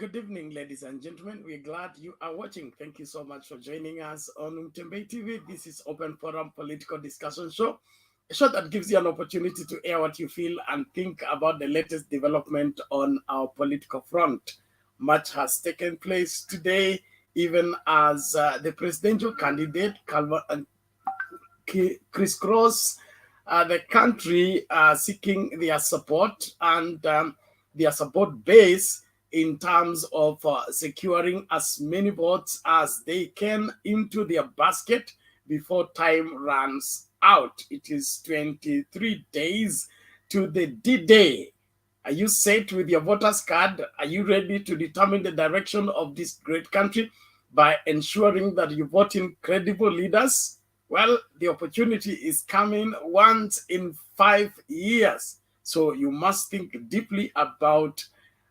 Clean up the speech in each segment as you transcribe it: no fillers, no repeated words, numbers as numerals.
Good evening, ladies and gentlemen. We're glad you are watching. Thank you so much for joining us on Mtembei TV. This is Open Forum Political Discussion Show, a show that gives you an opportunity to air what you feel and think about the latest development on our political front. Much has taken place today, even as the presidential candidate, crisscross the country seeking their support and their support base in terms of securing as many votes as they can into their basket before time runs out. It is 23 days to the D-Day. Are you set with your voters card? Are you ready to determine the direction of this great country by ensuring that you vote in credible leaders? Well, the opportunity is coming once in 5 years. So you must think deeply about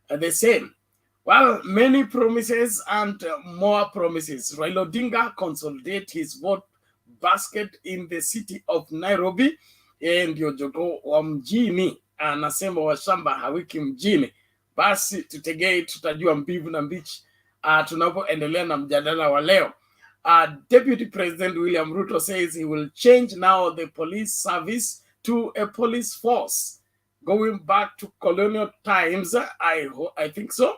the same. Well, many promises and more promises. Raila Odinga consolidate his vote basket in the city of Nairobi, ndio jogoo wa mjini anasema washamba hawiki mjini. Basi tutegei, tutajua mbivu na mbichi tunapoendelea na mjadala wa leo. Deputy President William RUTO says he will change now the police service to a police force. Going back to colonial times, I think so.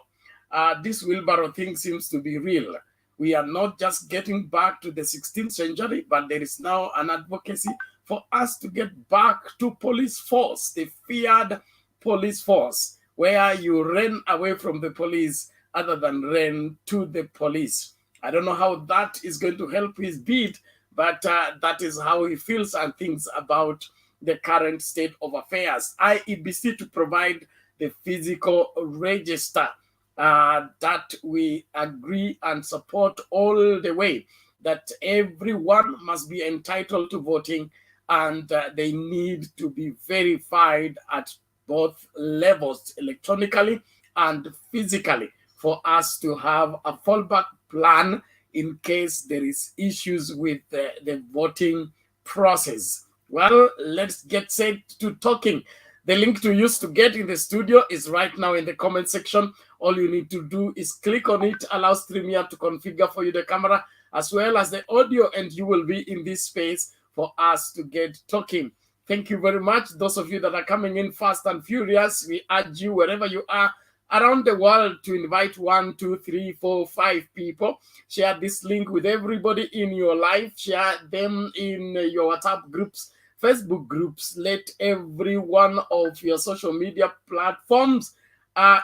This wheelbarrow thing seems to be real. We are not just getting back to the 16th century, but there is now an advocacy for us to get back to police force, the feared police force, where you ran away from the police other than ran to the police. I don't know how that is going to help his bid, but that is how he feels and thinks about the current state of affairs. IEBC to provide the physical register that we agree and support all the way, that everyone must be entitled to voting and they need to be verified at both levels, electronically and physically, for us to have a fallback plan in case there is issues with the voting process. Well, let's get set to talking. The link to use to get in the studio is right now in the comment section. All you need to do is click on it, allow StreamYard to configure for you the camera as well as the audio, and you will be in this space for us to get talking. Thank you very much. Those of you that are coming in fast and furious, we urge you wherever you are around the world to invite 1, 2, 3, 4, 5 people. Share this link with everybody in your life. Share them in your WhatsApp groups, Facebook groups. Let every one of your social media platforms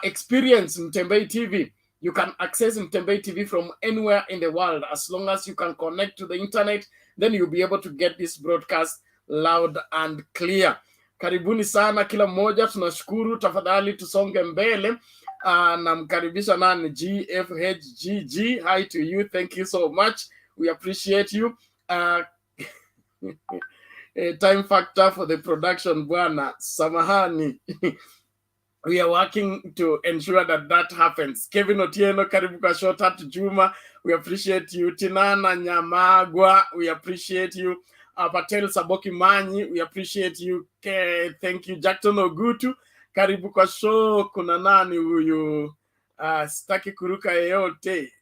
experience Mtembei TV. You can access Mtembei TV from anywhere in the world. As long as you can connect to the internet, then you'll be able to get this broadcast loud and clear. Karibuni sana kila mmoja, tunashukuru. Tafadhali tusonge mbele. Namkaribisha nani GFHGG. Hi to you. Thank you so much. We appreciate you. Time factor for the production, bwana. Samahani. We are working to ensure that that happens. Kevin Otieno, karibu kwa show. Tatu Juma, we appreciate you. Tinana Nyamagwa, we appreciate you. Patel Saboki Manyi, we appreciate you. Thank you. Jackson Ogutu, karibu kwa show. Kuna nani huyu? Sitaki kuruka yeyote.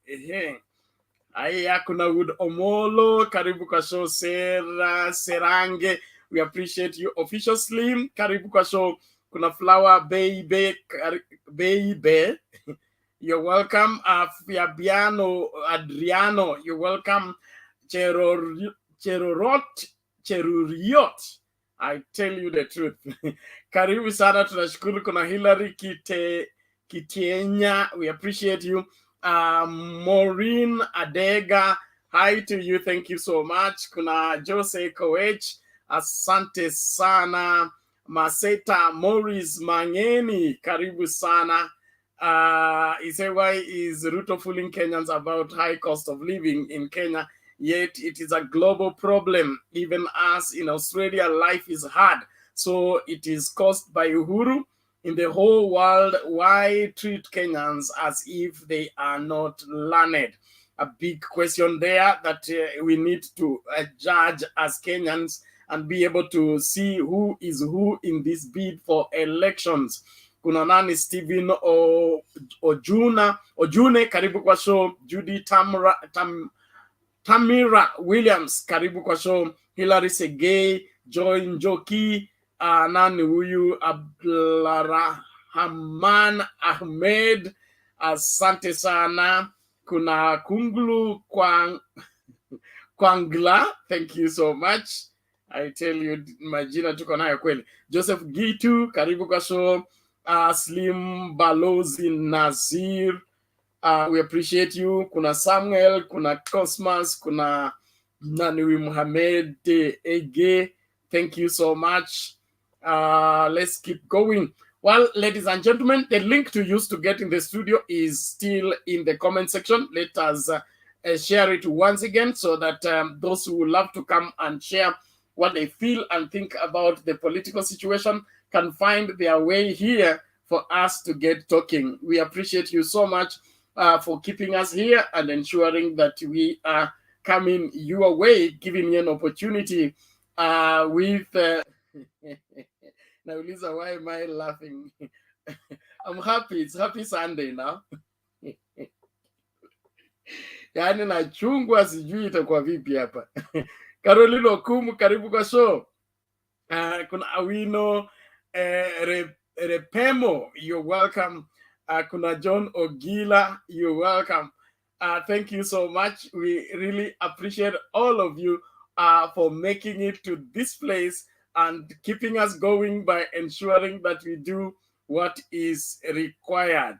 Aya, kuna Wood Omolo, karibu kwa show. Sera Serange, we appreciate you. Official Slim, karibu kwa show. Kuna Flower Baby, you're welcome. Fabiano Adriano, you're welcome. Cheruriot, I tell you the truth. Karibu sana, tunashukuru. Kuna Hillary Kitienya, we appreciate you. Maureen Adega, hi to you, thank you so much. Kuna Jose Koech, asante sana. Maseta Morris Mangeni, karibu sana. He said, why is RUTO fooling Kenyans about high cost of living in Kenya? Yet it is a global problem. Even as in Australia, life is hard. So it is caused by Uhuru. In the whole world, why treat Kenyans as if they are not learned? A big question there that we need to judge as Kenyans and be able to see who is who in this bid for elections. kuna nani Steven Ojune, karibu kwa show. Judy Tamira Williams, karibu kwa show. Hilary Segei, Joy Njoki, nani huyu Abdulrahman Ahmed, asante sana. Kuna Kunglu Kwangla, thank you so much. I tell you, majina tuko nayo kweli. Joseph Gitu, karibu kwa show. Slim Balozi Nazir, we appreciate you. Kuna Samuel, kuna Cosmas, kuna Nanui Muhammad Ege, thank you so much. Let's keep going. Well, ladies and gentlemen, the link to use to get in the studio is still in the comment section. Let us share it once again so that those who would love to come and share what they feel and think about the political situation can find their way here for us to get talking. We appreciate you so much for keeping us here and ensuring that we are coming your way, giving you an opportunity with... Nauliza, why am I laughing? I'm happy. It's happy Sunday now. Yaani nachungwa, sijui itakuwa vipi hapa. Caroline Okumu, karibu kwa show. Kuna Awino Repemo, you're welcome. Kuna John Ogila, you're welcome. Thank you so much. We really appreciate all of you for making it to this place and keeping us going by ensuring that we do what is required.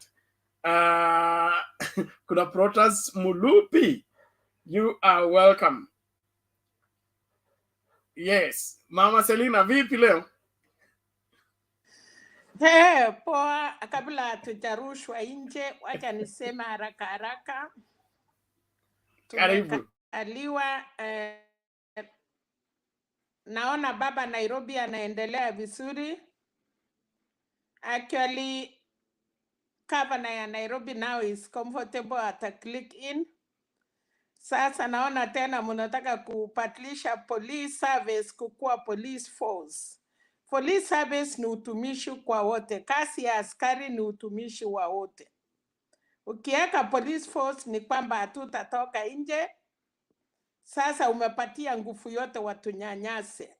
Kuna Protas Mulupi, you are welcome. Yes, Mama Selina, vipi leo? Poa, kabla tujarushwa nje, wacha nisema haraka. Karibu. Tumekaliwa, naona baba Nairobi anaendelea vizuri. Actually, governor ya Nairobi now is comfortable at a click in. Sasa naona tena mnataka kupatlisha police service kukua police force. Police service ni utumishi kwa wote. Kazi ya askari ni utumishi wa wote. Ukiweka police force ni kwamba hatutatoka nje. Sasa umepatia nguvu yote watunyanyase.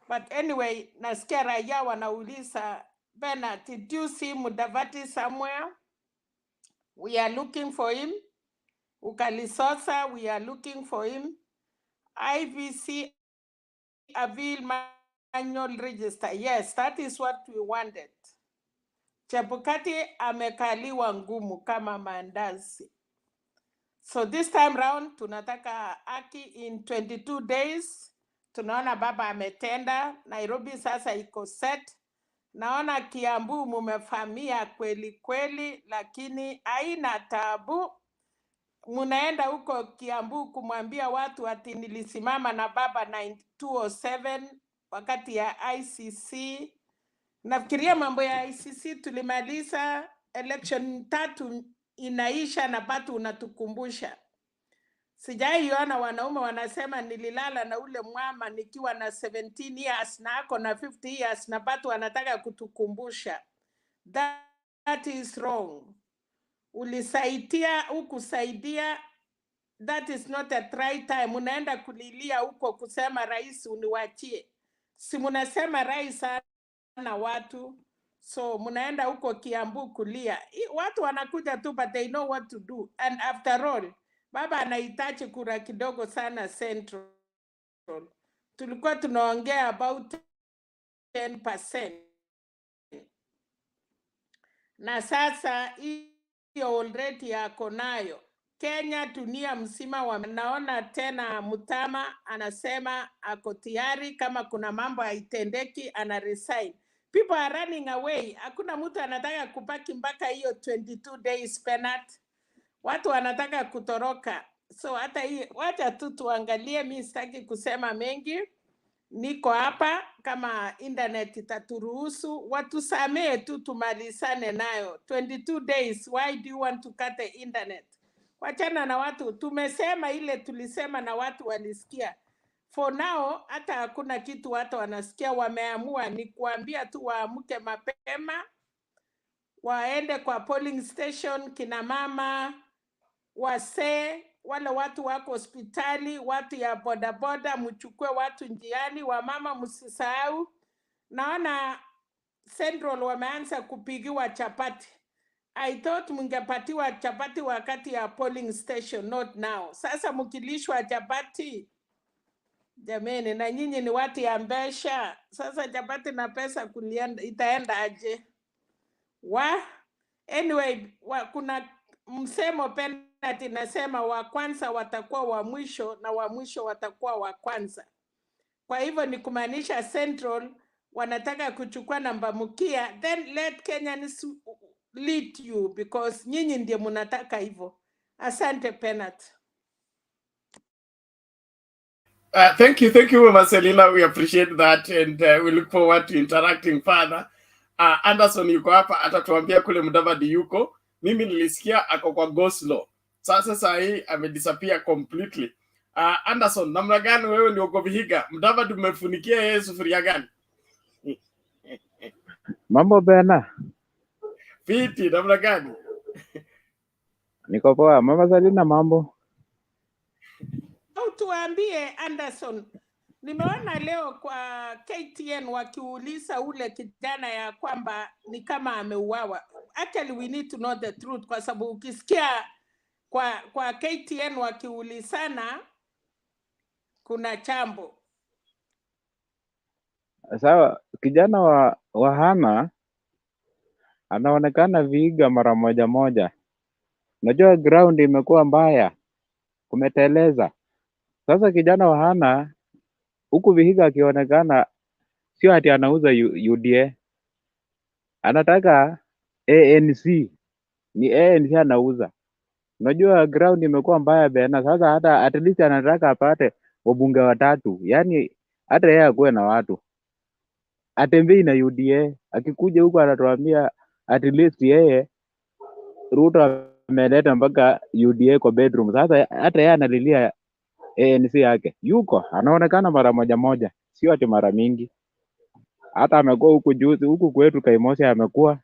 But anyway, nasikia raia wanauliza, Bernard, did you see Mudavadi somewhere? We are looking for him. Ukalisosa, we are looking for him. IEBC AVAIL manual register. Yes, that is what we wanted. Chebukati amekaliwa ngumu kama mandazi. So this time round, tunataka haki in 22 days. Tunaona baba ametenda. Nairobi sasa iko set. Naona Kiambu mumefamia kweli, lakini haina tabu. Munaenda huko Kiambu kumwambia watu ati nilisimama na baba 9207 wakati ya ICC. Nafikiria mambo ya ICC tulimaliza, election 3 inaisha na bado unatukumbusha. Sijaiona wanaume wanasema nililala na ule mwama nikiwa na 17 years na ako na 50 years na bado wanataka kutukumbusha. That is wrong. Ulisaidia, ukusaidia, that is not a right time. Unaenda kulilia huko kusema rais uniwachie. Si munasema rais sana watu. So munaenda huko Kiambu kulia. Watu wanakuja tu but they know what to do. And after all, baba anahitaji kura kidogo sana Central. Tulikuwa tunaongea about 10%. Na sasa hiyo already yako nayo. Kenya dunia mzima wanaona tena Mutama anasema ako tayari kama kuna mambo haitendeki ana resign. People are running away. Hakuna mtu anataka kubaki mpaka hiyo 22 days penalty. Watu wanataka kutoroka. So hata hii wacha tu tuangalie, mimi sitaki kusema mengi. Niko hapa kama internet itaturuhusu, watusamee tu tumalizane nayo. 22 days, why do you want to cut the internet? Wachana na watu, tumesema ile tulisema na watu walisikia. for now hata hakuna kitu watu wanasikia. Wameamua ni kuambia tu waamke mapema, waende kwa polling station, kina mama, wasee, wale watu wako hospitali, watu ya bodaboda, mchukue watu njiani. Wamama msisahau, naona Central wameanza kupigiwa chapati. I thought mngepatiwa chapati wakati ya polling station, not now. Sasa mkilishwa chapati, jameni, na nyinyi ni watu ya Mbesha, sasa chapati na pesa itaenda aje? Anyway, kuna msemo penalty nasema wa kwanza watakuwa wa mwisho na wa mwisho watakuwa wa kwanza. Kwa hivyo ni kumaanisha Central wanataka kuchukua namba mkia, then let Kenyans lead you because nyinyi ndiye mnataka hivyo. Asante penalty. Thank you, Marcelina. We appreciate that and we look forward to interacting further. Anderson yuko hapa, atatuambia kule Mudavadi yuko. Mimi nilisikia ako kwa Goslo. Sasa hii amedisappear completely. Anderson, namna gani wewe ni uko Vihiga? Mudavadi umefunikia yeye sufuria gani? Mambo bena. Fiti, namna gani? Niko poa. Mama Salina, mambo? Tuambie Anderson, nimeona leo kwa KTN wakiuliza ule kijana ya kwamba ni kama ameuawa. Actually we need to know the truth, kwa sababu ukisikia kwa KTN wakiulizana kuna chambo. Sawa, kijana wa Hana anaonekana Vihiga mara moja. Unajua ground imekuwa mbaya, kumeteleza. Sasa kijana wa Hana huku Vihiga akionekana sio ati anauza UDA, anataka ANC. Ni ANC anauza. Unajua ground imekuwa mbaya bena. Sasa hata at least anataka apate wabunge watatu, yaani hata yeye akuwe na watu, atembei na UDA. Akikuja huku anatuambia at least yeye Ruto ameleta mpaka UDA kwa bedroom. Sasa hata yeye analilia ANC yake. Yuko anaonekana mara moja, sio ati mara mingi. Hata amekuwa huku juzi, huku kwetu Kaimosi amekuwa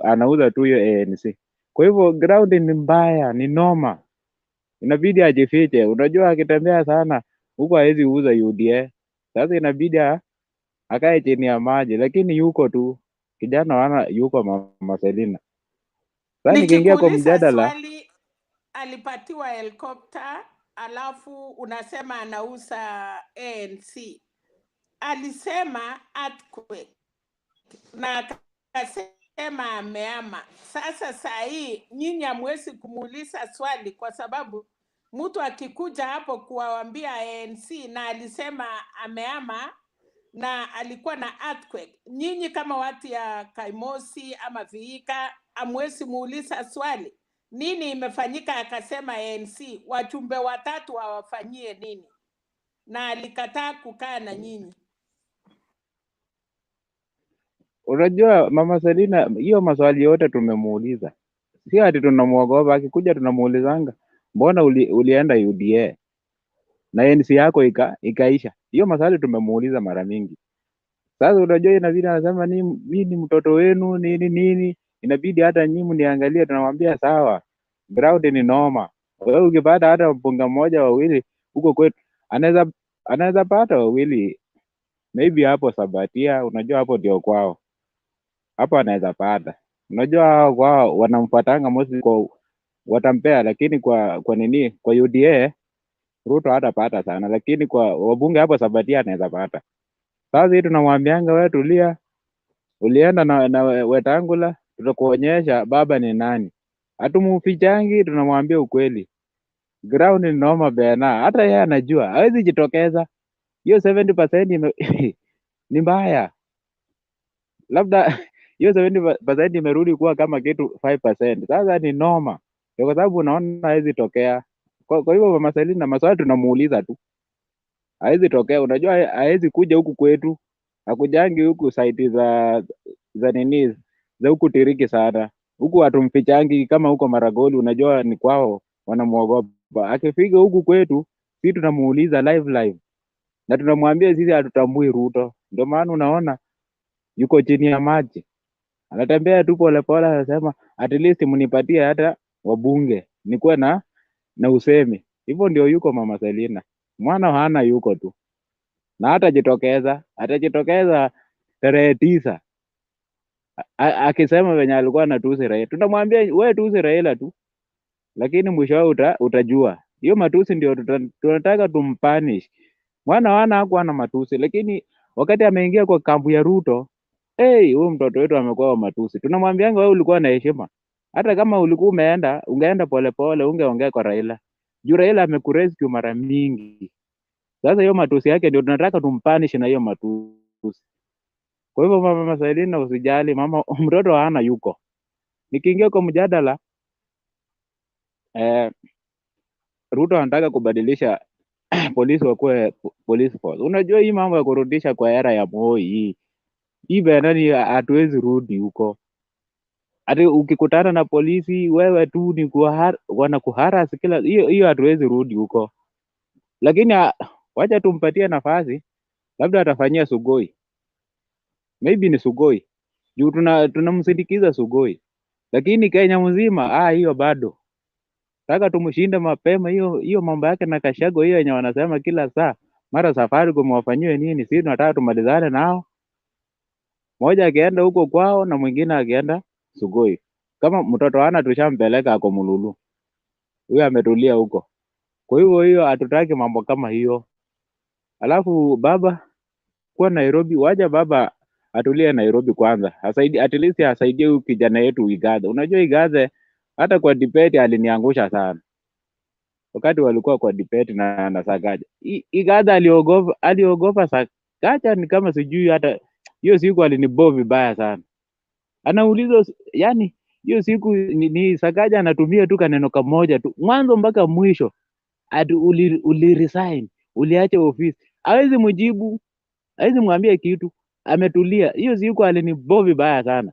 anauza tu hiyo ANC. Kwa hivyo ground ni mbaya, ni noma, inabidi ajifiche. Unajua akitembea sana huku hawezi uza UDA. Sasa inabidi akae chini ya maji, lakini yuko tu kijana wana yuko Mama Selina. Sasa nikiingia kwa mjadala, swali, alipatiwa helikopta alafu unasema anauza ANC. Alisema earthquake na akasema ameama. Sasa saa hii nyinyi hamwezi kumuuliza swali kwa sababu mtu akikuja hapo kuwaambia ANC na alisema ameama na alikuwa na earthquake, nyinyi kama watu ya Kaimosi ama Vihiga hamwezi muuliza swali nini imefanyika. Akasema ANC wajumbe watatu hawafanyie nini, na alikataa kukaa na nyinyi. unajua Mama Selina, hiyo maswali yote tumemuuliza, sio ati tunamuogopa. Akikuja tunamuulizanga mbona ulienda UDA na ANC yako ikaisha. Hiyo maswali tumemuuliza mara mingi. Sasa unajua inabidi anasema mimi ni mtoto wenu nini, inabidi hata nyinyi mniangalie. Tunamwambia sawa, ground ni noma. Wewe ukipata hata mpunga mmoja wawili huko kwetu, anaweza pata wawili maybe hapo Sabatia. Unajua hapo ndio kwao, hapo anaweza pata. Unajua hao kwao wanamfuatanga mostly kwa watampea, lakini kwa nini kwa UDA Ruto hatapata sana, lakini kwa wabunge hapo Sabatia anaweza pata. Sasa hii tunamwambianga wewe tulia, ulienda na Wetangula, tutakuonyesha baba ni nani. Hatumufichangi, tunamwambia ukweli. Ground ni noma bena, hata yeye anajua hawezi jitokeza. Hiyo 70% ni mbaya, labda hiyo 70% imerudi kuwa kama kitu 5%. Sasa ni noma kwa sababu unaona hawezi tokea. Kwa hivyo Mama Selina, maswali tunamuuliza tu, hawezi tokea. Unajua hawezi kuja huku kwetu, hakujangi huku site za nini za huku Tiriki sana. Huku hatumfichangi kama huko Maragoli, unajua ni kwao, wanamuogopa. Akifika huku kwetu sisi tunamuuliza live. na tunamwambia sisi hatutambui Ruto. Ndio maana unaona yuko chini ya maji, anatembea tu polepole, anasema at least mnipatie hata wabunge nikuwe na usemi. Hivyo ndio yuko Mama Selina, mwana hana yuko tu, na atajitokeza tarehe 9 akisema venye alikuwa anatusi Raila. Tunamwambia we tusi Raila tu, lakini mwisho wao utajua hiyo matusi ndio tunataka tumpanish. Mwana wana hakuwa na matusi, lakini wakati ameingia kwa kampu ya Ruto, huyu mtoto wetu amekuwa wa matusi. Tunamwambianga wewe ulikuwa na heshima, hata kama ulikuwa ungeenda polepole, ungeongea kwa Raila juu Raila amekurescue mara mingi. Sasa hiyo matusi yake ndio tunataka tumpanish na hiyo matusi. Kwa hivyo Mama Selina, usijali mama, mtoto hana yuko. Nikiingia kwa mjadala, Ruto anataka kubadilisha polisi wakuwe police force. Unajua hii mambo ya kurudisha kwa era ya Moi hii bendani, hatuwezi rudi huko. Hata ukikutana na polisi wewe tu ni wanakuharas kila hiyo, hatuwezi rudi huko. Lakini wacha tumpatie nafasi, labda atafanyia Sugoi, maybe ni Sugoi juu tunamsindikiza Sugoi, lakini Kenya mzima hiyo bado taka tumshinde mapema. Hiyo mambo yake na Kashago hiyo yenye wanasema kila saa mara safari kumwafanyiwe nini, sisi tunataka tumalizane nao, moja akienda huko kwao na mwingine akienda Sugoi. Kama mtoto ana tushampeleka ako Mululu, huyo ametulia huko. Kwa hivyo hiyo hatutaki mambo kama hiyo. Alafu baba kwa Nairobi, waja baba atulie Nairobi kwanza, at least asaidie huyu kijana yetu Igathe. Unajua Igathe hata kwa debate aliniangusha sana wakati walikuwa kwa debate na Sakaja. Igathe aliogopa Sakaja, ni kama sijui, hata hiyo siku alinibo vibaya sana. Anaulizwa, yani hiyo siku ni Sakaja anatumia tu kaneno kamoja tu mwanzo mpaka mwisho, ati uli resign, uliacha ofisi. Hawezi mjibu, hawezi mwambia kitu, ametulia. Hiyo siku alinibo vibaya sana.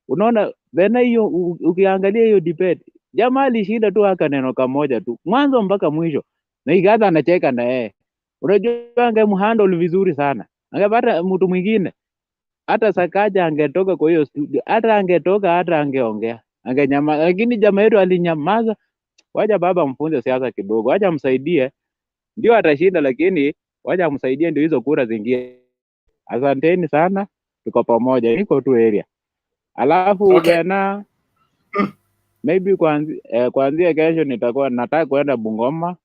Unaona bena hiyo, ukiangalia hiyo debate jamaa alishinda tu haka neno kamoja tu mwanzo mpaka mwisho, na Igathe anacheka na yeye. Unajua angemhandle vizuri sana, angepata mtu mwingine, hata Sakaja angetoka kwa hiyo studio, hata angeongea, angenyamaza. Lakini jamaa yetu alinyamaza. Wacha baba mfunze siasa kidogo, wacha msaidie, ndio atashinda, lakini wacha msaidie ndio hizo kura zingie. Asanteni sana, tuko pamoja, niko tu area. Alafu Okay. bena maybe kuanzia kesho nataka kwenda Bungoma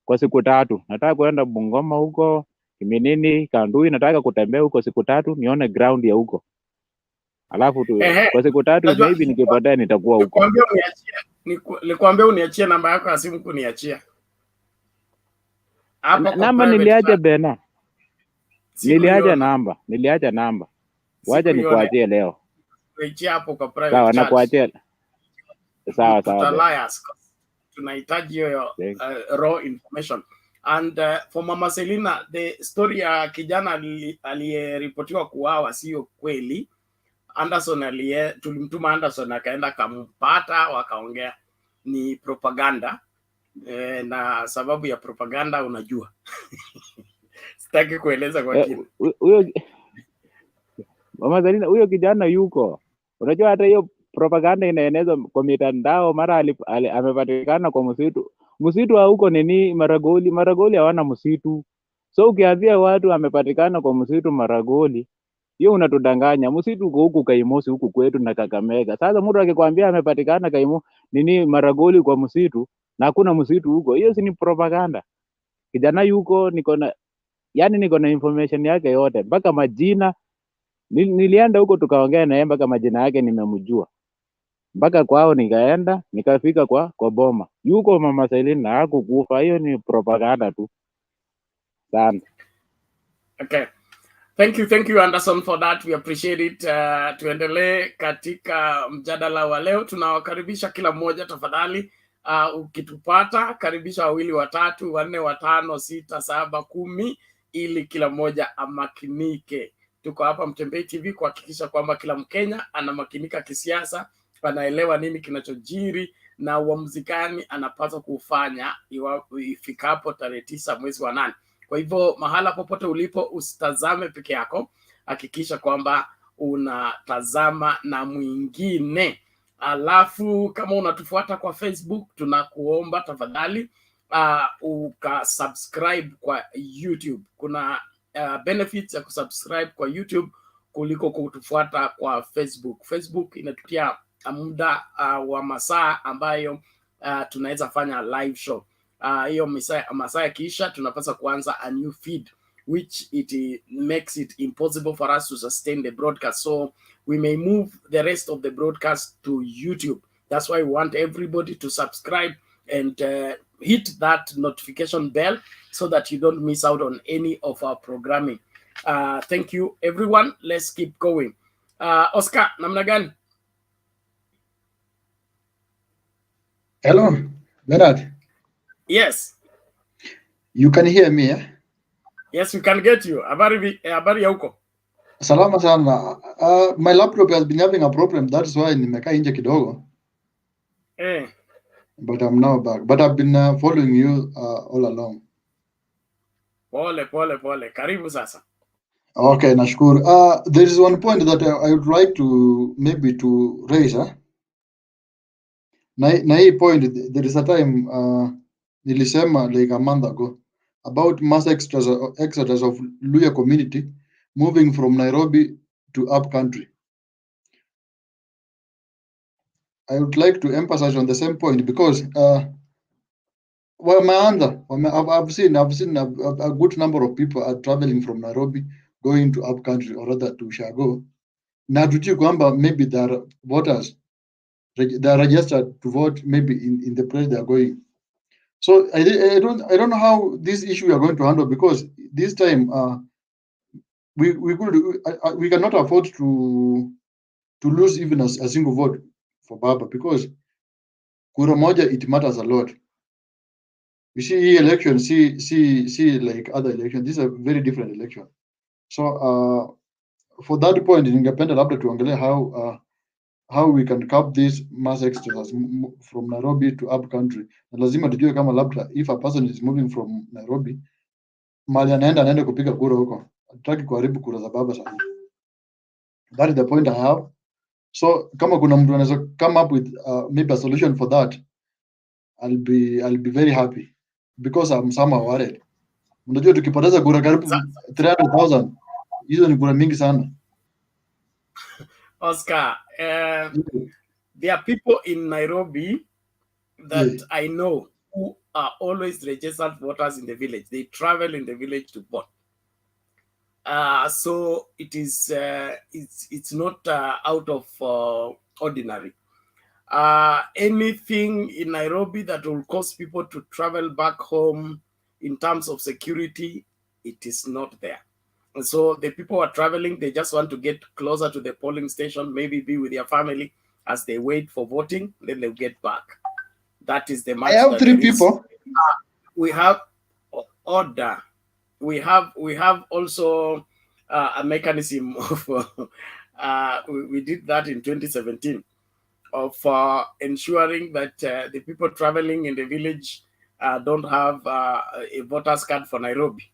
kwa siku 3. Nataka kwenda Bungoma huko Kiminini, Kandui, nataka kutembea huko siku 3 nione ground ya huko. Alafu kwa siku 3 maybe nikipotea nitakuwa huko. Nilikwambia uniachie namba yako ya simu kuniachia. Namba niliacha bena. Niliacha namba. Wacha nikuachie leo. Niachie hapo kwa private. Sawa, nakuachia. Sawa. Tunahitaji hiyo raw information. And for Mama Selina, the story ya kijana aliyeripotiwa kuuawa sio kweli. Tulimtuma Anderson akaenda kampata, wakaongea, ni propaganda. Na sababu ya propaganda unajua. Sitaki kueleza kwa kina. Huyo Mama Selina, huyo kijana yuko. Unajua hata hiyo propaganda inaenezwa kwa mitandao, mara amepatikana kwa msitu wa huko nini Maragoli hawana msitu. So ukiambia watu amepatikana kwa msitu Maragoli, hiyo unatudanganya. Msitu uko huku Kaimosi huku kwetu na Kakamega. Sasa mtu akikwambia amepatikana Maragoli kwa msitu na hakuna msitu huko, hiyo si ni propaganda. Kijana yuko, niko na information yake yote mpaka majina. Nilienda huko tukaongea na yeye mpaka majina yake nimemjua. Mpaka kwao nikaenda, nikafika kwa boma. Yuko Mama Selina, hakukufa. Hiyo ni propaganda tu. Sana. Okay. Thank you Anderson for that. We appreciate it. Tuendelee katika mjadala wa leo. Tunawakaribisha kila mmoja tafadhali. Ukitupata karibisha 2, 3, 4, 5, 6, 7, 10 ili kila mmoja amakinike. Tuko hapa Mtembei TV kuhakikisha kwamba kila Mkenya anamakinika kisiasa, anaelewa nini kinachojiri na uamuzi gani anapaswa kufanya ifikapo tarehe 9 mwezi wa 8. Kwa hivyo mahala popote ulipo usitazame peke yako, hakikisha kwamba unatazama na mwingine. Alafu kama unatufuata kwa Facebook, tunakuomba tafadhali ukasubscribe kwa YouTube. Kuna benefits ya kusubscribe kwa YouTube kuliko kutufuata kwa Facebook. Facebook inatutia muda wa masaa ambayo tunaweza fanya live show. Hiyo masaa yakiisha tunapaswa kuanza a new feed, which it makes it impossible for us to sustain the broadcast, so we may move the rest of the broadcast to YouTube. That's why we want everybody to subscribe and hit that notification bell so that you don't miss out on any of our programming. Thank you everyone. Let's keep going. Oscar, namna gani? Hello, Bernard. Yes. You can hear me, eh? Yes, we can get you. Habari ya huko? Salama sana. My laptop has been having a problem. That's why nimekaa nje kidogo. But I'm now back. But I've been following you all along. Pole. Karibu sasa. Okay, nashukuru. There is one point that I would like to maybe to raise, eh? Na hii point, there is a time nilisema like a month ago about mass exodus of Luya community moving from Nairobi to up country. I would like to emphasize on the same point because I've seen a good number of people are traveling from Nairobi going to up country, or rather to Shago. Na tujui kwamba maybe they are voters, they are registered to vote maybe in the place they are going. So I don't know how this issue we are going to handle, because this time we cannot afford to lose even a single vote for Baba, because kura moja, it matters a lot. You see election, see like other elections, this is a very different election. So for that point, ningependa labda tuangalie how we can cap this mass exodus from Nairobi to up country. Na lazima tujue kama labda if a person is moving from Nairobi, mali anaenda kupiga kura huko, hataki kuharibu kura za Baba sasa. That is the point I have. So kama kuna mtu anaweza come up with maybe a solution for that, I'll be very happy, because I'm somehow worried. Unajua tukipoteza kura karibu 300,000, hizo ni kura mingi sana. Oscar, there are people in Nairobi that I know who are always registered voters in the village. They travel in the village to vote. So it is it's not out of ordinary. Anything in Nairobi that will cause people to travel back home in terms of security, it is not there. And so the people who are traveling, they just want to get closer to the polling station, maybe be with their family as they wait for voting, then they'll get back. That is the match. I have 3 people. We have order. We have also a mechanism of we did that in 2017 of ensuring that the people traveling in the village don't have a voters card for Nairobi.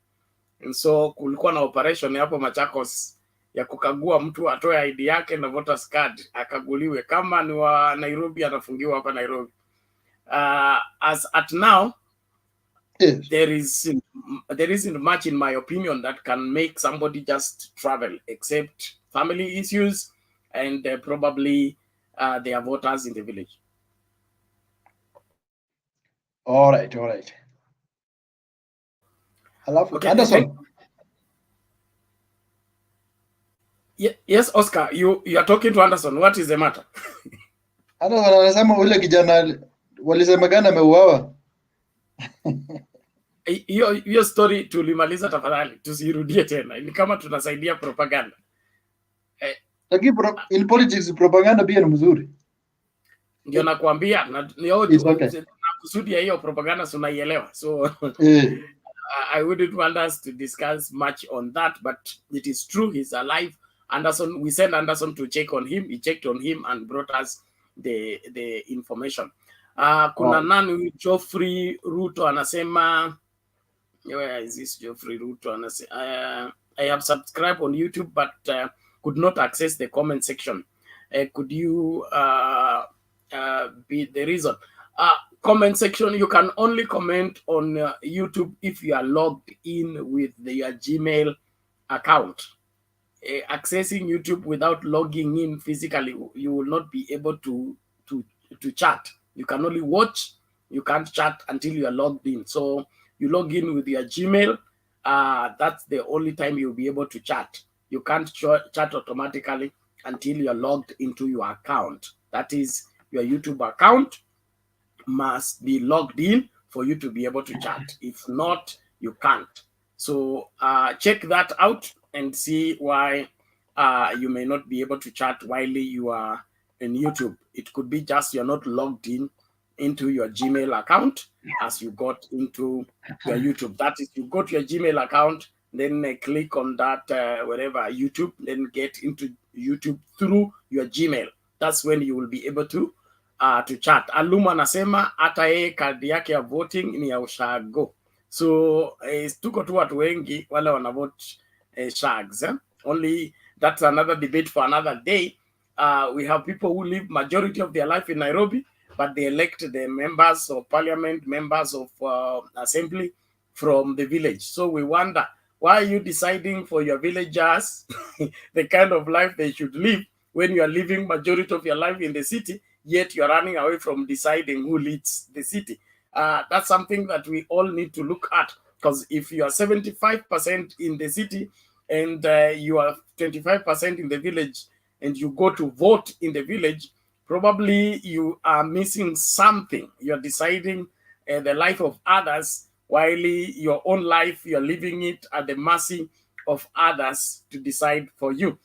And so kulikuwa na operation hapo Machakos ya kukagua mtu atoe ID yake na voters card akaguliwe, kama ni wa Nairobi anafungiwa hapa Nairobi. As at now, yes, there isn't much, in my opinion, that can make somebody just travel, except family issues and probably their voters in the village. All right. Okay, Anderson. Yes, Oscar, you are talking to Anderson. What is the matter? Anderson anasema ule kijana walisema gani ameuawa. Hiyo story tulimaliza, tafadhali tusirudie tena. Ni kama tunasaidia propaganda. Lakini in politics propaganda pia ni mzuri. Ndio nakwambia, na kusudi hiyo propaganda tunaielewa. So I wouldn't want us to discuss much on that, but it is true, he's alive. Anderson, we sent Anderson to check on him. He checked on him and brought us the information. Kuna nani Geoffrey Ruto anasema Where is this Geoffrey Ruto? And I have subscribed on YouTube, but could not access the comment section. Could you be the reason? Comment section, you can only comment on YouTube if you are logged in with your Gmail account. Accessing YouTube without logging in physically, you will not be able to chat. You can only watch, you can't chat until you are logged in. So you log in with your Gmail, that's the only time you'll be able to chat. You can't chat automatically until you're logged into your account. That is, your YouTube account must be logged in for you to be able to chat. If not, you can't. So check that out and see why you may not be able to chat while you are in YouTube. It could be just you're not logged in into your Gmail account as you got into your YouTube. That is, you go to your Gmail account, then click on that wherever YouTube, then get into YouTube through your Gmail. That's when you will be able to chat. Aluma anasema hata yeye kadi yake ya voting ni ya ushago. So tuko tu watu wengi wale wanavote shags. Only that's another debate for another day. We have people who live majority of their life in Nairobi, but they elect the members of parliament, members of assembly from the village. So we wonder, why are you deciding for your villagers the kind of life they should live when you are living majority of your life in the city, yet you're running away from deciding who leads the city? That's something that we all need to look at, because if you are 75% in the city and you are 25% in the village and you go to vote in the village, probably you are missing something. You're deciding the life of others, while your own life, you're living it at the mercy of others to decide for you.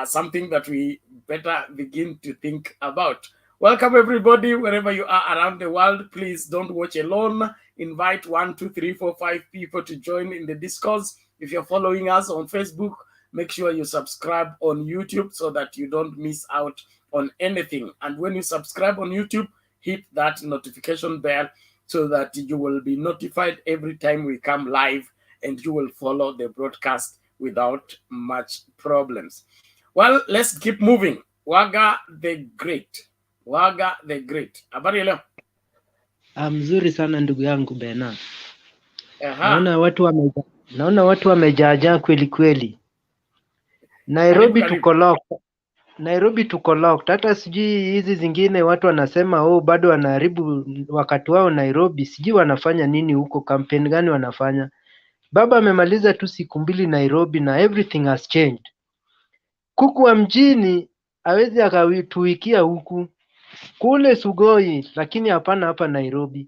Something that we better begin to think about. Welcome everybody, wherever you are around the world. Please don't watch alone. Invite 1, 2, 3, 4, 5 people to join in the discourse. If you're following us on Facebook, make sure you subscribe on YouTube so that you don't miss out on anything. And when you subscribe on YouTube, hit that notification bell so that you will be notified every time we come live, and you will follow the broadcast without much problems. Well, let's keep moving. Waga the Great. Waga the Great. Habari leo? Mzuri sana ndugu yangu Bena. Naona watu wamejaajaa kweli kweli. Nairobi tuko locked. Nairobi tuko locked. Hata sijui hizi zingine watu wanasema bado wanaharibu wakati wao Nairobi. Sijui wanafanya nini huko, kampeni gani wanafanya. Baba amemaliza tu siku 2 Nairobi na everything has changed. Kuku wa mjini hawezi akatuikia huku kule Sugoi, lakini hapana hapa Nairobi.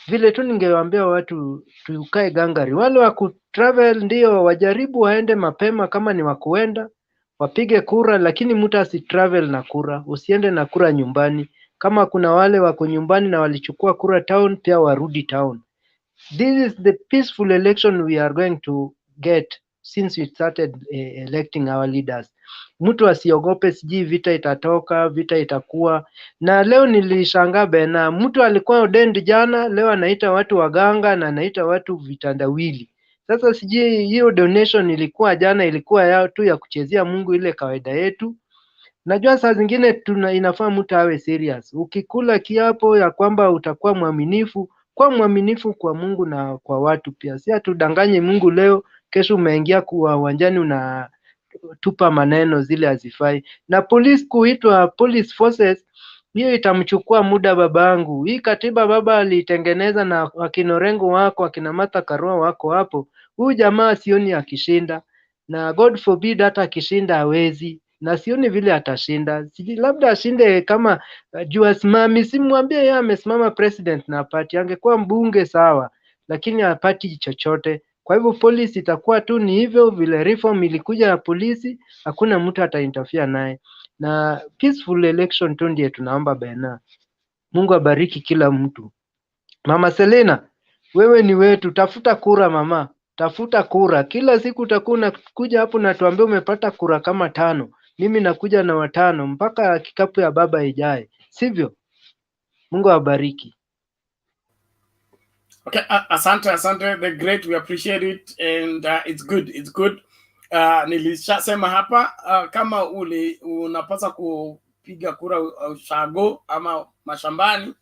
Vile tu ningewaambia watu tukae gangari. Wale wa kutravel ndio wajaribu waende mapema, kama ni wakuenda wapige kura, lakini mtu asitravel na kura. Usiende na kura nyumbani. Kama kuna wale wako nyumbani na walichukua kura town, pia warudi town. This is the peaceful election we are going to get since we started electing our leaders. Mtu asiogope sijui vita itatoka, vita itakuwa. Na leo nilishangaa Bena, mtu alikuwa ordained jana, leo anaita watu waganga na anaita watu vitandawili. Sasa sijui hiyo donation ilikuwa jana, ilikuwa tu ya kuchezea Mungu, ile kawaida yetu. Najua saa zingine inafaa mtu awe serious. Ukikula kiapo ya kwamba utakuwa mwaminifu, kwa mwaminifu kwa Mungu na kwa watu pia. Si atudanganye Mungu leo, kesho umeingia kwa uwanjani unatupa maneno zile hazifai. Na police kuitwa police forces, hiyo itamchukua muda babangu. Hii katiba baba alitengeneza na wakinorengo wako, wakina Martha Karua wako hapo. Huyu jamaa sioni akishinda, na God forbid hata akishinda hawezi. Na sioni vile atashinda. Labda ashinde kama juu asimami. Simwambie yeye amesimama president na party. Angekuwa mbunge sawa, lakini hapati chochote. Kwa hivyo polisi itakuwa tu ni hivyo vile reform ilikuja ya polisi, hakuna mtu atainterfere naye. Na peaceful election tu ndiye tunaomba Bena. Mungu abariki kila mtu. Mama Selina, wewe ni wetu, tafuta kura mama. Tafuta kura. Kila siku utakuwa unakuja hapo na tuambie umepata kura kama 5. Mimi nakuja na 5 mpaka kikapu ya baba ijae. Sivyo? Mungu awabariki. Okay, asante, the great, we appreciate it, and it's good. Nilishasema hapa kama unapasa kupiga kura ushago ama mashambani,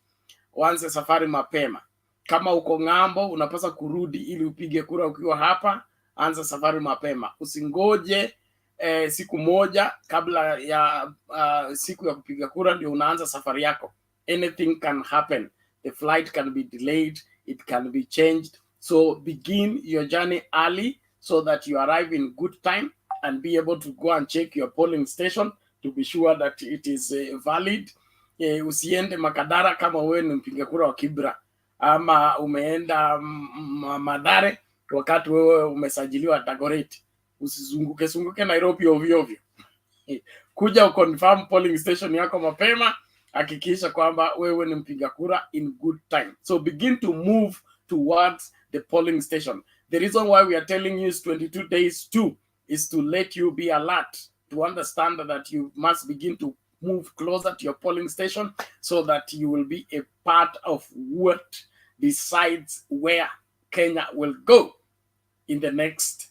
uanze safari mapema. Kama uko ng'ambo unapasa kurudi ili upige kura ukiwa hapa, anza safari mapema. Usingoje siku moja kabla ya siku ya kupiga kura ndio unaanza safari yako. Anything can happen. The flight can be delayed, it can be changed. So begin your journey early so that you arrive in good time and be able to go and check your polling station to be sure that it is valid. Usiende Makadara kama wewe ni mpiga kura wa Kibra, ama umeenda Madare wakati wewe umesajiliwa Dagoretti. Usizunguke Nairobi ovyo ovyo. Kuja uconfirm polling station yako mapema, hakikisha kwamba wewe ni mpiga kura in good time. So begin to move towards the polling station. The reason why we are telling you it's 22 days too is to let you be alert, to understand that you must begin to move closer to your polling station so that you will be a part of what decides where Kenya will go in the next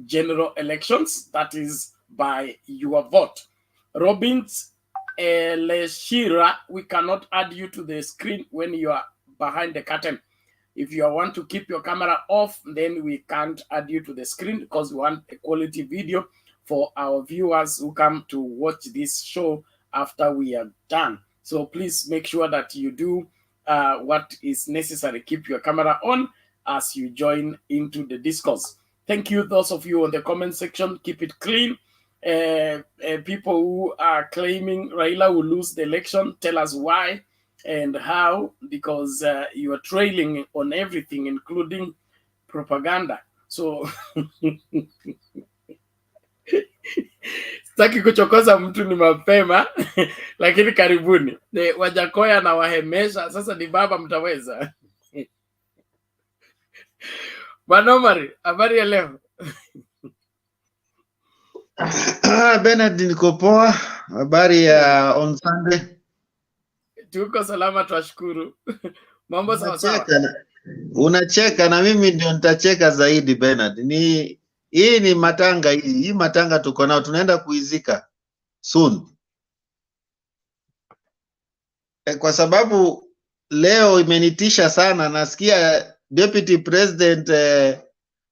general elections, that is by your vote. Robbins Leshira, we cannot add you to the screen when you are behind the curtain. If you want to keep your camera off, then we can't add you to the screen because we want a quality video for our viewers who come to watch this show after we are done. So please make sure that you do what is necessary. Keep your camera on as you join into the discourse. Thank you, those of you on the comment section. Keep it clean. People who are claiming Raila will lose the election, tell us why and how, because you are trailing on everything, including propaganda. So sitaki kuchokoza mtu, ni mapema lakini karibuni. Wajakoya na wahemesha, sasa ni baba mtaweza. Bwana Omari, habari ya leo? Bernard, niko poa. Habari ya on Sunday? Tuko salama, twashukuru. Mambo sawa sawa. Unacheka na mimi ndio nitacheka zaidi Bernard. Hii ni matanga hii matanga tuko nao, tunaenda kuizika soon. Kwa sababu leo imenitisha sana, nasikia Deputy President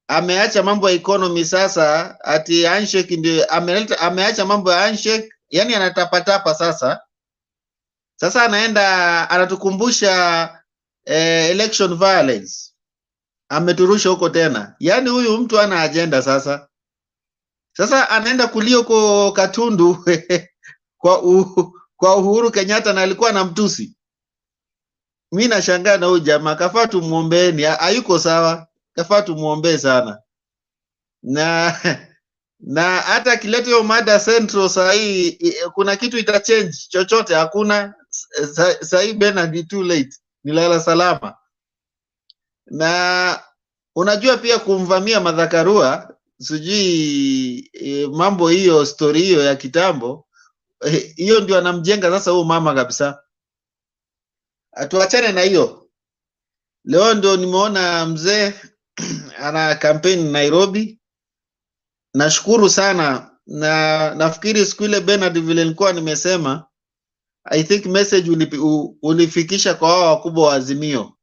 ameacha mambo ya economy sasa, ati handshake ndio ameacha mambo ya handshake, yani anatapatapa sasa. Sasa anaenda anatukumbusha election violence. Ameturusha huko tena. Yani huyu mtu ana agenda sasa. Sasa anaenda kulia huko Katundu kwa Uhuru Kenyatta na alikuwa na mtusi. Mimi nashangaa na huyu jamaa, kafaa tumuombeeni, hayuko sawa. Kafaa tumuombee sana. Na hata kilete hiyo mada Central sahii kuna kitu itachange chochote? Hakuna. Sahii Bernard, too late, nilala salama. Na unajua pia kumvamia Martha Karua, sijui mambo hiyo, story hiyo ya kitambo, hiyo ndio anamjenga sasa huyu mama kabisa. Atuachane na hiyo. Leo ndio nimeona mzee ana campaign Nairobi. Nashukuru sana, na nafikiri siku ile Bernard, vile nilikuwa nimesema, I think message ulifikisha kwa hao wakubwa wa Azimio,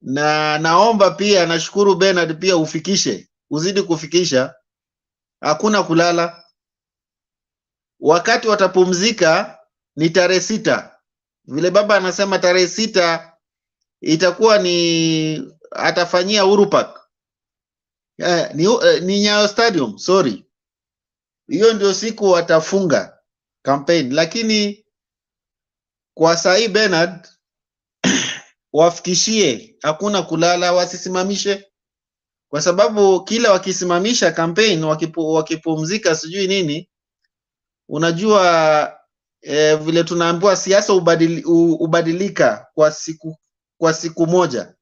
na naomba pia, nashukuru Bernard pia ufikishe, uzidi kufikisha. Hakuna kulala, wakati watapumzika ni tarehe 6. Vile baba anasema tarehe 6 itakuwa ni atafanyia Uhuru Park. Ni Nyayo Stadium, sorry. Hiyo ndio siku watafunga campaign, lakini kwa sahi Bernard wafikishie, hakuna kulala, wasisimamishe, kwa sababu kila wakisimamisha campaign, wakipumzika sijui nini, unajua vile tunaambiwa siasa ubadilika kwa siku moja.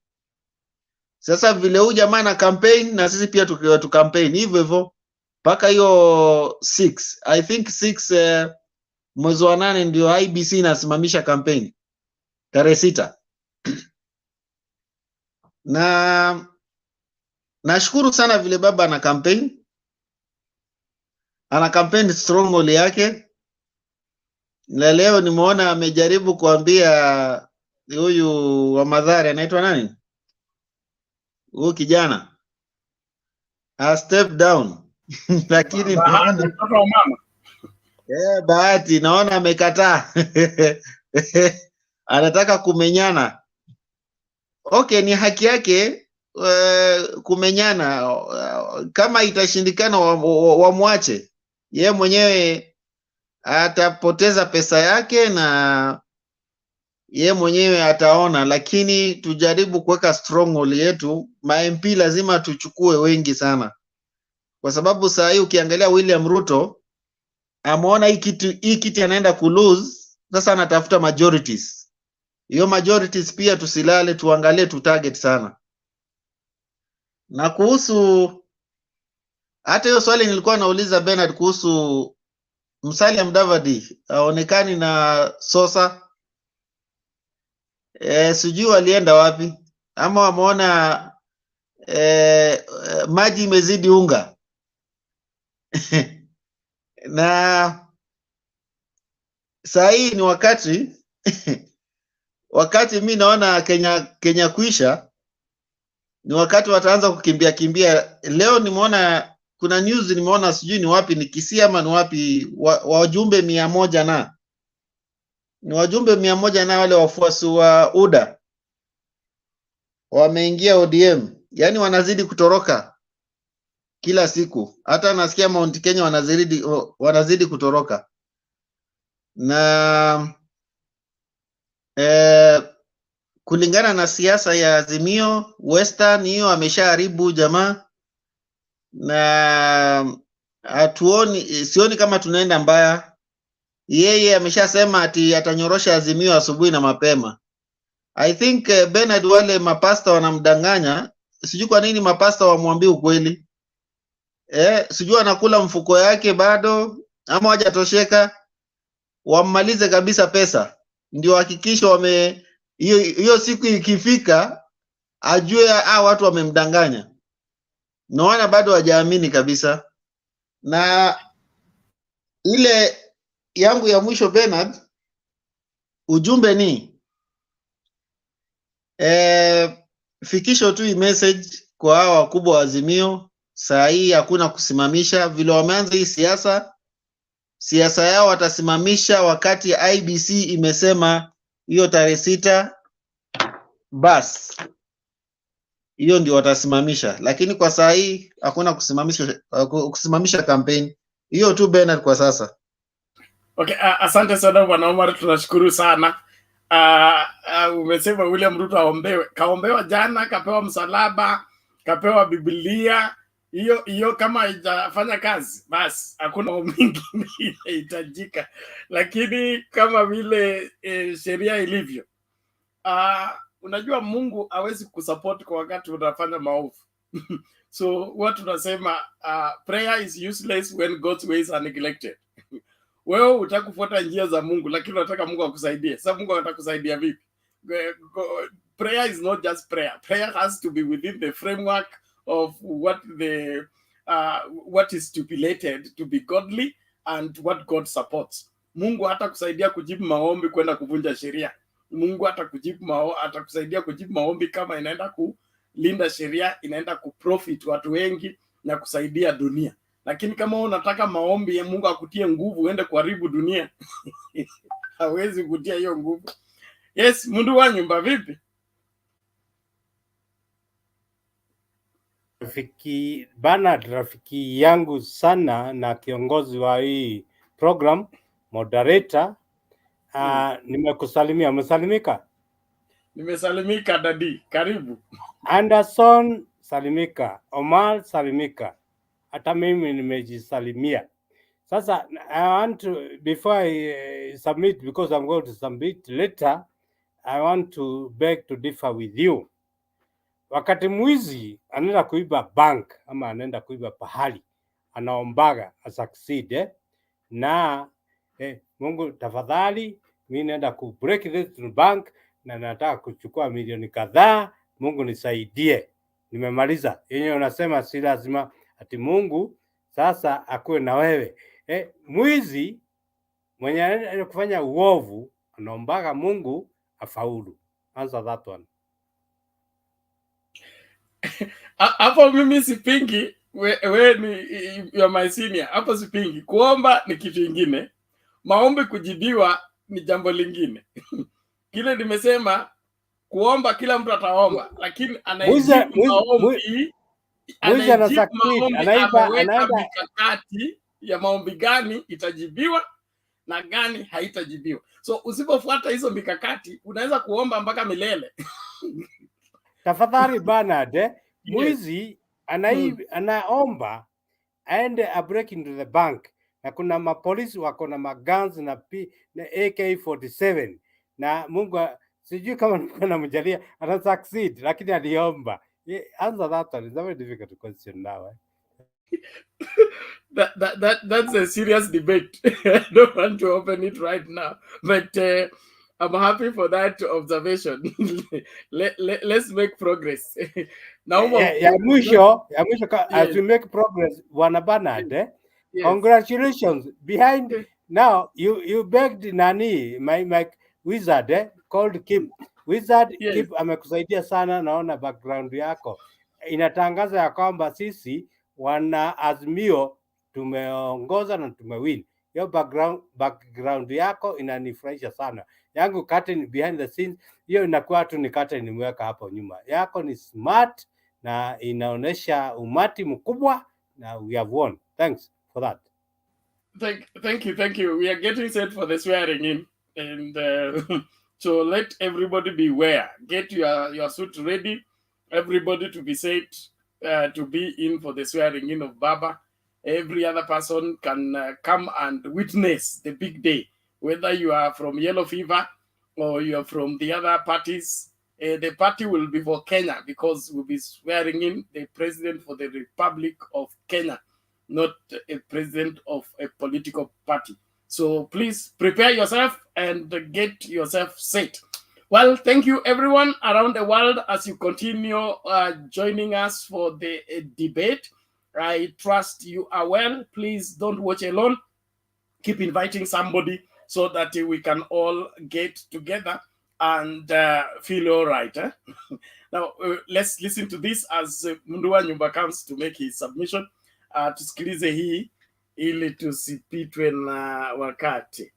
Sasa vile huyu jamaa na campaign na sisi pia tukiwa tu campaign hivyo mpaka hiyo 6, I think 6 mwezi wa 8 ndio IEBC inasimamisha campaign tarehe 6. na nashukuru sana vile baba ana campaign strongly yake, na leo nimeona amejaribu kuambia huyu wa Madhari anaitwa nani, huyu kijana step down lakini naona Bahati naona amekataa anataka kumenyana. Okay, ni haki yake kumenyana. Kama itashindikana wamwache ye mwenyewe, atapoteza pesa yake na ye mwenyewe ataona, lakini tujaribu kuweka stronghold yetu. Ma MP lazima tuchukue wengi sana, kwa sababu saa hii ukiangalia William Ruto ameona hii kiti anaenda kulose, sasa anatafuta majorities. Hiyo majorities pia tusilale, tuangalie, tutarget sana. Na kuhusu hata hiyo swali nilikuwa nauliza Bernard kuhusu Musalia Mudavadi aonekani na Sosa, sijui walienda wapi, ama wameona maji imezidi unga na saa hii ni wakati mi naona Kenya kuisha, ni wakati wataanza kukimbia. Leo nimeona kuna news, nimeona sijui ni wapi, ni Kisii ama ni wapi, wajumbe 100 na ni wajumbe 100 na wale wafuasi wa UDA wameingia ODM. Yani wanazidi kutoroka kila siku, hata nasikia Mount Kenya wanazidi kutoroka. Na kulingana na siasa ya Azimio Western, hiyo ameshaharibu jamaa, na sioni kama tunaenda mbaya. Yeye ameshasema ati atanyorosha Azimio asubuhi na mapema. I think Bernard, wale mapasta wanamdanganya. Sijui kwa nini mapasta wamwambie ukweli. Sijui anakula mfuko yake bado ama hajatosheka. Wammalize kabisa pesa, ndio hakikisha hiyo siku ikifika ajue watu wamemdanganya. Naona bado hajaamini kabisa. Na ile yangu ya mwisho Bernard, ujumbe ni fikisho tu hii message kwa hao wakubwa wa Azimio. Saa hii hakuna kusimamisha, vile wameanza hii siasa yao watasimamisha wakati IEBC imesema hiyo tarehe 6, bas hiyo ndio watasimamisha, lakini kwa saa hii hakuna kusimamisha campaign hiyo tu Bernard kwa sasa. Okay, asante sana Bwana Omar, tunashukuru sana. Umesema William Ruto aombewe, kaombewa jana, kapewa msalaba, kapewa Biblia. Hiyo kama haijafanya kazi, basi hakuna mingi inahitajika. Lakini kama vile sheria ilivyo, unajua Mungu hawezi kusupport kwa wakati unafanya maovu. So what tunasema, prayer is useless when God's ways are neglected. Wewe utakufuata njia za Mungu, lakini unataka Mungu akusaidie. Sasa Mungu atakusaidia vipi? Prayer is not just prayer. Prayer has to be within the framework of what is stipulated to be godly and what God supports. Mungu hatakusaidia kujibu maombi kwenda kuvunja sheria. Mungu atakusaidia kujibu maombi kama inaenda kulinda sheria, inaenda kuprofit watu wengi na kusaidia dunia. Lakini kama unataka maombi ya Mungu akutie nguvu uende kuharibu dunia, hawezi kutia hiyo nguvu. Yes, Mundu wa nyumba vipi? Rafiki yangu sana na kiongozi wa hii program, moderator. Nimekusalimia, umesalimika? Nimesalimika dadi, karibu. Anderson salimika, Omar salimika, hata mimi nimejisalimia. Sasa I want to, before I submit, because I'm going to submit later, I want to beg to differ with you. Wakati mwizi anaenda kuiba bank ama anaenda kuiba pahali, anaombaga succeed na Mungu tafadhali, mimi naenda ku break this bank na nataka kuchukua milioni kadhaa Mungu nisaidie. Nimemaliza. Yenye unasema si lazima ati Mungu sasa akuwe na wewe. Mwizi mwenye kufanya uovu anaombaga Mungu afaulu. Answer that one. Hapo mimi sipingi, we ni you are my senior. Hapo sipingi. Kuomba ni kitu kingine. Maombi kujibiwa ni jambo lingine. Kile nimesema kuomba kila mtu ataomba, lakini anayejibu maombi anaweka mikakati ya maombi gani itajibiwa na gani haitajibiwa. So usipofuata hizo mikakati unaweza kuomba mpaka milele. Tafadhali Bernard, mwizi anaomba aende a break into the bank, na kuna mapolisi wako na maguns na AK-47 na Mungu sijui kama niko namjalia ana succeed, lakini aliomba. Answer that one. It's a very difficult question now. That's a serious debate. I don't want to open it right now, but I'm happy for that observation. Let's make progress. Now, as we make progress, Bwana Bernard, congratulations. Behind now, you begged Nani, my wizard, called Kip. Wizard Kip amekusaidia sana, naona background yako inatangaza ya kwamba sisi wana Azimio tumeongoza na tumewin. Your background yako inanifurahisha sana. Yangu curtain behind the scenes, hiyo inakuwa tu ni curtain nimeweka hapo nyuma. Yako ni smart na inaonesha umati mkubwa na we have won. Thanks for that. Thank you. We are getting set for the swearing in, and so let everybody beware. Get your suit ready. Everybody to be set to be in for the swearing in of Baba. Every other person can come and witness the big day. Whether you are from Yellow Fever or you are from the other parties, the party will be for Kenya, because we'll be swearing in the president for the Republic of Kenya, not a president of a political party. So please prepare yourself and get yourself set. Well, thank you everyone around the world as you continue joining us for the debate. I trust you are well. Please don't watch alone. Keep inviting somebody so that we can all get together and feel all right. Now, let's listen to this as Mundua Nyumba comes to make his submission. Tusikilize hii ili tusipitwe na wakati.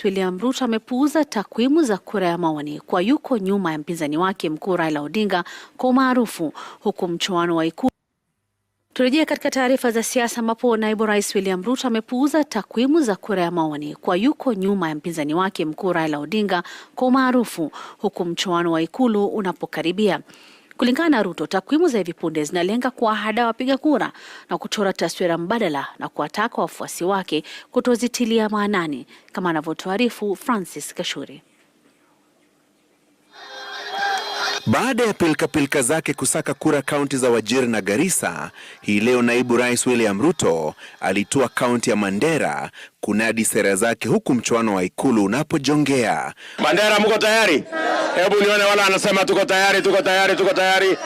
William Ruto amepuuza takwimu za kura ya maoni kwa yuko nyuma ya mpinzani wake mkuu Raila Odinga kwa umaarufu, huku mchuano wa Ikulu. Turejea katika taarifa za siasa ambapo naibu rais William Ruto amepuuza takwimu za kura ya maoni kwa yuko nyuma ya mpinzani wake mkuu Raila Odinga kwa umaarufu, huku mchuano wa Ikulu unapokaribia. Kulingana na Ruto, takwimu za hivi punde zinalenga kuwahadaa wapiga kura na kuchora taswira mbadala na kuwataka wafuasi wake kutozitilia maanani, kama anavyotuarifu Francis Kashuri. Baada ya pilka zake kusaka kura kaunti za Wajir na Garissa, hii leo naibu rais William Ruto alitua kaunti ya Mandera kunadi sera zake, huku mchuano wa Ikulu unapojongea. Mandera, mko tayari? Hebu nione wala anasema tuko tayari.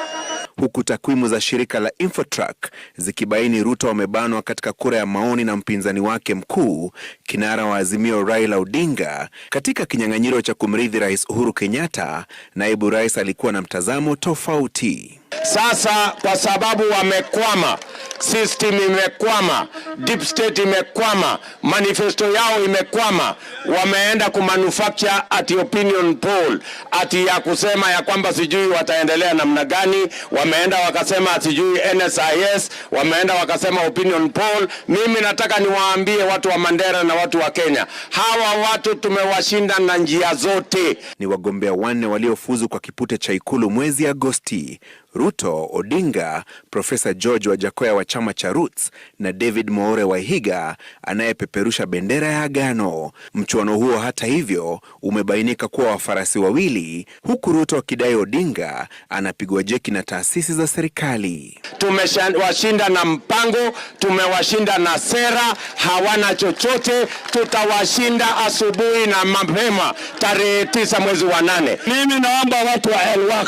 Huku takwimu za shirika la Infotrack zikibaini Ruto wamebanwa katika kura ya maoni na mpinzani wake mkuu, kinara wa Azimio Raila Odinga. Katika kinyang'anyiro cha kumrithi Rais Uhuru Kenyatta, naibu rais alikuwa na mtazamo tofauti. Sasa kwa sababu wamekwama, system imekwama, deep state imekwama, manifesto yao imekwama, wameenda kumanufacture ati opinion poll, ati ya kusema ya kwamba sijui wataendelea namna gani, wameenda wakasema sijui NSIS, wameenda wakasema opinion poll. Mimi nataka niwaambie watu wa Mandera na watu wa Kenya, hawa watu tumewashinda na njia zote. Ni wagombea 4 waliofuzu kwa kipute cha Ikulu mwezi Agosti. Ruto, Odinga, Profesa George Wajakoya wa chama cha Roots na David Moore Wahiga anayepeperusha bendera ya agano. Mchuano huo hata hivyo umebainika kuwa wafarasi wawili, huku Ruto akidai Odinga anapigwa jeki na taasisi za serikali. Tumewashinda na mpango, tumewashinda na sera, hawana chochote. Tutawashinda asubuhi na mapema tarehe 9 mwezi wa 8. Mimi naomba watu wa Elwak,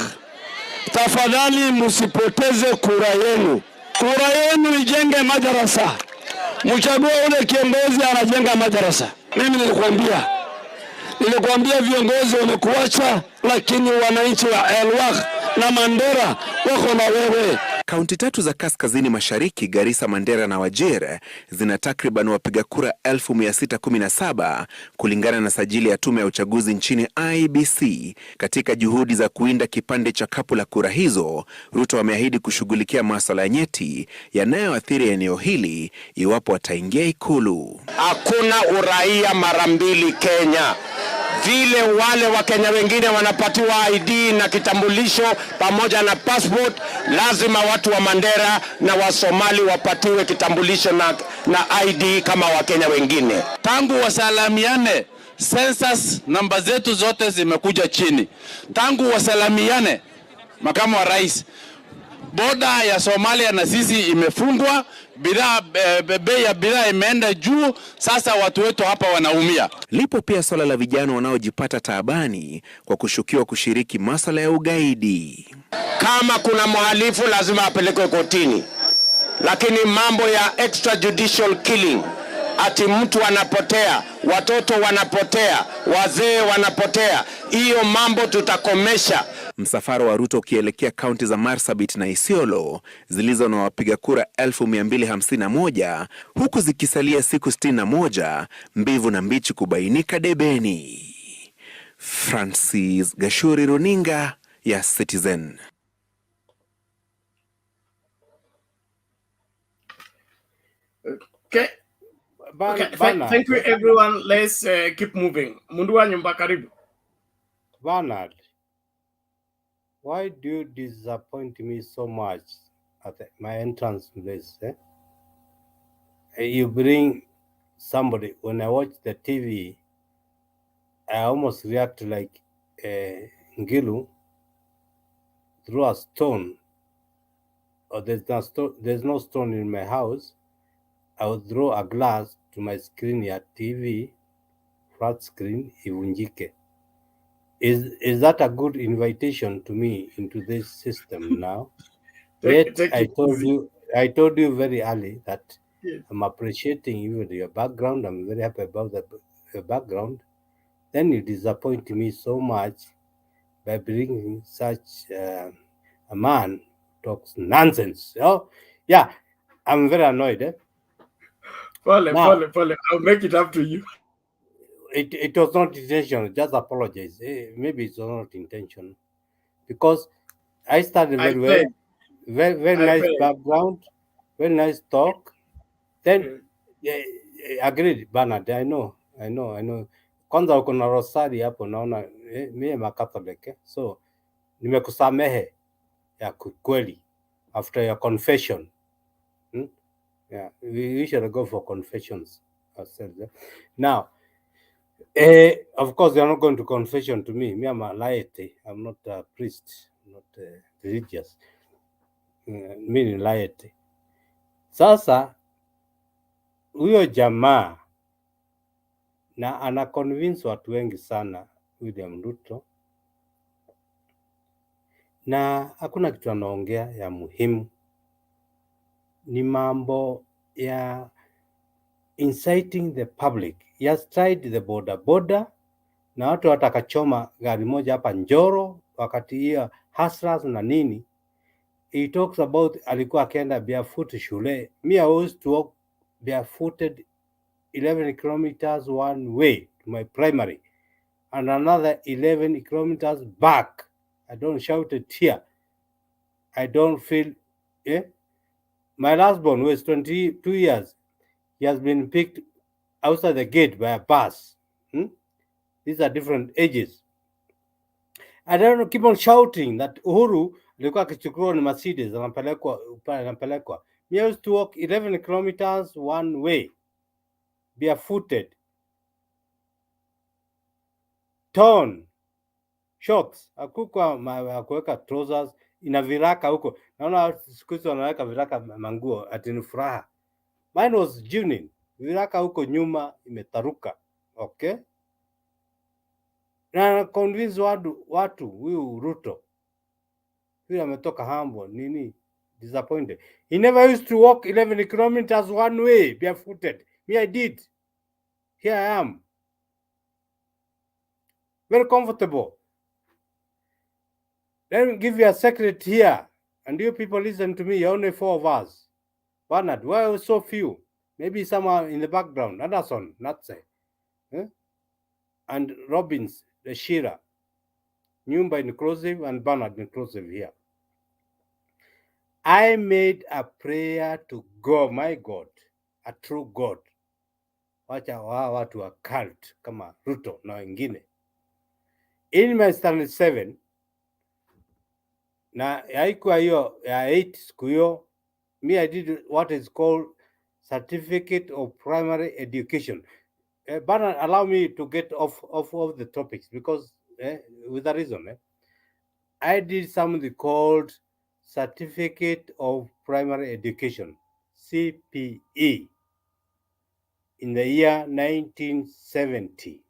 tafadhali msipoteze kura yenu. Kura yenu ijenge madarasa. Mchague ule kiongozi anajenga madarasa. Mimi nilikwambia viongozi wamekuacha, lakini wananchi wa Elwak na Mandera wako na wewe. Kaunti 3 za kaskazini mashariki, Garissa, Mandera na Wajir, zina takriban wapiga kura 1617 kulingana na sajili ya tume ya uchaguzi nchini IEBC. Katika juhudi za kuinda kipande cha kapu la kura hizo, Ruto ameahidi kushughulikia masuala ya nyeti yanayoathiri eneo hili iwapo ataingia Ikulu. Hakuna uraia mara mbili Kenya. Vile wale wa Kenya wengine wanapatiwa ID na kitambulisho pamoja na passport, lazima watu wa Mandera na wa Somali wapatiwe kitambulisho na ID kama wa Kenya wengine. Tangu wasalamiane, census namba zetu zote zimekuja chini. Tangu wasalamiane, makamu wa rais, boda ya Somalia na sisi imefungwa, bei ya bidhaa imeenda juu. Sasa watu wetu hapa wanaumia. Lipo pia swala la vijana wanaojipata taabani kwa kushukiwa kushiriki masuala ya ugaidi. Kama kuna mhalifu lazima apelekwe kotini, lakini mambo ya extrajudicial killing, ati mtu anapotea, watoto wanapotea, wazee wanapotea, hiyo mambo tutakomesha. Msafara wa Ruto ukielekea kaunti za Marsabit na Isiolo zilizo na wapiga kura 1251, huku zikisalia siku 61 mbivu na mbichi kubainika debeni. Francis Gashuri, runinga ya Citizen. Okay. Thank you everyone. Let's keep moving. Mundu wa nyumba, karibu. Bernard, why do you disappoint me so much at my entrance place? You bring somebody. When I watch the TV, I almost react like Ngilu threw a stone. Or there's no stone in my house. I would throw a glass to my screen ya TV, flat screen, ivunjike. Is that a good invitation to me into this system now? Yet I told you very early that yes, I'm appreciating even your background. I'm very happy about the background. Then you disappoint me so much by bringing such a man who talks nonsense. Oh, yeah, I'm very annoyed. Follow. I'll make it up to you. It was not intentional. Just apologize. Maybe it's not intentional, because I started very well, very nice background, very nice talk. Then agreed, Bernard. I know. Kwanza uko na rosari hapo, naona mimi Catholic, so nimekusamehe ya kweli after your confession. Yeah, we should go for confessions ourselves. Now, of course, you're not going to confession to me. Me, I'm a laity. I'm not a priest. I'm not religious. Meaning laity. Sasa, huyo jamaa na ana convince watu wengi sana, William Ruto, na hakuna kitu anaongea ya muhimu. Ni mambo ya inciting the public. He has tried the border, na watu watakachoma gari moja hapa Njoro wakati hiyo hustlers na nini. He talks about alikuwa akienda barefoot shule. Me, I used to walk barefooted 11 kilometers one way to my primary and another 11 kilometers back. I don't shout it here. I don't feel my last born was 22 years. He has been picked outside the gate by a bus. These are different ages. I don't keep on shouting that Uhuru alikuwa akichukuliwa ni Mercedes anapelekwa. We used to walk 11 kilometers one way, barefooted, torn shorts, akuweka trousers, ina viraka huko. Naona siku hizi wanaweka viraka manguo ati ni furaha. Mine was genuine. Viraka huko nyuma imetaruka. Okay? Na convince watu huyu Ruto. Huyu ametoka humble nini? Disappointed. He never used to walk 11 kilometers one way barefooted. Me, I did. Here I am. Very comfortable. Let me give you a secret here. And you people listen to me, only 4 of us. Bernard, why are so few? Maybe someone in the background. Anderson, not say. And Robbins, the Shira. Nyumba inclusive and Bernard inclusive here. I made a prayer to God, my God, a true God. Wacha watu wa cult kama Ruto na wengine. In my standard 7, na haikuwa hiyo ya 8 siku hiyo, me I did what is called Certificate of Primary Education. But allow me to get off the topics because with a reason. I did something called Certificate of Primary Education, CPE, in the year 1970.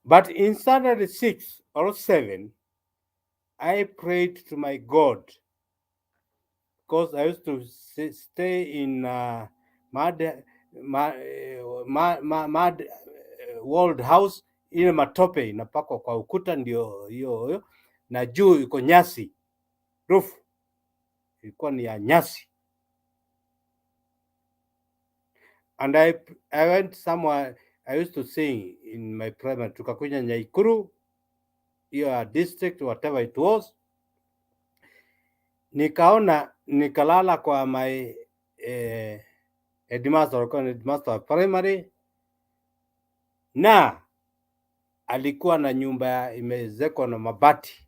But in standard 6 or 7, I prayed to my God because I used to stay in mud walled house, ile matope inapakwa kwa ukuta, ndio hiyo, na juu iko nyasi, roof ilikuwa ni ya nyasi. And I went somewhere, I used to sing in my primary, tukakuja Nyaikuru, hiyo district, whatever it was. Nikalala kwa my headmaster of primary, na alikuwa na nyumba imezekwa na mabati.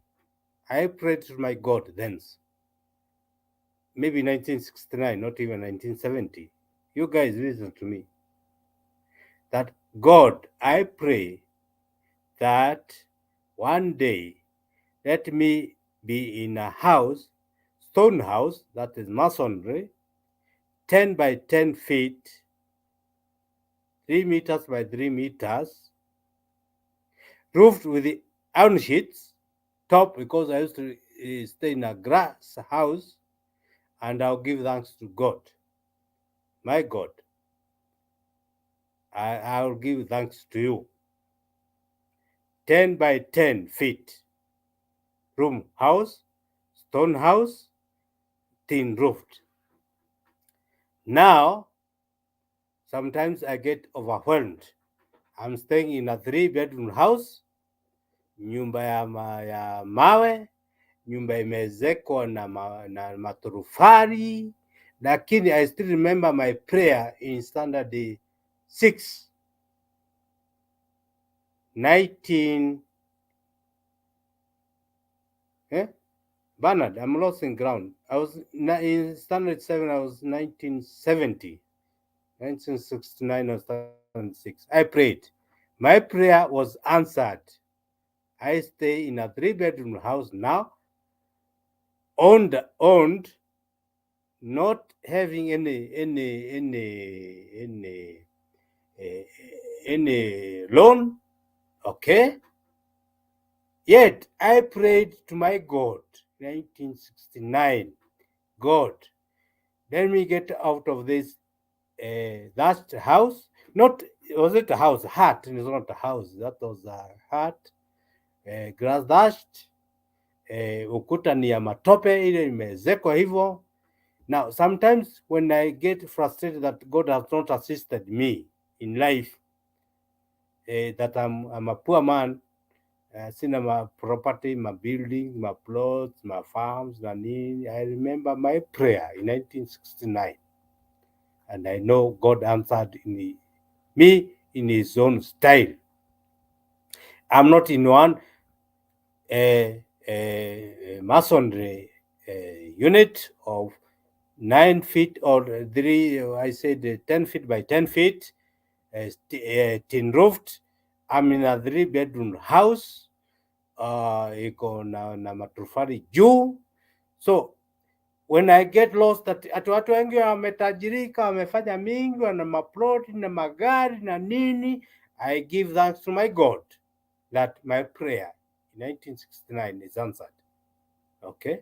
I prayed to my God then, maybe 1969, not even 1970. You guys listen to me. That God, I pray that one day let me be in a house, stone house, that is masonry, 10 by 10 feet, 3 meters by 3 meters, roofed with the iron sheets, top, because I used to stay in a grass house, and I'll give thanks to God. My God, I'll give thanks to you. 10 by 10 feet, room house, stone house, tin roofed. Now, sometimes I get overwhelmed. I'm staying in a 3-bedroom house, nyumba ya mawe, nyumba imezekwa na maturufari, lakini I still remember my prayer in standard 6, 19, Bernard, I'm losing ground. I was in standard 7, I was 1970, 1969 or 1976. I prayed. My prayer was answered. I stay in a 3-bedroom house now, owned, not having any loan, okay? Yet I prayed to my God, 1969, God, let me get out of this that house. Not, was it a house? Hut, it's not a house. That was a hut, grass dashed, ukuta ni ya matope, ile imezekwa hivyo. Now, sometimes when I get frustrated that God has not assisted me in life, that I'm a poor man, sina my property, my building, my plots, my farms, I remember my prayer in 1969. And I know God answered me in his own style. I'm not in one masonry unit of 9 feet or I said 10 feet by 10 feet, tin roofed. I'm in a 3-bedroom house, iko na matofali juu. So when I get lost, ati watu wengi wametajirika, wamefanya mingi, wana maploti na magari na nini, I give thanks to my God that my prayer in 1969 is answered. Okay,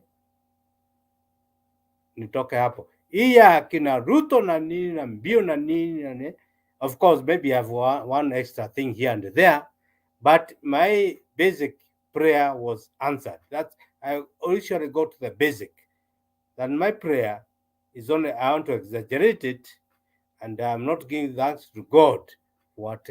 nitoke hapo. Hii ya kina Ruto na nini na mbio na nini na nini, of course maybe I have one extra thing here and there, but my basic prayer was answered. That's, I usually go to the basic. That my prayer is only, I want to exaggerate it, and I'm not giving thanks to God what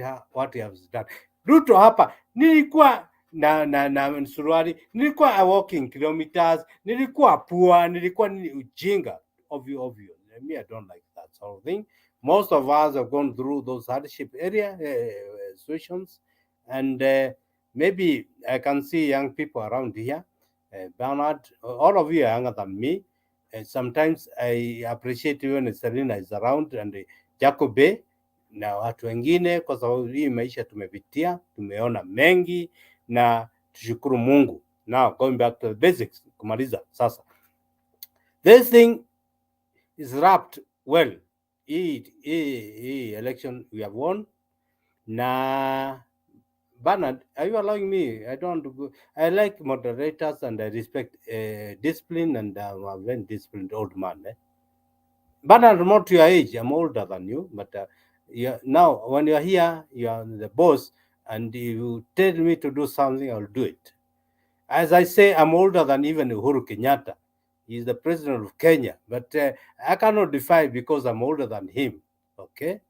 he has done. Ruto hapa nilikuwa na suruali, nilikuwa walking kilometers, nilikuwa poor, nilikuwa ujinga, obvious. Me, I don't like that sort of thing. Most of us have gone through those hardship area situations, and maybe I can see young people around here. Bernard, all of you are younger than me. Sometimes I appreciate when Selina is around and Jacobe na watu wengine, kwa sababu hii maisha tumepitia, tumeona mengi na tushukuru Mungu. Now going back to the basics, kumaliza sasa. This thing is wrapped well. Hii election we have won. Na Bernard, are you allowing me? I don't want to go. I like moderators and I respect discipline, and I'm a very disciplined old man. Bernard, I'm not your age. I'm older than you, but now when you're here, you are the boss, and you tell me to do something, I'll do it. As I say, I'm older than even Uhuru Kenyatta. He's the president of Kenya, but I cannot defy because I'm older than him. Okay,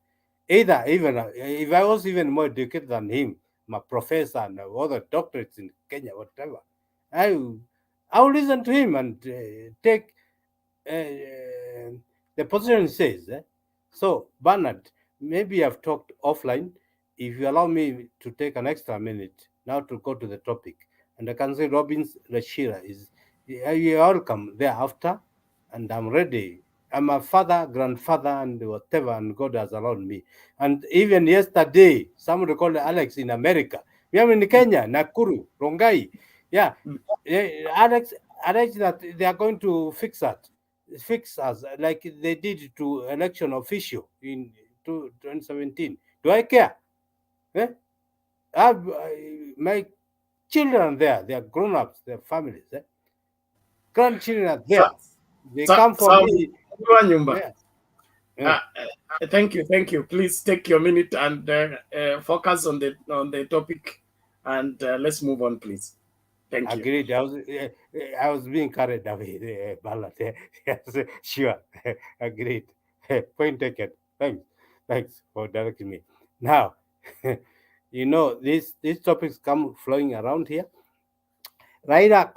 either even if I was even more educated than him, I'm a professor and other doctorates in Kenya, whatever, I will listen to him and take the position says. So Bernard, maybe I've talked offline. If you allow me to take an extra minute now to go to the topic, and I can say Robbins Rashira is, you're welcome thereafter, and I'm ready. I'm a father, grandfather, and whatever, and God has allowed me. And even yesterday, somebody called Alex in America. I'm in Kenya, Nakuru, Rongai. Yeah, Alex, that they are going to fix us like they did to election official in 2017. Do I care? My children there, they are grown-ups, their families. Grandchildren are there. They come for me. Yeah. Thank you. Please take your minute and focus on the topic, and let's move on, please. Thank you. Agreed. I was being carried away, Ballard. Yes, sure. Agreed. Point taken. Thanks for directing me. Now, you know, these topics come flowing around here. Raila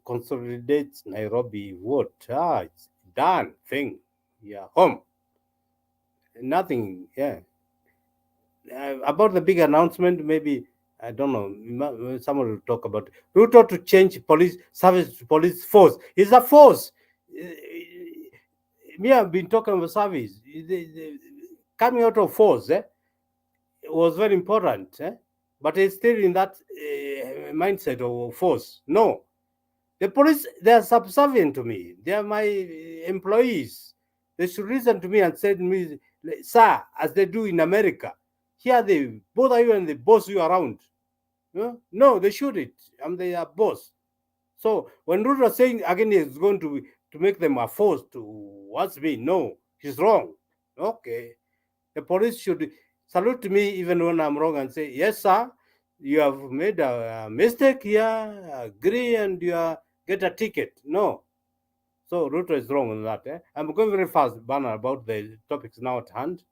consolidates Nairobi. What? It's done thing. Yeah, home. Nothing. Yeah. About the big announcement, maybe, I don't know, someone will talk about RUTO to change police service to police force. It's a force. Me, I've been talking about service. Coming out of force was very important, but it's still in that mindset of force. No. The police, they are subservient to me. They are my employees. They should listen to me and say to me, sir, as they do in America. Here they bother you and they boss you around. No, they shouldn't. I'm their boss. So when Ruto is saying again he's going to make them a force towards me, no, he's wrong. Okay. The police should salute me even when I'm wrong and say, yes, sir, you have made a mistake here, agree, and you get a ticket. No. So Ruto is wrong on that. I'm going very fast, Bana, about the topics now at hand.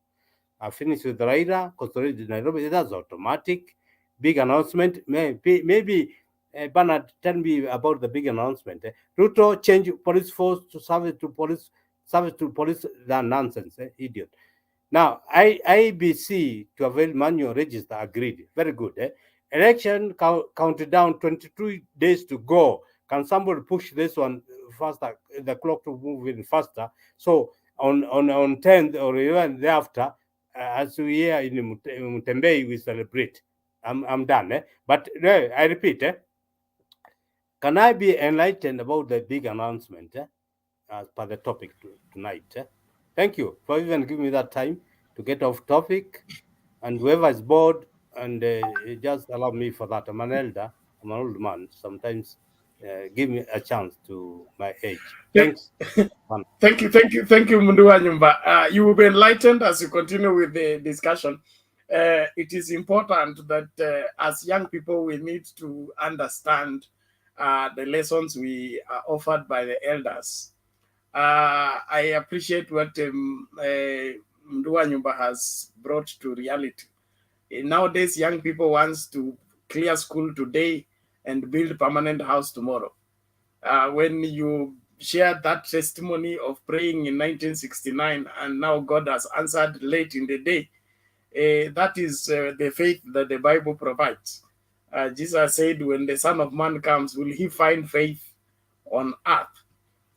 I finished with Raila Consolidates Nairobi. That's automatic. Big announcement. Maybe Bernard, tell me about the big announcement. Ruto change police force to service to police. That nonsense, idiot. Now, IEBC to avail manual register agreed. Very good. election counted down, 22 days to go. Can somebody push this one faster, the clock to move in faster? So on 10th or even thereafter, as we here in Mutembei, we celebrate. I'm done. But I repeat, can I be enlightened about the big announcement as per the topic tonight? Thank you for even giving me that time to get off topic. And whoever is bored, and just allow me for that. I'm an elder, I'm an old man. Sometimes give me a chance to my age. Thanks. Thank you, Mundua Nyumba. You will be enlightened as you continue with the discussion. It is important that as young people, we need to understand the lessons we are offered by the elders. I appreciate what Mundua Nyumba has brought to reality. Nowadays, young people want to clear school today and build permanent house tomorrow. When you share that testimony of praying in 1969 and now God has answered late in the day, that is the faith that the Bible provides. Jesus said, when the Son of Man comes, will he find faith on earth?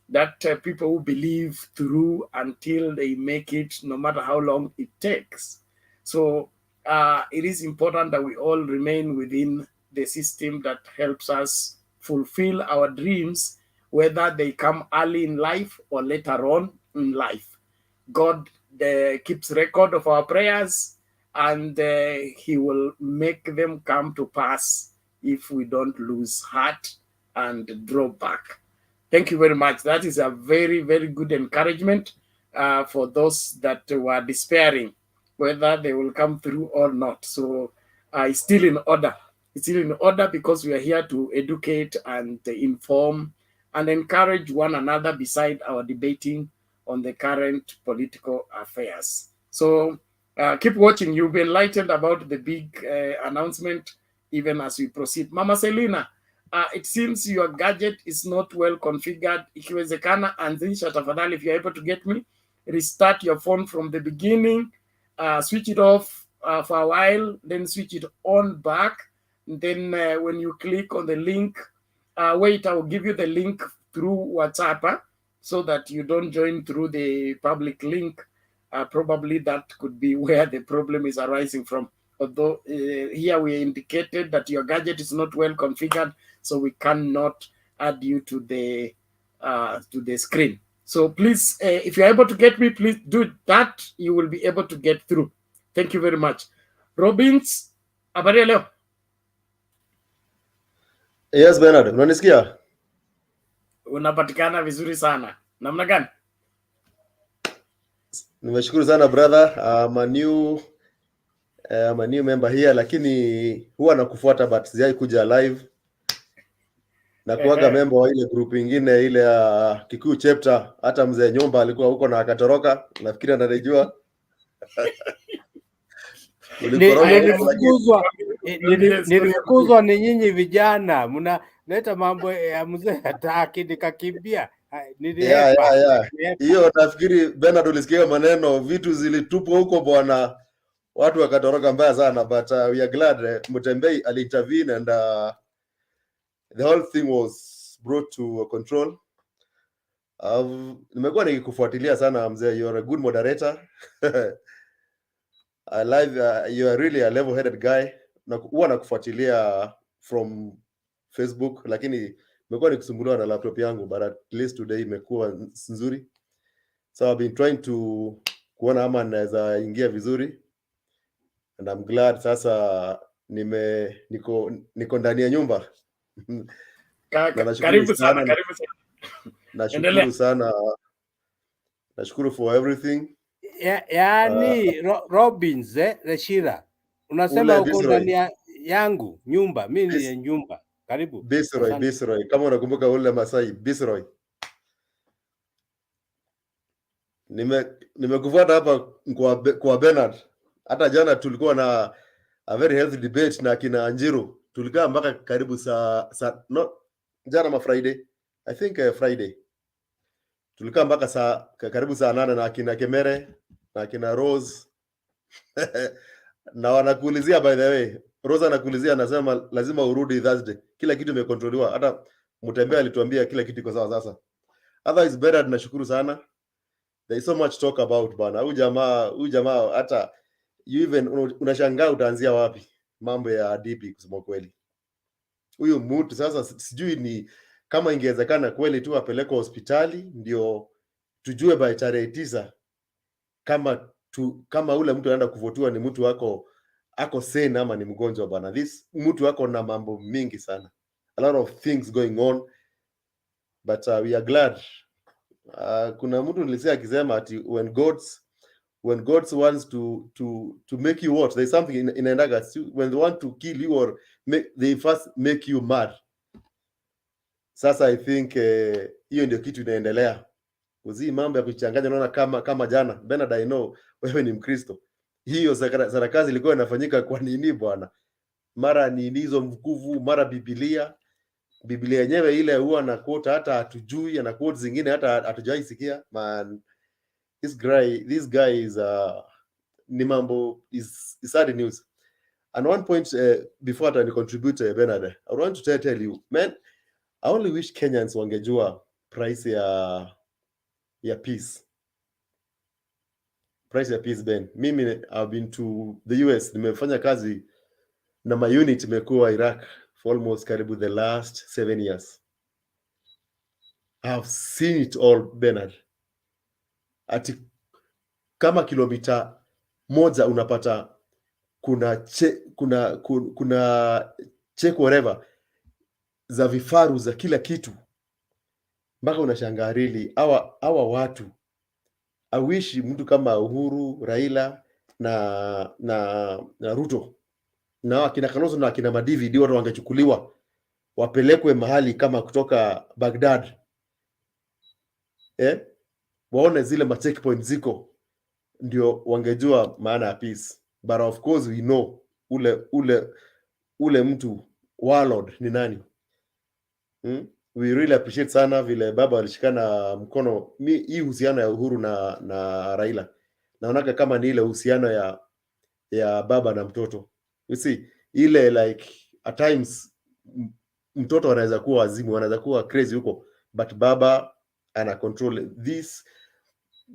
That people who believe through until they make it, no matter how long it takes. So it is important that we all remain within the system that helps us fulfill our dreams, whether they come early in life or later on in life. God keeps record of our prayers, and he will make them come to pass if we don't lose heart and draw back. Thank you very much. That is a very, very good encouragement for those that were despairing, whether they will come through or not. So it's still in order. It's still in order because we are here to educate and inform and encourage one another beside our debating on the current political affairs. So keep watching. You'll be enlightened about the big announcement even as we proceed. Mama Selina, it seems your gadget is not well configured. Ikiwezekana, anzisha tafadhali, if you're able to get me. Restart your phone from the beginning, switch it off for a while, then switch it on back. And then when you click on the link, wait, I will give you the link through WhatsApp so that you don't join through the public link. Probably that could be where the problem is arising from. Although here we indicated that your gadget is not well configured, so we cannot add you to the screen. So please, if you're able to get me, please do that. You will be able to get through. Thank you very much. Robbins, habari ya leo? Yes, Bernard, unanisikia? Unapatikana vizuri sana. Namna gani? Nimeshukuru sana brother. I'm a new member here, lakini huwa nakufuata but sijai kuja live. Na kuaga member wa ile group ingine ile ya Kikuyu chapter, hata mzee Nyumba alikuwa huko na akatoroka, nafikiri ananijua. Nilifukuzwa ni nyinyi vijana, mnaleta mambo ya mzee hataki, nikakimbia. Hiyo nafikiri Bernard ulisikia maneno, vitu zilitupwa huko bwana, watu wakatoroka mbaya sana, but we are glad Mutembei ali-intervene and the whole thing was brought to control. Nimekuwa nikikufuatilia sana mzee, you are a good moderator. I like you are really a level-headed guy. Na huwa nakufuatilia from Facebook, lakini nimekuwa nikusumbuliwa na laptop yangu, but at least today imekuwa nzuri. So I've been trying to kuona ama naweza ingia vizuri, and I'm glad sasa niko ndani ya nyumba. Karibu sana, karibu sana. Nashukuru sana. Nashukuru for everything. Yaani Robbins Reshira, unasema uko ndani yangu nyumba, mimi ni nyumba. Karibu. Bisroy, kama unakumbuka ule Masai Bisroy. Nimekufuata hapa kwa Bernard. Hata jana tulikuwa na a very healthy debate na kina Njiru. Tulikaa mpaka karibu jana ma Friday. I think Friday. Tulikaa mpaka karibu saa 8 na kina Kemere na kina Rose. Na wanakuulizia by the way, Rosa anakuulizia, anasema lazima urudi Thursday. Kila kitu imekontroliwa. Hata Mutembea alituambia kila kitu iko sawa sasa. Otherwise Bernard, tunashukuru sana. There is so much talk about bana. Huyu jamaa hata you even unashangaa utaanzia wapi mambo ya DP kusema kweli. Huyu mtu sasa sijui ni kama ingewezekana kweli tu apelekwe hospitali ndio tujue by tarehe 9 kama ule mtu anaenda kuvotiwa ni mtu ako sane ama ni mgonjwa bana. This mtu ako na mambo mingi sana. A lot of things going on, but we are glad. Kuna mtu nilisikia akisema ati when God wants to make you what, there's something in endaga, when they want to kill you or they first make you mad. Sasa I think hiyo ndio kitu inaendelea. Uzi mambo ya kuchanganya, naona kama jana Bernard, I know wewe ni Mkristo. Hiyo sarakasi ilikuwa inafanyika kwa nini bwana? Mara ni hizo mkuvu, mara Biblia yenyewe ile huwa na quote hata hatujui, na quote zingine hata hatujai sikia. Man, this guy is ni mambo is sad news. And one point before I contribute Bernard, I want to tell you, man, I only wish Kenyans wangejua price ya peace. Price ya peace, Ben. Mimi I've been to the US, nimefanya kazi na my unit imekuwa Iraq for almost karibu the last 7 years. I've seen it all, Bernard. Ati kama kilomita moja unapata kuna check whatever za vifaru za kila kitu, mpaka unashangaa really hawa watu. I wish mtu kama Uhuru, Raila na Ruto na akina Kalonzo na akina Madivi watu wangechukuliwa wapelekwe mahali kama kutoka Baghdad, waone zile ma checkpoint ziko, ndio wangejua maana ya peace. But of course we know ule mtu warlord ni nani. We really appreciate sana vile baba alishikana mkono. Hii uhusiano ya Uhuru na Raila naonaka kama ni ile uhusiano ya baba na mtoto. You see, ile like at times mtoto anaweza kuwa wazimu, anaweza kuwa crazy huko, but baba ana control this.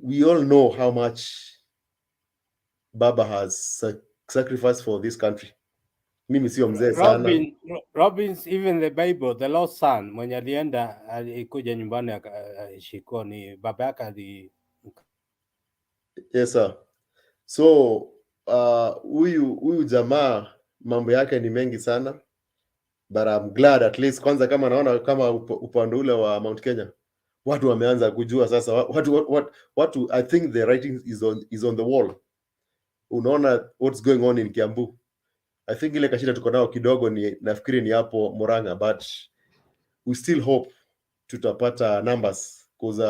We all know how much baba has sacrificed for this country. Mimi sio mzee sana. Robbins, even the Bible, the lost son, mwenye alienda alikuja nyumbani akashikwa ni baba yake. Yes sir. So huyu jamaa mambo yake ni mengi sana, but I'm glad at least kwanza kama naona kama upande ule wa Mount Kenya watu wameanza kujua sasa. Watu I think the writing is on the wall. Unaona what's going on in Kiambu. I think ile kashida tuko nao kidogo nafikiri ni hapo Murang'a, but we still hope tutapata numbers, because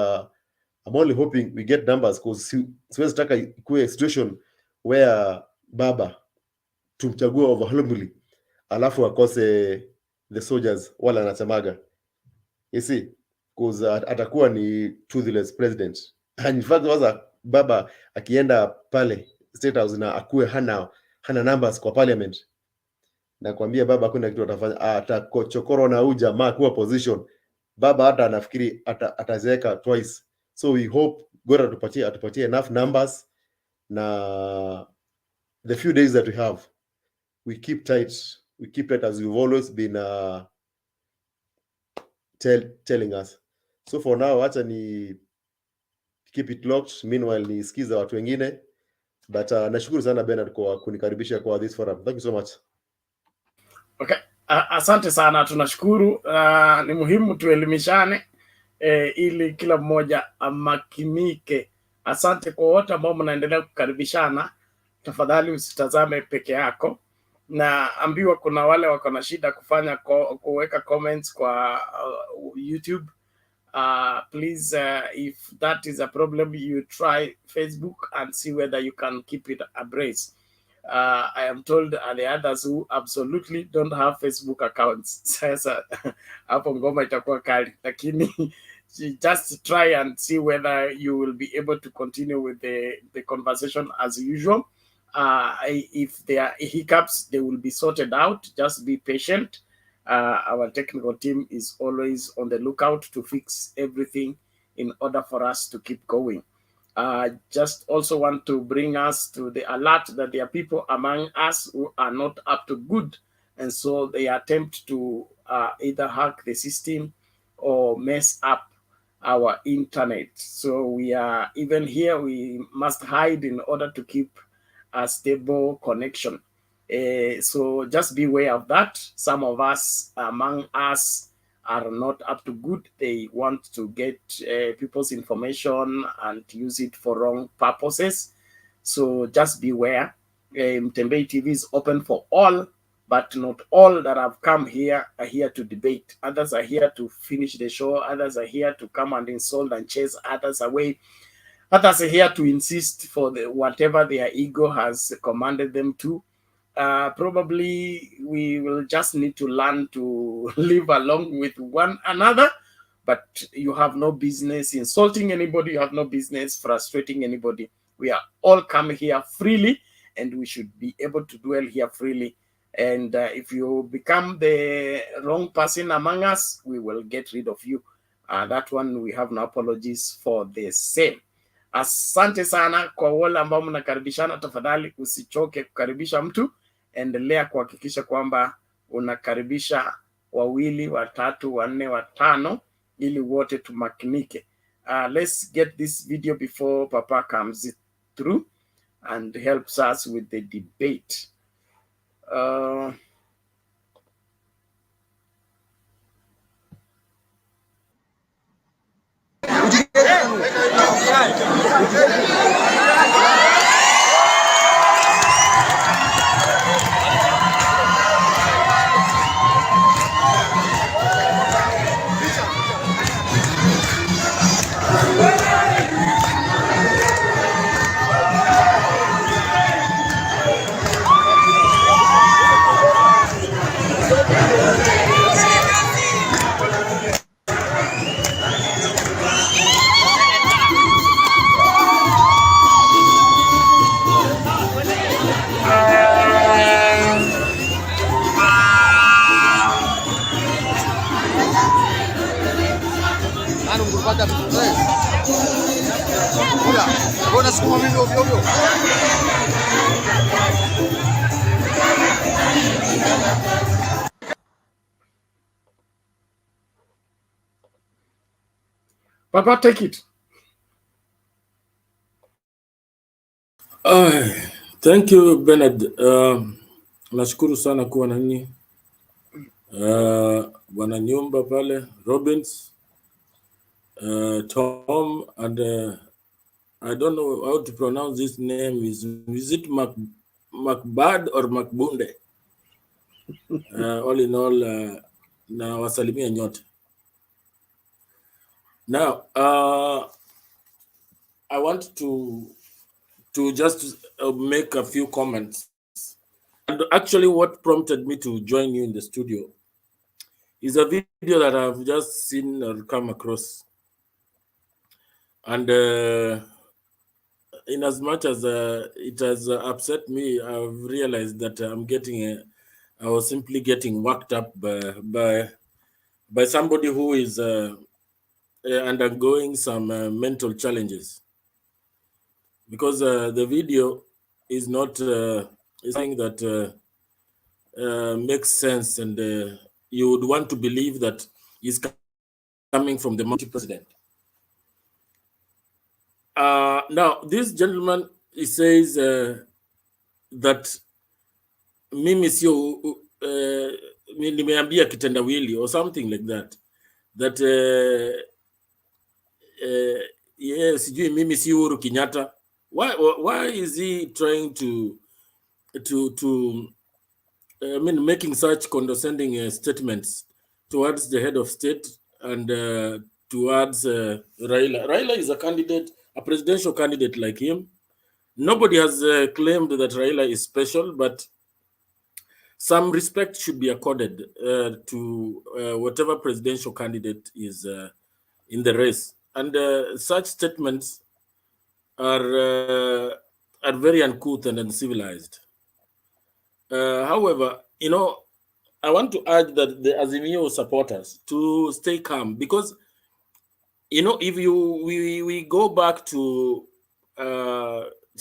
I'm only hoping we get numbers, because siwezi taka ikuwe situation where baba tumchagua overwhelmingly alafu akose the soldiers wala anasemaga. You see, because atakuwa ni toothless president. And in fact waza baba akienda pale State House na akuwe hana numbers kwa parliament, na kuambia baba hakuna kitu atafanya, atakochokoro na huyu jamaa kuwa position. Baba hata anafikiri atazeeka twice. So we hope God atupatie enough numbers, na the few days that we have we keep tight as we've always been telling us. So for now acha ni keep it locked, meanwhile nisikiza watu wengine, but nashukuru sana Bernard kwa kunikaribisha kwa this forum. Thank you so much. Okay. Asante sana, tunashukuru. Ni muhimu tuelimishane ili kila mmoja amakinike. Asante kwa wote ambao mnaendelea kukaribishana. Tafadhali usitazame peke yako. Na ambiwa kuna wale wako na shida kuweka comments kwa YouTube. Please, if that is a problem, you try Facebook and see whether you can keep it abreast. I am told the others who absolutely don't have Facebook accounts. Sasa hapo ngoma itakuwa kali, lakini just try and see whether you will be able to continue with the conversation as usual. If there are hiccups, they will be sorted out. Just be patient. Our technical team is always on the lookout to fix everything in order for us to keep going. Just also want to bring us to the alert that there are people among us who are not up to good, and so they attempt to either hack the system or mess up our internet. So we are, even here, we must hide in order to keep a stable connection. So just be aware of that. Some of us among us are not up to good. They want to get people's information and use it for wrong purposes. So just beware. Mtembei TV is open for all, but not all that have come here are here to debate. Others are here to finish the show. Others are here to come and insult and chase others away. Others are here to insist for whatever their ego has commanded them to. Probably we will just need to learn to live along with one another, but you have no business insulting anybody. You have no business frustrating anybody. We are all come here freely, and we should be able to dwell here freely. And if you become the wrong person among us, we will get rid of you. That one, we have no apologies for the same. Asante sana kwa wale ambao mnakaribishana. Tafadhali usichoke kukaribisha mtu. Endelea kuhakikisha kwamba unakaribisha wawili, watatu, wanne, watano, ili wote tumakinike. Let's get this video before Papa comes through and helps us with the debate. Papa, take it. Thank you, Bernard. Nashukuru sana kuwa na nyinyi. Bwana Nyumba pale, Robbins, Tom, and I don't know how to pronounce this name. Is it Macbad or Macbunde? All in all, na wasalimia nyote. Now, I want to just make a few comments. And actually what prompted me to join you in the studio is a video that I've just seen or come across. And in as much as it has upset me, I've realized that I was simply getting worked up by somebody who is undergoing some mental challenges. Because the video is not something that makes sense, and you would want to believe that he's coming from the multi-president. Now, this gentleman, he says that mimi sio nimeambia kitendawili or something like that. That yes, mimi si Uhuru Kenyatta. Why is he trying to making such condescending statements towards the head of state and towards Raila? Raila is a candidate, a presidential candidate like him. Nobody has claimed that Raila is special, but some respect should be accorded to whatever presidential candidate is in the race. And such statements are are very uncouth and uncivilized. However, I want to urge that the Azimio supporters to stay calm, because if we go back to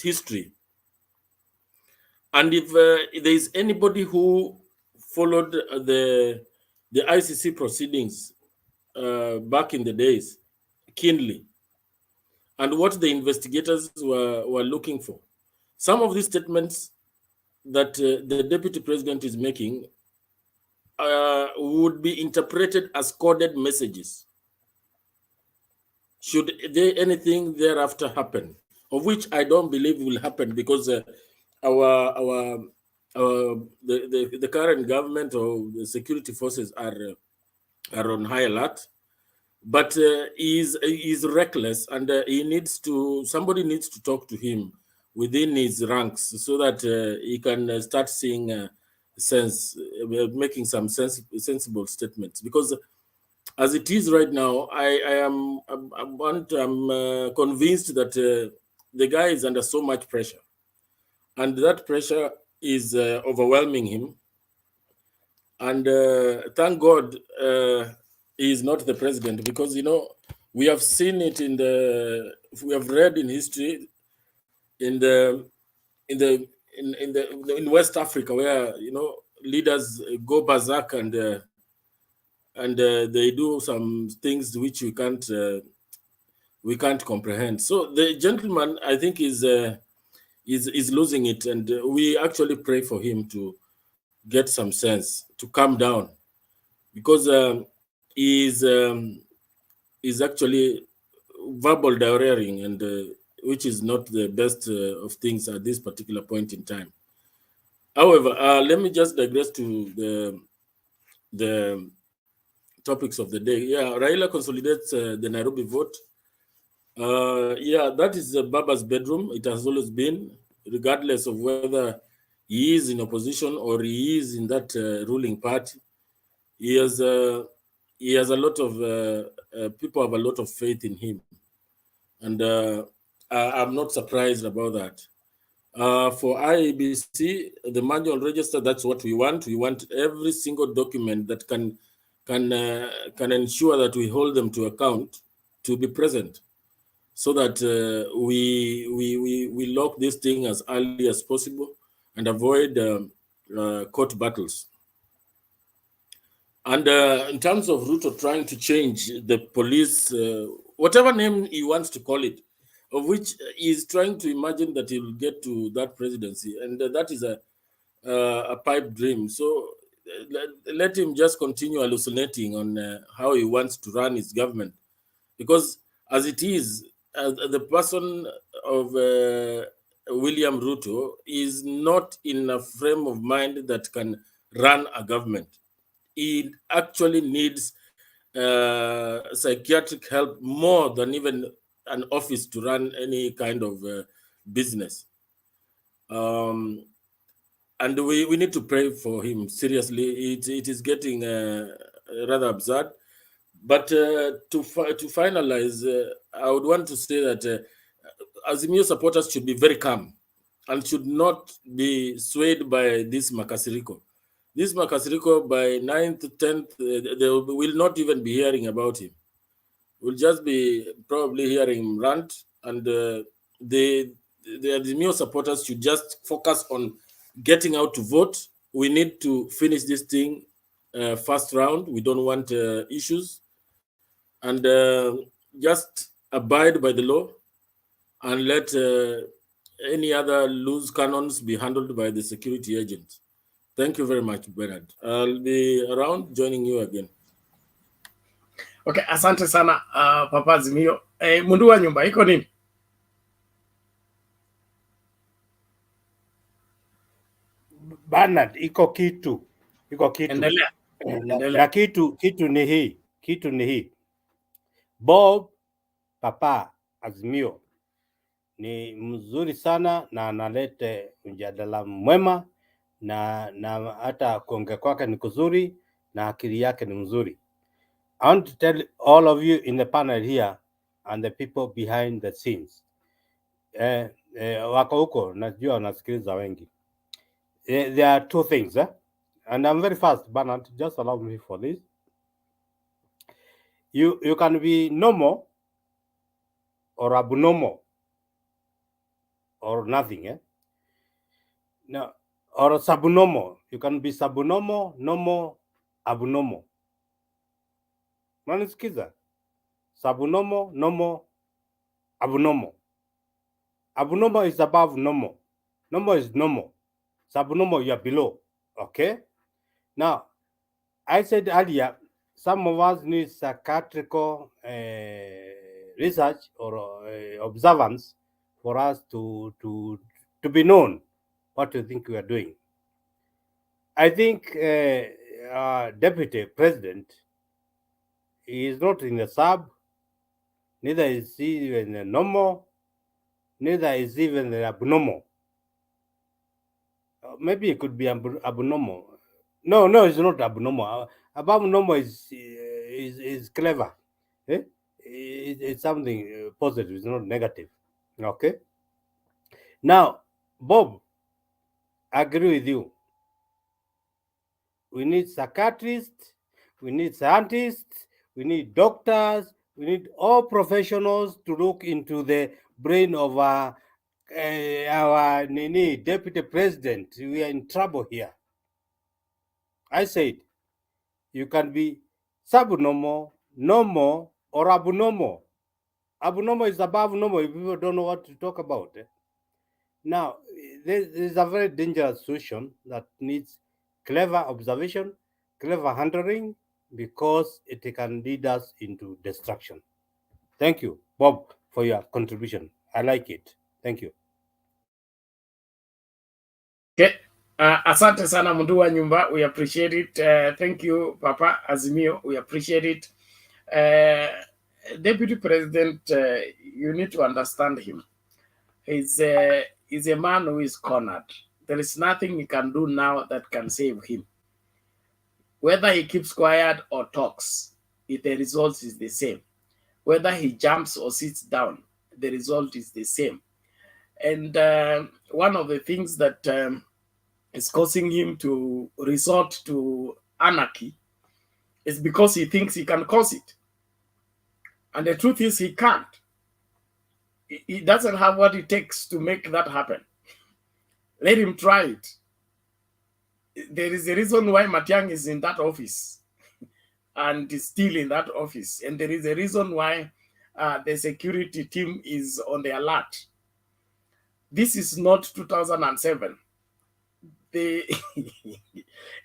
history, and if there is anybody who followed the ICC proceedings back in the days keenly, and what the investigators were looking for, some of these statements that the deputy president is making would be interpreted as coded messages should there anything thereafter happen, of which I don't believe will happen, because the current government or the security forces are on high alert. But he's reckless, and somebody needs to talk to him within his ranks, so that he can start seeing making some sensible statements. Because as it is right now, I'm convinced that the guy is under so much pressure, and that pressure is overwhelming him. And thank God he is not the president, because we have seen it we have read in history in West Africa, where leaders go berserk and they do some things which we can't comprehend. So the gentleman, I think, is losing it, and we actually pray for him to get some sense, to calm down, because he's actually verbal diarrheaing, and which is not the best of things at this particular point in time. However, let me just digress to the topics of the day. Yeah, Raila consolidates the Nairobi vote. Yeah, that is Baba's bedroom. It has always been, regardless of whether he is in opposition or he is in that ruling party. He has a lot of people have a lot of faith in him, and I'm not surprised about that. For IEBC, the manual register, that's what we want. We want every single document that can ensure that we hold them to account to be present, so that we lock this thing as early as possible and avoid court battles. And in terms of RUTO trying to change the police, whatever name he wants to call it, of which he's trying to imagine that he will get to that presidency, and that is a pipe dream. So let him just continue hallucinating on how he wants to run his government, because as it is, the person of William Ruto is not in a frame of mind that can run a government. He actually needs psychiatric help more than even an office to run any kind of business. And we need to pray for him seriously. It is getting rather absurd. But to finalize, I would want to say that Azimio supporters should be very calm and should not be swayed by this Makasiriko. This Makasiriko, by 9th, 10th, they will not even be hearing about him. We'll just be probably hearing him rant, and the Azimio supporters should just focus on getting out to vote. We need to finish this thing first round. We don't want issues. And just abide by the law and let any other loose cannons be handled by the security agents. Thank you very much, Bernard. I'll be around joining you again. Okay, asante sana Papa Azimio. Mundu wa nyumba iko nini? Bernard, iko kitu. Endelea. Na kitu ni hii. Bob Papa Azimio ni mzuri sana na analete mjadala mwema, na hata kuongea kwake ni kuzuri na akili yake ni mzuri. I want to tell all of you in the panel here and the people behind the scenes, wako huko, najua wanasikiliza wengi. There are two things, and I'm very fast, Bernard, just allow me for this. You can be normal or abnormal or nothing, no, or subnormal. You can be subnormal, normal, abnormal. Unanisikiza? Subnormal, normal, abnormal. Abnormal is above normal. Normal is normal. Subnormal, you are below. Okay? Now, I said earlier, some of us need psychiatrical research or observance for us to be known what you think we are doing. I think Deputy President is not in the sub, neither is he in the normal, neither is even the abnormal. Maybe it could be abnormal. No, it's not abnormal. Abnormal is clever. It's something positive. It's not negative. Okay. Now, Bob, I agree with you. We need psychiatrists. We need scientists. We need doctors. We need all professionals to look into the brain of our Deputy President. We are in trouble here. I said, you can be subnormal, normal, or abnormal. Abnormal is above normal if people don't know what to talk about. Now, this is a very dangerous situation that needs clever observation, clever handling, because it can lead us into destruction. Thank you, Bob, for your contribution. I like it. Thank you. Okay. Asante sana Mudua Nyumba, we appreciate it. Thank you, Papa Azimio, we appreciate it. Deputy President, you need to understand him. He's a man who is cornered. There is nothing he can do now that can save him. Whether he keeps quiet or talks, the result is the same. Whether he jumps or sits down, the result is the same. And one of the things that is causing him to resort to anarchy is because he thinks he can cause it. And the truth is he can't. He doesn't have what it takes to make that happen. Let him try it. There is a reason why Matiang is in that office and is still in that office. And there is a reason why the security team is on the alert. This is not 2007.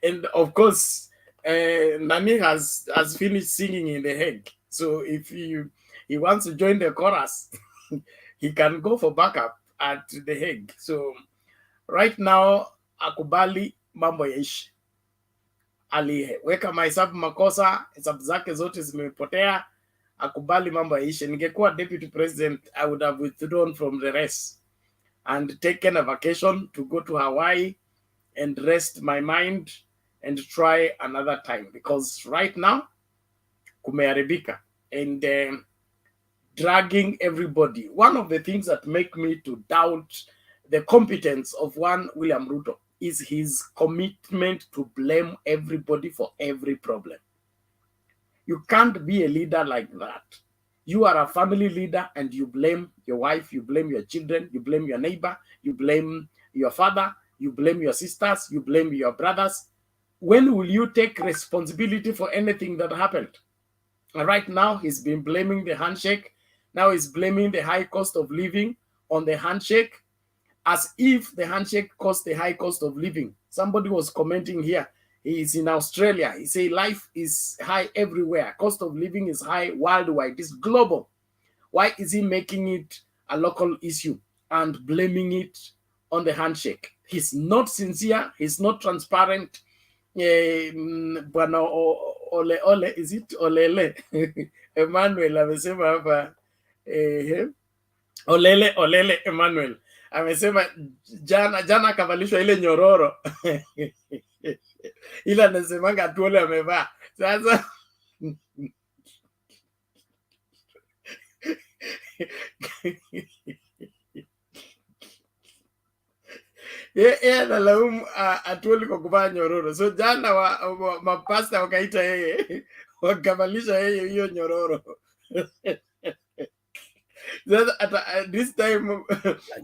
And of course, Nani has finished singing in The Hague. So if he wants to join the chorus, he can go for backup at The Hague. So right now, akubali mambo yaishi. Aliweka mahesabu makosa, hesabu zake zote zimepotea, akubali mambo yaishi. Ningekuwa deputy president, I would have withdrawn from the race and taken a vacation to go to Hawaii and rest my mind and try another time, because right now kumeharibika and dragging everybody. One of the things that make me to doubt the competence of one William Ruto is his commitment to blame everybody for every problem. You can't be a leader like that. You are a family leader and you blame your wife, you blame your children, you blame your neighbor, you blame your father, you blame your sisters, you blame your brothers. When will you take responsibility for anything that happened? And right now, he's been blaming the handshake. Now he's blaming the high cost of living on the handshake, as if the handshake caused the high cost of living. Somebody was commenting here. He is in Australia. He said life is high everywhere. Cost of living is high worldwide. It's global. Why is he making it a local issue and blaming it on the handshake? He's not sincere. He's not transparent. Bwana Ole, is it Olele? Emmanuel amesema hapa Olele Emmanuel amesema jana kavalishwa ile nyororo ila anasemanga tu Ole amevaa. Sasa yeye analaumu Atwoli kwa kuvaa nyororo. So jana mapasta wakaita yeye wakavalisha yeye hiyo nyororo. This time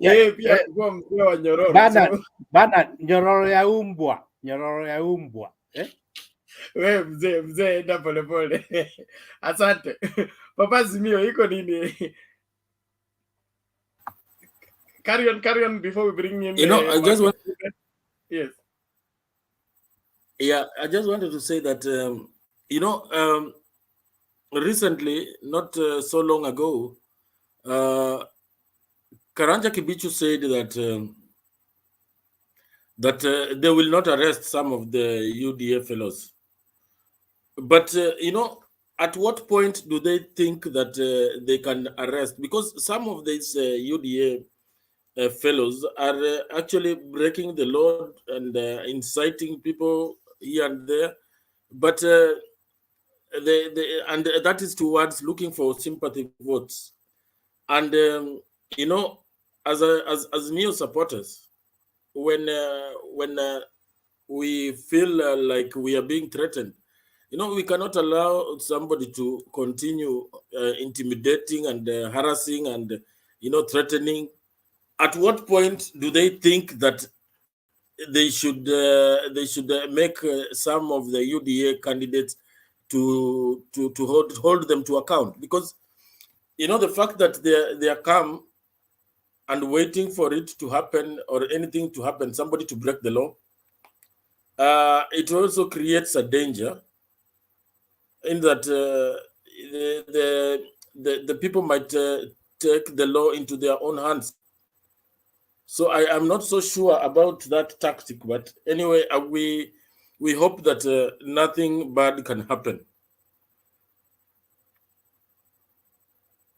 yeye pia alikuwa mzee wa nyororo. Bana nyororo ya umbwa, nyororo ya umbwa. We mzee enda polepole. Asante. Papa Zimio, iko nini? Carry on before we bring in. I just want. Yes. Yeah, I just wanted to say that recently, not so long ago, Karanja Kibichu said that they will not arrest some of the UDA fellows. But at what point do they think that they can arrest? Because some of these UDA fellows are actually breaking the law and inciting people here and there, but and that is towards looking for sympathy votes. And as Neo supporters, when we feel like we are being threatened, we cannot allow somebody to continue intimidating and harassing and threatening. At what point do they think that they should make some of the UDA candidates to hold them to account? Because the fact that they are calm and waiting for it to happen or anything to happen, somebody to break the law, it also creates a danger in that the people might take the law into their own hands. So I am not so sure about that tactic, but anyway, we hope that nothing bad can happen.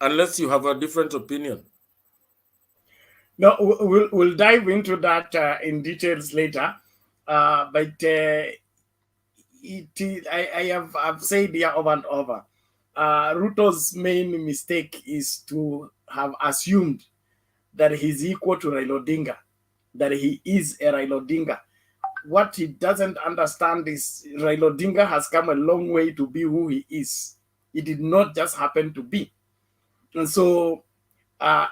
Unless you have a different opinion. No, we'll dive into that in details later. But I've said here over and over, Ruto's main mistake is to have assumed that he's equal to Raila Odinga, that he is a Raila Odinga. What he doesn't understand is Raila Odinga has come a long way to be who he is. It did not just happen to be. And so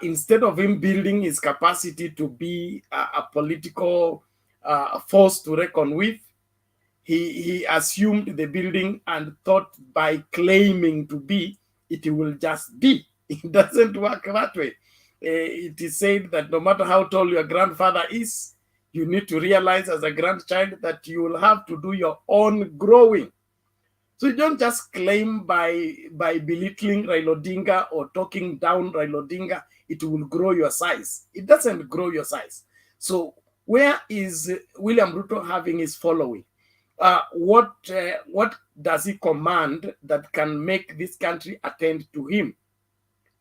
instead of him building his capacity to be a political force to reckon with, he assumed the building and thought by claiming to be, it will just be. It doesn't work that way. It is said that no matter how tall your grandfather is, you need to realize as a grandchild that you will have to do your own growing. So you don't just claim by belittling Raila Odinga or talking down Raila Odinga, it will grow your size. It doesn't grow your size. So where is William Ruto having his following? What does he command that can make this country attend to him?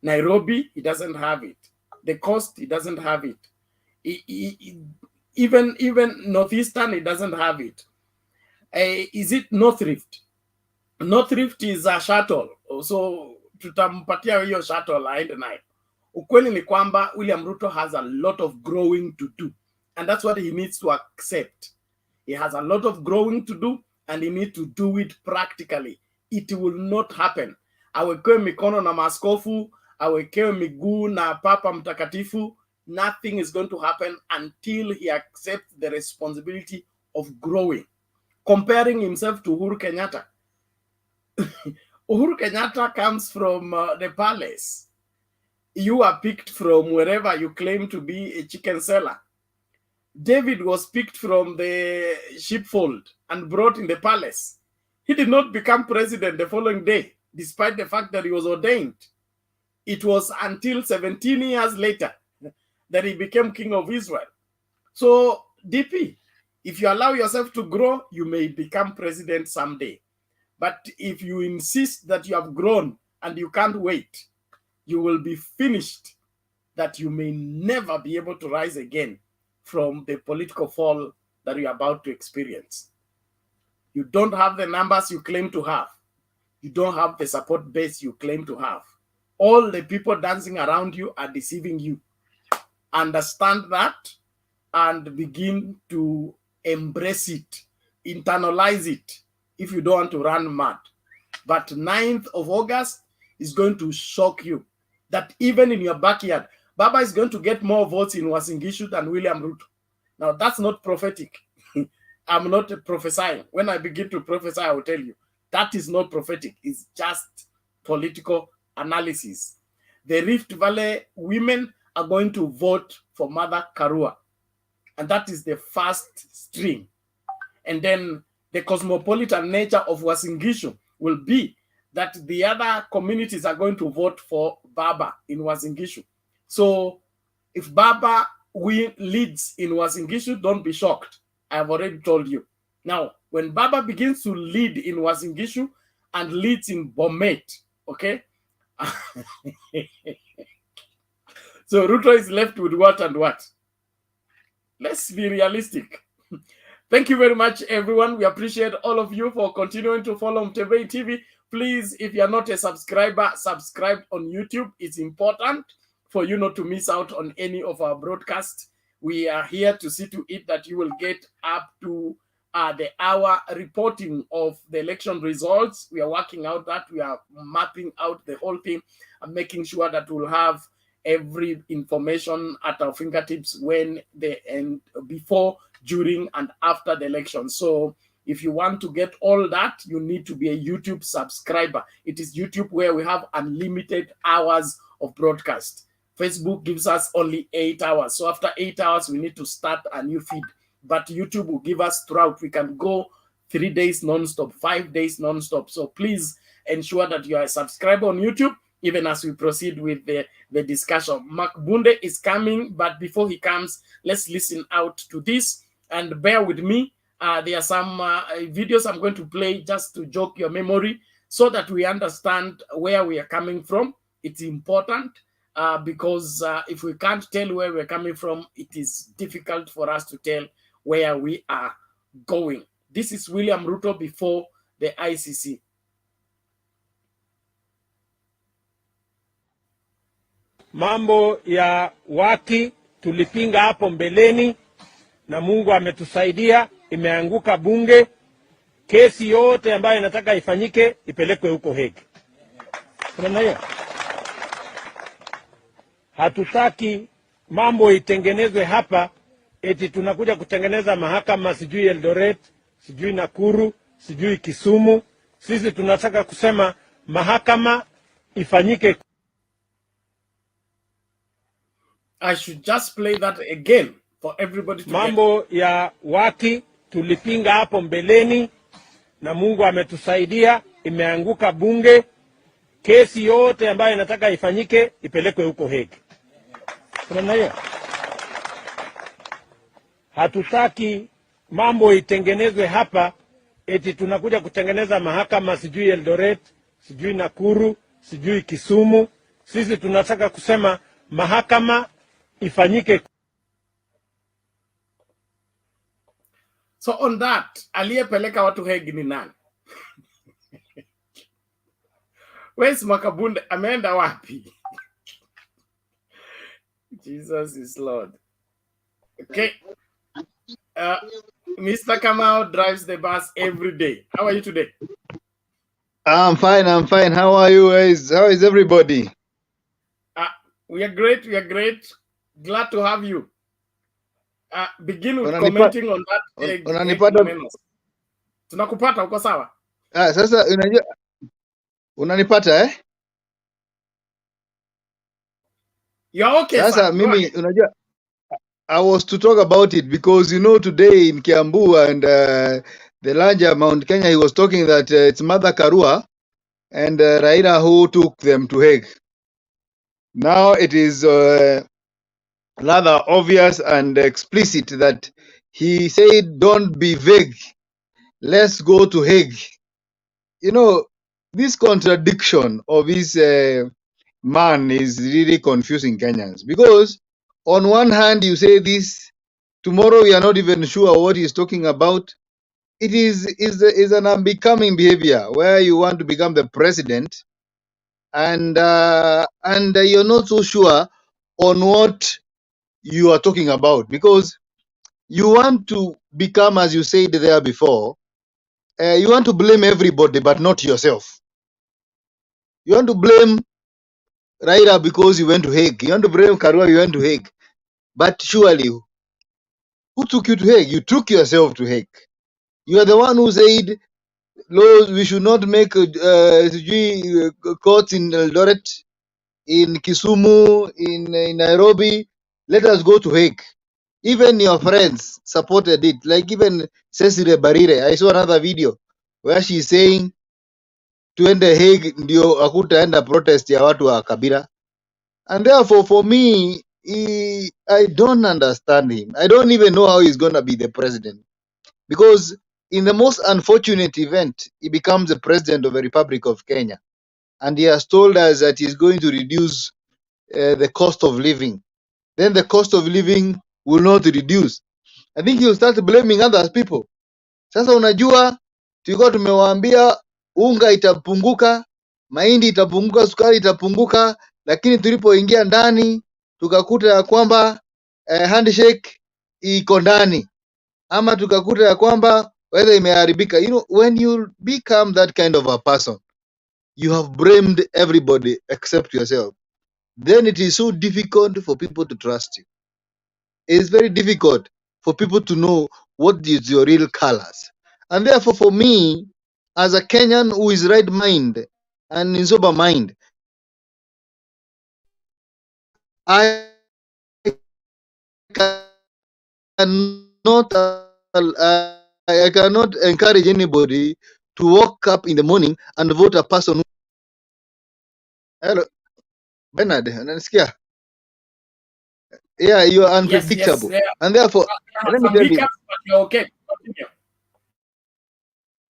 Nairobi, he doesn't have it. The coast, he doesn't have it. Even Northeastern, he doesn't have it. Is it North Rift? North Rift is a shuttle. So tutampatia hiyo shuttle aende nayo. Ukweli ni kwamba William Ruto has a lot of growing to do. And that's what he needs to accept. He has a lot of growing to do and he needs to do it practically. It will not happen. Awekewe mikono na maaskofu, awekewe miguu na Papa Mtakatifu, nothing is going to happen until he accepts the responsibility of growing. Comparing himself to Uhuru Kenyatta. Uhuru Kenyatta comes from the palace. You are picked from wherever you claim to be a chicken seller. David was picked from the sheepfold and brought in the palace. He did not become president the following day, despite the fact that he was ordained. It was until 17 years later that he became king of Israel. So, DP, if you allow yourself to grow, you may become president someday. But if you insist that you have grown and you can't wait, you will be finished, that you may never be able to rise again from the political fall that you're about to experience. You don't have the numbers you claim to have. You don't have the support base you claim to have. All the people dancing around you are deceiving you. Understand that and begin to embrace it, internalize it, if you don't want to run mad. But 9th of August is going to shock you that even in your backyard, Baba is going to get more votes in Uasin Gishu than William Ruto. Now, that's not prophetic. I'm not prophesying. When I begin to prophesy, I will tell you. That is not prophetic. It's just political analysis. The Rift Valley women are going to vote for Mother Karua. And that is the first stream. And then the cosmopolitan nature of Uasin Gishu will be that the other communities are going to vote for Baba in Uasin Gishu. So if Baba leads in Uasin Gishu, don't be shocked. I have already told you. Now, when Baba begins to lead in Uasin Gishu and leads in Bomet, okay? So Ruto is left with what and what? Let's be realistic. Thank you very much, everyone. We appreciate all of you for continuing to follow Mtembei TV. Please, if you're not a subscriber, subscribe on YouTube. It's important for you not to miss out on any of our broadcasts. We are here to see to it that you will get up to the hour reporting of the election results. We are working out that. We are mapping out the whole thing and making sure that we'll have every information at our fingertips when the end, before, during, and after the election. So if you want to get all that, you need to be a YouTube subscriber. It is YouTube where we have unlimited hours of broadcast. Facebook gives us only 8 hours. So after 8 hours, we need to start a new feed. But YouTube will give us throughout. We can go 3 days non-stop, 5 days non-stop. So please ensure that you are a subscriber on YouTube, even as we proceed with the discussion. Mark Bunde is coming, but before he comes, let's listen out to this. And bear with me. There are some videos I'm going to play just to jog your memory so that we understand where we are coming from. It's important. Because if we can't tell where we're coming from, it is difficult for us to tell where we are going. This is William Ruto before the ICC. Mambo ya waki tulipinga hapo mbeleni na Mungu ametusaidia, imeanguka bunge. Kesi yote ambayo inataka ifanyike ipelekwe huko Hague. Kuna hiyo. Hatutaki mambo itengenezwe hapa eti tunakuja kutengeneza mahakama sijui Eldoret, sijui Nakuru, sijui Kisumu. Sisi tunataka kusema mahakama ifanyike. I should just play that again for everybody to mambo ya waki tulipinga hapo mbeleni na Mungu ametusaidia, imeanguka bunge. Kesi yote ambayo inataka ifanyike ipelekwe huko Hague. Kuna hiyo. Hatutaki mambo itengenezwe hapa eti tunakuja kutengeneza mahakama sijui Eldoret, sijui Nakuru, sijui Kisumu. Sisi tunataka kusema mahakama ifanyike. So on that, aliyepeleka watu Hague ni nani? Where's Makabunde? Ameenda wapi? Jesus is Lord. Okay. Mr. Kamau drives the bus every day. How are you today? I'm fine. I'm fine. How are you guys? How is everybody? We are great. We are great. Glad to have you. Begin with commenting on that. Tunakupata, uko sawa? Sasa unajua unanipata eh? You're okay. Sasa mimi unajua I was to talk about it because you know today in Kiambu and the larger Mount Kenya, he was talking that it's Mother Karua and Raila who took them to Hague. Now it is rather obvious and explicit that he said, don't be vague. Let's go to Hague. You know, this contradiction of his man is really confusing Kenyans because on one hand you say this, tomorrow we are not even sure what he's talking about. It is an unbecoming behavior where you want to become the president and you're not so sure on what you are talking about, because you want to become, as you said there before, you want to blame everybody but not yourself. You want to blame Raila because you went to Hague. You want to blame Karua, you went to Hague. But surely, who took you to Hague? You took yourself to Hague. You are the one who said, Lord, we should not make courts in Eldoret, in Kisumu, in Nairobi. Let us go to Hague. Even your friends supported it. Like even Cecily Barire. I saw another video where she's saying, tuende Hague ndio hakutaenda protest ya watu wa Kabila. And therefore, for me, I don't understand him. I don't even know how he's going to be the president. Because in the most unfortunate event, he becomes the president of the Republic of Kenya. And he has told us that he's going to reduce the cost of living. Then the cost of living will not reduce. I think he'll start blaming other people. Sasa unajua, tulikuwa tumewaambia unga itapunguka, mahindi itapunguka, sukari itapunguka, lakini tulipoingia ndani tukakuta ya kwamba handshake iko ndani, ama tukakuta ya kwamba weather imeharibika. You know, when you become that kind of a person, you have blamed everybody except yourself. Then it is so difficult for people to trust you. It's very difficult for people to know what is your real colors. And therefore, for me, as a Kenyan who is right mind and in sober mind, I cannot I cannot encourage anybody to wake up in the morning and vote a person who... Hello, Bernard, unanisikia? Yeah, you are unpredictable. Yes. And therefore, let me Some tell you. hiccups, but you're okay. Continue.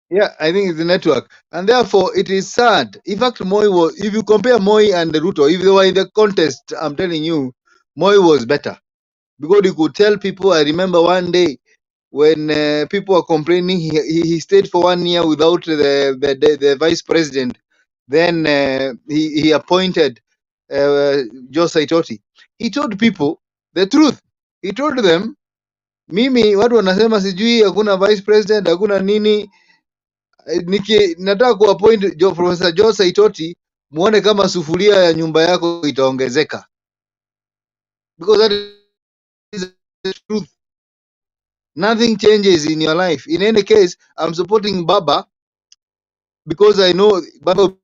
Yeah, I think it's the network. And therefore, it is sad. In fact, Moi was, if you compare Moi and the Ruto, if they were in the contest, I'm telling you, Moi was better. Because he could tell people, I remember one day when people were complaining, he stayed for 1 year without the vice president. Then he appointed Joe Saitoti. He told people the truth. He told them, mimi watu wanasema sijui hakuna vice president, hakuna nini. Nataka kuappoint Professor Joe Saitoti, muone kama sufuria ya nyumba yako itaongezeka. Because that is the truth. Nothing changes in your life. In any case, I'm supporting Baba because I know Baba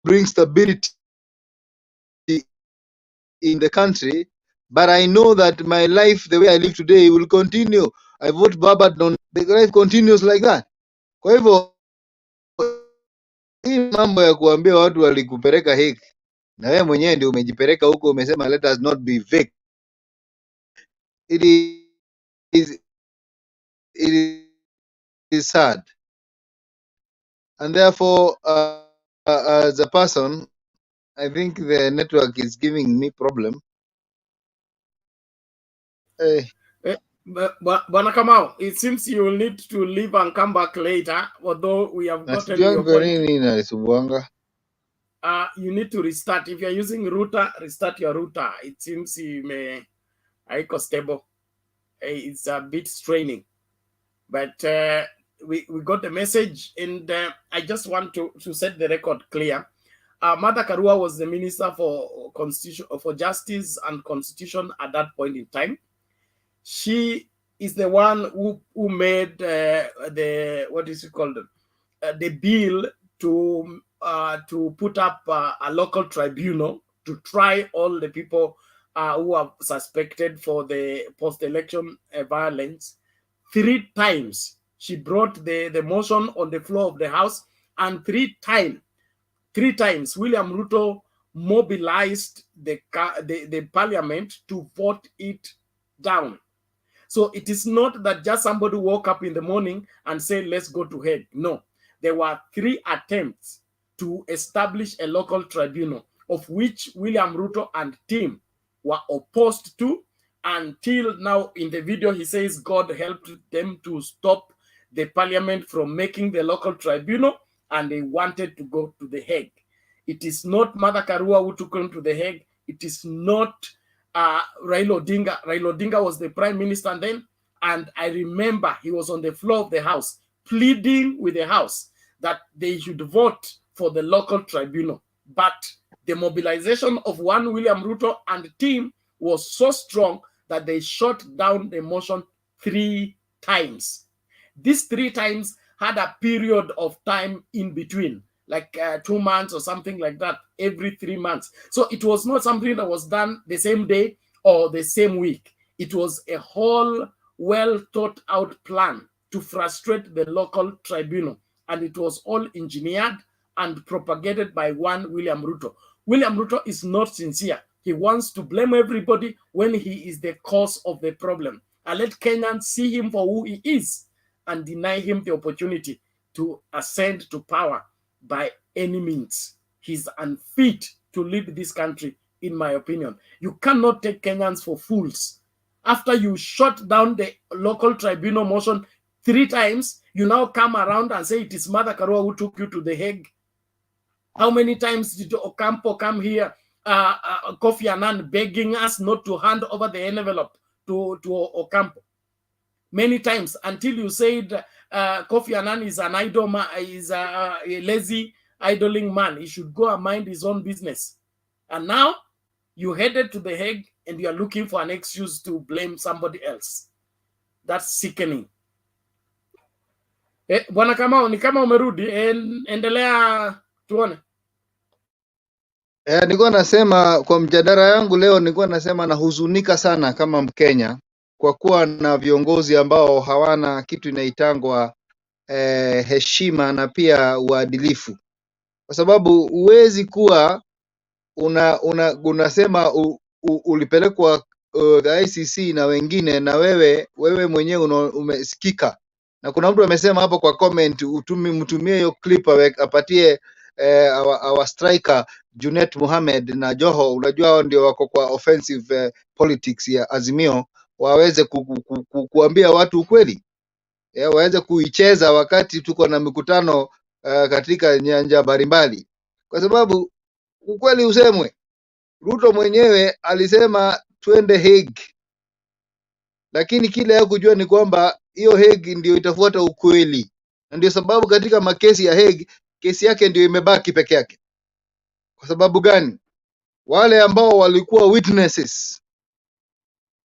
brings stability in the country, but I know that my life, the way I live today, will continue. I vote Baba, the life continues like that. Kwa hivyo, hii mambo ya kuambia watu walikupeleka Hague, na wewe mwenyewe ndio umejipeleka huko, umesema let us not be vague. It is sad. And therefore, as a person, I think the network is giving me problem. Bwana Kamau, it seems you will need to leave and come back later, although we have gotten your point. You need to restart. If you're using router, restart your router. It seems you may haiko stable. It's a bit straining. But we got the message, and I just want to set the record clear. Martha Karua was the Minister for Constitution, for Justice and Constitution at that point in time. She is the one who made the, what is it called, the bill to put up a local tribunal to try all the people who are suspected for the post-election violence. 3 times she brought the motion on the floor of the House, and 3 times William Ruto mobilized the parliament to vote it down. So it is not that just somebody woke up in the morning and said, let's go to Hague. No, there were 3 attempts to establish a local tribunal, of which William Ruto and team were opposed to. Until now, in the video, he says God helped them to stop the parliament from making the local tribunal, and they wanted to go to the Hague. It is not Martha Karua who took them to the Hague. It is not Raila Odinga. Raila Odinga was the prime minister then, And I remember he was on the floor of the House pleading with the House that they should vote for the local tribunal. But the mobilization of one William Ruto and the team was so strong that they shot down the motion 3 times. These 3 times had a period of time in between, like 2 months or something like that, every 3 months. So it was not something that was done the same day or the same week. It was a whole well thought out plan to frustrate the local tribunal. And it was all engineered and propagated by one William Ruto. William Ruto is not sincere. He wants to blame everybody when he is the cause of the problem. And let Kenyans see him for who he is and deny him the opportunity to ascend to power by any means. He's unfit to lead this country, in my opinion. You cannot take Kenyans for fools. After you shut down the local tribunal motion 3 times, you now come around and say it is Martha Karua who took you to The Hague. How many times did Ocampo come here, Kofi Annan begging us not to hand over the envelope to Ocampo? Many times, until you said Kofi Annan is an idle man, is a lazy, idling man. He should go and mind his own business. And now you headed to The Hague and you are looking for an excuse to blame somebody else. That's sickening. Bwana Kamau, ni kama umerudi, endelea tuone. Nilikuwa nasema kwa mjadala yangu leo, nilikuwa nasema nahuzunika sana kama Mkenya kwa kuwa na viongozi ambao hawana kitu inaitangwa heshima na pia uadilifu, kwa sababu huwezi kuwa unasema ulipelekwa the ICC na wengine na wewe mwenyewe umesikika. Na kuna mtu amesema hapo kwa comment, mtumie hiyo clip apatie our striker Junet Mohamed na Joho. Unajua hao ndio wako kwa offensive politics ya Azimio, waweze kuambia watu ukweli, waweze kuicheza wakati tuko na mikutano katika nyanja mbalimbali, kwa sababu ukweli usemwe. Ruto mwenyewe alisema twende Hague, lakini kile hakujua ni kwamba hiyo Hague ndio itafuata ukweli, na ndio sababu katika makesi ya Hague kesi yake ndio imebaki peke yake. Kwa sababu gani? Wale ambao walikuwa witnesses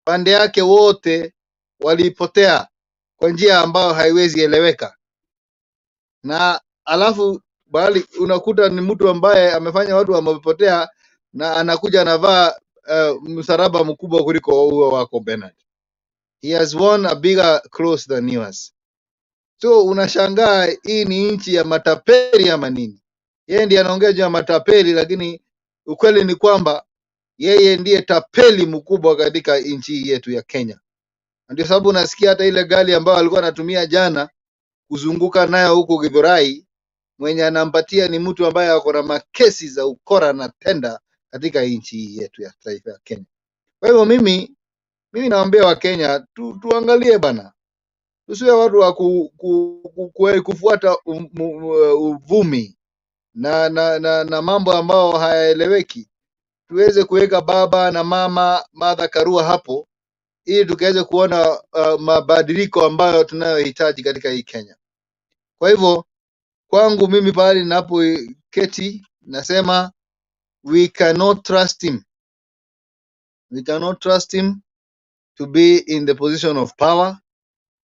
pande yake wote walipotea kwa njia ambayo haiwezi eleweka, na alafu bali unakuta ni mtu ambaye amefanya watu wamepotea na anakuja anavaa msalaba mkubwa kuliko huo wako Bernard. He has won a bigger clothes than yours. So unashangaa hii ni nchi ya matapeli ama nini? Yeye ndiye anaongea juu ya matapeli, lakini ukweli ni kwamba yeye ndiye tapeli mkubwa katika nchi yetu ya Kenya. Ndio sababu unasikia hata ile gari ambayo alikuwa anatumia jana kuzunguka nayo huko Githurai, mwenye anampatia ni mtu ambaye ako na makesi za ukora na tenda katika nchi yetu ya taifa ya Kenya. Kwa hivyo mimi naambia wa Kenya tuangalie bana, tusiwe watu wa kufuata uvumi na mambo ambao hayaeleweki. Tuweze kuweka baba na mama Martha Karua hapo ili tukaweze kuona mabadiliko ambayo tunayohitaji katika hii Kenya. Kwa hivyo kwangu mimi pale ninapoketi nasema we cannot trust him. We cannot trust him to be in the position of power,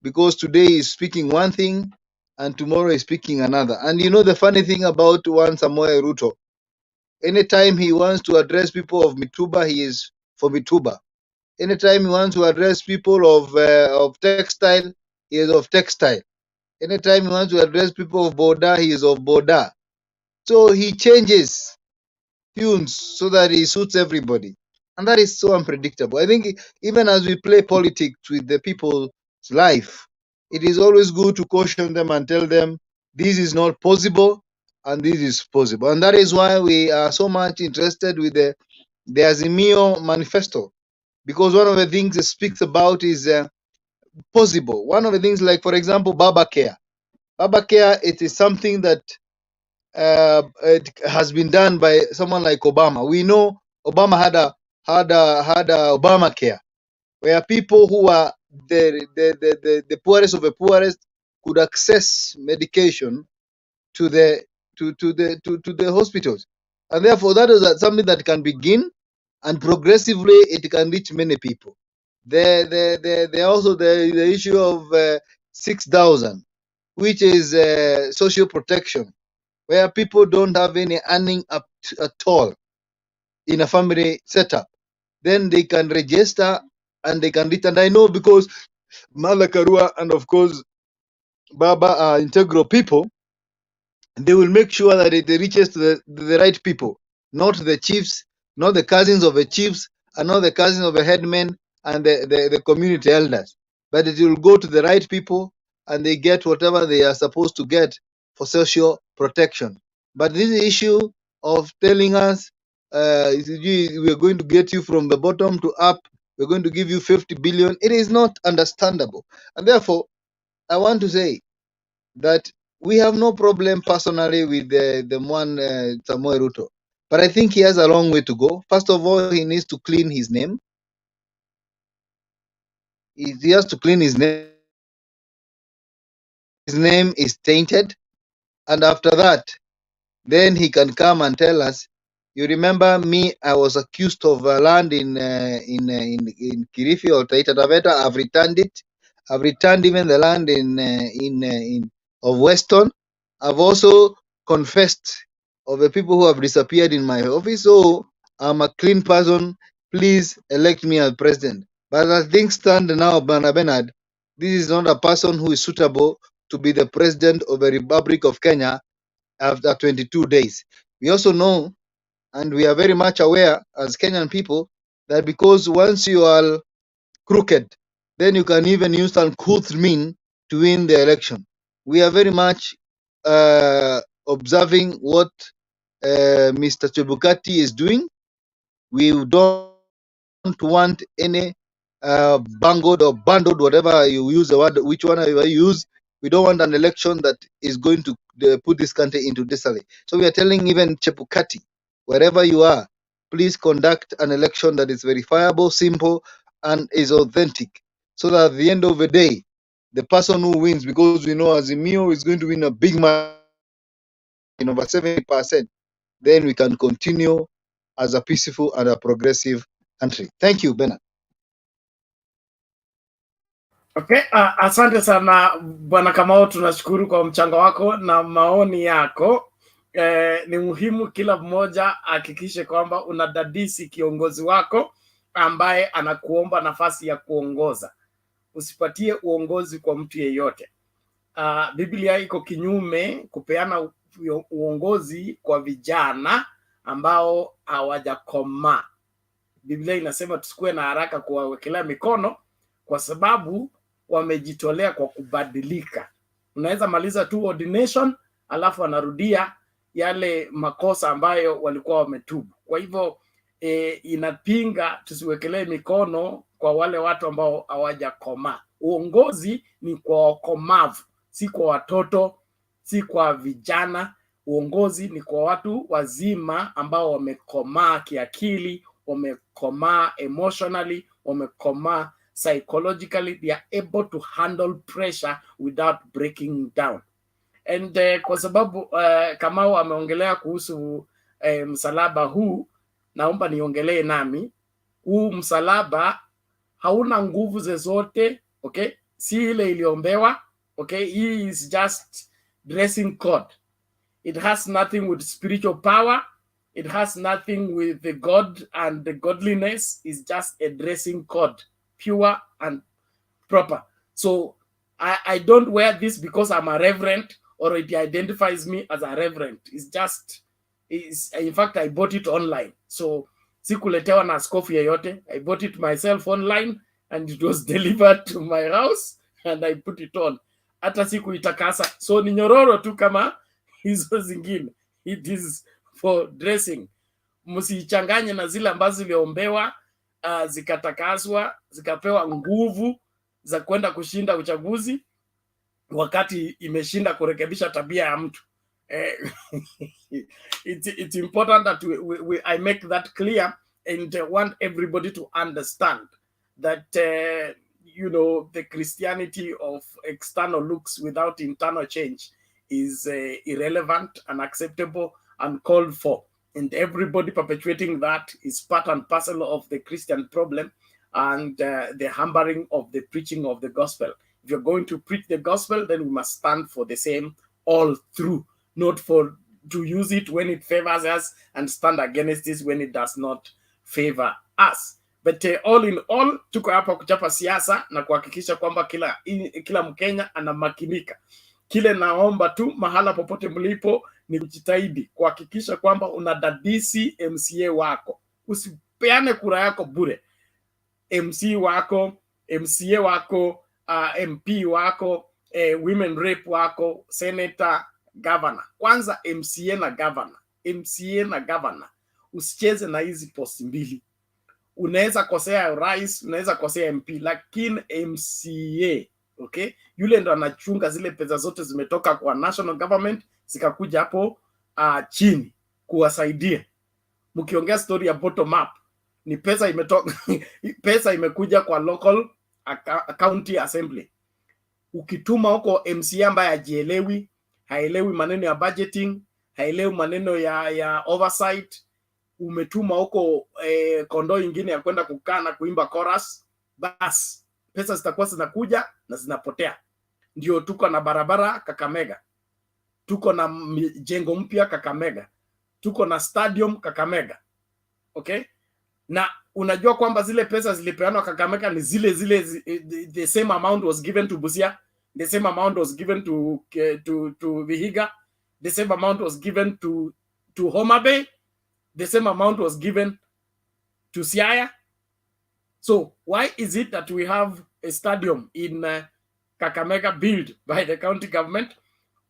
because today he's speaking one thing and tomorrow he's speaking another. And you know the funny thing about one Samoei Ruto, anytime he wants to address people of Mituba, he is for Mituba. Anytime he wants to address people of textile, he is of textile. Anytime he wants to address people of Boda, he is of Boda. So he changes tunes so that he suits everybody. And that is so unpredictable. I think even as we play politics with the people's life, it is always good to caution them and tell them this is not possible and this is possible. And that is why we are so much interested with the Azimio manifesto, because one of the things it speaks about is possible. One of the things, like for example, Baba Care. Baba Care, it is something that it has been done by someone like Obama. We know Obama had a Obamacare, where people who are the poorest of the poorest could access medication to the to the hospitals, and therefore that is something that can begin, and progressively it can reach many people. There also the issue of 6,000, which is social protection, where people don't have any earning at all in a family setup. Then they can register and they can reach. And I know because Mala Karua and of course Baba are integral people, they will make sure that it reaches to the right people, not the chiefs, not the cousins of the chiefs, and not the cousins of the headmen and the community elders. But it will go to the right people and they get whatever they are supposed to get for social protection. But this issue of telling us we are going to get you from the bottom to up, we're going to give you 50 billion, it is not understandable. And therefore, I want to say that we have no problem personally with the one Samoei Ruto, but I think he has a long way to go. First of all, he needs to clean his name. He has to clean his name. His name is tainted, and after that, then he can come and tell us. You remember me? I was accused of land in Kirifi or Taita Taveta. I've returned it. I've returned even the land in of Weston. I've also confessed of the people who have disappeared in my office. So I'm a clean person. Please elect me as president. But as things stand now, Bernard Bernard, this is not a person who is suitable to be the president of the Republic of Kenya after 22 days. We also know, and we are very much aware as Kenyan people, that because once you are crooked, then you can even use uncouth mean to win the election. We are very much observing what Mr. Chebukati is doing. We don't want any bungled or bundled, whatever you use the word, which one you use. We don't want an election that is going to put this country into disarray. So we are telling even Chebukati, wherever you are, please conduct an election that is verifiable, simple, and is authentic. So that at the end of the day, the person who wins, because we know Azimio is going to win a big margin, over 70%, then we can continue as a peaceful and a progressive country. Thank you, Bernard. Okay, asante sana Bwana Kamau, tunashukuru kwa mchango wako na maoni yako. Ni muhimu kila mmoja hakikishe kwamba unadadisi kiongozi wako ambaye anakuomba nafasi ya kuongoza. Usipatie uongozi kwa mtu yeyote. Biblia iko kinyume kupeana uongozi kwa vijana ambao hawajakomaa. Biblia inasema tusikue na haraka kuwawekelea mikono kwa sababu wamejitolea kwa kubadilika. Unaweza maliza tu ordination alafu anarudia yale makosa ambayo walikuwa wametubu. Kwa hivyo inapinga tusiwekelee mikono kwa wale watu ambao hawajakomaa. Uongozi ni kwa wakomavu, si kwa watoto, si kwa vijana. Uongozi ni kwa watu wazima ambao wamekomaa kiakili, wamekomaa emotionally, wamekomaa psychologically. They are able to handle pressure without breaking down. And kwa sababu Kamau ameongelea kuhusu msalaba huu, naomba niongelee nami. Huu msalaba hauna nguvu zozote, okay? Si ile iliombewa, okay? He is just dressing code. It has nothing with spiritual power. It has nothing with the God and the godliness. It's just a dressing code, pure and proper. So I don't wear this because I'm a reverend or it identifies me as a reverend. It's just, in fact, I bought it online. So sikuletewa na askofu yeyote. I bought it myself online and it was delivered to my house and I put it on. Hata sikuitakasa. So ni nyororo tu kama hizo zingine. It is for dressing. Msichanganye na zile ambazo ziliombewa, zikatakaswa, zikapewa nguvu za kwenda kushinda uchaguzi wakati imeshinda kurekebisha tabia ya mtu. It's important that I make that clear and want everybody to understand that the Christianity of external looks without internal change is irrelevant, unacceptable, uncalled for. And everybody perpetuating that is part and parcel of the Christian problem and the hampering of the preaching of the gospel. If you're going to preach the gospel, then we must stand for the same all through, not for to use it when it favors us and stand against it when it does not favor us. But all in all, tuko hapa kuchapa siasa na kuhakikisha kwamba kila Mkenya anamakinika. Kile naomba tu mahala popote mlipo ni kujitahidi kuhakikisha kwamba unadadisi MCA wako. Usipeane kura yako bure. MC wako, MCA wako, MP wako, women rep wako, senator, governor. Kwanza MCA na governor. MCA na governor. Usicheze na hizi posti mbili. Unaweza kosea rais, unaweza kosea MP, lakini MCA, okay? Yule ndo anachunga zile pesa zote zimetoka kwa national government zikakuja hapo chini kuwasaidia. Mkiongea story ya bottom up, ni pesa imetoka pesa imekuja kwa local county assembly. Ukituma huko MCA ambaye hajielewi, haelewi maneno ya budgeting, haelewi maneno ya oversight, umetuma huko kondoo ingine ya kwenda kukaa na kuimba chorus, bas pesa zitakuwa zinakuja na zinapotea. Ndio tuko na barabara Kakamega, tuko na jengo mpya Kakamega, tuko na stadium Kakamega, okay? Na unajua kwamba zile pesa zilipeanwa Kakamega ni zile the same amount was given to Busia, the same amount was given to Vihiga, the same amount was given to Homa Bay, the same amount was given to Siaya. So why is it that we have a stadium in Kakamega built by the county government?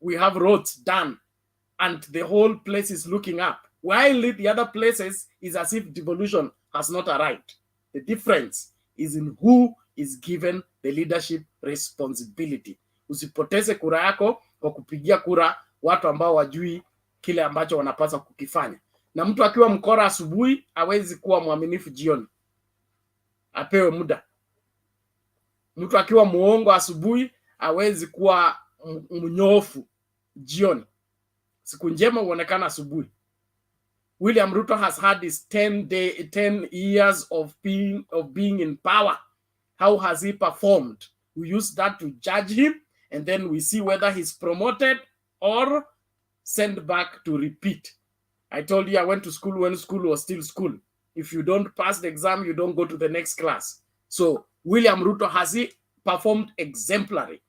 We have roads done and the whole place is looking up, while the other places is as if devolution has not arrived. The difference is in who is given the leadership responsibility. Usipoteze kura yako kwa kupigia kura watu ambao wajui kile ambacho wanapaswa kukifanya. Na mtu akiwa mkora asubuhi hawezi kuwa mwaminifu jioni. Apewe muda. Mtu akiwa muongo asubuhi hawezi kuwa mnyofu jioni. Siku njema huonekana asubuhi. William Ruto has had his 10 years of being in power. How has he performed? We use that to judge him, and then we see whether he's promoted or sent back to repeat. I told you I went to school when school was still school. If you don't pass the exam, you don't go to the next class. So William Ruto, has he performed exemplary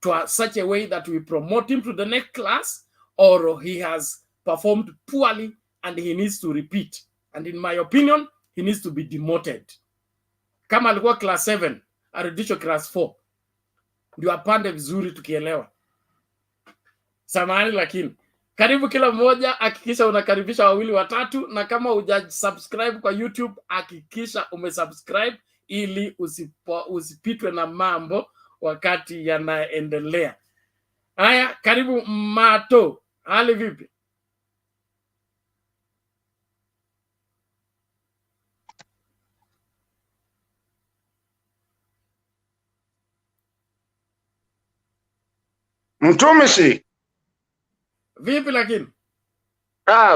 to such a way that we promote him to the next class, or he has performed poorly and he needs to repeat? And in my opinion, he needs to be demoted. Kama alikuwa class 7, arudishwe class 4. Ndio apande vizuri tukielewa. Samahani lakini karibu kila mmoja, hakikisha unakaribisha wawili watatu, na kama hujasubscribe kwa YouTube hakikisha umesubscribe ili usipitwe na mambo wakati yanaendelea. Haya, karibu Mato. Hali vipi? Mtumishi. Vipi lakini?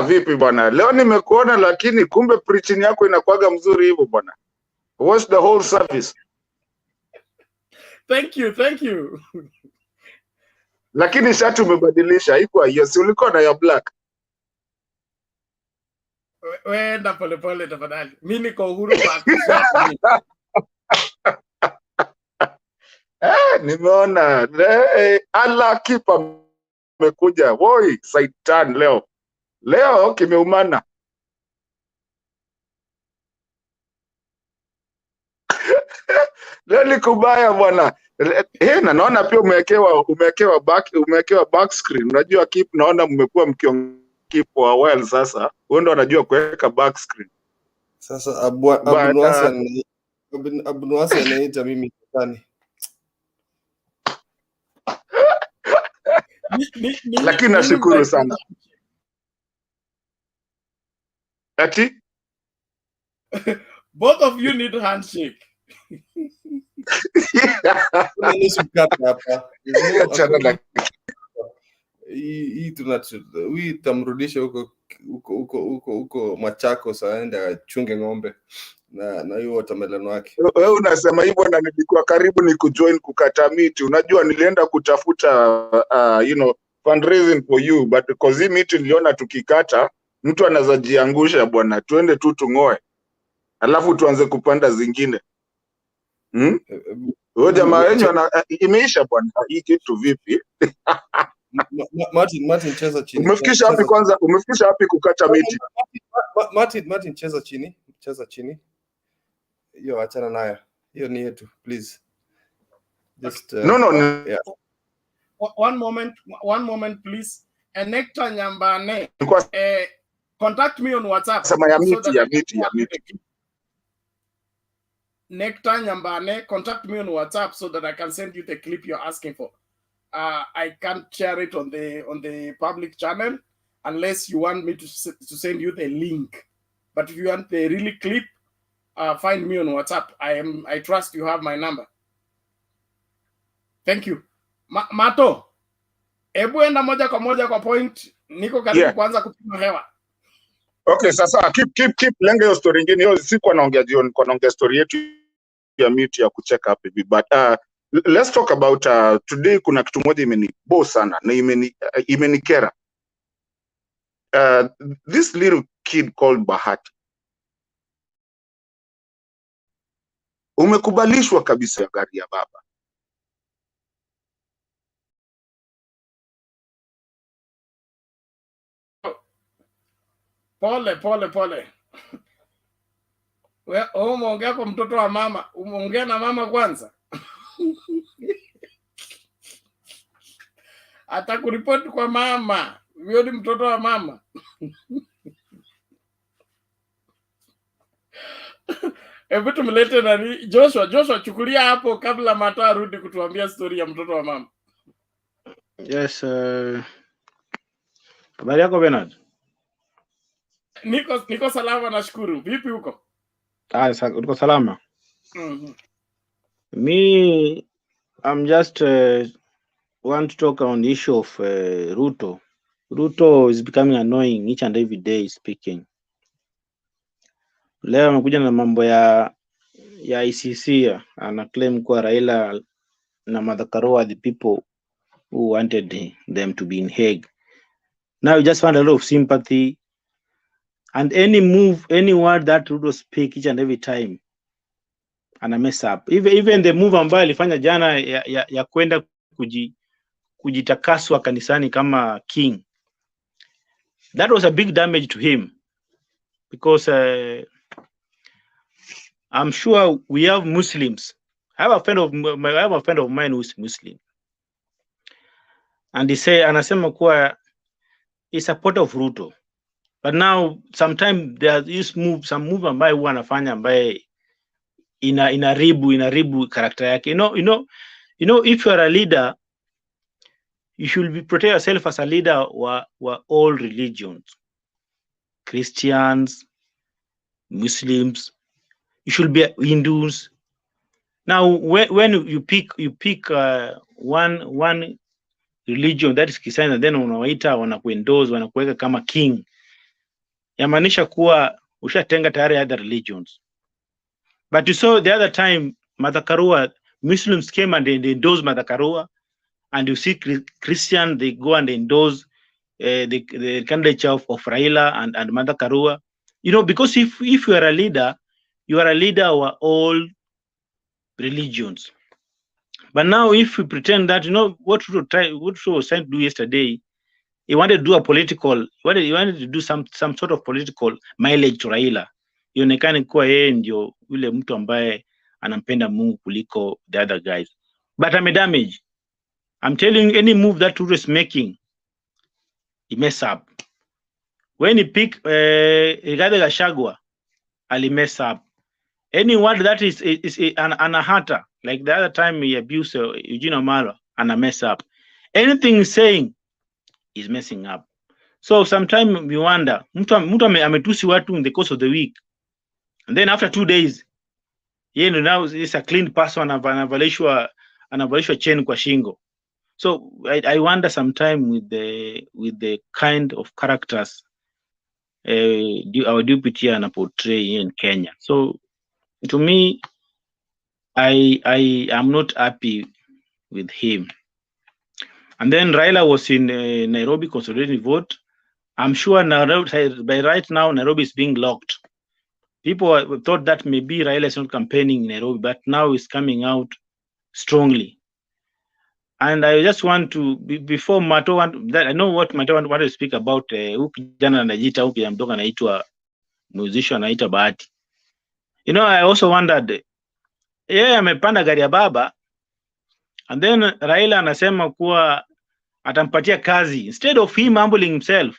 Vipi bwana? Leo nimekuona lakini kumbe preaching yako inakuwaga mzuri hivyo bwana. What's the whole service? Thank you. Lakini shati umebadilisha, haikuwa hiyo, si ulikuwa na ya black. Wenda pole tafadhali. Mimi niko uhuru kwa nimeona ala kipa mekuja. Woi, Saitan leo kimeumana. Leo ni kubaya bwana. Na naona pia umewekewa back screen. Unajua keep, naona mmekuwa mkionkeep wa AVAIL sasa. Wewe ndo unajua kuweka back screen. Sasa Abunwasi anaita mimi Shetani. Lakini nashukuru sana. Ati? Both of you need handshake. Kuna nusu mkate hapa. There's no- Achana na hii tutamrudisha huko Machakos aende achunge ng'ombe na hiyo watermelon wake. wewe unasema hivyo na nilikuwa karibu ni kujoin kukata miti. Unajua nilienda kutafuta fundraising for you, but because hii miti niliona tukikata mtu anaweza jiangusha bwana, tuende tu tung'oe alafu tuanze kupanda zingine. Wewe jamaa wenyu imeisha bwana, hii kitu vipi? Martin cheza chini. Umefikisha wapi kwanza? Umefikisha wapi kukata miti? Martin cheza chini. Hiyo achana nayo. Hiyo ni yetu, please. Just No. Yeah. One moment please. Nectar Nyambane. Contact me on WhatsApp. Sema ya miti. Nectar Nyambane, contact me on WhatsApp so that I can send you the clip you're asking for. I can't share it on the public channel unless you want me to send you the link. But if you want the really clip, find me on WhatsApp. I trust you have my number. Thank you. Mato, hebu enda moja kwa moja kwa point. Niko karibu kuanza kupima hewa. Okay, sasa keep lenga hiyo story nyingine. Hiyo si kwa naongea jioni, kwa naongea story yetu ya miti ya kucheka hapa hivi. But let's talk about today. Kuna kitu moja imenibo sana na imenikera. This little kid called Bahati umekubalishwa kabisa ya gari ya baba. Pole. Wewe umeongea kwa mtoto wa mama, umeongea na mama kwanza. Atakuripoti kwa mama. Wewe ni mtoto wa mama. Hebu tumlete nani? Joshua chukulia hapo kabla Mato arudi kutuambia story ya mtoto wa mama. Yes, habari yako Bernard? Niko salama nashukuru. Vipi huko? Uko salama? Me, I'm just want to talk on the issue of RUTO. RUTO is becoming annoying each and every day speaking. Leo amekuja na mambo ya ICC, ana claim kuwa Raila na Martha Karua are the people who wanted them to be in Hague. Now you just find a lot of sympathy, and any move, any word that RUTO speak each and every time ana mess up. Even the move ambayo alifanya jana ya kwenda kujitakaswa kanisani kama king, that was a big damage to him, because I'm sure we have Muslims. I have a friend of mine who is Muslim, and anasema kuwa he's a supporter of RUTO, but now sometimes there is some move ambayo huwa anafanya ambaye inaribu character yake. You know, if you are a leader, you should protect yourself as a leader wa all religions, Christians, Muslims, you should be Hindus. Now when you pick one religion, that is Christian, and then unawaita wanakuendorse, wanakuweka kama king, yamaanisha kuwa ushatenga tayari other religions. But you saw the other time Martha Karua, Muslims came and they endorsed Martha Karua, and you see Christian, they go and endorse the candidature of Raila and Martha Karua. You know, because if you are a leader, you are a leader of all religions. But now if you pretend that, you know, what Ruto was trying to do yesterday, he wanted to do he wanted to do some sort of political mileage to Raila. Ionekane kuwa yeye ndio yule mtu ambaye anampenda Mungu kuliko the other guys. But I'm a damage. I'm telling you, any move that Ruto is making, he mess up. When he pick Rigathi Gachagua, ali mess up. Any word that is an ahata, like the other time he abused Eugene Wamalwa, and a mess up. Anything he's saying is messing up. So sometimes we wonder, mtu ametusi watu in the course of the week, and then after 2 days, now is a clean person, anavalishwa chain kwa shingo. So I wonder sometime with the kind of characters our deputy ana portray here in Kenya. So to me, I am not happy with him. And then Raila was in Nairobi consolidating vote. I'm sure Nairobi, by right now Nairobi is being locked. People thought that maybe Raila is not campaigning in Nairobi, but now he's coming out strongly. And I just want to, before Mato, I know what Mato wanted to speak about. Kijana anajiita huyu mdogo anaitwa musician anaitwa Bahati. I also wondered, amepanda gari ya baba, and then Raila anasema kuwa atampatia kazi instead of him humbling himself.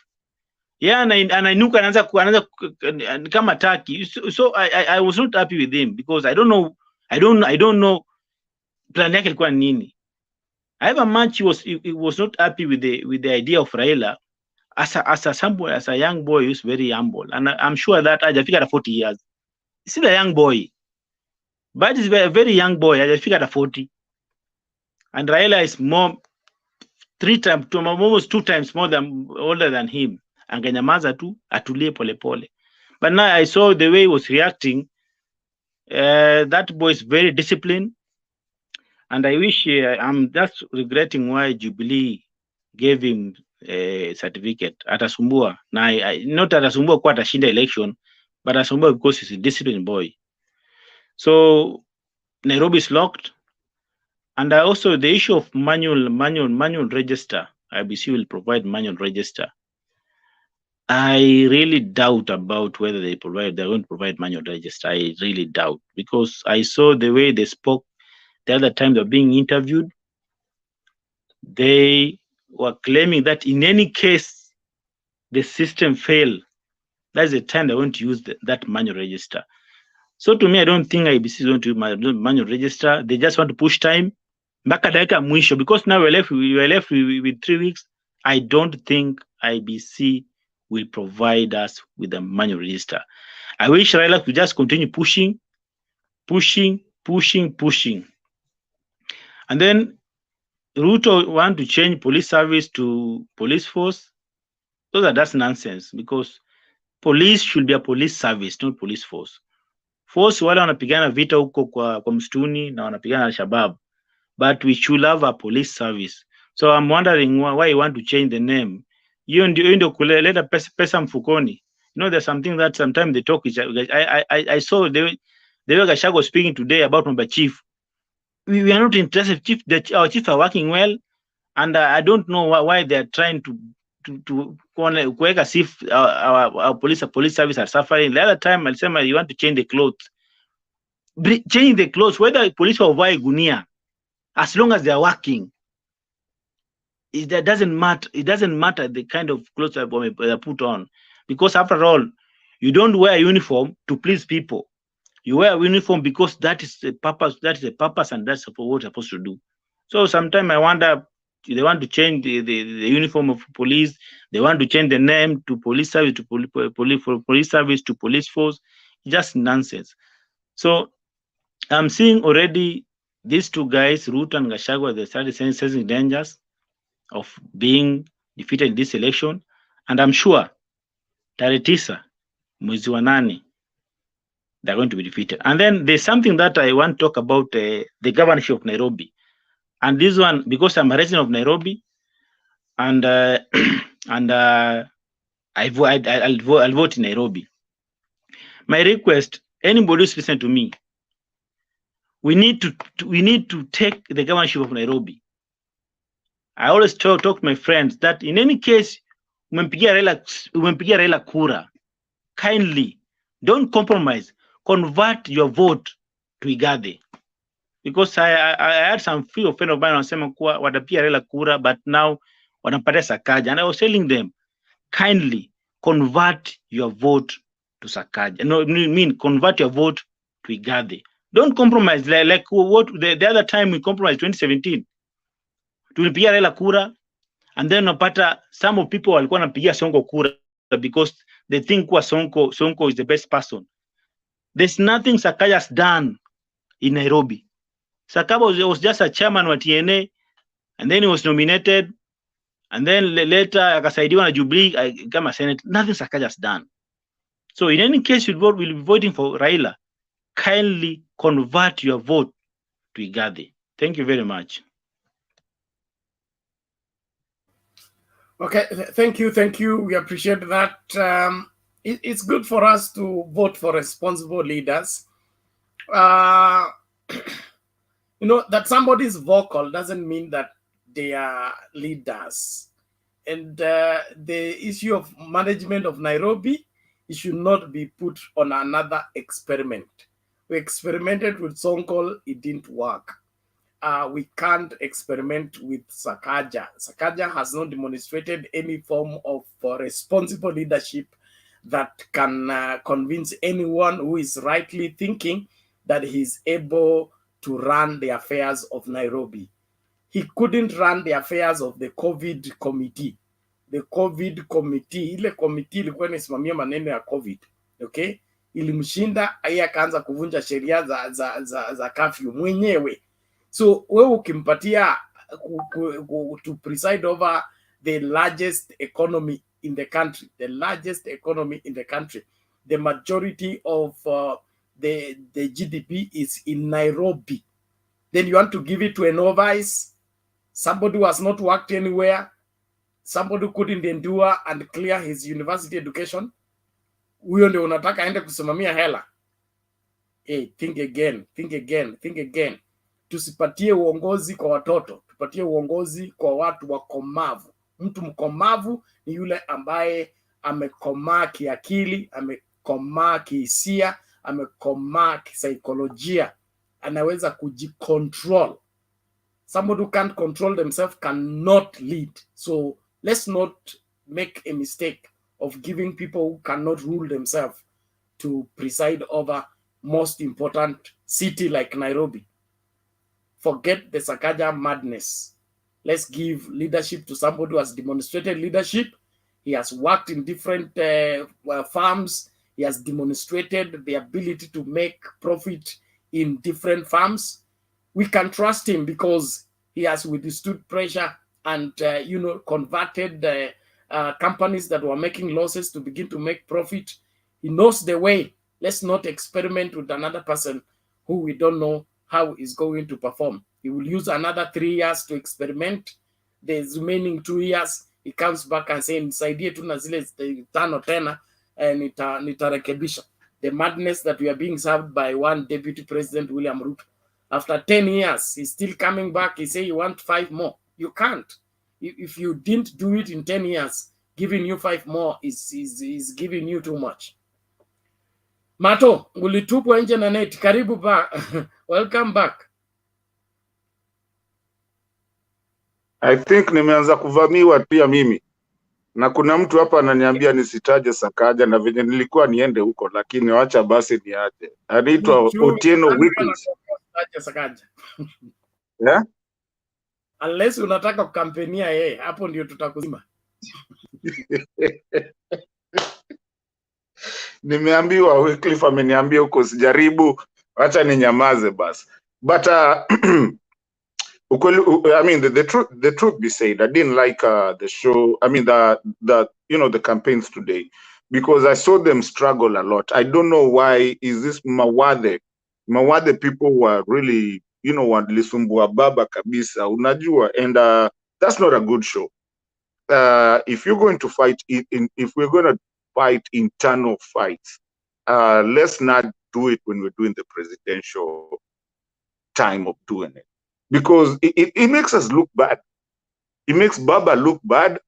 Anainuka anaanza kama taki. So I was not happy with him because I don't know plan yake ilikuwa nini. However much he was not happy with the idea of Raila as a young boy who's very humble, and I'm sure that hajafika at 40 years. He's still a young boy, but he's a very young boy. Hajafika at 40, and Raila is almost 2 times older than him. Angenyamaza tu atulie pole pole. But now I saw the way he was reacting. That boy is very disciplined, and I wish I'm just regretting why Jubilee gave him a certificate. Atasumbua na not atasumbua kwa atashinda election, but atasumbua because he's a disciplined boy. So Nairobi is locked, and also the issue of manual register. IEBC will provide manual register. I really doubt about whether they're going to provide manual register. I really doubt, because I saw the way they spoke the other time they were being interviewed. They were claiming that in any case the system failed, that's the time they want to use that manual register. So to me, I don't think IEBC is going to use manual register. They just want to push time. Because now we're left with 3 weeks. I don't think IEBC will provide us with a manual register. I wish Raila could just continue pushing. And then RUTO want to change police service to police force. That's nonsense, because police should be a police service, not police force. Force wale wanapigana vita huko kwa msituni na wanapigana Al-Shabaab, but we should have a police service. So I'm wondering why you want to change the name. Hiyo ndio kuleta pesa mfukoni. There's something that sometimes they talk. I saw the way Gachagua was speaking today about my chief. We are not interested. Our chief are working well, and I don't know why they are trying to kuweka as if our police service are suffering. The other time I said you want to change the clothes. Change the clothes, whether police or gunia, as long as they are working. It doesn't matter. It doesn't matter the kind of clothes they put on, because after all, you don't wear a uniform to please people. You wear a uniform because that is the purpose. That is the purpose, and that's what you're supposed to do. So sometimes I wonder, they want to change the uniform of police. They want to change the name to police service to police service to police force. Just nonsense. So I'm seeing already these 2 guys, RUTO and Gachagua, they started sensing dangers of being defeated in this election, and I'm sure tarehe 9 mwezi wa 8 they're going to be defeated. And then there's something that I want to talk about, the governorship of Nairobi, and this one, because I'm a resident of Nairobi, and I'll vote in Nairobi. My request, anybody who's listening to me, we need to take the governorship of Nairobi. I always talk to my friends that in any case, umempigia Raila kura, kindly don't compromise. Convert your vote to Igade. Because I had some few friends of mine wanasema kuwa watapia Raila kura, but now wanampatia Sakaja. And I was telling them, kindly convert your vote to Sakaja. No, convert your vote to Igade. Don't compromise like what the other time we compromised 2017. Tulipigia Raila kura, and then unapata some of people walikuwa wanapigia Sonko kura because they think kuwa Sonko is the best person. There's nothing Sakaja has done in Nairobi. Sakaba was just a chairman wa TNA, and then he was nominated, and then later akasaidiwa na Jubilee kama Senate. Nothing Sakaja's done. So in any case, we'll be voting for Raila. Kindly convert your vote to Igade. Thank you very much. Okay, thank you. We appreciate that. It's good for us to vote for responsible leaders. You know, that somebody is vocal doesn't mean that they are leaders. And the issue of management of Nairobi, it should not be put on another experiment. We experimented with Sonko, it didn't work. We can't experiment with Sakaja. Sakaja has not demonstrated any form of responsible leadership that can convince anyone who is rightly thinking that he's able to run the affairs of Nairobi. He couldn't run the affairs of the COVID committee. The COVID committee, ile committee ilikuwa inasimamia maneno ya COVID, okay? Ilimshinda, yeye akaanza kuvunja sheria za curfew mwenyewe. So wewe ukimpatia to preside over the largest economy in the country, the majority of the GDP is in Nairobi. Then you want to give it to a novice, somebody who has not worked anywhere, somebody who couldn't endure and clear his university education. Huyo ndio unataka aende kusimamia hela? Hey, think again. Tusipatie uongozi kwa watoto, tupatie uongozi kwa watu wakomavu. Mtu mkomavu ni yule ambaye amekomaa kiakili, amekomaa kihisia, amekomaa kisaikolojia, anaweza kujicontrol. Somebody who can't control themselves cannot lead. So let's not make a mistake of giving people who cannot rule themselves to preside over most important city like Nairobi. Forget the Sakaja madness. Let's give leadership to somebody who has demonstrated leadership. He has worked in different farms. He has demonstrated the ability to make profit in different farms. We can trust him because he has withstood pressure and converted companies that were making losses to begin to make profit. He knows the way. Let's not experiment with another person who we don't know how he's going to perform. He will use another 3 years to experiment. The remaining 2 years, he comes back and says, nisaidie tu na zile 5 tena, nitarekebisha. The madness that we are being served by one Deputy President, William RUTO. After 10 years, he's still coming back. He says you want 5 more. You can't. If you didn't do it in 10 years, giving you 5 more is giving you too much. Mato, ulitupwa nje na net. Karibu back. Welcome back. I think nimeanza kuvamiwa pia mimi. Na kuna mtu hapa ananiambia nisitaje Sakaja na venye nilikuwa niende huko, lakini wacha basi niache. Anaitwa Otieno Weeklies. Sakaja. Yeah? Unless unataka kukampenia yeye, hapo ndio tutakuzima. Nimeambiwa Wycliffe ameniambia huko sijaribu, acha ninyamaze basi. But I mean the truth be said, I didn't like the show. I mean the campaigns today because I saw them struggle a lot. I don't know why. Is this Mawade people were really walisumbua baba kabisa, unajua, and that's not a good show. If you're going to fight if we're going to fight internal fights, let's not do it when we're doing the presidential time of doing it, because it makes us look bad. It makes Baba look bad.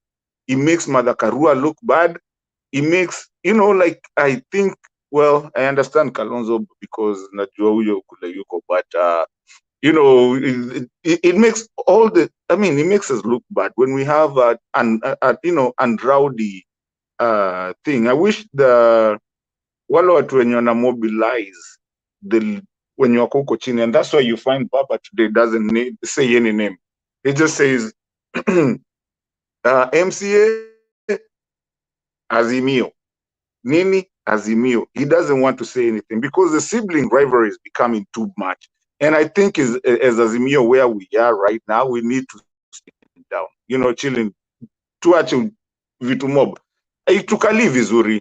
It makes Mother Karua look bad. It makes, like, I think, well, I understand Kalonzo because najua huyo kule yuko, but it makes all the, I mean, it makes us look bad when we have an rowdy thing. I wish wale watu wenye wana mobilize when you are huko chini, and that's why you find Baba today doesn't say any name. He just says MCA Azimio, Nini Azimio. He doesn't want to say anything because the sibling rivalry is becoming too much. And I think as Azimio where we are right now, we need to sit down, you know, chilling, tuache vitu mob. Tukali vizuri.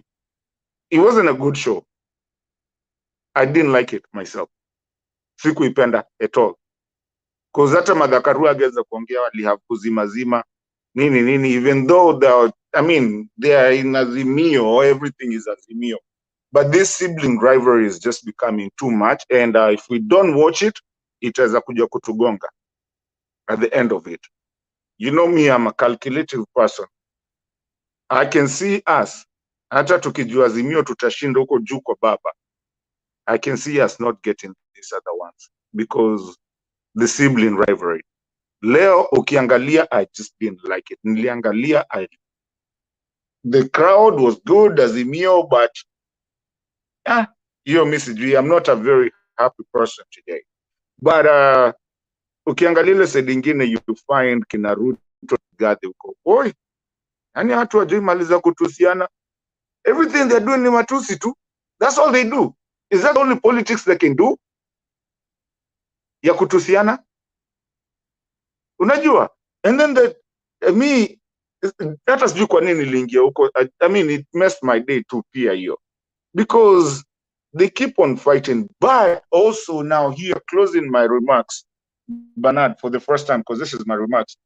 It wasn't a good show. I didn't like it myself. Sikuipenda at all. Because hata Madhakarua ageza kuongea walihav kuzimazima nini, even though they are in Azimio, everything is Azimio. But this sibling rivalry is just becoming too much. And if we don't watch it, itaweza kuja kutugonga at the end of it. You know me, I'm a calculative person. I can see us, hata tukijua Azimio tutashinda huko juu kwa baba. I can see us not getting these other ones because the sibling rivalry. Leo ukiangalia, I just didn't like it. Niliangalia, the crowd was good, Azimio, but I'm not a very happy person today. But ukiangalia ile side ingine, you find kina RUTO Gadhi huko. Oi, yani watu wajui maliza kutusiana. Everything they're doing ni matusi tu. That's all they do. Is that only politics they can do? Ya kutusiana? Unajua? And then hata sijui kwa nini niliingia huko. I mean, it messed my day too pia hiyo. Because they keep on fighting. But also now here, closing my remarks, Bernard, for the first time, because this is my remarks.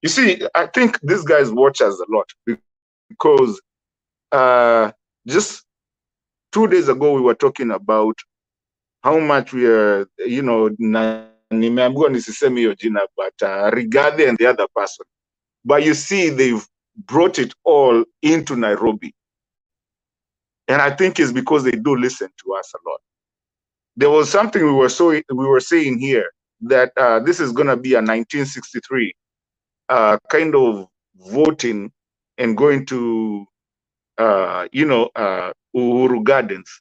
You see, I think these guys watch us a lot because just 2 days ago, we were talking about how much we are, you know, nimeambiwa nisiseme hiyo jina, but Rigathi and the other person. But you see, they've brought it all into Nairobi. And I think it's because they do listen to us a lot. There was something we were saying here that this is going to be a 1963 kind of voting and going to, Uhuru Gardens.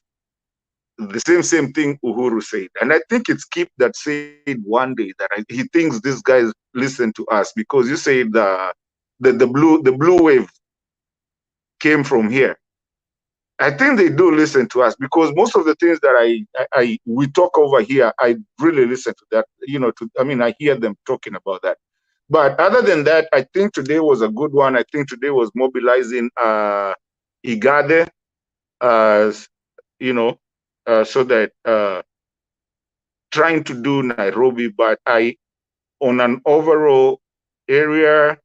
The same thing Uhuru said. And I think it's Kip that said one day that he thinks these guys listen to us because you said the blue wave came from here. I think they do listen to us because most of the things that we talk over here, I really listen to that. You know, I hear them talking about that. But other than that, I think today was a good one. I think today was mobilizing Igade, so that trying to do Nairobi, but on an overall area,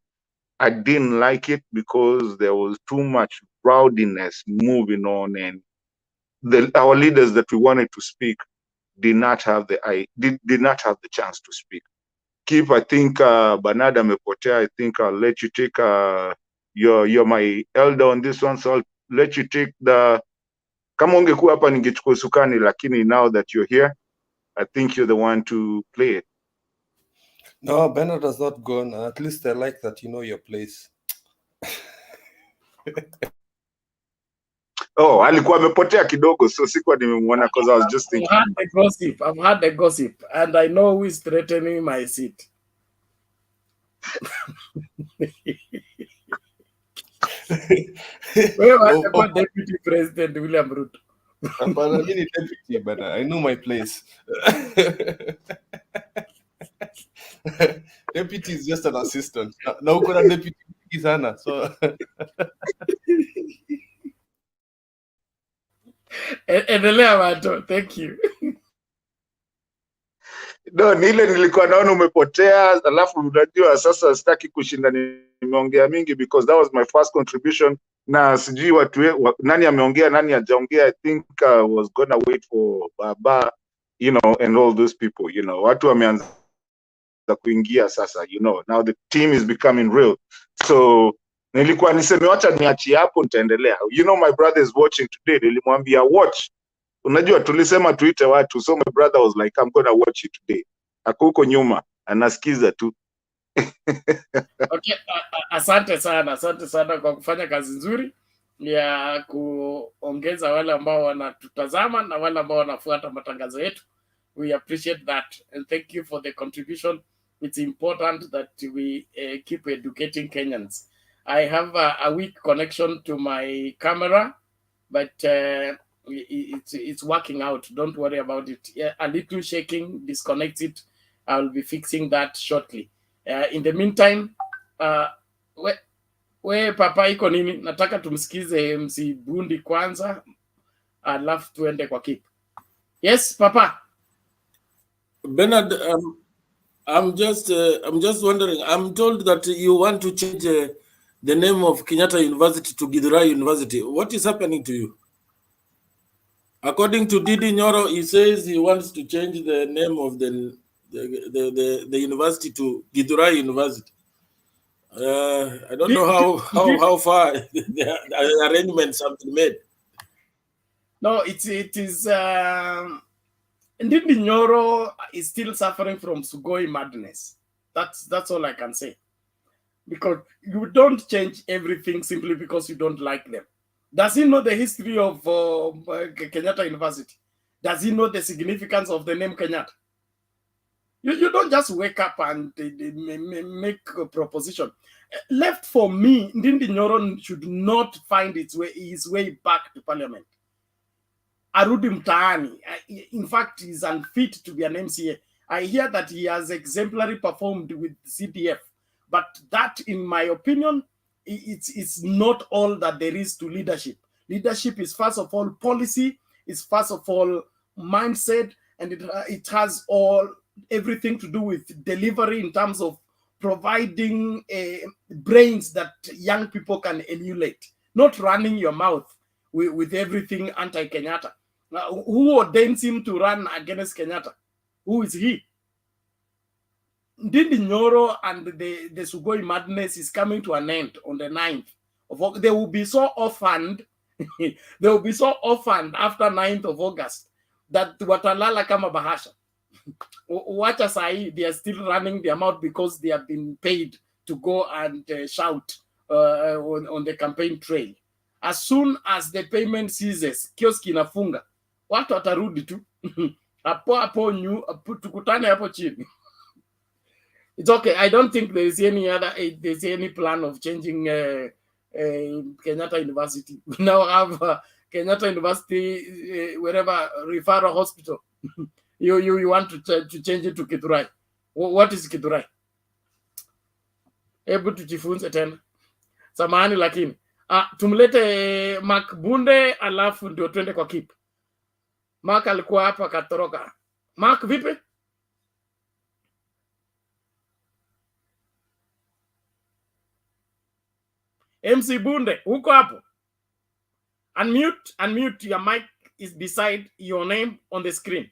I didn't like it because there was too much rowdiness moving on, and our leaders that we wanted to speak did not have the chance to speak. Keep, I think Bernard amepotea. I think I'll let you take you're my elder on this one, so I'll let you take the. Kama ungekuwa hapa ningechukua sukani, lakini now that you're here, I think you're the one to play it. No, Bernard has not gone. At least I like that you know your place. Oh, alikuwa amepotea kidogo, so sikuwa nimemuona because I was just thinking. I've heard the gossip, and I know who is threatening my seat. Where Deputy President William Ruto? But I mean deputy, but I know my place. Deputy is just an assistant. Now kuna deputy sana, so. Endelea Mato, thank you. No, nile nilikuwa naona umepotea, alafu unajua sasa sitaki kushinda nimeongea mingi because that was my first contribution, na sijui nani ameongea nani hajaongea. I think I was gonna wait for Baba, and all those people, watu wameanza kuingia sasa, now the team is becoming real. So nilikuwa niseme wacha niachie hapo, nitaendelea. My brother is watching today, nilimwambia watch. Unajua tulisema tuite watu, so my brother was like, I'm gonna watch you today. Akuko nyuma anasikiza tu. Okay, asante sana kwa kufanya kazi nzuri ya kuongeza wale ambao wanatutazama na wale ambao wanafuata matangazo yetu. We appreciate that, and thank you for the contribution. It's important that we keep educating Kenyans. I have a weak connection to my camera, but it's working out. Don't worry about it. Yeah, a little shaking, disconnect it. I'll be fixing that shortly. In the meantime, we papa iko nini? Nataka tumsikize MC Bundi kwanza, alafu tuende kwa Kip. Yes, papa. Bernard, I'm just wondering. I'm told that you want to change the name of Kenyatta University to Githurai University. What is happening to you? According to Didi Nyoro, he says he wants to change the name of the university to Githurai University. I don't know how far the arrangements have been made. No, it is. Didi Nyoro is still suffering from Sugoi madness. That's all I can say. Because you don't change everything simply because you don't like them. Does he know the history of Kenyatta University? Does he know the significance of the name Kenyatta? You don't just wake up and make a proposition. Left for me, Ndindi Nyoro should not find his way back to parliament. Arudi mtaani. In fact, he's unfit to be an MCA. I hear that he has exemplary performed with CDF. But that, in my opinion, it's not all that there is to leadership. Leadership is first of all policy, is first of all mindset, and it has everything to do with delivery in terms of providing brains that young people can emulate, not running your mouth with everything anti-Kenyatta. Who ordains him to run against Kenyatta? Who is he? Ndindi Nyoro and the Sugoi madness is coming to an end on the 9th of August. They will be so orphaned. They will be so orphaned after 9th of August that watalala kama bahasha. Wacha sahi, they are still running their mouth because they have been paid to go and shout on the campaign trail. As soon as the payment ceases, kioski inafunga, watu watarudi tu hapo tukutane hapo chini. It's okay. I don't think there's any plan of changing Kenyatta University. We now have Kenyatta University, wherever referral hospital. you want to change it to Githurai. What is Githurai? Hebu tujifunze tena. Samahani lakini. Tumlete Mark Bunde alafu ndio twende kwa Kip. Mark alikuwa hapa katoroka. Mark vipi? MC Bunde, uko hapo? Unmute. Your mic is beside your name on the screen.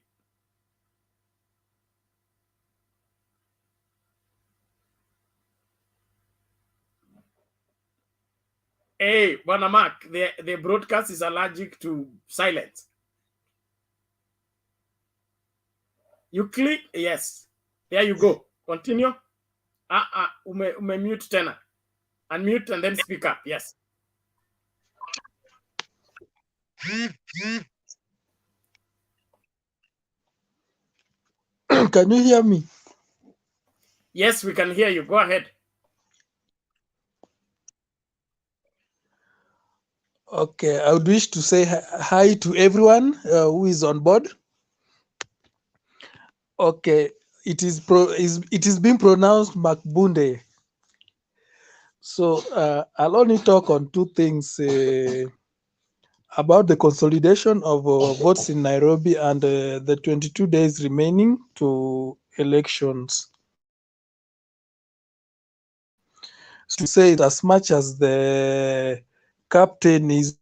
Hey, Bwana Mark, the broadcast is allergic to silence. You click, yes. There you go. Continue. Ume mute tena. Unmute and then speak up. Yes. Can you hear me? Yes, we can hear you. Go ahead. Okay, I would wish to say hi to everyone who is on board. Okay, it is being pronounced Makbunde. So I'll only talk on two things about the consolidation of votes in Nairobi and the 22 days remaining to elections. To say it, as much as the captain is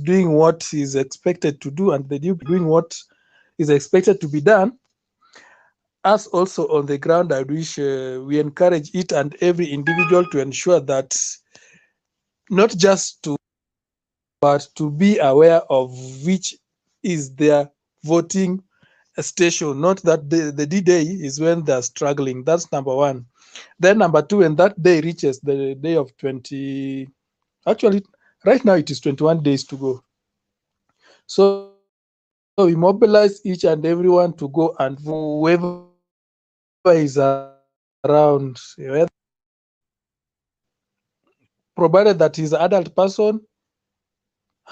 doing what is expected to do and the duke doing what is expected to be done, us also on the ground, I wish we encourage each and every individual to ensure that not just to, but to be aware of which is their voting station, not that the D-Day is when they're struggling. That's number one. Then number two, when that day reaches the day of 20, actually, right now it is 21 days to go. So we mobilize each and everyone to go, and whoever is around, provided that he's an adult person,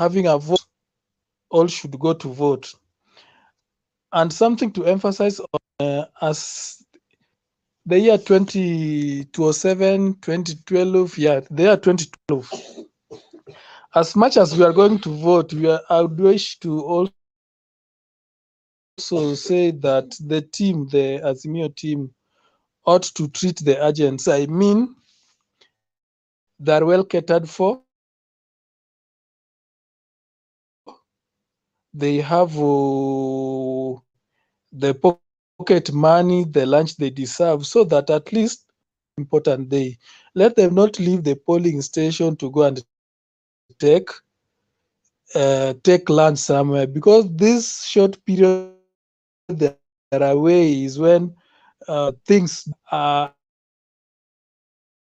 having a vote, all should go to vote. And something to emphasize on as the year 2007, 2012, yeah, the year 2012. As much as we are going to vote, I would wish to also say that the team, the Azimio team, ought to treat the agents. I mean, they're well catered for. They have the pocket money, the lunch they deserve, so that at least important day, let them not leave the polling station to go and take lunch somewhere, because this short period they are away is when things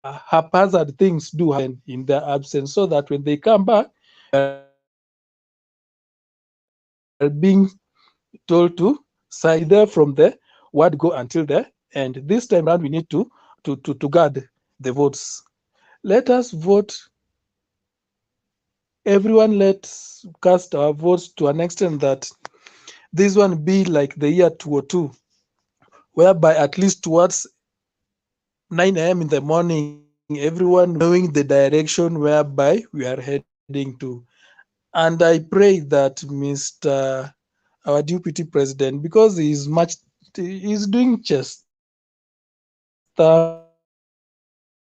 haphazard things do happen in their absence, so that when they come back, being told to side there from the word go until the end. This time around, we need to guard the votes. Let us vote. Everyone, let's cast our votes to an extent that this one be like the year 2002, whereby at least towards 9 a.m. in the morning, everyone knowing the direction whereby we are heading to. And I pray that Mr. our deputy president, because he's doing just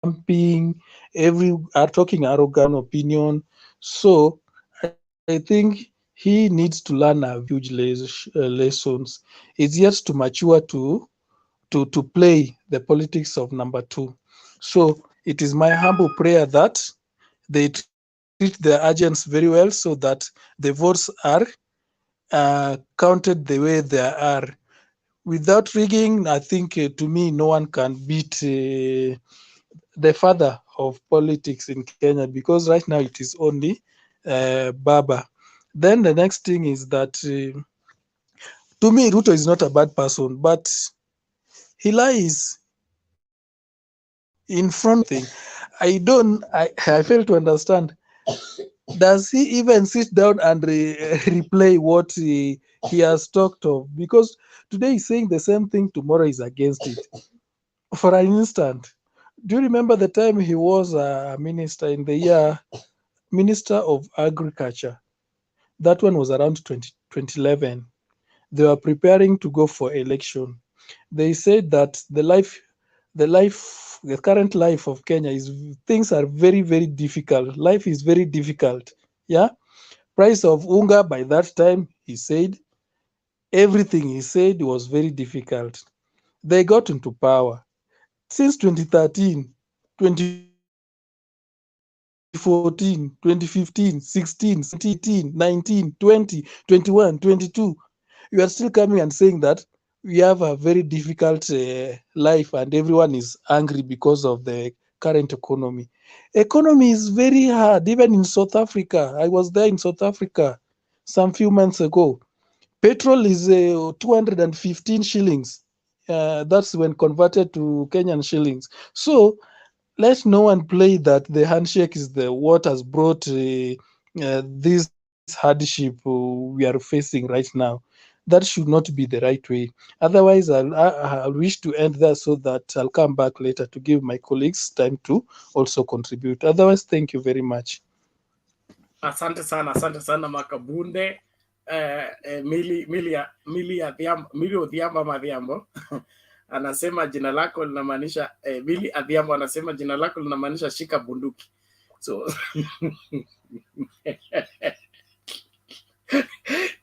stamping, talking arrogant opinion. So I think he needs to learn a huge lessons. It's yet to mature to play the politics of number 2. So it is my humble prayer that they treat their agents very well, so that the votes are counted the way they are. Without rigging, I think to me, no one can beat the father of politics in Kenya, because right now it is only Baba. Then the next thing is that to me, Ruto is not a bad person, but he lies in front thing. I fail to understand. Does he even sit down and replay what he has talked of? Because today he's saying the same thing, tomorrow he's against it. For an instant, do you remember the time he was a minister in the year Minister of Agriculture? That one was around 2011. They were preparing to go for election. They said that the current life of Kenya things are very, very difficult. Life is very difficult. Yeah. Price of unga by that time, he said, everything he said was very difficult. They got into power. Since 2013, 2014, 2015, 16, 17, 19, 20, 21, 22, you are still coming and saying that we have a very difficult life and everyone is angry because of the current economy. Economy is very hard, even in South Africa. I was there in South Africa some few months ago. Petrol is 215 shillings. That's when converted to Kenyan shillings. So let no one play that the handshake is what has brought this hardship we are facing right now. That should not be the right way. Otherwise, I'll wish to end there so that I'll come back later to give my colleagues time to also contribute. Otherwise, thank you very much. Asante sana Makabunde. Mili Odhiambo Madhiambo anasema jina lako linamaanisha Mili Adhiambo anasema jina lako linamaanisha shika bunduki. So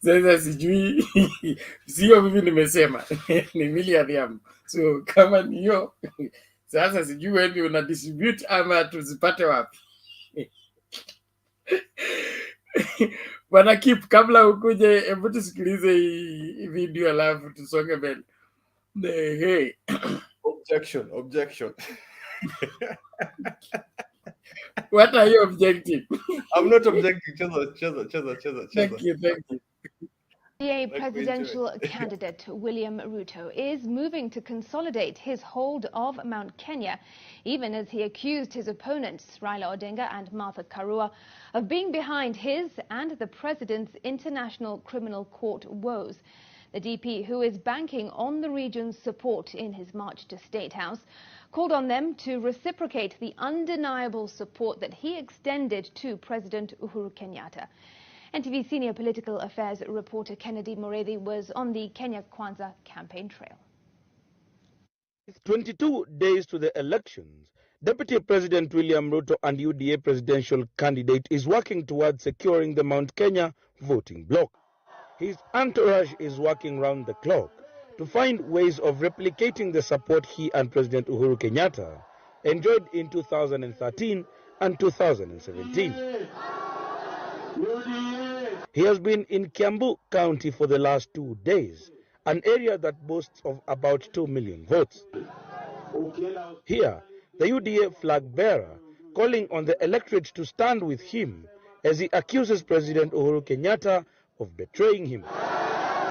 sasa sijui sio mimi nimesema ni Mili Adhiambo. So kama ni hiyo sasa sijui wewe una distribute ama tuzipate wapi? Bwana Kip, kabla ukuje, hebu tusikilize hii video alafu tusonge mbele. Hey. Objection. What are you objecting? I'm not objecting. Cheza. Thank you. UDA presidential candidate William Ruto is moving to consolidate his hold of Mount Kenya, even as he accused his opponents, Raila Odinga and Martha Karua, of being behind his and the president's International Criminal Court woes. The DP, who is banking on the region's support in his march to State House, called on them to reciprocate the undeniable support that he extended to President Uhuru Kenyatta. NTV senior political affairs reporter Kennedy Mureithi was on the Kenya Kwanza campaign trail. 22 days to the elections, Deputy President William Ruto and UDA presidential candidate is working towards securing the Mount Kenya voting bloc. His entourage is working round the clock to find ways of replicating the support he and President Uhuru Kenyatta enjoyed in 2013 and 2017. He has been in Kiambu County for the last 2 days, an area that boasts of about 2 million votes. Here, the UDA flag bearer calling on the electorate to stand with him as he accuses President Uhuru Kenyatta of betraying him.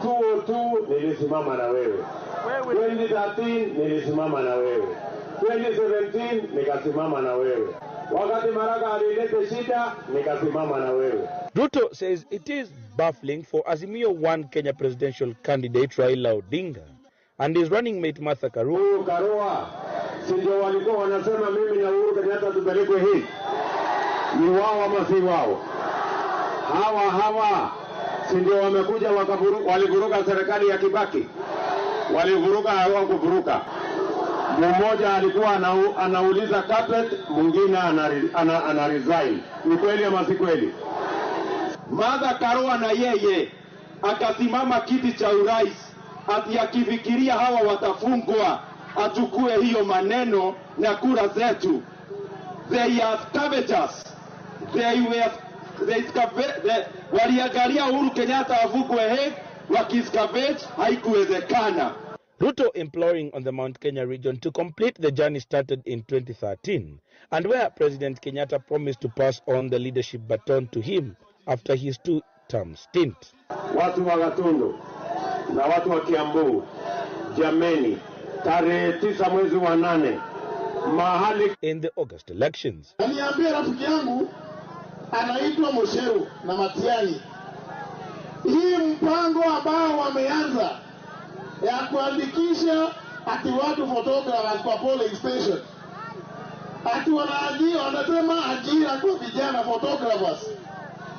2002 nilisimama na wewe. 2013 nilisimama na wewe. 2017 nikasimama na wewe. Wakati Maraga alilete shida nikasimama na wewe. Ruto says it is baffling for Azimio One Kenya presidential candidate Raila Odinga and his running mate Martha Karua. Karua, si ndio walikuwa wanasema mimi na Uhuru Kenyatta tupelekwe hii? Ni wao ama si wao? Hawa si ndio wamekuja walivuruga serikali ya Kibaki? Walivuruga hawakuvuruga. Mmoja alikuwa anauliza carpet, mwingine ana resign. Ni kweli ama si kweli? Martha Karua na yeye akasimama kiti cha urais ati akifikiria hawa watafungwa achukue hiyo maneno na kura zetu. They are scavengers. Waliangalia Uhuru Kenyatta afungwe Hague, wakiscavenge haikuwezekana. Ruto imploring on the Mount Kenya region to complete the journey started in 2013 and where President Kenyatta promised to pass on the leadership baton to him after his 2-term stint. Watu wa Gatundu na watu wa Kiambu, jameni, tarehe 9 mwezi wa 8 mahali in the August elections. Niambia rafiki yangu anaitwa Mosheru na Matiani, hii mpango ambao wameanza ya kuandikisha ati watu photographers kwa polling station, ati wanasema ajira kwa vijana photographers.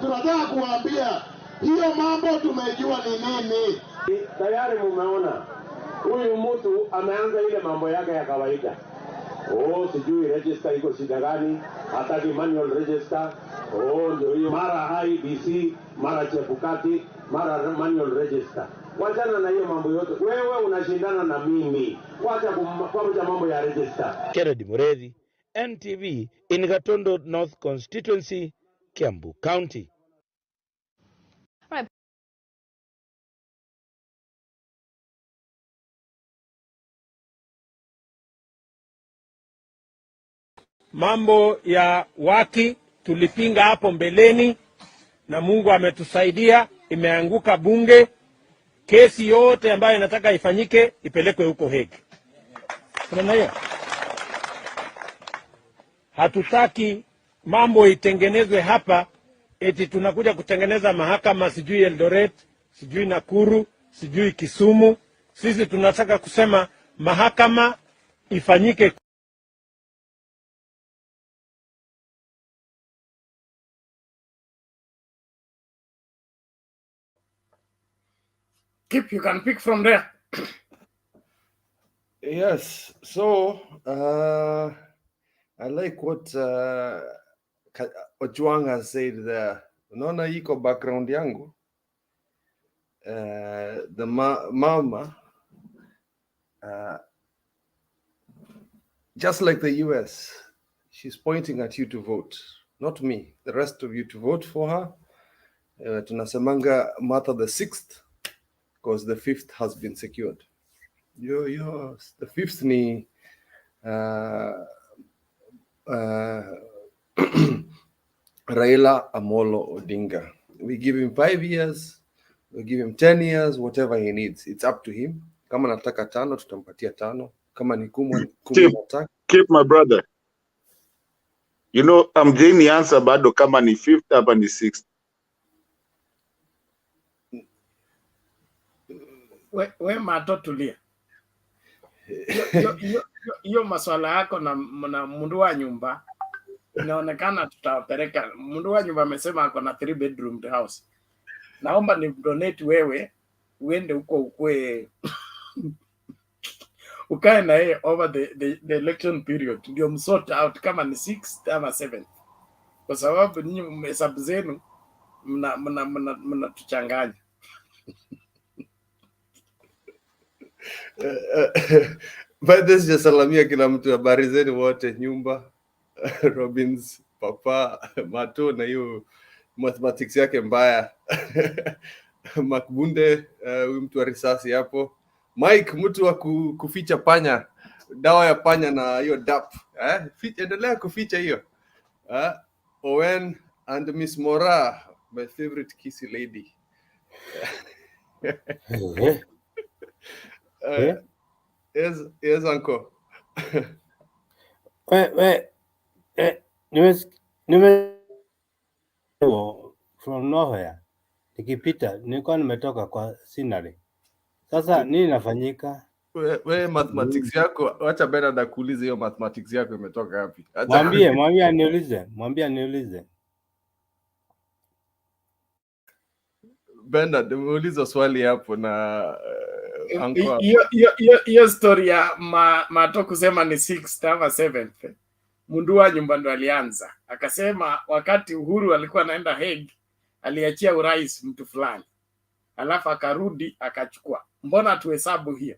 Tunataka kuambia hiyo mambo tumejua ni nini. Tayari mumeona huyu mtu ameanza ile mambo yake ya kawaida. Sijui register iko shida gani, hataki manual register. Ndio hiyo mara IEBC, mara Chebukati, mara manual register. Wachana na hiyo mambo yote. Wewe unashindana na mimi. Wacha mambo ya register. Kennedy Mureithi, NTV, in Gatondo North Constituency, Kiambu County. Mambo ya waki tulipinga hapo mbeleni na Mungu ametusaidia, imeanguka bunge. Kesi yote ambayo inataka ifanyike ipelekwe huko Hague. Kuna hiyo. Hatutaki mambo itengenezwe hapa eti tunakuja kutengeneza mahakama sijui Eldoret, sijui Nakuru, sijui Kisumu. Sisi tunataka kusema mahakama ifanyike. Kip, you can pick from there. Yes, so I like what Ojuang has said there. Unaona iko background yangu, the mama, just like the US, she's pointing at you to vote, not me, the rest of you to vote for her. Tunasemanga Martha the 6th, because the 5th has been secured. The 5th ni Raila Amolo Odinga. We give him 5 years We'll give him 10 years, whatever he needs. It's up to him. Kama nataka 5, tutampatia 5. Kama ni 10 nataka. Keep my brother. You know, mjini answer bado kama ni 5th hapa ni 6th. We Mato, tulia. Hiyo maswala yako na mundu wa nyumba inaonekana tutawapeleka. Mundu wa nyumba amesema ako na 3-bedroom house. Naomba ni donate wewe uende huko ukwe ukae na yeye over the election period, ndio msort out kama ni 6th ama 7th, kwa sababu ninyi mhesabu zenu mnatuchanganya. But this just salamia kila mtu, habari zenu wote nyumba. Robins, Papa, Mato na hiyo mathematics yake mbaya. Makbunde, huyu mtu wa risasi hapo. Mike, mtu wa kuficha panya, dawa ya panya na hiyo dap. Endelea kuficha hiyo. Owen and Miss Mora, my favorite kissy lady. Yes, uncle. From nowhere nikipita nilikuwa nimetoka kwa scenery. Sasa nini nafanyika? We mathematics yako, acha Bernard akuulize hiyo mathematics yako imetoka wapi? Mwambie aniulize. Bernard, umeuliza swali hapo na hiyo story ya Mato kusema ni 6th ama 7th. Mundu wa nyumba ndo alianza. Akasema wakati Uhuru alikuwa anaenda Hague, aliachia urais mtu fulani. Alafu akarudi akachukua. Mbona tuhesabu hiyo?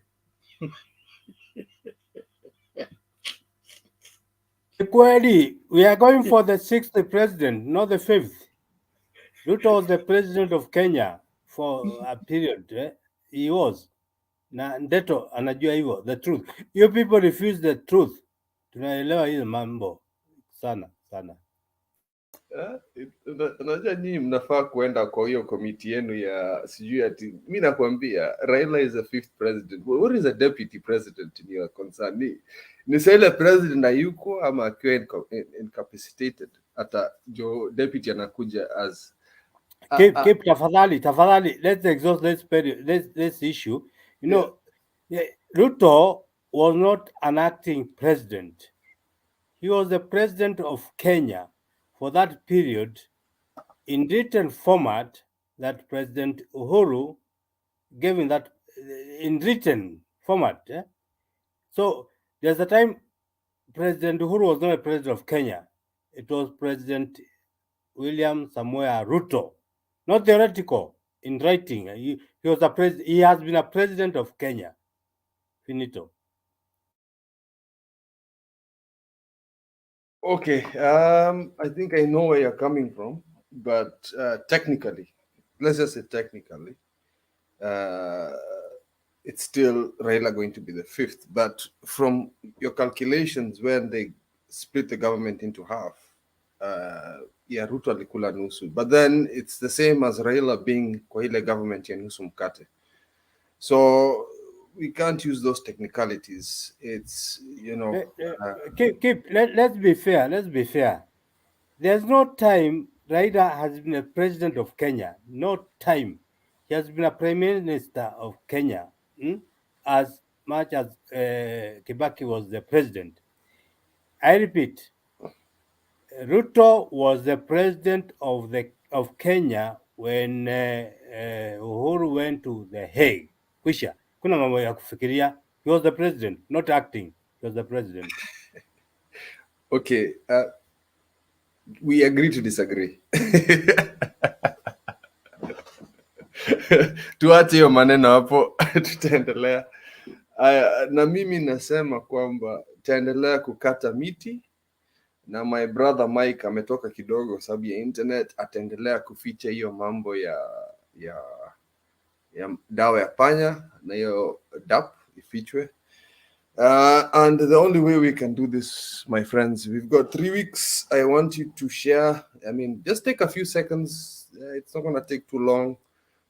Kweli, we are going for the 6th president, not the 5th. Ruto was the president of Kenya for a period. He was. Na Ndeto anajua hivyo, the truth. You people refuse the truth. Tunaelewa hizo mambo sana. Unajua nyinyi mnafaa kuenda kwa hiyo komiti yenu ya sijui ati, mimi nakwambia Raila is the 5th president. What is a deputy president in your concern? Ni sele president ayuko ama akiwa incapacitated hata jo deputy anakuja as keep tafadhali, let's exhaust this issue. You know, Ruto was not an acting president. He was the president of Kenya for that period in written format that President Uhuru gave in that in written format. So there's a time President Uhuru was not a president of Kenya. It was President William Samoei Ruto, not theoretical, in writing. He was a president. He has been a president of Kenya. Finito. Okay, I think I know where you're coming from, but technically, let's just say technically, it's still Raila going to be the 5th. But from your calculations, when they split the government into half, Ruto alikula nusu. But then it's the same as Raila being kwa ile government ya nusu mkate. So we can't use those technicalities. It's, you know... Let's be fair. There's no time Raila has been a president of Kenya. No time. He has been a prime minister of Kenya, as much as Kibaki was the president. I repeat, Ruto was the president of Kenya when Uhuru went to the Hague. Kwisha. Kuna mambo ya kufikiria. He was the president, not acting. He was the president. Okay. We agree to disagree. Tuache hiyo maneno hapo, tutaendelea. Na mimi nasema kwamba tutaendelea kukata miti, na my brother Mike ametoka kidogo sababu ya internet, ataendelea kuficha hiyo mambo ya dawa ya panya na hiyo dap ifichwe. And the only way we can do this, my friends, we've got 3 weeks. I want you to share. I mean, just take a few seconds. It's not going to take too long.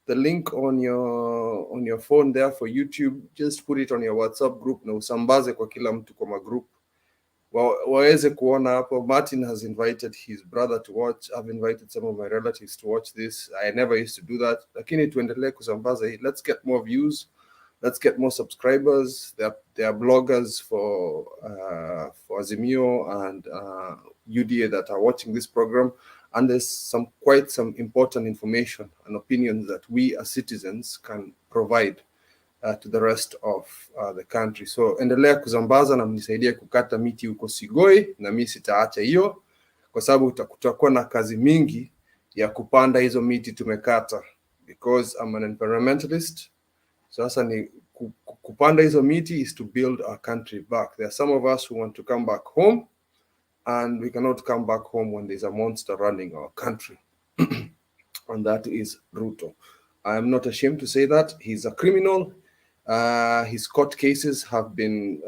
the link on your phone there for YouTube. Just put it on your WhatsApp group na usambaze kwa kila mtu kwa magroup waweze kuona hapo. Martin has invited his brother to watch. I've invited some of my relatives to watch this. I never used to do that, lakini tuendelee kusambaza hii. Let's get more views, let's get more subscribers. There are bloggers for Azimio and UDA that are watching this program, and there's quite some important information and opinions that we as citizens can provide to the rest of the country. So endelea kuzambaza na mnisaidie kukata miti huko Sigoi, na mimi sitaacha hiyo, kwa sababu kutakuwa na kazi mingi ya kupanda hizo miti tumekata, because I'm an environmentalist. Sasa ni kupanda hizo miti is to build our country back. There are some of us who want to come back home, and we cannot come back home when there's a monster running our country. And that is Ruto. I am not ashamed to say that. He's a criminal. His court cases have been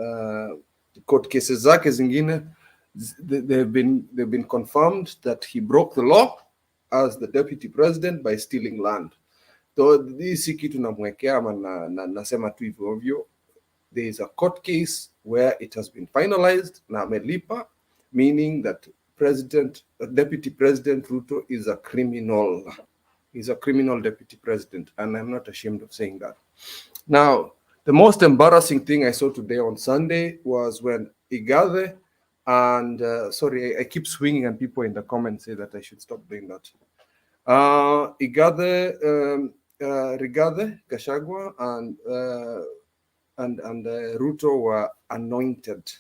court cases zake zingine, they've been confirmed that he broke the law as the deputy president by stealing land. So this si kitu namwekea ama nasema tu hivyo ovyo. There is a court case where it has been finalized na amelipa, meaning that Deputy President Ruto is a criminal. He's a criminal deputy president, and I'm not ashamed of saying that. Now, the most embarrassing thing I saw today on Sunday was when Igathe and sorry, I keep swinging and people in the comments say that I should stop doing that. Rigathi Gachagua and Ruto were anointed.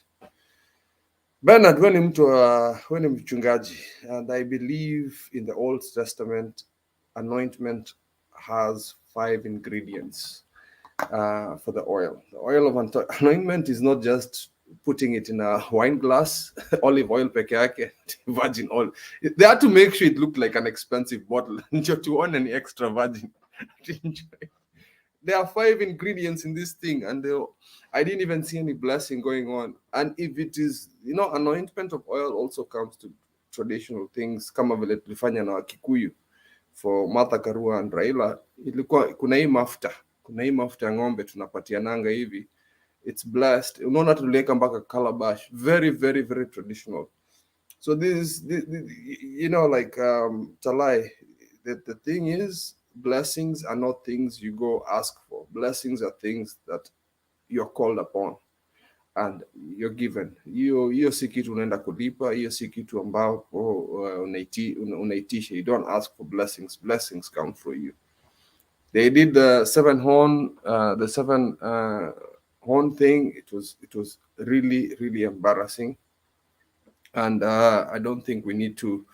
Bernard, wewe ni mchungaji, and I believe in the Old Testament, anointment has 5 ingredients for the oil. The oil of anointment is not just putting it in a wine glass, olive oil peke yake, virgin oil. They had to make sure it looked like an expensive bottle. To want any extra virgin. There are 5 ingredients in this thing, and I didn't even see any blessing going on. And if it is, anointment of oil also comes to traditional things, kama vile tulifanya na Kikuyu for Martha Karua and Raila. Ilikuwa kuna hii mafuta ya ng'ombe tunapatiananga hivi. It's blessed. Unaona tuliweka mpaka calabash. Very, very, very traditional. So this Talai, the thing is, blessings are not things you go ask for. Blessings are things that you're called upon and you're given. Hiyo si kitu unaenda kulipa, hiyo si kitu ambapo unaitisha. You don't ask for blessings. Blessings come for you. They did the 7 horn thing. It was really, really embarrassing. And I don't think we need to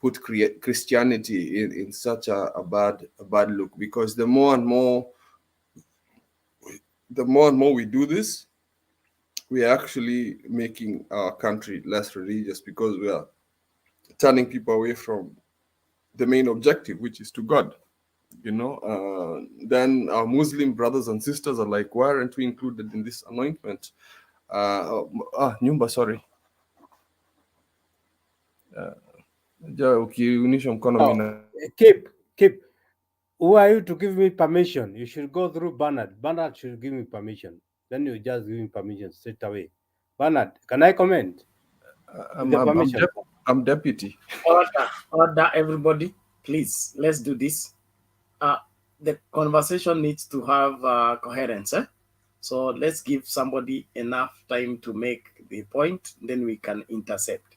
put Christianity in such a bad look, because the more and more we do this, we are actually making our country less religious, because we are turning people away from the main objective, which is to God. Then our Muslim brothers and sisters are like, why aren't we included in this anointment? Nyumba, sorry. Keep. Who are you to give me permission? You should go through Bernard. Bernard should give me permission. Then you just give me permission straight away. Bernard, can I comment? I'm deputy. Order, everybody. Please, let's do this. The conversation needs to have coherence. So let's give somebody enough time to make the point, then we can intercept.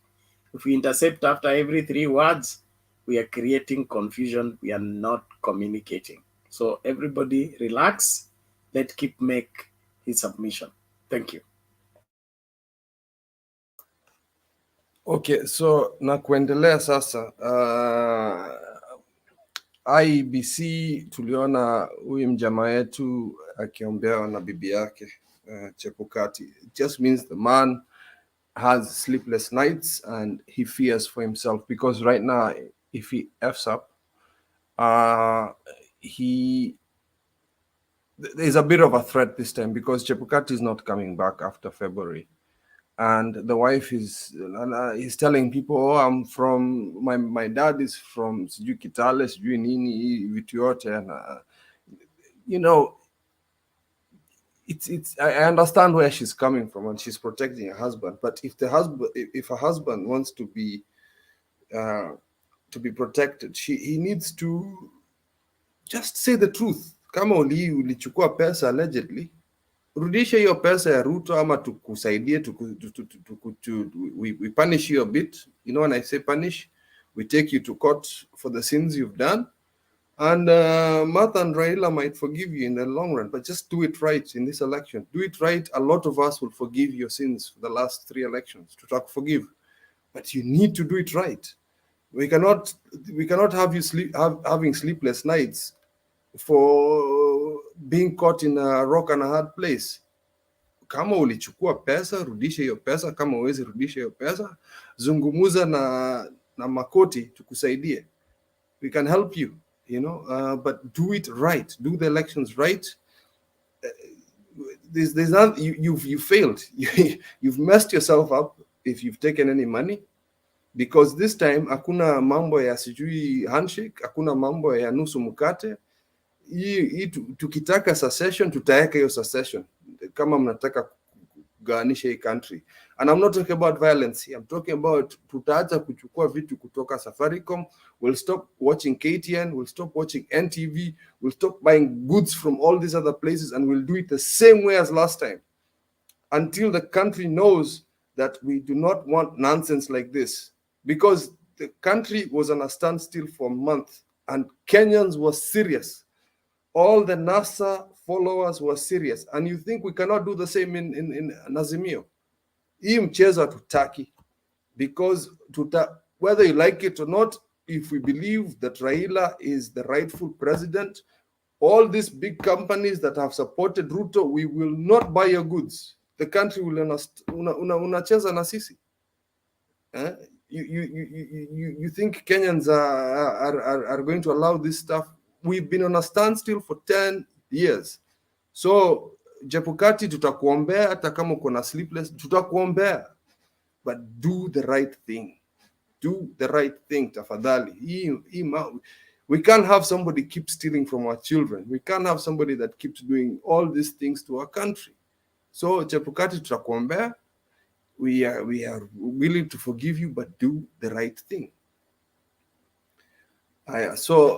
If we intercept after every 3 words, we are creating confusion. We are not communicating. So everybody relax. Let Keep make his submission. Thank you. Okay, so na kuendelea sasa, IEBC tuliona huyu mjamaa yetu akiombewa na bibi yake Chebukati. It just means the man has sleepless nights and he fears for himself, because right now, if he F's up, there's a bit of a threat this time, because Chebukati is not coming back after February. and the wife is telling people, oh, I'm from my dad is from sijui Kitale, sijui nini vitu yote, and you know, it's I understand where she's coming from, and she's protecting her husband. But if a husband wants to be protected, he needs to just say the truth. Kama ulichukua pesa allegedly, rudisha hiyo pesa ya Ruto, ama tukusaidie, we punish you a bit. You know, when I say punish, we take you to court for the sins you've done. And Martha and Raila might forgive you in the long run, but just do it right in this election. Do it right. A lot of us will forgive your sins for the last 3 elections. To talk forgive, but you need to do it right. We cannot have you having sleepless nights for being caught in a rock and a hard place. Kama ulichukua pesa, rudisha hiyo pesa. Kama uwezi rudisha hiyo pesa, zungumuza na makoti tukusaidie. We can help you, you know, but do it right. Do the elections right. There's not, you failed. You've messed yourself up if you've taken any money, because this time hakuna mambo ya sijui handshake, hakuna mambo ya nusu mkate. Tukitaka secession, tutaweka hiyo secession kama mnataka kuganisha hii country. And I'm not talking about violence here. I'm talking about tutaacha kuchukua vitu kutoka Safaricom. We'll stop watching KTN. We'll stop watching NTV. We'll stop buying goods from all these other places, and we'll do it the same way as last time, until the country knows that we do not want nonsense like this. Because the country was on a standstill for a month, and Kenyans were serious. All the NASA followers were serious. And you think we cannot do the same in Azimio? Hii mchezo hatutaki, because whether you like it or not, if we believe that Raila is the rightful president, all these big companies that have supported Ruto, we will not buy your goods. The country will unacheza na sisi. You think Kenyans are going to allow this stuff? We've been on a standstill for 10 years. So Jepukati, tutakuombea, hata kama uko na sleepless, tutakuombea, but do the right thing. Do the right thing, tafadhali. We can't have somebody keep stealing from our children. We can't have somebody that keeps doing all these things to our country. So Jepukati, tutakuombea. We are willing to forgive you, but do the right thing. So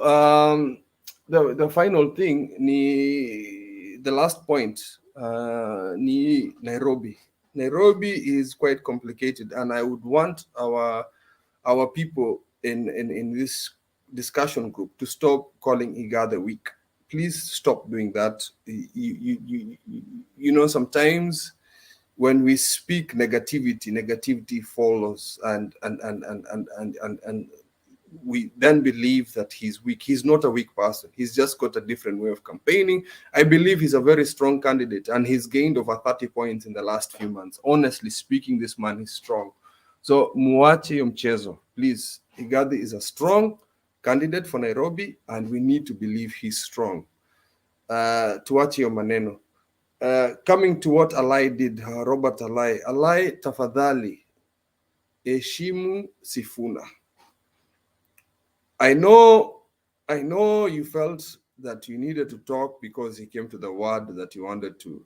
the final thing, the last point, ni Nairobi. Nairobi is quite complicated, and I would want our people in this discussion group to stop calling Igade weak. Please stop doing that. You know, sometimes when we speak negativity follows, and we then believe that he's weak. He's not a weak person. He's just got a different way of campaigning. I believe he's a very strong candidate, and he's gained over 30 points in the last few months. Honestly speaking, this man is strong. So muache yo mchezo, please. Igadi is a strong candidate for Nairobi, and we need to believe he's strong. Tuache yo maneno. Coming to what Alai did, Robert Alai, tafadhali, heshimu Sifuna. I know you felt that you needed to talk because he came to the ward that you wanted to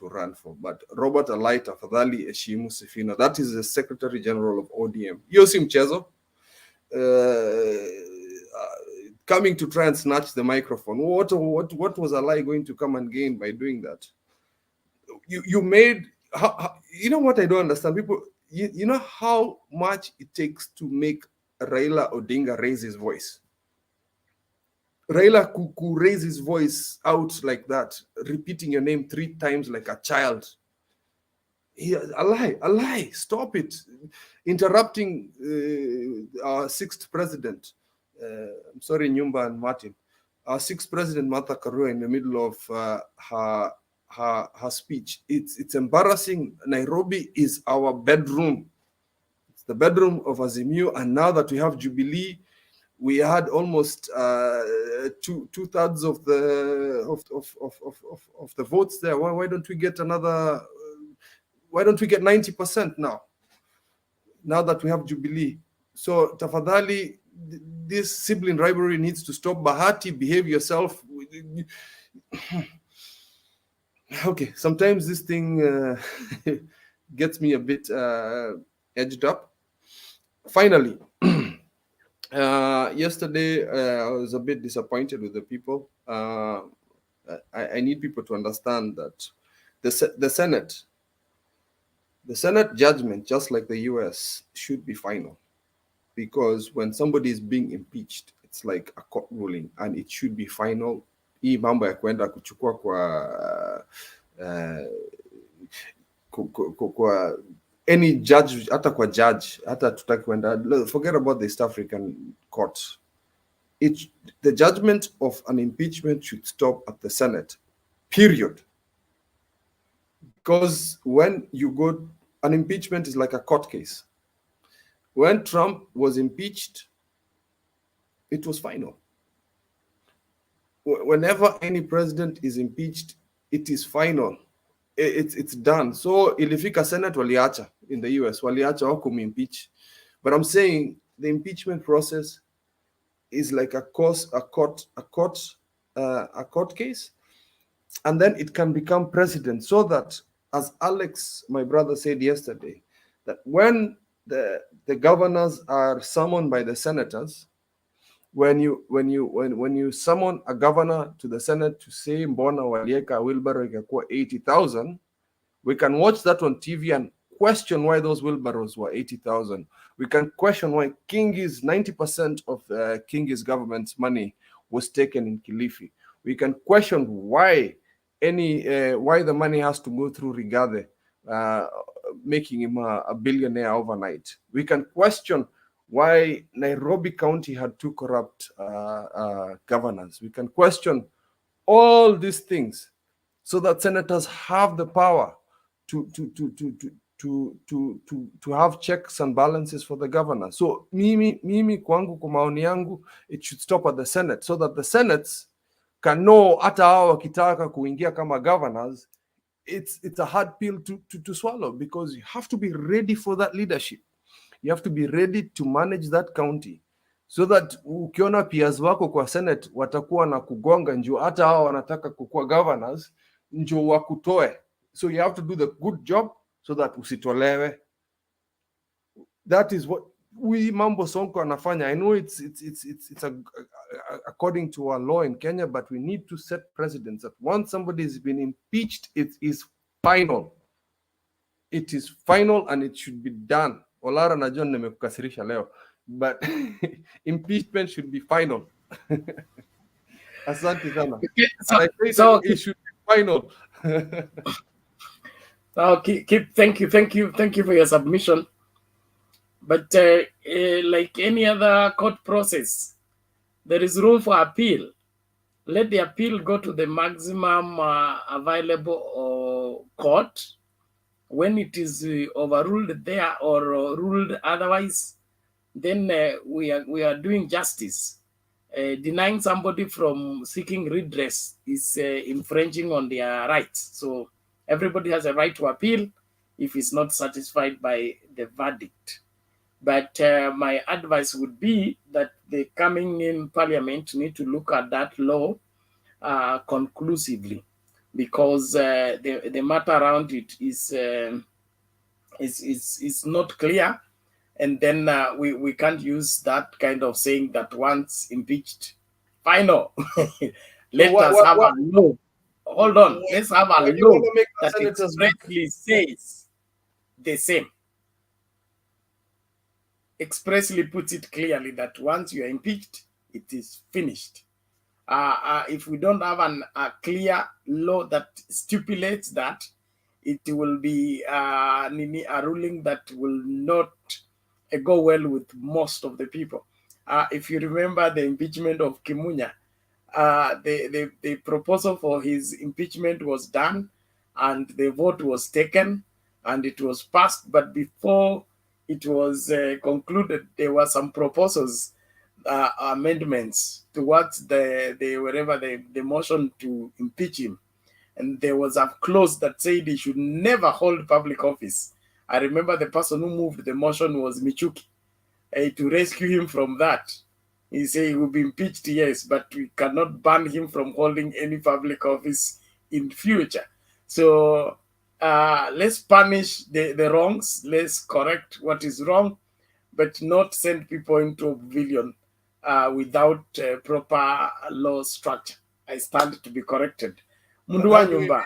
run for. But Robert Alai, tafadhali, heshimu Sifuna. That is the Secretary General of ODM. Hiyo si mchezo. Coming to try and snatch the microphone. What was Alai going to come and gain by doing that? You made, you know what I don't understand? People, you know how much it takes to make Raila Odinga raise his voice. Raila could raise his voice out like that, repeating your name 3 times like a child. Alai, stop it. Interrupting our 6th president. I'm sorry, Nyumba and Martin. Our 6th president, Martha Karua, in the middle of her speech. It's embarrassing. Nairobi is our bedroom. It's the bedroom of Azimio, and now that we have Jubilee, we had almost 2/3 of the votes there. Why don't we get another why don't we get 90% now? Now that we have Jubilee. So tafadhali, this sibling rivalry needs to stop. Bahati, behave yourself. Okay, sometimes this thing gets me a bit edged up. Finally, yesterday I was a bit disappointed with the people. I need people to understand that the Senate judgment, just like the US, should be final, because when somebody is being impeached, it's like a court ruling and it should be final. Hii mambo ya kwenda kuchukua kwa any judge, hata kwa judge, hata tutaki kwenda, forget about the East African court. The judgment of an impeachment should stop at the Senate, period. Because when you go, an impeachment is like a court case. When Trump was impeached, it was final. Whenever any president is impeached, it is final. It's done. So ilifika Senate waliacha in the US, waliacha wakumimpeach. But I'm saying the impeachment process is like a court case, and then it can become precedent, so that, as Alex, my brother, said yesterday, that when the governors are summoned by the senators, when you summon a governor to the Senate to say mbona walieka wheelbarrow ikakuwa 80,000, we can watch that on TV and question why those wheelbarrows were 80,000. We can question why 90% of Kingi's government's money was taken in Kilifi. We can question why the money has to go through Rigathi, making him a billionaire overnight. We can question why Nairobi County had 2 corrupt governors. We can question all these things, so that senators have the power to have checks and balances for the governor. So mimi kwangu, kwa maoni yangu, it should stop at the Senate, so that the Senates can know hata hao wakitaka kuingia kama governors, it's a hard pill to swallow, because you have to be ready for that leadership. You have to be ready to manage that county, so that ukiona peers wako kwa Senate watakuwa na kugonga njoo hata hao wanataka kukuwa governors, njoo wakutoe. So you have to do the good job so that usitolewe. That is what we Mambo Sonko anafanya. I know it's according to our law in Kenya, but we need to set precedents that once somebody has been impeached, it is final. It is final and it should be done. Olara na John nimekukasirisha leo, but impeachment should be final. Asante sana. Okay, so it should be final. Thank you for your submission. But like any other court process, there is room for appeal. Let the appeal go to the maximum available court. When it is overruled there or ruled otherwise, then we are doing justice. Denying somebody from seeking redress is infringing on their rights. So everybody has a right to appeal if he's not satisfied by the verdict. But my advice would be that the coming in parliament need to look at that law conclusively, because the matter around it is not clear. And then we can't use that kind of saying that once impeached, final. Let's have a law. Hold on. Let's have a law that expressly says the same. Expressly puts it clearly that once you are impeached, it is finished. If we don't have a clear law that stipulates that, it will be a ruling that will not go well with most of the people. If you remember the impeachment of Kimunya, the proposal for his impeachment was done and the vote was taken and it was passed. But before it was concluded, there were some proposals, amendments towards the motion to impeach him. and there was a clause that said he should never hold public office. I remember the person who moved the motion was Michuki. To rescue him from that, he said he will be impeached, yes, but we cannot ban him from holding any public office in future. So let's punish the wrongs, let's correct what is wrong, but not send people into oblivion without proper law structure. I stand to be corrected. Mundua Nyumba.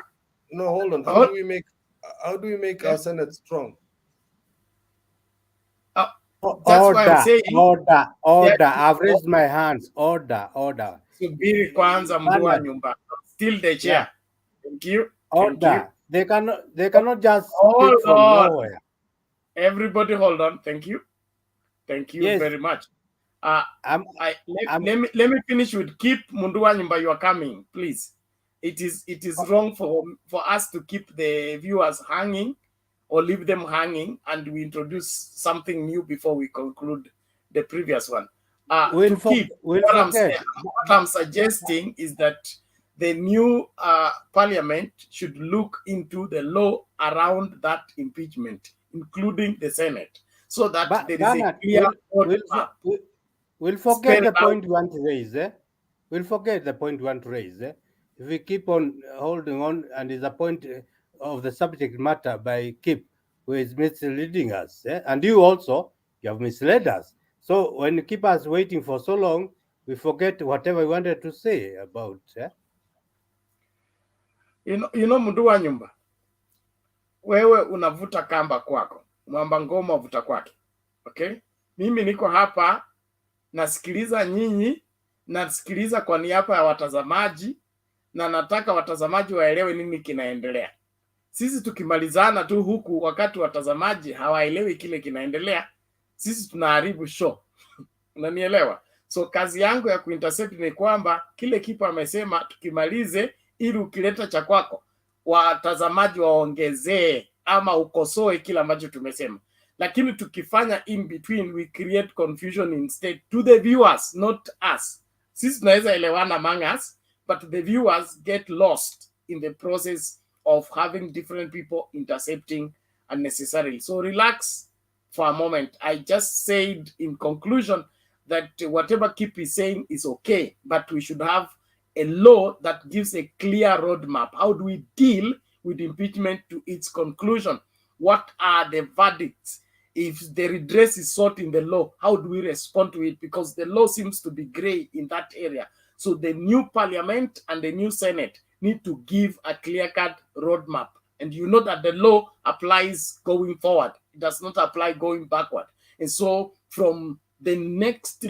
No, hold on. How do we make our Senate strong? That's why I'm saying order. Yeah, I've raised my hands. Order. Subiri kwanza Mundua Nyumba. Still the chair. Yeah. Thank you. Order. They cannot just Hold speak from on. nowhere. Everybody hold on. Thank you. Thank you Yes. very much. Let me finish with keep Mundua Nyumba, you are coming, please. It is wrong for us to keep the viewers hanging or leave them hanging, and we introduce something new before we conclude the previous one. What I'm suggesting is that the new parliament should look into the law around that impeachment, including the Senate, so that there is a clear roadmap. We'll forget the point you want to raise. We'll forget the point you want to raise. If we keep on holding on, and is a point of the subject matter by Kip, who is misleading us, and you also, you have misled us. So when you keep us waiting for so long, we forget whatever we wanted to say about. You know Mundua Nyumba, wewe unavuta kamba kwako, mwamba ngoma uvuta kwake. Okay? Mimi niko hapa nasikiliza nyinyi, nasikiliza kwa niaba ya watazamaji, na nataka watazamaji waelewe nini kinaendelea. Sisi tukimalizana tu huku wakati watazamaji hawaelewi kile kinaendelea, sisi tunaharibu show. Unanielewa? So kazi yangu ya kuintercept ni kwamba kile kipa amesema tukimalize, ili ukileta cha kwako watazamaji waongezee ama ukosoe kile ambacho tumesema. Lakini tukifanya in between, we create confusion instead to the viewers, not us. Sisi tunaweza elewana among us, but the viewers get lost in the process of having different people intercepting unnecessarily. So relax for a moment. I just said in conclusion that whatever Kip is saying is okay, but we should have a law that gives a clear roadmap. How do we deal with impeachment to its conclusion? What are the verdicts? If the redress is sought in the law, how do we respond to it? Because the law seems to be gray in that area. So the new parliament and the new Senate need to give a clear-cut roadmap. And you know that the law applies going forward. It does not apply going backward. And so from the next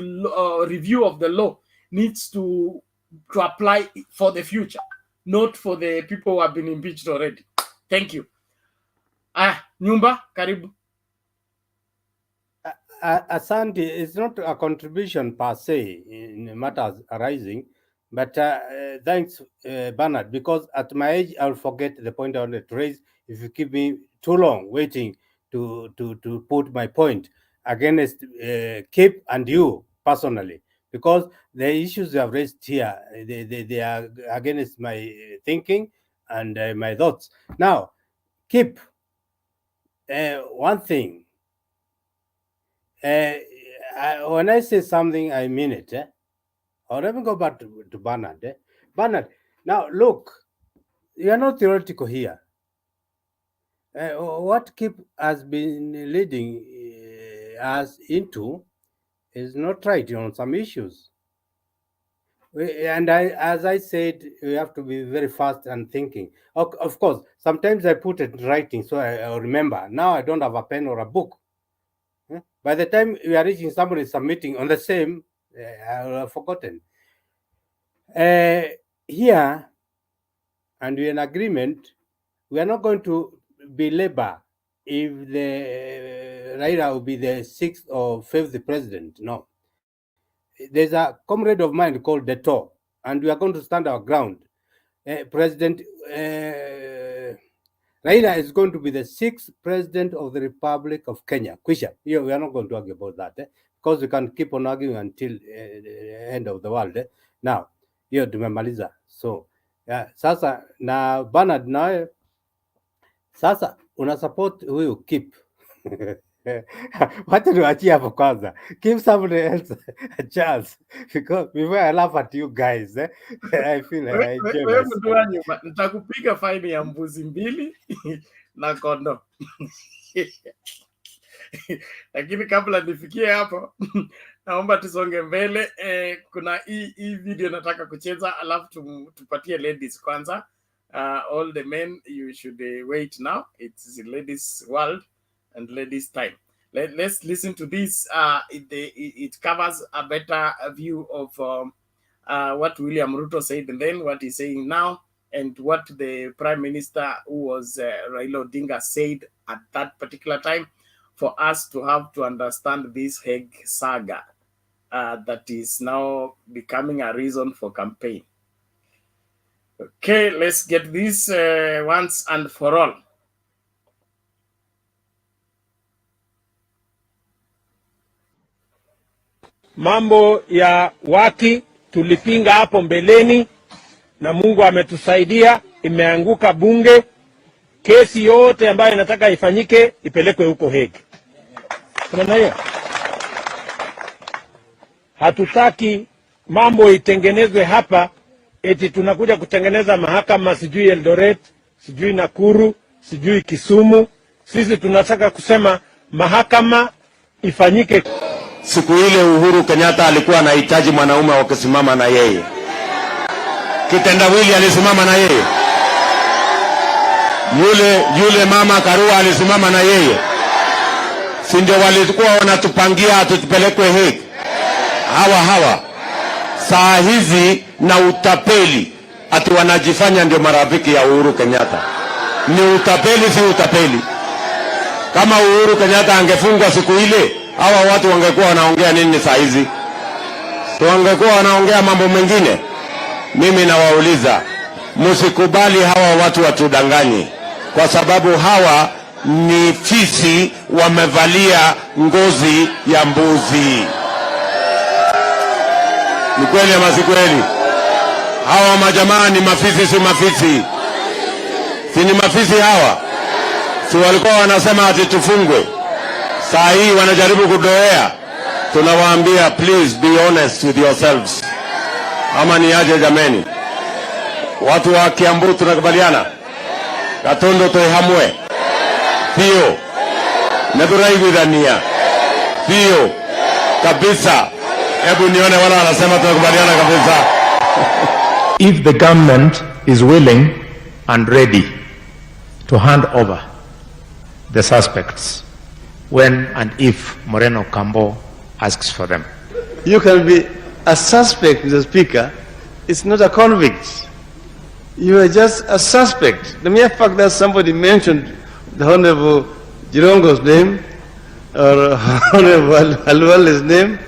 review of the law needs to apply for the future, not for the people who have been impeached already. Thank you. Nyumba, karibu. Asante, it's not a contribution per se in matters arising, but thanks, Bernard, because at my age, I'll forget the point I wanted to raise if you keep me too long waiting to put my point against Kip and you personally, because the issues you have raised here, they are against my thinking and my thoughts. Now, Kip, one thing, when I say something, I mean it. Or let me go back to Bernard. Bernard, now look, you are not theoretical here. What Kip has been leading us into is not right on some issues. And as I said, we have to be very fast and thinking. Of course, sometimes I put it in writing so I remember. Now I don't have a pen or a book. By the time we are reaching somebody submitting on the same, I will have forgotten. Here, and we're in agreement, we are not going to belabor if the Raila will be the 6th or 5th president. No. There's a comrade of mine called Deto, and we are going to stand our ground. President Raila is going to be the 6th president of the Republic of Kenya. Kwisha, we are not going to argue about that, because we can keep on arguing until the end of the world. Now, tumemaliza. So, Yeah, sasa na Bernard nawe sasa una support huyu Kip. Wacha niwachie hapo kwanza. Give somebody else a chance because before I laugh at you guys, I feel I enjoy Wewe myself. mtu wa nyuma, nitakupiga faini ya mbuzi 2 na kondoo. Lakini kabla nifikie hapo naomba tusonge mbele. Kuna hii video nataka kucheza, alafu tupatie ladies kwanza. All the men you should wait now. It's ladies world and ladies time. Let's listen to this. It covers a better view of what William Ruto said and then what he's saying now, and what the Prime Minister, who was Raila Odinga, said at that particular time, for us to have to understand this Hague saga that is now becoming a reason for campaign. Okay, let's get this once and for all. Mambo ya waki tulipinga hapo mbeleni na Mungu ametusaidia, imeanguka bunge. Kesi yote ambayo inataka ifanyike ipelekwe huko Hague. Tunaona hiyo? Hatutaki mambo itengenezwe hapa eti tunakuja kutengeneza mahakama sijui Eldoret, sijui Nakuru, sijui Kisumu. Sisi tunataka kusema mahakama ifanyike. Siku ile Uhuru Kenyatta alikuwa anahitaji mwanaume wa kusimama na yeye. Kitendawili alisimama na yeye. Yule mama Karua alisimama na yeye. Si ndio walikuwa wanatupangia tutupelekwe Hague? Hawa saa hizi na utapeli ati wanajifanya ndio marafiki ya Uhuru Kenyatta. Ni utapeli, si utapeli. Kama Uhuru Kenyatta angefungwa siku ile, hawa watu wangekuwa wanaongea nini saa hizi? Wangekuwa wanaongea mambo mengine. Mimi nawauliza, msikubali hawa watu watudanganye, kwa sababu hawa ni fisi wamevalia ngozi ya mbuzi. Ni kweli ama si kweli? Hawa majamaa ni mafisi, si mafisi? Si ni mafisi hawa? Si walikuwa wanasema ati tufungwe? Saa hii wanajaribu kudoea. Tunawaambia please be honest with yourselves. Ama ni aje jameni? Watu wa Kiambu tunakubaliana? Katondo toihamwe. Pio. Neduraiguithania. Pio. Kabisa. Hebu nione wala wanasema tunakubaliana kabisa. If the government is willing and ready to hand over the suspects when and if Moreno Cambo asks for them. You can be a suspect, Mr. Speaker. It's not a convict. You are just a suspect. The mere fact that somebody mentioned the Honorable Jirongo's name or Honorable Alwale's name,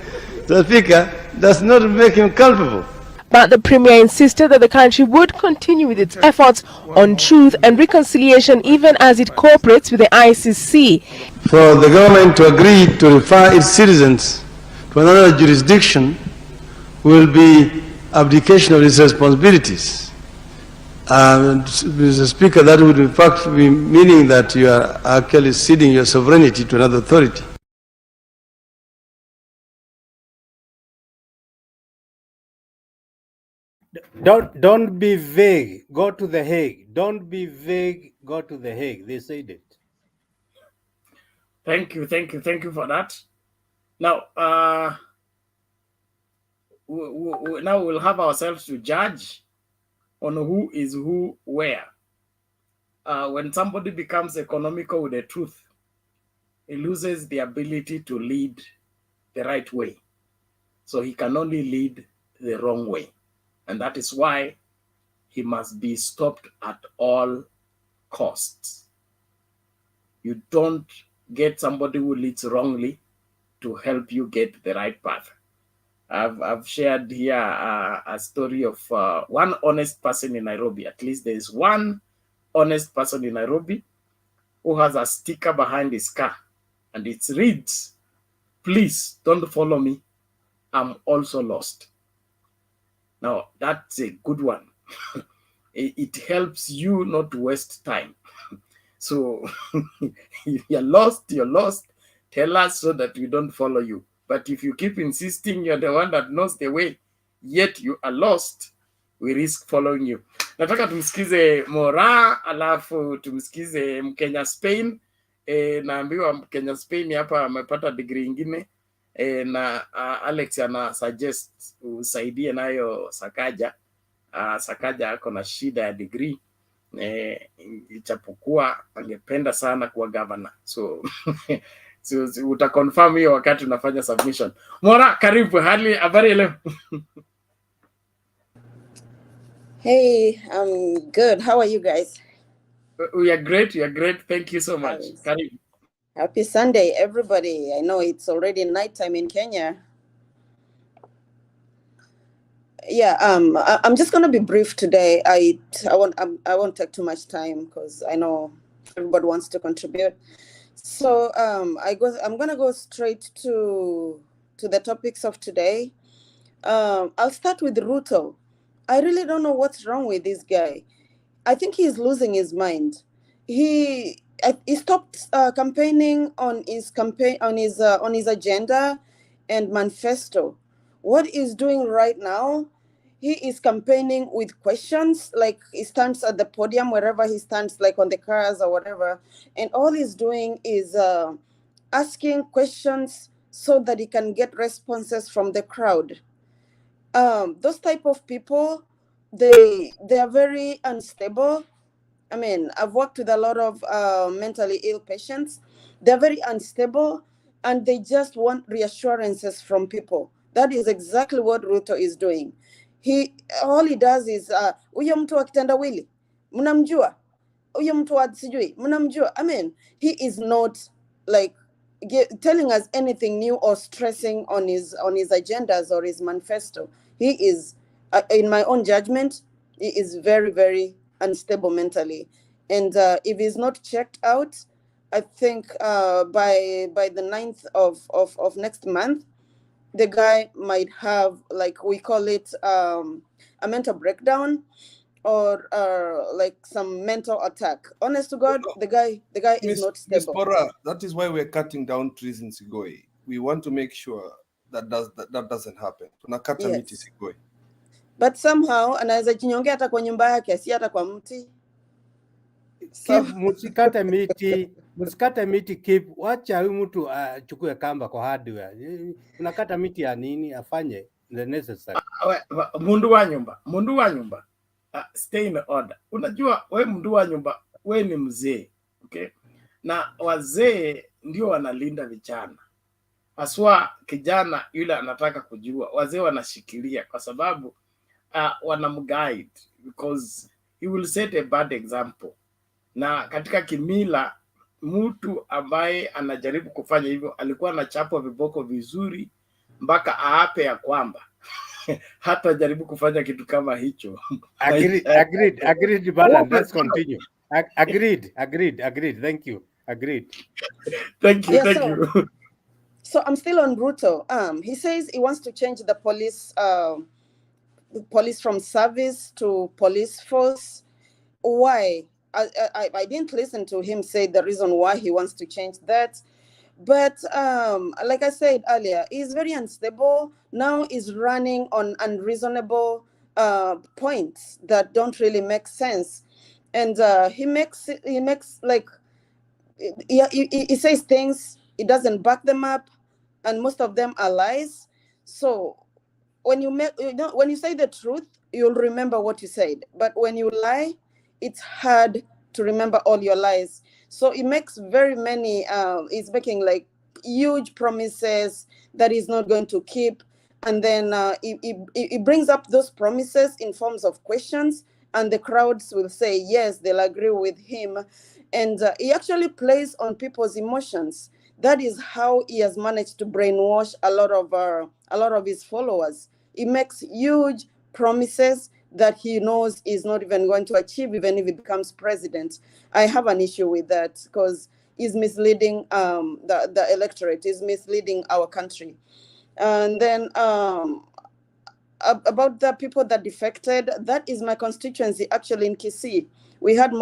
Mr. Speaker, does not make him culpable. But the Premier insisted that the country would continue with its efforts on truth and reconciliation even as it cooperates with the ICC. For the government to agree to refer its citizens to another jurisdiction will be abdication of its responsibilities. Mr. Speaker, that would in fact be meaning that you are actually ceding your sovereignty to another authority. Don't be vague. Go to the Hague. Don't be vague. Go to the Hague. They said it. Thank you for that. Now, now we'll have ourselves to judge on who is who where. When somebody becomes economical with the truth, he loses the ability to lead the right way. So he can only lead the wrong way. And that is why he must be stopped at all costs. You don't get somebody who leads wrongly to help you get the right path. I've shared here a story of one honest person in Nairobi. At least there is one honest person in Nairobi who has a sticker behind his car, and it reads, "Please don't follow me. I'm also lost." Now, that's a good one. it helps you not to waste time. So if you're lost, you're lost. Tell us so that we don't follow you. But if you keep insisting you're the one that knows the way, yet you are lost, we risk following you. Nataka tumsikize Mora, alafu tumsikize Mkenya Spain. Naambiwa Mkenya Spain hapa amepata degree ingine. Na Alex ana suggest usaidie nayo Sakaja. Sakaja ako na shida ya degree. Ichapokuwa angependa sana kuwa governor. So utaconfirm hiyo wakati unafanya submission. Mora, karibu. Habari leo? Hey, I'm good. How are you guys? We are great. We are great. Thank you so much. Karibu. Happy Sunday, everybody. I know it's already nighttime in Kenya. Yeah, I'm just gonna be brief today. I won't take too much time because I know everybody wants to contribute. So I'm gonna go straight to the topics of today. I'll start with RUTO. I really don't know what's wrong with this guy. I think he's losing his mind. He stopped campaigning on his agenda and manifesto. What he's doing right now, he is campaigning with questions, like he stands at the podium wherever he stands, like on the cars or whatever, and all he's doing is asking questions so that he can get responses from the crowd. Those type of people, they are very unstable. I mean, I've worked with a lot of mentally ill patients. They're very unstable and they just want reassurances from people. That is exactly what RUTO is doing. All he does is huyo mtu akitendawili mnamjua, huyo mtu sijui mnamjua. I mean, he is not like telling us anything new or stressing on his agendas or his manifesto. He is, in my own judgment, he is very, very unstable mentally. And if he's not checked out, I think by the 9th of next month, the guy might have, like we call it, a mental breakdown or like some mental attack. Honest to God, the guy is not stable. Ms. Bora, that is why we're cutting down trees in Sigoi. We want to make sure that doesn't happen. Tunakata miti Sigoi. But somehow anaweza jinyongea hata kwa nyumba yake, si hata kwa mti. Msikate miti keep. Wacha huyu mtu achukue kamba kwa hardware. Unakata miti ya nini? Afanye the necessary. Mundu wa nyumba. Stay in order. Unajua we mundu wa nyumba, we ni mzee, okay? Na wazee ndio wanalinda vijana. Aswa kijana yule anataka kujua, wazee wanashikilia kwa sababu wanamguide, because he will set a bad example. Na katika kimila, mtu ambaye anajaribu kufanya hivyo alikuwa anachapwa viboko vizuri mpaka aape ya kwamba hata jaribu kufanya kitu kama hicho. Agreed, Balan. Let's continue. Agreed. Thank you. Agreed. Thank you. So I'm still on RUTO. He says he wants to change the police from service to police force. Why? I didn't listen to him say the reason why he wants to change that. But like I said earlier, he's very unstable. Now he's running on unreasonable points that don't really make sense. And he makes like, he says things, he doesn't back them up, and most of them are lies. So when you say the truth, you'll remember what you said. But when you lie, it's hard to remember all your lies. So he makes very many, he's making like huge promises that he's not going to keep. And then he brings up those promises in forms of questions, and the crowds will say, yes, they'll agree with him. And he actually plays on people's emotions. That is how he has managed to brainwash a lot of his followers. He makes huge promises that he knows is not even going to achieve, even if he becomes president. I have an issue with that because he's misleading the electorate, he's misleading our country. And then about the people that defected, that is my constituency actually in Kisii. We had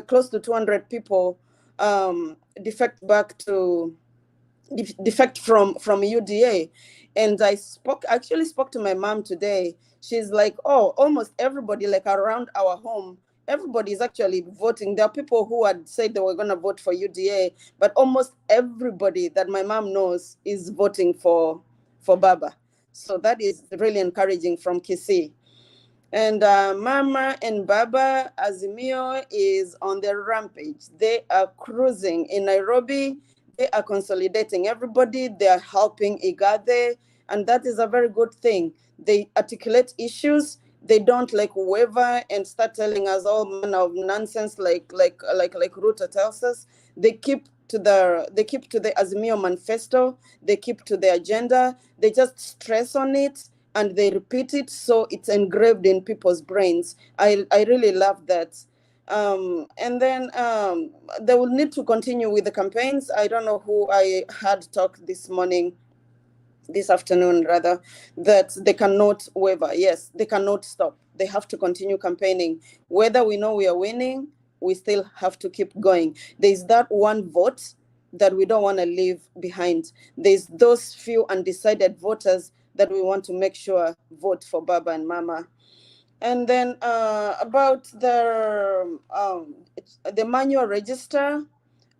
close to 200 people defect from UDA. And I actually spoke to my mom today. She's like, oh, almost everybody like around our home, everybody is actually voting. There are people who had said they were going to vote for UDA, but almost everybody that my mom knows is voting for Baba. So that is really encouraging from Kisii. And Mama and Baba, Azimio is on their rampage. They are cruising in Nairobi. They are consolidating everybody. They are helping Igathe, and that is a very good thing. They articulate issues. They don't like waver and start telling us all manner of nonsense like RUTO tells us. They keep to the Azimio manifesto. They keep to the agenda. They just stress on it and they repeat it, so it's engraved in people's brains. I really love that. And then they will need to continue with the campaigns. I don't know who I had talk this afternoon rather, that they cannot waver. Yes, they cannot stop. They have to continue campaigning. Whether we know we are winning, we still have to keep going. There's that one vote that we don't want to leave behind. There's those few undecided voters that we want to make sure vote for Baba and Mama. And then about the manual register,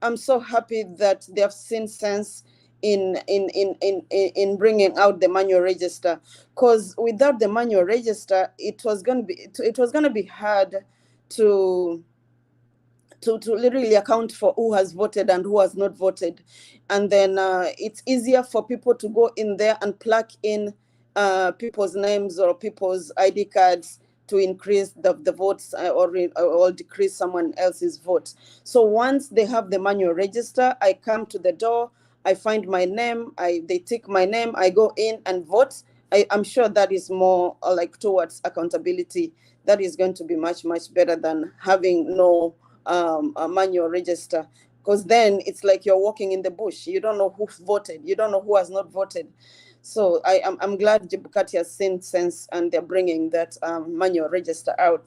I'm so happy that they have seen sense in bringing out the manual register, because without the manual register, it was going to be hard to literally account for who has voted and who has not voted. And then it's easier for people to go in there and plug in people's names or people's ID cards to increase the votes or decrease someone else's vote. So once they have the manual register, I come to the door, I find my name, they tick my name, I go in and vote. I'm sure that is more like towards accountability. That is going to be much, much better than having no a manual register, because then it's like you're walking in the bush. You don't know who voted. You don't know who has not voted. So I'm glad Chebukati has seen sense and they're bringing that manual register out.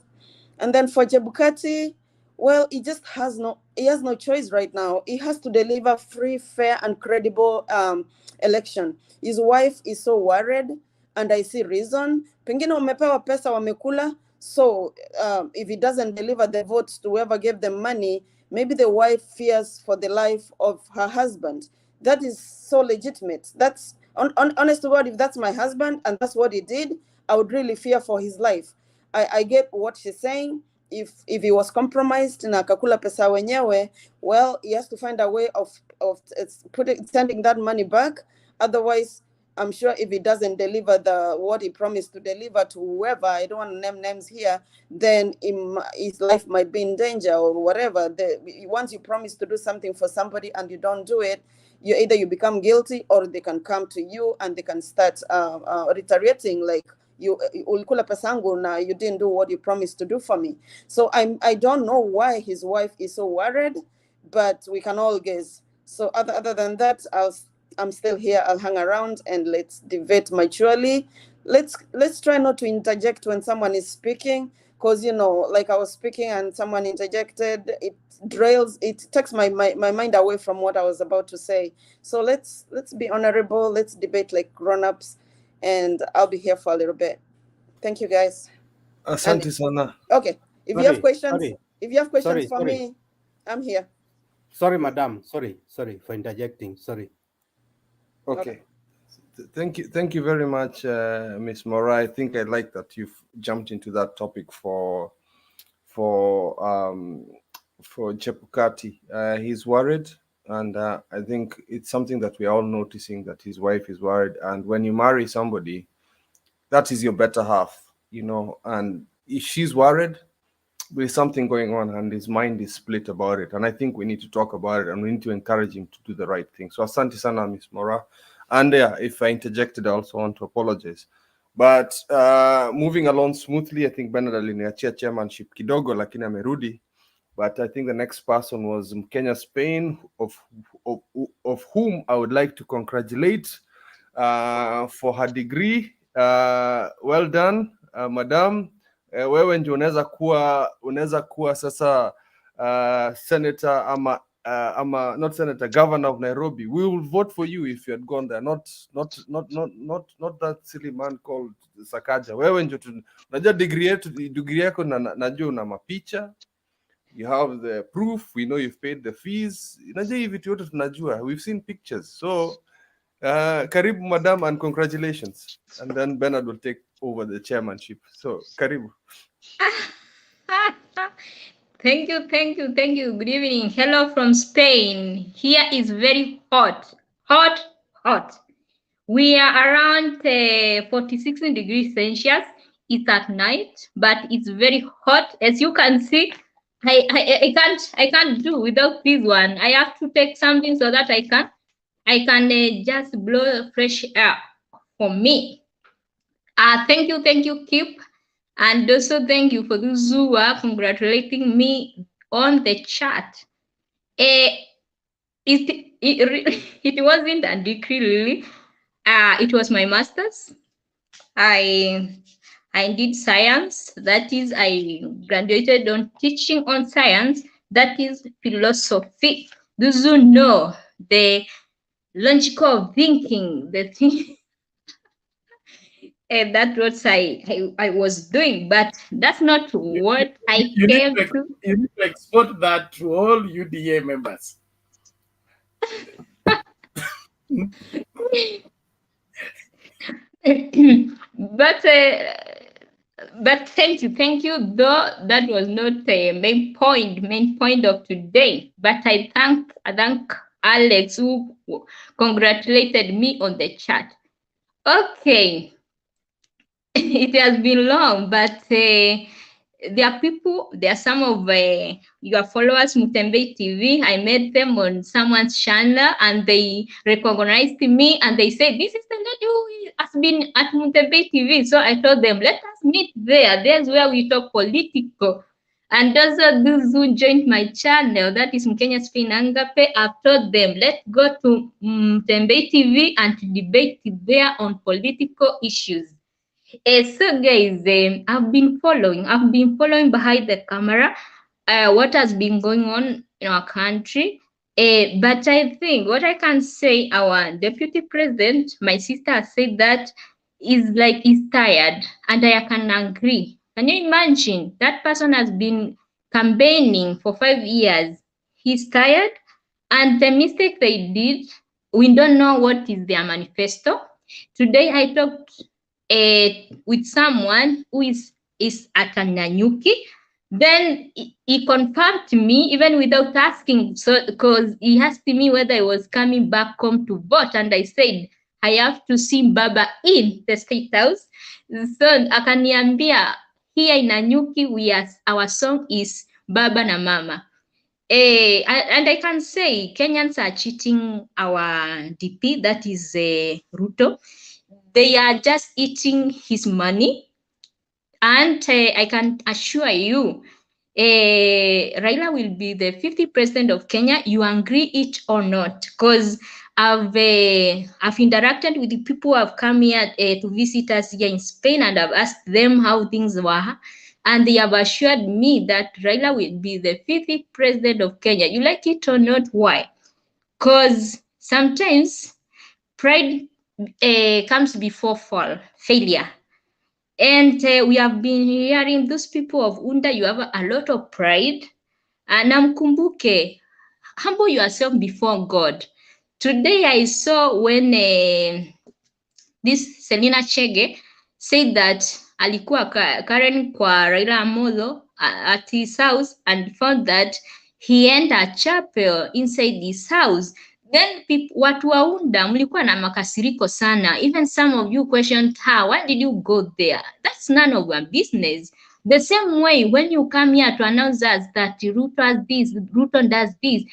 And then for Chebukati, well, he has no choice right now. He has to deliver free, fair, and credible election. His wife is so worried, and I see reason. Pengine wamepewa pesa wamekula. So if he doesn't deliver the votes to whoever gave them money, maybe the wife fears for the life of her husband. That is so legitimate. That's honest to God, if that's my husband and that's what he did, I would really fear for his life. I get what she's saying. If he was compromised na akakula pesa wenyewe, well, he has to find a way of sending that money back. Otherwise, I'm sure if he doesn't deliver what he promised to deliver to whoever, I don't want to name names here, then his life might be in danger or whatever. Once you promise to do something for somebody and you don't do it, you become guilty, or they can come to you and they can start retaliating, like ulikula pesangu na you didn't do what you promised to do for me. So I don't know why his wife is so worried, but we can all guess. So other than that, I'm still here. I'll hang around and let's debate maturely. Let's try not to interject when someone is speaking, because like I was speaking and someone interjected, it takes my mind away from what I was about to say. So let's be honorable. Let's debate like grown-ups, and I'll be here for a little bit. Thank you, guys. Asante sana. Okay, if you have questions for me, I'm here. Sorry, madam. Sorry for interjecting. Sorry. Okay. Thank you very much, Ms. Mora. I think I like that you've jumped into that topic for Chebukati. He's worried, and I think it's something that we're all noticing, that his wife is worried. And when you marry somebody, that is your better half, and if she's worried, there's something going on and his mind is split about it. And I think we need to talk about it and we need to encourage him to do the right thing. So asante sana, Ms. Mora. And if I interjected, I also want to apologize. But moving along smoothly, I think Bernard aliniachia chairmanship kidogo, lakini amerudi. But I think the next person was Mkenya Spain, of whom I would like to congratulate for her degree Well done, madam. Wewe ndio unaweza kuwa sasa senator ama not senator, governor of Nairobi. We will vote for you if you had gone there, not that silly man called Sakaja. Wewe ndio unajua degree yako najua una mapicha. You have the proof. We know you've paid the fees. Unajua hivi vitu yote tunajua. We've seen pictures. So karibu madam, and congratulations. And then Bernard will take over the chairmanship. So karibu. Thank you. Good evening. Hello from Spain. Here is very hot. We are around 46 degrees Celsius. It's at night, but it's very hot. As you can see, I can't do without this one. I have to take something so that I can just blow fresh air for me. Thank you, Kip. And also thank you for those who are congratulating me on the chat. It wasn't a degree really. It was my master's. I did science. That is, I graduated on teaching on science. That is philosophy. Those who know the logical thinking, the thing. And that's what I was doing, but that's not what I came to. You need to export that to all UDA members. But thank you. Though that was not a main point of today. But I thank Alex who congratulated me on the chat. Okay. It has been long, but there are some of your followers, Mutembei TV. I met them on someone's channel and they recognized me and they said, this is the lady who has been at Mutembei TV. So I told them, let us meet there. There's where we talk political. And also those who joined my channel, that is Mkenya Spin Angape, I've told them, let's go to Mutembei TV and to debate there on political issues. So guys, I've been following behind the camera what has been going on in our country. But I think what I can say, our deputy president, my sister said that is tired, and I can agree. Can you imagine that person has been campaigning for 5 years? He's tired, and the mistake they did, we don't know what is their manifesto. Today I talked with someone who is at Nanyuki. Then he confirmed to me even without asking, so because he asked me whether I was coming back home to vote, and I said I have to see Baba in the State House. So akaniambia here in Nanyuki our song is Baba na Mama. And I can say Kenyans are cheating our DP, that is RUTO. They are just eating his money, and I can assure you, Raila will be the 50th president of Kenya. You agree it or not? Because I've interacted with the people who have come here to visit us here in Spain, and I've asked them how things were, and they have assured me that Raila will be the 50th president of Kenya. You like it or not? Why? Because sometimes pride comes before failure. And we have been hearing those people of UNDA, you have a lot of pride. Namkumbuke, humble yourself before God. Today I saw when this Selina Chege said that alikuwa Karen kwa Raila Amolo at his house and found that he entered a chapel inside his house. Then watu wa UNDA mlikuwa na makasiriko sana. Even some of you questioned her, why did you go there? That's none of your business. The same way when you come here to announce us that RUTO has this, RUTO does this,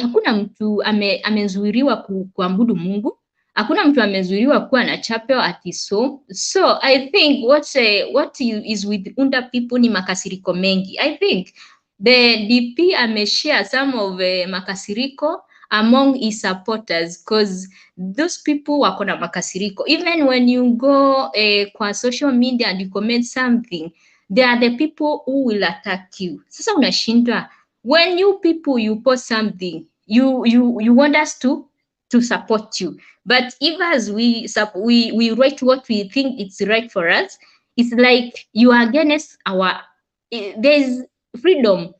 hakuna mtu amezuiriwa kuabudu Mungu. Hakuna mtu amezuiriwa kuwa na chapel at his home. So I think what is with UNDA people ni makasiriko mengi. I think the DP ameshare some of makasiriko among his supporters, because those people wako na makasiriko. Even when you go kwa social media and you comment something, they are the people who will attack you. Sasa unashindwa, when you people you post something, you want us to support you, but if as we write what we think it's right for us, it's like you are against our there's freedom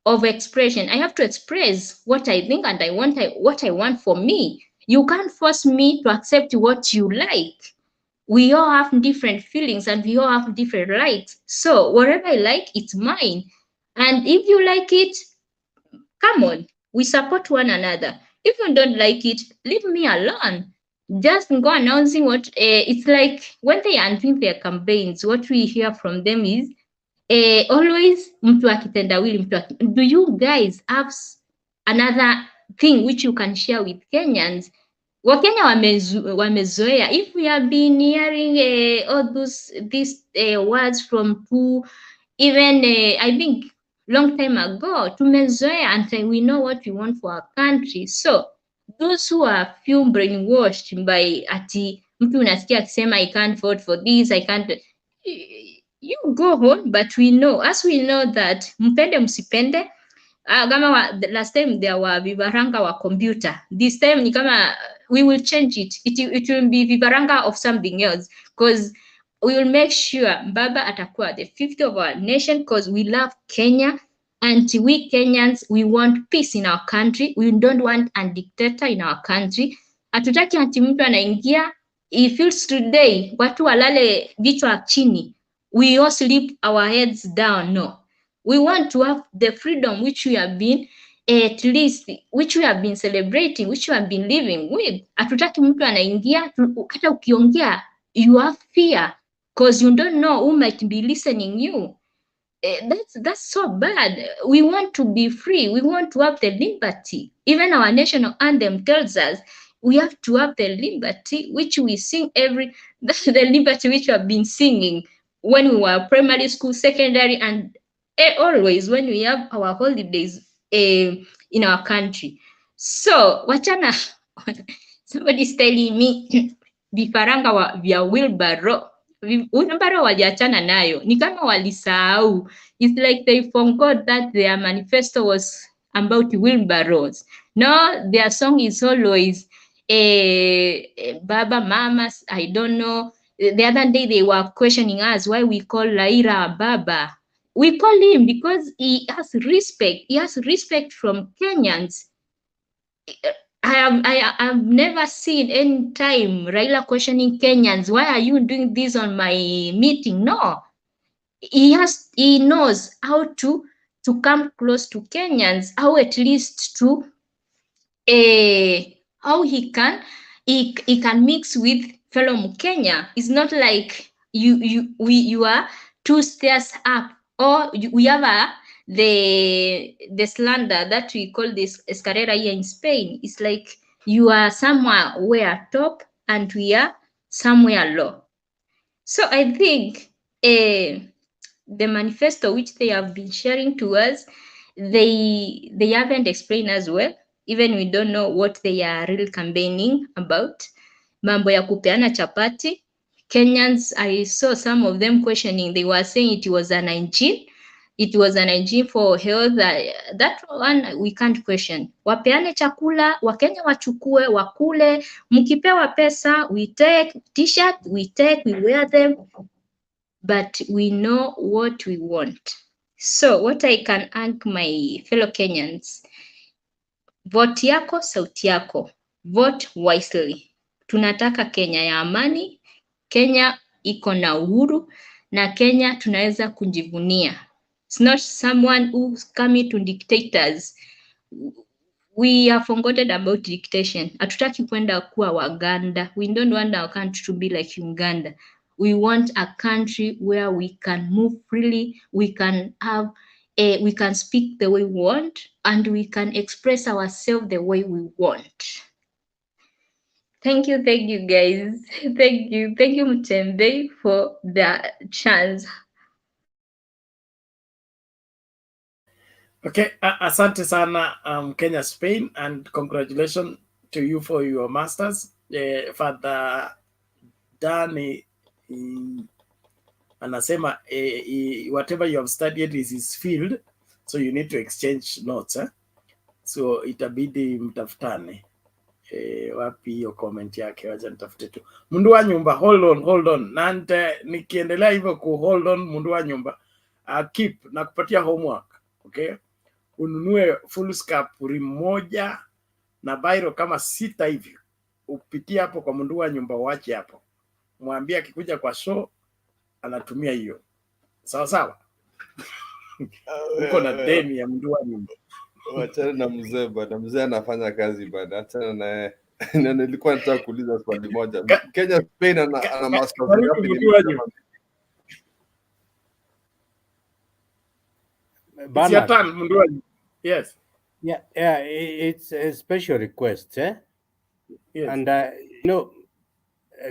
of expression. I have to express what I think and what I want for me. You can't force me to accept what you like. We all have different feelings and we all have different likes. So whatever I like, it's mine. And if you like it, come on, we support one another. If you don't like it, leave me alone. Just go announcing what it's like when they are doing their campaigns. What we hear from them is always mtu akitendawili, do you guys have another thing which you can share with Kenyans? Wakenya wamezoea. If we have been hearing all these words from two, even I think long time ago, tumezoea and we know what we want for our country. So those who are few brainwashed by ati mtu unasikia akisema I can't vote for this, I can't, you go on, but we know, as we know that mpende msipende, kama last time there were vibaranga wa computer, this time ni kama we will change it. It will be vibaranga of something else, because we will make sure Baba atakuwa the fifth of our nation, because we love Kenya and we Kenyans, we want peace in our country. We don't want a dictator in our country. Hatutaki ati mtu anaingia, he feels today watu walale vichwa chini, we all sleep our heads down. No, we want to have the freedom which we have been at least which we have been celebrating, which we have been living with. Hatutaki mtu anaingia, hata ukiongea you have fear because you don't know who might be listening you. That's so bad. We want to be free. We want to have the liberty. Even our national anthem tells us we have to have the liberty which we sing that's the liberty which we have been singing when we were primary school, secondary, and always when we have our holidays in our country. So wachana, somebody's telling me vifaranga vya wheelbarrow waliachana nayo, ni kama walisahau. It's like they forgot that their manifesto was about wheelbarrows. No, their song is always Baba, Mamas, I don't know. The other day they were questioning us why we call Raila Baba. We call him because he has respect. He has respect from Kenyans. I have never seen any time Raila questioning Kenyans, why are you doing this on my meeting? No, he knows how to come close to Kenyans, how at least to how he can mix with fellow Mkenya. It's not like you are 2 stairs up, or we have the slander that we call this escalera here in Spain. It's like you are somewhere top and we are somewhere low. So I think the manifesto which they have been sharing to us, they haven't explained as well. Even we don't know what they are really campaigning about. Mambo ya kupeana chapati. Kenyans, I saw some of them questioning. They were saying it was an hygiene. It was an hygiene for health. That one we can't question. Wapeane chakula, Wakenya wachukue, wakule. Mkipewa pesa, we take t-shirt, we wear them. But we know what we want. So what I can ask my fellow Kenyans, vote yako, sauti yako. Vote wisely. Tunataka Kenya ya amani, Kenya iko na uhuru, na Kenya tunaweza kujivunia. It's not someone who's coming to dictators. We have forgotten about dictation. Hatutaki kwenda kuwa Waganda. We don't want our country to be like Uganda. We want a country where we can move freely, we can have we can speak the way we want, and we can express ourselves the way we want. Thank you guys. Thank you Mutembe for the chance. Okay, asante sana Kenya Spain, and congratulations to you for your masters. Father Dani anasema whatever you have studied is his field, so you need to exchange notes so itabidi mtafutane. Wapi hiyo comment yake? Wacha nitafute tu. Mundu wa nyumba, hold on. Na nikiendelea hivyo ku hold on, mundu wa nyumba, keep na kupatia homework, okay? Ununue foolscapuri moja na bairo kama 6 hivi, upitie hapo kwa mundu wa nyumba, wache hapo, mwambie akikuja kwa show anatumia hiyo, sawa sawa. Uko na deni ya mundu wa nyumba. Wachana na mzee bana, mzee anafanya kazi bana, achana naye. Na nilikuwa nataka kuuliza swali moja. Kenya Spain ana masters ngapi? It's your turn, mundu wa nyumba. Yes. Yeah, it's a special request, eh? Yes. And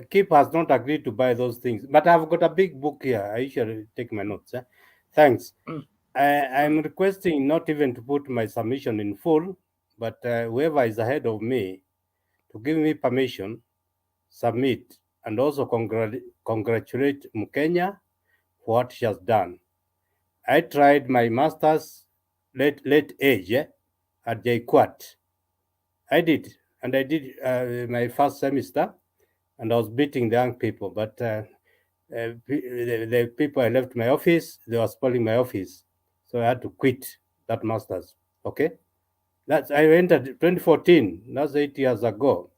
Kip has not agreed to buy those things, but I've got a big book here. I usually take my notes. Thanks. I'm requesting not even to put my submission in full, but whoever is ahead of me to give me permission, submit, and also congratulate Mkenya for what she has done. I tried my master's late age at JKUAT. I did, and I did my first semester, and I was beating the young people, but the people I left my office, they were spoiling my office. So I had to quit that master's, okay? I entered 2014, that's 8 years ago.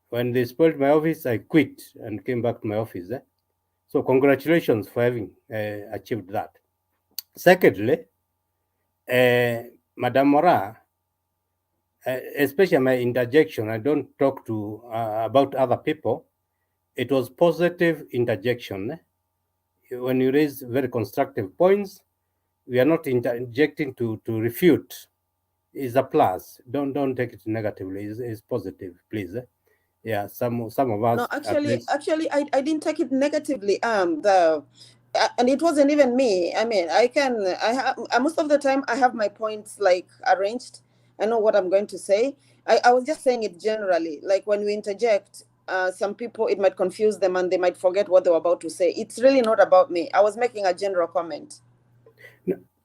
When they spoiled my office, I quit and came back to my office. So congratulations for having achieved that. Secondly, Madam Mora, especially my interjection, I don't talk to about other people. It was positive interjection. When you raise very constructive points, we are not interjecting to refute. It's a plus. Don't take it negatively. It's positive, please. Yeah, some of us. No, actually, I didn't take it negatively. And it wasn't even me. I mean, most of the time I have my points like arranged. I know what I'm going to say. I was just saying it generally. Like when we interject, some people, it might confuse them and they might forget what they were about to say. It's really not about me. I was making a general comment.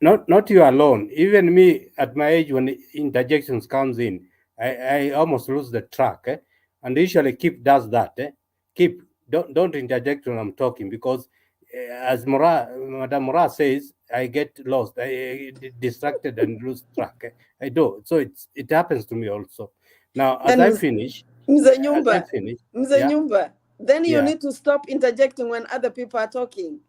Not you alone. Even me at my age, when interjections comes in, I almost lose the track. And usually Kip does that. Kip, don't interject when I'm talking, because as Madam Mora says, I get lost, I distracted and lose track. I do. So it happens to me also. Now, as I finish, Nyumba, then you need to stop interjecting when other people are talking.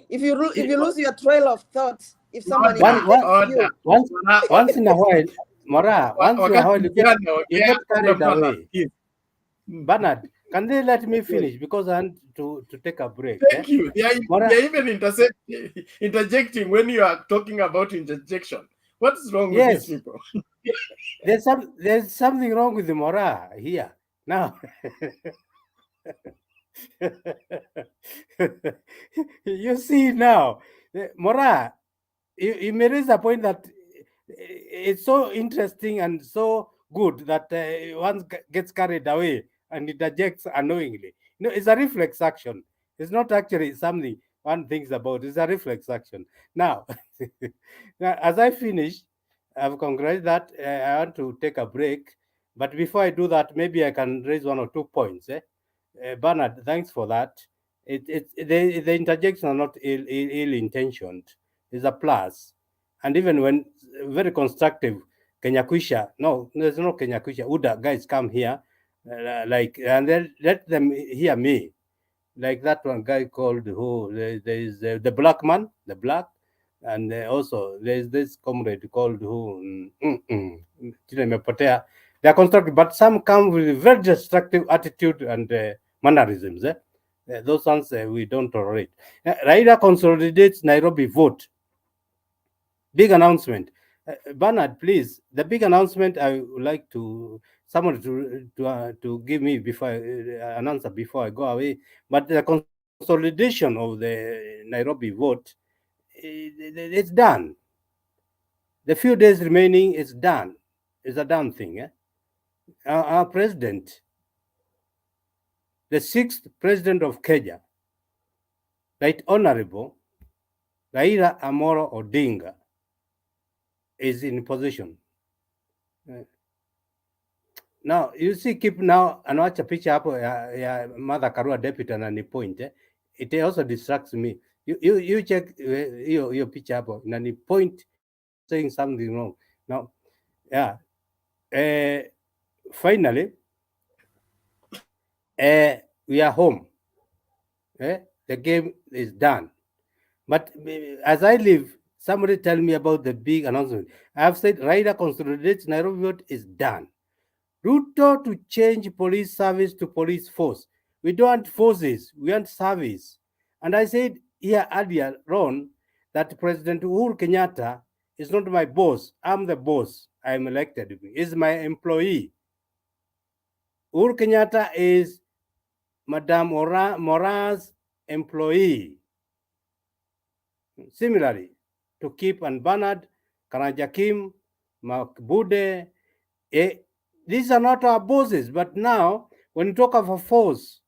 If you lose your trail of thought, if someone interjects you, once in a while, Mora, once in a while you get carried away. Bernard, can they let me finish, because I want to take a break? Thank you. They are even interjecting when you are talking about interjection. What's wrong with these people? There's something wrong with the Mora here now. You see now, Mora, you may raise a point that it's so interesting and so good that one gets carried away and interjects unknowingly. It's a reflex action. It's not actually something one thinks about. It's a reflex action. Now, as I finish, I've concluded that I want to take a break. But before I do that, maybe I can raise 1 or 2 points. Bernard, thanks for that. The interjections are not ill-intentioned. It's a plus. And even when very constructive, Kenyakwisha, no, there's no Kenyakwisha. Uda guys come here, and then let them hear me. Like that one guy called there is the black man, the black, and also there's this comrade called they are constructive, but some come with very destructive attitude and mannerisms. Those ones we don't tolerate. Raila Consolidates Nairobi vote. Big announcement. Bernard, please, the big announcement I would like someone to give me before an answer before I go away. But the consolidation of the Nairobi vote, it's done. The few days remaining is done. It's a done thing. Eh? Our president, the 6th president of Kenya, Right Honorable Raila Amolo Odinga, is in position. Now, you see, keep now, anawacha picha hapo ya Martha Karua deputy anani point. It also distracts me. You check your picha hapo, nani point saying something wrong. Now, yeah. Finally, we are home. The game is done. But as I leave, somebody tell me about the big announcement. I have said Raila Consolidates Nairobi vote is done. RUTO to change police service to police force. We don't want forces, we want service. And I said here earlier on that President Uhuru Kenyatta is not my boss. I'm the boss. I'm elected. He's my employee. Uhuru Kenyatta is Madame Mora's employee. Similarly, to Kip and Bernard, Karajakim, Makbude, these are not our bosses. But now, when you talk of a force,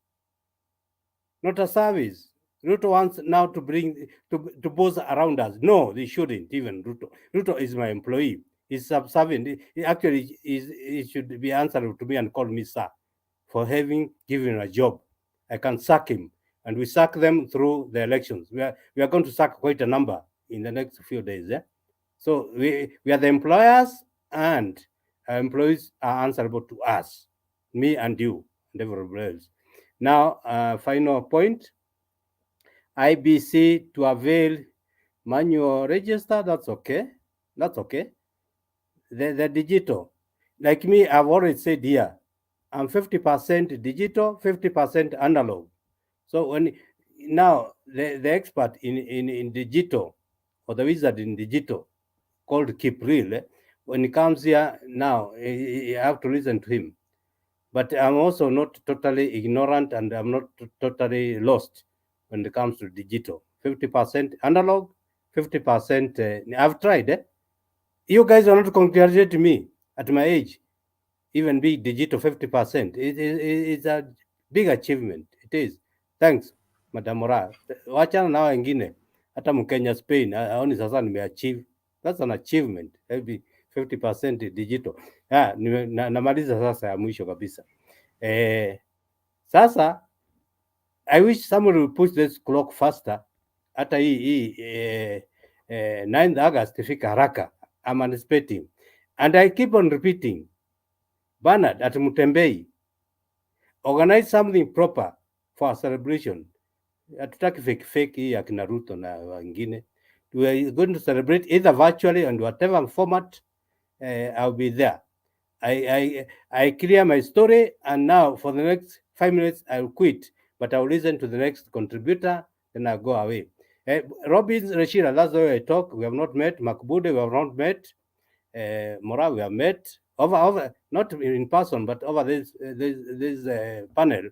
not a service, Ruto wants now to bring to boss around us. No, they shouldn't even. Ruto is my employee. He's subservient. He should be answerable to me and call me sir for having given a job. I can sack him, and we sack them through the elections. We are going to sack quite a number in the next few days. So we are the employers, and our employees are answerable to us, me and you, and everybody else. Now, final point, IEBC to avail manual register, that's okay. That's okay. The digital, like me, I've already said here, I'm 50% digital, 50% analog. So when now the expert in digital, or the wizard in digital, called Keep Real, when he comes here now, you have to listen to him. But I'm also not totally ignorant, and I'm not totally lost when it comes to digital. 50% analog, 50%. I've tried. You guys are not congratulating me at my age. Even be digital 50%. It's a big achievement. It is. Thanks, Madam Mora. Wachana na wengine. Hata Mkenya Spain, aoni sasa nimeachieve. That's an achievement. Maybe 50% digital. Namaliza sasa ya mwisho kabisa. Sasa I wish someone would push this clock faster. Hata hii 9th August ifika haraka. I'm anticipating. And I keep on repeating, Bernard at Mutembei, organize something proper for a celebration. Hatutaki fake hii ya kina Ruto na wengine. We are going to celebrate either virtually and whatever format. I'll be there. I clear my story, and now for the next 5 minutes I'll quit, but I'll listen to the next contributor, then I'll go away. Robin Rashida, that's the way I talk. We have not met. Makbude, we have not met. Mora, we have met over not in person, but over this panel.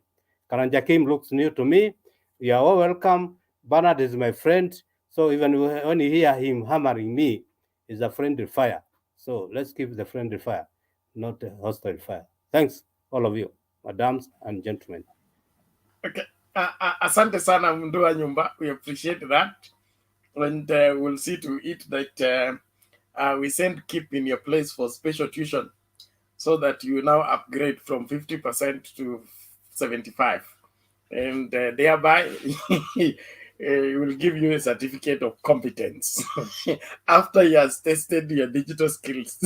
Karanjakim looks new to me. You are all welcome. Bernard is my friend, so even when you hear him hammering me, is a friendly fire. So let's keep the friendly fire, not a hostile fire. Thanks, all of you, madams and gentlemen. Okay. Asante sana Mndua Nyumba. We appreciate that. And we'll see to it that we send Keep in your place for special tuition so that you now upgrade from 50% to 75%. And thereby, it will give you a certificate of competence after he has tested your digital skills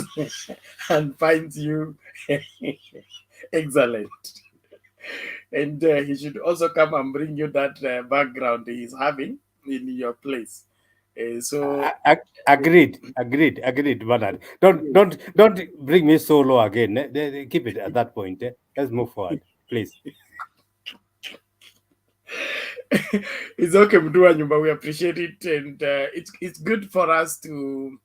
and finds you excellent. And he should also come and bring you that background he's having in your place. So agreed, Bernard. Don't bring me so low again. Keep it at that point. Let's move forward, please. It's okay, Mdua Nyumba. We appreciate it, and it's good for us to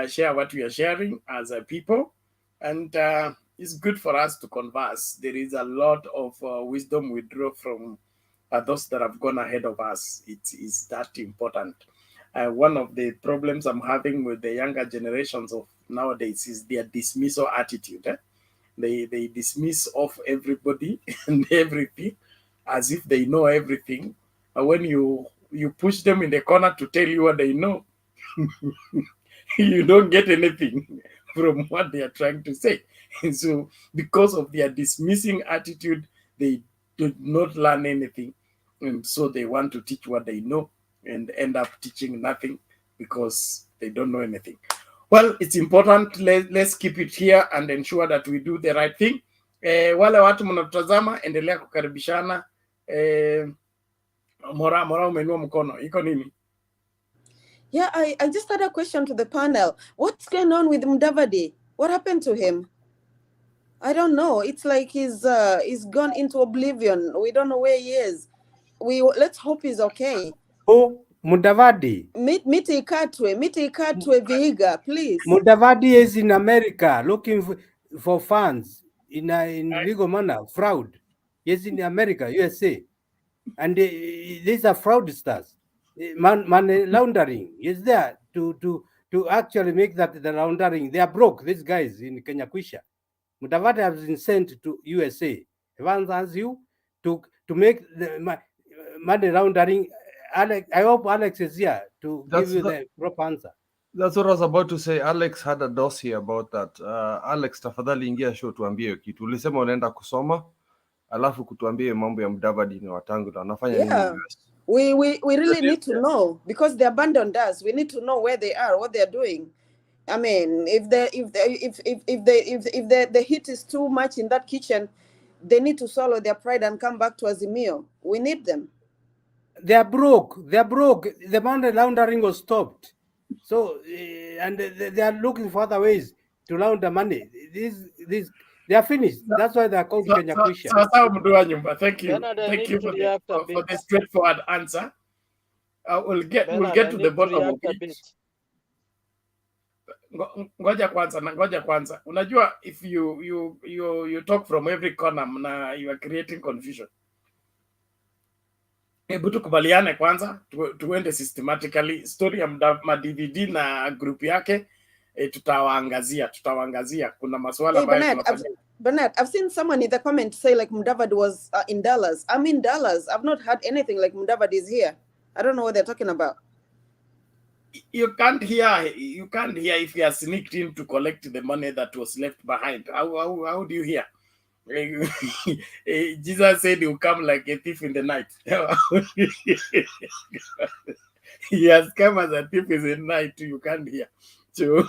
share what we are sharing as a people, and it's good for us to converse. There is a lot of wisdom we draw from those that have gone ahead of us. It is that important. one of the problems I'm having with the younger generations of nowadays is their dismissal attitude. They dismiss off everybody and everything as if they know everything. And when you push them in the corner to tell you what they know, you don't get anything from what they are trying to say. And so because of their dismissing attitude, they do not learn anything. And so they want to teach what they know and end up teaching nothing because they don't know anything. Well, it's important. Let's keep it here and ensure that we do the right thing. Wale watu mnatutazama, endelea kukaribishana. Mora umeinua mkono. Iko nini? Yeah, I just had a question to the panel. What's going on with Mudavadi? What happened to him? I don't know. It's like he's gone into oblivion. We don't know where he is. Let's hope he's okay. Oh, Mudavadi. Miti Ikatwe Vihiga, please. Mudavadi is in America looking for funds in legal manner, fraud. He's in America, USA. And these are fraudsters. Money laundering is there to actually make that the laundering. They are broke, these guys in Kenya Kwisha. Mudavadi has been sent to USA. Evans asks you to make the money laundering. Alex, I hope Alex is here to give you the proper answer. That's what I was about to say. Alex had a dossier about that. Alex, tafadhali ingia show tuambie kitu. Ulisema unaenda kusoma, alafu kutuambie mambo ya Mudavadi ni watangu na wanafanya nini? Yeah. We really need to know because they abandoned us. We need to know where they are, what they are doing. I mean, if the heat is too much in that kitchen, they need to swallow their pride and come back to Azimio. We need them. They are broke. They are broke. The money laundering was stopped. So and they are looking for other ways to launder money. They are finished. That's why they are called Kenya Kwisha. Thank you. Thank you for the straightforward answer. We'll get to the bottom of it. Ngoja kwanza. Unajua, if you talk from every corner, na you are creating confusion. Hebu tukubaliane kwanza, tuende systematically. Story ya ma-DVD na group yake, tutawaangazia. Kuna maswala Bernard, I've seen someone in the comments say like Mudavadi was in Dallas. I'm in Dallas. I've not heard anything like Mudavadi is here. I don't know what they're talking about. You can't hear if you are sneaked in to collect the money that was left behind. How do you hear? Jesus said he'll come like a thief in the night. He has come as a thief in the night. You can't hear. So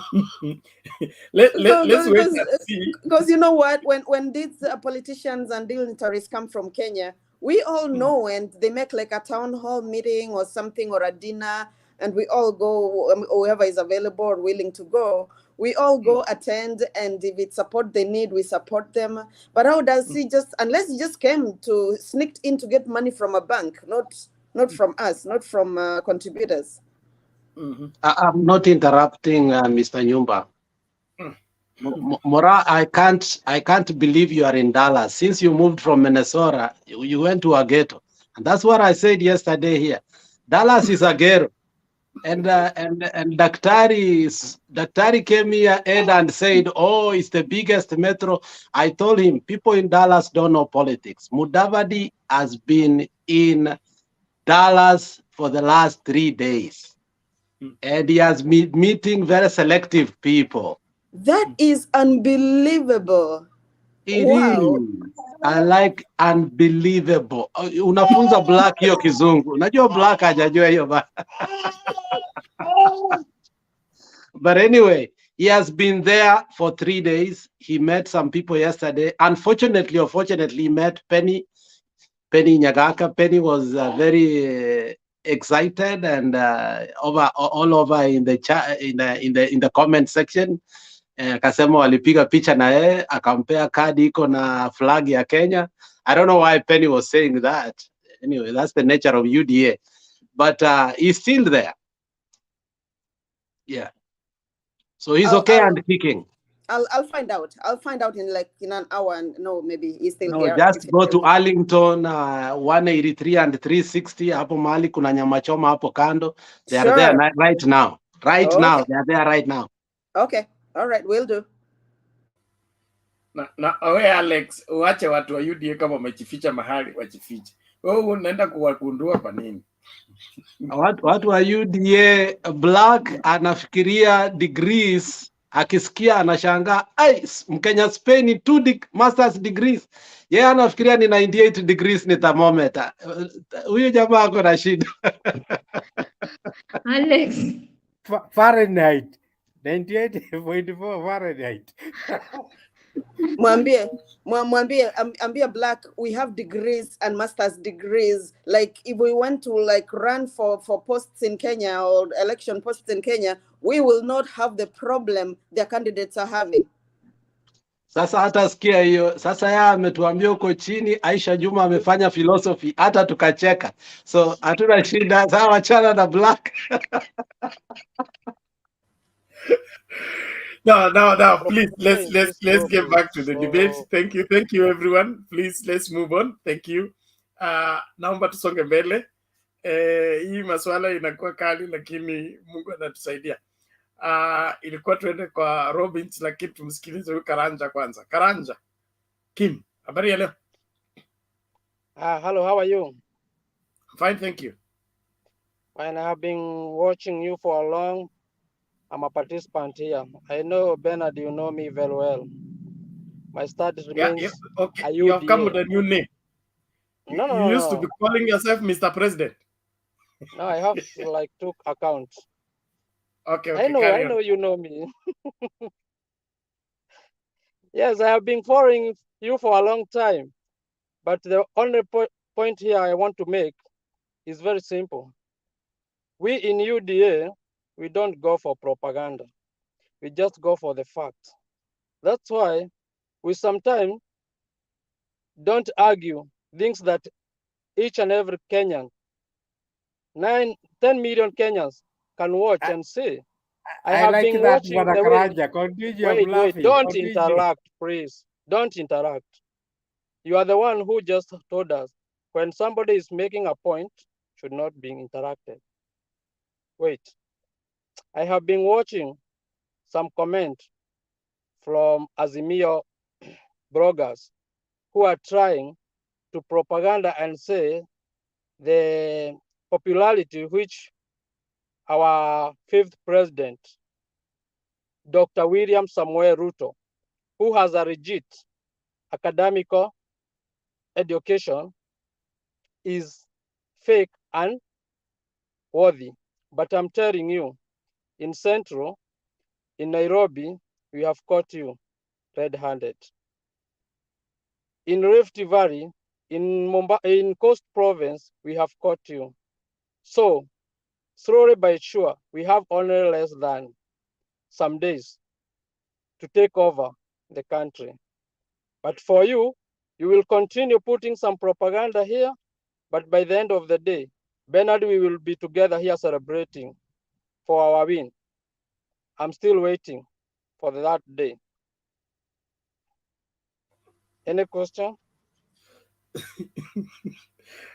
let's wait and see. Because you know what? When these politicians and dignitaries come from Kenya, we all know, and they make like a town hall meeting or something or a dinner, and we all go, whoever is available or willing to go. We all go attend, and if it's support they need, we support them. But how does he unless he just came to sneaked in to get money from a bank, not from us, not from contributors? I'm not interrupting, Mr. Nyumba. Mora, I can't believe you are in Dallas. Since you moved from Minnesota, you went to a ghetto, and that's what I said yesterday here. Dallas is a ghetto. And Daktari came here and said, oh, it's the biggest metro. I told him, people in Dallas don't know politics. Mudavadi has been in Dallas for the last 3 days. And he has been meeting very selective people. That is unbelievable. It is. I like unbelievable. Unafunza black hiyo kizungu. Unajua black hajajua hiyo ba. But anyway, he has been there for 3 days. He met some people yesterday. Unfortunately or fortunately, he met Penny Nyagaka. Penny was very excited and all over in the chat, in the comment section. Akasema walipiga picha na yeye, akampea kadi iko na flag ya Kenya. I don't know why Penny was saying that. Anyway, that's the nature of UDA. But he's still there. Yeah. So he's okay and kicking. I'll find out. I'll find out in an hour, and no, maybe he's still No, here. just go to Arlington 183 and 360. Hapo mahali kuna nyama choma hapo kando. They are there Sure. right now. Right now. Okay. They are there right now. Okay. All right, will do. Na we Alex, uache watu wa UDA kama wamejificha mahali wajifiche. Wewe unaenda kuwagundua kwa nini? Watu wa UDA black anafikiria degrees, akisikia anashangaa, ai Mkenya Spain 2 masters degrees. Yeye anafikiria ni 98 degrees ni thermometer. Huyu jamaa ako na shida. Alex. Fahrenheit 98.4 Fahrenheit. Ambia black, we have degrees and master's degrees. Like if we want to run for posts in Kenya or election posts in Kenya, we will not have the problem their candidates are having. Sasa hata sikia hiyo. Sasa yeye ametuambia huko chini, Aisha Juma amefanya philosophy, hata tukacheka. So hatuna shida, sawa, chana na black. No, please, let's get back to the debate. Thank you everyone. Please, let's move on. Thank you. Naomba tusonge mbele. Hii maswala inakuwa kali, lakini Mungu anatusaidia. Ilikuwa tuende kwa Robbins, lakini tumsikilize huyu Karanja kwanza. Karanja, Kim, habari ya leo? Hello, how are you? Fine, thank you. Fine, I have been watching you for a long. I'm a participant here. I know, Bernard, you know me very well. My status remains okay. You have come with a new name. No, you used to be calling yourself Mr. President. No, I have like 2 accounts. Okay, I know you know me. Yes, I have been following you for a long time. But the only point here I want to make is very simple. We in UDA, we don't go for propaganda. We just go for the facts. That's why we sometimes don't argue things that each and every Kenyan, 10 million Kenyans can watch and see. I have like been that, watching the way. Continue Wait, don't interact, please. Don't interact. You are the one who just told us when somebody is making a point, should not be interacted. Wait. I have been watching some comment from Azimio bloggers who are trying to propaganda and say the popularity which our 5th president, Dr. William Samuel Ruto, who has a legit academical education, is fake and worthy. But I'm telling you, in Central, in Nairobi, we have caught you red-handed. In Rift Valley, in Coast Province, we have caught you. So, slowly but sure, we have only less than some days to take over the country. But for you, you will continue putting some propaganda here, but by the end of the day, Bernard, we will be together here celebrating for our win. I'm still waiting for that day. Any question?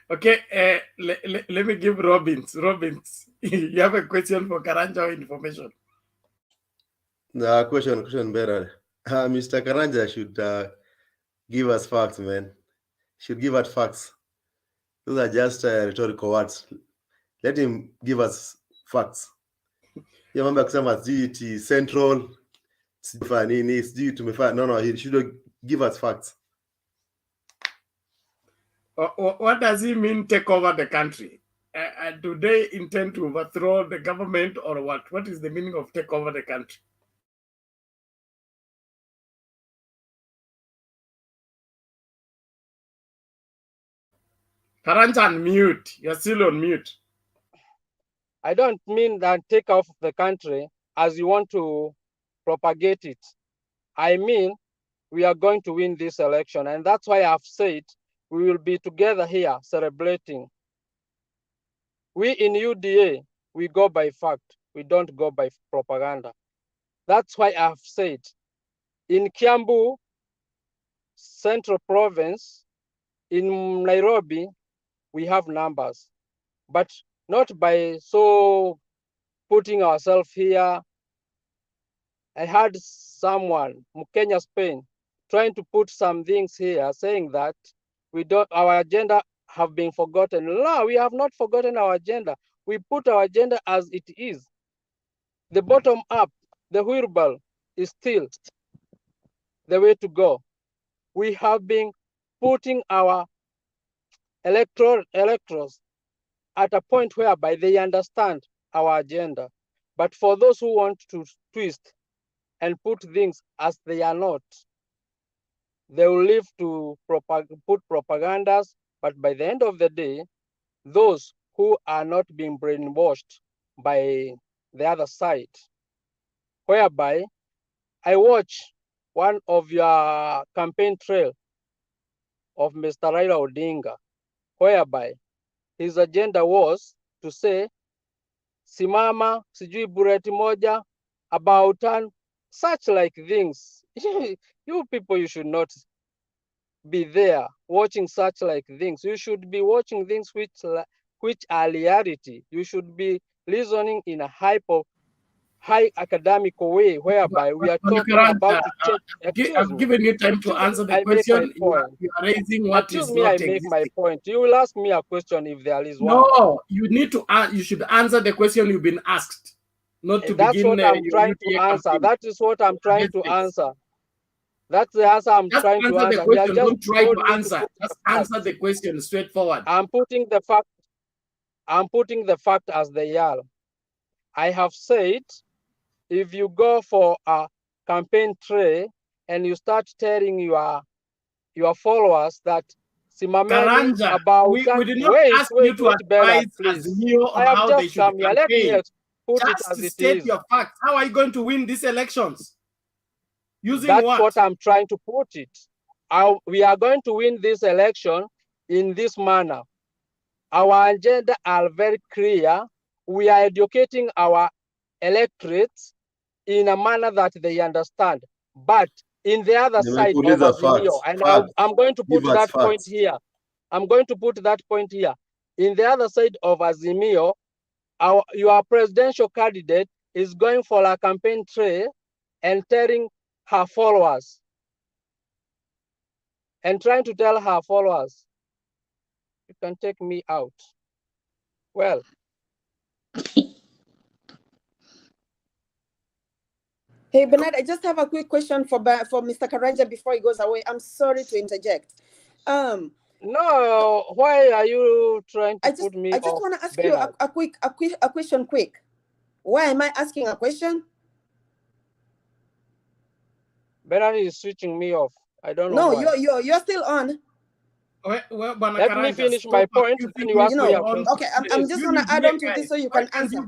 Okay, let me give Robbins. Robbins, you have a question for Karanja or information? Question better. Mr. Karanja should give us facts, man. Should give us facts. Those are just rhetorical words. Let him give us facts. Ya mambo ya kusema sijui Central sijui nini sijui tumefanya. No, he should give us facts. What does he mean take over the country? Do they intend to overthrow the government or what? What is the meaning of take over the country? Karanja, on mute. You're still on mute. I don't mean that take off the country as you want to propagate it. I mean, we are going to win this election. And that's why I've said we will be together here celebrating. We in UDA, we go by fact. We don't go by propaganda. That's why I've said in Kiambu, Central Province, in Nairobi, we have numbers, but not by so putting ourselves here. I heard someone, Mkenya Spain, trying to put some things here, saying that our agenda have been forgotten. No, we have not forgotten our agenda. We put our agenda as it is. The bottom up, the wheelbarrow is still the way to go. We have been putting our electors at a point whereby they understand our agenda. But for those who want to twist and put things as they are not, they will live to put propagandas, but by the end of the day, those who are not being brainwashed by the other side, whereby I watch one of your campaign trail of Mr. Raila Odinga, whereby his agenda was to say, simama, sijui bureti moja, about and such like things. You people, you should not be there watching such like things. You should be watching things which are reality. You should be listening in a high academic way, whereby we are talking about to check. Excuse I've me. given you time to answer the question. You are raising what is not I make my point. You will ask me a question if there is one. No, you need to. You should answer the question you've been asked, not to That's begin. what I'm trying to answer. Campaign. That is what I'm trying to answer. That's the answer I'm trying to answer. The question. Don't try to answer. Just answer the question straightforward. I'm putting the fact as they are. I have said, if you go for a campaign trail and you start telling your followers that Karanja, about we did not ask you to advise Azimio on how they should campaign. Let me put Just it as it state is. your facts. How are you going to win these elections? Using That's what? what I'm trying to put it. We are going to win this election in this manner. Our agenda are very clear. We are educating our electorates in a manner that they understand. But in the other side of Azimio, and I'm going to put that point here. I'm going to put that point here. In the other side of Azimio, your presidential candidate is going for a campaign trail and telling her followers and trying to tell her followers, you can take me out. Well, Hey, Bernard, I just have a quick question for Mr. Karanja before he goes away. I'm sorry to interject. No, why are you trying to put me off? I just want to ask you a question quick. Why am I asking a question? Bernard is switching me off. I don't know. No, you're still on. Let me finish my point. Then you ask me a question. Okay, I'm just gonna add on to this so you can answer.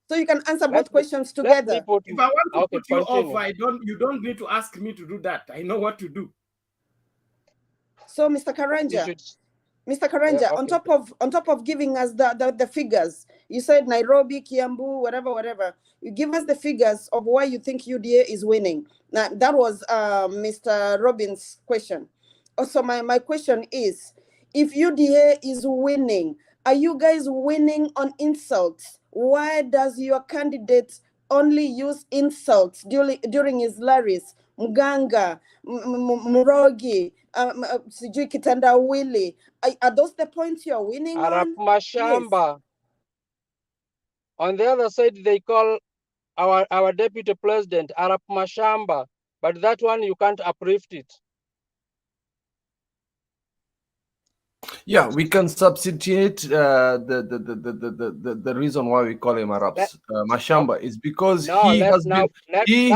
So you can answer both questions together. If I want to put you off, you don't need to ask me to do that. I know what to do. So, Mr. Karanja, on top of giving us the figures, you said Nairobi, Kiambu, whatever. You give us the figures of why you think UDA is winning. Now, that was Mr. Robin's question. Also, my question is, if UDA is winning, are you guys winning on insults? Why does your candidate only use insults during his rallies? Mganga, Murogi, Sijui Kitandawili. Are those the points you're winning Arap on? Mashamba. Yes. On the other side, they call our deputy president Arap Mashamba, but that one you can't uplift it. Yeah, we can substitute the reason why we call him Arabs Mashamba is because he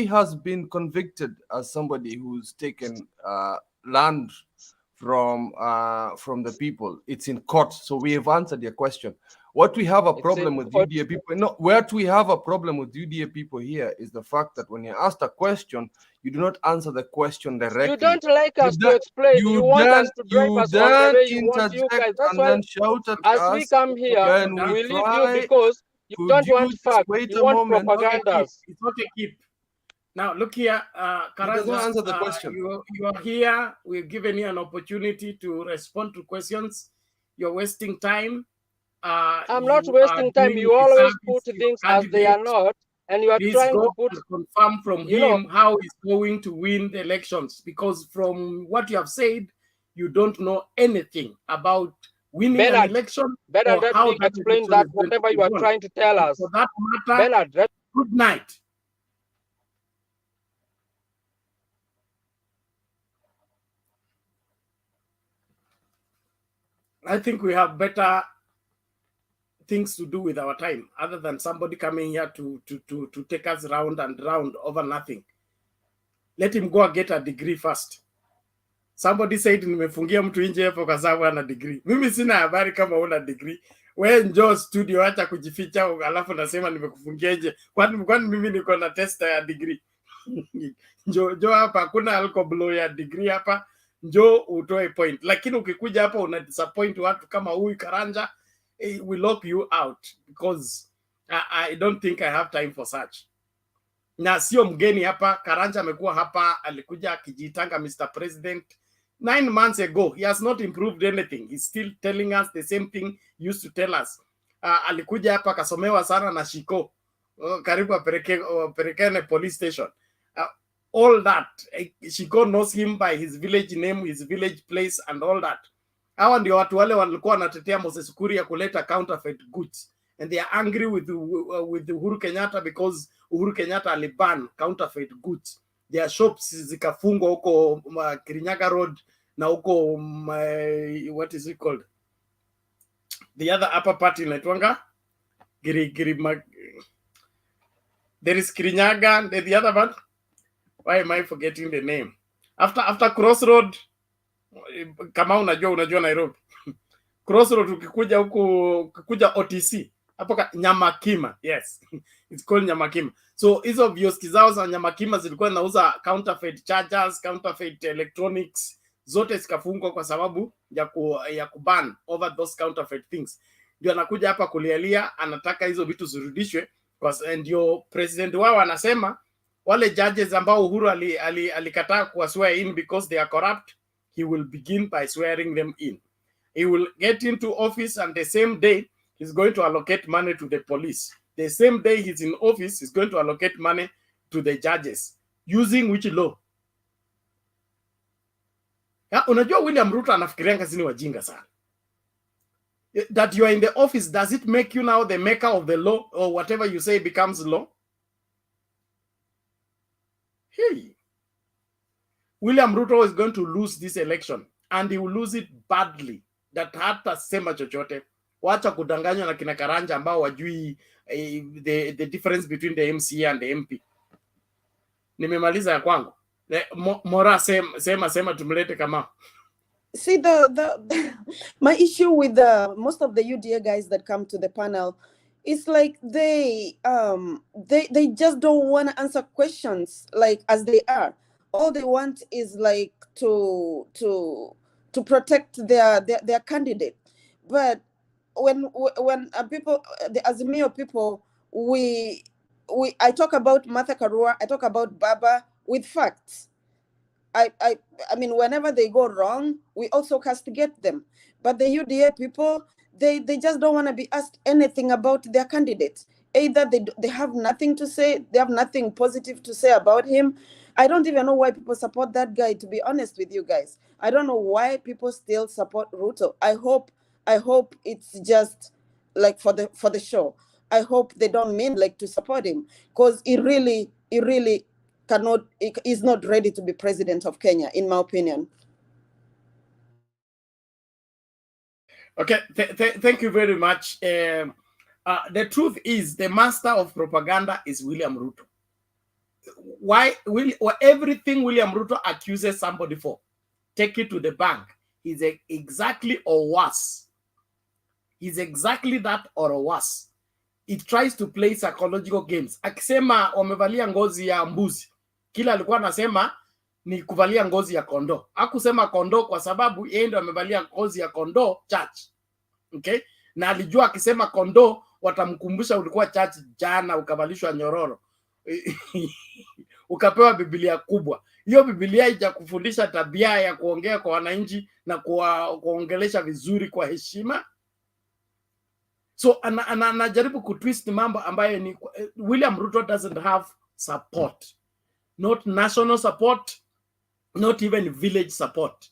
has been convicted as somebody who's taken land from the people. It's in court, so we have answered your question. What we have a problem with UDA people, what we have a problem with UDA people here is the fact that when you're asked a question, you do not answer the question directly. You don't like us to explain. You want us to drive us on the way you want you guys. That's why, shout at as us, we come here, we leave you because You Could don't you want just facts. wait You a want moment? propagandas. It's not a keep. Now look here, He does not Karanja, answer the question. you are here. We've given you an opportunity to respond to questions. You're wasting time. I'm not You are wasting time. doing You always put disservice to your things as they are candidate. not, and you are Please trying to go put, and confirm from you know, him how he's going to win the elections, because from what you have said, you don't know anything about winning an Bernard, election Bernard, or let how me that explain election that is going to whatever be you are won. trying to tell And us. for that matter, Bernard, good night. I think we have better things to do with our time other than somebody coming here to take us round and round over nothing. Let him go and get a degree first. Somebody said nimefungia mtu nje hapo kwa sababu ana degree. Mimi sina habari kama una degree. Wewe njoo studio, acha kujificha alafu nasema nimekufungia nje. Kwani mimi niko na tester ya degree. Njoo hapa, hakuna alcohol ya degree hapa. Njoo utoe point. Lakini ukikuja hapa una disappoint watu kama huyu Karanja, we lock you out because I don't think I have time for such. Na sio mgeni hapa. Karanja amekuwa hapa, alikuja akijitanga Mr. President 9 months ago. He has not improved anything. He's still telling us the same thing he used to tell us. Alikuja hapa akasomewa sana na Shiko. Karibu apelekene police station. All that. Shiko knows him by his village name, his village place and all that. Hawa ndio watu wale walikuwa wanatetea Moses Kuria kuleta counterfeit goods. And they are angry with Uhuru Kenyatta because Uhuru Kenyatta aliban counterfeit goods. Their shops zikafungwa huko Kirinyaga Road na huko what is it called? The other upper part inaitwanga there is Kirinyaga, the other one. Why am I forgetting the name? After Crossroad, kama unajua Nairobi. Crossroad ukikuja huko, ukikuja OTC hapo Nyamakima, yes. It's called Nyamakima. So hizo vioski zao za Nyamakima zilikuwa zinauza counterfeit chargers, counterfeit electronics, zote zikafungwa kwa sababu ya kuban over those counterfeit things. Ndio anakuja hapa kulialia, anataka hizo vitu zirudishwe, ndio president wao anasema wale judges ambao Uhuru alikataa kuwa swear in because they are corrupt, he will begin by swearing them in. He will get into office and the same day he's going to allocate money to the police. The same day he's in office, he's going to allocate money to the judges. Using which law? Unajua William Ruto anafikiria kazi ni wajinga sana. That you are in the office, does it make you now the maker of the law, or whatever you say becomes law? Hey. William Ruto is going to lose this election and he will lose it badly. That hata sema chochote. Wacha kudanganywa na kina Karanja ambao wajui the difference between the MCA and the MP. Nimemaliza ya kwangu. Mora sema tumlete kama. See, my issue with most of the UDA guys that come to the panel, it's like they just don't want to answer questions like as they are. All they want is like to protect their candidate. But when people, the Azimio people, I talk about Martha Karua, I talk about Baba with facts. I mean, whenever they go wrong, we also castigate them. But the UDA people, they just don't want to be asked anything about their candidate. Either they have nothing to say, they have nothing positive to say about him. I don't even know why people support that guy, to be honest with you guys. I don't know why people still support Ruto. I hope it's just like for the show. I hope they don't mean like to support him, because he really is not ready to be president of Kenya, in my opinion. Okay, thank you very much. The truth is, the master of propaganda is William Ruto. Everything William Ruto accuses somebody for, take it to the bank. He's exactly or worse. He's exactly that or worse. It tries to play psychological games. Akisema wamevalia ngozi ya mbuzi, kila alikuwa anasema ni kuvalia ngozi ya kondoo. Hakusema kondoo kwa sababu yeye ndo amevalia ngozi ya kondoo church. Okay? Na alijua akisema kondoo watamkumbusha ulikuwa church jana ukavalishwa nyororo ukapewa Biblia kubwa. Hiyo Biblia haijakufundisha tabia ya kuongea kwa wananchi na kuongelesha vizuri kwa heshima. So anajaribu kutwist mambo ambayo ni William Ruto doesn't have support, not national support, not even village support.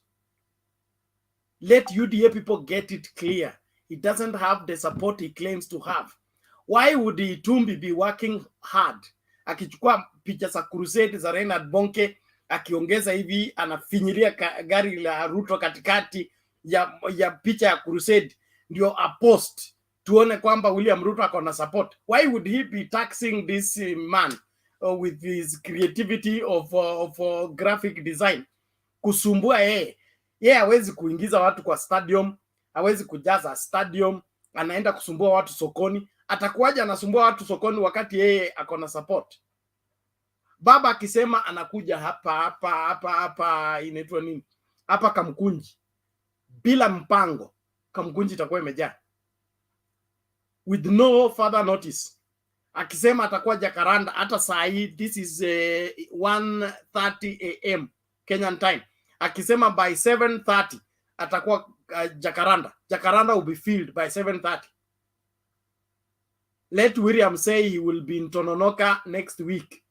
Let UDA people get it clear. He doesn't have the support he claims to have. Why would Itumbi be working hard? Akichukua picha za crusade za Reinhard Bonke, akiongeza hivi, anafinyiria gari la Ruto katikati ya picha ya crusade, ndio a post tuone kwamba William Ruto akona support. Why would he be taxing this man with his creativity of graphic design? Kusumbua yeye hawezi kuingiza watu kwa stadium, hawezi kujaza stadium, anaenda kusumbua watu sokoni. Atakuwaje anasumbua watu sokoni wakati yeye akona support? Baba akisema anakuja hapa inaitwa nini? Hapa Kamkunji. Bila mpango, Kamkunji itakuwa imejaa. With no further notice. Akisema atakuwa Jacaranda hata saa hii, this is 1:30 AM Kenyan time. Akisema by 7:30 atakuwa Jacaranda. Jacaranda will be filled by 7:30. Let William say he will be in Tononoka next week.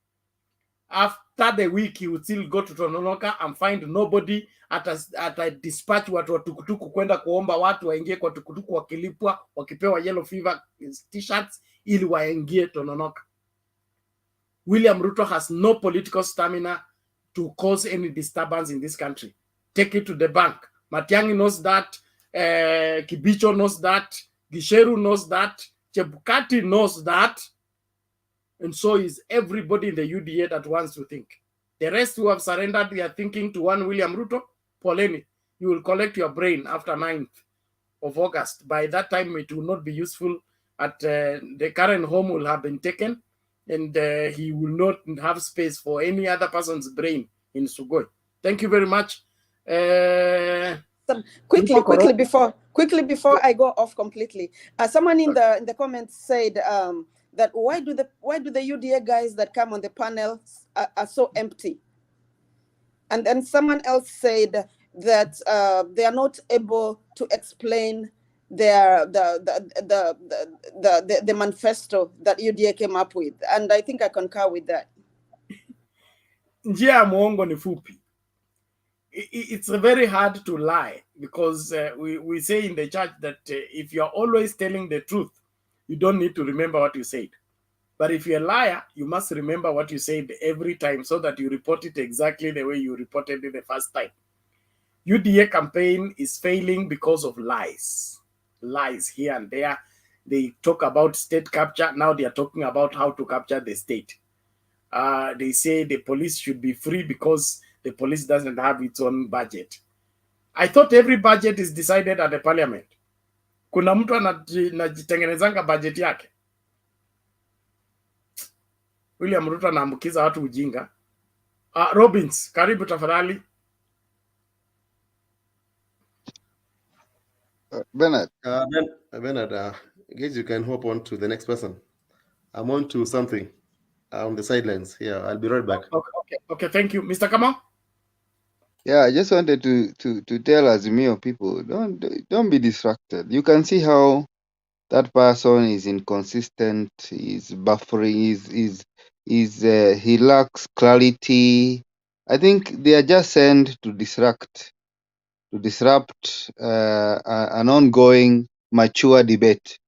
After the week, he will still go to Tononoka and find nobody. Ata dispatch watu wa tukutuku kwenda kuomba watu waingie kwa tukutuku, wakilipwa, wakipewa yellow fever t-shirts ili waingie Tononoka. William Ruto has no political stamina to cause any disturbance in this country. Take it to the bank. Matiang'i knows that. Kibicho knows that. Gisheru knows that. Chebukati knows that. And so is everybody in the UDA that wants to think. The rest who have surrendered their thinking to one William Ruto, Poleni, you will collect your brain after 9th of August. By that time, it will not be useful. The current home will have been taken, and he will not have space for any other person's brain in Sugoi. Thank you very much. Quickly before I go off completely, someone in the comments said that why do the UDA guys that come on the panel are so empty, and then someone else said that they are not able to explain the manifesto that UDA came up with, and I think I concur with that. Njia ya muongo ni fupi. It's very hard to lie because we say in the church that if you're always telling the truth, you don't need to remember what you said. But if you're a liar, you must remember what you said every time so that you report it exactly the way you reported it the first time. UDA campaign is failing because of lies. Lies here and there. They talk about state capture. Now they are talking about how to capture the state. They say the police should be free because the police doesn't have its own budget. I thought every budget is decided at the parliament. Kuna mtu anajitengenezanga budget yake. William Ruto anaambukiza watu ujinga. Robbins, karibu tafadhali. Bernard. Bernard, I guess you can hop on to the next person. I'm on to something on the sidelines. Yeah, I'll be right back. Okay, thank you. Mr. Kamau? Yeah, I just wanted to tell Azimio people, don't be distracted. You can see how that person is inconsistent, is buffering, he lacks clarity. I think they are just sent to disrupt an ongoing mature debate.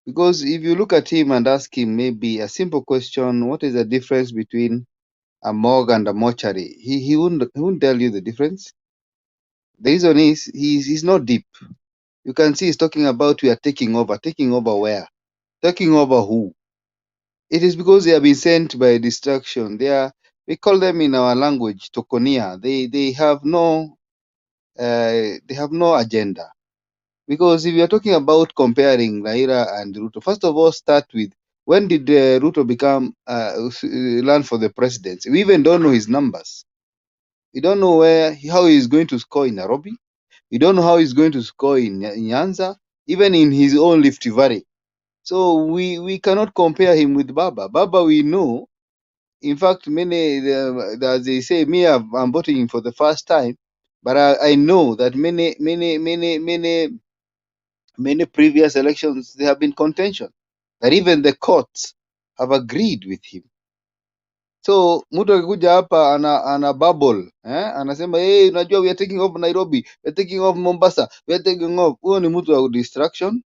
Because if you look at him and ask him maybe a simple question, what is the difference between a morgue and a mortuary? He wouldn't tell you the difference. The reason is he's not deep. You can see he's talking about we are taking over. Taking over where? Taking over who? It is because they have been sent by distraction. We call them in our language tokonia. They have no agenda. Because if you are talking about comparing Raila and Ruto, first of all, start with when did Ruto become run for the presidency? We even don't know his numbers. We don't know how he is going to score in Nairobi. We don't know how he's going to score in Nyanza, even in his own Rift Valley. So we cannot compare him with Baba. Baba we know. In fact, as they say, I'm voting him for the first time, but I know that many previous elections there have been contention. That even the courts have agreed with him. So mtu akikuja hapa ana bubble anasema unajua we are taking off Nairobi, we are taking off Mombasa, we are taking off. Huyo ni mtu wa distraction,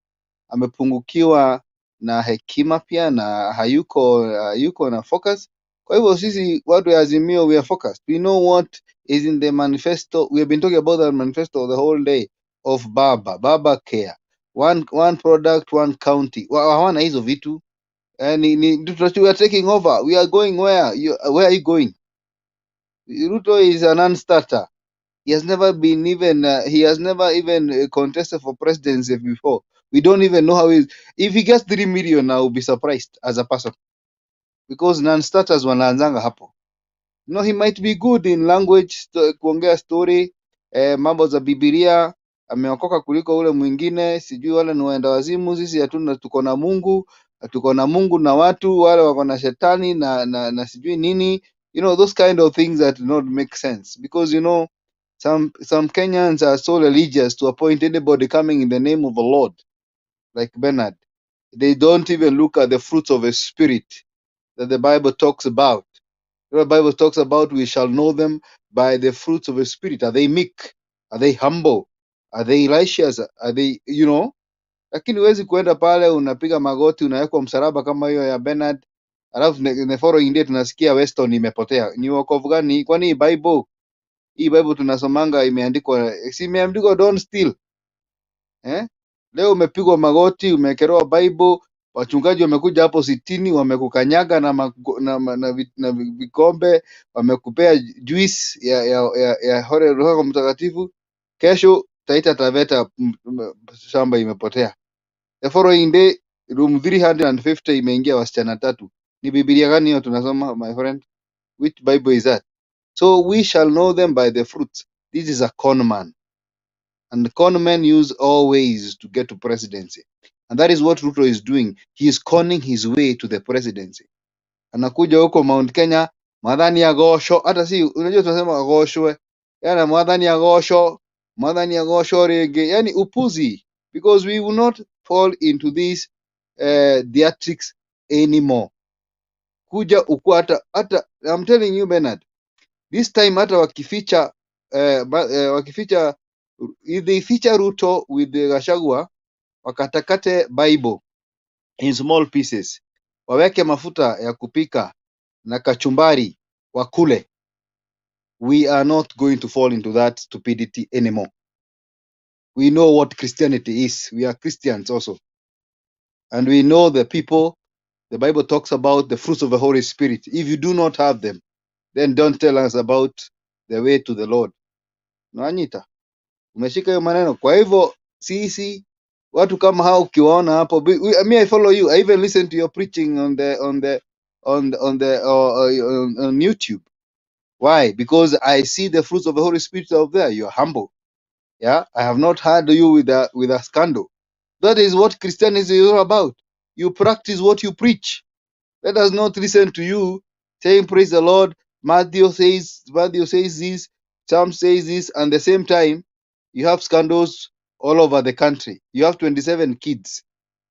amepungukiwa na hekima pia na hayuko na focus. Kwa hivyo sisi watu wa Azimio we are focused. We know what is in the manifesto. We have been talking about the manifesto the whole day of Baba Care. One product, one county. Hawana hizo vitu. We are taking over. We are going where? Where are you going? Ruto is a non-starter. He has never even contested for presidency before. We don't even know how if he gets 3 million, I will be surprised as a person, because non-starters wanaanzanga hapo. No, he might be good in language, kuongea story, mambo za Biblia, ameokoka kuliko ule mwingine, sijui wale ni waenda wazimu, sisi hatuna, tuko na Mungu na watu wale wako na shetani na sijui nini, those kind of things that do not make sense, because some Kenyans are so religious to appoint anybody coming in the name of the Lord, like Bernard. They don't even look at the fruits of a spirit that the Bible talks about. The Bible talks about we shall know them by the fruits of the Spirit. Are they meek? Are they humble? Are they righteous? Are they, lakini huwezi kuenda pale unapiga magoti unawekwa msalaba kama hiyo ya Bernard, alafu the following day tunasikia Weston imepotea. Ni wokovu gani? Kwani hii Bible tunasomanga imeandikwa don't steal. Leo umepigwa magoti, umekelewa Bible, wachungaji wamekuja hapo 60 wamekukanyaga na vikombe, wamekupea juice ya Roho Mtakatifu. Kesho Taita Taveta shamba imepotea. The following day room 350 imeingia wasichana 3. Ni Biblia gani hiyo tunasoma, my friend? Which Bible is that? So we shall know them by the fruits. This is a con man. And the con men use all ways to get to presidency. And that is what Ruto is doing. He is conning his way to the presidency. Anakuja huko Mount Kenya, madhani ya gosho, hata si, unajua tunasema goshwe. Yana madhani ya gosho rege, yani upuzi. Because we will not fall into these theatrics anymore. Kuja uku hata, I'm telling you Bernard, this time hata wakificha if they feature Ruto with the Gachagua, wakatakate Bible in small pieces, waweke mafuta ya kupika na kachumbari wakule, we are not going to fall into that stupidity anymore. We know what Christianity is. We are Christians also. And we know the people, the Bible talks about the fruits of the Holy Spirit. If you do not have them, then don't tell us about the way to the Lord. Naanyita, umeshika hiyo maneno. Kwa hivyo sisi watu kama hao ukiwaona hapo, I follow you. I even listen to your preaching on YouTube. Why? Because I see the fruits of the Holy Spirit out there. You are humble. Yeah, I have not heard you with a scandal. That is what Christianity is all about. You practice what you preach. Let us not listen to you saying praise the Lord. Matthew says this, Psalm says this, and the same time you have scandals all over the country. You have 27 kids.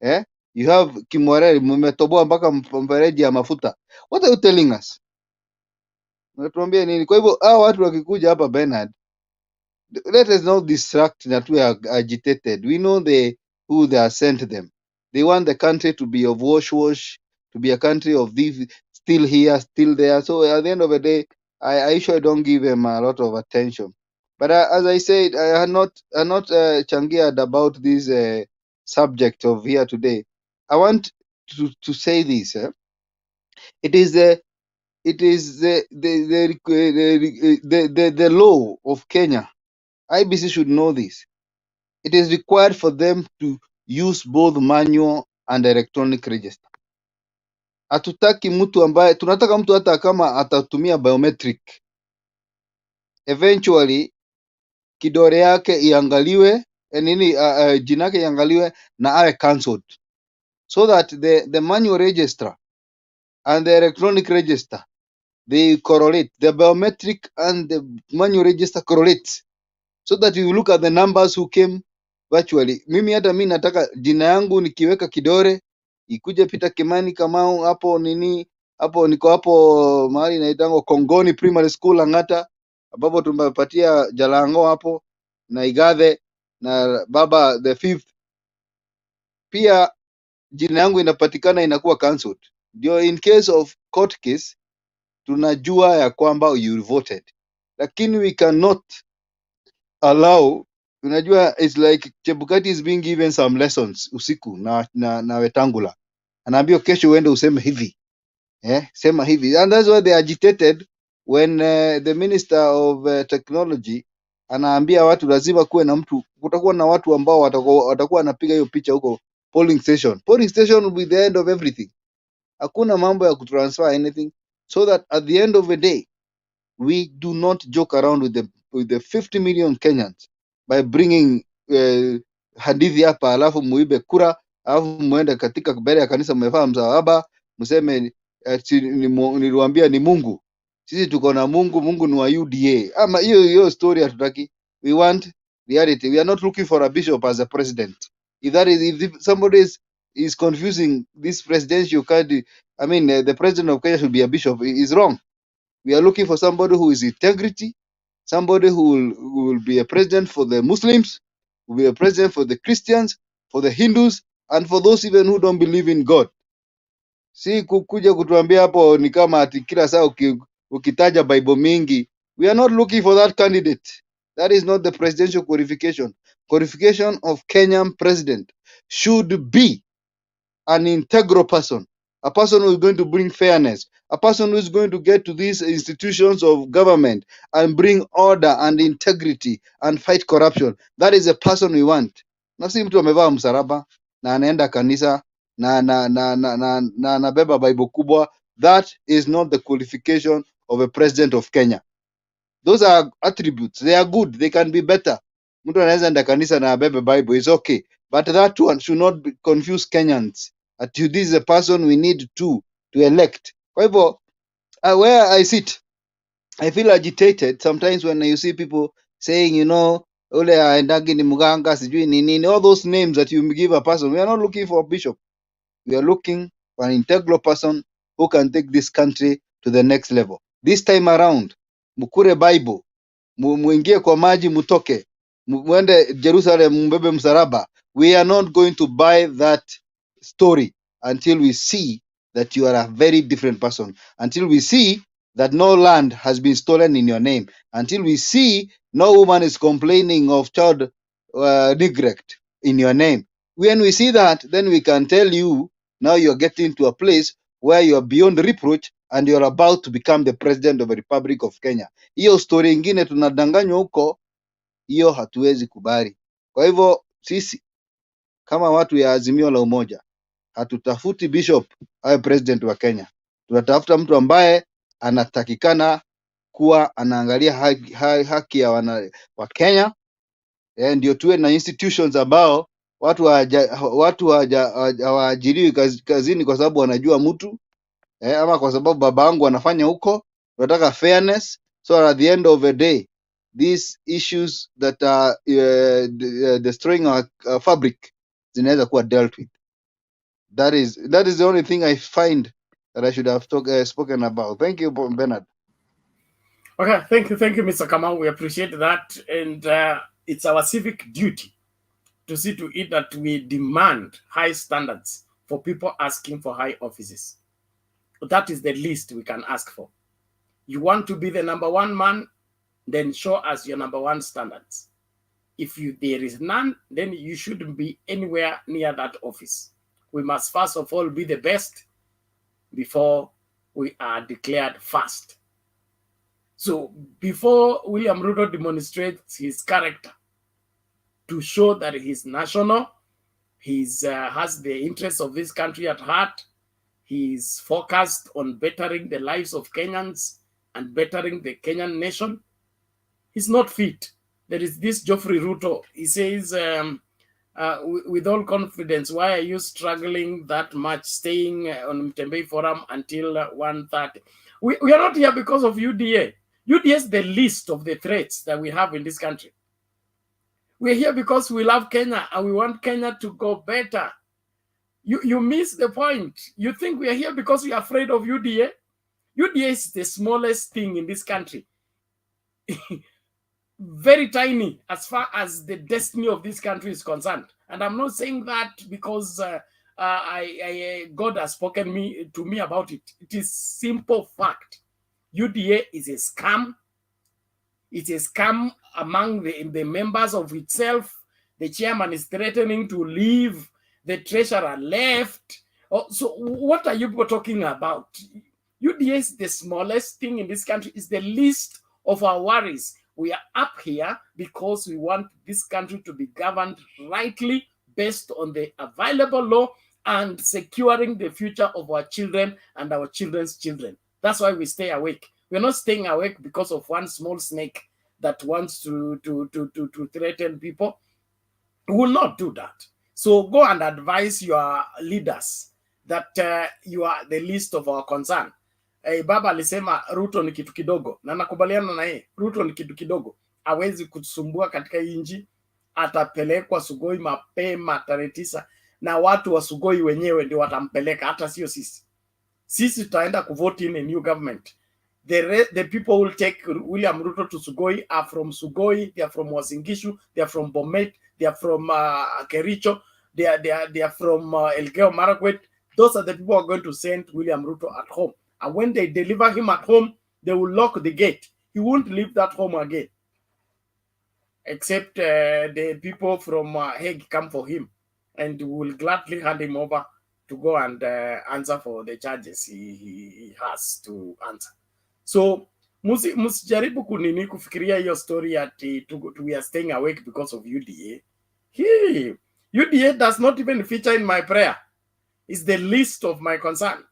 You have Kimwareri, mmetoboa mpaka mfereji ya mafuta. What are you telling us? Unatuambia nini? Kwa hivyo hao watu wakikuja hapa Bernard, let us not distract that we are agitated. We know who they are sent them. They want the country to be of wash, to be a country of this, still here, still there. So at the end of the day, I usually don't give them a lot of attention. But as I said, I had not changiad about this subject of here today. I want to say this. It is the law of Kenya. IEBC should know this. It is required for them to use both manual and electronic register. Hatutaki mtu ambaye, tunataka mtu hata kama atatumia biometric, eventually kidole yake iangaliwe, jina yake iangaliwe na awe cancelled. so that the manual register and the electronic register, they correlate. The biometric and the manual register correlates, so that you look at the numbers who came virtually. Mimi hata mimi nataka jina yangu nikiweka kidore ikuje Peter Kimani Kamau hapo nini hapo, niko hapo mahali inaitangwa Kongoni Primary School Lang'ata, ambapo tumepatia Jalango hapo na Igathe na baba the fifth, pia jina yangu inapatikana inakuwa cancelled. Ndio in case of court case tunajua ya kwamba you voted, lakini we cannot allow, unajua it's like Chebukati is being given some lessons usiku na Wetangula, anaambiwa kesho uende useme hivi, sema hivi, and that's why they agitated when the minister of technology anaambia watu lazima kuwe na mtu, kutakuwa na watu ambao watakuwa wanapiga hiyo picha huko polling station. Polling station will be the end of everything. Hakuna mambo ya kutransfer anything, so that at the end of the day we do not joke around with the 50 million Kenyans by bringing hadithi hapa, alafu muibe kura, alafu muende katika mbele ya kanisa mmevaa msalaba mseme niliwaambia ni Mungu. Sisi tuko na Mungu, Mungu ni wa UDA. Ama hiyo story hatutaki. We want reality. We are not looking for a bishop as a president. If somebody is confusing this presidential candidate, I mean the president of Kenya should be a bishop, is wrong. We are looking for somebody who is integrity, somebody who will be a president for the Muslims, will be a president for the Christians, for the Hindus, and for those even who don't believe in God. Si kukuja kutuambia hapo ni kama ati kila saa ukitaja Bible mingi. We are not looking for that candidate. That is not the presidential qualification. Qualification of Kenyan president should be an integral person, a person who is going to bring fairness, a person who is going to get to these institutions of government and bring order and integrity and fight corruption. That is the person we want. Na si mtu amevaa msalaba na anaenda kanisa na anabeba Bible kubwa. That is not the qualification of a president of Kenya. Those are attributes. They are good. They can be better. Mtu anaweza enda kanisa na abebe Bible, is okay. But that one should not confuse Kenyans. This is a person we need to elect. Kwa hivyo, where I sit, I feel agitated sometimes when you see people saying, ule aendagi ni muganga, sijui ni nini, all those names that you give a person. We are not looking for a bishop. We are looking for an integral person who can take this country to the next level. This time around, mukure Bible, muingie kwa maji mutoke, mwende Jerusalem mbebe msalaba. We are not going to buy that story until we see that you are a very different person, until we see that no land has been stolen in your name, until we see no woman is complaining of child neglect in your name. When we see that, then we can tell you now you're getting to a place where you're beyond reproach and you're about to become the president of the Republic of Kenya. Hiyo story ingine tunadanganywa huko, hiyo hatuwezi kubali. Kwa hivyo sisi kama watu ya Azimio la Umoja hatutafuti bishop awe president wa Kenya. Tunatafuta mtu ambaye anatakikana kuwa anaangalia haki ya wa Kenya, ndio tuwe na institutions ambao watu hawaajiriwi kazini kwa sababu wanajua mtu, ama kwa sababu baba yangu anafanya huko. Tunataka fairness, so at the end of the day these issues that are destroying our fabric zinaweza kuwa dealt with. That is the only thing I find that I should have spoken about. Thank you, Bernard. Okay, thank you, Mr. Kamau. We appreciate that, and it's our civic duty to see to it that we demand high standards for people asking for high offices. That is the least we can ask for. You want to be the number one man, then show us your number one standards. If there is none, then you shouldn't be anywhere near that office. We must first of all be the best before we are declared first. So before William Ruto demonstrates his character to show that he's national, he has the interests of this country at heart, he's focused on bettering the lives of Kenyans and bettering the Kenyan nation, he's not fit. There is this Geoffrey Ruto. He says with all confidence, why are you struggling that much, staying on Mtembei Forum until 1:30? We are not here because of UDA. UDA is the least of the threats that we have in this country. We're here because we love Kenya and we want Kenya to go better. You miss the point. You think we are here because we are afraid of UDA? UDA is the smallest thing in this country. Very tiny as far as the destiny of this country is concerned. And I'm not saying that because God has spoken to me about it. It is simple fact. UDA is a scam. It's a scam among the members of itself. The chairman is threatening to leave. The treasurer left. Oh, so what are you people talking about? UDA is the smallest thing in this country. It's the least of our worries. We are up here because we want this country to be governed rightly based on the available law and securing the future of our children and our children's children. That's why we stay awake. We're not staying awake because of one small snake that wants to threaten people. We will not do that. So go and advise your leaders that you are the least of our concern. Baba alisema Ruto ni kitu kidogo, na nakubaliana na yeye. Ruto ni kitu kidogo, hawezi kutusumbua katika inji. Atapelekwa Sugoi mapema tarehe 9, na watu wa Sugoi wenyewe ndio watampeleka, hata sio sisi. Sisi tutaenda kuvote in a new government. The people will take William Ruto to Sugoi are from Sugoi, they are from Wasingishu, they are from Bomet, they are from Kericho, they are from Elgeyo Marakwet. Those are the people who are going to send William Ruto at home. And when they deliver him at home, they will lock the gate. He won't leave that home again. Except the people from Hague come for him and will gladly hand him over to go and answer for the charges he has to answer. So, musijaribu kunini kufikiria hiyo story ati we are staying awake because of UDA. UDA does not even feature in my prayer. It's the least of my concern.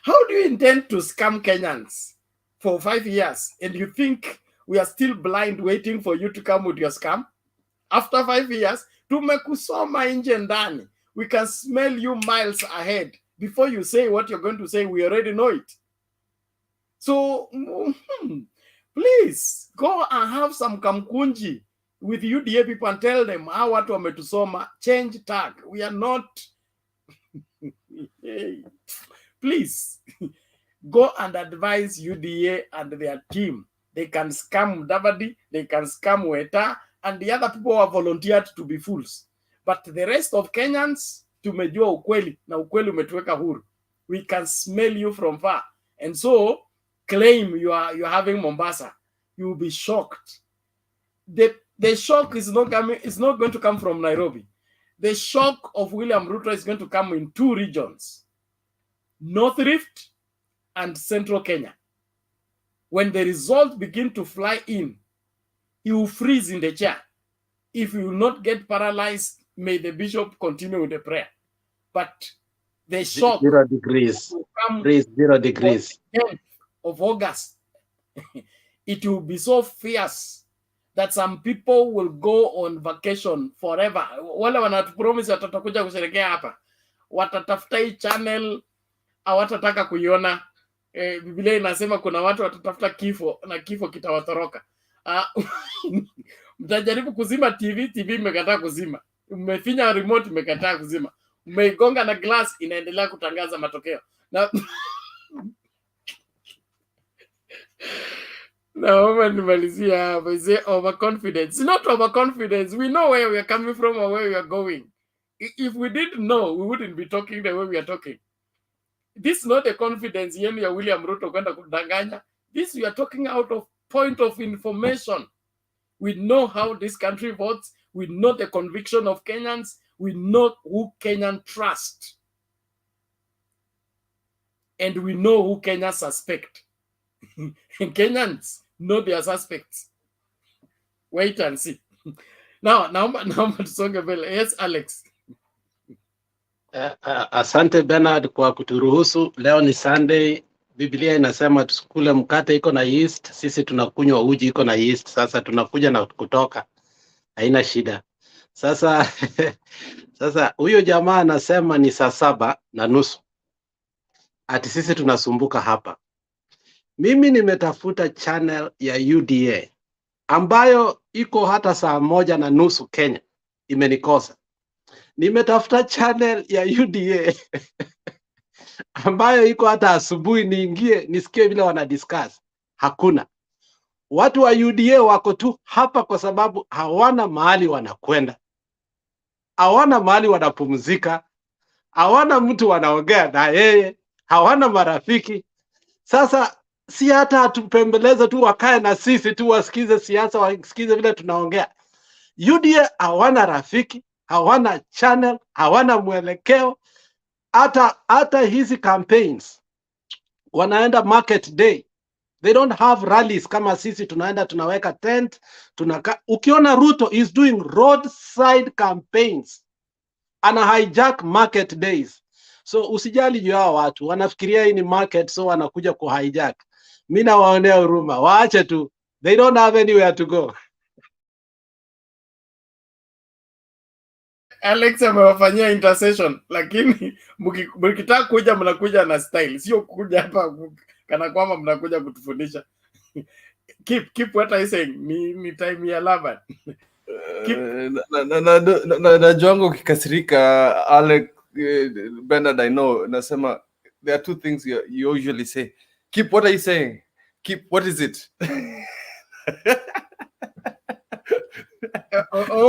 How do you intend to scam Kenyans for 5 years and you think we are still blind waiting for you to come with your scam? After 5 years, tumekusoma nje ndani. We can smell you miles ahead. Before you say what you're going to say, we already know it. So, please, go and have some kamkunji with UDA people and tell them how watu wametusoma, change tag. We are not... Please, go and advise UDA and their team. They can scam Davadi, they can scam Weta, and the other people who are volunteered to be fools. But the rest of Kenyans, tumejua ukweli, na ukweli umetuweka huru. We can smell you from far. And so, claim you are having Mombasa. You will be shocked. The shock is not going to come from Nairobi. The shock of William Ruto is going to come in 2 regions, North Rift and Central Kenya. When the results begin to fly in, he will freeze in the chair. If he will not get paralyzed, may the bishop continue with the prayer. But the shock 0 degrees. will come 0 degrees. on the 10th of August. It will be so fierce that some people will go on vacation forever. Wale wanatupromise watatakuja kusherekea hapa, watatafuta hii channel, hawatataka kuiona. Biblia inasema kuna watu watatafuta kifo na kifo kitawatoroka. Mtajaribu kuzima TV imekataa kuzima. Umefinya remote imekataa kuzima. Umeigonga na glass inaendelea kutangaza matokeo. Na no, nimalizia hapa. Is overconfidence? It's not overconfidence. We know where we are coming from or where we are going. If we didn't know, we wouldn't be talking the way we are talking. This is not a confidence yenu ya William Ruto kwenda kudanganya. This we are talking out of point of information. We know how this country votes. We know the conviction of Kenyans. We know who Kenyan trust. And we know who Kenya suspect. And Kenyans know their suspects. Wait and see. Now tusonge mbele. Yes, Alex. Asante Bernard kwa kuturuhusu. Leo ni Sunday. Biblia inasema tusikule mkate iko na yeast, sisi tunakunywa uji iko na yeast. Sasa tunakuja na kutoka, haina shida. Sasa sasa huyo jamaa anasema ni saa 7:30 ati sisi tunasumbuka hapa. Mimi nimetafuta channel ya UDA ambayo iko hata saa 1:30 Kenya, imenikosa. Nimetafuta channel ya UDA ambayo iko hata asubuhi niingie nisikie vile wana discuss, hakuna. Watu wa UDA wako tu hapa kwa sababu hawana mahali wanakwenda, hawana mahali wanapumzika, hawana mtu wanaongea na yeye, hawana marafiki. Sasa si hata atupembeleze tu, wakae na sisi tu wasikize siasa, wasikize vile tunaongea. UDA hawana rafiki, hawana channel, hawana mwelekeo. Hata hizi campaigns wanaenda market day, they don't have rallies kama sisi tunaenda tunaweka tent tunaka. Ukiona Ruto is doing roadside campaigns, ana hijack market days. So usijali juu hao watu wanafikiria hii ni market, so wanakuja ku hijack. Mimi nawaonea huruma, waache tu, they don't have anywhere to go. Alex amewafanyia intercession, lakini mkitaka kuja mnakuja na style, sio kuja hapa kana kwamba mnakuja kutufundisha. Keep what I saying, ni time ya Laban. Na Jongo kikasirika, Alex, Bernard, I know, nasema there are two things you usually say. Keep what are you saying? Keep what is it?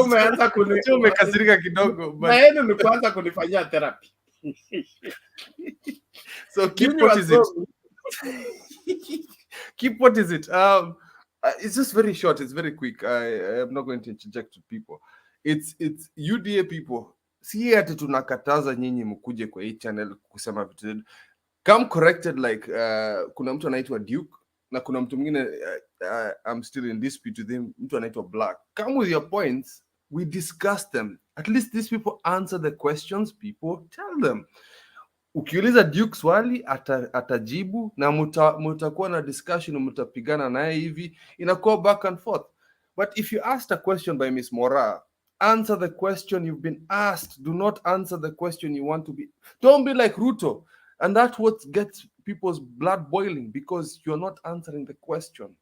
Umeanza umekasirika kidogo, but yeye ni kwanza kunifanyia therapy. So keep what is it? Keep what is it? It's just very short, it's very quick. I am not going to interject to people. It's UDA people. Si ati tunakataza nyinyi mkuje kwa hii channel kusema vitu. Come corrected like kuna mtu anaitwa Duke na kuna mtu mwingine I'm still in dispute with him, mtu anaitwa Black. Come with your points, we discuss them. At least these people answer the questions people tell them. Ukiuliza Duke swali atajibu na mutakuwa na discussion, mutapigana naye hivi, inakuwa back and forth. But if you asked a question by Miss Mora, answer the question you've been asked. Do not answer the question you want to be. Don't be like Ruto. And that's what gets people's blood boiling, because you're not answering the question.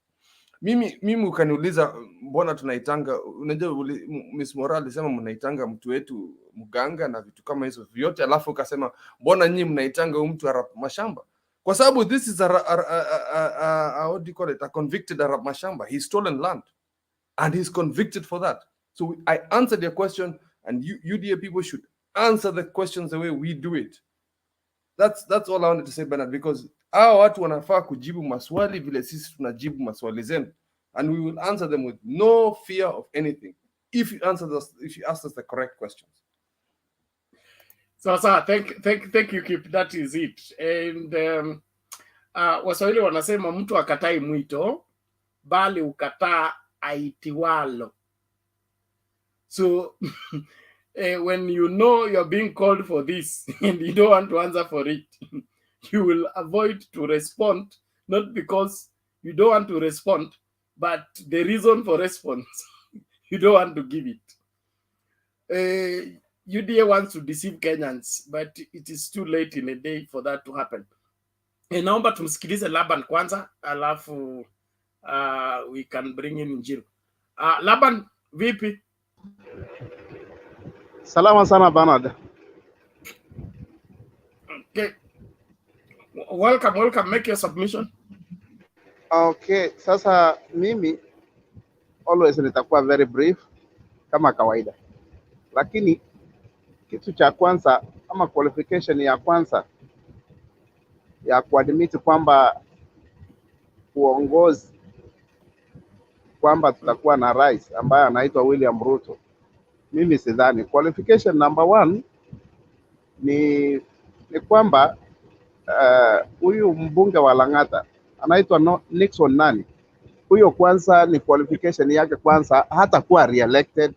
Mimi ukaniuliza mbona tunaitanga, unajua Miss Mora alisema mnaitanga mtu wetu mganga na vitu kama hizo vyote, alafu ukasema mbona nyinyi mnaitanga mtu Arab mashamba? Kwa sababu this is what do you call it, a convicted Arab mashamba. He's stolen land and he's convicted for that. So I answered your question, and UDA people should answer the questions the way we do it. That's all I wanted to say, Bernard, because hao watu wanafaa kujibu maswali vile sisi tunajibu maswali zenu, and we will answer them with no fear of anything if you ask us the correct questions. So thank you, Kip. That is it. And Waswahili wanasema mtu akatai mwito bali ukataa aitiwalo. So when you know you're being called for this and you don't want to answer for it, you will avoid to respond, not because you don't want to respond, but the reason for response, you don't want to give it. UDA wants to deceive Kenyans, but it is too late in a day for that to happen. Naomba tumsikilize Laban kwanza, alafu we can bring in Njiru. Laban, vipi? Salama sana Bernard. Okay. Welcome. Make your submission. Okay, sasa mimi always nitakuwa very brief kama kawaida. Lakini kitu cha kwanza ama qualification ya kwanza ya kuadmit kwamba uongozi kwamba tutakuwa na rais ambaye anaitwa William Ruto. Mimi sidhani. Qualification number 1 ni kwamba huyu mbunge wa Lang'ata anaitwa Nixon nani? Huyo kwanza ni qualification yake kwanza hata kuwa re-elected.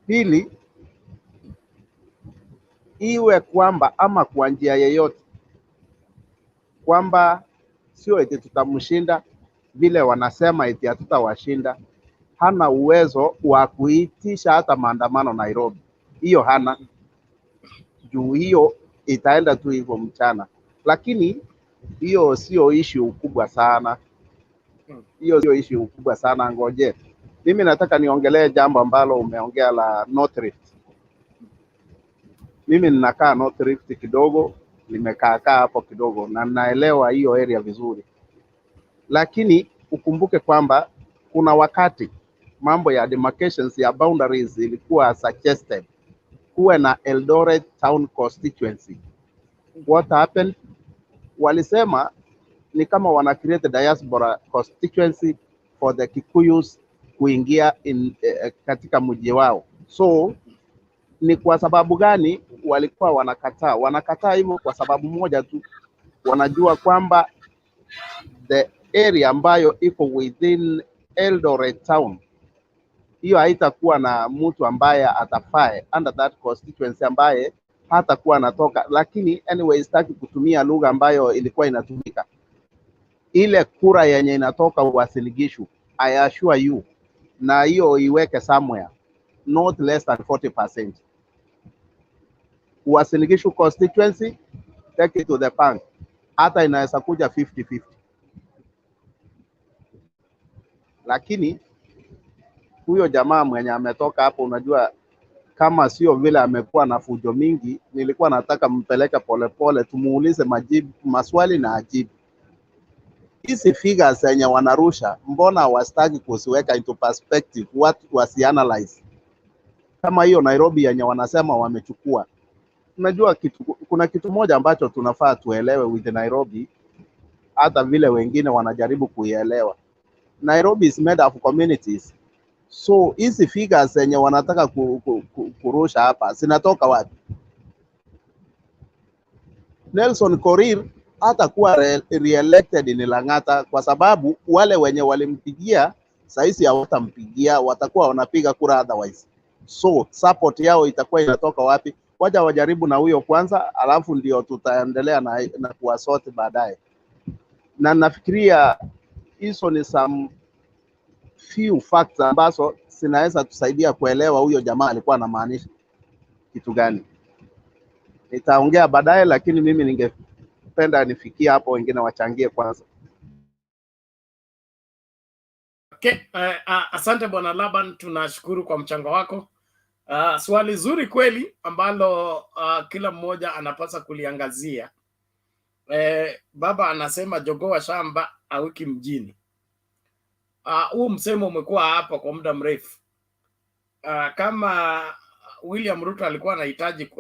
Pili, iwe kwamba ama kwa njia yeyote kwamba sio eti tutamshinda vile wanasema eti hatutawashinda. Hana uwezo wa kuitisha hata maandamano Nairobi, hiyo hana. Juu hiyo itaenda tu hivyo mchana, lakini hiyo sio issue kubwa sana, hiyo sio issue kubwa sana. Ngoje mimi nataka niongelee jambo ambalo umeongea la North Rift. Mimi ninakaa North Rift kidogo, nimekaa hapo kidogo na naelewa hiyo area vizuri, lakini ukumbuke kwamba kuna wakati mambo ya demarcations ya boundaries ilikuwa suggested kuwe na Eldoret Town Constituency. What happened? Walisema ni kama wana create diaspora constituency for the Kikuyus kuingia katika mji wao. So ni kwa sababu gani walikuwa wanakataa? Wanakataa hivyo kwa sababu moja tu, wanajua kwamba the area ambayo iko within Eldoret town, hiyo haitakuwa na mtu ambaye atafae under that constituency, ambaye hatakuwa anatoka. Lakini anyway, sitaki kutumia lugha ambayo ilikuwa inatumika. Ile kura yenye inatoka Uasin Gishu, I assure you, na hiyo iweke somewhere not less than 40%. Uasin Gishu constituency, take it to the bank, hata inaweza kuja 50-50. Lakini huyo jamaa mwenye ametoka hapo, unajua kama sio vile amekuwa na fujo mingi, nilikuwa nataka mpeleke polepole, tumuulize maswali na ajibu. Hizi figures zenye wanarusha, mbona wastaki kuziweka into perspective, watu wasianalyze? Kama hiyo Nairobi yenye wanasema wamechukua, unajua kuna kitu moja ambacho tunafaa tuelewe with Nairobi, hata vile wengine wanajaribu kuielewa. Nairobi is made of communities. So hizi figures zenye wanataka kurusha hapa zinatoka wapi? Nelson Korir hata kuwa re-elected in Lang'ata kwa sababu wale wenye walimpigia saisi hawatampigia, watakuwa wanapiga kura otherwise. So support yao itakuwa inatoka wapi? Waja wajaribu na huyo kwanza, alafu ndio tutaendelea na kuwasort baadaye. Na nafikiria hizo ni some few facts ambazo zinaweza tusaidia kuelewa huyo jamaa alikuwa anamaanisha kitu gani. Nitaongea baadaye, lakini mimi ningependa nifikie hapo, wengine wachangie kwanza. Okay, asante Bwana Laban, tunashukuru kwa mchango wako. Swali zuri kweli ambalo kila mmoja anapaswa kuliangazia. Baba anasema jogoo wa shamba awiki mjini. Huu msemo umekuwa hapa kwa muda mrefu. Kama William Ruto alikuwa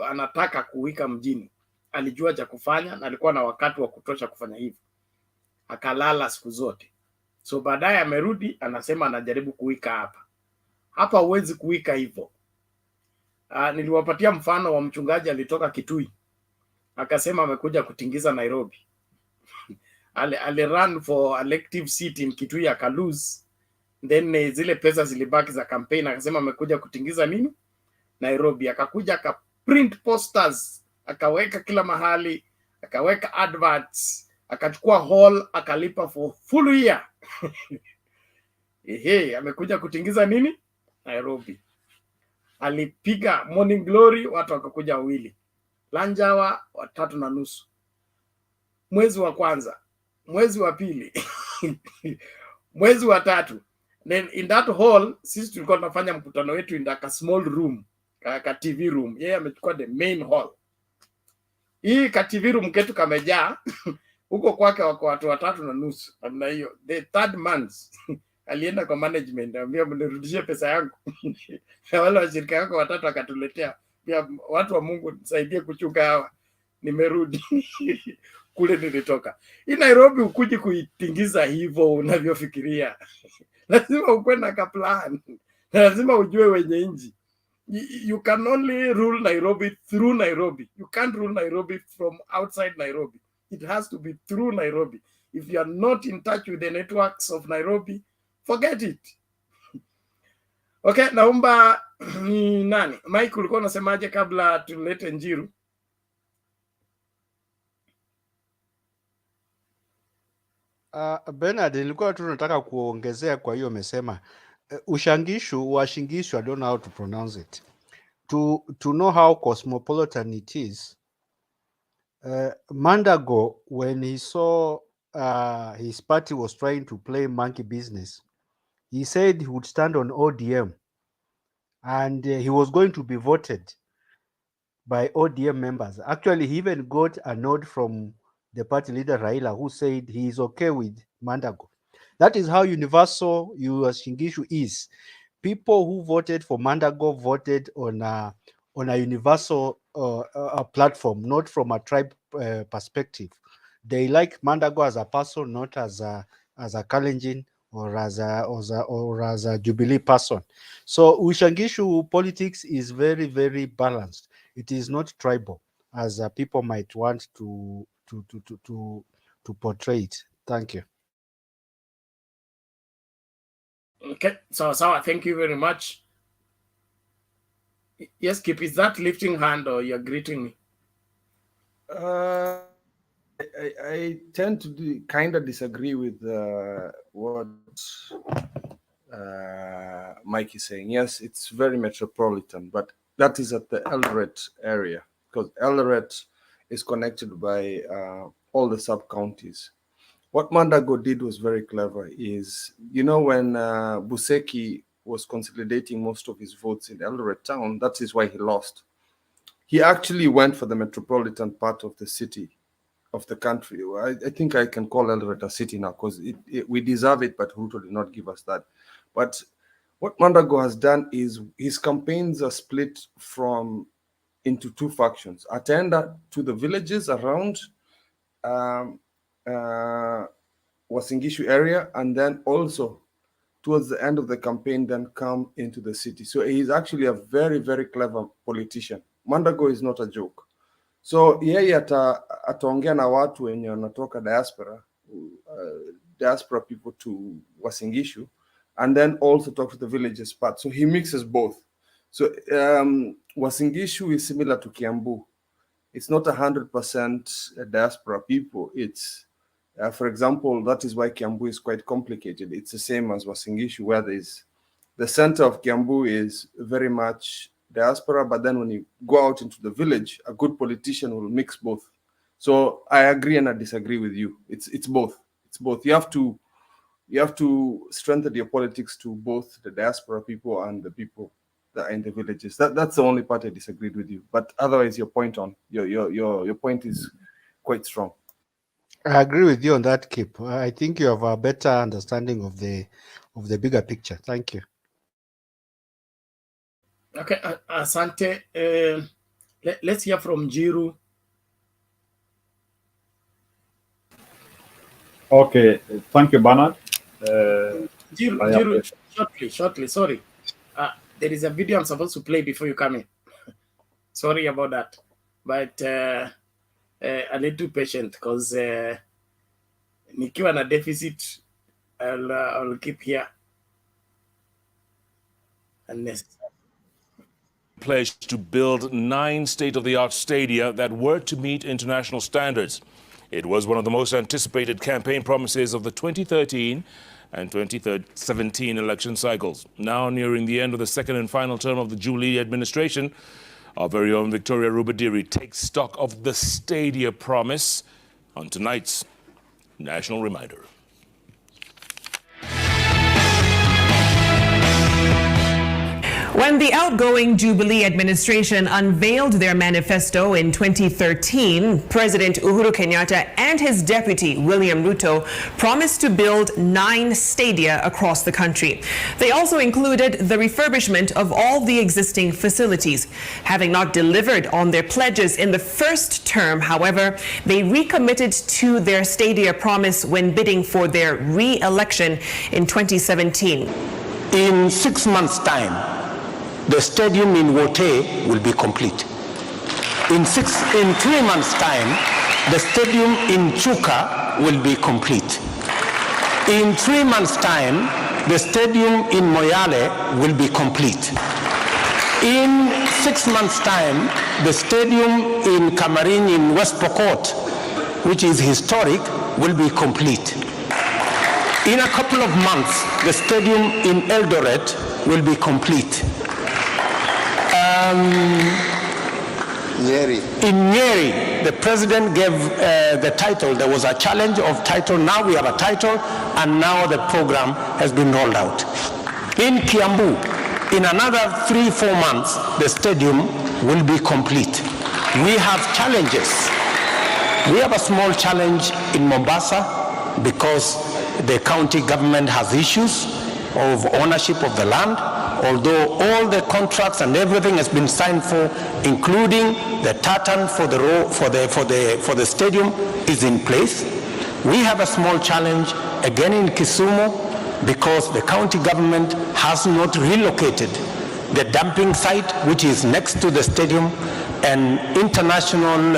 anataka kuwika mjini, alijua cha kufanya na alikuwa na wakati wa kutosha kufanya hivyo, akalala siku zote. So baadaye amerudi anasema anajaribu kuwika hapa. Huwezi kuwika hivyo. Niliwapatia mfano wa mchungaji alitoka Kitui, akasema amekuja kutingiza Nairobi. Ali run for elective seat in Kitui, akalose. Then zile pesa zilibaki za campaign, akasema amekuja kutingiza nini? Nairobi. Akakuja akaprint posters, akaweka kila mahali, akaweka adverts, akachukua hall, akalipa for full year. Amekuja kutingiza nini? Nairobi. Alipiga Morning Glory, watu wakakuja wawili. Lunch hour 3:30. Mwezi wa kwanza, mwezi wa pili, mwezi wa tatu. Then in that hall, sisi tulikuwa tunafanya mkutano wetu in a small room, ka TV room. Yeye amechukua the main hall. Hii ka TV room ketu kamejaa. Huko kwake wako watu 3:30. Namna hiyo. The third month alienda kwa management, ambia mnirudishie pesa yangu. Na wale washirika wako watatu akatuletea. Pia watu wa Mungu nisaidie kuchunga hawa. Nimerudi kule nilitoka. Hii Nairobi ukuje kuitingiza hivyo unavyofikiria. Lazima ukwe na kaplan. Lazima ujue wenye nchi. You can only rule Nairobi through Nairobi. You can't rule Nairobi from outside Nairobi. It has to be through Nairobi. If you are not in touch with the networks of Nairobi, forget it. Okay, naomba ni nani? Mike, ulikuwa unasemaje kabla tulete Njiru? Bernard, nilikuwa tu nataka kuongezea kwa hiyo umesema Washingishu, I don't know how to pronounce it. To know how cosmopolitan it is, Mandago, when he saw his party was trying to play monkey business, he said he would stand on ODM and he was going to be voted by ODM members. Actually, he even got a nod from the party leader Raila, who said he is okay with Mandago. That is how universal Shingishu is. People who voted for Mandago voted on a universal platform, not from a tribe perspective. They like Mandago as a person, not as a Kalenjin or as a Jubilee person. So Ushangishu politics is very, very balanced. It is not tribal, as people might want to portray it. Thank you. Okay, so thank you very much. Yes, Kip, is that lifting hand or you're greeting me? I tend to kind of disagree with what Mike is saying. Yes, it's very metropolitan, but that is at the Eldoret area, because Eldoret is connected by all the sub-counties. What Mandago did was very clever is, when Buseki was consolidating most of his votes in Eldoret town, that is why he lost. He actually went for the metropolitan part of the city, of the country. I think I can call Eldoret a city now because we deserve it, but RUTO did not give us that. But what Mandago has done is his campaigns are split into two factions. Attend to the villages around Wasingishu area, and then also towards the end of the campaign, then come into the city. So he's actually a very, very clever politician. Mandago is not a joke. So yeye ataongea na watu wenye wanatoka diaspora people to Wasingishu, and then also talk to the villages part. So he mixes both. So Wasingishu is similar to Kiambu. It's not 100% diaspora people. It's, for example, that is why Kiambu is quite complicated. It's the same as Wasingishu, where the center of Kiambu is very much diaspora, but then when you go out into the village, a good politician will mix both. So I agree and I disagree with you. It's both. It's both. You have to strengthen your politics to both the diaspora people and the people that are in the villages. That's the only part I disagreed with you. But otherwise, your point is quite strong. I agree with you on that, Kip. I think you have a better understanding of the bigger picture. Thank you. Okay, Asante. Let's hear from Jiru. Okay, thank you, Bernard. Jiru, shortly, sorry. There is a video I'm supposed to play before you come in. Sorry about that. But a little patient, because nikiwa na deficit, I'll keep here. Pledged to build 9 state-of-the-art stadia that were to meet international standards. It was one of the most anticipated campaign promises of the 2013 and 2017 election cycles. Now nearing the end of the second and final term of the Jubilee administration, our very own Victoria Rubadiri takes stock of the stadia promise on tonight's National Reminder. When the outgoing Jubilee administration unveiled their manifesto in 2013, President Uhuru Kenyatta and his deputy, William Ruto, promised to build 9 stadia across the country. They also included the refurbishment of all the existing facilities. Having not delivered on their pledges in the first term, however, they recommitted to their stadia promise when bidding for their re-election in 2017. In 6 months' time, the stadium in Wote will be complete. In 3 months' time, the stadium in Chuka will be complete. In 3 months' time, the stadium in Moyale will be complete. In 6 months' time, the stadium in Kamarin in West Pokot, which is historic, will be complete. In a couple of months, the stadium in Eldoret will be complete. In Nyeri, the president gave the title. There was a challenge of title. Now we have a title, and now the program has been rolled out. In Kiambu, in another 3-4 months, the stadium will be complete. We have challenges. We have a small challenge in Mombasa because the county government has issues of ownership of the land. Although all the contracts and everything has been signed for, including the tartan for the stadium, is in place. We have a small challenge again in Kisumu because the county government has not relocated the dumping site, which is next to the stadium, and international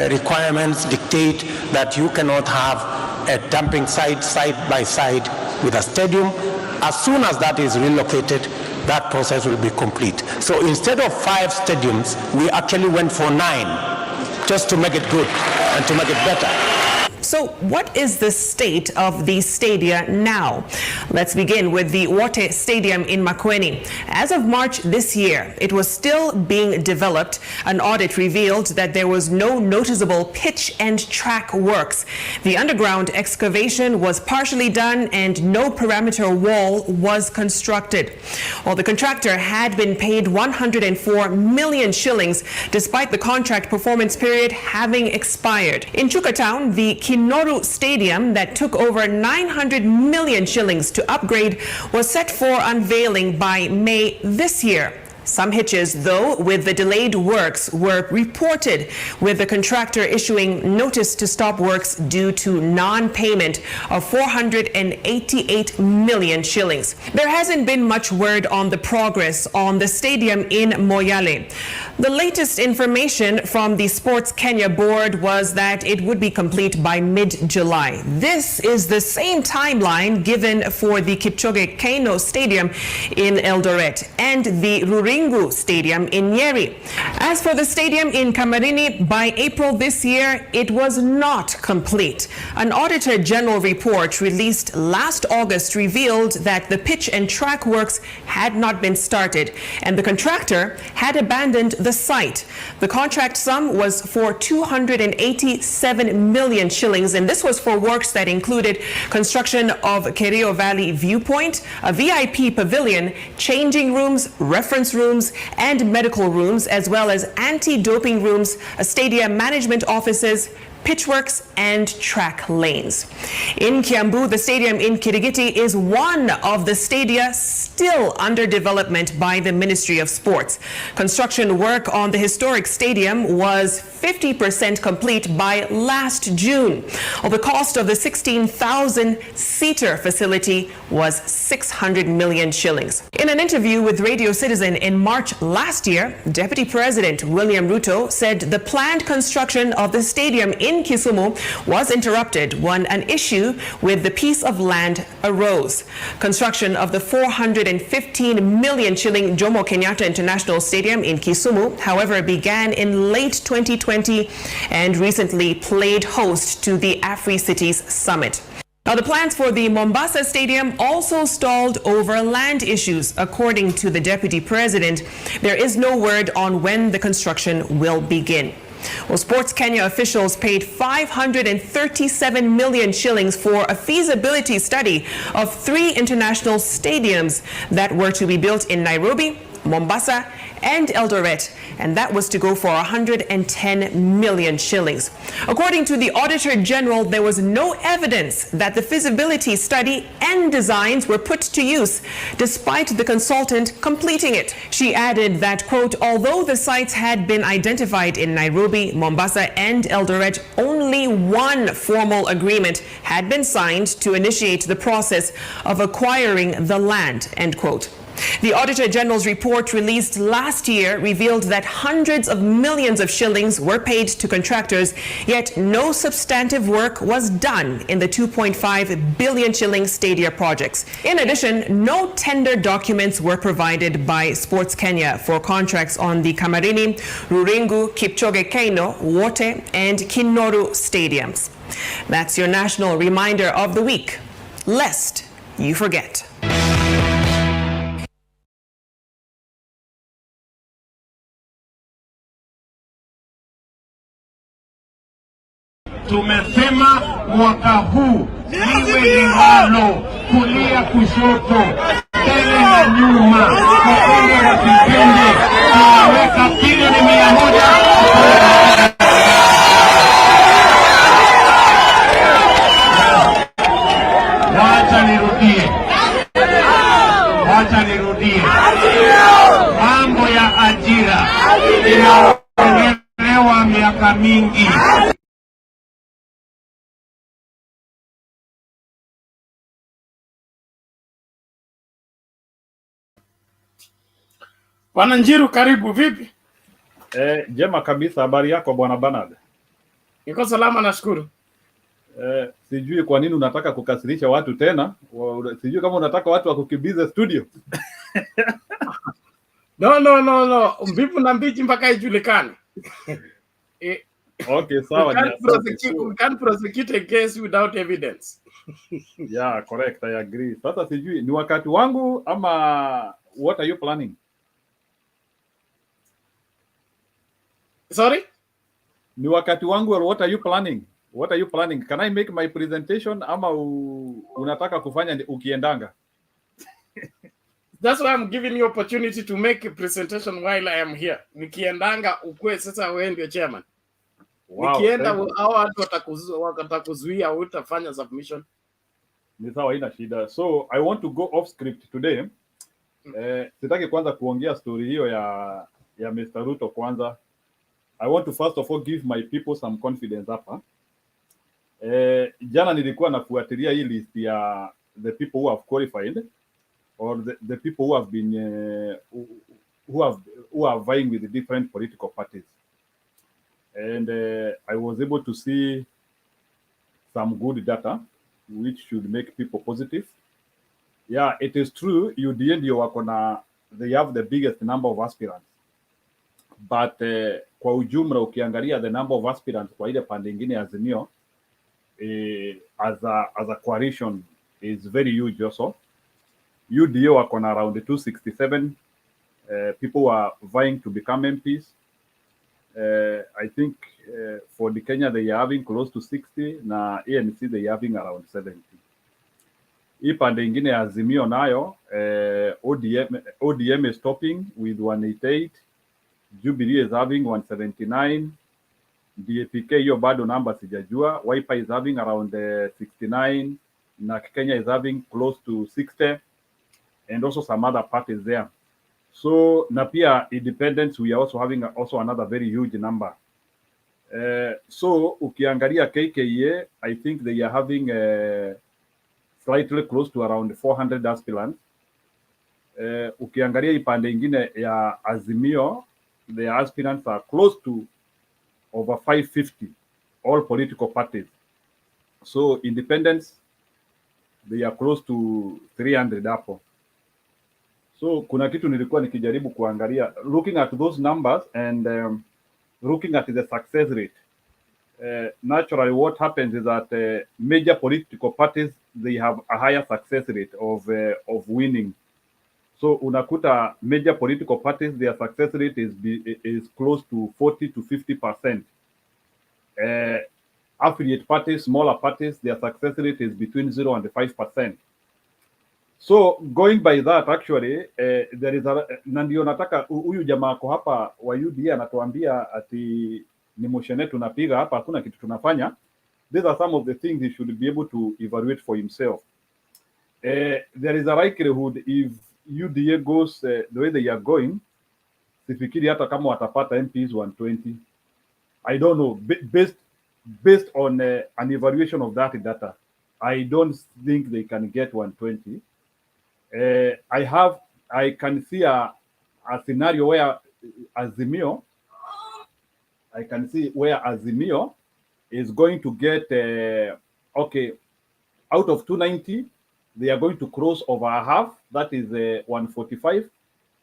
requirements dictate that you cannot have a dumping site side by side with a stadium. As soon as that is relocated, that process will be complete. So instead of 5 stadiums, we actually went for 9, just to make it good and to make it better. So what is the state of the stadia now? Let's begin with the Wote Stadium in Makueni. As of March this year, it was still being developed. An audit revealed that there was no noticeable pitch and track works. The underground excavation was partially done and no perimeter wall was constructed. Well, the contractor had been paid 104 million shillings despite the contract performance period having expired. In Chukatown, the Kinoru Stadium that took over 900 million shillings to upgrade was set for unveiling by May this year. Some hitches, though, with the delayed works were reported, with the contractor issuing notice to stop works due to non-payment of 488 million shillings. There hasn't been much word on the progress on the stadium in Moyale. The latest information from the Sports Kenya board was that it would be complete by mid-July. This is the same timeline given for the Kipchoge Keino Stadium in Eldoret and the Ruringu Stadium in Nyeri. As for the stadium in Kamarini, by April this year, it was not complete. An Auditor General report released last August revealed that the pitch and track works had not been started, and the contractor had abandoned the site. The contract sum was for 287 million shillings, and this was for works that included construction of Kerio Valley Viewpoint, a VIP pavilion, changing rooms, reference rooms, and medical rooms, as well as anti-doping rooms, stadium management offices, pitchworks, and track lanes. In Kiambu, the stadium in Kirigiti is one of the stadia still under development by the Ministry of Sports. Construction work on the historic stadium was 50% complete by last June. Well, the cost of the 16,000-seater facility was 600 million shillings. In an interview with Radio Citizen in March last year, Deputy President William Ruto said the planned construction of the stadium in Kisumu was interrupted when an issue with the piece of land arose. Construction of the 415 million shilling Jomo Kenyatta International Stadium in Kisumu, however, began in late 2020 and recently played host to the Afri-Cities Summit. Now, the plans for the Mombasa Stadium also stalled over land issues. According to the Deputy President, there is no word on when the construction will begin. Well, Sports Kenya officials paid 537 million shillings for a feasibility study of 3 international stadiums that were to be built in Nairobi, Mombasa, and Eldoret, and that was to go for 110 million shillings. According to the Auditor General, there was no evidence that the feasibility study and designs were put to use, despite the consultant completing it. She added that, quote, although the sites had been identified in Nairobi, Mombasa, and Eldoret, only one formal agreement had been signed to initiate the process of acquiring the land, end quote. The Auditor General's report released last year revealed that hundreds of millions of shillings were paid to contractors, yet no substantive work was done in the 2.5 billion shilling stadia projects. In addition, no tender documents were provided by Sports Kenya for contracts on the Kamarini, Ruringu, Kipchoge Keino, Wote, and Kinoru stadiums. That's your national reminder of the week. lest you forget. Tumesema mwaka huu liwe liwalo, kulia kushoto, mbele na nyuma, kupende wasipende, tunaweka bilioni 100. Wacha nirudie. Mambo ya ajira inaongelewa miaka mingi. Bwana Njiru, karibu. Vipi? Jema kabisa. Habari yako Bwana Bernard? Niko salama, nashukuru. Sijui kwa nini unataka kukasirisha watu tena. Sijui kama unataka watu wakukimbize studio. No. Mbivu na mbichi mpaka ijulikane. Okay, sawa. We can't prosecute a case without evidence. Yeah, correct. I agree. Sasa sijui ni wakati wangu ama what are you planning? Sorry? Ni wakati wangu or what are you planning? What are you planning? Can I make my presentation ama unataka kufanya ukiendanga? That's why I'm giving you opportunity to make a presentation while I am here. Nikiendanga ukwe sasa wewe ndio chairman. Wow, nikienda hao watu watakuzuia utafanya submission. Ni sawa, haina shida. So I want to go off script today. Sitaki kwanza kuongea story hiyo ya Mr. Ruto kwanza. I want to first of all give my people some confidence hapa. Jana nilikuwa nafuatilia hii list ya the people who have qualified or the people who have been who are vying with the different political parties, and I was able to see some good data which should make people positive. Yeah, it is true UDA ndio wako na, they have the biggest number of aspirants, but kwa ujumla ukiangalia the number of aspirants kwa ile pande nyingine ya Azimio as a coalition is very huge also. UDA wako na around 267 people who are vying to become MPs. I think for the Kenya they are having close to 60, na ANC they are having around 70. Hii pande ingine ya Azimio nayo ODM is topping with 188, Jubilee is having 179, DAPK hiyo bado namba sijajua, Wiper is having around 69, na Kenya is having close to 60, and also some other parties there. So na pia independents we are also having also another very huge number. So ukiangalia KKA, I think they are having slightly close to around 400 aspirants. Ukiangalia ipande ingine ya Azimio, the aspirants are close to over 550, all political parties. So independents, they are close to 300 hapo. So kuna kitu nilikuwa nikijaribu kuangalia, looking at those numbers and looking at the success rate. Naturally, what happens is that major political parties, they have a higher success rate of winning. So unakuta major political parties, their success rate is close to 40 to 50%. Affiliate parties, smaller parties, their success rate is between 0 and 5%. So going by that, actually, there is na ndio nataka huyu jamaa ako hapa wa UDA anatuambia ati ni motion yetu tunapiga hapa, hakuna kitu tunafanya. These are some of the things he should be able to evaluate for himself. There is a likelihood if UDA goes the way they are going, sifikiri hata kama watapata MPs 120. I don't know, based on an evaluation of that data, I don't think they can get 120. I can see a scenario where Azimio, I can see where Azimio is going to get, okay, out of 290, they are going to cross over a half, that is 145.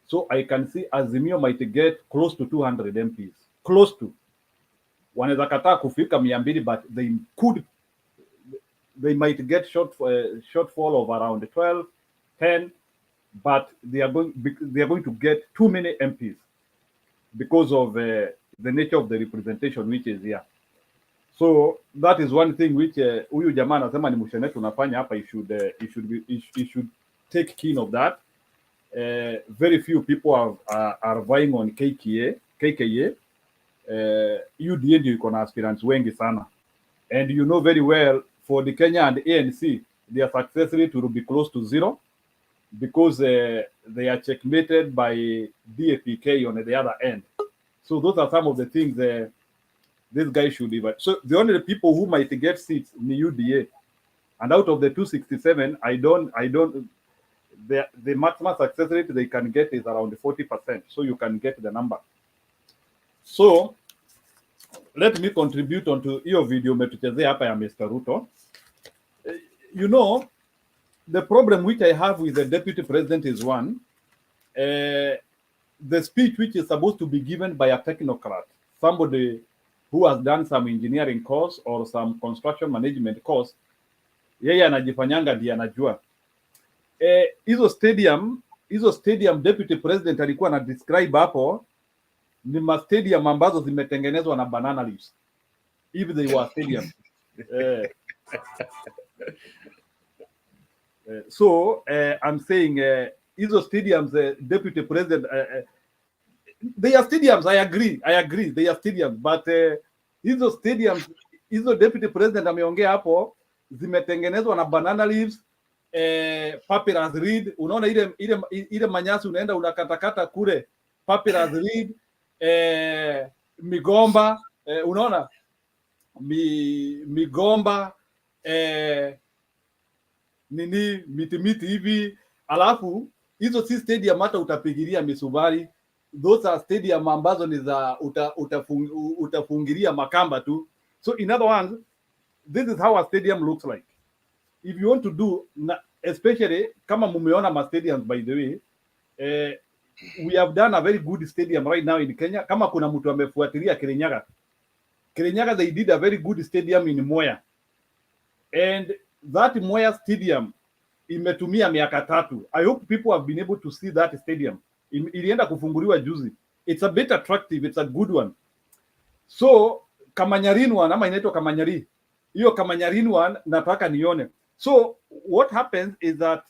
So I can see Azimio might get close to 200 MPs, close to. Wanaweza kataa kufika 200, but they could they might get shortfall of around 12, 10, but they are going to get too many MPs because of the nature of the representation which is here. So that is one thing which huyu jamaa anasema ni mshene tunafanya hapa. He should take keen of that. Very few people are vying on KKA. UDA ndio iko na aspirants wengi sana, and you know very well for the Kenya and ANC their success rate will be close to zero because they are checkmated by DAPK on the other end. So those are some of the things this guy should leave. So the only people who might get seats in the UDA, and out of the 267, the maximum success rate they can get is around 40%. So you can get the number. So let me contribute onto your video umetuchezea hapa ya Mr. Ruto. You know, the problem which I have with the deputy president is one, the speech which is supposed to be given by a technocrat, somebody who has done some engineering course or some construction management course, yeye anajifanyanga ndiye anajua. Hizo stadium deputy president alikuwa na describe hapo ni ma stadium ambazo zimetengenezwa na banana leaves, if they were stadium. So I'm saying hizo stadiums, deputy president, they are stadiums. I agree they are stadiums, but hizo stadiums, hizo deputy president ameongea hapo zimetengenezwa na banana leaves, papyrus reed. Unaona ile manyasi unaenda unakatakata kule, papyrus reed, migomba, unaona migomba, nini miti hivi, alafu hizo si stadium hata utapigilia misubari. Those are stadium ambazo ni za utafungilia makamba tu. So in other words, this is how a stadium looks like. If you want to do, especially kama mumeona ma stadiums, by the way, we have done a very good stadium right now in Kenya. Kama kuna mtu amefuatilia Kirinyaga, they did a very good stadium in Mwea, and that Mwea stadium imetumia miaka 3. I hope people have been able to see that stadium. Ilienda kufunguliwa juzi. It's a bit attractive, it's a good one. So Kamanyarin one, ama inaitwa Kamanyari, hiyo Kamanyarin one nataka nione. So what happens is that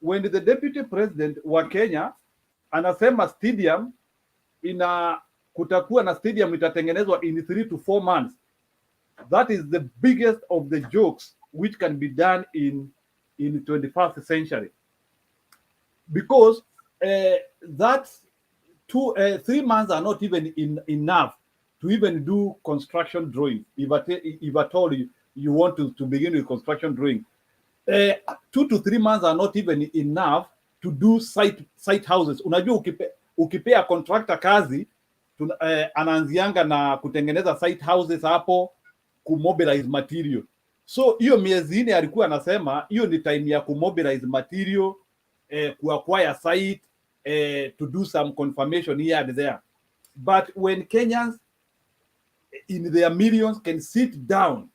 when the deputy president wa Kenya anasema stadium kutakuwa na stadium itatengenezwa in 3 to 4 months, that is the biggest of the jokes which can be done in the 21st century, because that 3 months are not even enough to even do construction drawing. If at all you want to begin with construction drawing, 2 to 3 months are not even enough to do site houses. Unajua ukipea contractor kazi anaanzianga na kutengeneza site houses hapo, kumobilize material. So hiyo miezi 4 alikuwa anasema hiyo ni time ya kumobilize material, kuacquire site, to do some confirmation here and there. But when Kenyans in their millions can sit down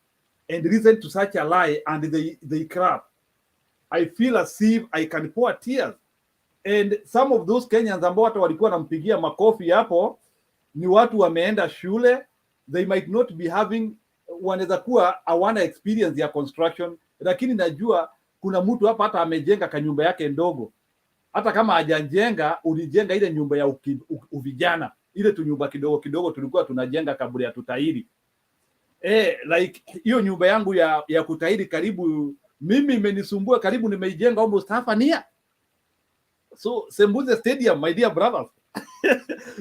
and listen to such a lie and they crap, I feel as if I can pour tears. And some of those Kenyans ambao hata walikuwa nampigia makofi hapo ni watu wameenda shule, they might not be having, wanaweza kuwa hawana experience ya construction, lakini najua kuna mtu hapa hata amejenga kanyumba yake ndogo. Hata kama hajajenga, ulijenga ile nyumba ya uvijana, ile tu nyumba kidogo kidogo tulikuwa tunajenga kabla ya tutairi. Like hiyo nyumba yangu ya kutairi karibu, mimi imenisumbua karibu nimeijenga almost half an year. So Sembuze Stadium, my dear brothers.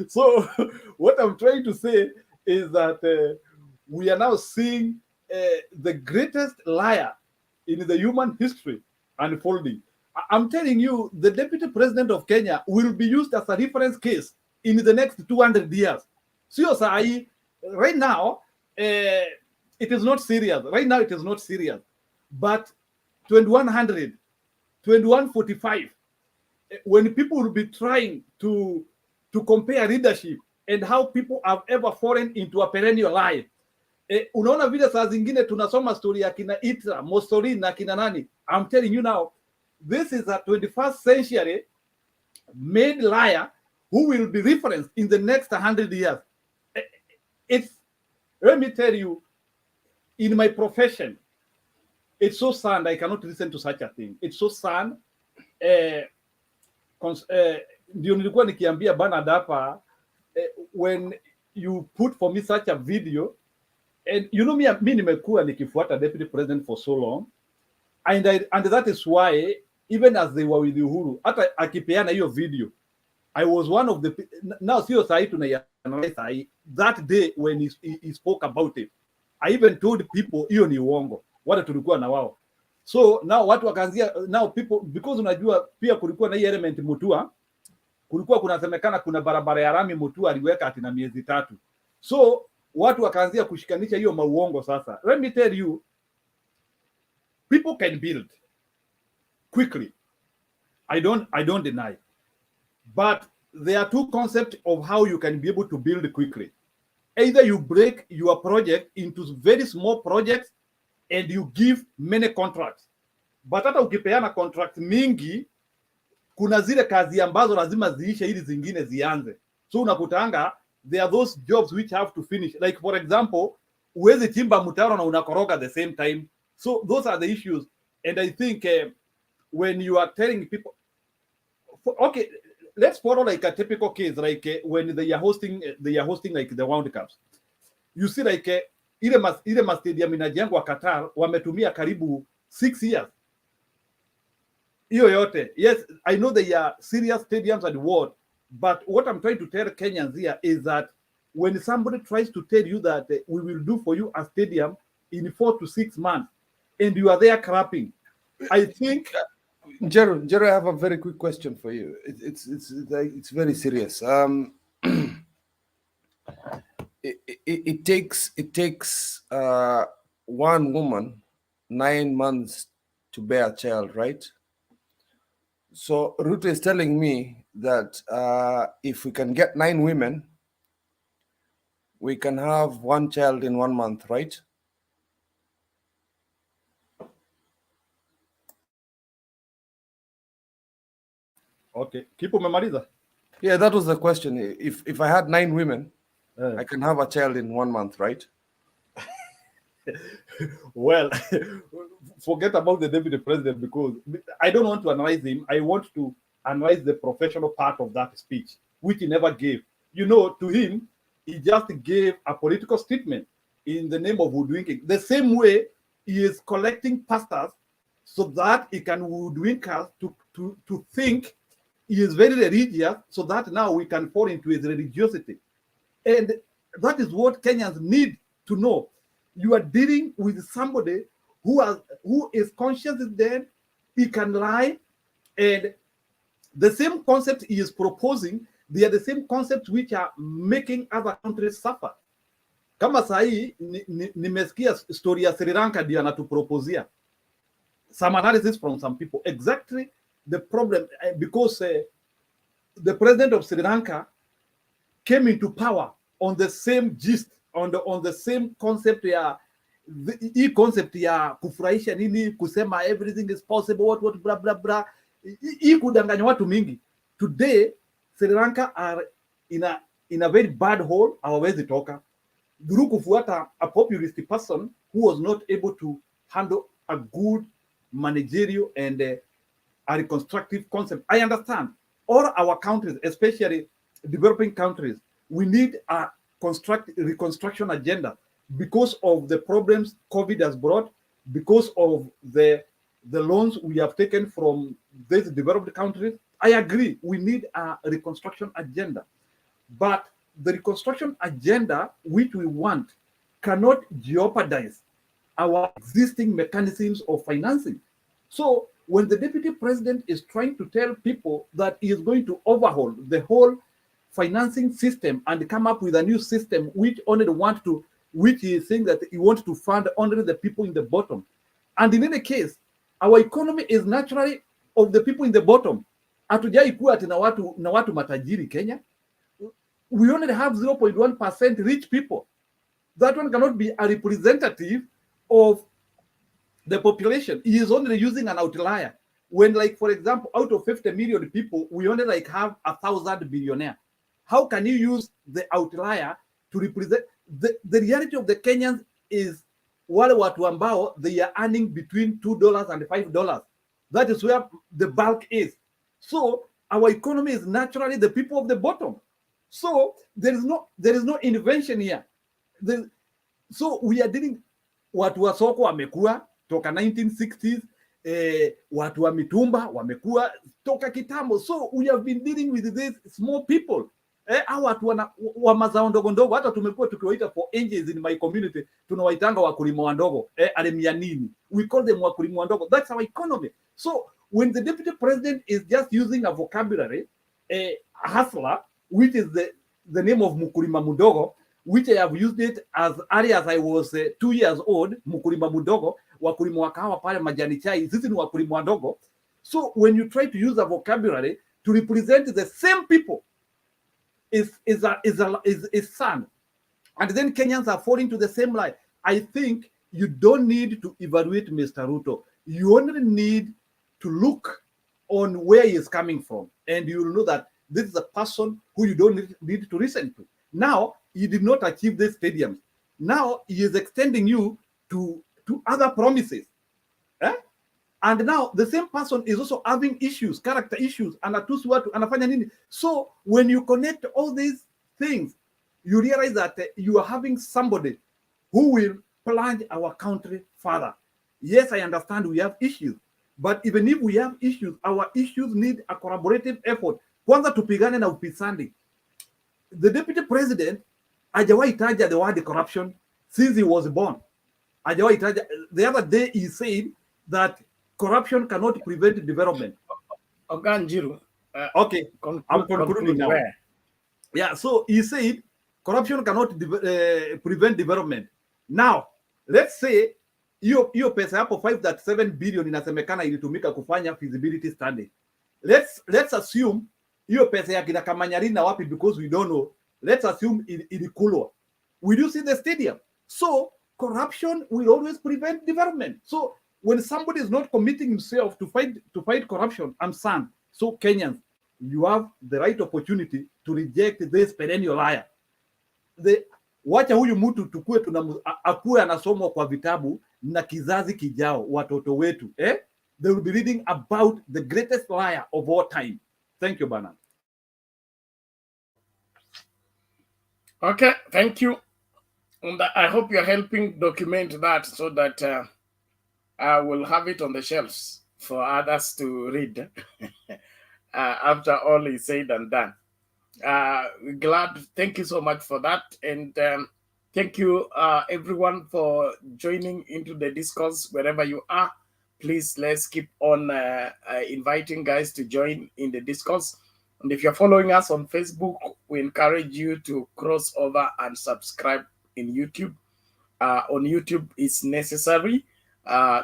So what I'm trying to say is that we are now seeing the greatest liar in the human history unfolding. I'm telling you, the deputy president of Kenya will be used as a reference case in the next 200 years. So right now, it is not serious. Right now, it is not serious. But 2100, 2145, when people will be trying to compare leadership and how people have ever fallen into a perennial lie, Unaona vile saa zingine tunasoma story ya kina Itra, Mussolini na kina nani. I'm telling you now, this is a 21st century made liar who will be referenced in the next 100 years. Let me tell you, in my profession, it's so sad I cannot listen to such a thing. It's so sad. Ndio nilikuwa nikiambia Bernard hapa, when you put for me such a video, and you know me nimekuwa nikifuata deputy president for so long, and that is why even as they were with Uhuru, hata akipeana hiyo video, I was one of the, now sio sahi tunaianalyze sahi, that day when he spoke about it, I even told people hiyo ni uongo, wale tulikuwa na wao. So now watu wakaanzia, now people, because unajua pia kulikuwa na hii element Mutua, kulikuwa kunasemekana kuna barabara ya rami Mutua aliweka ati na miezi 3. So watu wakaanzia kushikanisha hiyo mauongo sasa. Let me tell you, people can build quickly. I don't deny. But there are two concepts of how you can be able to build quickly. Either you break your project into very small projects and you give many contracts. But hata ukipeana contract mingi, kuna zile kazi ambazo lazima ziishe ili zingine zianze. So unakutanga, there are those jobs which have to finish. Like for example, uwezi chimba mtaro na unakoroga at the same time. So those are the issues. And I think when you are telling people, okay, let's follow like a typical case, like when they are hosting like the World Cups. You see like ile stadium inajengwa Qatar, wametumia karibu 6 years. Hiyo yote. Yes, I know they are serious stadiums at the world, but what I'm trying to tell Kenyans here is that when somebody tries to tell you that we will do for you a stadium in 4 to 6 months, and you are there clapping, I think. Jero, I have a very quick question for you. It's very serious. It takes one woman 9 months to bear a child, right? So RUTO is telling me that if we can get 9 women, we can have 1 child in 1 month, right? Okay, Kipo umemaliza? Yeah, that was the question. If I had 9 women, I can have a child in 1 month, right? Well, forget about the deputy president, because I don't want to analyze him. I want to analyze the professional part of that speech, which he never gave. You know, to him, he just gave a political statement in the name of woodwinking. The same way he is collecting pastors so that he can woodwink us to think he is very religious, so that now we can fall into his religiosity. And that is what Kenyans need to know. You are dealing with somebody who is conscious then he can lie, and the same concept he is proposing, they are the same concepts which are making other countries suffer. Kama sahi nimesikia story ya Sri Lanka ndio anatuproposia. Some analysis from some people. Exactly the problem, because the president of Sri Lanka came into power on the same gist, on the same concept ya hii concept ya kufurahisha nini, kusema everything is possible, what blah blah blah, hii kudanganya watu mingi. Today Sri Lanka are in a very bad hole, hawawezi toka through kufuata a populist person who was not able to handle a good managerial and a reconstructive concept. I understand all our countries, especially developing countries, we need a reconstruction agenda because of the problems COVID has brought, because of the loans we have taken from these developed countries. I agree, we need a reconstruction agenda. But the reconstruction agenda which we want cannot jeopardize our existing mechanisms of financing. So when the deputy president is trying to tell people that he is going to overhaul the whole financing system and come up with a new system which he is saying that he wants to fund only the people in the bottom. And in any case, our economy is naturally of the people in the bottom. Hatujai kuwa ati na watu matajiri Kenya. We only have 0.1% rich people. That one cannot be a representative of the population. He is only using an outlier. When, like, for example, out of 50 million people, we only like have 1,000 billionaires. How can you use the outlier to represent the reality of the Kenyans? Is wale watu ambao they are earning between $2 and $5. That is where the bulk is. So our economy is naturally the people of the bottom. So there is no invention here. So we are dealing, watu wa soko wamekuwa toka 1960s, watu wa mitumba wamekuwa toka kitambo. So we have been dealing with these small people. Au watu wa mazao ndogo ndogo, hata tumekuwa tukiwaita for angels in my community, tunawaitanga wakulima wandogo, alemia nini. We call them wakulima wandogo. That's our economy. So when the deputy president is just using a vocabulary, a hustler, which is the name of mukulima mudogo, which I have used it as early as I was 2 years old, mukulima mudogo, wakulima wa kahawa pale majani chai, sisi ni wakulima wadogo. So when you try to use a vocabulary to represent the same people, is sad. And then Kenyans are falling to the same lie. I think you don't need to evaluate Mr. Ruto. You only need to look on where he is coming from, and you will know that this is a person who you don't need to listen to. Now, he did not achieve these stadiums. Now, he is extending you to other promises. And now, the same person is also having issues, character issues, and anafanya nini. So, when you connect all these things, you realize that you are having somebody who will plunge our country further. Yes, I understand we have issues, but even if we have issues, our issues need a collaborative effort. Kwanza tupigane na upisandi. The deputy president hajawahi taja the word corruption since he was born. Hajawahi taja. The other day he said that corruption cannot prevent development. Oganjiru. Okay, I'm concluding now. Yeah, so he said corruption cannot prevent development. Now, let's say hiyo pesa hapo 5.7 billion inasemekana ilitumika kufanya feasibility study. Let's assume hiyo pesa ya kina Kamanyari na wapi, because we don't know. Let's assume ilikulwa. Will you see the stadium? So corruption will always prevent development. So when somebody is not committing himself to fight corruption, I'm saying, so Kenyans, you have the right opportunity to reject this perennial liar. Wacha huyu mtu tukue akue anasomwa kwa vitabu na kizazi kijao, watoto wetu, they will be reading about the greatest liar of all time. Thank you, Bernard. Okay, thank you. And I hope you're helping document that so that I will have it on the shelves for others to read after all is said and done. Glad, thank you so much for that. And thank you everyone for joining into the discourse wherever you are. Please, let's keep on inviting guys to join in the discourse. And if you're following us on Facebook, we encourage you to cross over and subscribe in YouTube. On YouTube, it's necessary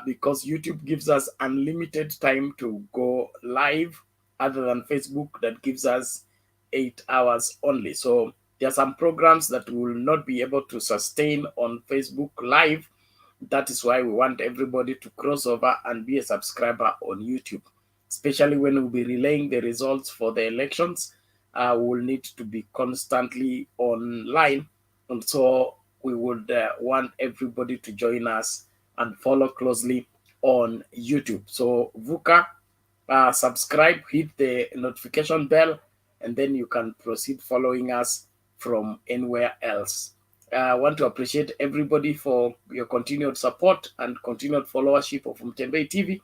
because YouTube gives us unlimited time to go live, other than Facebook that gives us 8 hours only. So there are some programs that we will not be able to sustain on Facebook Live. That is why we want everybody to cross over and be a subscriber on YouTube, especially when we'll be relaying the results for the elections. We will need to be constantly online. And so we would want everybody to join us and follow closely on YouTube. So VUCA, subscribe, hit the notification bell, and then you can proceed following us from anywhere else. I want to appreciate everybody for your continued support and continued followership of Mtembei TV.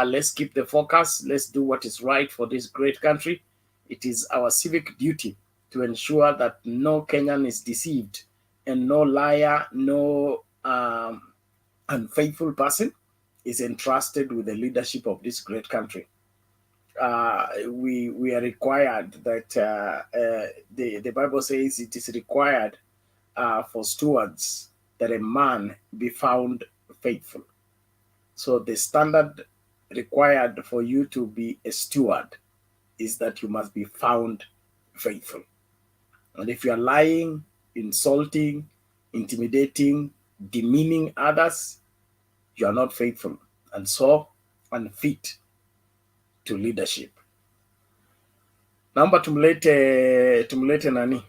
Let's keep the focus. Let's do what is right for this great country. It is our civic duty to ensure that no Kenyan is deceived and no liar, no unfaithful person is entrusted with the leadership of this great country. We are required that the Bible says it is required for stewards that a man be found faithful. So the standard required for you to be a steward is that you must be found faithful. And if you are lying, insulting, intimidating, demeaning others, you are not faithful and so unfit to leadership. Naomba tumlete nani?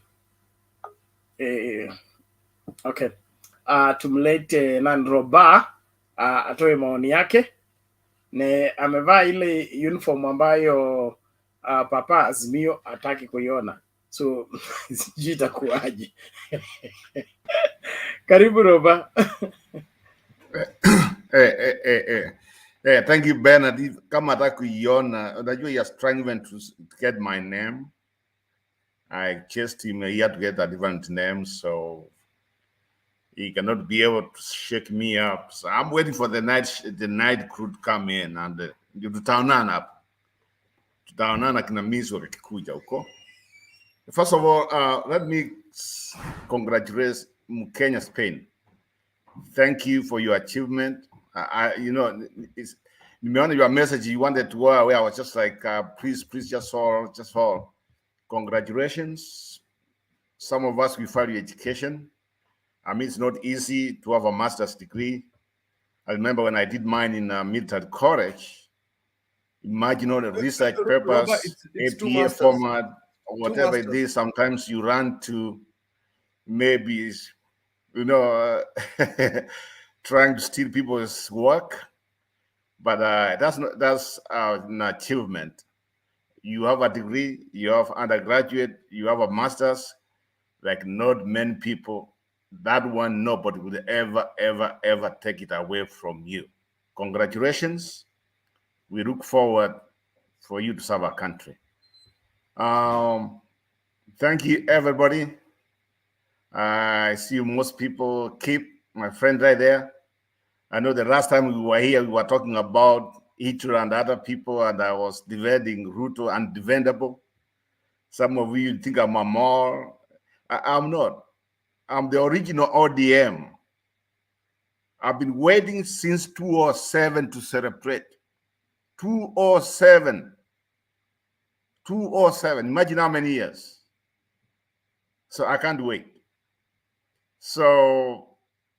Okay. Tumlete Roba atoe maoni yake. Ne amevaa ile uniform ambayo Papa Azimio ataki kuiona. So sijui itakuwaje. Karibu Roba. Thank you, Bernard. Kama hata kuiona, unajua he has trying even to get my name. I chased him, he had to get a different name, so he cannot be able to shake me up. So I'm waiting for the night crew to come in and tutaonana kina Mizo wakikuja huko. First of all, let me congratulate Kenya Spain. Thank you for your achievement. You know, nimeona your message you wanted to go away. I was just like, please, just all. Congratulations. Some of us, we value education. I mean, it's not easy to have a master's degree. I remember when I did mine in military college, imagine all the research papers, APA format, or whatever it is. Sometimes you run to maybe, you know, trying to steal people's work. But that's an achievement. You have a degree, you have undergraduate, you have a master's, like not many people. That one, nobody would ever take it away from you. Congratulations. We look forward for you to serve our country. Thank you, everybody. I see most people keep my friend right there. I know the last time we were here, we were talking about Hitler and other people, and I was defending RUTO and defendable. Some of you think I'm a more. I'm not. I'm the original ODM. I've been waiting since 2007 to celebrate. 2007. 2007. Imagine how many years. So I can't wait. So,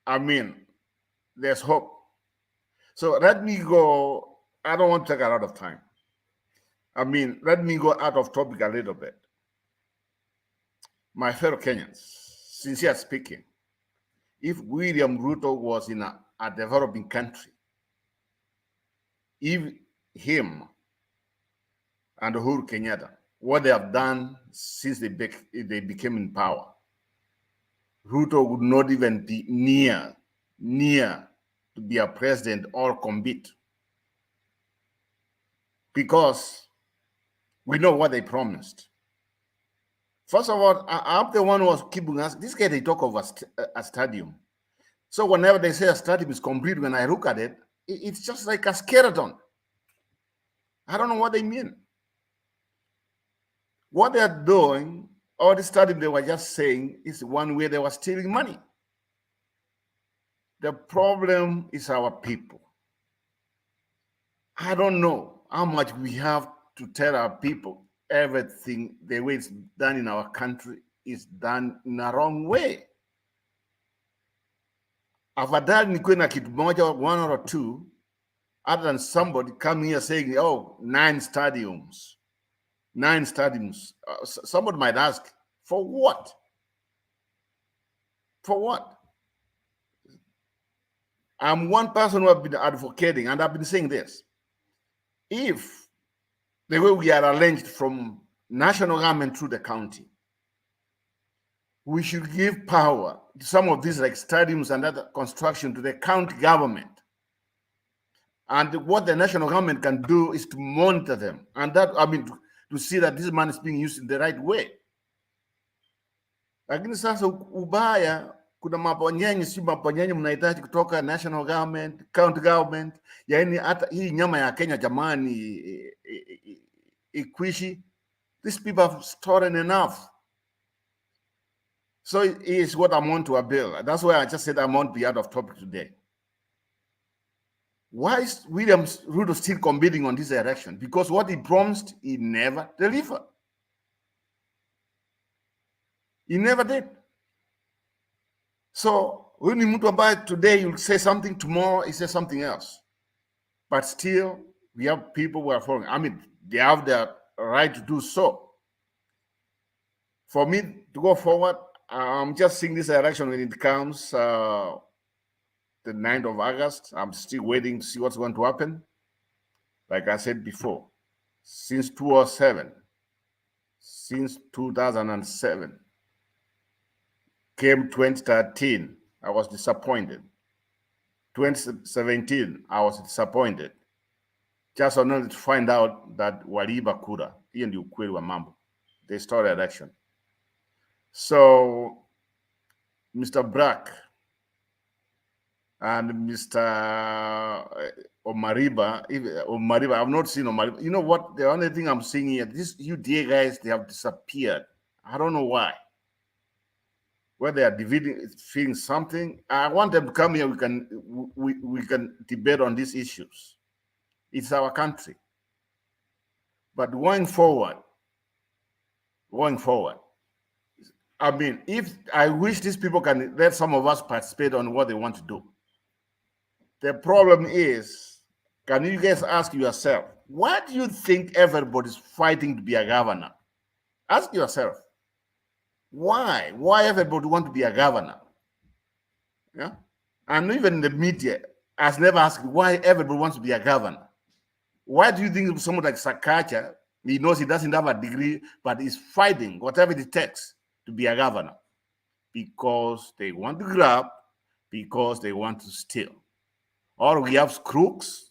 I mean, there's hope. So let me go. I don't want to take a lot of time. I mean, let me go out of topic a little bit. My fellow Kenyans, sincere speaking, if William Ruto was in a developing country, if him and Uhuru Kenyatta, what they have done since they became in power, Ruto would not even be near to be a president or compete, because we know what they promised. First of all, I'm the one who was keeping us. This guy, they talk of a stadium. So whenever they say a stadium is complete, when I look at it, it's just like a skeleton. I don't know what they mean. What they're doing, or the stadium they were just saying, is one way they were stealing money. The problem is our people. I don't know how much we have to tell our people everything, the way it's done in our country is done in a wrong way. Afadhali nikuwe na kitu moja, one or two, other than somebody coming here saying, oh, 9 stadiums. 9 stadiums. Somebody might ask, for what? For what? I'm one person who have been advocating, and I've been saying this. If the way we are arranged from national government through the county, we should give power to some of these like stadiums and other construction to the county government. And what the national government can do is to monitor them. And that, I mean, to see that this money is being used in the right way. Lakini sasa ubaya, kuna maponyenye, si maponyenye mnahitaji kutoka national government, county government, yaani hata hii nyama ya Kenya jamani ikwishi. These people have stolen enough. So it is what I want to appeal. That's why I just said I won't be out of topic today. Why is William Ruto still competing on this election? Because what he promised, he never delivered. He never did. So huyu ni mtu ambaye today you'll say something, tomorrow he says something else. But still, we have people who are following. I mean, they have the right to do so. For me to go forward, I'm just seeing this election when it comes the 9th of August. I'm still waiting to see what's going to happen. Like I said before, since 2007, since 2007, came 2013, I was disappointed. 2017, I was disappointed. Just only to find out that waliiba kura. Hiyo ndio ukweli wa mambo. They stole the election. So, Mr. Brack and Mr. Omariba, I've not seen Omariba. You know what? The only thing I'm seeing here, these UDA guys, they have disappeared. I don't know why. Where they are feeling something. I want them to come here. We can debate on these issues. It's our country. But going forward, I mean, if I wish these people can let some of us participate on what they want to do. The problem is, can you guys ask yourself, why do you think everybody's fighting to be a governor? Ask yourself, why? Why everybody want to be a governor? Yeah, and even the media has never asked why everybody wants to be a governor. Why do you think someone like Sakaja, he knows he doesn't have a degree, but he's fighting whatever it takes to be a governor? Because they want to grab, because they want to steal. Or we have crooks,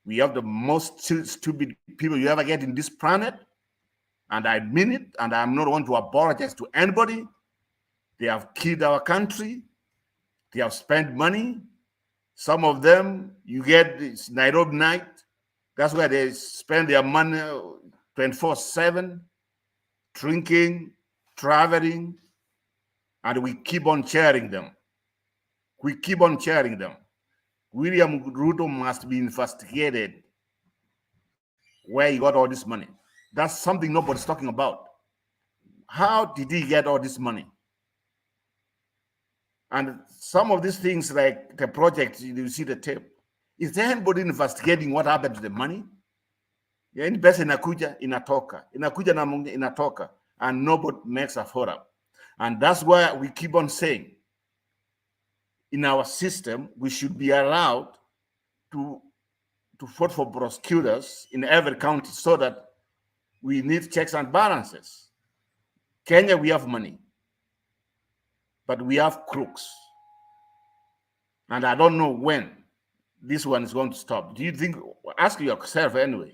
we have the most stupid people you ever get in this planet, and I mean it, and I'm not going to apologize to anybody. They have killed our country, they have spent money. Some of them, you get this Nairobi night, that's where they spend their money 24/7, drinking, traveling, and we keep on sharing them. We keep on sharing them. William Ruto must be investigated where he got all this money. That's something nobody's talking about. How did he get all this money? And some of these things, like the project, you see the tape. Is there anybody investigating what happened to the money? Yeah, any person inatoka, and nobody makes a follow-up. And that's why we keep on saying, in our system, we should be allowed to vote for prosecutors in every county so that we need checks and balances. Kenya, we have money, but we have crooks. And I don't know when this one is going to stop. Do you think, ask yourself anyway,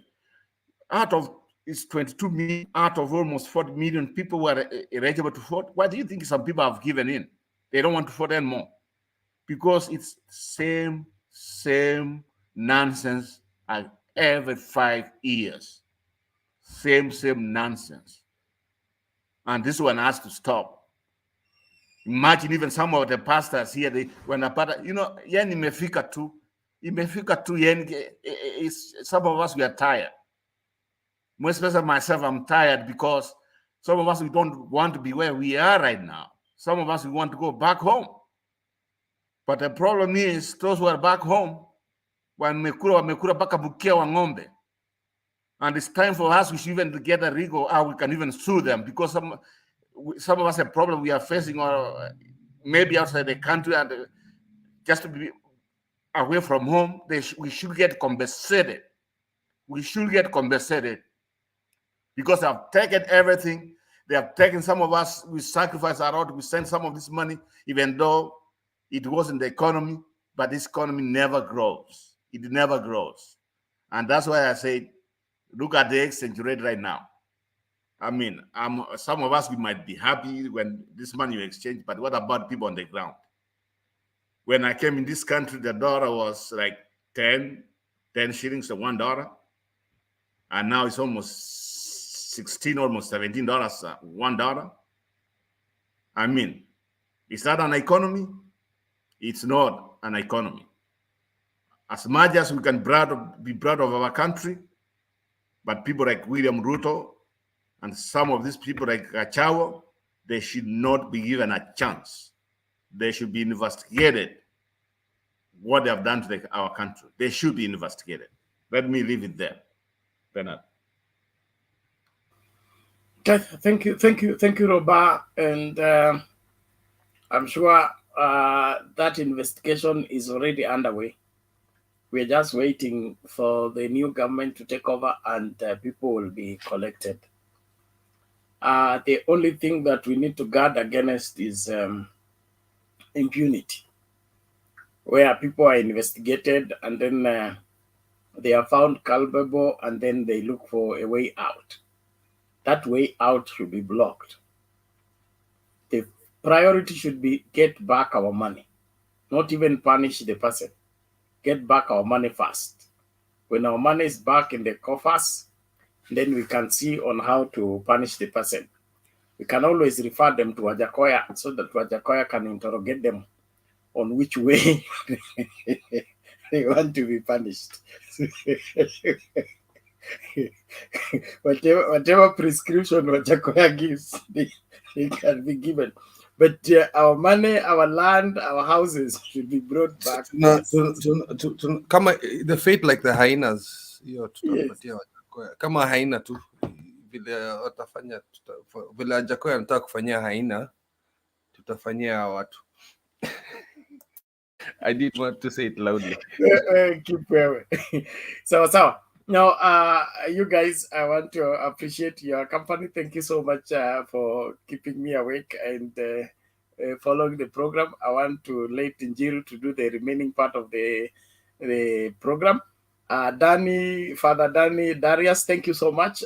out of it's 22 million, out of almost 40 million people who are eligible to vote, why do you think some people have given in? They don't want to vote anymore. Because it's same nonsense as every 5 years. Same nonsense. And this one has to stop. Imagine even some of the pastors here, when a pastor, yani imefika tu, yani, some of us, we are tired. Most especially myself, I'm tired because some of us, we don't want to be where we are right now. Some of us, we want to go back home. But the problem is, those who are back home, wamekura baka bukia wa ng'ombe. And it's time for us, we should even get a legal, how we can even sue them, because some of us have a problem we are facing, or maybe outside the country, and just to be away from home, we should get compensated. We should get compensated because they have taken everything. They have taken some of us, we sacrifice our lot, we send some of this money, even though it wasn't the economy, but this economy never grows. It never grows. And that's why I say, look at the exchange rate right now. I mean, some of us, we might be happy when this money you exchange, but what about people on the ground? When I came in this country, the dollar was like 10 shillings to $1. And now it's almost 16, almost $17, $1. I mean, is that an economy? It's not an economy. As much as we can be proud of our country, but people like William Ruto and some of these people like Gachawa, they should not be given a chance. they should be investigated. What they have done to our country, they should be investigated. Let me leave it there, Bernard. Okay, thank you, Roba, and I'm sure that investigation is already underway. We're just waiting for the new government to take over, and people will be collected. The only thing that we need to guard against is impunity, where people are investigated and then they are found culpable and then they look for a way out. That way out should be blocked. The priority should be get back our money, not even punish the person. Get back our money first. When our money is back in the coffers, then we can see on how to punish the person. We can always refer them to Wajakoya so that Wajakoya can interrogate them on which way they want to be punished. whatever prescription Wajakoya gives, they can be given. But our money, our land, our houses should be brought back. Kama the fate like the hyenas, hiyo tutapatia Wajakoya. Kama haina tu vile watafanya, vile Wajakoya anataka kufanyia haina, tutafanyia watu. I didn't want to say it loudly. Keep away. So now, you guys, I want to appreciate your company. Thank you so much for keeping me awake and following the program. I want to let Njiru to do the remaining part of the program. Father Danny, Darius, thank you so much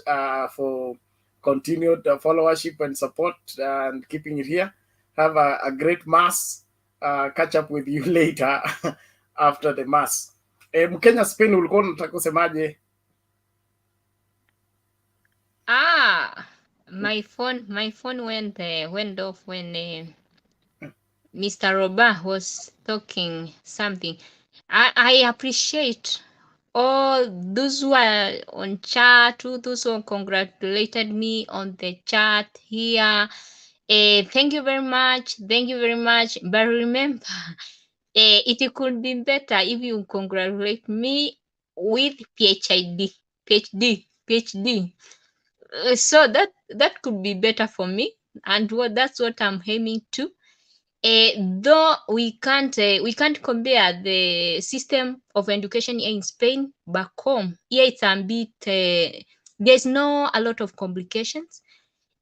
for continued followership and support and keeping it here. Have a great mass. Catch up with you later after the mass. Mkenya Spain, ulikuwa unataka kusemaje? My phone went off when Mr. Roba was talking something. I appreciate all those who are on chat, those who congratulated me on the chat here. Thank you very much. But remember, it could be better if you congratulate me with PhD. So that could be better for me, and that's what I'm aiming to. Though we can't compare the system of education here in Spain back home. Here it's a bit there's no a lot of complications.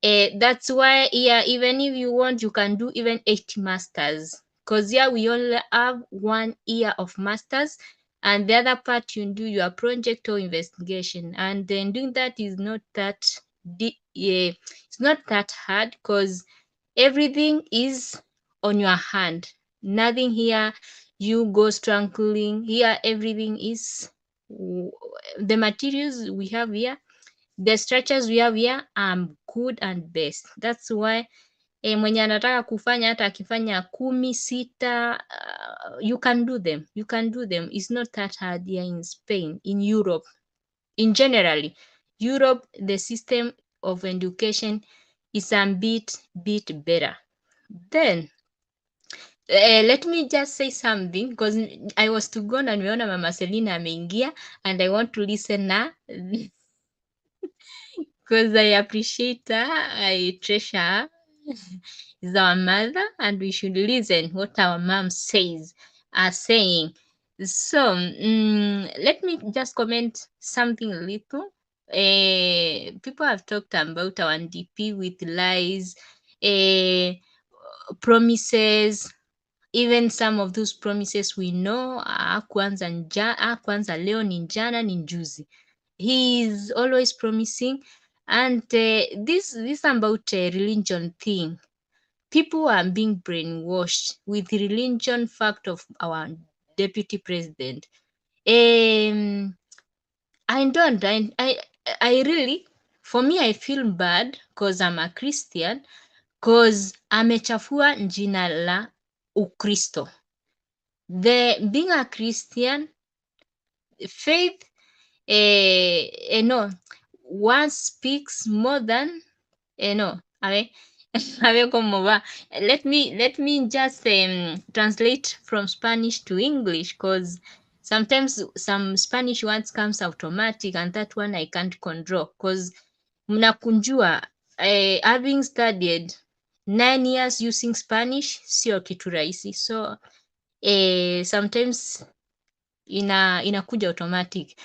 That's why here, even if you want, you can do even 8 masters, because here we only have 1 year of masters, and the other part you do your project or investigation, and then doing that is not that it's not that hard, because everything is on your hand. Nothing here you go struggling. Here everything is the materials we have here, the structures we have here are good and best. That's why mwenye anataka kufanya hata akifanya 10, 6, you can do them. It's not that hard here in Spain, in Europe. In generally, Europe, the system of education is a bit better. Then let me just say something, because I was to go na nimeona Mama Selina ameingia and I want to listen now. Because I appreciate her, I treasure her. Is our mother, and we should listen what our mom are saying. So let me just comment something a little. People have talked about our NDP with lies, promises. Even some of those promises we know kwanza leo ni jana ni juzi. He is always promising, and this about religion thing. People are being brainwashed with the religion fact of our deputy president. I really, for me, I feel bad because I'm a Christian, because amechafua jina la Ukristo. Being a Christian, faith, one speaks more than Let me just translate from Spanish to English, because sometimes some Spanish words comes automatic and that one I can't control, because mnakunjua having studied 9 years using Spanish sio kitu rahisi, so sometimes inakuja automatic.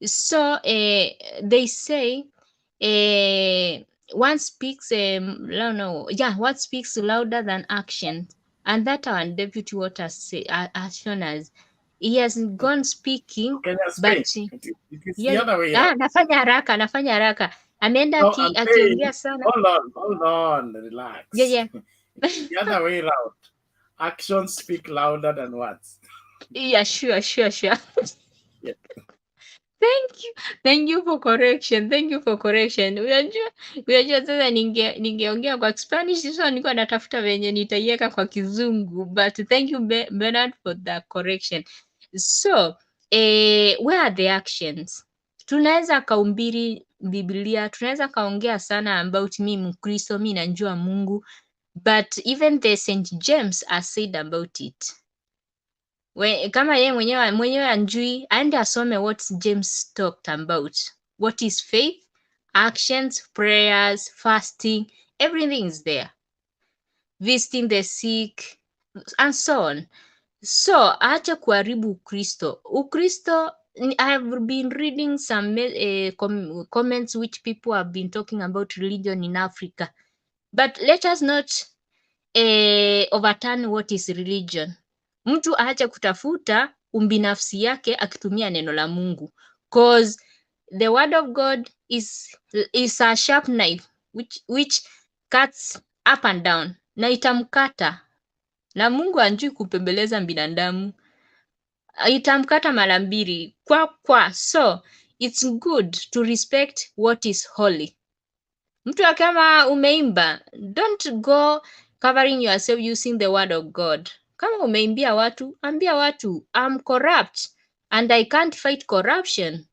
So they say one speaks what speaks louder than action, and that our deputy what has shown us. He has gone speaking, Kenya, but Spain. It is the other way around. nafanya haraka ameenda No, I'm saying, akiongea sana. hold on, relax. Yeah. The other way around. Actions speak louder than words. Yeah, sure. Yeah. Thank you for correction. Unajua sasa ningeongea kwa Spanish, sasa nilikuwa natafuta venye nitaiweka kwa Kizungu, but thank you Bernard for the correction. So where are the actions? Tunaweza kaumbiri Biblia, tunaweza kaongea sana about mi Mkristo, mi najua Mungu, but even the St. James are said about it. Kama yeye mwenyewe anjui, aende asome what James talked about. What is faith, actions, prayers, fasting, everything is there. Visiting the sick and so on. So acha kuharibu Ukristo. I have been reading some comments which people have been talking about religion in Africa. But let us not overturn what is religion. Mtu aache kutafuta umbinafsi yake akitumia neno la Mungu, cause the word of God is a sharp knife which cuts up and down, na itamkata, na Mungu anjui kupembeleza binadamu, itamkata mara mbili kwa. So it's good to respect what is holy. Mtu kama umeimba, don't go covering yourself using the word of God. Kama umeimbia watu, ambia watu, I'm corrupt and I can't fight corruption.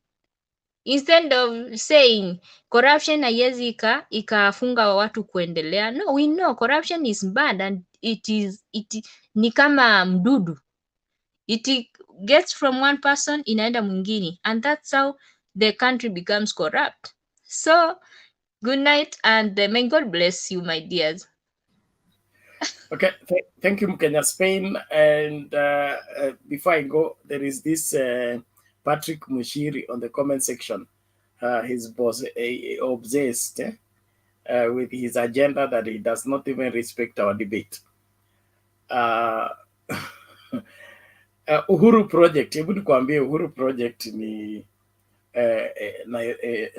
Instead of saying corruption haiwezi ikafunga watu kuendelea. No, we know corruption is bad and it ni kama mdudu. It gets from one person inaenda mwingine, and that's how the country becomes corrupt. So good night and may God bless you, my dears. Okay, thank you, Kenya, Spain. And before I go, there is this Patrick Mushiri on the comment section. His boss obsessed with his agenda that he does not even respect our debate. Uhuru Project, hebu nikwambie, Uhuru Project ni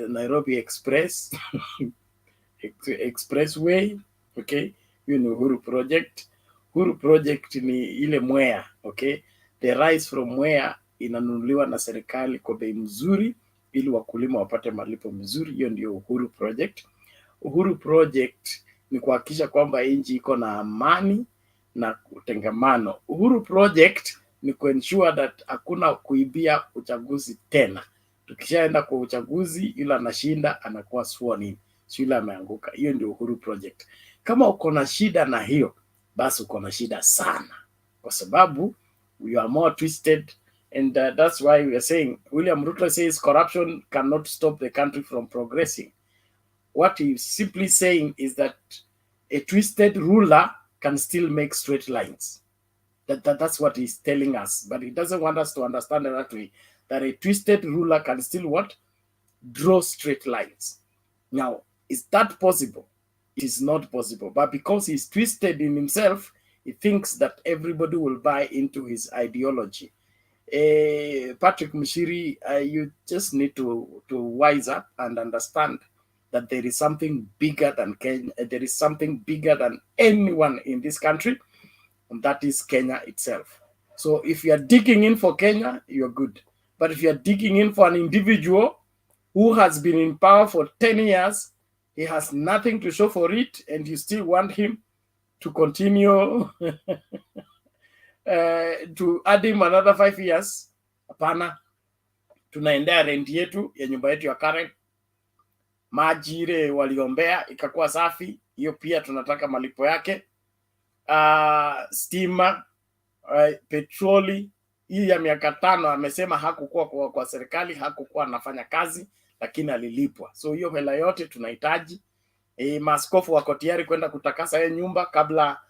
Nairobi Expressway, okay? Hiyo ni Uhuru Project. Uhuru Project ni ile Mwea, okay? The rice from Mwea inanunuliwa na serikali kwa bei mzuri ili wakulima wapate malipo mzuri. Hiyo ndio Uhuru Project. Uhuru Project ni kuhakikisha kwamba nchi iko na amani na utengamano. Uhuru Project ni kuensure that hakuna kuibia uchaguzi tena. Tukishaenda kwa uchaguzi, yule anashinda anakuwa sworn in, si yule ameanguka. Hiyo ndio Uhuru Project. Kama uko na shida na hiyo, basi uko na shida sana, kwa sababu we are more twisted, and that's why we are saying, William Ruto says corruption cannot stop the country from progressing. What he's simply saying is that a twisted ruler can still make straight lines. That's what he's telling us, but he doesn't want us to understand that way, that a twisted ruler can still what? Draw straight lines. Now, is that possible? It is not possible, but because he's twisted in himself, he thinks that everybody will buy into his ideology. Patrick Mushiri, you just need to wise up and understand that there is something bigger than Kenya. There is something bigger than anyone in this country, and that is Kenya itself. So if you are digging in for Kenya, you're good. But if you are digging in for an individual who has been in power for 10 years, he has nothing to show for it, and you still want him to continue to add him another 5 years, hapana. Tunaendea rent yetu ya nyumba yetu ya Karen, maji ile waliombea ikakuwa safi, hiyo pia tunataka malipo yake. Stima, petroli hii ya miaka 5 amesema hakukuwa kwa serikali, hakukuwa anafanya kazi, lakini alilipwa. So hiyo hela yote tunahitaji. Maaskofu wako tayari kwenda kutakasa hiyo nyumba kabla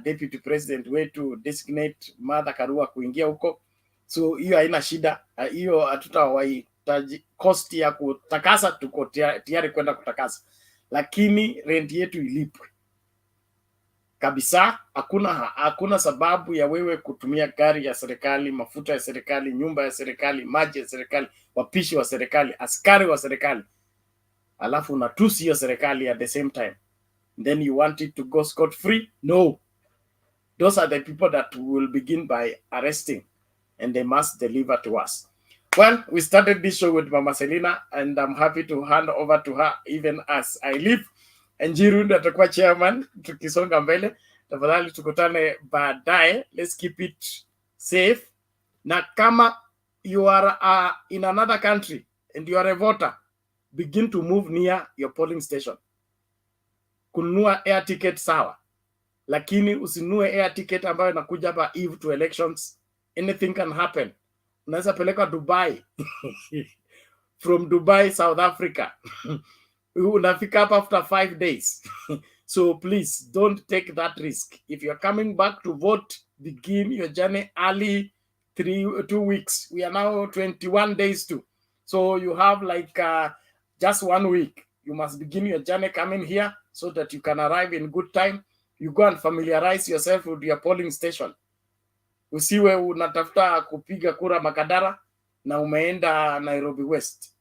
deputy president wetu designate Martha Karua kuingia huko. So hiyo haina shida, hiyo hatutawahitaji cost ya kutakasa, tuko tayari kwenda kutakasa, lakini rent yetu ilipwe kabisa. Hakuna sababu ya wewe kutumia gari ya serikali, mafuta ya serikali, nyumba ya serikali, maji ya serikali, wapishi wa serikali, askari wa serikali, alafu unatusi hiyo serikali at the same time. Then you want it to go scot free? No. Those are the people that will begin by arresting, and they must deliver to us. Well, we started this show with Mama Selina, and I'm happy to hand over to her even as I leave. Njiru ndiye atakuwa chairman tukisonga mbele. Tafadhali tukutane baadaye. Let's keep it safe. Na kama you are in another country and you are a voter, begin to move near your polling station. Kununua air ticket sawa, lakini usinunue air ticket ambayo inakuja hapa eve to elections. Anything can happen. Unaweza peleka Dubai from Dubai, South Africa. Unafika hapa after 5 days. So please don't take that risk. If you're coming back to vote, begin your journey early, 2 weeks. We are now 21 days too. So you have like just 1 week. You must begin your journey coming here so that you can arrive in good time. You go and familiarize yourself with your polling station. Usiwe unatafuta kupiga kura Makadara na umeenda Nairobi West.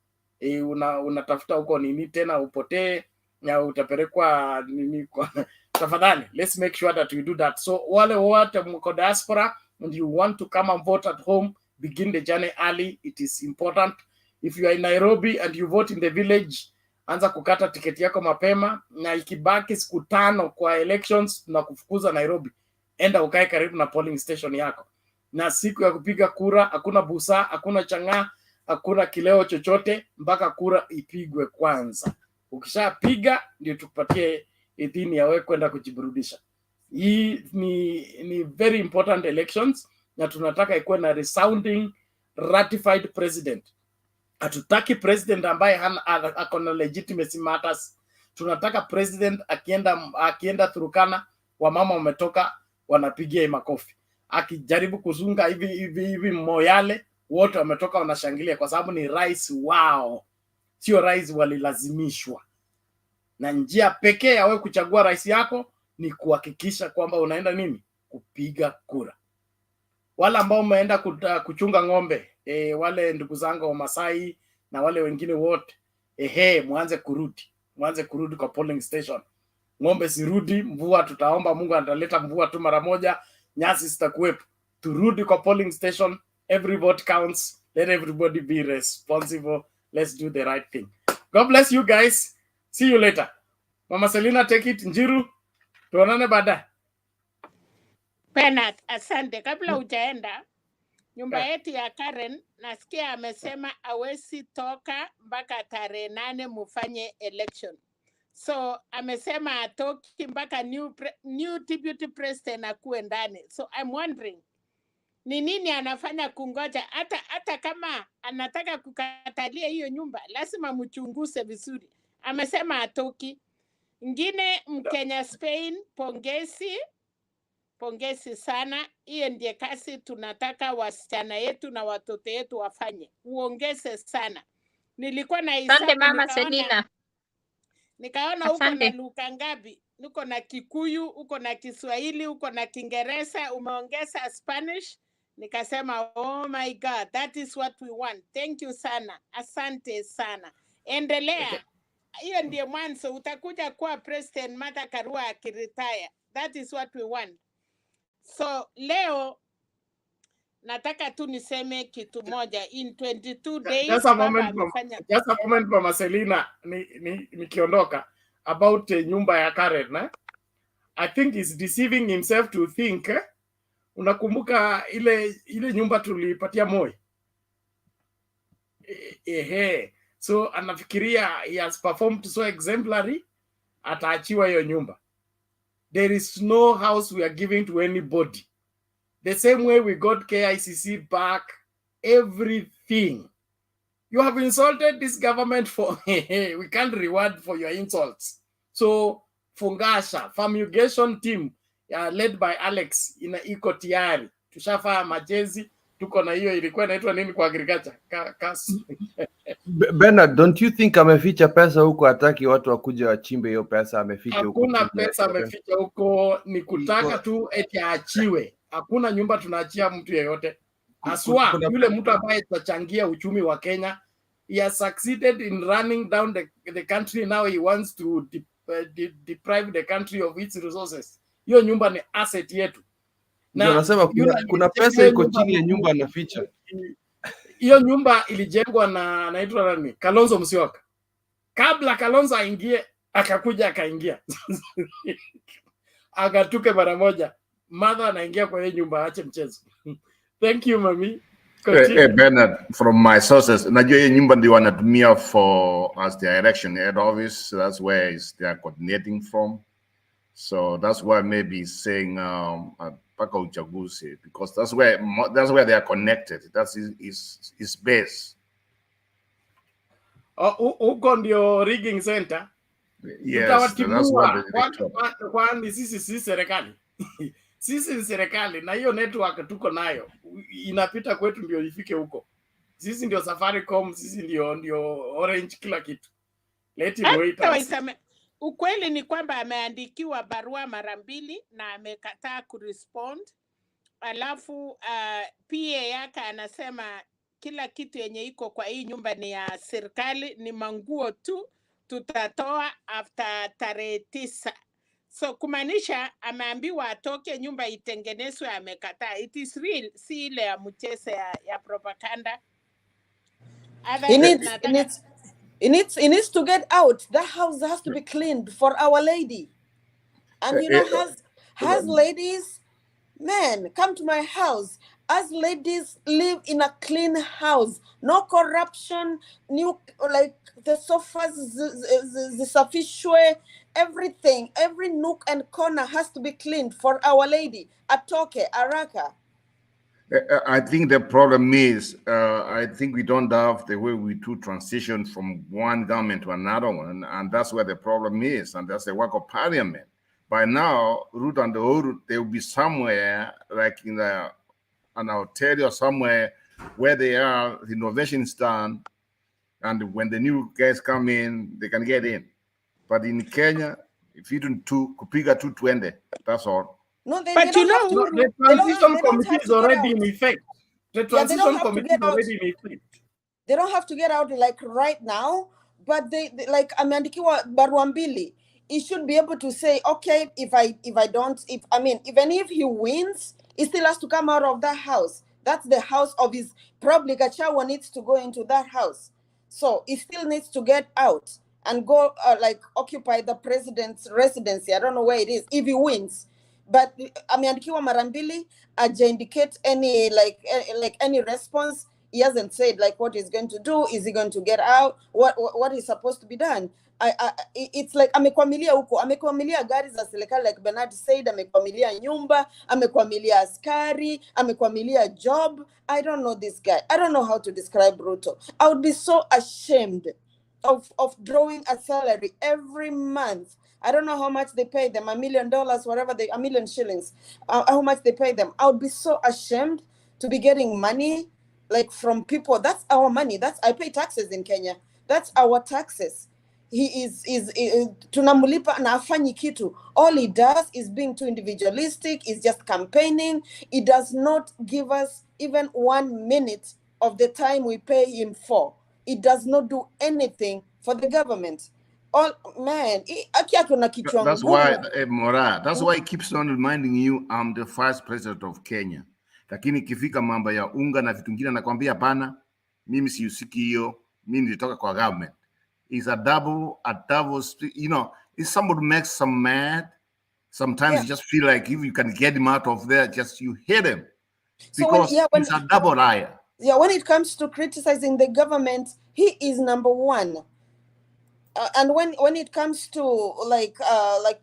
Unatafuta huko nini tena upotee na utapelekwa nini kwa tafadhali. Let's make sure that we do that. So wale wote mko diaspora and you want to come and vote at home, begin the journey early. It is important. If you are in Nairobi and you vote in the village, anza kukata tiketi yako mapema, na ikibaki siku 5 kwa elections na kufukuza Nairobi, enda ukae karibu na polling station yako. Na siku ya kupiga kura hakuna busa, hakuna chang'aa, hakuna kileo chochote mpaka kura ipigwe kwanza. Ukishapiga ndio tukupatie idhini ya wewe kwenda kujiburudisha. Hii ni very important elections, na tunataka ikuwe na resounding ratified president. Hatutaki president ambaye ako na legitimacy matters. Tunataka president akienda Turkana, wamama wametoka wanapigia makofi. Akijaribu kuzunga hivi Moyale, wote wametoka wanashangilia kwa sababu ni rais wao. Sio rais walilazimishwa. Na njia pekee ya wewe kuchagua rais yako ni kuhakikisha kwamba unaenda nini? Kupiga kura. Wale ambao umeenda kuchunga ng'ombe, wale ndugu zangu wa Masai na wale wengine wote, mwanze kurudi kwa polling station. Ng'ombe sirudi, mvua tutaomba Mungu ataleta mvua tu mara moja, nyasi zitakuwepo. Turudi kwa polling station. Every vote counts. Let everybody be responsible. Let's do the right thing. God bless you guys. See you later. Mama Selina, take it. Njiru, tuonane baadaye. Bernard, asante. Kabla hujaenda, nyumba yetu ya Karen, nasikia amesema hawezi toka mpaka tarehe 8 mufanye election. So amesema atoki mpaka new deputy president akuwe ndani. So I'm wondering, ni nini anafanya kungoja? Hata kama anataka kukatalia hiyo nyumba, lazima mchunguze vizuri. Amesema atoki. Ngine Mkenya Spain, pongezi sana. Hiyo ndiye kazi tunataka wasichana yetu na watoto yetu wafanye. Uongeze sana. Nilikuwa na Asante Mama Selina. Nikaona uko na lugha ngapi? Uko na Kikuyu, uko na Kiswahili, uko na Kiingereza, umeongeza Spanish. Nikasema, oh my God, that is what we want. Thank you sana. Asante sana. Endelea. Hiyo ndiye mwanzo. Utakuja kuwa President Martha Karua akiretire. That is what we want. So leo nataka tu niseme kitu moja. In 22 days Just a moment Mama Selina, nikiondoka about nyumba ya Karen. I think he's deceiving himself to think unakumbuka ile nyumba tulipatia Moi. So anafikiria he has performed so exemplary ataachiwa hiyo nyumba. There is no house we are giving to anybody. The same way we got KICC back, everything. You have insulted this government for, we can't reward for your insults. So, Fungasha, fumigation team, led by Alex, iko tayari. Tushafanya majezi, tuko na hiyo ilikuwa inaitwa nini kwa agriculture? Bernard, don't you think ameficha pesa huko, hataki watu wakuje wachimbe hiyo pesa, ameficha huko? Hakuna pesa ameficha huko, ni kutaka tu eti aachiwe. Hakuna nyumba tunaachia mtu yeyote. Aswa, yule mtu ambaye tutachangia uchumi wa Kenya, he has succeeded in running down the country. Now he wants to deprive the country of its resources. Hiyo nyumba ni asset yetu. Na anasema kuna pesa iko chini ya nyumba anaficha. Hiyo nyumba ilijengwa na anaitwa nani? Kalonzo Musyoka. Kabla Kalonzo aingie, akakuja akaingia. Agatuke mara moja. Mother anaingia kwa hiyo nyumba, ache mchezo. Thank you, mami. Hey, Bernard, from my sources, najua hiyo nyumba ndio wanatumia for as their election head office. That's where they are coordinating from. So that's why maybe he's saying paka uchaguzi, because that's where they are connected. That's his base. Huko ndio rigging center. Yes, that's what kwani sisi serikali. Sisi ni serikali na hiyo network tuko nayo. Inapita kwetu ndio ifike huko. Sisi ndio Safaricom, sisi ndio Orange, kila kitu. Let him wait. Ukweli ni kwamba ameandikiwa barua mara 2 na amekataa kurespond. Alafu PA yake anasema kila kitu yenye iko kwa hii nyumba ni ya serikali, ni manguo tu tutatoa after tarehe 9. So kumaanisha ameambiwa atoke, nyumba itengenezwe, amekataa. It is real, si ile ya mchezo ya propaganda. It needs to get out. That house has to be cleaned for Our Lady. And you know, has ladies, man, come to my house. As ladies live in a clean house, no corruption, new, like the sofas, the sufficient, everything, every nook and corner has to be cleaned for Our Lady. Atoke, Araka. I think the problem is, I think we don't have the way we do transition from one government to another one, and that's where the problem is, and that's the work of Parliament. By now, RUTO and the RUTO, they will be somewhere, like in an hotel or somewhere where they are, the innovation is done, and when the new guys come in, they can get in. But in Kenya, if you don't kupiga 220, that's all. No, but you know, the transition committee is already in effect. The transition committee is already in effect. They don't have to get out like right now, but they like ameandikiwa barua 2. He should be able to say, okay, even if he wins, he still has to come out of that house. That's the house of his, probably Gachagua needs to go into that house. So he still needs to get out and go occupy the president's residency. I don't know where it is, if he wins. But ameandikiwa mara 2, aja indicate any any response. He hasn't said like what he's going to do. Is he going to get out? What is supposed to be done? It's like amekwamilia huko, amekwamilia gari za serikali, like Bernard said, amekwamilia nyumba, amekwamilia askari, amekwamilia job. I don't know this guy. I don't know how to describe RUTO. I would be so ashamed of drawing a salary every month. I don't know how much they pay them, $1 million, whatever $1 million shillings, how much they pay them. I would be so ashamed to be getting money like from people. That's our money. I pay taxes in Kenya. That's our taxes. He is tunamulipa na afanyi kitu. All he does is being too individualistic, is just campaigning. He does not give us even 1 minute of the time we pay him for. He does not do anything for the government. That's why, Mora, that's why he keeps on reminding you, I'm the first president of Kenya. Lakini kifika mambo ya unga na vitu vingine anakuambia hapana, mimi sihusiki hiyo, mimi nilitoka kwa government. It's a double, you know, if somebody makes some mad, sometimes you just feel like if you can get him out of there, just you hit him. Because he's a double liar. Yeah, when it comes to criticizing the government, he is number 1. and when it comes to like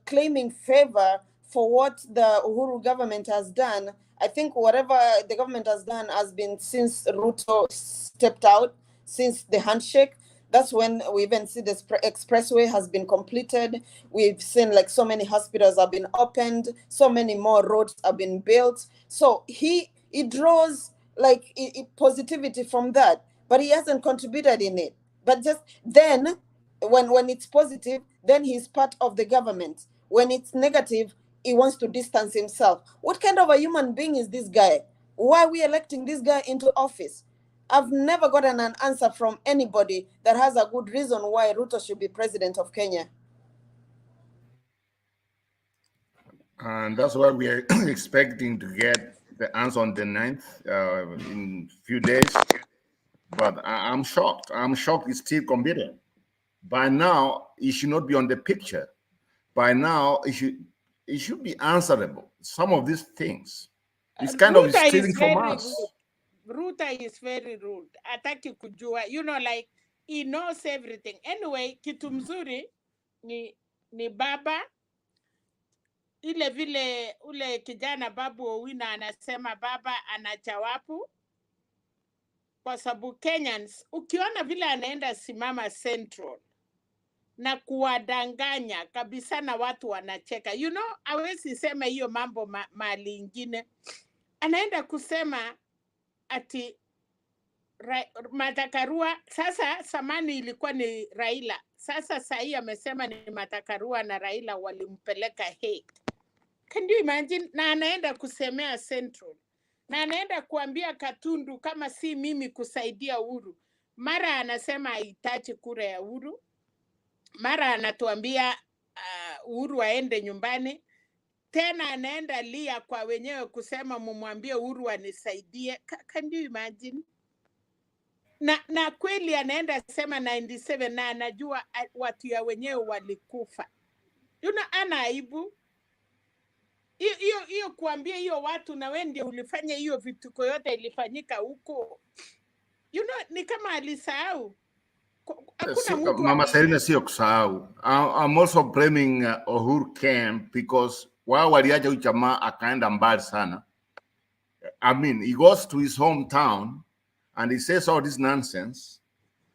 claiming favor for what the Uhuru government has done, I think whatever the government has done has been since Ruto stepped out, since the handshake. That's when we even see the expressway has been completed. We've seen like so many hospitals have been opened, so many more roads have been built. So he draws like positivity from that, but he hasn't contributed in it. But just then, when it's positive, then he's part of the government. When it's negative, he wants to distance himself. What kind of a human being is this guy? Why are we electing this guy into office? I've never gotten an answer from anybody that has a good reason why Ruto should be president of Kenya. And that's why we are expecting to get the answer on the 9th in a few days. But I'm shocked. I'm shocked he's still committed. By now, he should not be on the picture. By now, he should be answerable. Some of these things. It's kind of stealing from us. Ruto is very rude. Ataki kujua. You know, like, he knows everything. Anyway, kitu mzuri ni baba. Ile vile ule kijana Babu Owino anasema baba anachawapu. Kwa sababu Kenyans, ukiona vile anaenda simama Central na kuwadanganya kabisa na watu wanacheka. You know, hawezi sema hiyo mambo mali ingine. Anaenda kusema ati Martha Karua, sasa samani ilikuwa ni Raila. Sasa sahi amesema ni Martha Karua na Raila walimpeleka Hague. Can you imagine? Na anaenda kusemea Central. Na anaenda kuambia Katundu kama si mimi kusaidia Uhuru. Mara anasema haitaji kura ya Uhuru. Mara anatuambia Uhuru aende nyumbani. Tena anaenda lia kwa wenyewe kusema mumwambie Uhuru anisaidie. Can you imagine? Na kweli anaenda sema 97 na anajua watu ya wenyewe walikufa. You know, ana aibu. Hiyo kuambia hiyo watu na wewe ndio ulifanya hiyo vituko yote ilifanyika huko. You know, ni kama alisahau. Mama Selina sio kusahau. I'm also blaming Uhuru camp because wao waliacha huyu jamaa akaenda mbali sana. I mean, he goes to his hometown and he says all this nonsense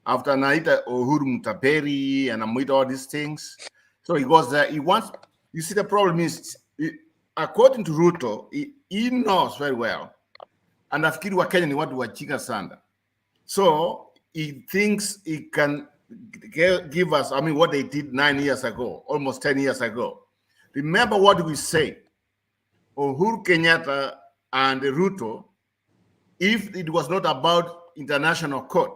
after anaita Uhuru mtaperi and anamuita all these things. So he goes there. He wants. You see, the problem is, according to Ruto, he knows very well. And nafikiri wa Kenya ni watu wajinga sana. So he thinks he can give us, I mean, what they did 9 years ago, almost 10 years ago. Remember what we said. Uhuru Kenyatta and Ruto, if it was not about international court,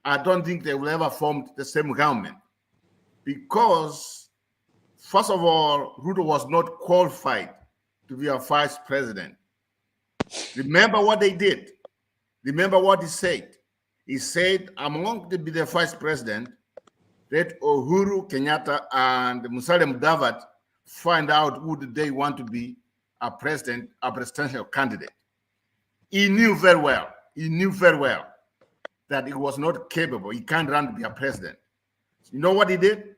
I don't think they will ever form the same government. Because, first of all, Ruto was not qualified to be a vice president. Remember what they did. Remember what he said. He said, I'm going to be the vice president. Let Uhuru Kenyatta and Musalia Mudavadi find out who they want to be a presidential candidate. He knew very well that he was not capable. He can't run to be a president. You know what he did?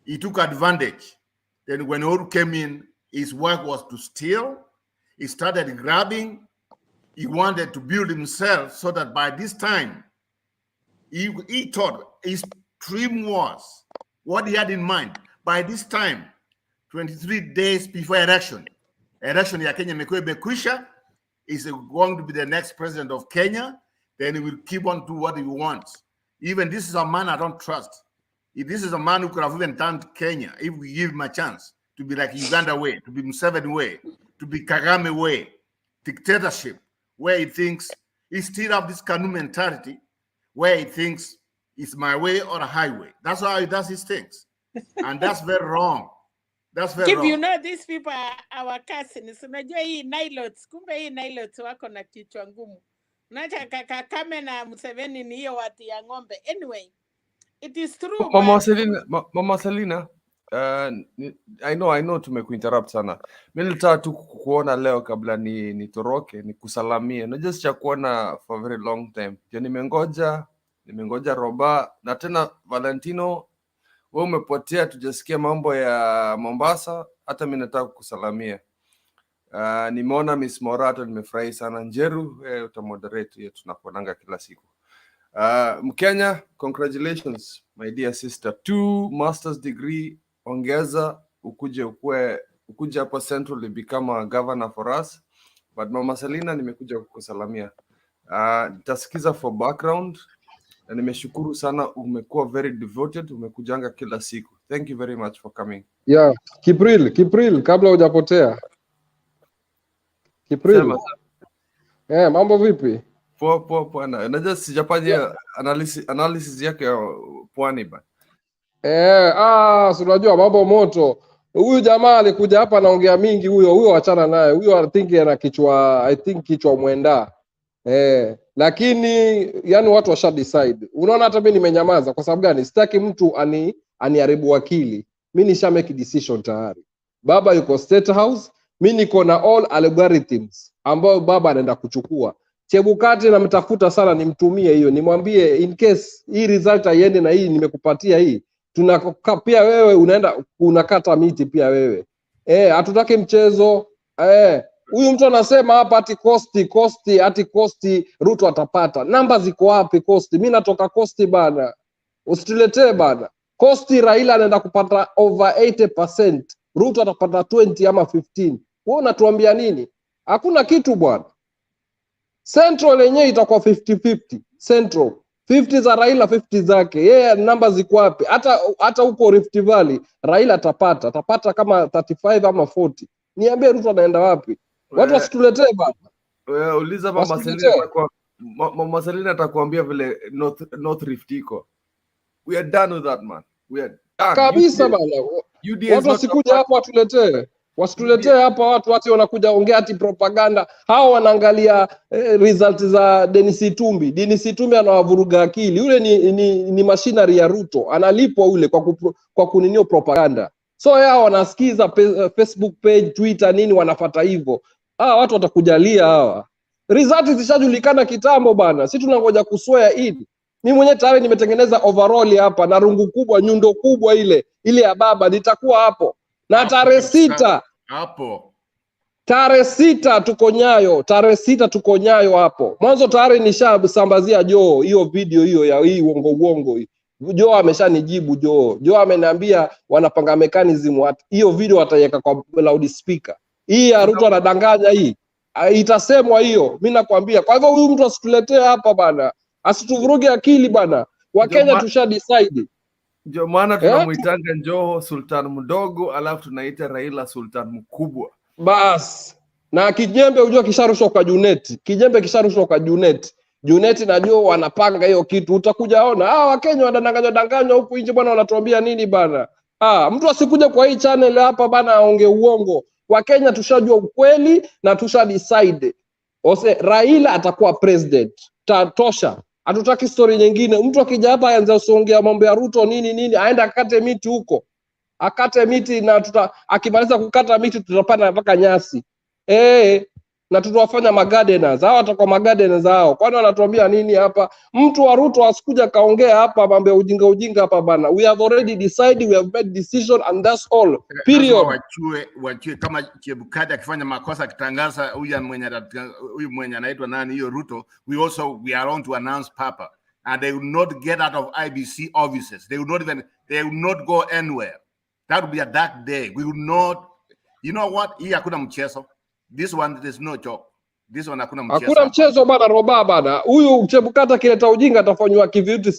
He took advantage. Then when Uhuru came in, his work was to steal. He started grabbing. He wanted to build himself so that by this time, he thought his dream was what he had in mind. By this time, 23 days before election ya Kenya imekuwa imekwisha, is going to be the next president of Kenya, then he will keep on doing what he wants. Even this is a man I don't trust. This is a man who could have even turned Kenya if we give him a chance to be like Uganda way, to be Museveni way, to be Kagame way, dictatorship, where he thinks he still have this canoe mentality, where he thinks it's my way or a highway. That's how he does his things. And that's very wrong. That's very wrong. You know, these people are our cousins. Unajua hii Nilots, kumbe hii Nilots wako na kichwa ngumu. Unacha Kagame na Museveni ni hiyo watu ya ng'ombe. Anyway, it is true. Mama Selina, I know tumekuinterrupt sana. Mimi nilitaka tu kuona leo kabla nitoroke, nikusalamie. Unajua sijakuona for a very long time. Ndio nimengoja Roba na tena Valentino Wewe umepotea, tujasikia mambo ya Mombasa, hata mimi nataka kukusalamia. Nimeona Miss Morato, nimefurahi sana. Njeru, utamoderate hiyo tunakuonanga kila siku. Mkenya, congratulations my dear sister. 2 master's degree, ongeza ukuje hapa Central become a governor for us. But Mama Selina, nimekuja kukusalamia. Nitasikiza for background. Na nimeshukuru sana, umekuwa very devoted, umekujanga kila siku. Thank you very much for coming. Yeah, Kipril, kabla hujapotea. Kipril. Mambo vipi? Poa. Najua sijafanya analysis yake ya pwani ba. Si unajua mambo moto. Huyu jamaa alikuja hapa anaongea mingi, huyo achana naye. Huyo I think kichwa mwenda. Lakini yani watu washa decide. Unaona hata mimi nimenyamaza kwa sababu gani? Sitaki mtu aniharibu akili. Mimi nisha make decision tayari. Baba yuko State House, mimi niko na all algorithms ambao baba anaenda kuchukua. Chebukati na mtafuta sana nimtumie hiyo. Nimwambie in case hii result iende na hii nimekupatia hii. Tunaka pia wewe unaenda unakata miti pia wewe. Hatutaki mchezo. Huyu mtu anasema hapa ati costi Ruto atapata. Namba ziko wapi costi? Mimi natoka costi bana. Usituletee bana. Costi Raila anaenda kupata over 80%. Ruto atapata 20 ama 15. Wewe unatuambia nini? Hakuna kitu bwana. Central yenyewe itakuwa 50-50. Central 50 za Raila, 50 zake. Yeye namba ziko wapi? Hata huko Rift Valley Raila atapata kama 35 ama 40. Niambie Ruto anaenda wapi? Watu wasituletee bana. Uliza Mama Selina atakwambia vile North Rift iko. We are done with that, man. We are done. Kabisa bana. Watu wasikuja hapa watuletee. Wasituletee hapa watu wanakuja ongea ati propaganda. Hao wanaangalia result za Dennis Itumbi. Dennis Itumbi anawavuruga akili. Yule ni machinery ya Ruto. Analipwa ule kwa kuninio propaganda. So hao wanasikiza Facebook page, Twitter nini wanafuata hivyo. Watu watakujalia hawa. Result zishajulikana kitambo bana. Sisi tunangoja kuswea ili. Mimi mwenyewe tayari nimetengeneza overall hapa na rungu kubwa, nyundo kubwa ile ya baba nitakuwa hapo. Na tarehe 6 hapo. Tarehe 6 tuko Nyayo hapo. Mwanzo tayari nishabambazia Joe hiyo video hiyo ya hii uongo hii. Joe ameshanijibu Joe ameniambia wanapanga mechanism hiyo video wataiweka kwa loudspeaker. Hii ya Ruto anadanganya hii. Itasemwa hiyo. Mimi nakwambia. Kwa hivyo huyu mtu asituletee hapa bana. Asituvuruge akili bana. Wakenya tusha decide. Ndio maana tunamuitanga Joho Sultan mdogo, alafu tunaita Raila Sultan mkubwa. Bas. Na kijembe unajua kisharushwa kwa Junet. Junet najua wanapanga hiyo kitu. Utakuja ona. Wakenya wanadanganywa huku nje bwana, wanatuambia nini bana? Mtu asikuja kwa hii channel hapa bana aonge uongo. Wakenya tushajua ukweli na tusha decide. Raila atakuwa president. Tatosha. Hatutaki story nyingine. Mtu akija hapa aanze usongea mambo ya Ruto nini aenda akate miti huko. Akate miti na akimaliza kukata miti tutapata mpaka nyasi. Na tutawafanya magardeners. Hao watakuwa magardeners hao. Kwani wanatuambia nini hapa? Mtu wa Ruto asikuja kaongea hapa mambo ya ujinga hapa bana. We have already decided, we have made decision and that's all. Period. Wachue kama Chebukati akifanya makosa akitangaza huyu mwenye anaitwa nani hiyo Ruto, we are on to announce Papa, and they will not get out of IEBC offices. They will not go anywhere. That will be a dark day. We will not. You know what? Hii hakuna mchezo. This one there's no joke. This one hakuna mchezo. Hakuna mchezo bana, roba bana. Huyu Chebukati kileta ujinga atafanywa kiviuti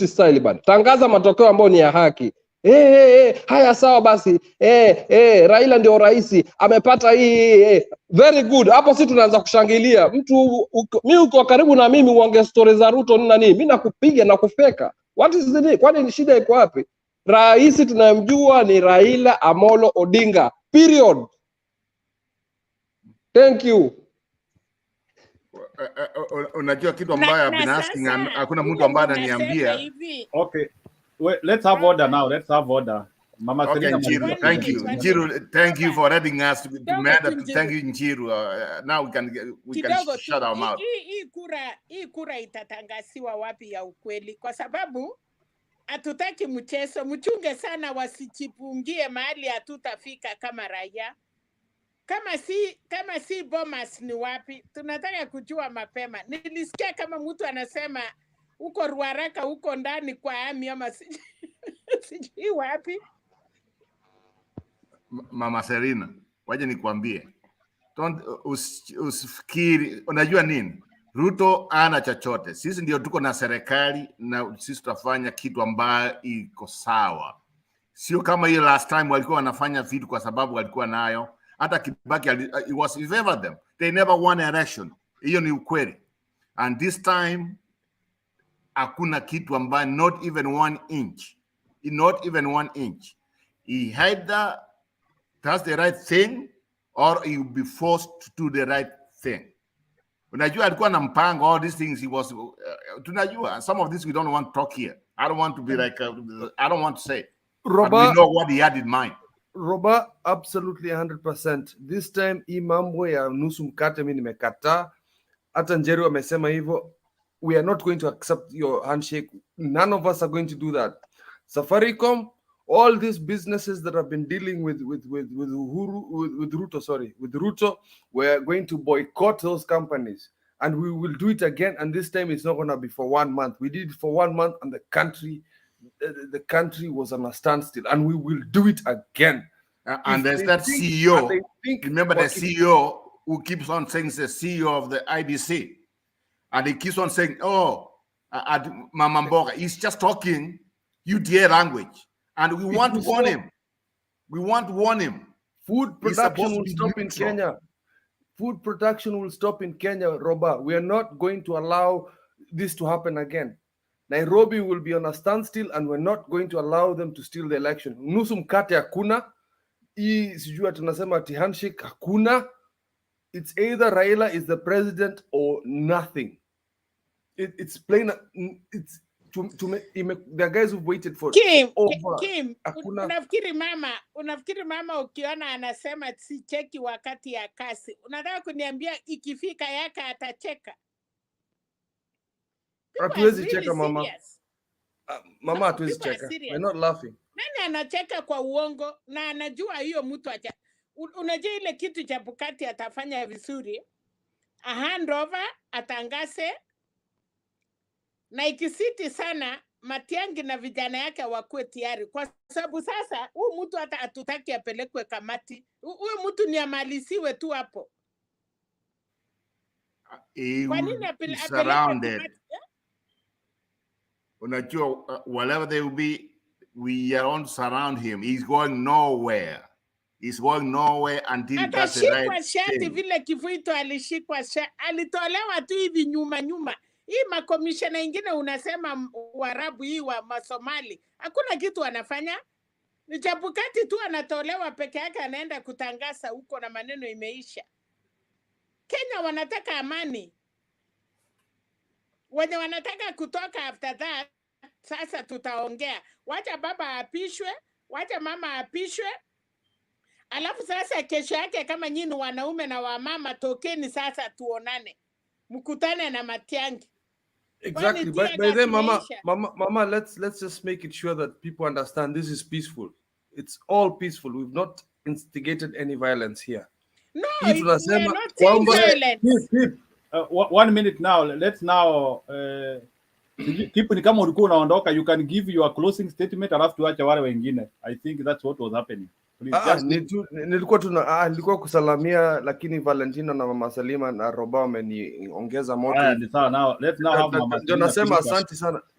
style. Bana. Tangaza matokeo ambayo ni ya haki. Haya sawa basi. Raila ndio rais, amepata hii. Very good. Hapo sisi tunaanza kushangilia. Mimi uko karibu na mimi uonge stories za Ruto nini na nini. Mimi nakupiga na kufeka. What is the kwani ni shida iko wapi? Rais tunayemjua ni Raila Amolo Odinga. Period. Thank you. Unajua kitu ambayo I've been asking, hakuna mtu ambaye ananiambia. Okay. Wait, let's have order now. Mama Selina, Njiru, thank you. Njiru, thank you for letting us to matter. Thank you Njiru. Now we can shut our mouth. Hii kura itatangasiwa wapi ya ukweli? Kwa sababu Hatutaki mchezo, mchunge sana wasichipungie mahali hatutafika kama raia. Kama si Bomas ni wapi? Tunataka kujua mapema. Nilisikia kama mtu anasema huko Ruaraka huko ndani kwa ami ama sijui wapi. Mama Serena, waje nikwambie. Usifikiri, unajua nini? Ruto ana chochote. Sisi ndio tuko na serikali na sisi tutafanya kitu ambayo iko sawa. Sio kama hiyo last time walikuwa wanafanya vitu kwa sababu walikuwa nayo. Hata Kibaki, it was in favor them. They never won an election. Hiyo ni ukweli. And this time hakuna kitu ambayo, not even 1 inch. Not even 1 inch. He had that's the right thing, or he will be forced to do the right thing. Unajua alikuwa na mpango, all these things he was tunajua, some of this we don't want to talk here. I don't want to be like I don't want to say. But we know what he had in mind. Roba, absolutely 100%. This time hii mambo ya nusu mkate mimi nimekataa. Hata Njeri amesema hivyo. We are not going to accept your handshake. None of us are going to do that. Safaricom, all these businesses that have been dealing with Ruto, we're going to boycott those companies, and we will do it again. And this time it's not going to be for 1 month. We did it for 1 month, and the country was on a standstill, and we will do it again. And there's that CEO. Remember the CEO who keeps on saying the CEO of the IEBC, and he keeps on saying, "Oh, Mama Mboga, he's just talking UDA language." And we want to warn him. We want to warn him. Food production will stop in Kenya. Food production will stop in Kenya, Roba. We are not going to allow this to happen again. Nairobi will be on a standstill, and we're not going to allow them to steal the election. Nusu mkate hakuna. Hii sijua tunasema ati handshake hakuna. It's either Raila is the president or nothing. It's plain. It's the guys who waited for Kim, over. Unafikiri mama ukiona anasema si cheki wakati ya kasi, unataka kuniambia ikifika yake atacheka? Hatuwezi cheka mama. Mama hatuwezi cheka. We're not laughing. Nani anacheka kwa uongo na anajua hiyo mtu acha. Unajua ile kitu cha Bukati atafanya vizuri. A handover atangase, na ikisiti sana Matiang'i na vijana yake wakuwe tayari, kwa sababu sasa huyu mtu hata hatutaki apelekwe kamati. Huyu mtu ni amalisiwe tu hapo. Kwa nini apelekwe kamati? Unajua, whatever they will be, we are on to surround him. He's going nowhere. He's going nowhere until he does the right thing. Vile Kivuito alishikwa shati, alitolewa tu hivi nyuma. Hii makomishana ingine unasema Waarabu hii wa Masomali, hakuna kitu anafanya. Ni Chebukati tu anatolewa peke yake, anaenda kutangaza huko na maneno imeisha. Kenya wanataka amani. Wenye wanataka kutoka after that, sasa tutaongea. Wacha baba apishwe, wacha mama apishwe. Alafu sasa kesho yake kama nyinyi wanaume na wamama tokeni sasa tuonane. Mkutane na Matiang'i. Exactly. By then, Mama, let's just make it sure that people understand this is peaceful. It's all peaceful. We've not instigated any violence here. No, we're not saying violence. Keep, 1 minute now. Let's now keep ni kama ulikuwa unaondoka, you can give your closing statement alafu tuache wale wengine. I think that's what was happening. Nilikuwa kusalamia, lakini Valentino na Mama Salima na Roba wameniongeza moto. Ni sawa. Now let's now have Mama Salima.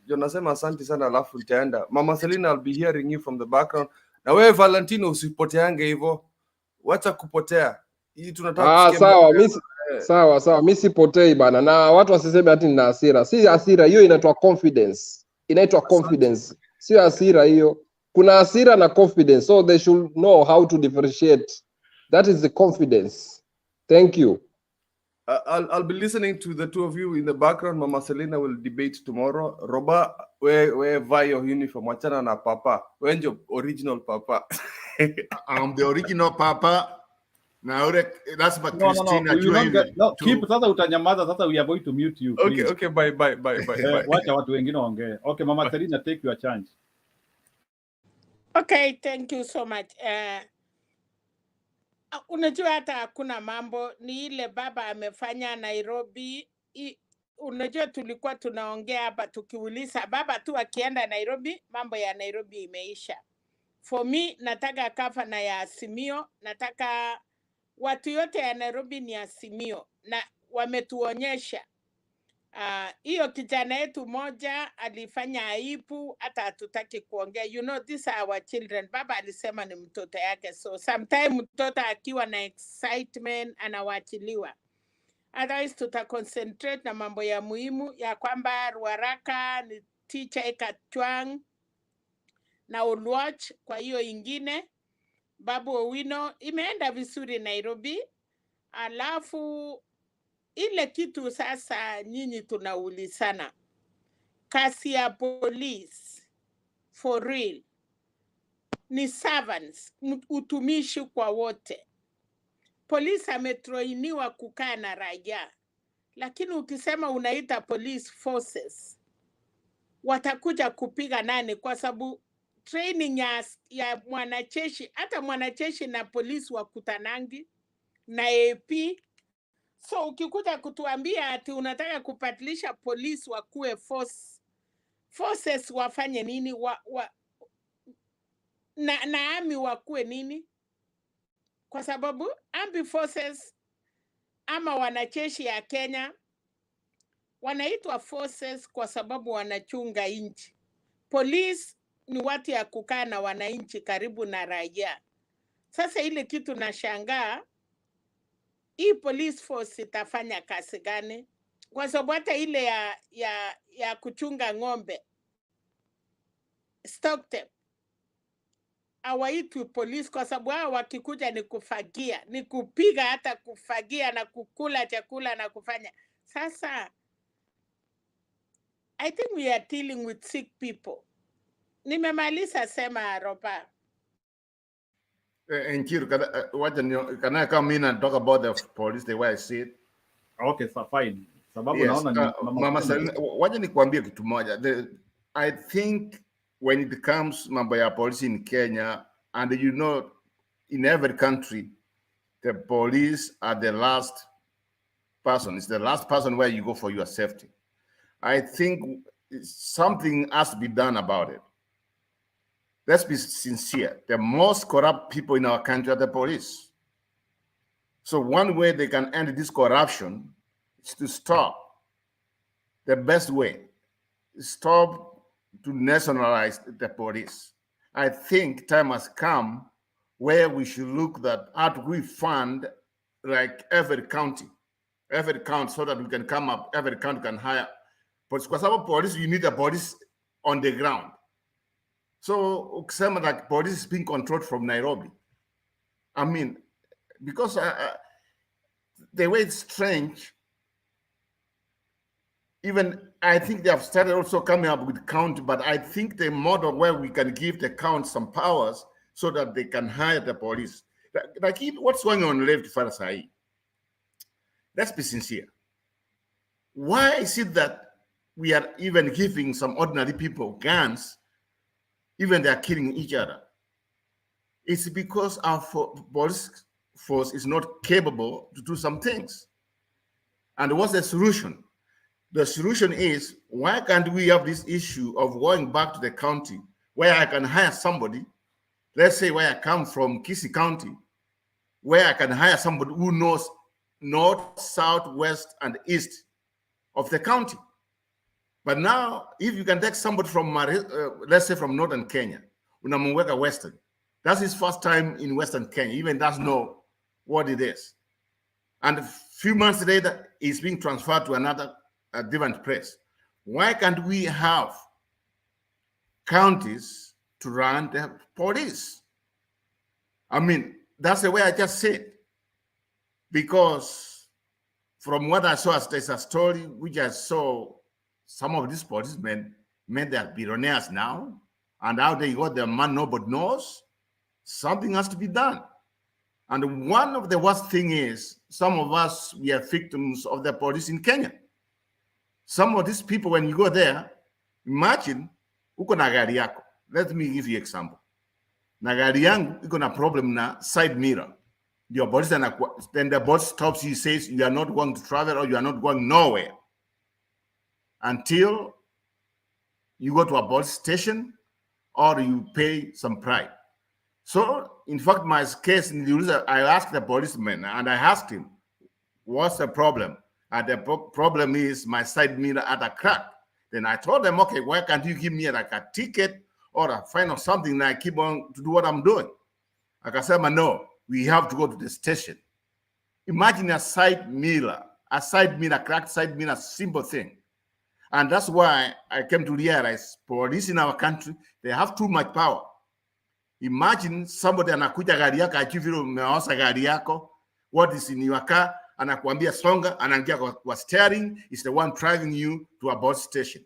Jonasema asante sana alafu nitaenda. Mama Salina, I'll be hearing you from the background. Na wewe Valentino usipoteange hivyo. Wacha kupotea. Hii tunataka kusikia. Sawa, mimi sipotei bana. Na watu wasiseme ati nina hasira. Si hasira, hiyo inaitwa confidence. Inaitwa confidence. Sio hasira hiyo. Kuna hasira na confidence, so they should know how to differentiate. That is the confidence. Thank you. I'll be listening to the two of you in the background. Mama Selina will debate tomorrow. Roba, where buy your uniform? Wachana na Papa. When's your original Papa? I'm the original Papa. Now that's what No, Christina we will not get, no, to... keep sasa utanyamaza sasa, we are going to mute you, please. Okay, bye. Wacha watu wengine ongee. Okay, Mama Selina, take your chance. Okay, thank you so much. Unajua hata hakuna mambo, ni ile baba amefanya Nairobi. Unajua tulikuwa tunaongea hapa tukiuliza baba tu akienda Nairobi, mambo ya Nairobi imeisha. For me, nataka gavana ya Azimio, nataka watu yote ya Nairobi ni Azimio, na wametuonyesha hiyo kijana yetu moja alifanya aibu, hata hatutaki kuongea. You know, these are our children. Baba alisema ni mtoto yake, so sometimes mtoto akiwa na excitement anawachiliwa. Otherwise tutaconcentrate na mambo ya muhimu ya kwamba Ruaraka ni teacher Ekatwang na Oluoch. Kwa hiyo ingine Babu Owino imeenda vizuri Nairobi. Alafu ile kitu sasa nyinyi tunaulizana, kasi ya police for real ni servants, utumishi kwa wote. Polisi ametrainiwa kukaa na raia, lakini ukisema unaita police forces, watakuja kupiga nani? Kwa sababu training ya mwanajeshi, hata mwanajeshi na polisi wakutanangi na AP. So ukikuja kutuambia ati unataka kupatilisha polisi wakuwe forces, wafanye nini? Na army wakuwe nini? Kwa sababu army forces ama wanajeshi ya Kenya wanaitwa forces kwa sababu wanachunga nchi. Police ni watu ya kukaa na wananchi karibu na raia. Sasa ile kitu nashangaa, hii police force itafanya kazi gani? Kwa sababu hata ile ya kuchunga ng'ombe, stock tape, hawaitwi polisi kwa sababu hao wakikuja ni kufagia, ni kupiga, hata kufagia na kukula chakula na kufanya. Sasa I think we are dealing with sick people. Nimemaliza sema Roba. Nkiru, can I come in and talk about the police the way I see it? Okay, so fine. Sababu Yes, naona Mama Selina, wacha nikwambie kitu moja. I think when it comes mambo ya police in Kenya, and you know, in every country, the police are the last person. It's the last person where you go for your safety. I think something has to be done about it. Let's be sincere. The most corrupt people in our country are the police. So one way they can end this corruption is to stop. The best way is stop to nationalize the police. I think time has come where we should look at how do we fund like every county, so that we can come up, every county can hire. But because of police, you need a police on the ground. So some of that police is being controlled from Nairobi. I mean, because the way it's strange, even I think they have started also coming up with county, but I think the model where we can give the county some powers so that they can hire the police. Like what's going on left for Sai? Let's be sincere. Why is it that we are even giving some ordinary people guns, even they are killing each other? It's because our police force is not capable to do some things. And what's the solution? The solution is, why can't we have this issue of going back to the county where I can hire somebody, let's say where I come from, Kisii County, where I can hire somebody who knows north, south, west, and east of the county. But now, if you can take somebody from, let's say from northern Kenya, unamweka western, that's his first time in western Kenya, even doesn't know what it is. And a few months later, he's being transferred to another different place. Why can't we have counties to run the police? I mean, that's the way I just said. Because from what I saw, there's a story which I saw some of these policemen made their billionaires now, and how they got their man nobody knows. Something has to be done. And one of the worst thing is, some of us, we are victims of the police in Kenya. Some of these people, when you go there, imagine, uko na gari yako. Let me give you example. Na gari yangu, iko na problem na side mirror. Your boss, then the boss stops you, says you are not going to travel or you are not going nowhere until you go to a bus station or you pay some price. So, in fact, my case, I asked the policeman and I asked him, what's the problem? And the problem is my side mirror had a crack. Then I told them, okay, why can't you give me like a ticket or a fine or something, and I keep on to do what I'm doing? Like I said, no, we have to go to the station. Imagine a side mirror, cracked side mirror, simple thing. And that's why I came to realize police in our country, they have too much power. Imagine somebody anakuja gari yako, achivile umeosa gari yako, what is in your car, anakuambia songa, anaingia kwa steering, is the one driving you to a bus station.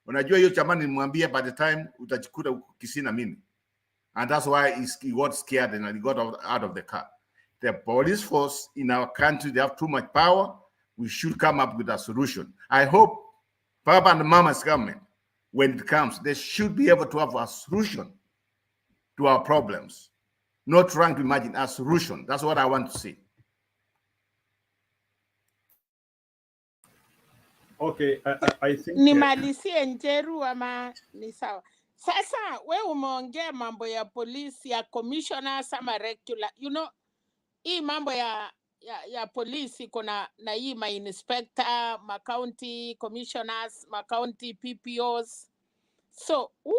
Unajua hiyo chamani nimwambia, by the time utajikuta ukisina mimi. And that's why he got scared and he got out of the car. The police force in our country, they have too much power. We should come up with a solution. I hope Papa and Mama's government, when it comes, they should be able to have a solution to our problems. Not trying to imagine a solution. That's what I want to see. Okay, I think... Nimalizie Njeru ama ni sawa? Sasa we umeongea mambo ya polisi ya commissioners ama regular. You know, hii mambo ya polisi kuna na hii ma inspector, ma county commissioners, ma county PPOs. So who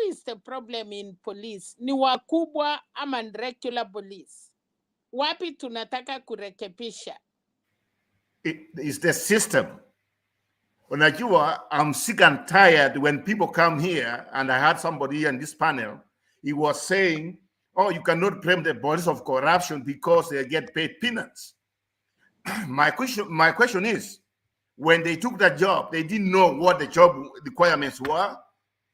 is the problem in police? Ni wakubwa ama regular police? Wapi tunataka kurekebisha? It's the system. Unajua, I'm sick and tired when people come here, and I had somebody here in this panel, he was saying, oh, you cannot blame the police of corruption because they get paid peanuts. My question is, when they took that job, they didn't know what the job requirements were.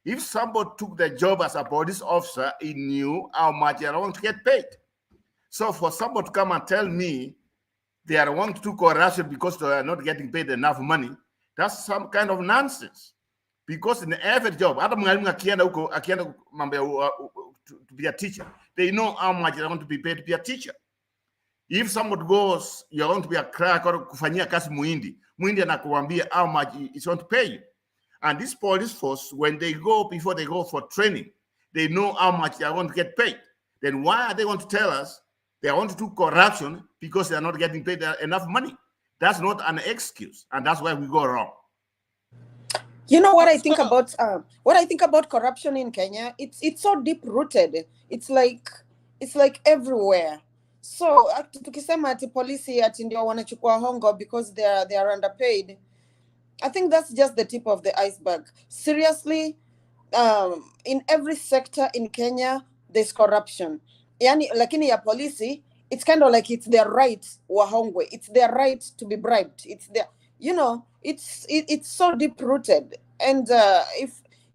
If somebody took the job as a police officer, he knew how much they are going to get paid. So for somebody to come and tell me they are going to do corruption because they are not getting paid enough money, that's some kind of nonsense. Because in every job, to be a teacher, they know how much they're going to be paid to be a teacher. If somebody goes, you're going to be a clerk or kufanyia kazi muhindi anakuambia how much it's going to pay you. And this police force, when they go, before they go for training, they know how much they are going to get paid. Then why are they going to tell us they want to do corruption because they are not getting paid enough money? That's not an excuse, and that's where we go wrong. You know what I think about corruption in Kenya? It's so deep rooted. It's like everywhere. So tukisema ati polisi ati ndio wanachukua hongo because they are underpaid, I think that's just the tip of the iceberg. Seriously, in every sector in Kenya there's corruption. Yani lakini ya polisi, it's kind of like it's their right wahongwe. It's their right to be bribed. It's their, you know, it's so deep rooted. And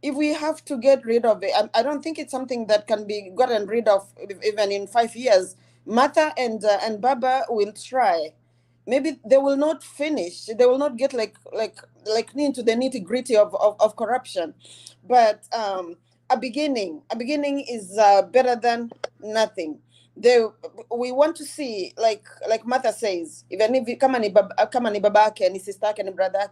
if we have to get rid of it, I don't think it's something that can be gotten rid of even in 5 years. Martha and Baba will try. Maybe they will not finish. They will not get like into the nitty gritty of corruption. But a beginning is better than nothing. We want to see, like Martha says, even if kama ni babake, ni sister ni brother,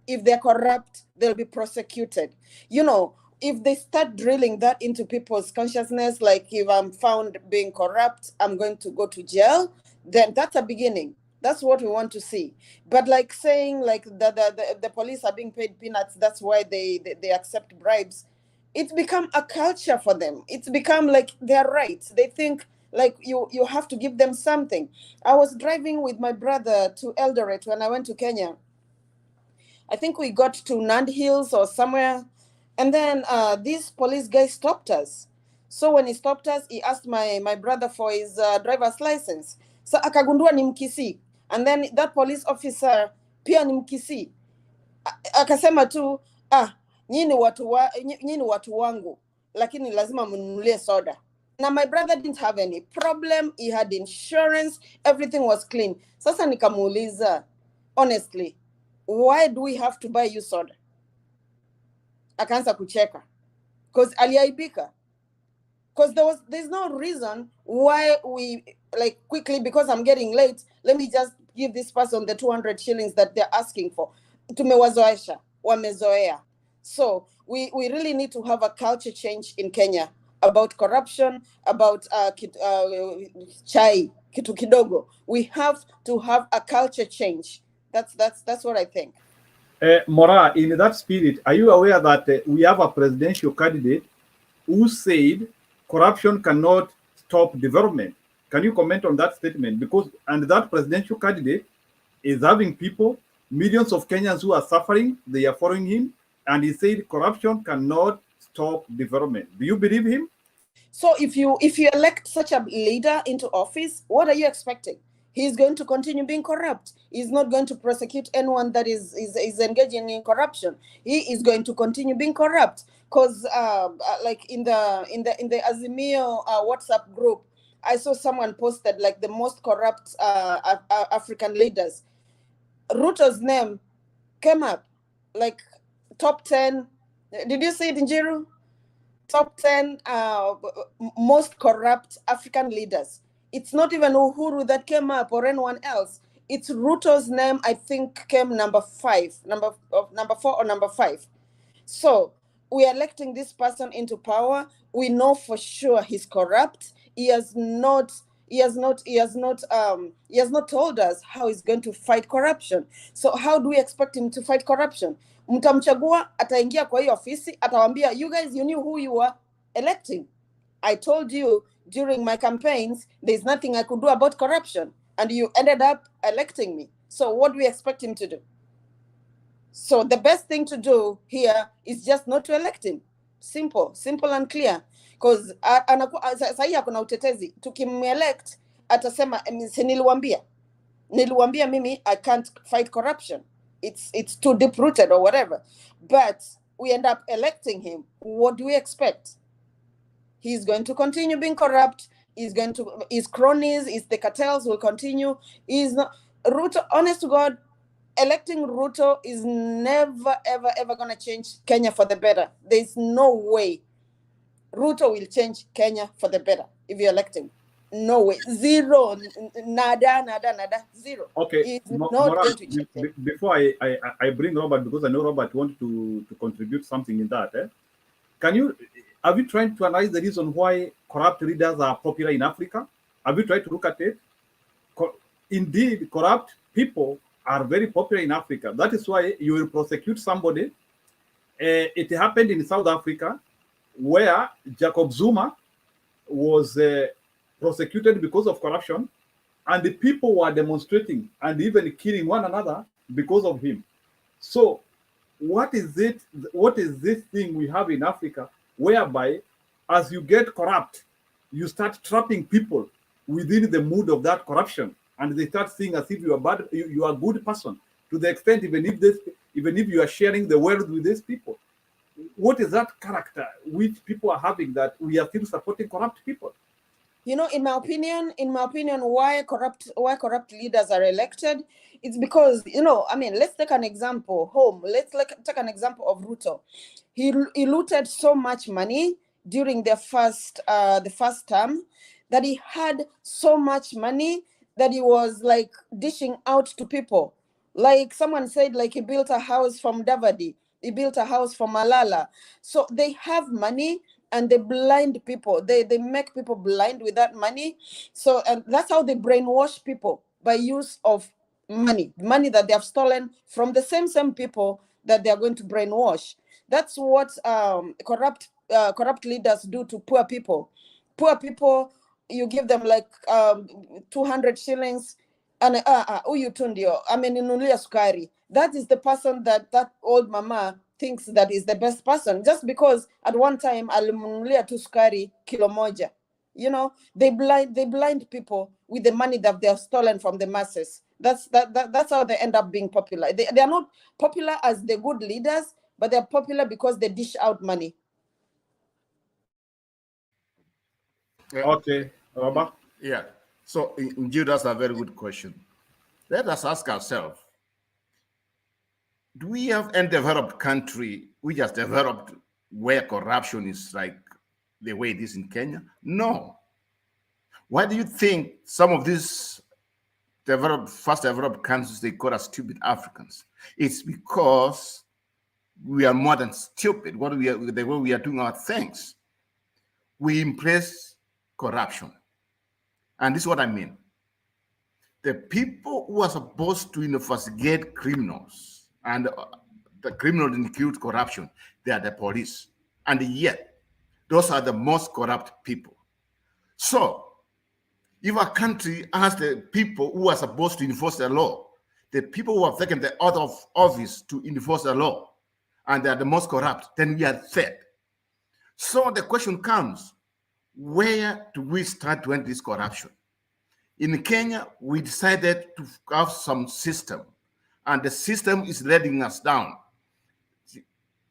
if they're corrupt, they'll be prosecuted. You know, if they start drilling that into people's consciousness, like if I'm found being corrupt, I'm going to go to jail, then that's a beginning. That's what we want to see. But like saying like the police are being paid peanuts, that's why they accept bribes. It's become a culture for them. It's become like their rights. They think like you have to give them something. I was driving with my brother to Eldoret when I went to Kenya. I think we got to Nand Hills or somewhere. And then this police guy stopped us. So when he stopped us, he asked my brother for his driver's license. So akagundua ni Mkisi. And then that police officer pia ni Mkisi. Akasema tu, nyinyi watu wangu, lakini lazima mnunulie soda. Now my brother didn't have any problem. He had insurance. Everything was clean. Sasa nikamuuliza, honestly, why do we have to buy you soda? Akaanza kucheka. Because aliaibika. Because there's no reason why we, like, quickly, because I'm getting late, let me just give this person the 200 shillings that they're asking for. Tumewazoesha, wamezoea. So we really need to have a culture change in Kenya about corruption, about chai, kitu kidogo. We have to have a culture change. That's what I think. Mora, in that spirit, are you aware that we have a presidential candidate who said corruption cannot stop development? Can you comment on that statement? Because, and that presidential candidate is having people, millions of Kenyans who are suffering, they are following him, and he said corruption cannot stop development. Do you believe him? So if you elect such a leader into office, what are you expecting? He's going to continue being corrupt. He's not going to prosecute anyone that is engaging in corruption. He is going to continue being corrupt. Because like in the Azimio WhatsApp group, I saw someone posted like the most corrupt African leaders. RUTO's name came up like top 10. Did you see it, Njiru? Top 10 most corrupt African leaders. It's not even Uhuru that came up or anyone else. It's RUTO's name, I think, came number 5, number 4 or number 5. So we are electing this person into power. We know for sure he's corrupt. He has not told us how he's going to fight corruption. So how do we expect him to fight corruption? Mtamchagua, ataingia kwa hiyo ofisi, atawambia, you guys, you knew who you were electing. I told you during my campaigns, there's nothing I could do about corruption, and you ended up electing me. So what do we expect him to do? So the best thing to do here is just not to elect him. Simple and clear. Because sahi hakuna utetezi. Tukimwelect, atasema, niliwambia mimi, I can't fight corruption. It's too deep-rooted or whatever. But we end up electing him. What do we expect? He's going to continue being corrupt. His cronies, the cartels will continue. He's not, RUTO, honest to God, electing RUTO is never, ever going to change Kenya for the better. There's no way RUTO will change Kenya for the better if you elect him. No way. Zero. Nada. Zero. Okay. Before I bring Robert, because I know Robert wants to contribute something in that. Have you tried to analyze the reason why corrupt leaders are popular in Africa? Have you tried to look at it? Indeed, corrupt people are very popular in Africa. That is why you will prosecute somebody. It happened in South Africa, where Jacob Zuma was prosecuted because of corruption, and the people were demonstrating and even killing one another because of him. So what is this thing we have in Africa, whereby as you get corrupt, you start trapping people within the mood of that corruption, and they start seeing as if you are bad, you are a good person, to the extent even if you are sharing the wealth with these people. What is that character which people are having that we are still supporting corrupt people? You know, in my opinion, why corrupt leaders are elected, it's because, you know, I mean, let's take an example. Let's take an example of RUTO. He looted so much money during the first term, that he had so much money that he was like dishing out to people. Like someone said, like he built a house from Davadi, he built a house from Malala. So they have money, and they blind people. They make people blind with that money. So, and that's how they brainwash people, by use of money that they have stolen from the same people that they are going to brainwash. That's what corrupt leaders do to poor people. Poor people, you give them like 200 shillings, and uyu tundio ameninunulia sukari. That is the person that old mama thinks that is the best person, just because at one time alimununulia tu sukari kilo moja. You know, they blind people with the money that they have stolen from the masses. That's how they end up being popular. They are not popular as the good leaders, but they're popular because they dish out money. Okay, Robert. Yeah. So indeed, that's a very good question. Let us ask ourselves, do we have any developed country which has developed where corruption is like the way it is in Kenya? No. Why do you think some of these fast developed countries, they call us stupid Africans? It's because we are more than stupid. The way we are doing our things, we embrace corruption. And this is what I mean. The people who are supposed to investigate criminals, and the criminals include corruption, they are the police. And yet, those are the most corrupt people. So, if a country has the people who are supposed to enforce the law, the people who have taken the oath of office to enforce the law, and they are the most corrupt, then we are threat. So the question comes, where do we start to end this corruption? In Kenya, we decided to have some system, and the system is letting us down.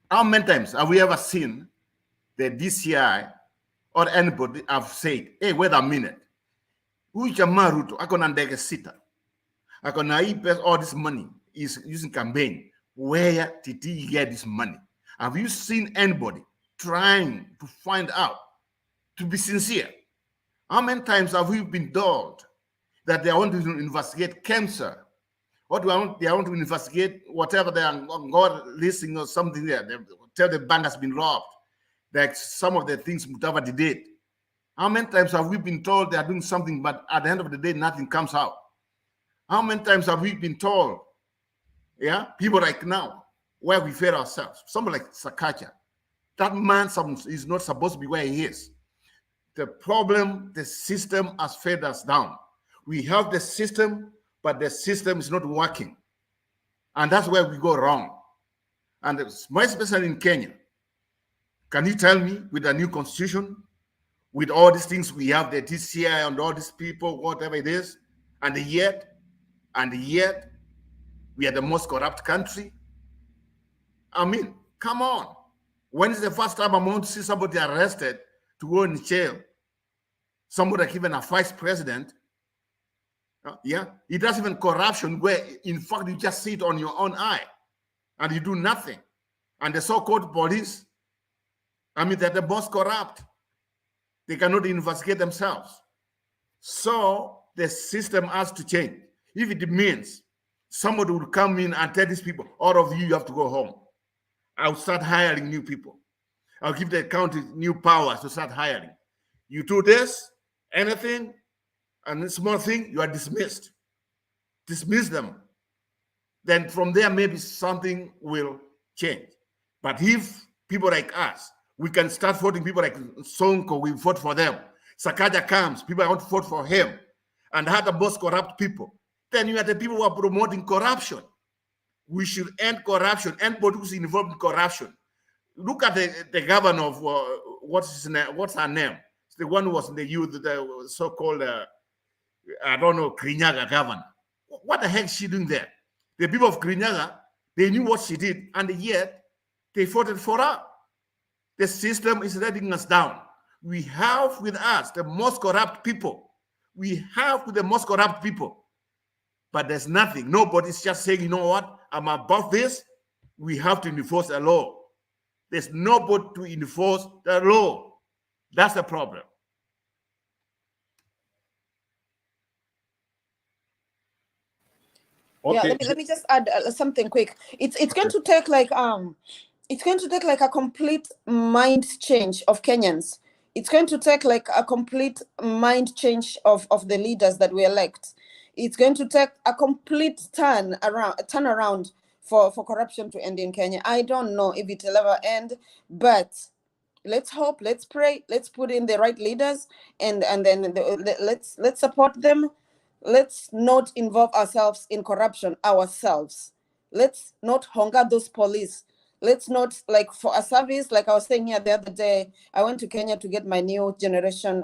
How many times have we ever seen the DCI or anybody have said, hey, wait a minute, huyu jamaa Ruto ako na ndege sita, ako na all this money is using campaign. Where did he get this money? Have you seen anybody trying to find out, to be sincere? How many times have we been told that they want to investigate cancer, or they want to investigate whatever they are got listing or something there? They tell the bank has been robbed, like some of the things Mutavati did. How many times have we been told they are doing something, but at the end of the day, nothing comes out? How many times have we been told, yeah, people like now, where we fail ourselves? Someone like Sakaja, that man is not supposed to be where he is. The problem, the system has failed us down. We have the system, but the system is not working. And that's where we go wrong. And more especially in Kenya. Can you tell me, with a new constitution, with all these things we have, the DCI and all these people, whatever it is, and yet, we are the most corrupt country? I mean, come on. When is the first time I'm going to see somebody arrested to go in jail? Somebody like even a vice president, yeah, it does even corruption where, in fact, you just see it on your own eye and you do nothing. And the so-called police, I mean, they're the most corrupt. They cannot investigate themselves. So the system has to change. If it means somebody will come in and tell these people, all of you have to go home, I'll start hiring new people. I'll give the county new powers to start hiring. You do this, anything, and a small thing, you are dismissed. Dismiss them. Then from there, maybe something will change. But if people like us, we can start voting people like Sonko, we vote for them. Sakaja comes, people want to vote for him, and have the most corrupt people. Then you are the people who are promoting corruption. We should end corruption, anybody who's involved in corruption. Look at the governor of, what's her name? It's the one who was in the youth, the so-called, I don't know, Kirinyaga governor. What the heck is she doing there? The people of Kirinyaga, they knew what she did, and yet they voted for her. The system is letting us down. We have with us the most corrupt people. We have with the most corrupt people. But there's nothing. Nobody's just saying, you know what? I'm above this. We have to enforce the law. There's nobody to enforce the law. That's the problem. Okay. Yeah, let me just add something quick. It's going to take like a complete mind change of Kenyans. It's going to take like a complete mind change of the leaders that we elect. It's going to take a complete turnaround for corruption to end in Kenya. I don't know if it will ever end, but let's hope, let's pray, let's put in the right leaders, and then let's support them. Let's not involve ourselves in corruption ourselves. Let's not hunger those police. Let's not, like, for a service, like I was saying here the other day, I went to Kenya to get my new generation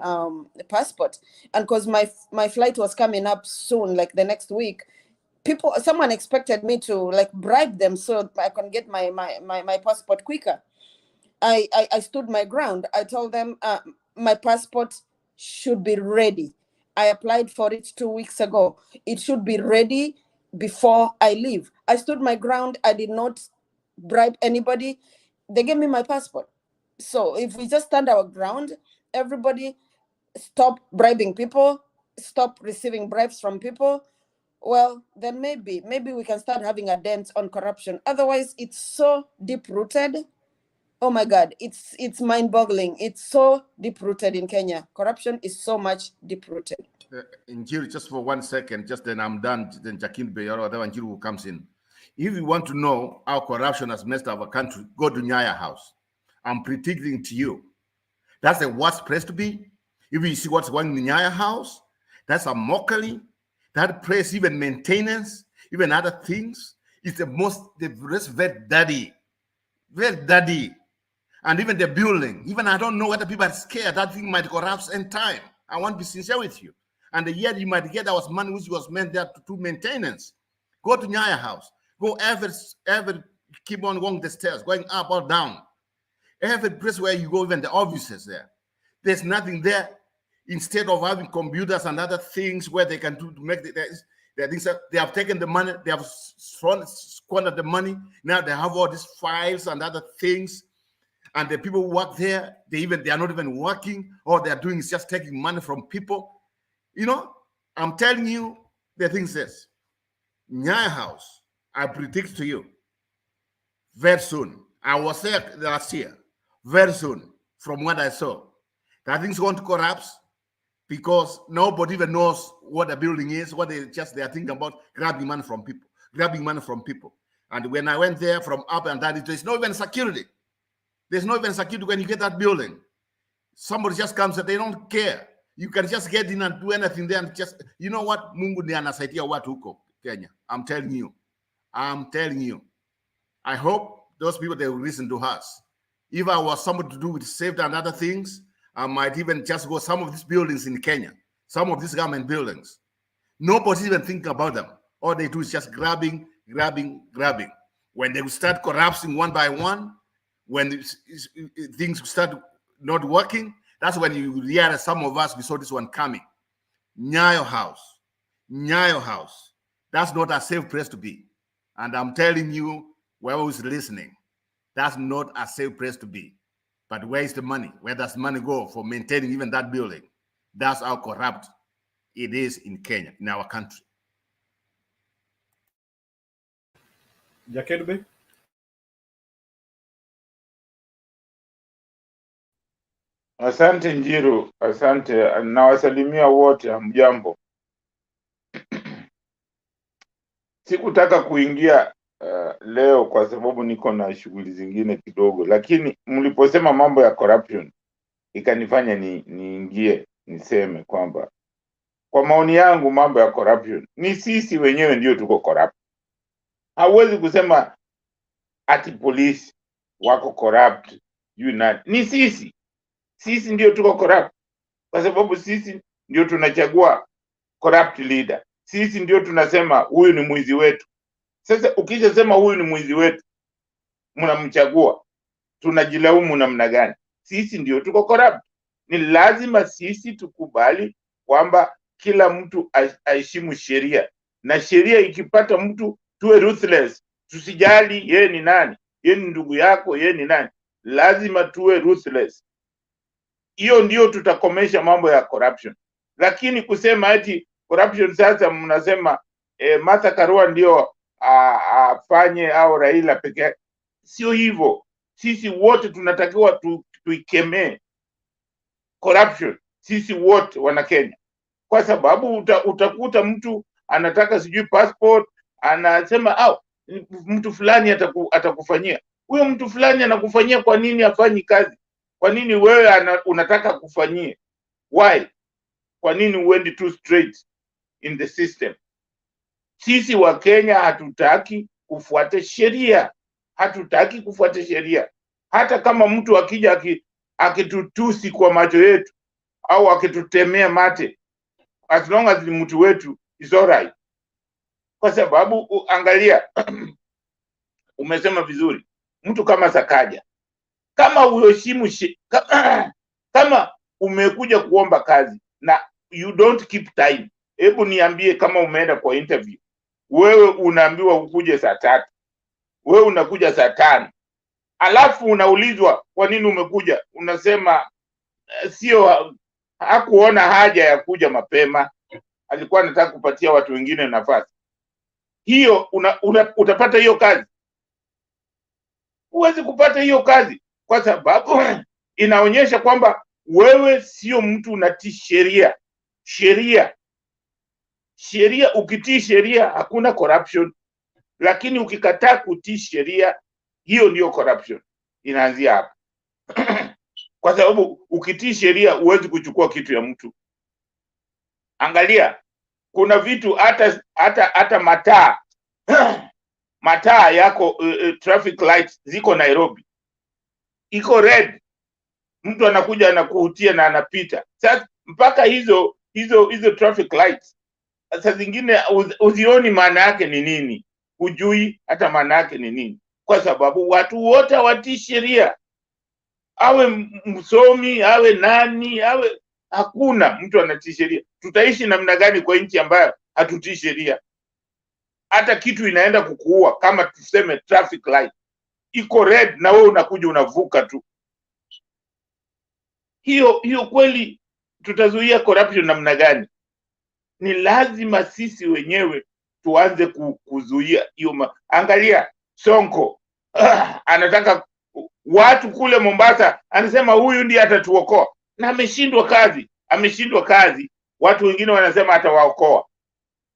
passport. And because my flight was coming up soon, like the next week, someone expected me to like bribe them so I can get my passport quicker. I stood my ground. I told them my passport should be ready. I applied for it 2 weeks ago. It should be ready before I leave. I stood my ground. I did not bribe anybody. They gave me my passport. So if we just stand our ground, everybody stop bribing people, stop receiving bribes from people, well, then maybe we can start having a dent on corruption. Otherwise, it's so deep-rooted. Oh my God, it's mind-boggling. It's so deep-rooted in Kenya. Corruption is so much deep-rooted. Njiri, just for 1 second, just then I'm done. Then Jakin Bey or whatever Njiri who comes in. If you want to know how corruption has messed up our country, go to Nyaya House. I'm predicting to you, that's the worst place to be. If you see what's going in Nyaya House, that's a mockery. That place, even maintenance, even other things, is the rest very dirty. Very dirty. And even the building, even I don't know whether people are scared that thing might collapse in time. I want to be sincere with you. And yet you might get our money which was meant there to do maintenance. Go to Nyaya House. Go every keep on going the stairs, going up or down. Every place where you go, even the offices there. There's nothing there. Instead of having computers and other things where they can do to make the things, they have taken the money, they have squandered the money. Now they have all these files and other things. And the people who work there, they are not even working. All they are doing is just taking money from people. You know, I'm telling you the things this. Nyaya House, I predict to you, very soon. I was there last year. Very soon, from what I saw, that thing's going to collapse because nobody even knows what the building is, what they are thinking about grabbing money from people. And when I went there from up and down, there's no even security. There's no even security when you get that building. Somebody just comes and they don't care. You can just get in and do anything there and just, you know what? Mungu ndiye anasaidia watu huko Kenya. I'm telling you. I hope those people, they will listen to us. If I was somebody to do with safety and other things, I might even just go some of these buildings in Kenya, some of these government buildings. Nobody even think about them. All they do is just grabbing. When they will start collapsing one by one, when things start not working, that's when you realize some of us, we saw this one coming. Nyayo House. That's not a safe place to be. And I'm telling you, whoever is listening, that's not a safe place to be. But where is the money? Where does money go for maintaining even that building? That's how corrupt it is in Kenya, in our country. Jakedbe? Asante Njiru, asante. Nawasalimia wote, hamjambo. Sikutaka kuingia leo kwa sababu niko na shughuli zingine kidogo, lakini mliposema mambo ya corruption ikanifanya niingie niseme kwamba kwa maoni yangu mambo ya corruption ni sisi wenyewe ndio tuko corrupt. Hauwezi kusema ati polisi wako corrupt, ni sisi ndio tuko corrupt, kwa sababu sisi ndio tunachagua corrupt leader. Sisi ndio tunasema huyu ni mwizi wetu. Sasa ukija sema huyu ni mwizi wetu, mnamchagua, tunajilaumu namna gani? Sisi ndio tuko corrupt. Ni lazima sisi tukubali kwamba kila mtu aheshimu sheria, na sheria ikipata mtu tuwe ruthless. Tusijali yeye ni nani, yeye ni ndugu yako, yeye ni nani, lazima tuwe ruthless. Hiyo ndio tutakomesha mambo ya corruption. Lakini kusema ati corruption sasa mnasema Martha Karua ndio afanye au Raila pekee, sio hivyo. Sisi wote tunatakiwa tuikemee corruption, sisi wote wana Kenya, kwa sababu utakuta mtu anataka sijui passport, anasema mtu fulani atakufanyia. Huyo mtu fulani anakufanyia, kwa nini afanyi kazi? Kwa nini wewe unataka kufanyie? Why? Kwa nini uendi too straight in the system? Sisi wa Kenya hatutaki kufuata sheria. Hata kama mtu akija akitutusi kwa macho yetu au akitutemea mate, as long as ni mtu wetu, is alright. Kwa sababu angalia, umesema vizuri, mtu kama Sakaja, kama umekuja kuomba kazi na you don't keep time. Hebu niambie, kama umeenda kwa interview, wewe unaambiwa ukuje saa 3, wewe unakuja saa 5, alafu unaulizwa kwa nini umekuja, unasema sio, hakuona haja ya kuja mapema, alikuwa anataka kupatia watu wengine nafasi. Hiyo utapata hiyo kazi? Huwezi kupata hiyo kazi, kwa sababu inaonyesha kwamba wewe sio mtu unatii sheria. Sheria, ukitii sheria hakuna corruption, lakini ukikataa kutii sheria, hiyo ndio corruption inaanzia hapo. Kwa sababu ukitii sheria huwezi kuchukua kitu ya mtu. Angalia, kuna vitu hata mataa mataa yako traffic lights ziko Nairobi, iko red, mtu anakuja anakuhutia na anapita. Sasa mpaka hizo traffic lights sasa zingine uzioni maana yake ni nini, hujui hata maana yake ni nini, kwa sababu watu wote hawatii sheria. Awe msomi, awe nani, hakuna mtu anatii sheria. Tutaishi namna gani kwa nchi ambayo hatutii sheria? Hata kitu inaenda kukuua, kama tuseme traffic light iko red na wewe unakuja unavuka tu, hiyo kweli tutazuia corruption namna gani? Ni lazima sisi wenyewe tuanze kuzuia hiyo. Angalia Sonko, anataka watu kule Mombasa, anasema huyu ndiye atatuokoa, na ameshindwa kazi. Watu wengine wanasema atawaokoa.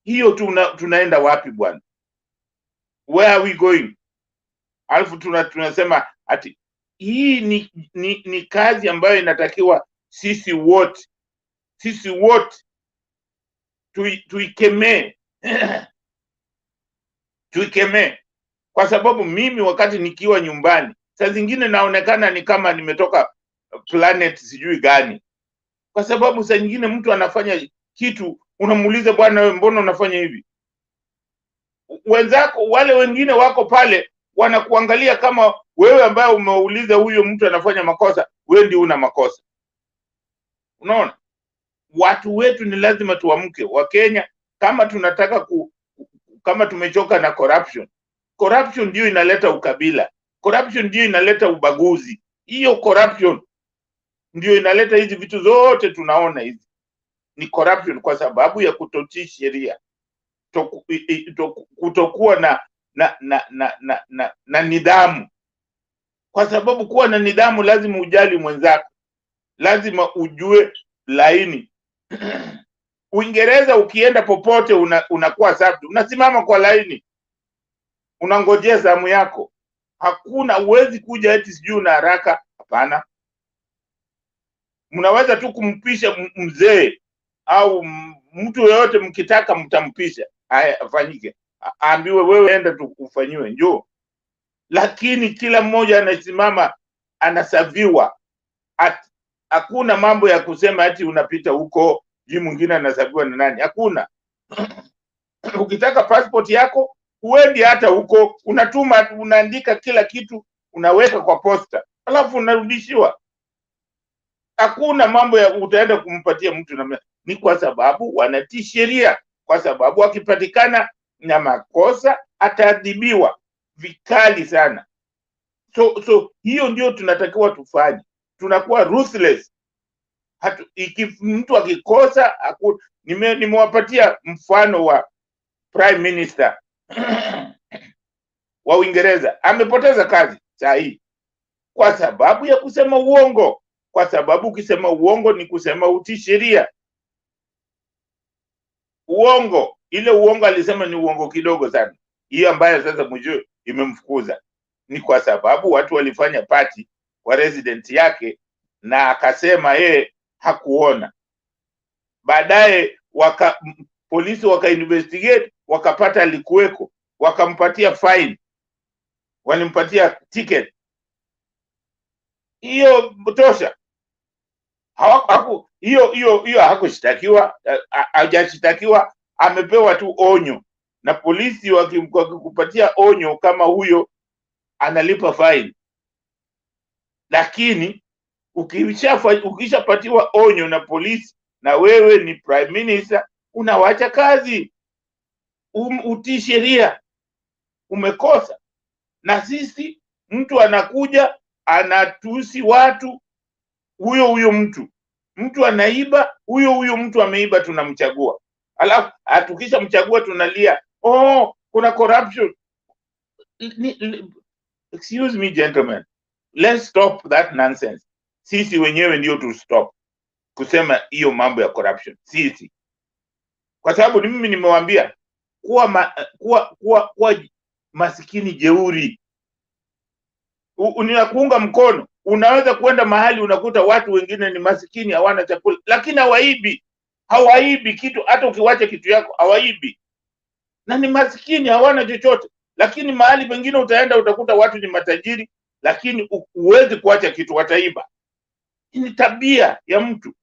Hiyo tunaenda wapi bwana? Where are we going? Alafu tunasema ati hii ni kazi ambayo inatakiwa sisi wote tuikemee. Tuikemee, kwa sababu mimi wakati nikiwa nyumbani saa zingine naonekana ni kama nimetoka planet sijui gani, kwa sababu saa nyingine mtu anafanya kitu unamuuliza, bwana wewe mbona unafanya hivi? Wenzako wale wengine wako pale wanakuangalia kama wewe ambaye umeuliza huyo mtu anafanya makosa, wewe ndio una makosa. Unaona, watu wetu ni lazima tuamke. Wa Kenya, kama tunataka kama tumechoka na corruption ndio inaleta ukabila, corruption ndio inaleta ubaguzi, hiyo corruption ndio inaleta hizi vitu zote tunaona hizi ni kwa sababu ya kutotii sheria, kutokuwa na nidhamu. Kwa sababu kuwa na nidhamu, lazima ujali mwenzako, lazima ujue laini. Uingereza ukienda popote unakuwa safi, unasimama kwa laini, unangojea zamu yako. Hakuna, uwezi kuja eti sijui na haraka, hapana. Mnaweza tu kumpisha mzee au mtu yoyote, mkitaka mtampisha, haya afanyike, aambiwe wewe enda tu ufanyiwe, njoo. Lakini kila mmoja anasimama anasaviwa. Hakuna mambo ya kusema ati unapita huko juu mwingine anasaviwa na nani, hakuna. Ukitaka passport yako uendi hata huko, unatuma, unaandika kila kitu, unaweka kwa posta, alafu unarudishiwa. Hakuna mambo ya utaenda kumpatia mtu namna. Ni kwa sababu wanatii sheria, kwa sababu akipatikana na makosa ataadhibiwa vikali sana. So hiyo ndio tunatakiwa tufanye. Tunakuwa ruthless. Mtu akikosa, nimewapatia mfano wa Prime Minister wa Uingereza, amepoteza kazi saa hii kwa sababu ya kusema uongo. Kwa sababu ukisema uongo ni kusema utii sheria. Uongo, ile uongo alisema ni uongo kidogo sana, hii ambayo sasa mwisho imemfukuza, ni kwa sababu watu walifanya party kwa resident yake na akasema yeye hakuona. Baadaye polisi waka investigate, wakapata alikuweko, wakampatia fine, walimpatia ticket. Hiyo tosha. Hiyo hakushtakiwa, hajashtakiwa, amepewa tu onyo, na polisi wakikupatia onyo kama huyo analipa fine. Lakini Ukishapatiwa onyo na polisi na wewe ni prime minister, unawacha kazi, utii sheria, umekosa. Na sisi mtu anakuja anatusi watu, huyo mtu anaiba, huyo mtu ameiba, tunamchagua. Alafu tukishamchagua tunalia, oh, kuna corruption. Excuse me gentlemen, let's stop that nonsense. Sisi wenyewe ndio tu stop kusema hiyo mambo ya corruption sisi, kwa sababu mimi nimewaambia kuwa masikini jeuri. Ninakuunga mkono. Unaweza kwenda mahali unakuta watu wengine ni masikini, hawana chakula, lakini hawaibi kitu. Hata ukiwacha kitu yako hawaibi, na ni masikini, hawana chochote. Lakini mahali pengine utaenda utakuta watu ni matajiri, lakini uwezi kuacha kitu, wataiba. Ni tabia ya mtu.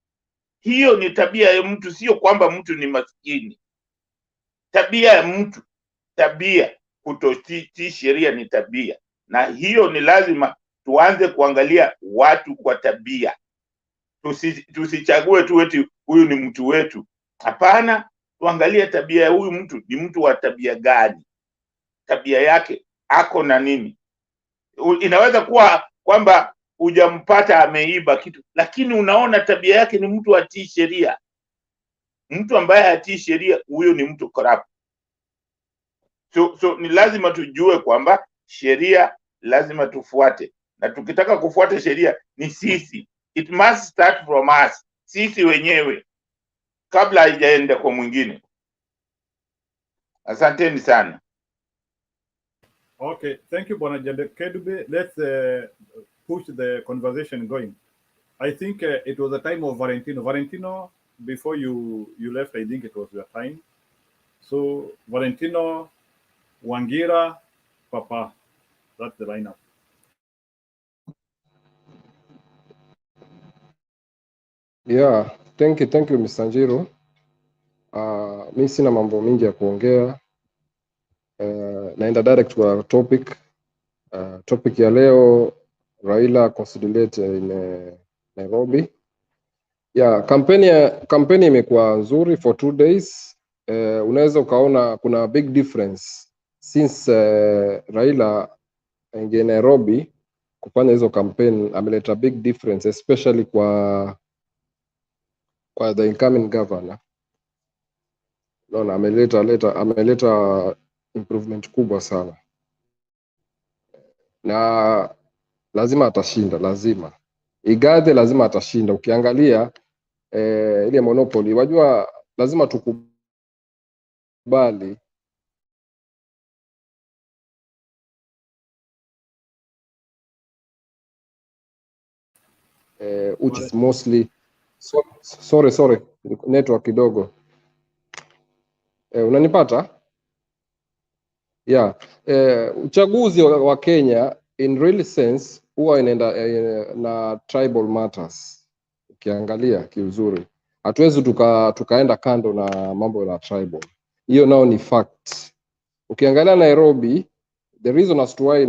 Hiyo ni tabia ya mtu, sio kwamba mtu ni masikini. Tabia ya mtu, tabia kutotii sheria ni tabia, na hiyo ni lazima tuanze kuangalia watu kwa tabia. Tusichague tu eti huyu ni mtu wetu. Hapana, tuangalie tabia ya huyu mtu, ni mtu wa tabia gani, tabia yake ako na nini. Inaweza kuwa kwamba hujampata ameiba kitu, lakini unaona tabia yake ni mtu atii sheria. Mtu ambaye hatii sheria, huyo ni mtu corrupt. So ni lazima tujue kwamba sheria lazima tufuate, na tukitaka kufuata sheria ni sisi. It must start from us, sisi wenyewe, kabla haijaenda kwa mwingine. Asanteni sana. Okay, thank you, Bwana Kedube. Let's push the conversation going. I think it was a time of Valentino. Valentino, before you left, I think it was your time. So Valentino, Wangira, Papa, that's the lineup. Yeah, thank you Mr. Njiro. Mi sina mambo mingi ya kuongea. Naenda direct kwa topic. Topic ya leo, Raila Consolidates in Nairobi. Yeah, kampeni imekuwa nzuri for 2 days. Unaweza ukaona kuna big difference since Raila ingia Nairobi kufanya hizo campaign. Ameleta big difference especially kwa the incoming governor. Naona ameleta improvement kubwa sana, na lazima atashinda, lazima Igathe lazima atashinda. Ukiangalia ile monopoly, wajua lazima tukubali which is mostly sorry network kidogo. Unanipata? Yeah. Uchaguzi wa Kenya in real sense huwa inaenda na tribal matters. Ukiangalia kiuzuri, hatuwezi tukaenda kando na mambo ya tribal. Hiyo nao ni fact. Ukiangalia Nairobi, the reason as to why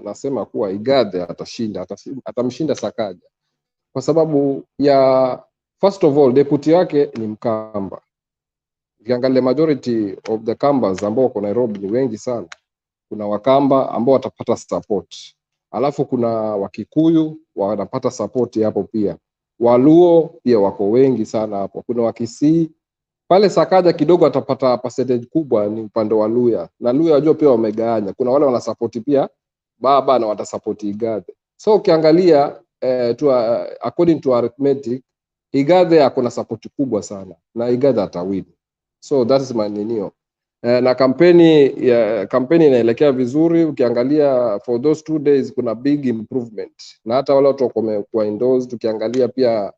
nasema kuwa Igathe atamshinda Sakaja, kwa sababu ya first of all deputy yake ni Mkamba. Ukiangalia majority of the Kambas ambao wako Nairobi ni wengi sana. Kuna Wakamba ambao watapata support, alafu kuna Wakikuyu wanapata support hapo pia. Waluo pia wako wengi sana hapo. Kuna Wakisii pale. Sakaja kidogo atapata percentage kubwa ni upande wa Luya, na Luya wajua pia wamegawanya. Kuna wale wana support pia baba na watasupport Igathe. So ukiangalia according to arithmetic, Igathe akona support kubwa sana na Igathe atawin. So that is my ninio. Na kampeni inaelekea vizuri. Ukiangalia for those 2 days kuna big improvement, na hata wale watu wamekuwa indoors. Tukiangalia pia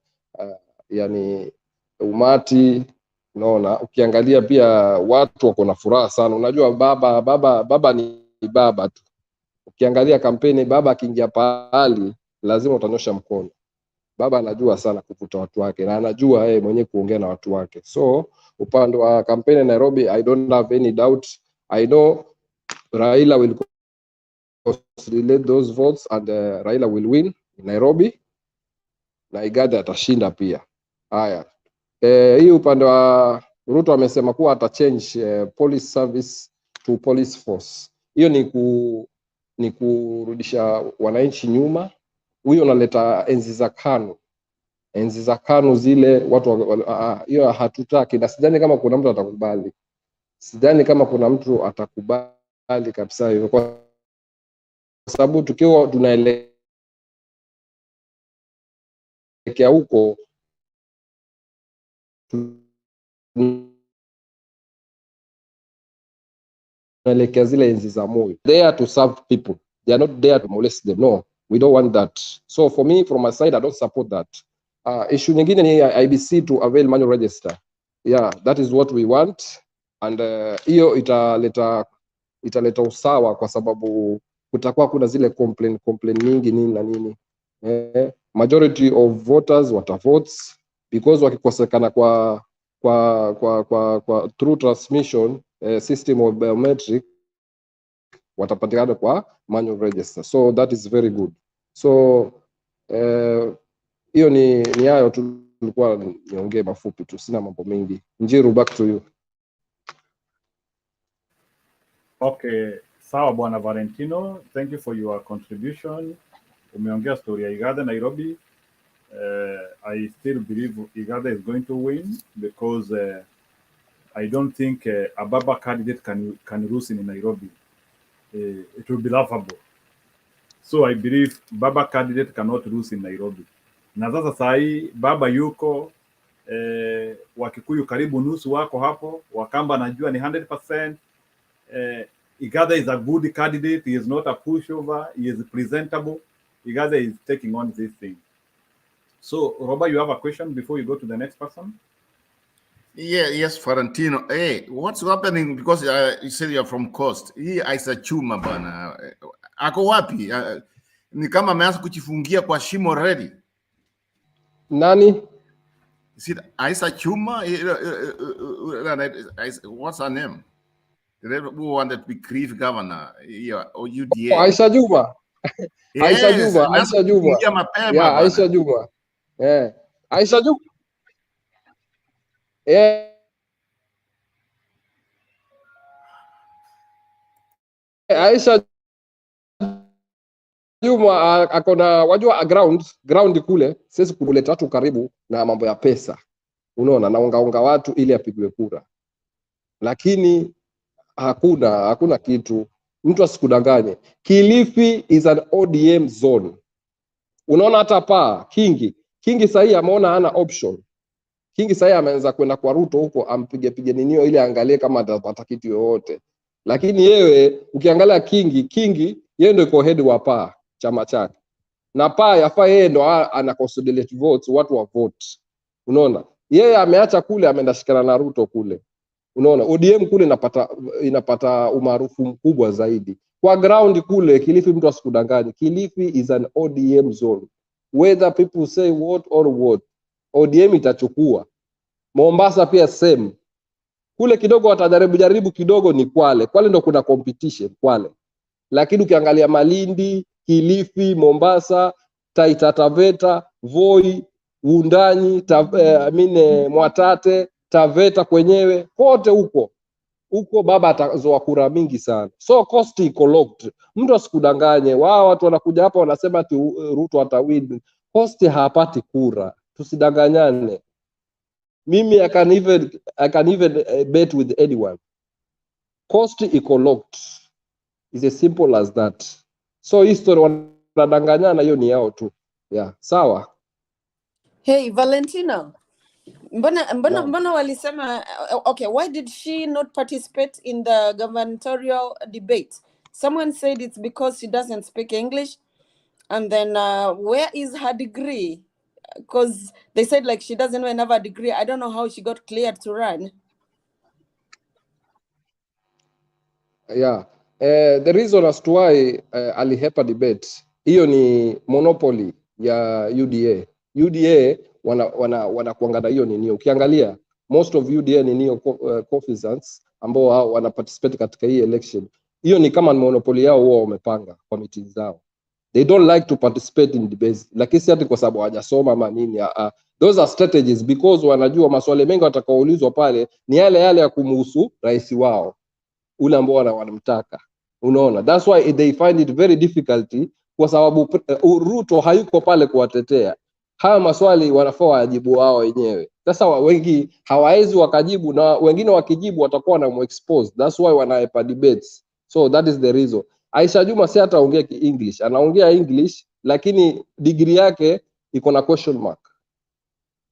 yani umati, unaona, ukiangalia pia watu wako na furaha sana. Unajua baba ni baba tu. Ukiangalia kampeni, baba akiingia pahali lazima utanyosha mkono. Baba anajua sana kuvuta watu wake, na anajua yeye mwenyewe kuongea na watu wake. So upande wa kampeni Nairobi, I don't have any doubt. I know Raila will consolidate those votes and Raila will win in Nairobi. na Igathe atashinda pia. Haya, hii upande wa Ruto amesema kuwa atachange police service to police force. Hiyo ni kurudisha wananchi nyuma. Huyo unaleta enzi za KANU zile watu hiyo hatutaki, na sidhani kama kuna mtu atakubali. Sidhani kama kuna mtu atakubali kabisa hiyo, kwa sababu tukiwa tunaelekea huko tunaelekea zile enzi za Moi. They are to serve people. They are not there to molest them. No, we don't want that. So for me, from my side, I don't support that. Issue nyingine ni IEBC to avail manual register. Yeah, that is what we want. And hiyo italeta usawa, kwa sababu kutakuwa kuna zile complain nyingi nini na nini. Majority of voters watavotes, because wakikosekana kwa through transmission system of biometric, watapatikana kwa manual register. So that is very good. So hiyo ni hayo tu, nilikuwa niongee mafupi tu, sina mambo mengi. Njiru, back to you. Okay, sawa bwana Valentino, thank you for your contribution. Umeongea story ya Igathe Nairobi. I still believe Igathe is going to win, because I don't think a Baba candidate can lose in Nairobi. It will be laughable. So I believe Baba candidate cannot lose in Nairobi. Na sasa sahi Baba yuko, Wakikuyu karibu nusu wako hapo, Wakamba najua ni 100%. Igathe is a good candidate. He is not a pushover. He is presentable. Igathe is taking on this thing. So, Robert, you have a question before you go to the next person? Yeah, yes, Valentino. Hey, what's happening? Because you said you're from Coast. Hii Aisha Chuma bana, ako wapi? Ni kama ameanza kujifungia kwa shimo already. Nani? Is it Aisha Chuma? What's her name? Who wanted to be Grief governor? Yeah, or UDA? Aisha Juma. Yes, Aisha Juma. Yeah, Aisha Juma. Yeah. Aisha Juma. Yeah. Aisha Juma akona, wajua ground kule, sisi kuleta watu karibu na mambo ya pesa. Unaona, naunga watu ili apigwe kura. Lakini hakuna kitu. Mtu asikudanganye. Kilifi is an ODM zone. Unaona hata Kingi sahi ameona hana option. Kingi sahi ameanza kwenda kwa Ruto huko ampige ninio ili angalie kama atapata kitu yoyote. Lakini yewe ukiangalia Kingi yeye ndio iko head wa chama chake. Na yafaa yeye ndo ana consolidate votes, watu wa vote. Unaona? Yeye ameacha kule, ameenda shikana na Ruto kule. Unaona, ODM kule inapata umaarufu mkubwa zaidi. Kwa ground kule Kilifi, mtu asikudanganye, Kilifi is an ODM zone. Whether people say what or what, ODM itachukua. Mombasa pia same. Kule kidogo watajaribu kidogo ni Kwale ndo kuna competition Kwale. Lakini ukiangalia Malindi, Kilifi, Mombasa, Taita Taveta, Voi, Wundanyi, Mwatate, Taveta kwenyewe, kote huko Baba atazoa kura mingi sana. So cost iko locked. Mtu asikudanganye, wao watu wanakuja hapa wanasema ati Ruto atawin. Cost hapati kura. Tusidanganyane. Mimi I can even bet with anyone. Cost iko locked. It's as simple as that. So history wanadanganyana, hiyo ni yao tu. Yeah, sawa. Hey, Valentina. Mbona walisema, okay, why did she not participate in the gubernatorial debate? Someone said it's because she doesn't speak English. And then where is her degree? Because they said like she doesn't even have a degree. I don't know how she got cleared to run. Yeah. The reason as to why alihepa debate, hiyo ni monopoly ya UDA. UDA wana kuangana hiyo nini. Ukiangalia most of UDA ni nio coffeesants ambao wana participate katika hii election. Hiyo ni kama monopoly yao wao wamepanga kwa meeting zao. They don't like to participate in debates, lakini si ati kwa sababu hawajasoma ama nini. Those are strategies, because wanajua maswali mengi watakaoulizwa pale ni yale yale ya kumhusu rais wao ule ambao wanamtaka. Unaona, that's why they find it very difficult, kwa sababu Ruto hayuko pale kuwatetea. Haya maswali wanafaa wajibu wao wenyewe. Sasa wengi hawawezi wakajibu, na wengine wakijibu watakuwa na expose. That's why wanaepa debates. So that is the reason. Aisha Juma si hata ongea English, anaongea English lakini degree yake iko na question mark.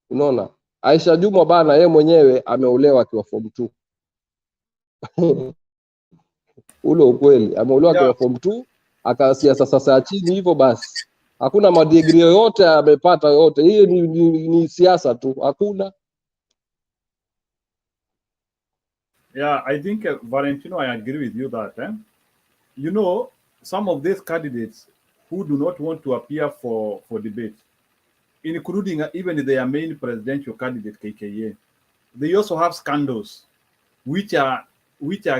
Unaona, Aisha Juma bana, yeye mwenyewe ameolewa akiwa form 2. Ule ukweli, ameolewa akiwa form 2, akasiasa sasa ya chini hivyo basi. Hakuna madigri yoyote amepata yote. Hiyo ni siasa tu, hakuna. Yeah, I think Valentino, I agree with you that you know, some of these candidates who do not want to appear for debate, including even their main presidential candidate KKA, they also have scandals which are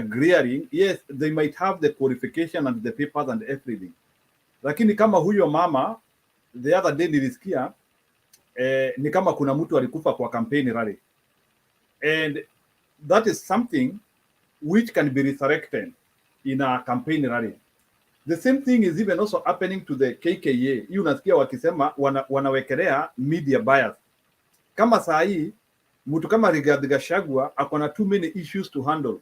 glaring. Yes, they might have the qualification and the papers and everything, lakini kama huyo mama the other day nilisikia ni kama kuna mtu alikufa kwa campaign rally, and that is something which can be resurrected in a campaign rally. The same thing is even also happening to the KKA. Hii unasikia wakisema wanawekelea media bias. Kama saa hii mtu kama Rigathi Gachagua akona too many issues to handle.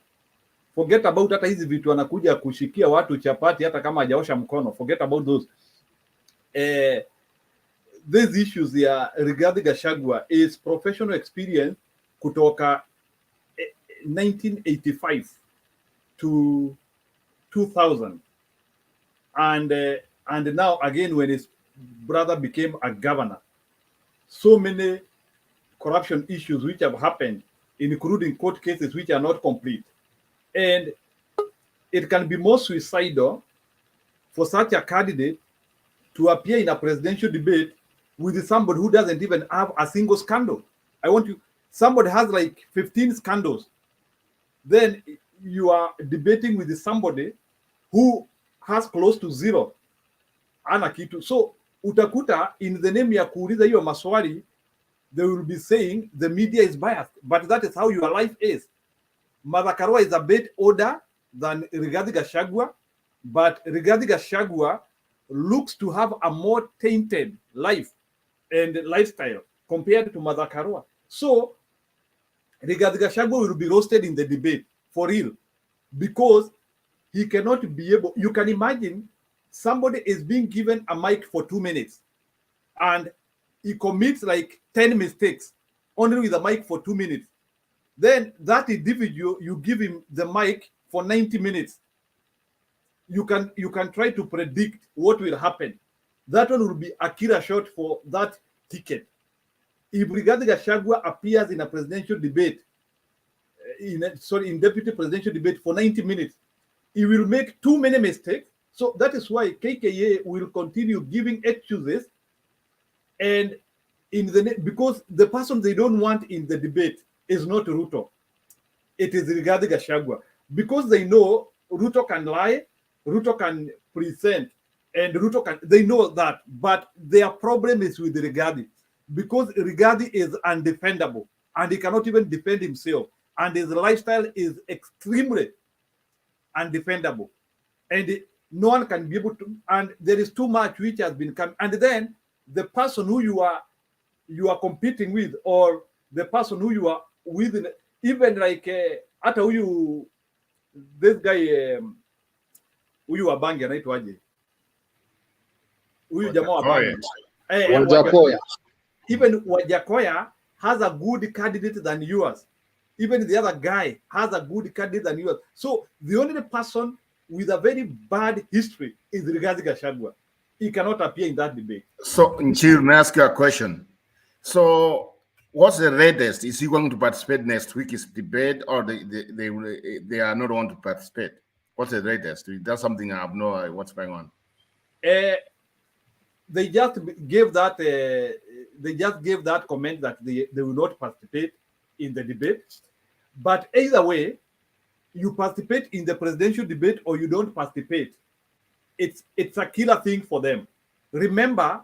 Forget about hata hizi vitu anakuja kushikia watu chapati hata kama hajaosha mkono. Forget about those. These issues ya Rigathi Gachagua is professional experience kutoka 1985 to 2000, and now again when his brother became a governor, so many corruption issues which have happened, including court cases which are not complete, and it can be more suicidal for such a candidate to appear in a presidential debate with somebody who doesn't even have a single scandal. Somebody has like 15 scandals, then you are debating with somebody who has close to zero, ana kitu. So utakuta in the name ya kuuliza hiyo maswali, they will be saying the media is biased, but that is how your life is. Martha Karua is a bit older than Rigathi Gachagua, but Rigathi Gachagua looks to have a more tainted life and lifestyle compared to Martha Karua. So Rigathi Gachagua will be roasted in the debate for real, because he cannot be able. You can imagine somebody is being given a mic for 2 minutes and he commits like 10 mistakes only with a mic for 2 minutes. Then that individual, you give him the mic for 90 minutes. You can try to predict what will happen. That one will be a killer shot for that ticket. If Rigathi Gachagua appears in a presidential debate, in deputy presidential debate for 90 minutes, he will make too many mistakes. So that is why KKA will continue giving excuses, and because the person they don't want in the debate is not Ruto, it is Rigathi Gachagua, because they know Ruto can lie, Ruto can present, and they know that, but their problem is with Rigathi, because Rigathi is undefendable and he cannot even defend himself, and his lifestyle is extremely undefendable, and no one can be able to, and there is too much which has been coming, and then the person who you are competing with, or the person who you are with, even like hata huyu this guy huyu wa bangi anaitwaje, huyu jamaa wa bangi Wajakoya. Even Wajakoya has a good candidate than yours. Even the other guy has a good candidate than yours. So the only person with a very bad history is Rigathi Gachagua. He cannot appear in that debate. So, Nchir, may I ask you a question? So, what's the latest? Is he going to participate next week's debate, or they are not going to participate? What's the latest? That's something I have no idea what's going on. They just gave that. They just gave that comment that they will not participate in the debate. But either way, you participate in the presidential debate or you don't participate. it's a killer thing for them. Remember,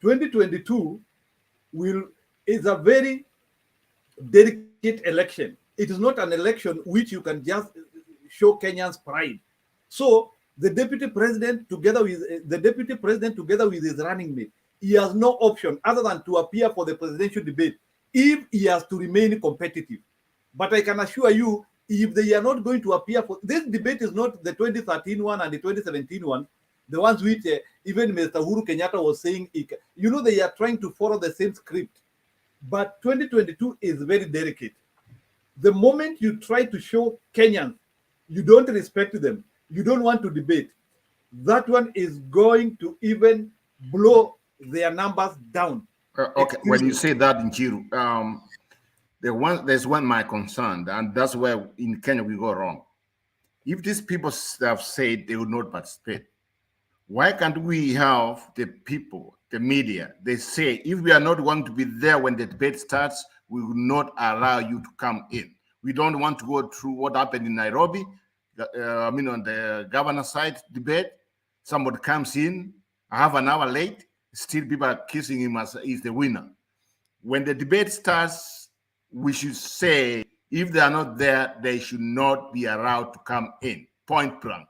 2022 is a very delicate election. It is not an election which you can just show Kenyans pride. So the deputy president, together with his running mate, he has no option other than to appear for the presidential debate if he has to remain competitive. But I can assure you, if they are not going to appear for this debate, is not the 2013 one and the 2017 one, the ones which even Mr. Uhuru Kenyatta was saying, they are trying to follow the same script. But 2022 is very delicate. The moment you try to show Kenyans you don't respect them, you don't want to debate, that one is going to even blow their numbers down. Okay, when you say that, Njiru, there's one my concern, and that's where in Kenya we go wrong. If these people have said they would not participate, why can't we have the people, the media, they say, if we are not going to be there when the debate starts, we will not allow you to come in. We don't want to go through what happened in Nairobi. On the governor's side debate, somebody comes in, half an hour late, still people are kissing him as he's the winner. When the debate starts, we should say, if they are not there, they should not be allowed to come in, point blank.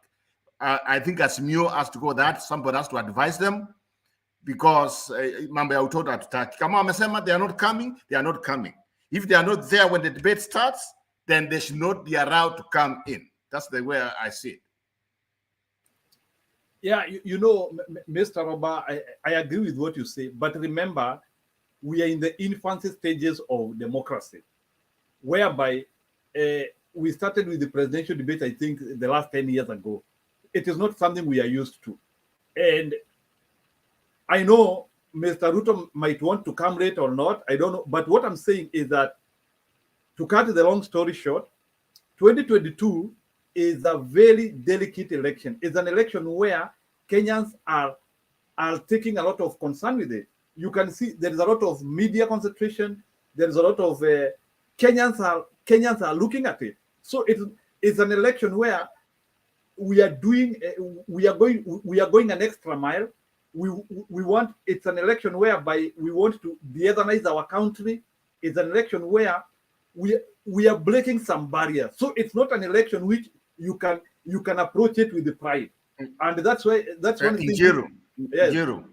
I think Asimio has to go that, somebody has to advise them, because Mambo Auto attack. Kama wamesema they are not coming, they are not coming. If they are not there when the debate starts, then they should not be allowed to come in. That's the way I see it. Yeah, Mr. Roba, I agree with what you say, but remember, we are in the infancy stages of democracy, whereby we started with the presidential debate, I think, the last 10 years ago. It is not something we are used to. And I know Mr. Ruto might want to come late or not, I don't know. But what I'm saying is that, to cut the long story short, 2022 is a very delicate election. It's an election where Kenyans are taking a lot of concern with it. You can see there is a lot of media concentration. There is a lot of Kenyans are looking at it. So it's an election where we are going an extra mile. It's an election whereby we want to de-ethnize our country. It's an election where we are breaking some barriers. So it's not an election which you can approach it with the pride. And that's one thing. Jiro,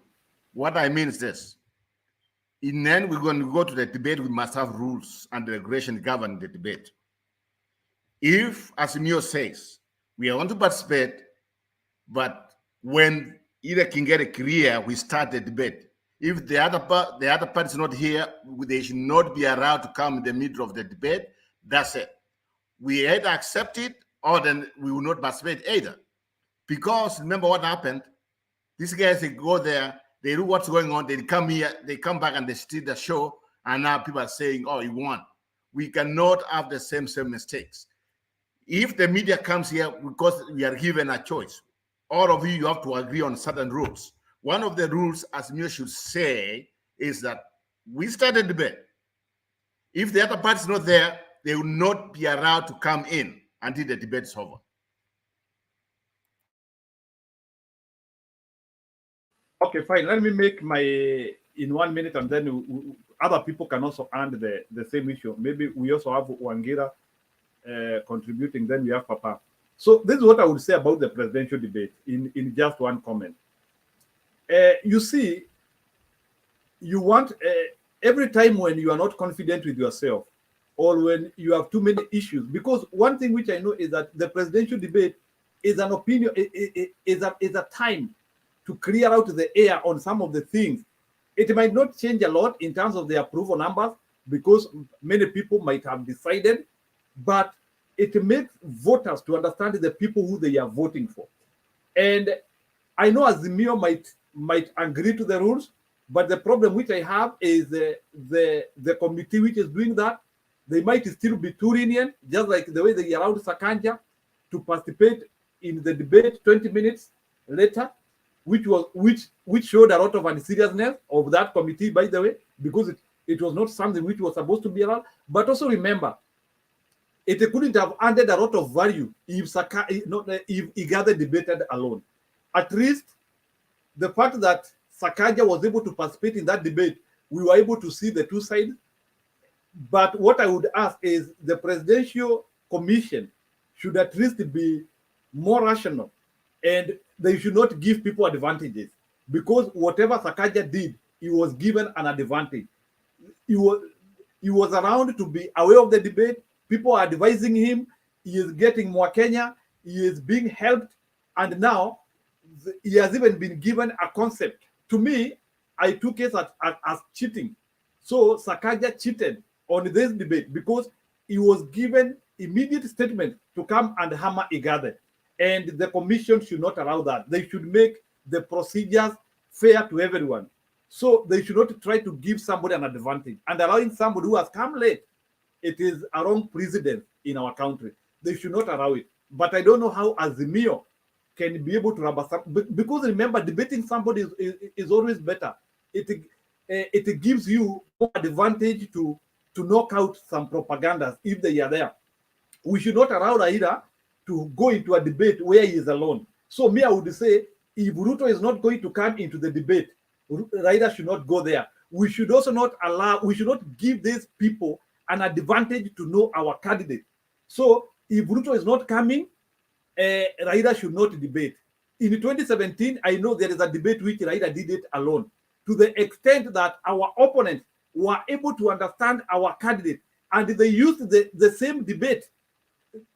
what I mean is this. In the end, we're going to go to the debate, we must have rules and regulation governing the debate. If, as Mio says, we want to participate, but when either can get a clear, we start the debate. If the other party is not here, they should not be allowed to come in the middle of the debate. That's it. We either accept it or then we will not participate either. Because remember what happened? These guys, they go there, they do what's going on, they come here, they come back and they steal the show, and now people are saying, oh, you won. We cannot have the same mistakes. If the media comes here, because we are given a choice, all of you have to agree on certain rules. One of the rules, as Mio should say, is that we start a debate. If the other party is not there, they will not be allowed to come in until the debate is over. Okay, fine. Let me make my in 1 minute, and then other people can also add the same issue. Maybe we also have Wangira contributing, then we have Papa. So this is what I would say about the presidential debate in just one comment. You see, you want every time when you are not confident with yourself, or when you have too many issues, because one thing which I know is that the presidential debate is an opinion, is a time to clear out the air on some of the things. It might not change a lot in terms of the approval numbers, because many people might have decided, but it makes voters to understand the people who they are voting for. And I know Azimio might agree to the rules, but the problem which I have is the committee which is doing that. They might still be too lenient, just like the way they allowed Sakanja to participate in the debate 20 minutes later, which showed a lot of unseriousness of that committee, by the way, because it was not something which was supposed to be allowed. But also remember, it couldn't have added a lot of value if Igade debated alone. at least the fact that Sakaja was able to participate in that debate, we were able to see the two sides. But what I would ask is the Presidential Commission should at least be more rational, and they should not give people advantages, because whatever Sakaja did, he was given an advantage. He was around to be aware of the debate. People are advising him. He is getting more Kenya. He is being helped. And now he has even been given a concept. To me, I took it as cheating. So Sakaja cheated on this debate because he was given immediate statement to come and hammer Igade. And the commission should not allow that. They should make the procedures fair to everyone. So they should not try to give somebody an advantage, and allowing somebody who has come late. It is a wrong precedent in our country. They should not allow it. But I don't know how Azimio can be able to rubber stamp, because remember, debating somebody is always better. It gives you more advantage to knock out some propagandas if they are there. We should not allow Raila to go into a debate where he is alone. So me, I would say, if RUTO is not going to come into the debate, Raila should not go there. We should also not allow, we should not give these people an advantage to know our candidate. So if RUTO is not coming, Raila should not debate. In 2017, I know there is a debate which Raila did it alone, to the extent that our opponents were able to understand our candidate, and they used the same debate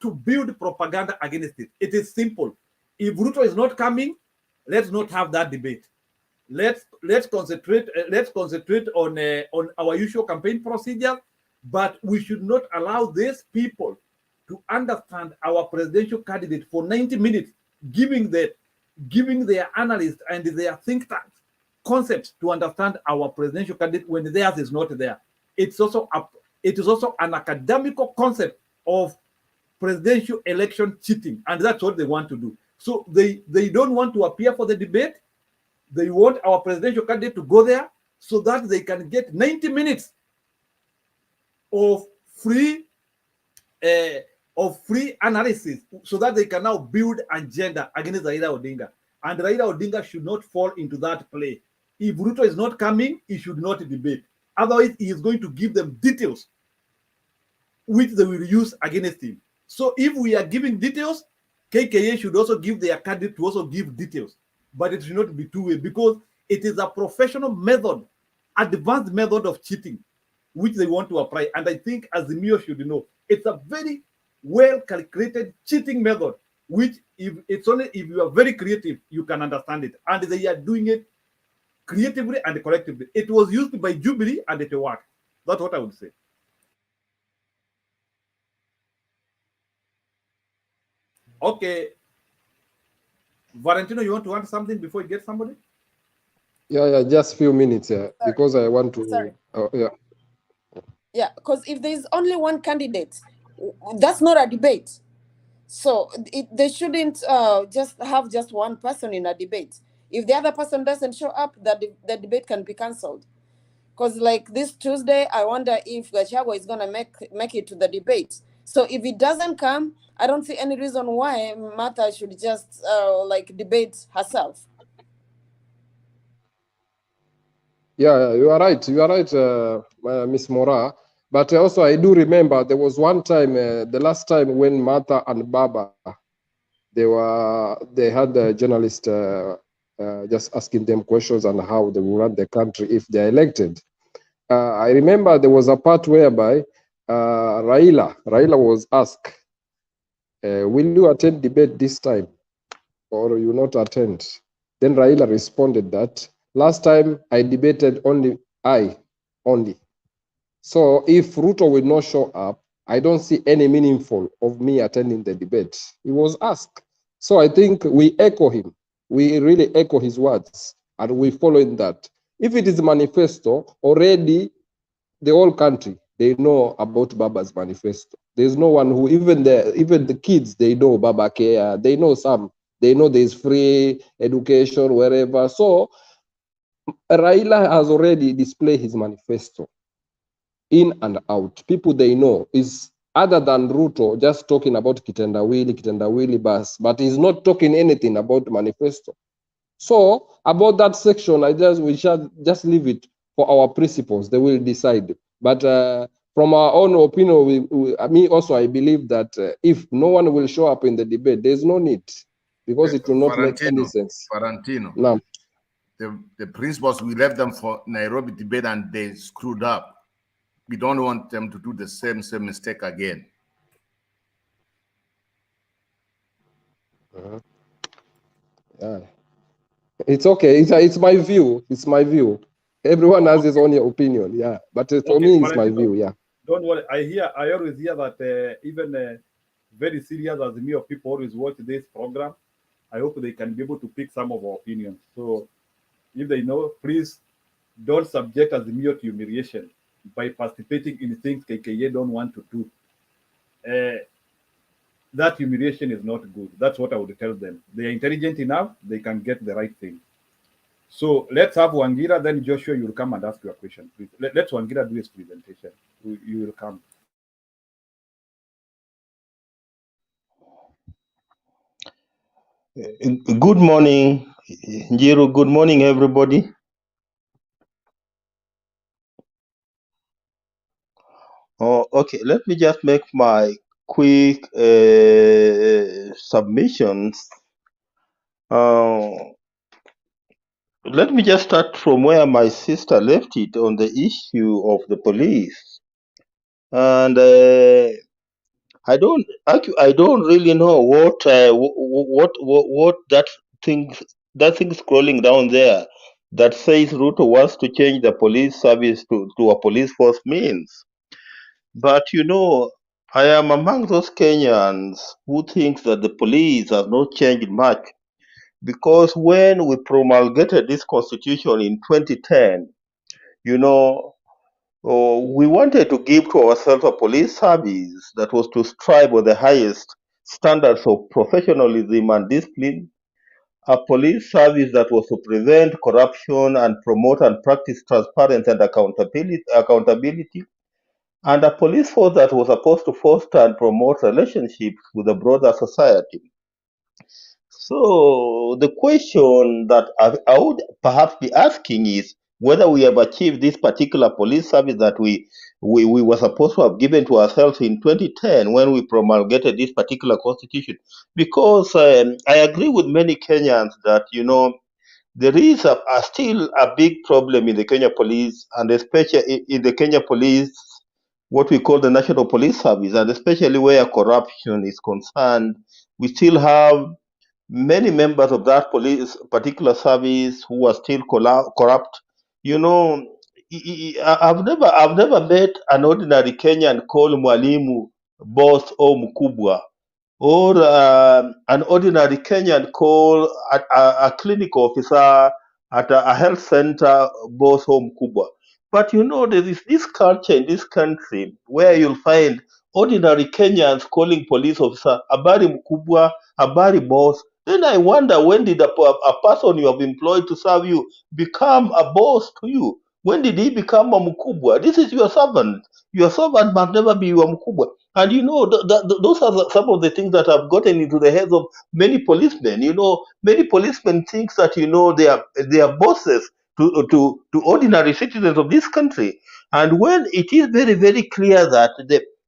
to build propaganda against it. It is simple. If RUTO is not coming, let's not have that debate. Let's concentrate on our usual campaign procedure, but we should not allow these people to understand our presidential candidate for 90 minutes, giving their analysts and their think tanks concepts to understand our presidential candidate when theirs is not there. It is also an academical concept of presidential election cheating, and that's what they want to do. So they don't want to appear for the debate. They want our presidential candidate to go there so that they can get 90 minutes of free analysis, so that they can now build agenda against Raila Odinga. And Raila Odinga should not fall into that play. If RUTO is not coming, he should not debate. Otherwise, he is going to give them details which they will use against him. So if we are giving details, KKA should also give their candidate to also give details. But it should not be two-way, because it is a professional method, advanced method of cheating, which they want to apply. And I think Azimio should know it's a very well calculated cheating method, which if you are very creative, you can understand it. And they are doing it creatively and collectively. It was used by Jubilee and it worked. That's what I would say. Okay. Valentino, you want to add something before you get somebody? Yeah, just a few minutes, because I want to. Sorry. Yeah. Yeah, because if there's only one candidate, that's not a debate. So they shouldn't just have just one person in a debate. If the other person doesn't show up, the debate can be cancelled. Because like this Tuesday, I wonder if Gachagua is going to make it to the debate. So if it doesn't come, I don't see any reason why Martha should just debate herself. Yeah, you are right. You are right, Miss Mora. But also, I do remember there was one time, the last time when Martha and Baba, they had the journalist just asking them questions on how they will run the country if they are elected. I remember there was a part whereby Raila was asked, will you attend debate this time or you not attend? Then Raila responded that, last time I debated only. So if Ruto will not show up, I don't see any meaningful of me attending the debate. He was asked. So I think we echo him. We really echo his words and we follow in that. If it is a manifesto, already the whole country, they know about Baba's manifesto. There's no one who, even the kids, they know Baba Care. They know some. They know there's free education wherever. So Raila has already displayed his manifesto in and out. People they know is other than Ruto just talking about kitendawili bus, but he's not talking anything about the manifesto. So about that section, we shall just leave it for our principals. They will decide. But from our own opinion, me also, I believe that if no one will show up in the debate, there's no need, because it will not make any sense. Valentino, Now, the principals, we left them for Nairobi debate and they screwed up. We don't want them to do the same mistake again. yeah. It's okay. It's my view. It's my view. Everyone has his own opinion. Yeah, but for me, it's my view. Yeah. Don't worry. I always hear that even very serious as me of people always watch this program. I hope they can be able to pick some of our opinions. So if they know, please don't subject us to humiliation by participating in things KKA don't want to do. That humiliation is not good. That's what I would tell them. They are intelligent enough, they can get the right thing. So let's have Wangira, then Joshua, you will come and ask your question, please. Let's Wangira do his presentation. You will come. Good morning, Njiru. Good morning, everybody. Oh, okay. Let me just make my quick submissions. Let me just start from where my sister left it on the issue of the police. And I don't really know what that thing scrolling down there that says Ruto wants to change the police service to a police force means. But I am among those Kenyans who think that the police have not changed much, because when we promulgated this constitution in 2010, we wanted to give to ourselves a police service that was to strive for the highest standards of professionalism and discipline, a police service that was to prevent corruption and promote and practice transparency and accountability, and a police force that was supposed to foster and promote relationships with the broader society. So the question that I would perhaps be asking is whether we have achieved this particular police service that we were supposed to have given to ourselves in 2010 when we promulgated this particular constitution. Because I agree with many Kenyans that, there is still a big problem in the Kenya police, and especially in the Kenya police, what we call the National Police Service, and especially where corruption is concerned. We still have many members of that particular service who are still corrupt. I've never met an ordinary Kenyan called Mwalimu, boss, or Mkubwa, or an ordinary Kenyan called a clinic officer at a health center, boss, or Mkubwa. But there is this culture in this country where you'll find ordinary Kenyans calling police officer Abari Mkubwa, Abari boss. Then I wonder, when did a person you have employed to serve you become a boss to you? When did he become a Mkubwa? This is your servant. Your servant must never be your Mkubwa. And those are some of the things that have gotten into the heads of many policemen. Many policemen think that they are bosses to ordinary citizens of this country. And when it is very, very clear that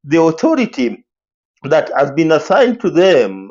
the authority that has been assigned to them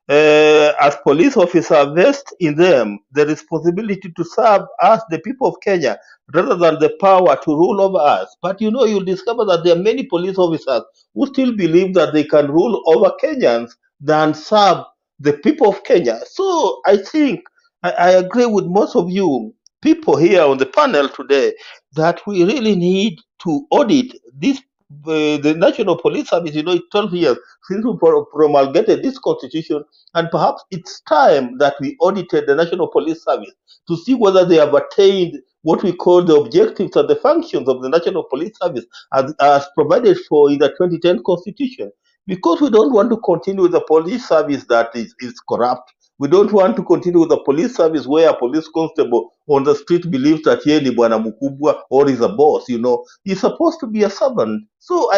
as police officers vest in them the responsibility to serve us, the people of Kenya, rather than the power to rule over us. But you'll discover that there are many police officers who still believe that they can rule over Kenyans than serve the people of Kenya. So I think I agree with most of you people here on the panel today that we really need to audit this the National Police Service. It's 12 years since we promulgated this constitution, and perhaps it's time that we audited the National Police Service to see whether they have attained what we call the objectives and the functions of the National Police Service as provided for in the 2010 Constitution. Because we don't want to continue with a police service that is corrupt. We don't want to continue with the police service where a police constable on the street believes that he ni bwana mkubwa or is a boss. He's supposed to be a servant. So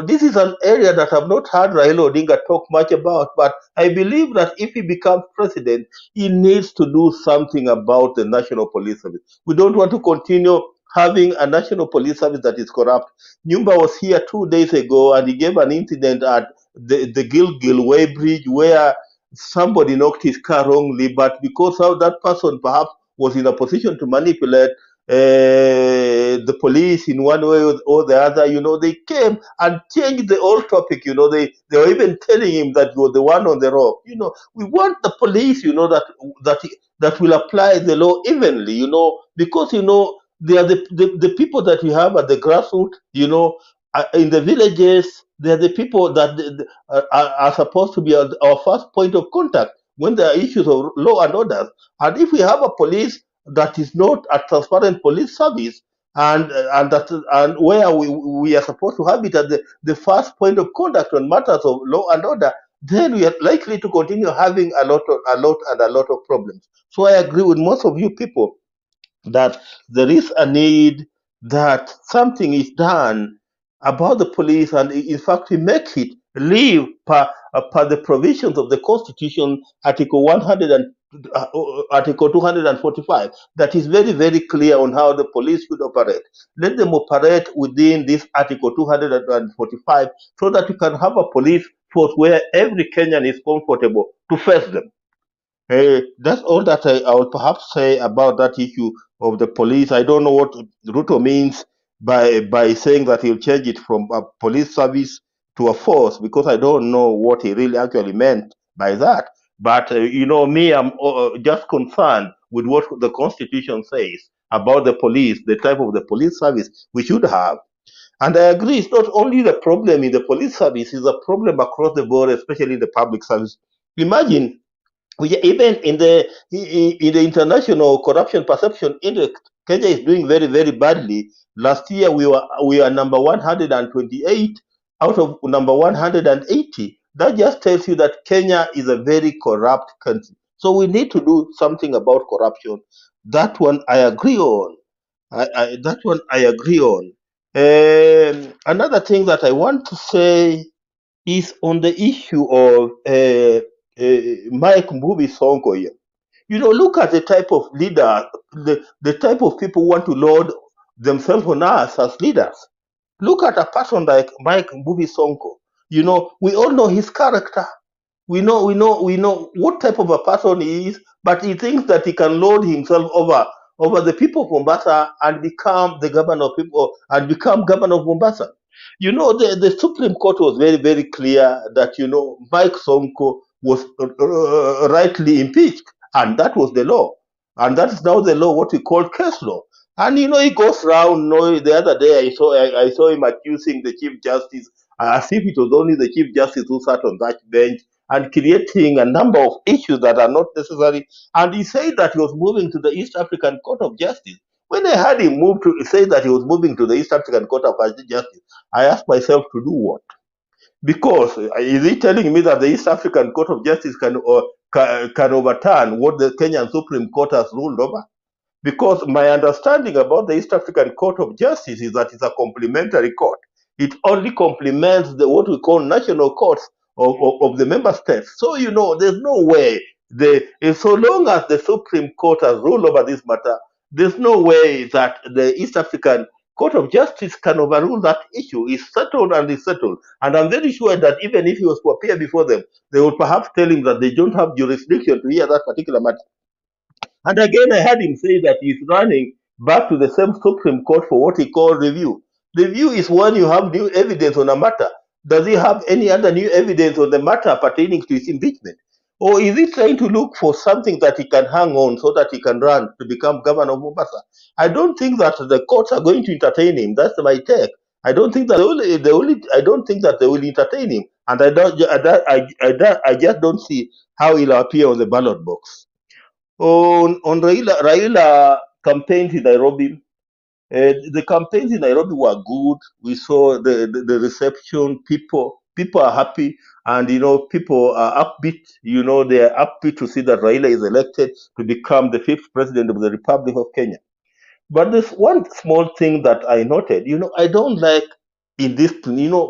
this is an area that I've not heard Raila Odinga talk much about, but I believe that if he becomes president, he needs to do something about the national police service. We don't want to continue having a national police service that is corrupt. Nyumba was here 2 days ago and he gave an incident at the Gilgil Way Bridge where somebody knocked his car wrongly, but because how that person perhaps was in a position to manipulate the police in one way or the other, they came and changed the whole topic. They were even telling him that you were the one on the road. We want the police, that will apply the law evenly, because they are the people that we have at the grassroots, in the villages. They are the people that are supposed to be our first point of contact when there are issues of law and order. And if we have a police that is not a transparent police service, and where we are supposed to have it at the first point of contact on matters of law and order, then we are likely to continue having a lot of problems. So I agree with most of you people that there is a need that something is done about the police, and in fact we make it live per the provisions of the Constitution, Article 100 and Article 245, that is very, very clear on how the police should operate. Let them operate within this Article 245 so that we can have a police force where every Kenyan is comfortable to face them. That's all that I would perhaps say about that issue of the police. I don't know what Ruto means by saying that he'll change it from a police service to a force, because I don't know what he really actually meant by that. But me, I'm just concerned with what the Constitution says about the police, the type of the police service we should have. And I agree, it's not only the problem in the police service, it's a problem across the board, especially in the public service. Imagine even in the international corruption perception index, Kenya is doing very, very badly. Last year we are number 128 out of number 180. That just tells you that Kenya is a very corrupt country. So we need to do something about corruption. That one I agree on. That one I agree on. Another thing that I want to say is on the issue of Mike Mbuvi Sonko here. Look at the type of leader, the type of people who want to load themselves on us as leaders. Look at a person like Mike Mbuvi Sonko. We all know his character. We know what type of a person he is, but he thinks that he can load himself over the people of Mombasa and become the governor of people and become governor of Mombasa. The Supreme Court was very, very clear that Mike Sonko was rightly impeached, and that was the law, and that is now the law, what we call case law. And he goes around. The other day I saw him accusing the Chief Justice as if it was only the Chief Justice who sat on that bench, and creating a number of issues that are not necessary. And he said that he was moving to the East African Court of Justice. When I heard him say that he was moving to the East African Court of Justice, I asked myself to do what? Because is he telling me that the East African Court of Justice can overturn what the Kenyan Supreme Court has ruled over? Because my understanding about the East African Court of Justice is that it's a complementary court. It only complements what we call national courts of the member states. So, there's no way, so long as the Supreme Court has ruled over this matter, there's no way that the East African Court of Justice can overrule that issue. It's settled and it's settled. And I'm very sure that even if he was to appear before them, they would perhaps tell him that they don't have jurisdiction to hear that particular matter. And again, I heard him say that he's running back to the same Supreme Court for what he called review. Review is when you have new evidence on a matter. Does he have any other new evidence on the matter pertaining to his impeachment? Or is he trying to look for something that he can hang on so that he can run to become governor of Mombasa? I don't think that the courts are going to entertain him. That's my take. I don't think that I don't think that they will entertain him, and I just don't see how he'll appear on the ballot box. On Raila campaigns in Nairobi, the campaigns in Nairobi were good. We saw the reception. People are happy. And, people are upbeat. They are upbeat to see that Raila is elected to become the 5th president of the Republic of Kenya. But there's one small thing that I noted. I don't like in this,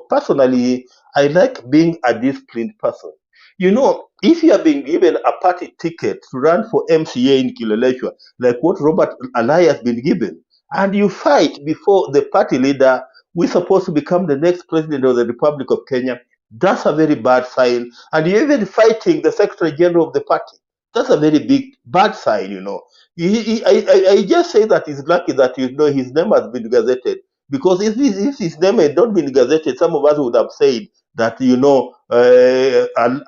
personally, I like being a disciplined person. If you have been given a party ticket to run for MCA in Kileleshwa, like what Robert Alai has been given, and you fight before the party leader, we're supposed to become the next president of the Republic of Kenya, that's a very bad sign. And you're even fighting the Secretary General of the party. That's a very big, bad sign. I just say that he's lucky that his name has been gazetted, because if his name had not been gazetted, some of us would have said that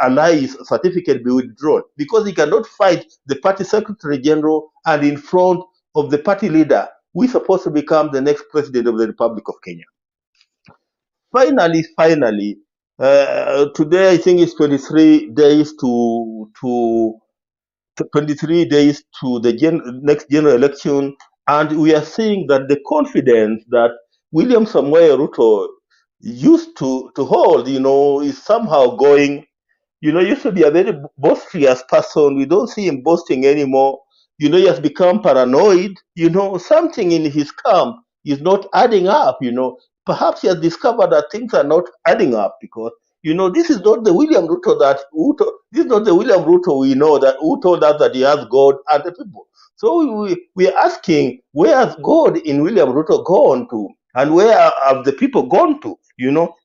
Alai's certificate be withdrawn, because he cannot fight the party secretary general and in front of the party leader. We're supposed to become the next president of the Republic of Kenya. Finally, today I think it's 23 days to 23 days to the next general election, and we are seeing that the confidence that William Samoei Ruto used to hold, is somehow going. Used to be a very boisterous person. We don't see him boasting anymore. He has become paranoid. Something in his camp is not adding up. Perhaps he has discovered that things are not adding up, because this is not the William Ruto this is not the William Ruto we know, that who told us that he has God and the people. So we are asking, where has God in William Ruto gone to? And where have the people gone to?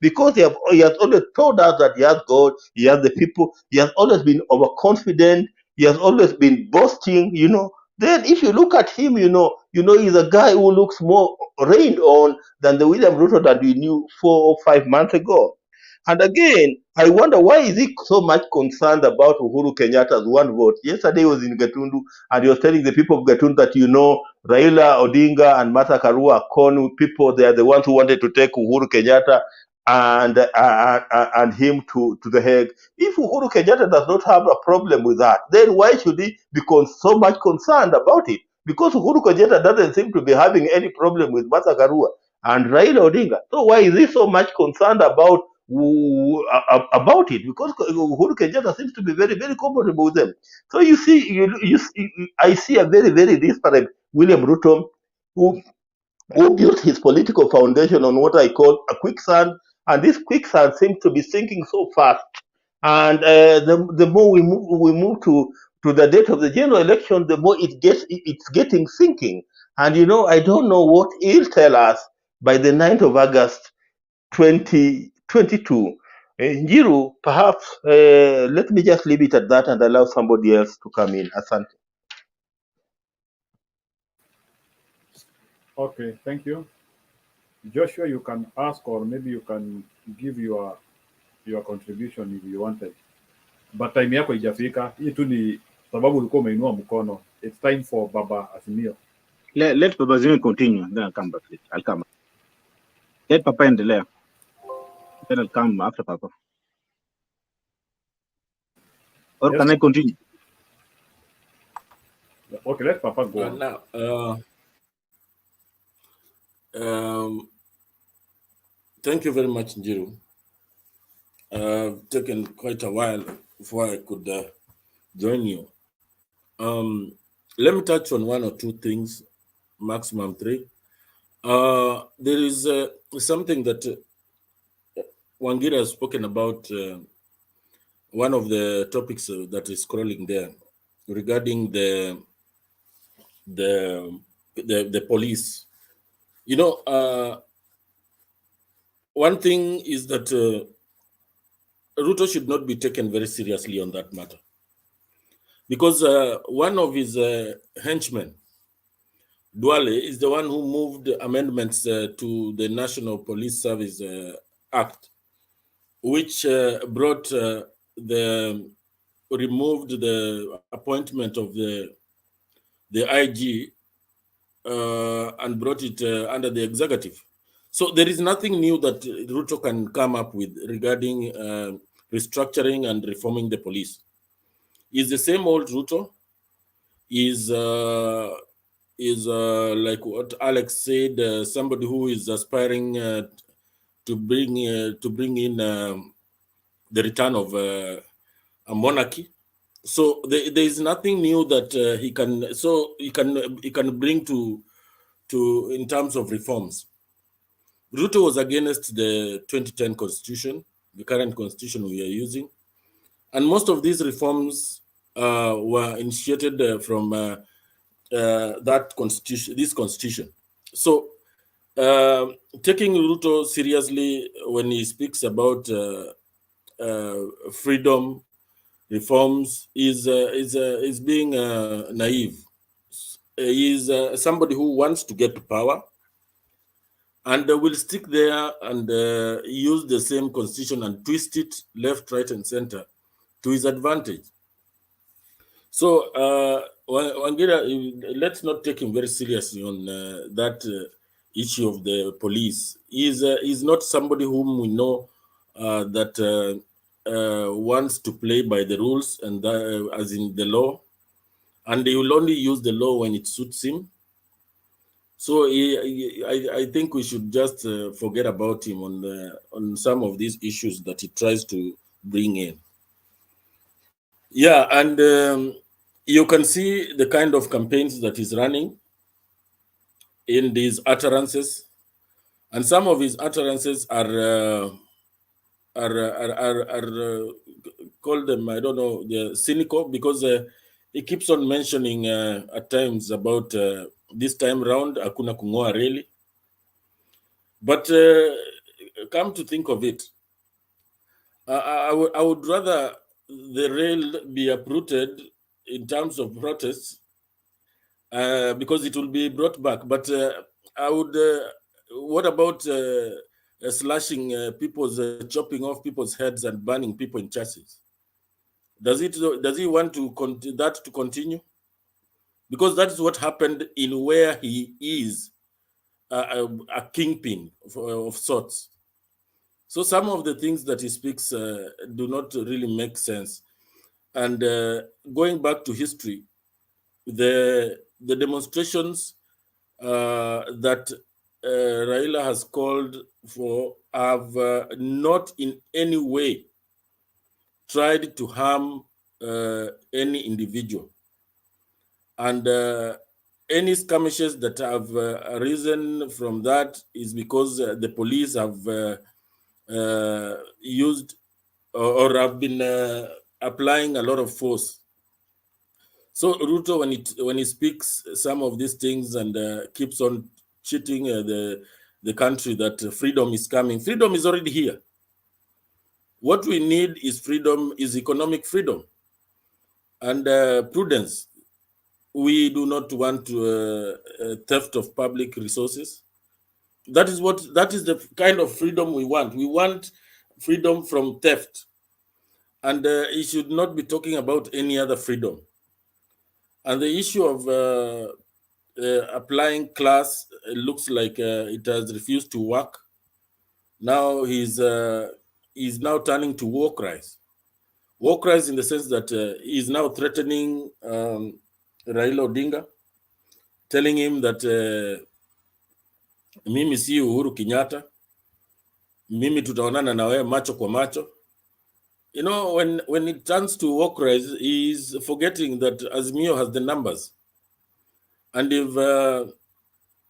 Because he has always told us that he has God, he has the people, he has always been overconfident, he has always been boasting. Then if you look at him, he's a guy who looks more rained on than the William Ruto that we knew 4 or 5 months ago. And again, I wonder, why is he so much concerned about Uhuru Kenyatta's one vote? Yesterday he was in Gatundu and he was telling the people of Gatundu that, Raila Odinga and Martha Karua are Konu people. They are the ones who wanted to take Uhuru Kenyatta and him to the Hague. If Uhuru Kenyatta does not have a problem with that, then why should he be so much concerned about it? Because Uhuru Kenyatta doesn't seem to be having any problem with Martha Karua and Raila Odinga. So why is he so much concerned about it? Because Uhuru Kenyatta seems to be very, very comfortable with them. So you see, I see a very, very disparate William Ruto, who built his political foundation on what I call a quicksand, and this quicksand seems to be sinking so fast. And the more we move to the date of the general election, the more it's getting sinking. And I don't know what he'll tell us by the 9th of August 2022. Njiru, perhaps let me just leave it at that and allow somebody else to come in. Asante. Okay, thank you. Joshua, you can ask, or maybe you can give your contribution if you wanted. But time yako haijafika. Hii tu ni sababu ulikuwa umeinua mkono. It's time for Baba Azimio. Let Baba Azimio continue, then I'll come back. I'll come. Let Papa endelea. Then I'll come after Papa. Or yes, can I continue? Okay, let Papa go on. Now, thank you very much, Njiru. Taken quite a while before I could join you. Let me touch on one or two things, maximum 3. There is something that Wangiri has spoken about, one of the topics that is scrolling there regarding the police. One thing is that Ruto should not be taken very seriously on that matter, because one of his henchmen, Duale, is the one who moved amendments to the National Police Service Act, which removed the appointment of the IG and brought it under the executive. So there is nothing new that Ruto can come up with regarding restructuring and reforming the police. Is the same old Ruto. Is like what Alex said, somebody who is aspiring to bring in the return of a monarchy. So there is nothing new that he can bring to in terms of reforms. RUTO was against the 2010 constitution, the current constitution we are using, and most of these reforms were initiated from that constitution, this constitution. So taking RUTO seriously when he speaks about freedom reforms is being naive. He is somebody who wants to get to power and will stick there and use the same constitution and twist it left, right, and center to his advantage. So, Wangira, let's not take him very seriously on that issue of the police. He's not somebody whom we know that wants to play by the rules and as in the law, and he will only use the law when it suits him. So I think we should just forget about him on some of these issues that he tries to bring in. Yeah, and you can see the kind of campaigns that he's running in these utterances, and some of his utterances are call them, I don't know, they're cynical, because he keeps on mentioning at times about this time round hakuna kungoa reli. But come to think of it, I would rather the rail be uprooted in terms of protests because it will be brought back. But I would, what about slashing people's, chopping off people's heads and burning people in churches? Does he want that to continue? Because that is what happened in where he is a kingpin of sorts. So some of the things that he speaks do not really make sense. And going back to history, the demonstrations that Raila has called for have not in any way tried to harm any individual. And any skirmishes that have arisen from that is because the police have used or have been applying a lot of force. So RUTO, when he speaks some of these things and keeps on cheating the country that freedom is coming, freedom is already here. What we need is freedom, is economic freedom and prudence. We do not want theft of public resources. That is the kind of freedom we want. We want freedom from theft. And he should not be talking about any other freedom. And the issue of applying class looks like it has refused to work. Now he's now turning to war cries. War cries in the sense that he's now threatening Raila Odinga, telling him that mimi si Uhuru Kenyatta, mimi tutaonana na wewe macho kwa macho. You know, when it turns to war cries, he's forgetting that Azimio has the numbers. And if the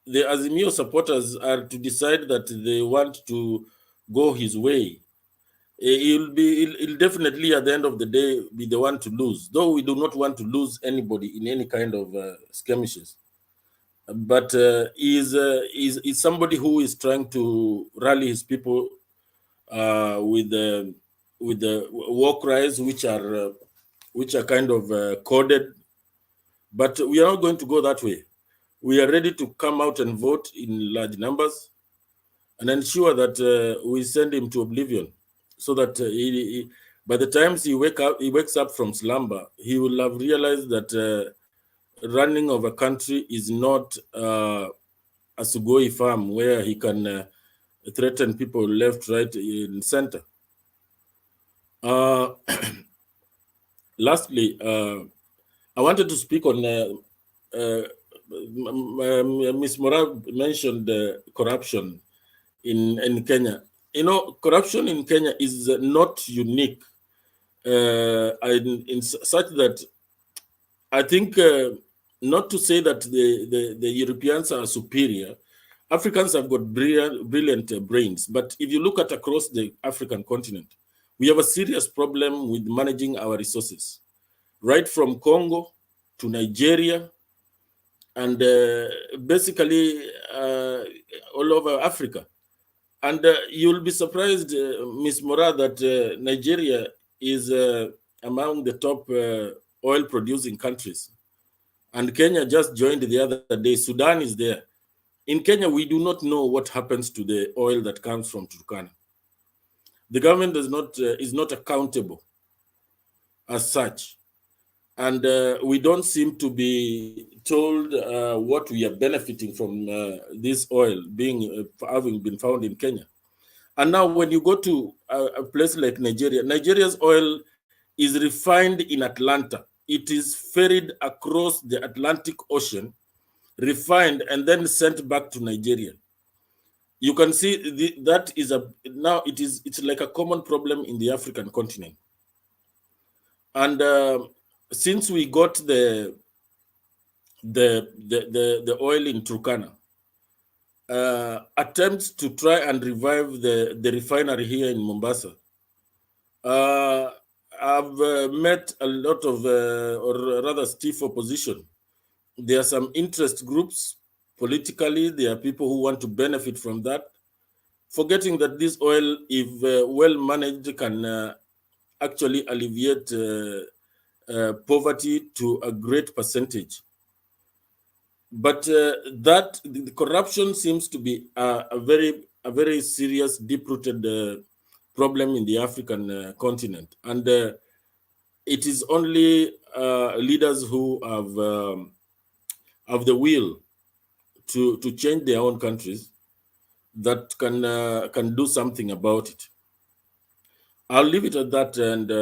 Azimio supporters are to decide that they want to go his way, he'll definitely at the end of the day be the one to lose, though we do not want to lose anybody in any kind of skirmishes. But he's somebody who is trying to rally his people with the war cries, which are kind of coded. But we are not going to go that way. We are ready to come out and vote in large numbers and ensure that we send him to oblivion, so that by the time he wakes up from slumber, he will have realized that running of a country is not a Sugoi farm where he can threaten people left, right, and center. Lastly, I wanted to speak on Ms. Mora mentioned corruption in Kenya. corruption in Kenya is not unique in such that I think not to say that the Europeans are superior. Africans have got brilliant brains, but if you look at across the African continent, we have a serious problem with managing our resources, right from Congo to Nigeria, and basically all over Africa. And you'll be surprised, Ms. Mora, that Nigeria is among the top oil-producing countries. And Kenya just joined the other day. Sudan is there. In Kenya, we do not know what happens to the oil that comes from Turkana. The government is not accountable as such. And we don't seem to be told what we are benefiting from this oil having been found in Kenya. And now when you go to a place like Nigeria, Nigeria's oil is refined in Atlanta. It is ferried across the Atlantic Ocean, refined, and then sent back to Nigeria. You can see that is it's like a common problem in the African continent. And since we got the oil in Turkana, attempts to try and revive the refinery here in Mombasa, I've met a lot of, or rather stiff opposition. There are some interest groups politically. There are people who want to benefit from that, forgetting that this oil, if well managed, can actually alleviate poverty to a great percentage. But the corruption seems to be a very serious, deep-rooted problem in the African continent, and it is only leaders who have the will to change their own countries that can do something about it. I'll leave it at that, and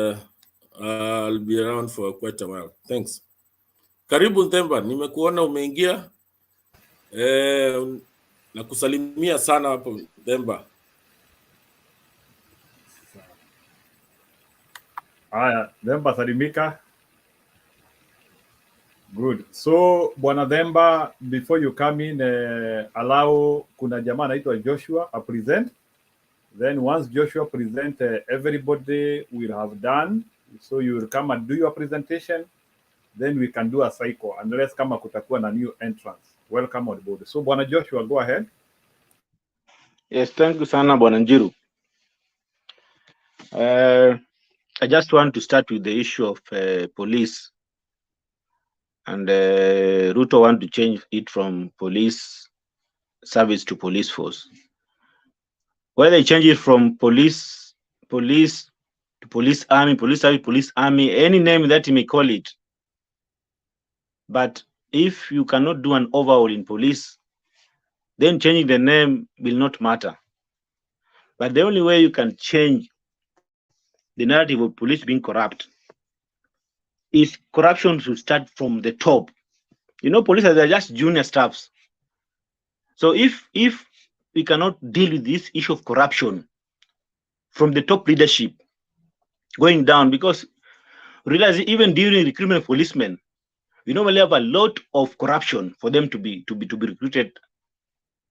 I'll be around for quite a while. Thanks. Karibu Themba, nimekuona umeingia. Na kusalimia sana hapo Themba. Haya, Themba salimika. Good. So, Bwana Themba, before you come in, allow kuna jamaa anaitwa Joshua a present. Then once Joshua present, everybody will have done. So you will come and do your presentation. Then we can do a cycle, unless kama kutakuwa na new entrance. Welcome on board. So Bwana Joshua, go ahead. Yes, thank you sana Bwana Njiru. I just want to start with the issue of police, and RUTO want to change it from police service to police force. Why they change it from police to police army, police service, police army, any name that you may call it. But if you cannot do an overhaul in police, then changing the name will not matter. But the only way you can change the narrative of police being corrupt is corruption should start from the top. You know, police are just junior staffs. So if we cannot deal with this issue of corruption from the top leadership going down, because realize even during recruitment of policemen, we normally have a lot of corruption for them to be recruited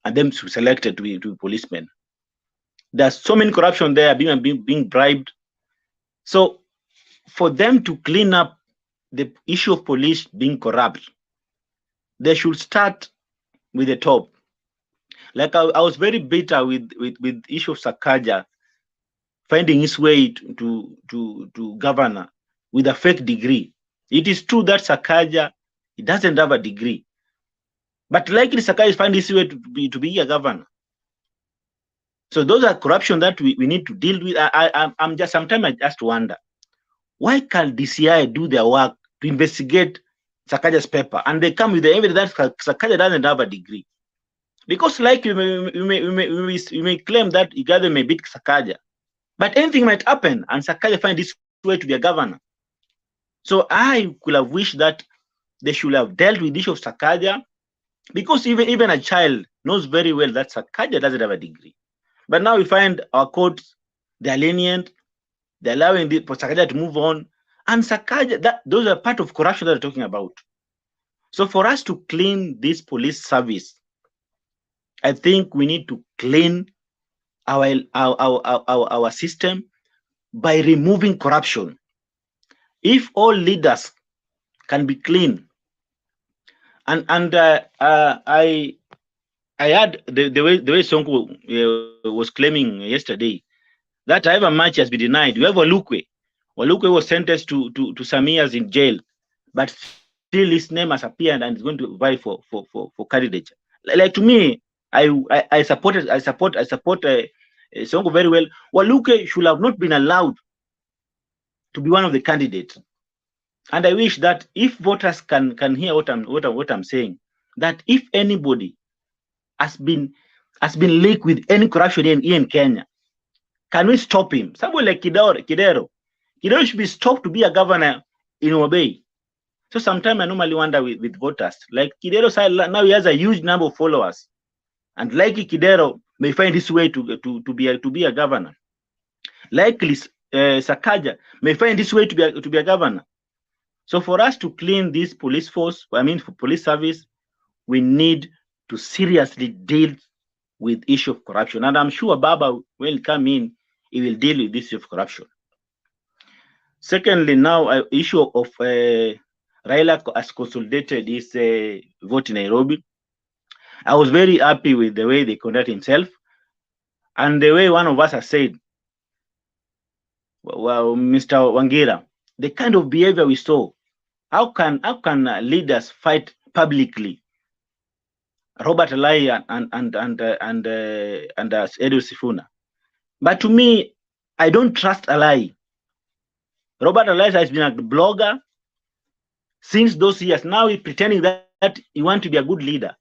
and them to be selected to be policemen. There's so many corruption there, being bribed. So for them to clean up the issue of police being corrupt, they should start with the top. Like I was very bitter with issue of Sakaja finding his way to governor with a fake degree. It is true that Sakaja, he doesn't have a degree, but likely Sakaja is finding his way to be a governor. So those are corruption that we need to deal with. Sometimes I just wonder, why can't DCI do their work to investigate Sakaja's paper, and they come with the evidence that Sakaja doesn't have a degree? Because like we may claim that Igade may beat Sakaja, but anything might happen and Sakaja find his way to be a governor. So I could have wished that they should have dealt with the issue of Sakaja, because even a child knows very well that Sakaja doesn't have a degree. But now we find our courts, they're lenient, they're allowing for Sakaja to move on. And Sakaja, those are part of corruption that we're talking about. So for us to clean this police service, I think we need to clean our system by removing corruption. If all leaders can be clean, and I heard the way Sonko was claiming yesterday that however much has been denied. You have Walukwe. Walukwe was sentenced to some years in jail, but still his name has appeared and is going to vie for candidature. Like to me, I support Sonko very well. Walukwe should have not been allowed to be one of the candidates. And I wish that if voters can hear what I'm saying, that if anybody has been linked with any corruption here in Kenya, can we stop him? Someone like Kidero should be stopped to be a governor in Obey. So sometimes I normally wonder with voters, like Kidero now he has a huge number of followers, and likely Kidero may find his way to be a governor. Likely Sakaja may find his way to be a governor. So for us to clean this police force, for police service, we need to seriously deal with issue of corruption. And I'm sure Baba will come in, he will deal with this issue of corruption. Secondly, now issue of Raila has consolidated his vote in Nairobi. I was very happy with the way they conduct himself, and the way one of us has said, well, Mr. Wangira, the kind of behavior we saw. How can leaders fight publicly? Robert Alai and Edu Sifuna. But to me, I don't trust Alai. Robert Alai has been a blogger since those years. Now he's pretending that he wants to be a good leader.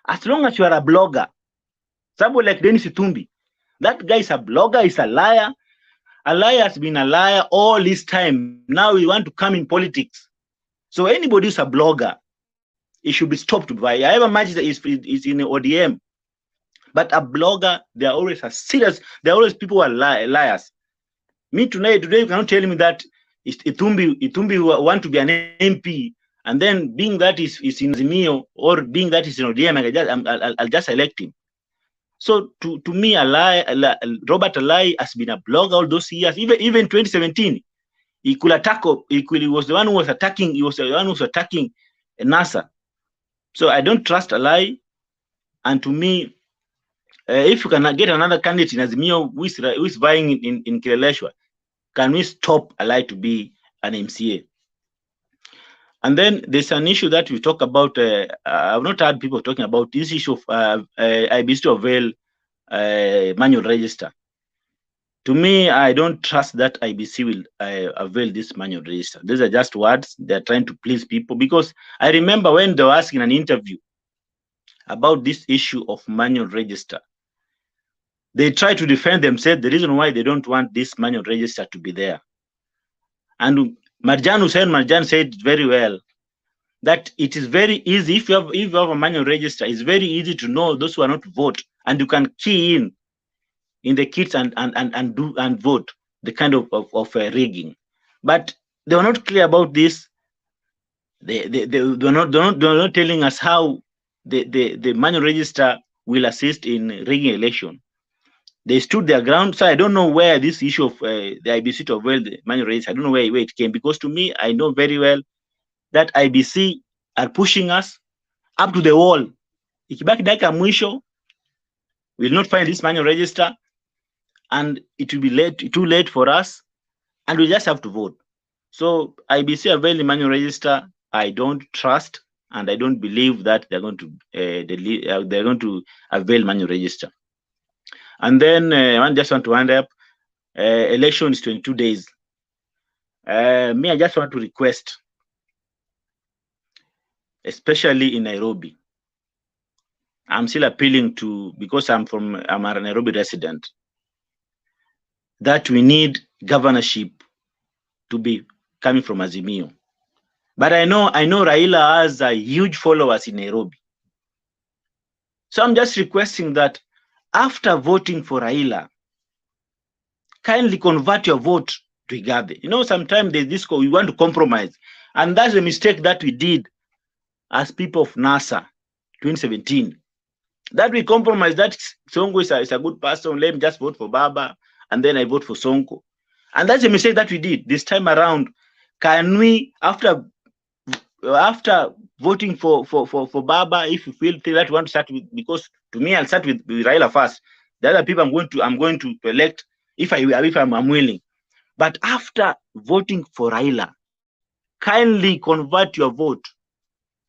As long as you are a blogger, someone like Dennis Itumbi, that guy is a blogger, he's a liar. Alai has been a liar all this time. Now he wants to come in politics. So anybody who's a blogger, it should be stopped by. However much is in the ODM, but a blogger, they are always there are always people who are liars. Me today you cannot tell me that Itumbi want to be an MP, and then being that is in Zimio or being that is in ODM, I'll just elect him. So to me, Robert Alai has been a blogger all those years, even 2017. He was the one who was attacking. He was the one who was attacking NASA. So I don't trust Alai. And to me, if you can get another candidate in Azimio who is vying in Kileleshwa, can we stop Alai to be an MCA? And then there's an issue that we talk about. I've not heard people talking about this issue of IEBC to avail manual register. To me, I don't trust that IEBC will avail this manual register. These are just words. They're trying to please people. Because I remember when they were asking an interview about this issue of manual register, they tried to defend themselves, the reason why they don't want this manual register to be there. And Marjan said very well that it is very easy, if you have a manual register, it's very easy to know those who are not vote, and you can key in the kits and vote the kind of rigging. But they were not clear about this. They're not telling us how the manual register will assist in rigging election. They stood their ground. So I don't know where this issue of the IEBC to avail the manual register, I don't know where it came, because to me, I know very well that IEBC are pushing us up to the wall. Ikibaki dakika mwisho, we will not find this manual register, and it will be too late for us, and we just have to vote. So IEBC avail the manual register. I don't trust, and I don't believe that they're going to avail manual register. And then I just want to wind up. Election is 22 days. I just want to request, especially in Nairobi. I'm still appealing to, because I'm a Nairobi resident, that we need governorship to be coming from Azimio. But I know Raila has a huge followers in Nairobi. So I'm just requesting that after voting for Raila, kindly convert your vote to Igabe. You know, sometimes there's this, we want to compromise. And that's a mistake that we did as people of NASA 2017. That we compromise, that Sonko is a good person, let me just vote for Baba, and then I vote for Sonko. And that's a mistake that we did this time around. Can we, after voting for Baba, if you feel that you want to start with, because to me, I'll start with Raila first. The other people I'm going to elect if I'm willing. But after voting for Raila, kindly convert your vote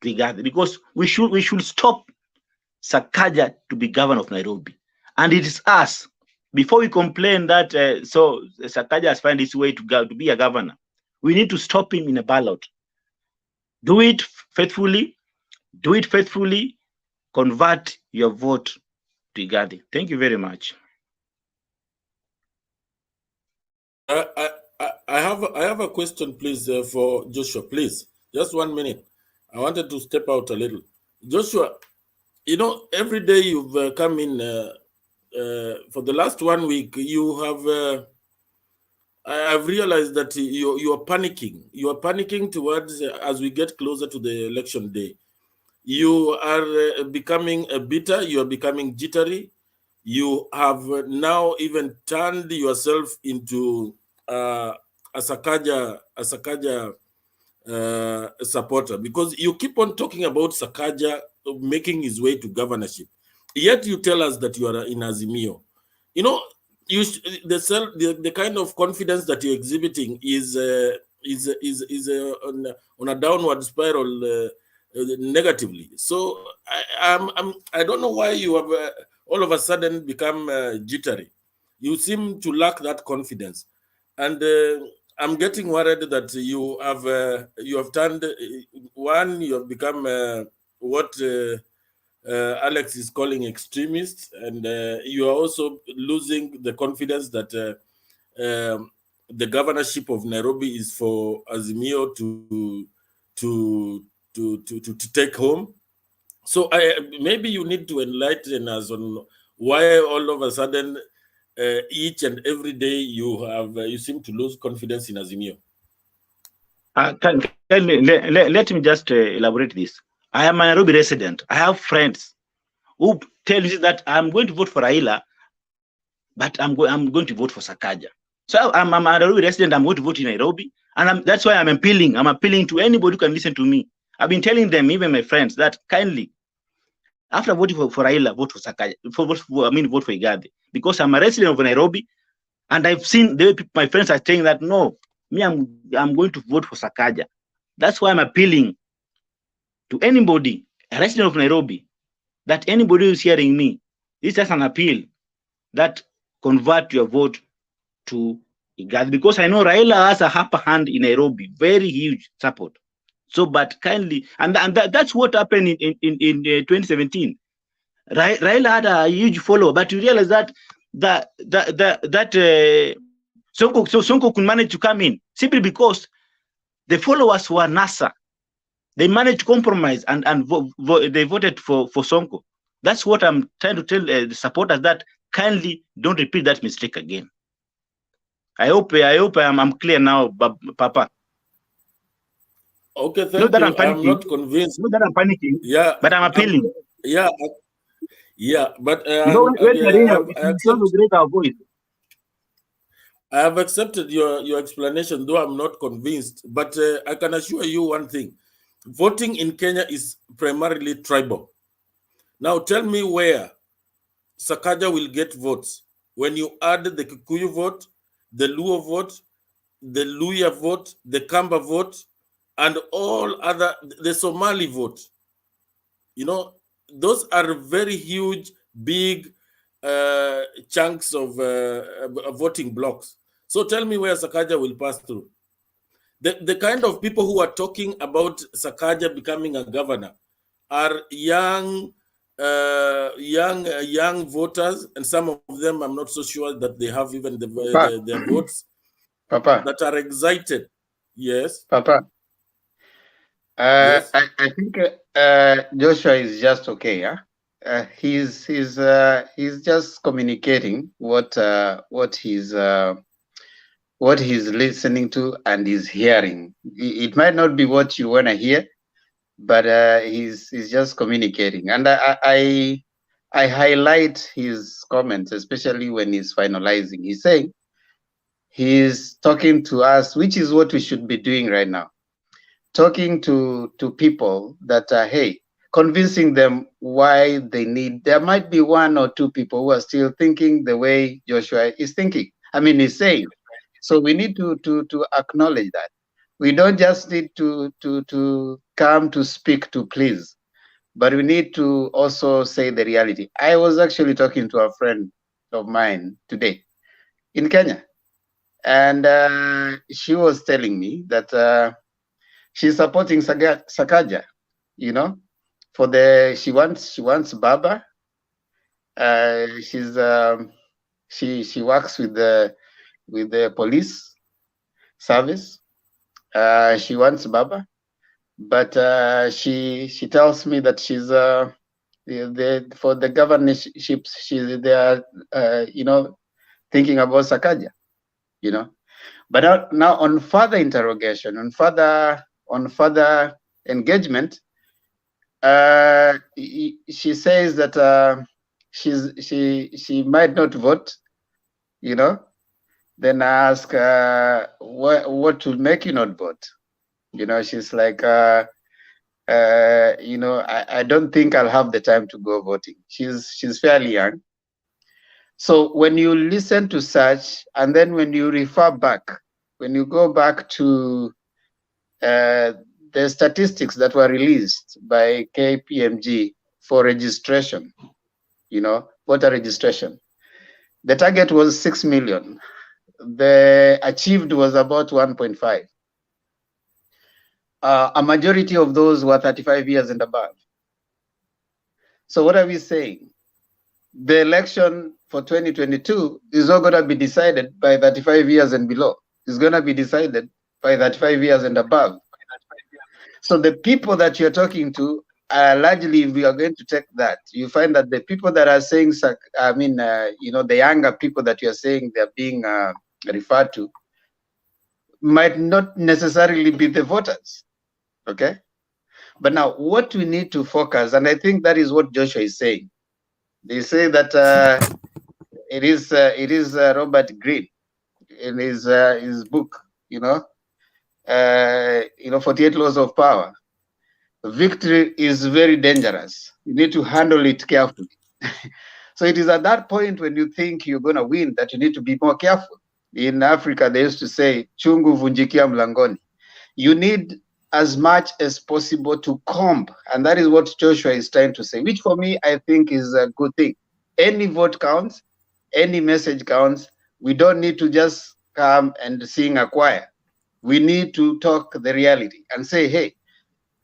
to Igabe, because we should stop Sakaja to be governor of Nairobi. And it is us. Before we complain that so Sakaja has found his way to be a governor, we need to stop him in a ballot. Do it faithfully. Do it faithfully. Convert your vote to Igadi. Thank you very much. I have a question, please, for Joshua. Please, just 1 minute. I wanted to step out a little. Joshua, you know, every day you've come in for the last 1 week. You have. I've realized that you are panicking. You are panicking towards as we get closer to the election day. You are becoming bitter. You are becoming jittery. You have now even turned yourself into a Sakaja supporter, because you keep on talking about Sakaja making his way to governorship. Yet you tell us that you are in Azimio. You know, the kind of confidence that you're exhibiting is on a downward spiral negatively. So I don't know why you have all of a sudden become jittery. You seem to lack that confidence, and I'm getting worried that you have turned you have become what Alex is calling extremist, and you are also losing the confidence that the governorship of Nairobi is for Azimio to take home. So maybe you need to enlighten us on why all of a sudden each and every day you seem to lose confidence in Azimio. Let me just elaborate this. I am a Nairobi resident. I have friends who tell you that I'm going to vote for Raila, but I'm going to vote for Sakaja. So I'm a Nairobi resident. I'm going to vote in Nairobi, and that's why I'm appealing. I'm appealing to anybody who can listen to me. I've been telling them, even my friends, that kindly, after voting for Raila, vote for Sakaja. Vote for Igade, because I'm a resident of Nairobi, and I've seen the way my friends are saying that no, me, I'm going to vote for Sakaja. That's why I'm appealing to anybody, a resident of Nairobi, that anybody who's hearing me, this is just an appeal that convert your vote to Igade, because I know Raila has a upper hand in Nairobi, very huge support. So, but kindly, and that's what happened in 2017. Raila had a huge follower, but you realize that Sonko could manage to come in simply because the followers were NASA. They managed to compromise and they voted for Sonko. That's what I'm trying to tell the supporters, that kindly don't repeat that mistake again. I hope I'm clear now, Papa. Okay, thank you. I'm not convinced. Not that I'm panicking. Yeah, but I'm appealing. But I have accepted your explanation, though I'm not convinced. But I can assure you one thing: voting in Kenya is primarily tribal. Now, tell me where Sakaja will get votes when you add the Kikuyu vote, the Luo vote, the Luya vote, the Kamba vote, and all other, the Somali vote. You know, those are very huge, big chunks of voting blocks. So tell me where Sakaja will pass through. The kind of people who are talking about Sakaja becoming a governor are young voters, and some of them I'm not so sure that they have even their votes. Papa, that are excited. Yes, Papa. Yes. I think Joshua is just okay. Yeah. He's just communicating what he's listening to and is hearing. It might not be what you want to hear, but he's just communicating. And I highlight his comments, especially when he's finalizing. He's saying he's talking to us, which is what we should be doing right now. Talking to people that hey, convincing them why they need. There might be one or two people who are still thinking the way Joshua is thinking. I mean, he's saying. So we need to acknowledge that. We don't just need to come to speak to please, but we need to also say the reality. I was actually talking to a friend of mine today in Kenya, and she was telling me that she's supporting Sakaja, you know, for the she wants Baba. She works with the police service. She wants Baba, but she tells me that she's for the governorships they are you know, thinking about Sakaja, you know. But now on further interrogation, on further engagement, she says that she might not vote, you know. Then I ask what will make you not vote, you know. She's like you know, I don't think I'll have the time to go voting. She's fairly young. So when you listen to such, and then when you refer back, when you go back to the statistics that were released by KPMG for registration, you know, voter registration, the target was 6 million. The achieved was about 1.5. A majority of those were 35 years and above. So what are we saying? The election for 2022 is not going to be decided by 35 years and below. It's going to be decided by 35 years and above. So the people that you're talking to are largely, if we are going to take that, you find that the people that are saying, I mean, you know, the younger people that you're saying they're being referred to might not necessarily be the voters. Okay? But now what we need to focus, and I think that is what Joshua is saying. They say that it is Robert Greene in his book, you know, 48 Laws of Power. Victory is very dangerous. You need to handle it carefully. So it is at that point when you think you're going to win that you need to be more careful. In Africa, they used to say, chungu vunjikia mlangoni. You need as much as possible to comb. And that is what Joshua is trying to say, which for me, I think is a good thing. Any vote counts, any message counts. We don't need to just come and sing a choir. We need to talk the reality and say, hey,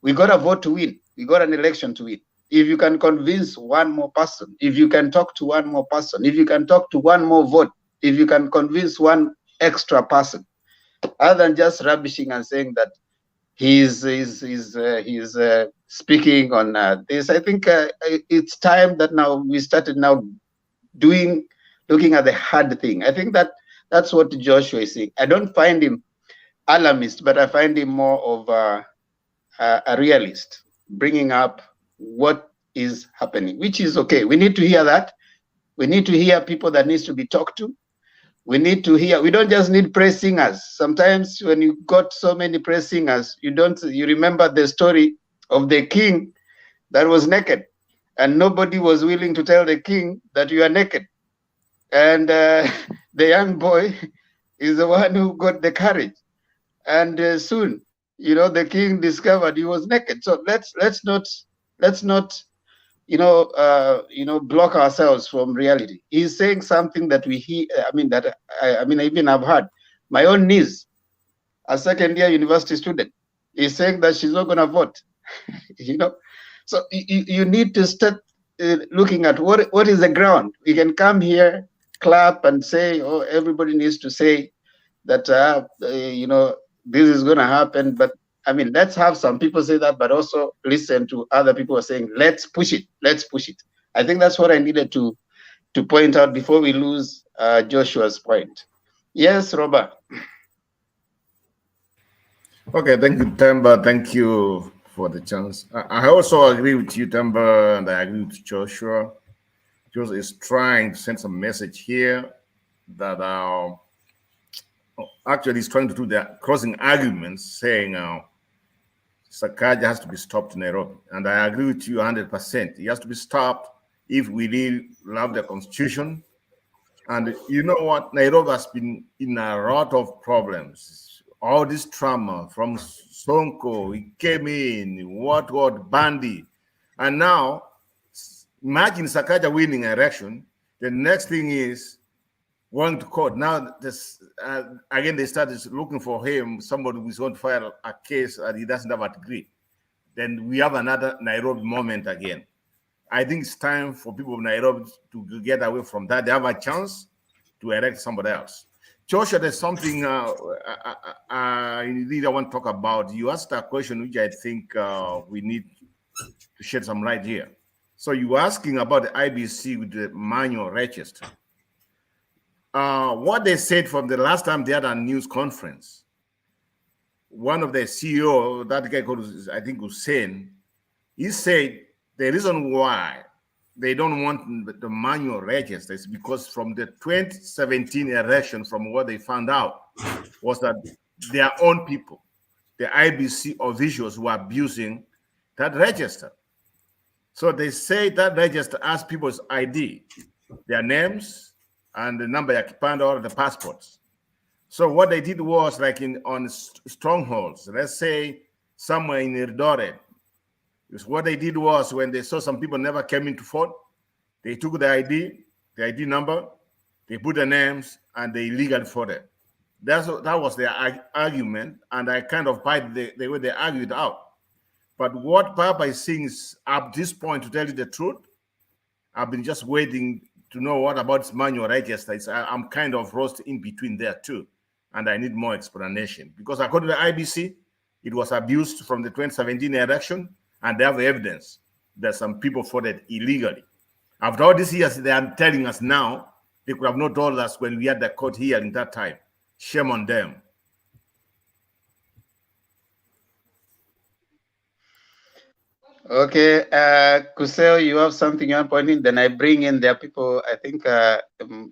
we got a vote to win. We got an election to win. If you can convince one more person, if you can talk to one more person, if you can talk to one more vote, if you can convince one extra person, other than just rubbishing and saying that he's speaking on this, I think it's time that now we started now looking at the hard thing. I think that's what Joshua is saying. I don't find him alarmist, but I find him more of a realist, bringing up what is happening, which is okay. We need to hear that. We need to hear people that needs to be talked to. We need to hear. We don't just need praise singers. Sometimes when you got so many praise singers, you remember the story of the king that was naked, and nobody was willing to tell the king that you are naked. And the young boy is the one who got the courage. And soon, you know, the king discovered he was naked. So let's not block ourselves from reality. He's saying something that we hear. I even I've heard. My own niece, a second-year university student, is saying that she's not going to vote. You know, so you need to start looking at what is the ground. We can come here, clap, and say, oh, everybody needs to say that this is going to happen. But I mean, let's have some people say that, but also listen to other people saying, let's push it. Let's push it. I think that's what I needed to point out before we lose Joshua's point. Yes, Robert. Okay, thank you, Temba. Thank you for the chance. I also agree with you, Temba, and I agree with Joshua. Joshua is trying to send some message here that actually he's trying to do the crossing arguments, saying Sakaja has to be stopped in Nairobi. And I agree with you 100%. He has to be stopped if we really love the constitution. And you know what? Nairobi has been in a lot of problems. All this trauma from Sonko, he came in, what, Bandi. And now, imagine Sakaja winning an election. The next thing is going to court. Now, this again, they started looking for him, somebody who's going to file a case and he doesn't have a degree. Then we have another Nairobi moment again. I think it's time for people of Nairobi to get away from that. They have a chance to elect somebody else. Joshua, there's something indeed I want to talk about. You asked a question which I think we need to shed some light here. So you were asking about the IEBC with the manual register. What they said from the last time they had a news conference, one of the CEO, that guy called, I think, Hussein, he said the reason why they don't want the manual register is because from the 2017 election, from what they found out, was that their own people, the IEBC officials, were abusing that register. So they say that register asks people's ID, their names, and the number of kipande or the passports. So what they did was, like on strongholds, let's say somewhere in Eldoret, what they did was, when they saw some people never came into fort, they took the ID number, they put the names, and they illegally voted. That was their argument, and I kind of buy the way they argued out. But what Papa is saying is, at this point, to tell you the truth, I've been just waiting to know what about this manual register. I'm kind of roasted in between there too, and I need more explanation. Because according to the IEBC, it was abused from the 2017 election, and they have evidence that some people voted illegally. After all these years, they are telling us now, they could have not told us when we had the court hearing that time. Shame on them. Okay, Kuseo, you have something you're pointing. Then I bring in their people. I think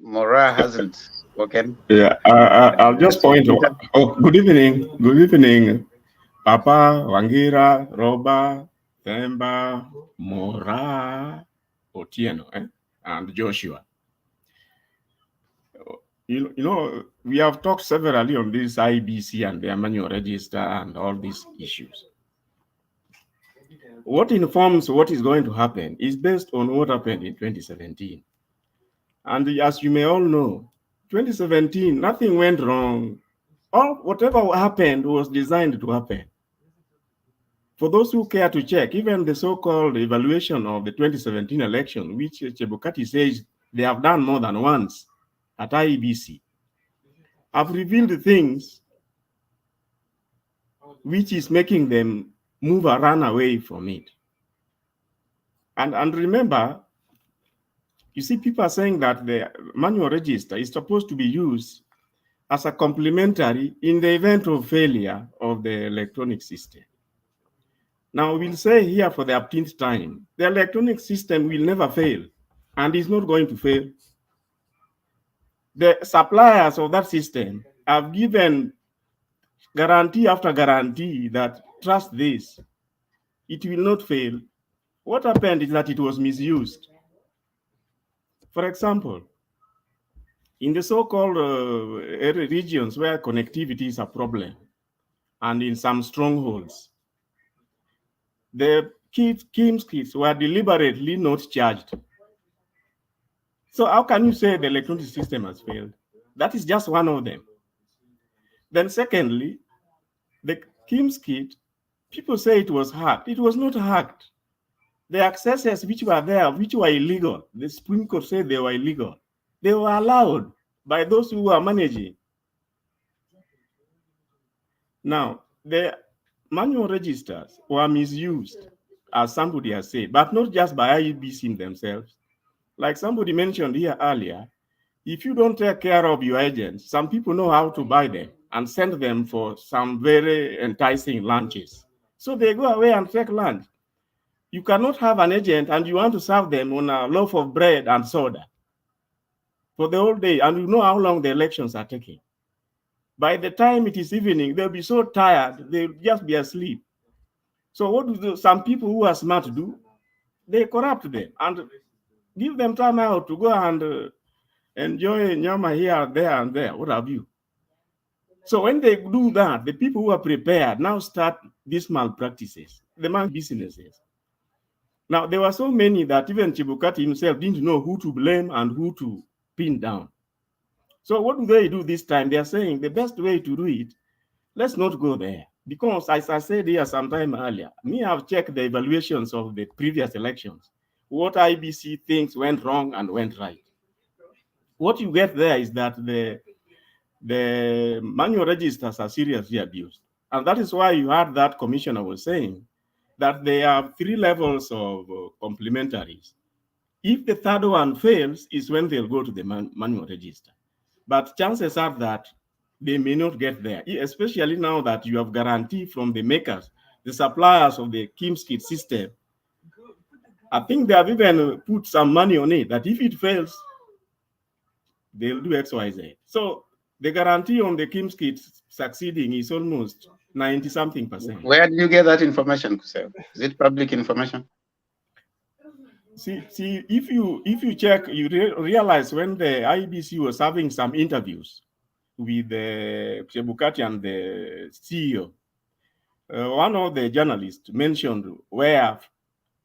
Mora hasn't spoken. Yeah, I'll just point out. Oh, good evening, Papa, Wangira, Roba, Themba, Mora, Otieno, and Joshua. You know, we have talked severally on this IEBC and their manual register and all these issues. What informs what is going to happen is based on what happened in 2017. And as you may all know, 2017, nothing went wrong. Whatever happened was designed to happen. For those who care to check, even the so-called evaluation of the 2017 election, which Chebukati says they have done more than once at IEBC, have revealed things which is making them run away from it. And remember, you see, people are saying that the manual register is supposed to be used as a complementary in the event of failure of the electronic system. Now, we'll say here for the 18th time, the electronic system will never fail, and is not going to fail. The suppliers of that system have given guarantee after guarantee that, trust this, it will not fail. What happened is that it was misused. For example, in the so-called regions where connectivity is a problem, and in some strongholds, the KIMS kits were deliberately not charged. So how can you say the electronic system has failed? That is just one of them. Then secondly, the KIMS kit, people say it was hacked. It was not hacked. The accesses which were there, which were illegal, the Supreme Court said they were illegal. They were allowed by those who were managing. Now, the manual registers were misused as somebody has said, but not just by IEBC themselves. Like somebody mentioned here earlier, if you don't take care of your agents, some people know how to buy them and send them for some very enticing lunches. So they go away and take lunch. You cannot have an agent and you want to serve them on a loaf of bread and soda for the whole day, and you know how long the elections are taking. By the time it is evening, they'll be so tired, they'll just be asleep. So what do some people who are smart do? They corrupt them and give them time out to go and enjoy nyama here, there, and there, what have you. So when they do that, the people who are prepared now start these malpractices, the businesses. Now, there were so many that even Chebukati himself didn't know who to blame and who to pin down. So what do they do this time? They are saying the best way to do it, let's not go there. Because as I said here sometime earlier, me have checked the evaluations of the previous elections, what IEBC thinks went wrong and went right. What you get there is that the manual registers are seriously abused. And that is why you heard that commissioner was saying that there are 3 levels of complementaries. If the third one fails, is when they'll go to the manual register. But chances are that they may not get there, especially now that you have guarantee from the makers, the suppliers of the KIMS kit system. I think they have even put some money on it, that if it fails, they'll do X, Y, Z. So the guarantee on the KIMS kit succeeding is almost 90-something%. Where did you get that information, Kusel? Is it public information? See, if you check, you realize when the IEBC was having some interviews with the Chebukati and the CEO, one of the journalists mentioned where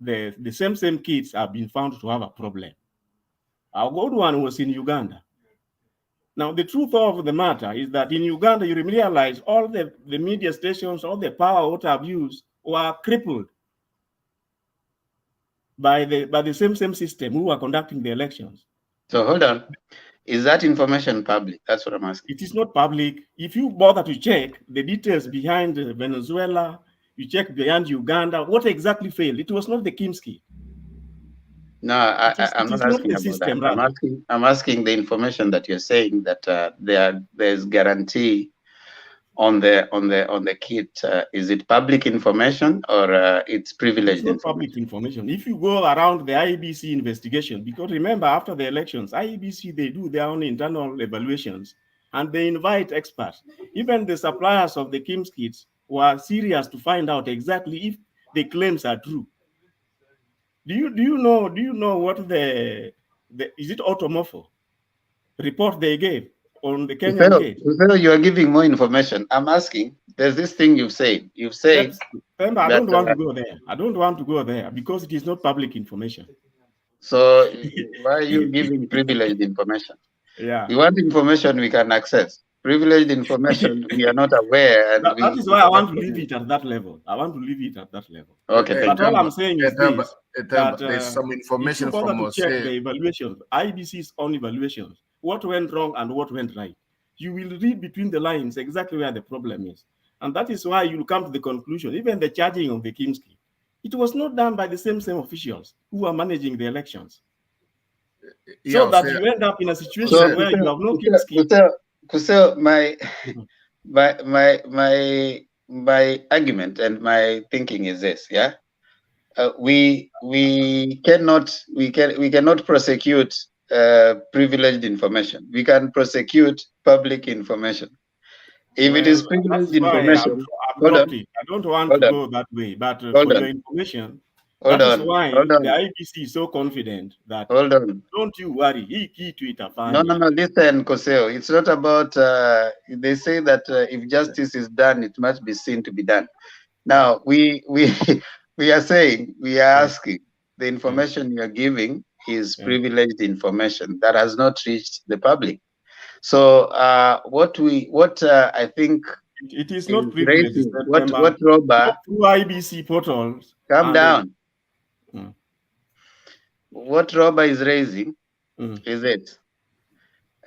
the same kids have been found to have a problem. Our good one was in Uganda. Now, the truth of the matter is that in Uganda, you realize all the media stations, all the power what have used were crippled by the same system who are conducting the elections. So hold on. Is that information public? That's what I'm asking. It is not public. If you bother to check the details behind Venezuela, you check behind Uganda, what exactly failed? It was not the Kimski. No, I'm not asking about that. I'm asking the information that you're saying that there's guarantee on the kit. Is it public information or it's privileged information? It's not public information. If you go around the IEBC investigation, because remember after the elections, IEBC, they do their own internal evaluations and they invite experts. Even the suppliers of the KIMS kits were serious to find out exactly if the claims are true. Do you know what is it Automorpho report they gave on the Kenyan case? You are giving more information. I'm asking, there's this thing you've said. You've said I don't want to go there. I don't want to go there because it is not public information. So why are you giving privileged information? Yeah. We want information we can access. Privileged information we are not aware. And that is why I want to leave it at that level. I want to leave it at that level. Okay. But all I'm saying is this, that there's some information if you from to check the evaluations, IEBC's own evaluations, what went wrong and what went right. You will read between the lines exactly where the problem is. And that is why you'll come to the conclusion, even the charging of the Kimski, it was not done by the same officials who are managing the elections. So that you end up in a situation where you have no Kimski. Kusel, my argument and my thinking is this, yeah. We cannot prosecute privileged information. We can prosecute public information. If it is privileged information, I don't want to go that way, but for your information, that is why the IEBC is so confident that don't you worry, he key to it. No, listen, Koseo, it's not about, they say that if justice is done, it must be seen to be done. Now, we are saying, we are asking, the information you are giving is privileged information that has not reached the public. So what I think it is not privileged. What Robert through IEBC portals. Calm down. What Robert is raising is it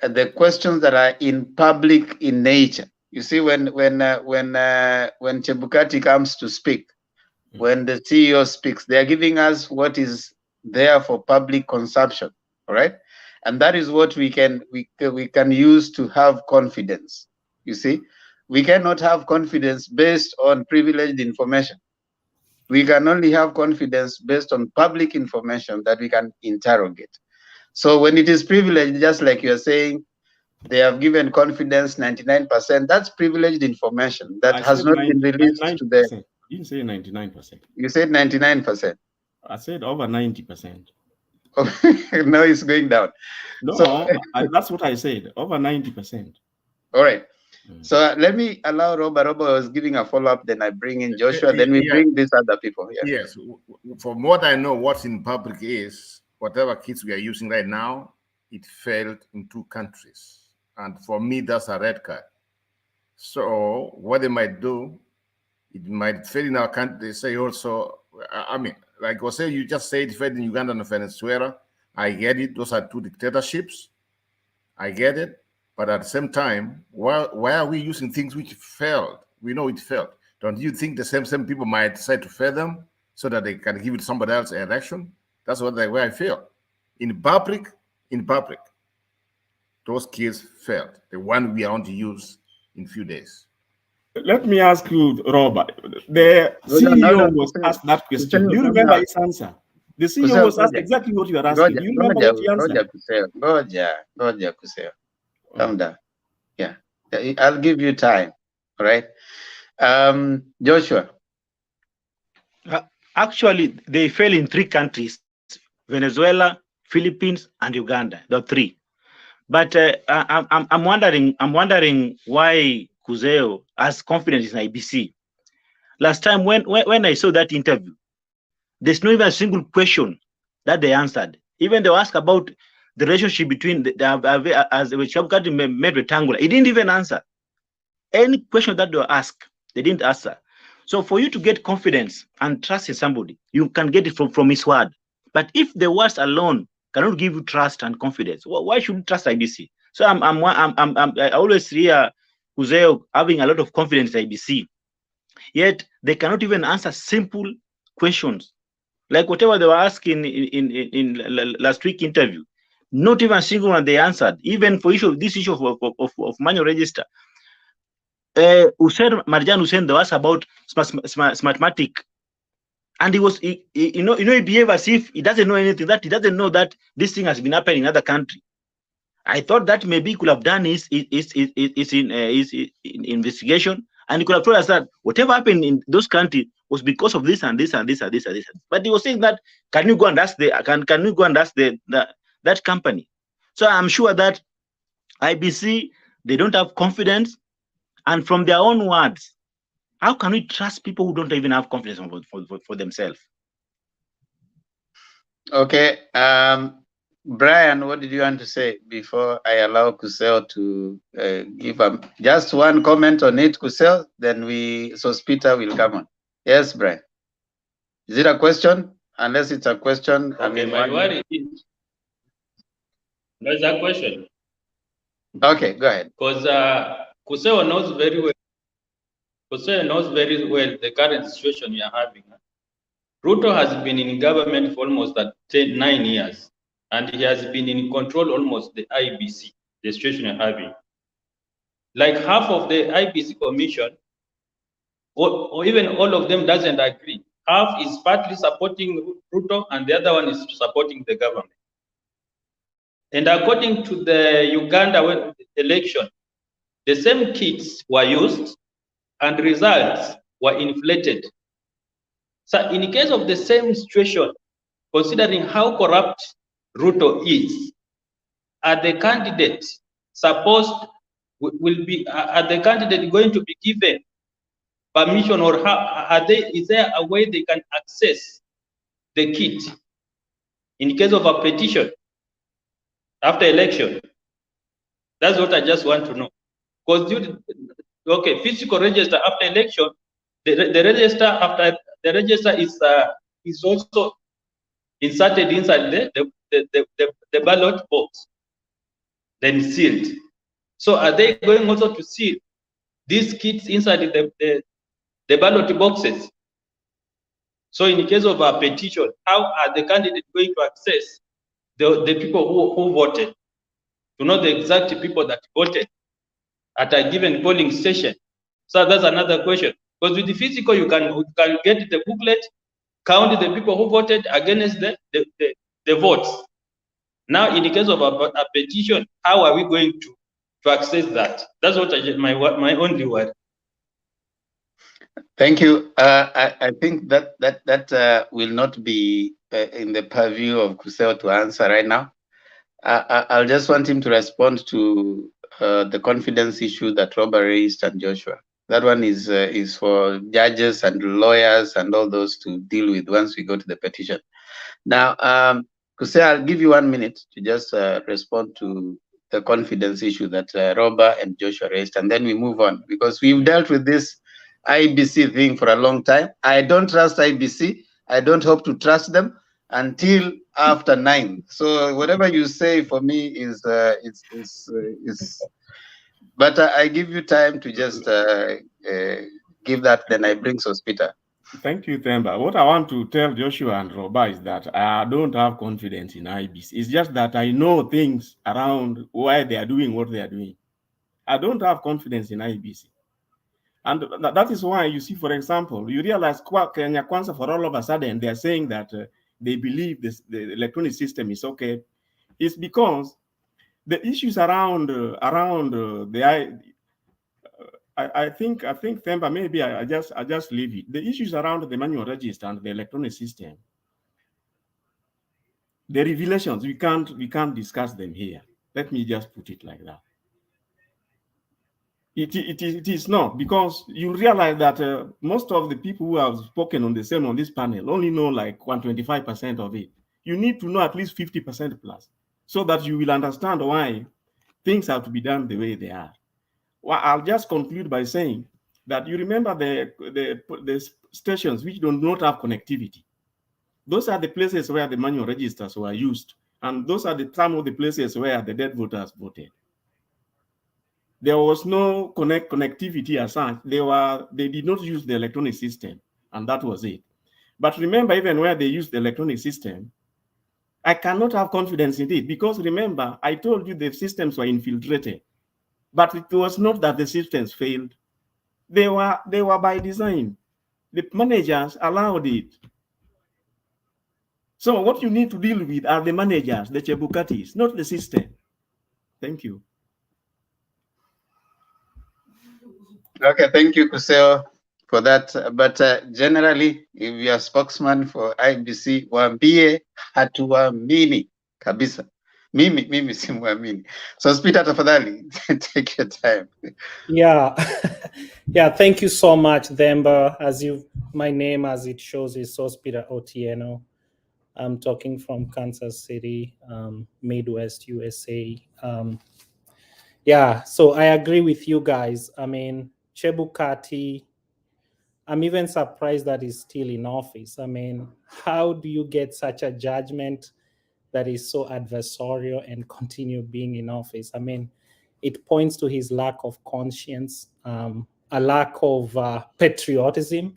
the questions that are in public in nature. You see, when Chebukati comes to speak, when the CEO speaks. They are giving us what is there for public consumption, all right? And that is what we can use to have confidence. You see, we cannot have confidence based on privileged information. We can only have confidence based on public information that we can interrogate. So when it is privileged, just like you're saying, they have given confidence 99%. That's privileged information that has not been released to the. You didn't say 99%. You said 99%. I said over 90%. No, it's going down. No, so, that's what I said. Over 90%. All right. So let me allow Robert. Robert was giving a follow-up, then I bring in Joshua, then we bring these other people here. Yes. From what I know, what's in public is whatever kits we are using right now, it failed in 2 countries. And for me, that's a red card. So what they might do, it might fail in our country. They say also, I mean, like I say, you just said it failed in Uganda and Venezuela. I get it. Those are 2 dictatorships. I get it. But at the same time, why are we using things which failed? We know it failed. Don't you think the same people might decide to fail them so that they can give it to somebody else an election? That's what the way I feel. In public, those kids failed. The one we are going to use in a few days. Let me ask you, Robert. The CEO was asked that question. Do you remember his answer? The CEO was asked exactly what you are asking. Do you remember what he answered? Roger Kuseo. Calm down. Yeah. I'll give you time. All right. Joshua. Actually, they fell in 3 countries: Venezuela, Philippines, and Uganda. The 3. But I'm wondering why Kuseo has confidence in IEBC. Last time when I saw that interview, there's not even a single question that they answered. Even they were asked about the relationship between as Chabukati made rectangular. He didn't even answer. Any question that they were asked, they didn't answer. So for you to get confidence and trust in somebody, you can get it from his word. But if the words alone cannot give you trust and confidence, why should you trust IEBC? So I always hear Kuseo having a lot of confidence in IEBC, yet they cannot even answer simple questions, like whatever they were asking in last week interview. Not even a single one they answered. Even for this issue of manual register, Marjan Hussein, they asked about smartmatic, and he behaved as if he doesn't know anything. That he doesn't know that this thing has been happening in another country. I thought that maybe he could have done his investigation, and he could have told us that whatever happened in those countries was because of this and this and this and this and this. But he was saying that can you go and ask that company? So I'm sure that IEBC, they don't have confidence, and from their own words, how can we trust people who don't even have confidence for themselves? Okay. Brian, what did you want to say before I allow Kuseo to give just one comment on it, Kuseo? Then Peter will come on. Yes, Brian. Is it a question? Unless it's a question, okay, I mean, my worry is no, it's a question. Okay, go ahead. Because Kuseo knows very well. Kuseo knows very well the current situation we are having. RUTO has been in government for almost 9 years, and he has been in control almost the IEBC, the situation we're having. Like half of the IEBC commission, or even all of them doesn't agree. Half is partly supporting RUTO, and the other one is supporting the government. And according to the Uganda election, the same kits were used and results were inflated. So in case of the same situation, considering how corrupt RUTO is, are the candidates are the candidate going to be given permission, or is there a way they can access the kit in case of a petition after election? That's what I just want to know. Because physical register after election, the register is also inserted inside the ballot box, then sealed. So are they going also to seal these kits inside the ballot boxes? So in the case of a petition, how are the candidates going to access the people who voted, to know the exact people that voted at a given polling station? So that's another question. Because with the physical, you can get the booklet, count the people who voted against the votes. Now, in the case of a petition, how are we going to access that? That's what my only word. Thank you. I think that will not be in the purview of Kuseo to answer right now. I'll just want him to respond to the confidence issue that Robert raised and Joshua. That one is for judges and lawyers and all those to deal with once we go to the petition. Now, Kuseo, I'll give you 1 minute to just respond to the confidence issue that Robert and Joshua raised, and then we move on, because we've dealt with this IEBC thing for a long time. I don't trust IEBC. I don't hope to trust them until after 9. So whatever you say for me is but I give you time to just give that, then I bring Sospita. Thank you, Themba. What I want to tell Joshua and Roba is that I don't have confidence in IEBC. It's just that I know things around why they are doing what they are doing. I don't have confidence in IEBC. And that is why you see, for example, you realize Kenya Kwanza, for all of a sudden, they are saying that they believe the electronic system is okay. It's because the issues around I think Themba, maybe I just leave it. The issues around the manual register and the electronic system, the revelations, we can't discuss them here. Let me just put it like that. It is not, because you realize that most of the people who have spoken on this panel only know like 125% of it. You need to know at least 50% plus, so that you will understand why things have to be done the way they are. Well, I'll just conclude by saying that you remember the stations which do not have connectivity. Those are the places where the manual registers were used, and those are some of the places where the dead voters voted. There was no connectivity as such. They did not use the electronic system, and that was it. But remember, even where they used the electronic system, I cannot have confidence in it, because remember, I told you the systems were infiltrated. But it was not that the systems failed. They were by design. The managers allowed it. So what you need to deal with are the managers, the Chebukatis, not the system. Thank you. Okay, thank you, Kuseo, for that. But generally, if you are spokesman for IEBC, waambie hatuamini kabisa. Mimi simwamini. So Spita, tafadhali, take your time. Yeah, yeah. Thank you so much, Themba. My name, as it shows, is Sospita Otieno. I'm talking from Kansas City, Midwest, USA. Yeah, so I agree with you guys. I mean, Chebukati, I'm even surprised that he's still in office. I mean, how do you get such a judgment that is so adversarial and continue being in office? I mean, it points to his lack of conscience, a lack of patriotism,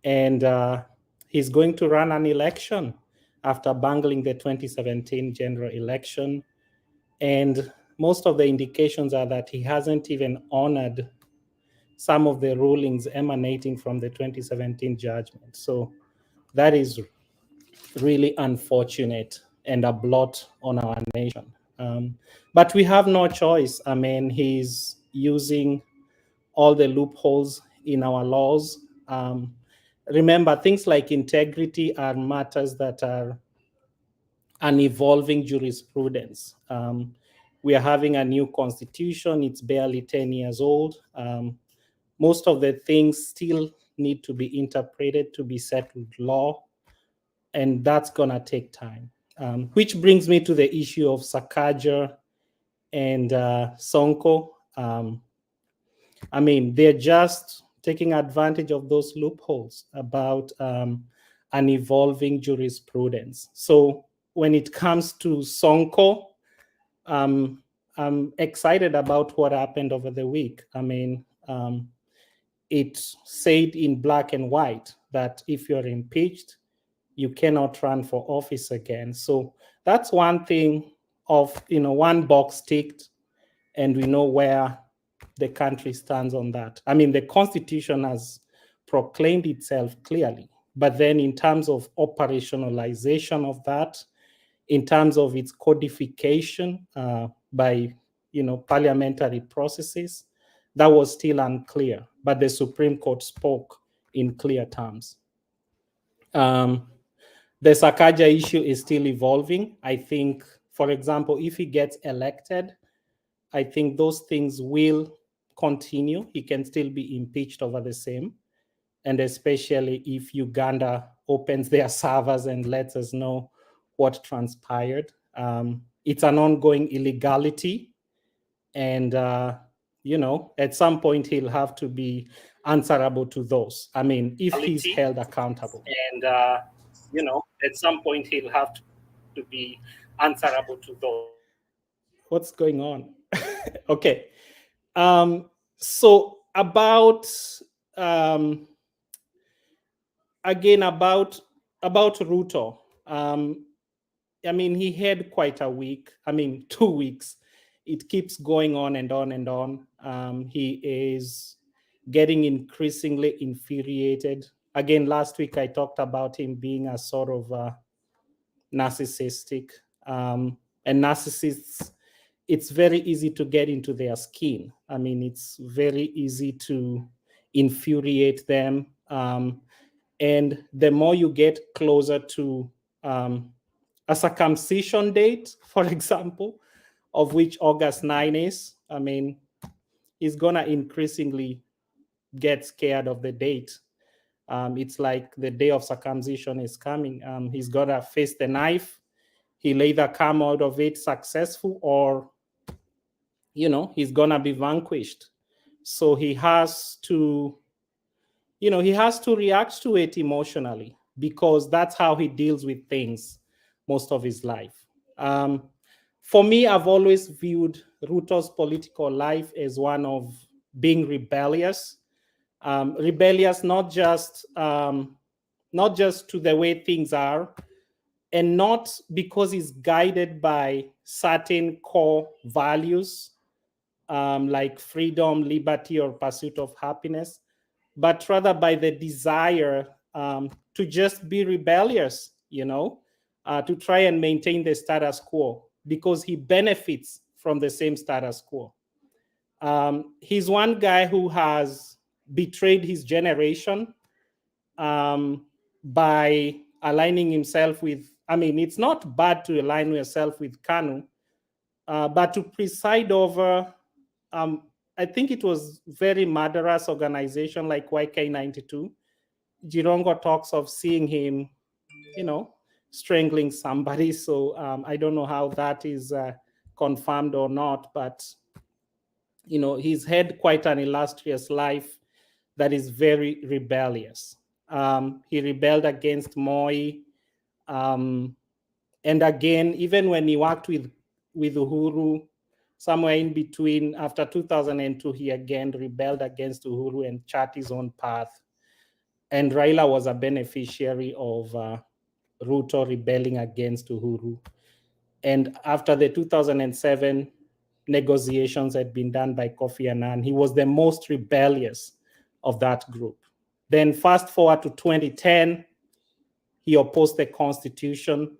and he's going to run an election after bungling the 2017 general election. And most of the indications are that he hasn't even honored some of the rulings emanating from the 2017 judgment. So that is really unfortunate and a blot on our nation. But we have no choice. I mean, he's using all the loopholes in our laws. Remember, things like integrity are matters that are an evolving jurisprudence. We are having a new constitution. It's barely 10 years old. Most of the things still need to be interpreted to be settled law, and that's gonna take time. Which brings me to the issue of Sakaja and Sonko. I mean, they're just taking advantage of those loopholes about an evolving jurisprudence. So when it comes to Sonko, I'm excited about what happened over the week. I mean, it said in black and white that if you're impeached, you cannot run for office again. So that's one thing of, one box ticked, and we know where the country stands on that. I mean, the Constitution has proclaimed itself clearly, but then in terms of operationalization of that, in terms of its codification by parliamentary processes, that was still unclear, but the Supreme Court spoke in clear terms. The Sakaja issue is still evolving. I think, for example, if he gets elected, I think those things will continue. He can still be impeached over the same. And especially if Uganda opens their servers and lets us know what transpired. It's an ongoing illegality. And, at some point he'll have to be answerable to those. I mean, if he's held accountable. And, at some point he'll have to be answerable to those. What's going on? Okay. So about RUTO. I mean, he had quite a week. I mean, 2 weeks. It keeps going on and on and on. He is getting increasingly infuriated. Again, last week I talked about him being a sort of narcissistic. And narcissists, it's very easy to get into their skin. I mean, it's very easy to infuriate them. And the more you get closer to a circumcision date, for example, of which August 9 is, I mean, he's going to increasingly get scared of the date. It's like the day of circumcision is coming. He's got to face the knife. He'll either come out of it successful or, he's going to be vanquished. So he has to, react to it emotionally, because that's how he deals with things most of his life. For me, I've always viewed Ruto's political life as one of being rebellious. Rebellious not just to the way things are, and not because he's guided by certain core values like freedom, liberty, or pursuit of happiness, but rather by the desire to just be rebellious, to try and maintain the status quo, because he benefits from the same status quo. He's one guy who has betrayed his generation by aligning himself with, I mean, it's not bad to align yourself with KANU, but to preside over, I think it was very murderous organization like YK92. Jirongo talks of seeing him, strangling somebody. So I don't know how that is confirmed or not, but, he's had quite an illustrious life that is very rebellious. He rebelled against Moi. And again, even when he worked with Uhuru, somewhere in between, after 2002, he again rebelled against Uhuru and charted his own path. And Raila was a beneficiary of Ruto rebelling against Uhuru. And after the 2007 negotiations had been done by Kofi Annan, he was the most rebellious of that group. Then fast forward to 2010, he opposed the Constitution.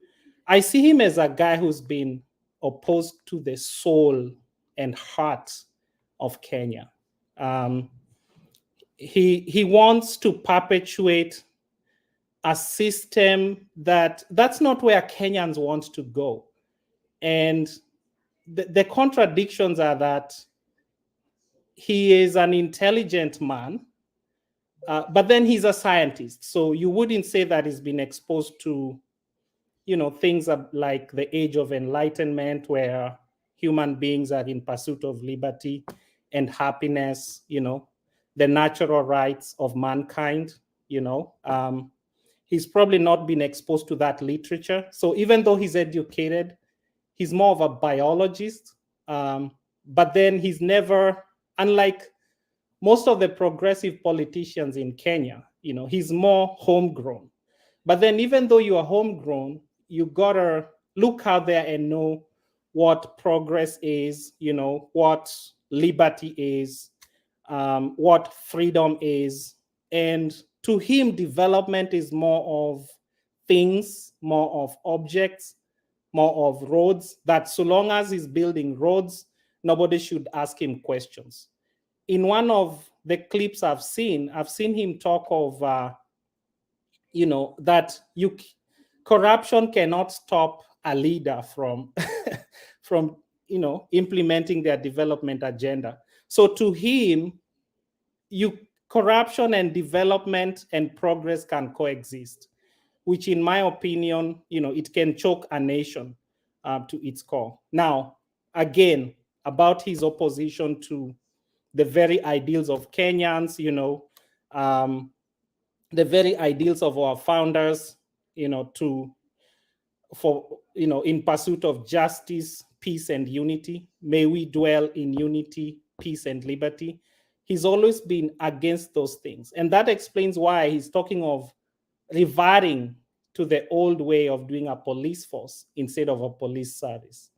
I see him as a guy who's been opposed to the soul and heart of Kenya. He wants to perpetuate a system that's not where Kenyans want to go. And the contradictions are that he is an intelligent man, but then he's a scientist. So you wouldn't say that he's been exposed to, things like the age of enlightenment, where human beings are in pursuit of liberty and happiness, the natural rights of mankind, he's probably not been exposed to that literature. So even though he's educated, he's more of a biologist, but then he's never, unlike most of the progressive politicians in Kenya, he's more homegrown. But then even though you are homegrown, you gotta look out there and know what progress is, what liberty is, what freedom is. And to him, development is more of things, more of objects, more of roads, that so long as he's building roads, nobody should ask him questions. In one of the clips I've seen him talk of, that corruption cannot stop a leader from from implementing their development agenda. So to him, corruption and development and progress can coexist, which in my opinion, it can choke a nation to its core. Now, again, about his opposition to the very ideals of Kenyans, the very ideals of our founders, in pursuit of justice, peace, and unity. May we dwell in unity, peace, and liberty. He's always been against those things. And that explains why he's talking of reverting to the old way of doing a police force instead of a police service.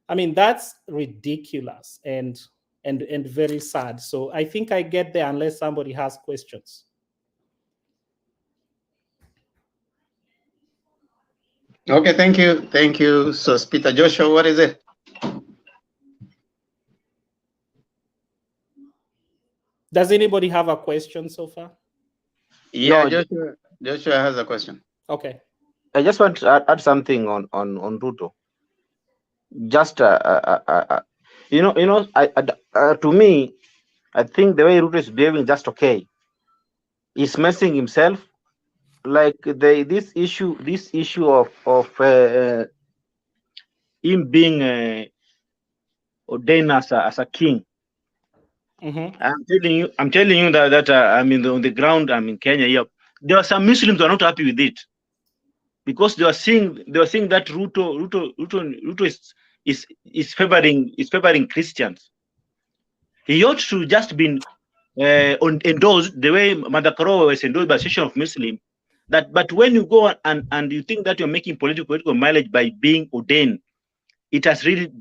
I mean, that's ridiculous and very sad. So I think I get there unless somebody has questions. Okay, thank you. Thank you, Peter. Joshua, what is it? Does anybody have a question so far? Yeah, No, Joshua has a question. Okay. I just want to add something on RUTO. Just to me, I think the way RUTO is behaving just okay. He's messing himself. Like this issue of him being ordained as a king. Mm-hmm. I'm telling you that I'm on the ground. I'm in Kenya here. There are some Muslims who are not happy with it because they are seeing that RUTO is favoring Christians. He ought to just been endorsed the way Mother Karo was endorsed by Association of Muslims. But when you go and you think that you're making political mileage by being ordained, it has really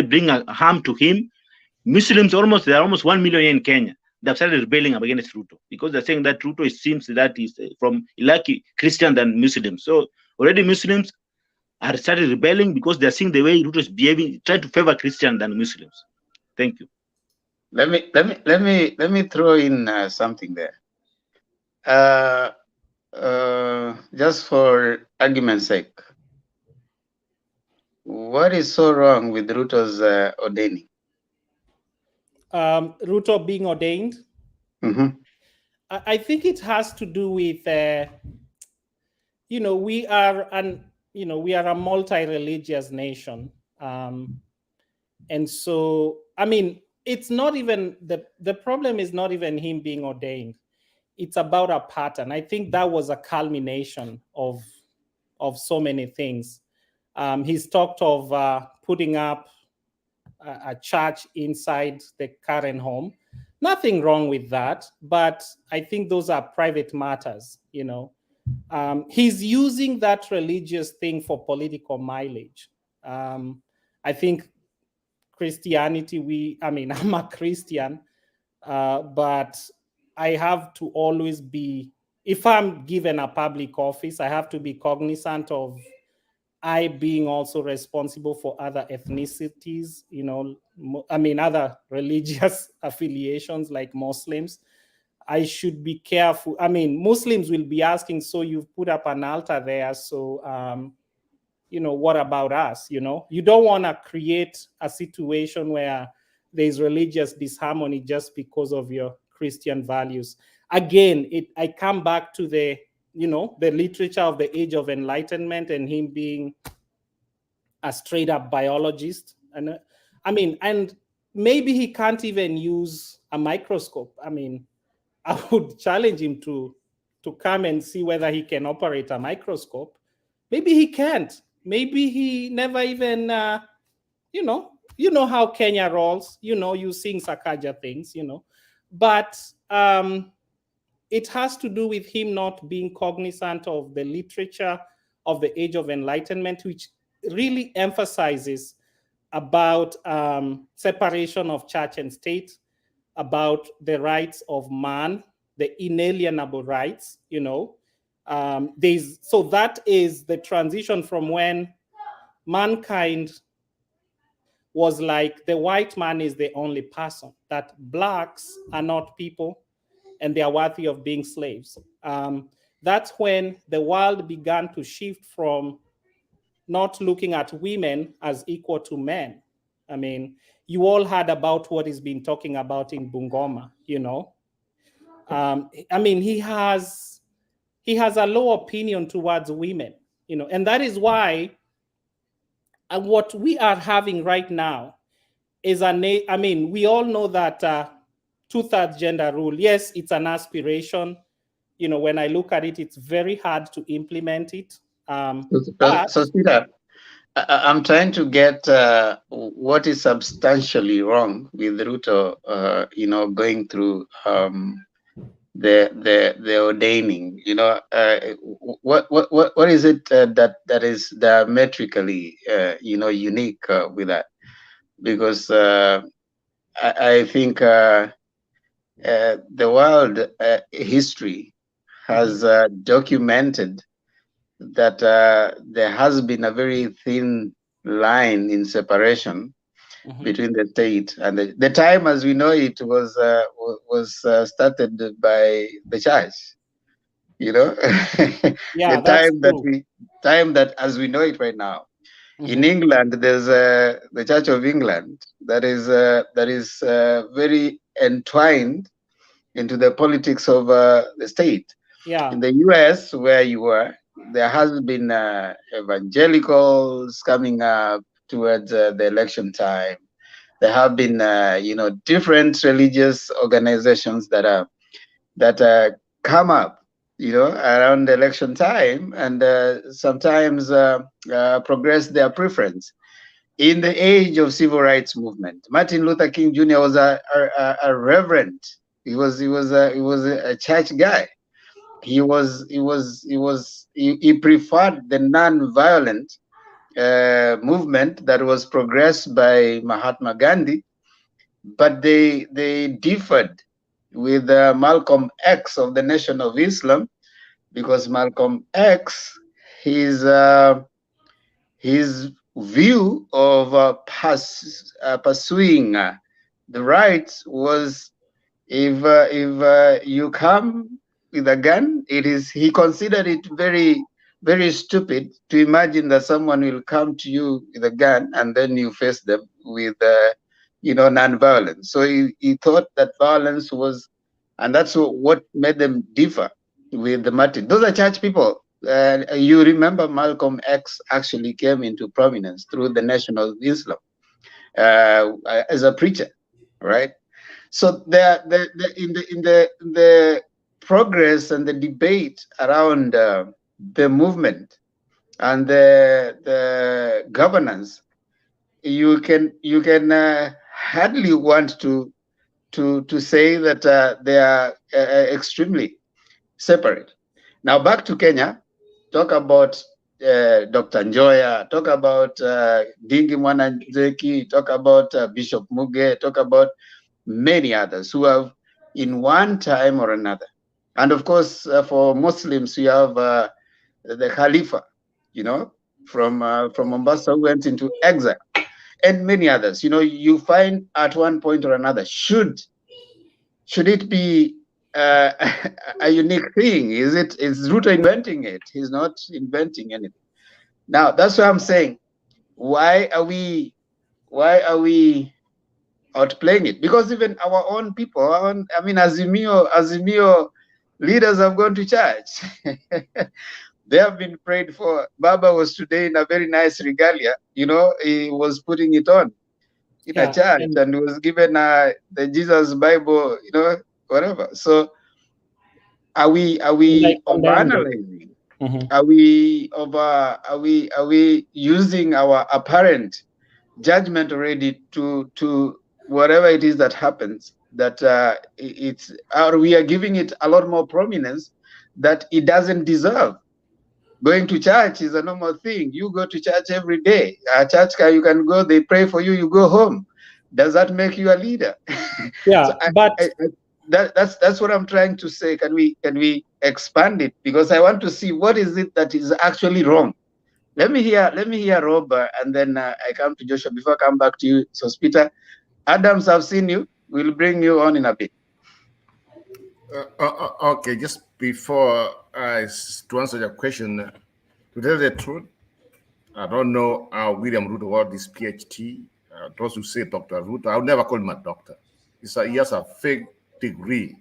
bring a harm to him. Muslims there are almost 1 million in Kenya. They've started rebelling against RUTO because they're saying that RUTO seems that is from like Christian than Muslims. So already Muslims are started rebelling because they're seeing the way RUTO is behaving, trying to favor Christian than Muslims. Thank you. Let me throw in something there. Just for argument's sake, what is so wrong with RUTO's ordaining? RUTO being ordained? Mm-hmm. I think it has to do with, we are a multi-religious nation. And so, I mean, it's not even, the problem is not even him being ordained. It's about a pattern. I think that was a culmination of so many things. He's talked of putting up a church inside the current home. Nothing wrong with that, but I think those are private matters, He's using that religious thing for political mileage. I think Christianity, I'm a Christian, but I have to always be, if I'm given a public office, I have to be cognizant of I being also responsible for other ethnicities, other religious affiliations like Muslims. I should be careful. Muslims will be asking, so you've put up an altar there, so, what about us? You don't want to create a situation where there's religious disharmony just because of your Christian values. Again, I come back to the literature of the Age of Enlightenment and him being a straight up biologist. And and maybe he can't even use a microscope. I would challenge him to come and see whether he can operate a microscope. Maybe he can't. Maybe he never even, you know how Kenya rolls, you sing Sakaja things, but it has to do with him not being cognizant of the literature of the Age of Enlightenment, which really emphasizes about separation of church and state, about the rights of man, the inalienable rights, you know. So that is the transition from when mankind was like the white man is the only person, that blacks are not people and they are worthy of being slaves. That's when the world began to shift from not looking at women as equal to men. I mean, you all heard about what he's been talking about in Bungoma, you know. I mean, he has a low opinion towards women, you know, and that is why what we are having right now is I mean, we all know that 2/3 gender rule, yes, it's an aspiration. You know, when I look at it, it's very hard to implement it. So Peter, I'm trying to get what is substantially wrong with RUTO, you know, going through the ordaining. You know, what is it that is diametrically you know, unique with that? Because I think the world history has documented that there has been a very thin line in separation between the state and the time as we know it was started by the church, you know. Yeah, The time that as we know it right now. In England, there's the Church of England that is very entwined into the politics of the state. Yeah. In the US, where you were, there has been evangelicals coming up towards the election time. There have been, you know, different religious organizations that come up, you know, around the election time, and sometimes progress their preference. In the age of civil rights movement, Martin Luther King Jr. was a reverend. He was a church guy. He preferred the non-violent movement that was progressed by Mahatma Gandhi, but they differed with Malcolm X of the Nation of Islam, because Malcolm X, his view of pursuing the rights was, if you come with a gun, he considered it very, very stupid to imagine that someone will come to you with a gun and then you face them with you know, non-violence. So he thought that violence was, and that's what made them differ with the Martin. Those are church people. You remember Malcolm X actually came into prominence through the Nation of Islam as a preacher, right? So in the progress and the debate around the movement and the governance, you can hardly want to say that they are extremely separate. Now back to Kenya. Talk about Dr. Njoya, talk about Dingi Mwananzeki, talk about Bishop Muge, talk about many others who have in one time or another. And of course, for Muslims, you have the Khalifa, you know, from Mombasa, who went into exile, and many others. You know, you find at one point or another, should it be a unique thing? Is RUTO inventing it? He's not inventing anything. Now that's what I'm saying. Why are we outplaying it? Because even our own people, I mean, Azimio leaders have gone to church. They have been prayed for. Baba was today in a very nice regalia. You know, he was putting it on in a church, and was given the Jesus Bible, you know, whatever. So are we overanalyzing? Are we using our apparent judgment already to whatever it is that happens that we are giving it a lot more prominence that it doesn't deserve. Going to church is a normal thing. You go to church every day. Church, you can go, they pray for you, you go home. Does that make you a leader? Yeah, So but that's what I'm trying to say. Can we expand it? Because I want to see what is it that is actually wrong. Let me hear Robert, and then I come to Joshua before I come back to you. So Peter, Adams, I've seen you. We'll bring you on in a bit. Okay, just before to answer your question, to tell the truth, I don't know how William Ruto got this PhD. Those who say Dr. Ruto, I would never call him a doctor. He has a fake degree.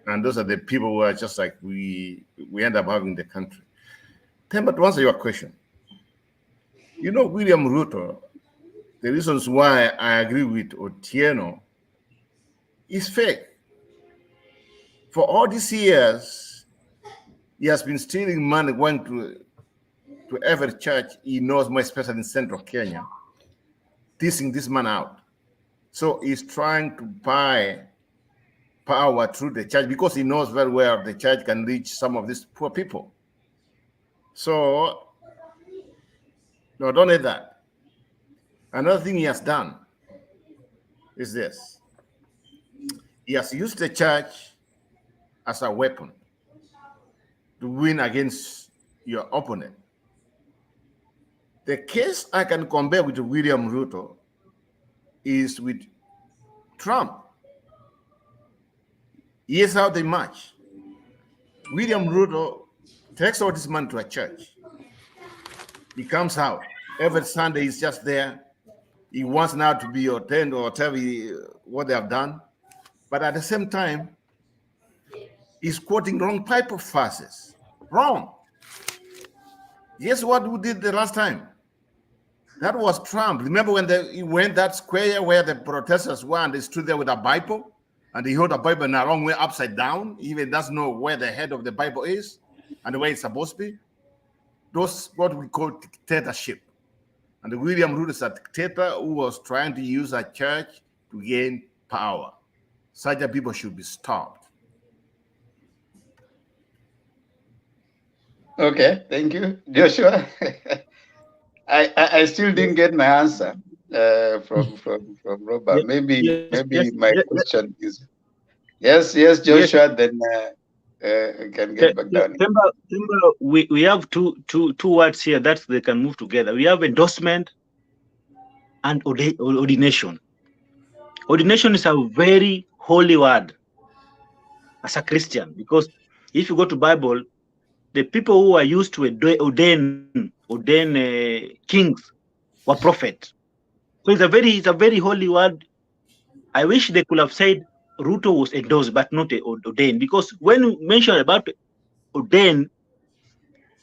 And those are the people who are just like we end up having in the country. But to answer your question, William Ruto, the reasons why I agree with Otieno is fake. For all these years, he has been stealing money, going to every church he knows, more especially in central Kenya, teasing this man out. So he's trying to buy power through the church because he knows very well the church can reach some of these poor people. So, not only that, another thing he has done is this. He has used the church as a weapon to win against your opponent. The case I can compare with William Ruto is with Trump. Here's how they match. William Ruto takes all this money to a church. He comes out. Every Sunday he's just there. He wants now to be ordained or tell you what they have done. But at the same time, he's quoting wrong type of verses. Wrong. Guess what we did the last time? That was Trump. Remember when he went that square where the protesters were and they stood there with a Bible and he held a Bible in the wrong way upside down, even doesn't know where the head of the Bible is and the way it's supposed to be? Those what we call dictatorship. And William Ruto is a dictator who was trying to use a church to gain power. Such a people should be stopped. Okay, thank you. Joshua, I still didn't get my answer from Robert. Maybe my question is yes, Joshua, then I can get back down. Remember, we have two words here that they can move together. We have endorsement and ordination. Ordination is a very holy word as a Christian, because if you go to Bible, the people who are used to ordain kings were prophets. So it's a very holy word. I wish they could have said Ruto was endorsed, but not ordained, because when you mention about ordain,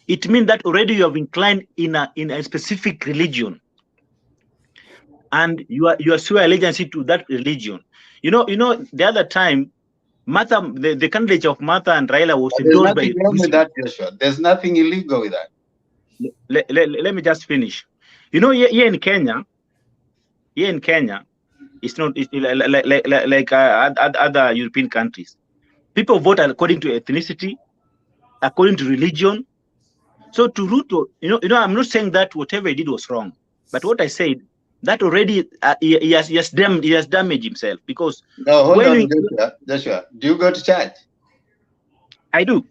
it means that already you have inclined in a specific religion, and you are swear allegiance to that religion. You know the other time, Martha, the candidate of Martha and Raila was endorsed by. There's nothing wrong with that, Joshua. There's nothing illegal with that. Let me just finish. Here in Kenya, it's not like other European countries. People vote according to ethnicity, according to religion. So to Ruto, I'm not saying that whatever he did was wrong, but what I said, that already he has damaged himself, because no, hold on, Joshua. Do you go to church? I do.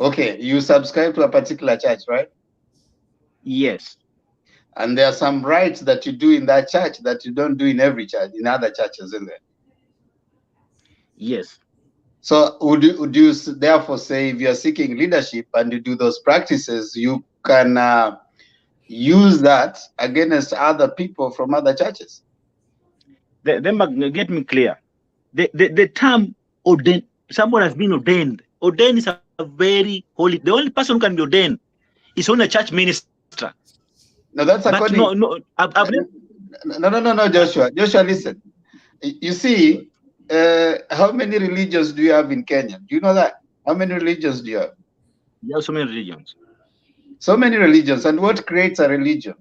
Okay, you subscribe to a particular church, right? Yes. And there are some rites that you do in that church that you don't do in every church, in other churches, isn't there? Yes. So would you therefore say, if you're seeking leadership and you do those practices, you can use that against other people from other churches? Then get me clear. The term ordained, someone has been ordained. Ordained is a very holy. The only person who can be ordained is only a church minister. No, that's according. No, Joshua. Joshua, listen. You see, how many religions do you have in Kenya? Do you know that? How many religions do you have? You have so many religions. So many religions. And what creates a religion?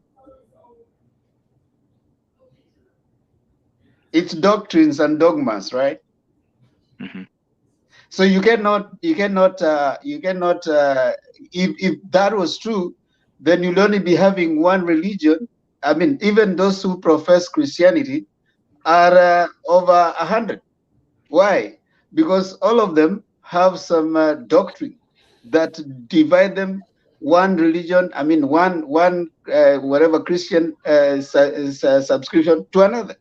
It's doctrines and dogmas, right? So you cannot, if that was true, then you'll only be having one religion. I mean, even those who profess Christianity are over 100. Why? Because all of them have some doctrine that divide them one religion. I mean, one whatever Christian subscription to another.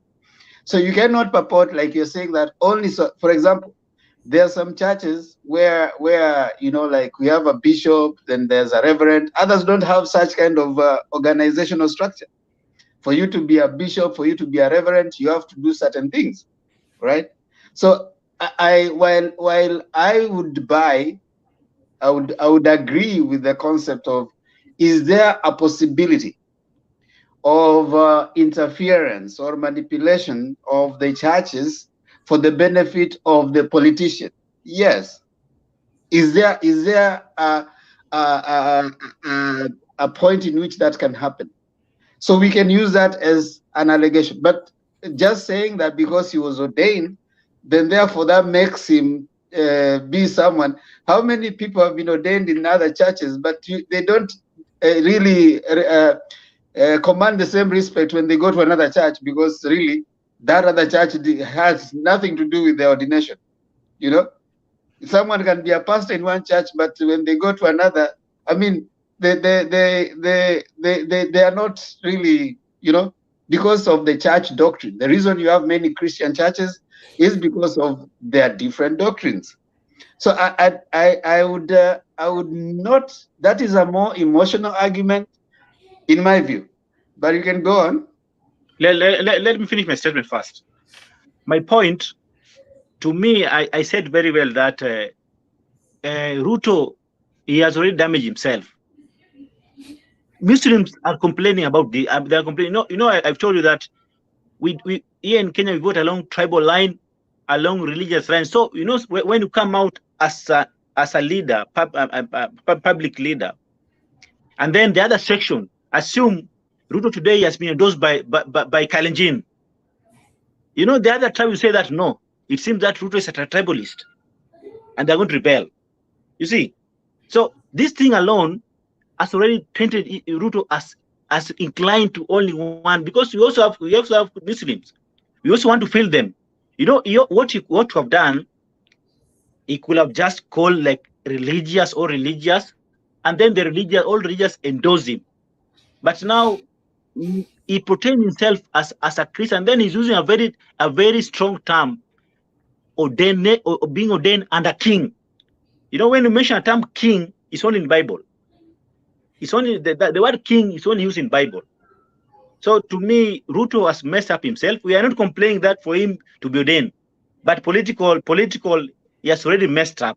So you cannot purport like you're saying that only. So, for example, there are some churches where like we have a bishop, then there's a reverend. Others don't have such kind of organizational structure. For you to be a bishop, for you to be a reverend, you have to do certain things, right? So while I would agree with the concept of, is there a possibility of interference or manipulation of the churches for the benefit of the politician? Yes. Is there a point in which that can happen? So we can use that as an allegation. But just saying that because he was ordained, then therefore that makes him be someone. How many people have been ordained in other churches, but they don't really command the same respect when they go to another church, because really that other church has nothing to do with their ordination. Someone can be a pastor in one church, but when they go to another, I mean, they are not really, because of the church doctrine. The reason you have many Christian churches is because of their different doctrines. So I would not. That is a more emotional argument, in my view. But you can go on. Let me finish my statement first. My point, to me, I said very well that Ruto, he has already damaged himself. Muslims are complaining about the. They are complaining. I've told you that we here in Kenya we vote along tribal line, along religious line. So when you come out as a leader, public leader, and then the other section assume Ruto today has been endorsed by Kalenjin. The other tribe will say that no, it seems that Ruto is a tribalist, and they're going to rebel. You see, so this thing alone has already painted Ruto as inclined to only one, because we also have Muslims. We also want to fill them. What you have done, he could have just called like religious, and then all religious endorse him. But now he portrays himself as a Christian, and then he's using a very strong term, ordained or being ordained under king. When you mention a term king, it's only in the Bible. It's only the word king is only used in Bible. So to me, Ruto has messed up himself. We are not complaining that for him to be ordained, but political, he has already messed up.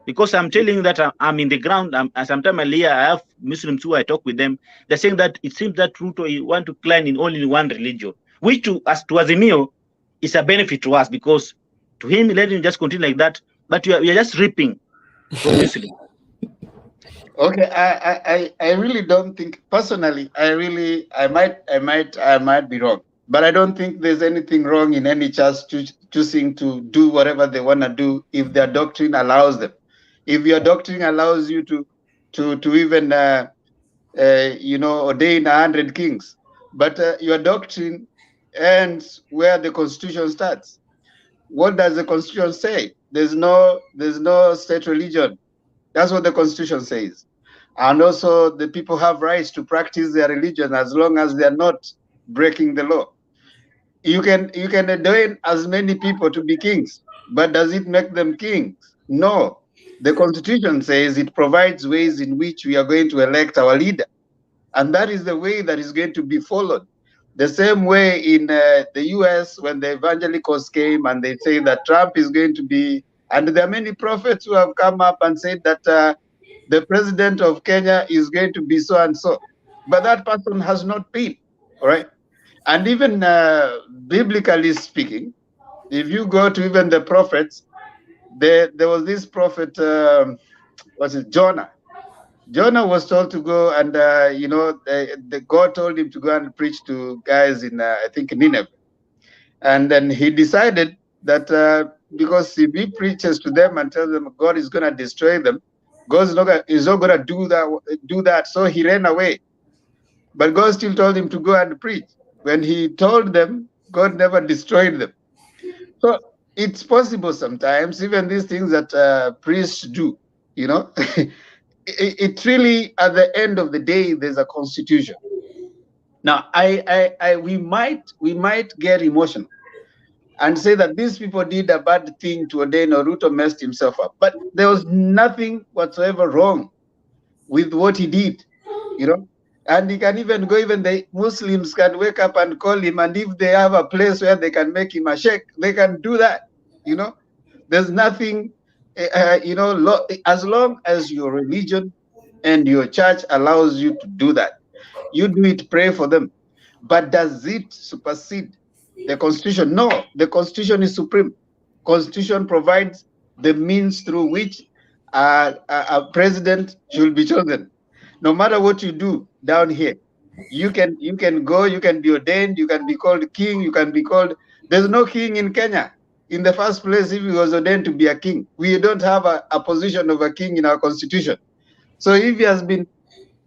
Because I'm telling you that I'm in the ground. Sometimes I have Muslims who I talk with them. They're saying that it seems that Ruto want to climb in only one religion, which to Azimio is a benefit to us, because to him, let him just continue like that. But we are just reaping from Muslims. Okay, I really don't think personally. I might be wrong, but I don't think there's anything wrong in any church choosing to do whatever they want to do if their doctrine allows them. If your doctrine allows you to even ordain 100 kings, but your doctrine ends where the Constitution starts. What does the Constitution say? There's no state religion. That's what the Constitution says. And also the people have rights to practice their religion as long as they're not breaking the law. You can ordain as many people to be kings, but does it make them kings? No. The Constitution says it provides ways in which we are going to elect our leader. And that is the way that is going to be followed. The same way in the US, when the evangelicals came and they say that Trump is going to be, and there are many prophets who have come up and said that the president of Kenya is going to be so and so. But that person has not been, all right? And even biblically speaking, if you go to even the prophets, there was this prophet, was it Jonah? Jonah was told to go and, God told him to go and preach to guys in, I think, Nineveh. And then he decided that because if he preaches to them and tells them God is going to destroy them, God is not going to do that. So he ran away. But God still told him to go and preach. When he told them, God never destroyed them. So it's possible sometimes, even these things that priests do, you know, it really, at the end of the day, there's a constitution. Now, we might get emotional and say that these people did a bad thing to ordain, or Ruto messed himself up. But there was nothing whatsoever wrong with what he did, you know. And he can even go, even the Muslims can wake up and call him, and if they have a place where they can make him a sheikh, they can do that, you know. There's nothing, you know, as long as your religion and your church allows you to do that, you do it, pray for them. But does it supersede the Constitution? No, the Constitution is supreme. Constitution provides the means through which a president should be chosen. No matter what you do down here, you can go, you can be ordained, you can be called king, you can be called. There's no king in Kenya. In the first place, if he was ordained to be a king, we don't have a position of a king in our constitution. So if he has been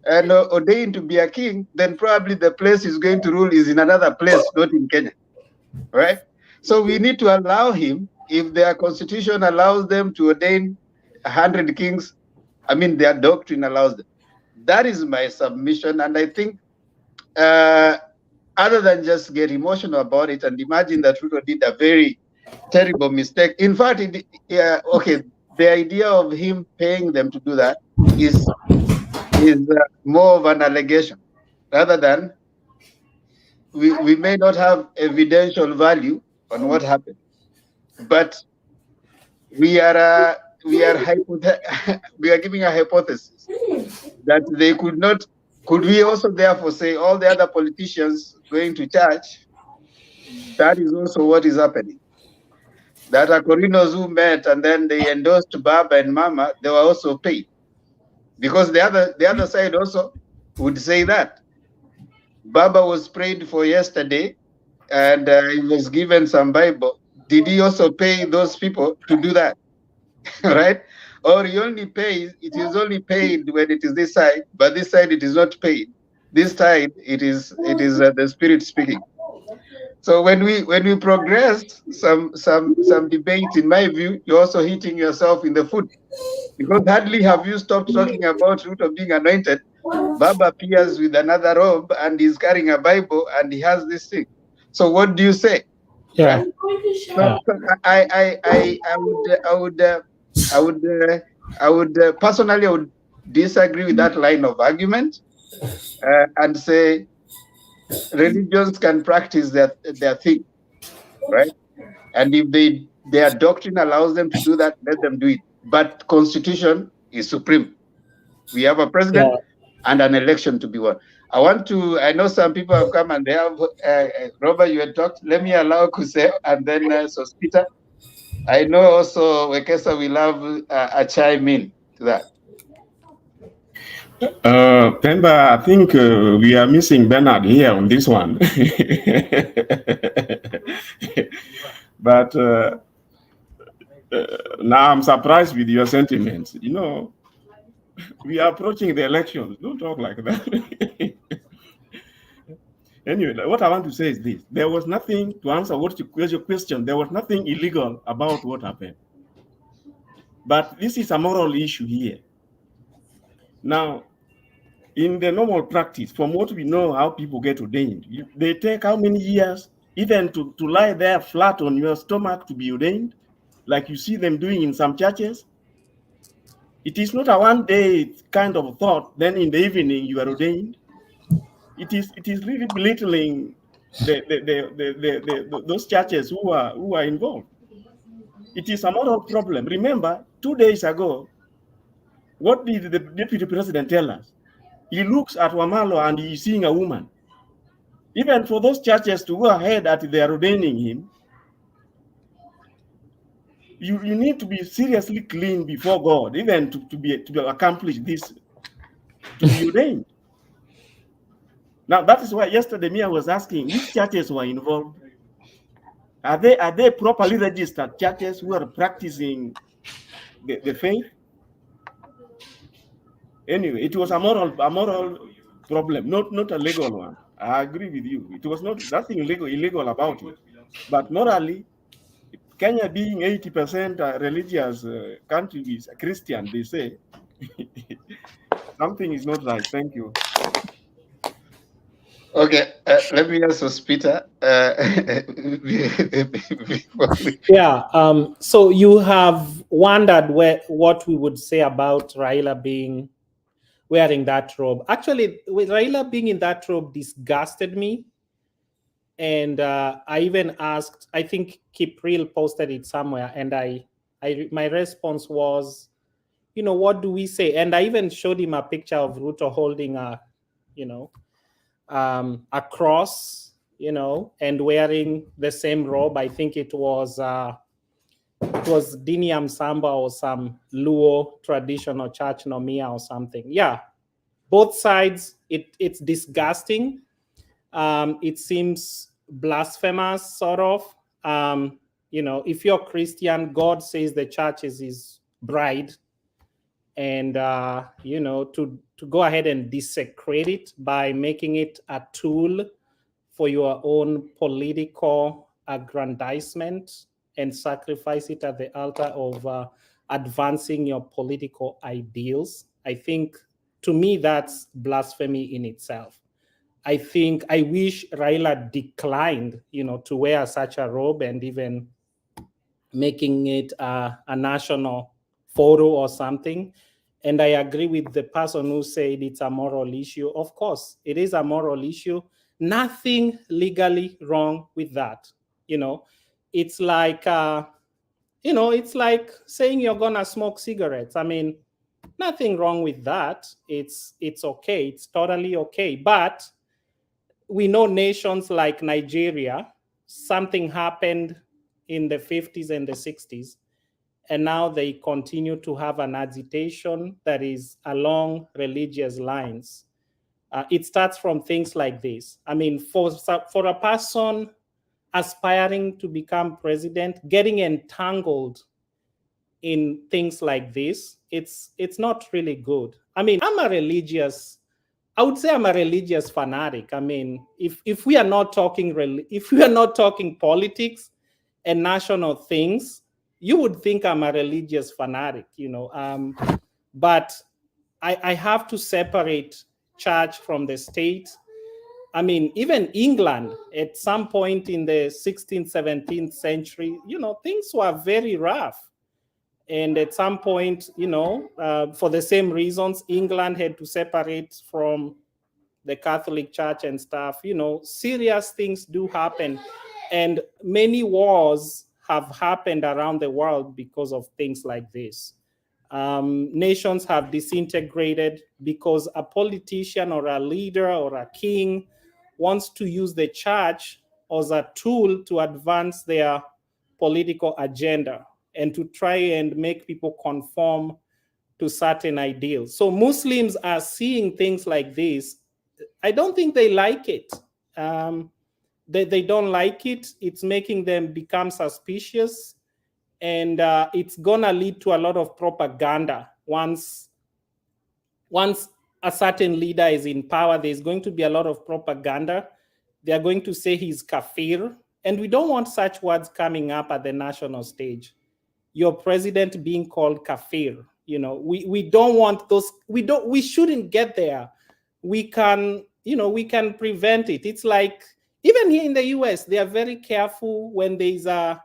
ordained to be a king, then probably the place he's going to rule is in another place, not in Kenya, right? So we need to allow him, if their constitution allows them to ordain 100 kings, I mean, their doctrine allows them. That is my submission. And I think other than just get emotional about it and imagine that Ruto did a very terrible mistake. In fact, okay, the idea of him paying them to do that is more of an allegation, rather than we may not have evidential value on what happened, but we are giving a hypothesis that they could not. Could we also therefore say all the other politicians going to church, that is also what is happening? That Akorinos who met and then they endorsed Baba and Mama, they were also paid. Because the other side also would say that Baba was prayed for yesterday and he was given some Bible. Did he also pay those people to do that? Right? Or he only pays, it is only paid when it is this side, but this side it is not paid. This side it is the Spirit speaking. So when we progress some debates, in my view, you're also hitting yourself in the foot, because hardly have you stopped talking about Ruto being anointed, Baba appears with another robe and he's carrying a Bible and he has this thing. So what do you say? Yeah. Right? So I would personally, I would disagree with that line of argument and say religions can practice their thing, right? And if their doctrine allows them to do that, let them do it. But Constitution is supreme. We have a president and an election to be won. I know some people have come and they have, Robert, you had talked. Let me allow Kuse and then Sospita. I know also Wekesa will have a chime in to that. Pemba, I think we are missing Bernard here on this one. But now I'm surprised with your sentiments. You know, we are approaching the elections. Don't talk like that. Anyway, what I want to say is this. There was nothing, to answer your question, there was nothing illegal about what happened. But this is a moral issue here. Now, in the normal practice, from what we know how people get ordained, they take how many years even to lie there flat on your stomach to be ordained, like you see them doing in some churches. It is not a one-day kind of thought, then in the evening you are ordained. It is really belittling those churches who are involved. It is a moral problem. Remember, 2 days ago, what did the deputy president tell us? He looks at Wamalo and he's seeing a woman. Even for those churches to go ahead at they are ordaining him, you need to be seriously clean before God, even to accomplish this, to be ordained. Now that is why yesterday I was asking which churches were involved. Are they properly registered churches who are practicing the faith? Anyway, it was a moral problem, not a legal one. I agree with you. It was nothing illegal about it, but morally, Kenya being 80% religious country is a Christian, they say something is not right. Thank you. Okay, let me ask Peter. Yeah. So you have wondered what we would say about Raila wearing that robe. Actually, with Raila being in that robe disgusted me. And I even asked, I think Kipril posted it somewhere, and my response was, what do we say? And I even showed him a picture of Ruto holding a cross, and wearing the same robe. I think it was Diniam Samba or some Luo traditional church Nomia or something. Yeah, both sides. It's disgusting. It seems blasphemous, sort of. If you're Christian, God says the church is his bride, and to go ahead and desecrate it by making it a tool for your own political aggrandizement and sacrifice it at the altar of advancing your political ideals. I think, to me, that's blasphemy in itself. I wish Raila declined, to wear such a robe and even making it a national photo or something. And I agree with the person who said it's a moral issue. Of course, it is a moral issue. Nothing legally wrong with that. It's like, it's like saying you're gonna smoke cigarettes. I mean, nothing wrong with that. It's okay. It's totally okay. But we know nations like Nigeria, something happened in the 50s and the 60s, and now they continue to have an agitation that is along religious lines. It starts from things like this. I mean, for a person aspiring to become president, getting entangled in things like this, it's not really good. I mean, I would say I'm a religious fanatic. I mean, if we are not talking politics and national things, you would think I'm a religious fanatic, but I have to separate church from the state. I mean, even England, at some point in the 16th, 17th century, things were very rough. And at some point, for the same reasons, England had to separate from the Catholic Church and stuff. Serious things do happen. And many wars have happened around the world because of things like this. Nations have disintegrated because a politician or a leader or a king wants to use the church as a tool to advance their political agenda and to try and make people conform to certain ideals. So Muslims are seeing things like this. I don't think they like it. They don't like it. It's making them become suspicious. And it's going to lead to a lot of propaganda. Once a certain leader is in power, there's going to be a lot of propaganda. They're going to say he's kafir. And we don't want such words coming up at the national stage. Your president being called kafir. We don't want those. We shouldn't get there. We can prevent it. It's like, even here in the US, they are very careful when there's a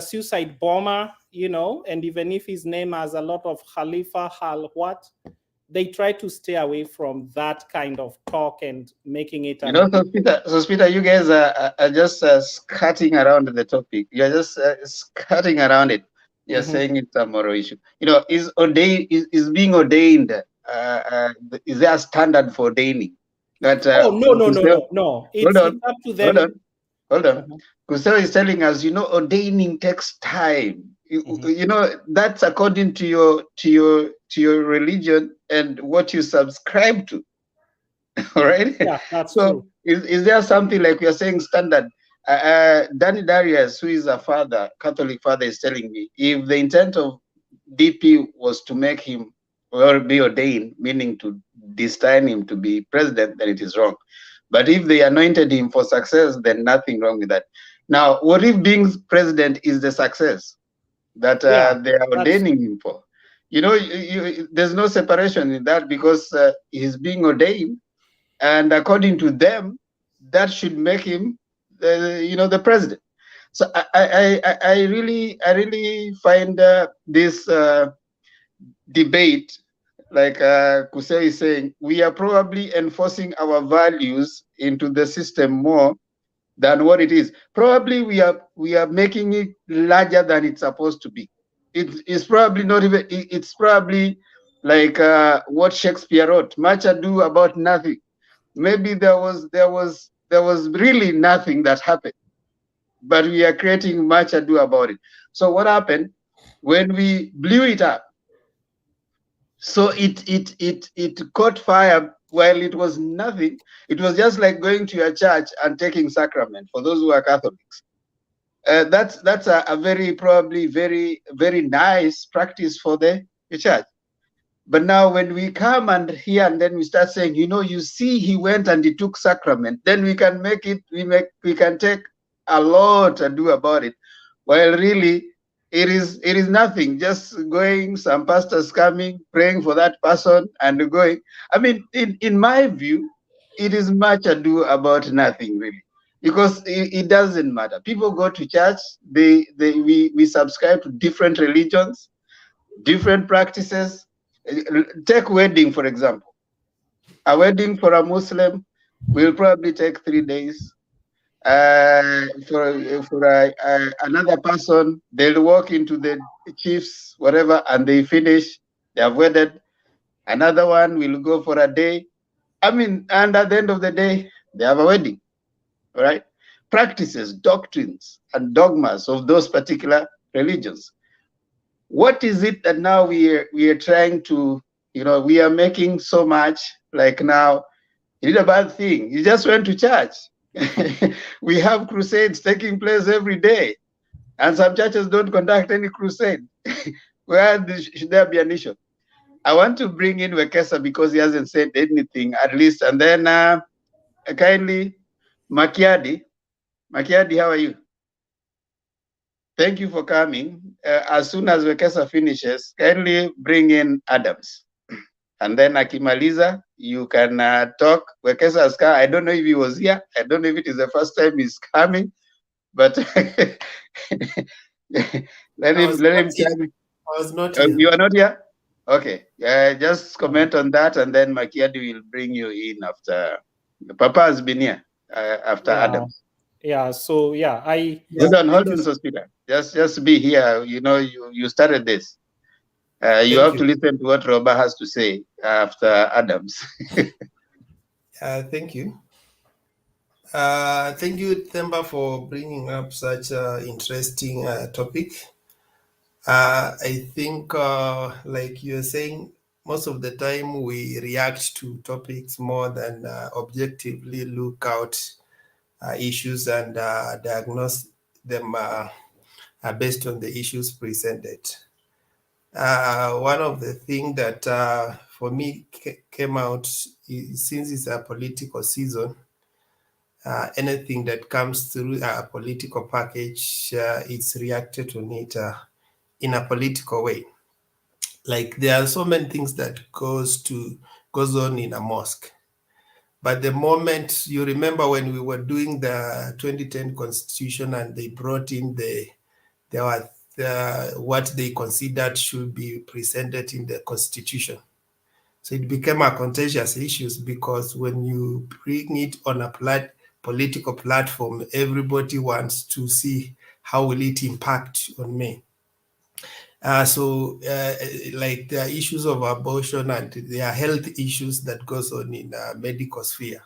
suicide bomber, and even if his name has a lot of Khalifa, they try to stay away from that kind of talk and making it. So Peter, you guys are just skirting around the topic. You're just skirting around it. You're saying it's a moral issue. Is being ordained? Is there a standard for ordaining? That no. It's up to them. Hold on. Kuseo is telling us, ordaining takes time. That's according to your religion and what you subscribe to. All right. Yeah, that's so true. Is there something like you're saying standard? Danny Darius, who is a father, Catholic father, is telling me if the intent of DP was to make him or be ordained, meaning to destine him to be president, then it is wrong. But if they anointed him for success, then nothing wrong with that. Now, what if being president is the success that they are ordaining him for? You know, there's no separation in that, because he's being ordained, and according to them, that should make him, the president. So I really find this debate, like Kusei is saying, we are probably enforcing our values into the system more than what it is. Probably we are making it larger than it's supposed to be. It's probably not even. It's probably like what Shakespeare wrote, "Much ado about nothing." Maybe there was really nothing that happened, but we are creating much ado about it. So what happened when we blew it up? So it caught fire while it was nothing. It was just like going to your church and taking sacrament for those who are Catholics. That's a very, probably very, very nice practice for the church. But now when we come and here and then we start saying, you see, he went and he took sacrament, then we can make it, we can take a lot to do about it. While really it is nothing, just going, some pastors coming, praying for that person and going. I mean, in my view, it is much ado about nothing, really, because it doesn't matter. People go to church, we subscribe to different religions, different practices. Take wedding, for example. A wedding for a Muslim will probably take 3 days. For another person, they'll walk into the chiefs, whatever, and they finish. They have wedded. Another one will go for a day. I mean, and at the end of the day, they have a wedding. All right? Practices, doctrines, and dogmas of those particular religions. What is it that now we are trying to, we are making so much, like now, you did a bad thing. You just went to church. We have crusades taking place every day, and some churches don't conduct any crusade. Where should there be an issue? I want to bring in Wekesa because he hasn't said anything, at least, and then kindly, Makiadi, how are you? Thank you for coming. As soon as Wekesa finishes, kindly bring in Adams. And then Akimaliza, you can talk. Wekesa has come. I don't know if he was here. I don't know if it is the first time he's coming, but let him come. I was not here. You are not here? Okay. Just comment on that, and then Makiadi will bring you in after. Papa has been here after Adams. Yeah, so yeah, hold on, Sospita. Just be here. You started this. You have to listen to what Robert has to say after Adams. Thank you. Thank you, Themba, for bringing up such an interesting topic. I think, like you're saying, most of the time we react to topics more than objectively look out issues and diagnose them based on the issues presented. One of the things that for me came out is, since it's a political season, anything that comes through a political package, it's reacted on it in a political way. Like, there are so many things that goes on in a mosque. But the moment, you remember when we were doing the 2010 constitution and they brought in what they considered should be presented in the constitution. So it became a contentious issue, because when you bring it on a political platform, everybody wants to see how will it impact on me. Like, there are issues of abortion and there are health issues that goes on in the medical sphere.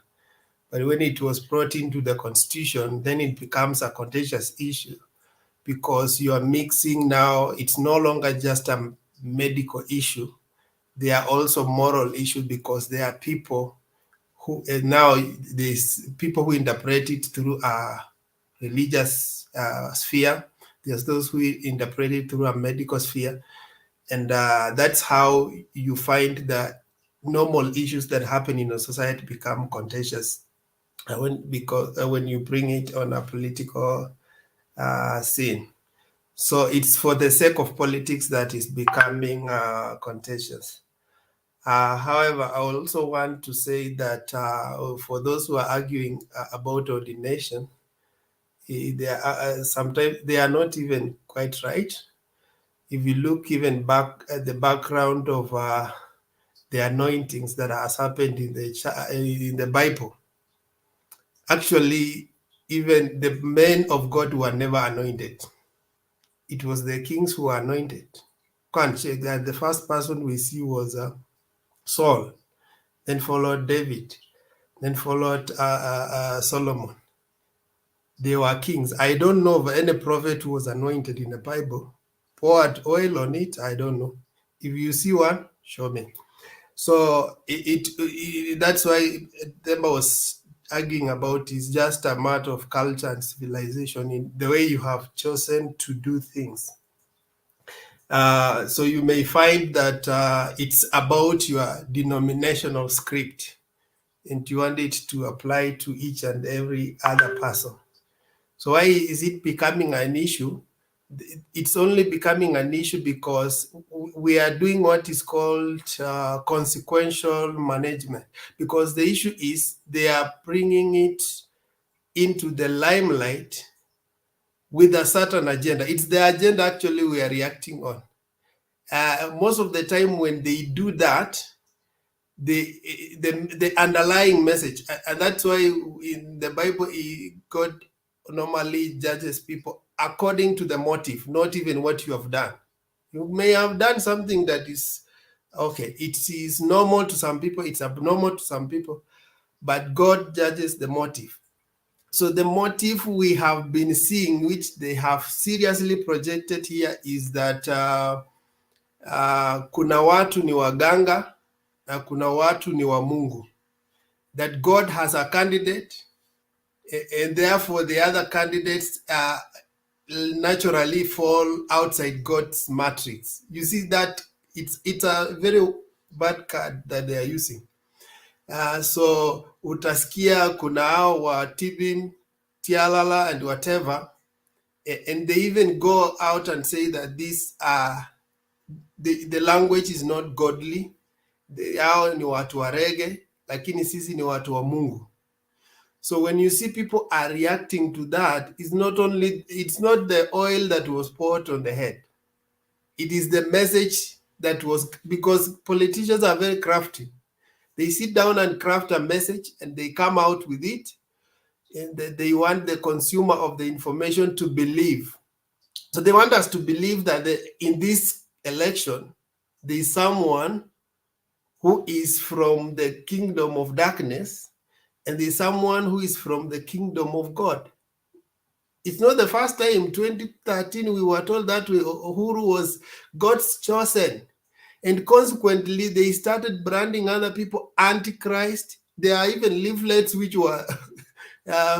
But when it was brought into the constitution, then it becomes a contentious issue, because you are mixing now, it's no longer just a medical issue. There are also moral issues, because there are people who now there's people who interpret it through a religious sphere. There's those who interpret it through a medical sphere. And that's how you find the normal issues that happen in a society become contentious when you bring it on a political scene. So it's for the sake of politics that is becoming contentious. However, I also want to say that for those who are arguing about ordination, sometimes they are not even quite right. If you look even back at the background of the anointings that has happened in the Bible, actually, even the men of God were never anointed. It was the kings who were anointed. Can't check that the first person we see was Saul, then followed David, then followed Solomon. They were kings. I don't know of any prophet who was anointed in the Bible. Poured oil on it, I don't know. If you see one, show me. So that's why Demba was arguing about is just a matter of culture and civilization in the way you have chosen to do things. So you may find that it's about your denominational script and you want it to apply to each and every other person. So why is it becoming an issue? It's only becoming an issue because we are doing what is called consequential management, because the issue is they are bringing it into the limelight with a certain agenda. It's the agenda actually we are reacting on. Most of the time when they do that, the underlying message, and that's why in the Bible, God normally judges people according to the motive, not even what you have done. You may have done something that is okay, it is normal to some people, it's abnormal to some people, but God judges the motive. So the motive we have been seeing, which they have seriously projected here, is that kuna watu ni waganga na kuna watu ni wa Mungu. That God has a candidate, and therefore the other candidates naturally fall outside God's matrix. You see that it's a very bad card that they are using. So utaskia kuna hao wa Tibin, Tialala, and whatever, and they even go out and say that this the language is not godly. Hao ni watu wa rege, lakini sisi ni watu wa Mungu. So when you see people are reacting to that, it's not the oil that was poured on the head. It is the message that was, because politicians are very crafty. They sit down and craft a message and they come out with it, and they want the consumer of the information to believe. So they want us to believe that in this election, there is someone who is from the kingdom of darkness, and there's someone who is from the kingdom of God. It's not the first time. 2013, we were told that Uhuru was God's chosen. And consequently, they started branding other people antichrist. There are even leaflets which were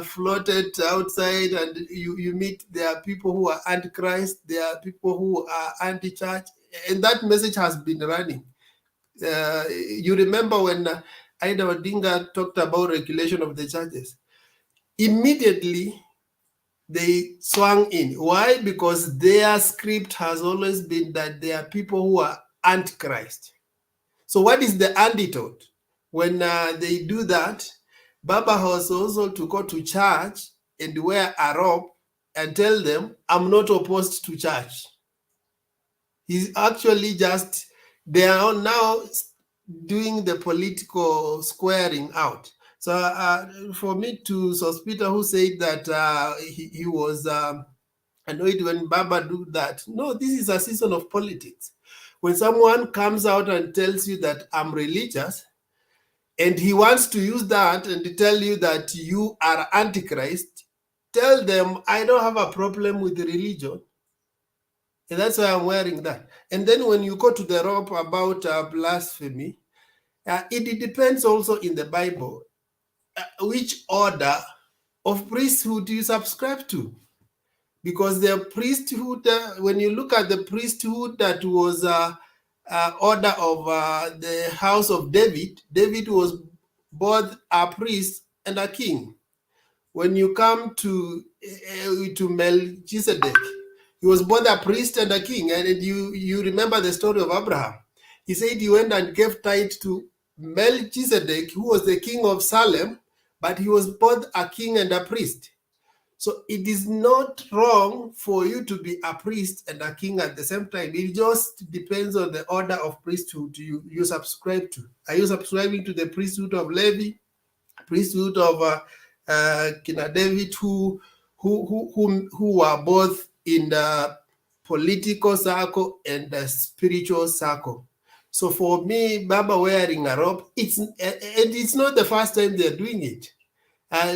floated outside, and you meet, there are people who are antichrist, there are people who are anti-church, and that message has been running. You remember when Aida Odinga talked about regulation of the churches. Immediately, they swung in. Why? Because their script has always been that there are people who are antichrist. So what is the antidote? When they do that, Baba was also to go to church and wear a robe and tell them, I'm not opposed to church. He's actually just, they are now doing the political squaring out. So for me to Sospita, who said that he was annoyed when Baba do that, no, this is a season of politics. When someone comes out and tells you that I'm religious, and he wants to use that and to tell you that you are antichrist, tell them I don't have a problem with the religion. And that's why I'm wearing that. And then when you go to the rope about blasphemy, it depends also in the Bible which order of priesthood you subscribe to. Because the priesthood, when you look at the priesthood that was order of the house of David, David was both a priest and a king. When you come to Melchizedek, he was both a priest and a king. And you remember the story of Abraham. He said he went and gave tithe to Melchizedek, who was the king of Salem, but he was both a king and a priest. So it is not wrong for you to be a priest and a king at the same time. It just depends on the order of priesthood you subscribe to. Are you subscribing to the priesthood of Levi, priesthood of Kina David, who were both in the political circle and the spiritual circle? So for me, Baba wearing a robe, it's not the first time they're doing it.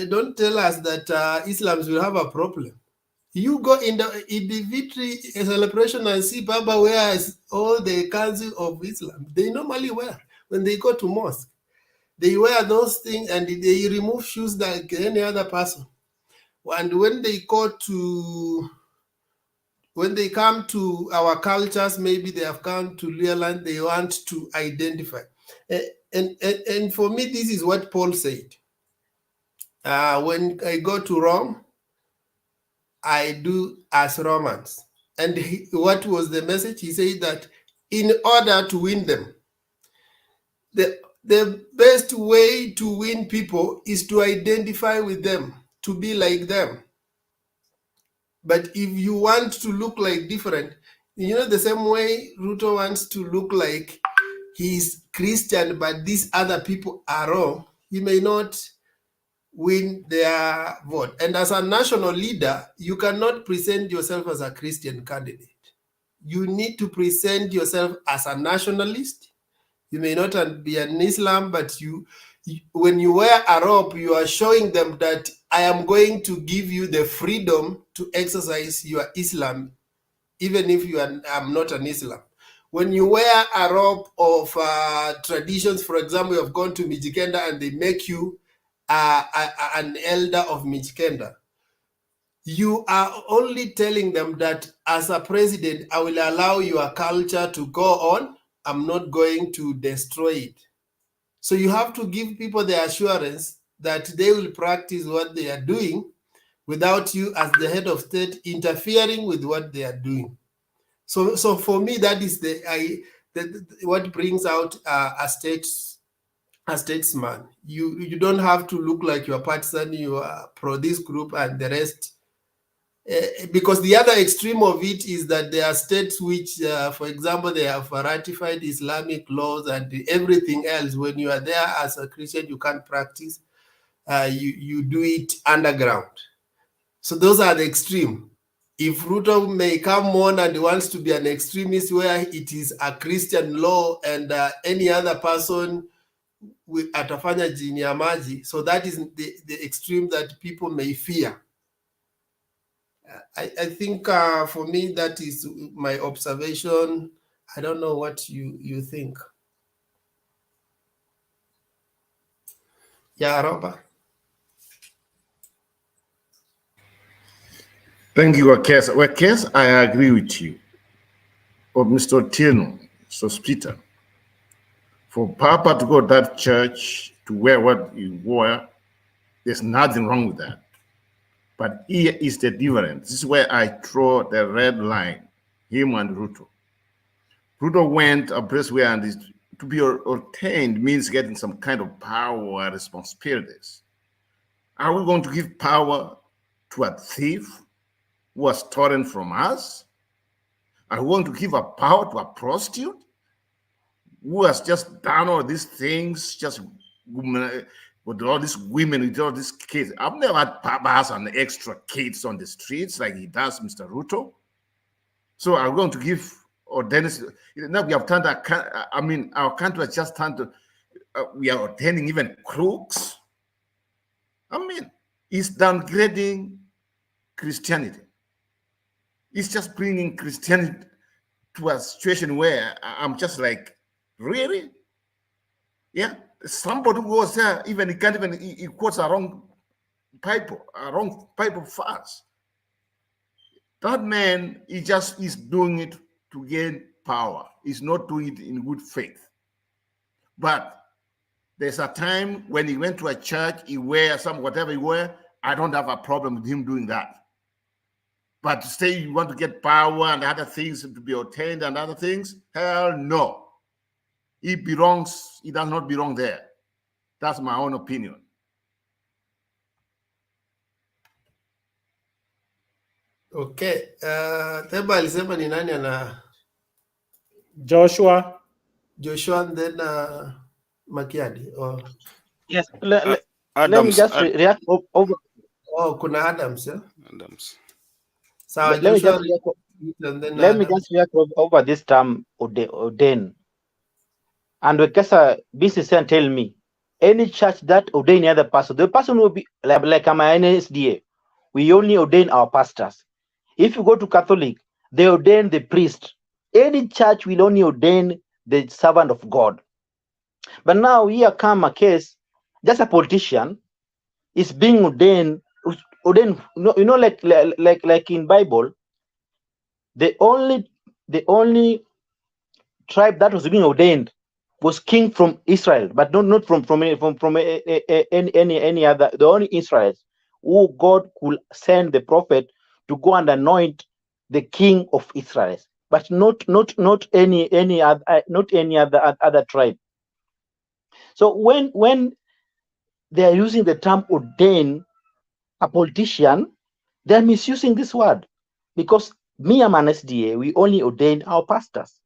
Don't tell us that Islams will have a problem. You go in the victory celebration and see Baba wears all the council of Islam. They normally wear when they go to mosque. They wear those things and they remove shoes like any other person. And when they come to our cultures, maybe they have come to Leland, they want to identify. And for me, this is what Paul said. When I go to Rome, I do as Romans. And what was the message? He said that in order to win them, the best way to win people is to identify with them, to be like them. But if you want to look like different, the same way RUTO wants to look like he's Christian, but these other people are wrong, he may not win their vote. And as a national leader, you cannot present yourself as a Christian candidate. You need to present yourself as a nationalist. You may not be an Islam, but when you wear a robe, you are showing them that I am going to give you the freedom to exercise your Islam, even if I'm not an Islam. When you wear a robe of traditions, for example, you have gone to Mijikenda and they make you an elder of Mijikenda, you are only telling them that as a president, I will allow your culture to go on. I'm not going to destroy it. So you have to give people the assurance that they will practice what they are doing without you as the head of state interfering with what they are doing. So for me, that is what brings out a statesman. You don't have to look like you're partisan, you are pro this group and the rest. Because the other extreme of it is that there are states which, for example, they have ratified Islamic laws and everything else. When you are there as a Christian, you can't practice. You do it underground. So those are the extreme. If RUTO may come on and wants to be an extremist where it is a Christian law and any other person atafanya jini ya maji, so that is the extreme that people may fear. I think for me, that is my observation. I don't know what you think. Yeah, Robert. Thank you, Akes. Akes, I agree with you. Of Mr. Tino, so Peter, for Papa to go to that church to wear what he wore, there's nothing wrong with that. But here is the difference. This is where I draw the red line, him and RUTO. RUTO went a place where to be ordained means getting some kind of power or responsibilities. Are we going to give power to a thief who was stolen from us? Are we going to give a power to a prostitute who has just done all these things, just with all these women, with all these kids? I've never had Papa has an extra kids on the streets like he does, Mr. RUTO. So are we going to give, or Dennis, now we have turned, our country has just turned to, we are ordaining even crooks. It's downgrading Christianity. It's just bringing Christianity to a situation where I'm just like, really? Yeah, somebody who was there, even he can't even, he quotes a wrong wrong pipe of fast. That man is doing it to gain power. He's not doing it in good faith. But there's a time when he went to a church, he wear whatever he wear. I don't have a problem with him doing that. But to say you want to get power and other things to be ordained and other things, hell no. He does not belong there. That's my own opinion. Okay. Teba alisema ni nani ana Joshua and then Makiadi or Yes, let me Adams. just react over. Oh, kuna Adams, yeah? Adams. So Let me Joshua just react, and then let me just react over this term ordain. And Wekesa BCC and tell me any church that ordain other person, the person will be like I'm an NSDA. We only ordain our pastors. If you go to Catholic, they ordain the priest. Any church will only ordain the servant of God. But now here come a case, just a politician is being ordained. Like in Bible, the only tribe that was being ordained was king from Israel, but not from any other. The only Israelites who God could send the prophet to go and anoint the king of Israel, but not any other tribe. So when they are using the term ordain a politician, they're misusing this word, because me, I'm an SDA, we only ordain our pastors.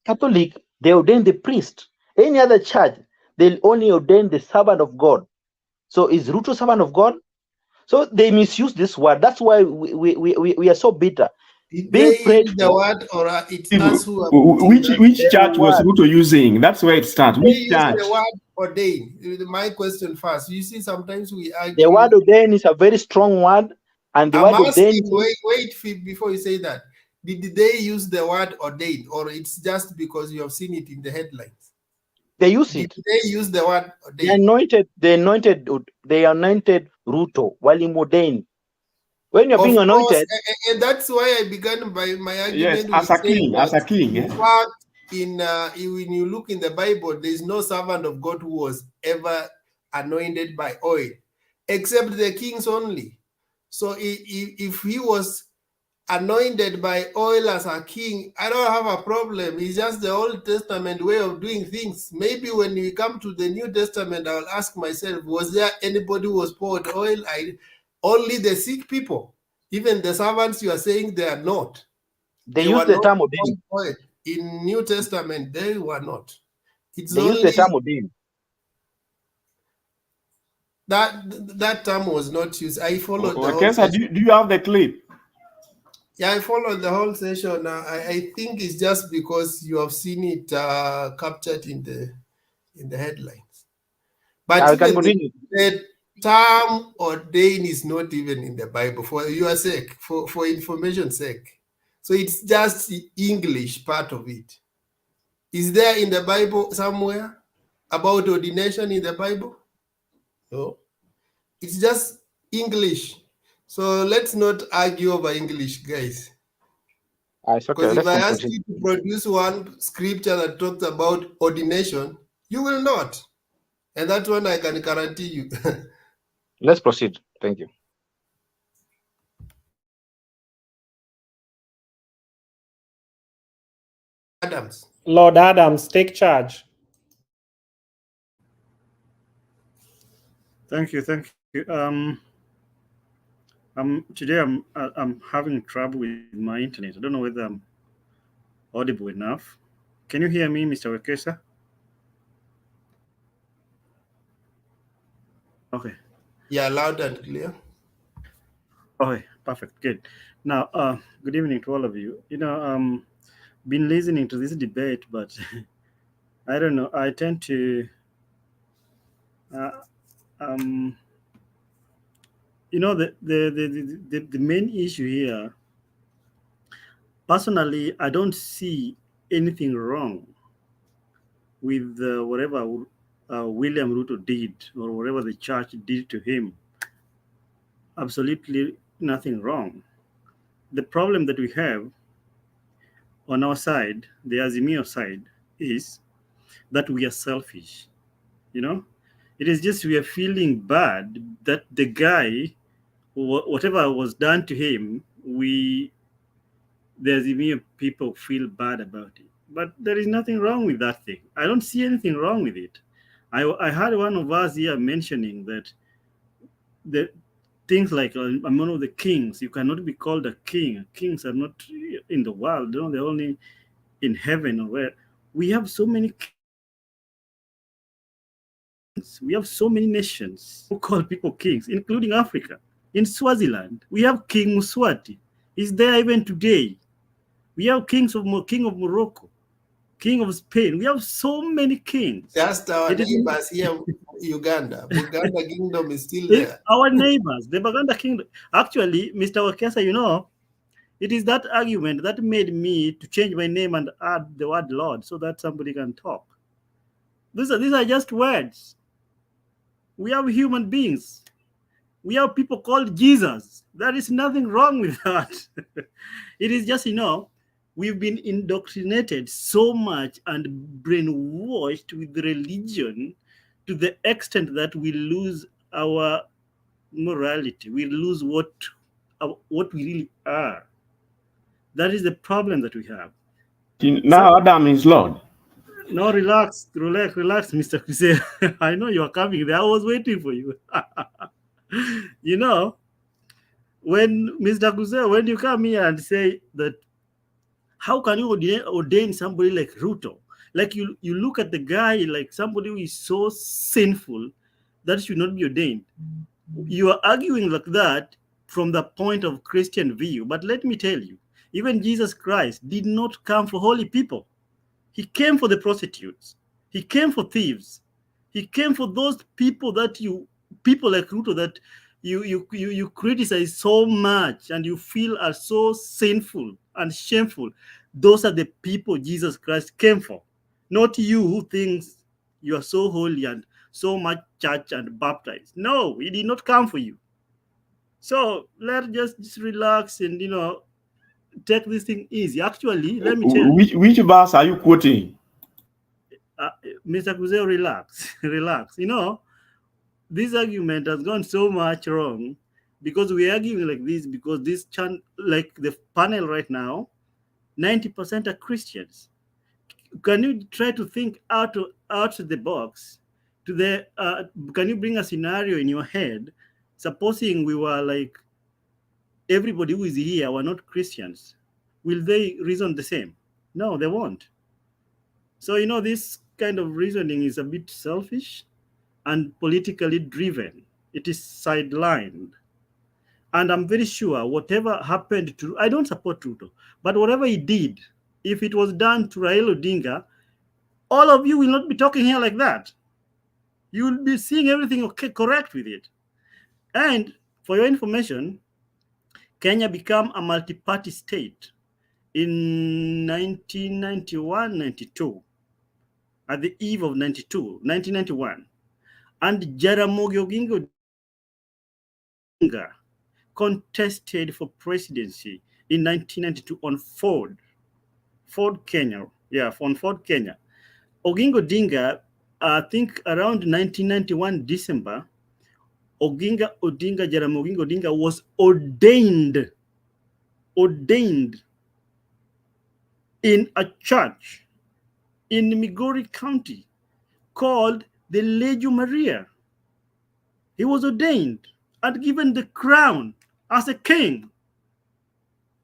Catholic, they ordain the priest. Any other church, they'll only ordain the servant of God. So is RUTO servant of God? So they misuse this word. That's why we are so bitter. Did Being they prayed use the for. word or it's us who are putting Which that? church was Ruto using? That's where it starts. They Which use church? the word ordain. My question first. You see, sometimes we argue. The word ordain is a very strong word, and the I'm word ordain. asking, wait before you say that. Did they use the word ordain, or it's just because you have seen it in the headlines? They use it. Did they use the word ordain? They anointed RUTO while in ordained. When you're being Of course, anointed, and that's why I began by my argument. Yes, as a king, as a king. In fact, when you look in the Bible, there is no servant of God who was ever anointed by oil, except the kings only. So if he was anointed by oil as a king, I don't have a problem. It's just the Old Testament way of doing things. Maybe when we come to the New Testament, I'll ask myself, was there anybody who was poured oil? Only the sick people. Even the servants you are saying they are not. They use the term ordained. In New Testament, they were not. It's they only use the term ordained. That term was not used. I followed the whole Kesa, session. do you have the clip? Yeah, I followed the whole session. I think it's just because you have seen it captured in the headlines. But even the term ordain is not even in the Bible, for your sake, for information's sake. So it's just the English part of it. Is there in the Bible somewhere about ordination in the Bible? No. It's just English. So let's not argue over English, guys. Because if I ask you to produce one scripture that talks about ordination, you will not. And that one I can guarantee you. Let's proceed. Thank you. Adams. Lord Adams, take charge. Thank you. Today I'm having trouble with my internet. I don't know whether I'm audible enough. Can you hear me, Mr. Wekesa? Okay. Yeah, loud and clear. Okay, perfect. Good. Now, good evening to all of you. Been listening to this debate, but I don't know. I tend to, the main issue here. Personally, I don't see anything wrong with whatever William Ruto did or whatever the church did to him absolutely nothing wrong. The problem that we have on our side, the Azimio side, is that we are selfish. You know, it is just we are feeling bad that the guy, whatever was done to him, the Azimio people feel bad about it. But there is nothing wrong with that thing. I don't see anything wrong with it. I heard one of us here mentioning that the things like I'm one of the kings. You cannot be called a king. Kings are not in the world. You know, they're only in heaven or where. We have so many kings. We have so many nations who call people kings, including Africa. In Swaziland, we have King Muswati. He's there even today. We have King of Morocco, King of Spain. We have so many kings. Just our neighbors here, Uganda. Buganda Kingdom is still there. Our neighbors, the Baganda Kingdom. Actually, Mr. Wakesa, you know, it is that argument that made me to change my name and add the word Lord so that somebody can talk. These are just words. We have human beings. We have people called Jesus. There is nothing wrong with that. It is just, you know, we've been indoctrinated so much and brainwashed with religion to the extent that we lose our morality. We lose what we really are. That is the problem that we have. Now Adam is Lord. No, relax, Mr. Kuse. I know you are coming there. I was waiting for you. You know, when Mr. Kuse, when you come here and say that, how can you ordain somebody like Ruto? Like you look at the guy like somebody who is so sinful that should not be ordained. You are arguing like that from the point of Christian view. But let me tell you, even Jesus Christ did not come for holy people. He came for the prostitutes. He came for thieves. He came for those people that people like Ruto that you criticize so much and you feel are so sinful and shameful. Those are the people Jesus Christ came for. Not you who thinks you are so holy and so much church and baptized. No, he did not come for you. So let's just relax and, you know, take this thing easy. Actually, let me tell you. Which verse are you quoting? Mr. Kuze, relax. Relax. You know, this argument has gone so much wrong because we're arguing like this because this like the panel right now, 90% are Christians. Can you try to think out of the box? Can you bring a scenario in your head? Supposing we were like everybody who is here were not Christians, will they reason the same? No, they won't. So, you know, this kind of reasoning is a bit selfish and politically driven. It is sidelined. And I'm very sure whatever happened to, I don't support Ruto, but whatever he did, if it was done to Raila Odinga, all of you will not be talking here like that. You will be seeing everything correct with it. And for your information, Kenya became a multi-party state in 1991-92, at the eve of 1991. And Jaramogi Oginga contested for presidency in 1992 on Ford Kenya. Yeah, on Ford Kenya. Oginga Odinga, I think around 1991 December, Jaramogi Odinga was ordained in a church in Migori County called the Legio Maria. He was ordained and given the crown as a king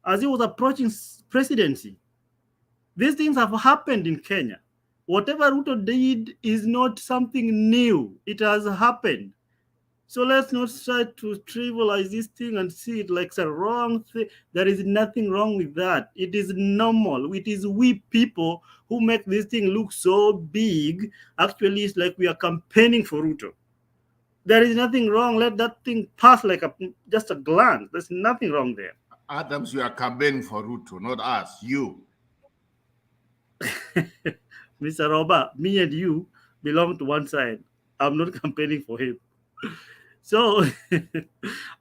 as he was approaching presidency. These things have happened in Kenya. Whatever Ruto did is not something new. It has happened. So let's not try to trivialize this thing and see it like it's a wrong thing. There is nothing wrong with that. It is normal. It is we people who make this thing look so big. Actually, it's like we are campaigning for Ruto. There is nothing wrong. Let that thing pass like just a glance. There's nothing wrong there. Adams, you are campaigning for Ruto, not us, you. Mr. Roba, me and you belong to one side. I'm not campaigning for him. So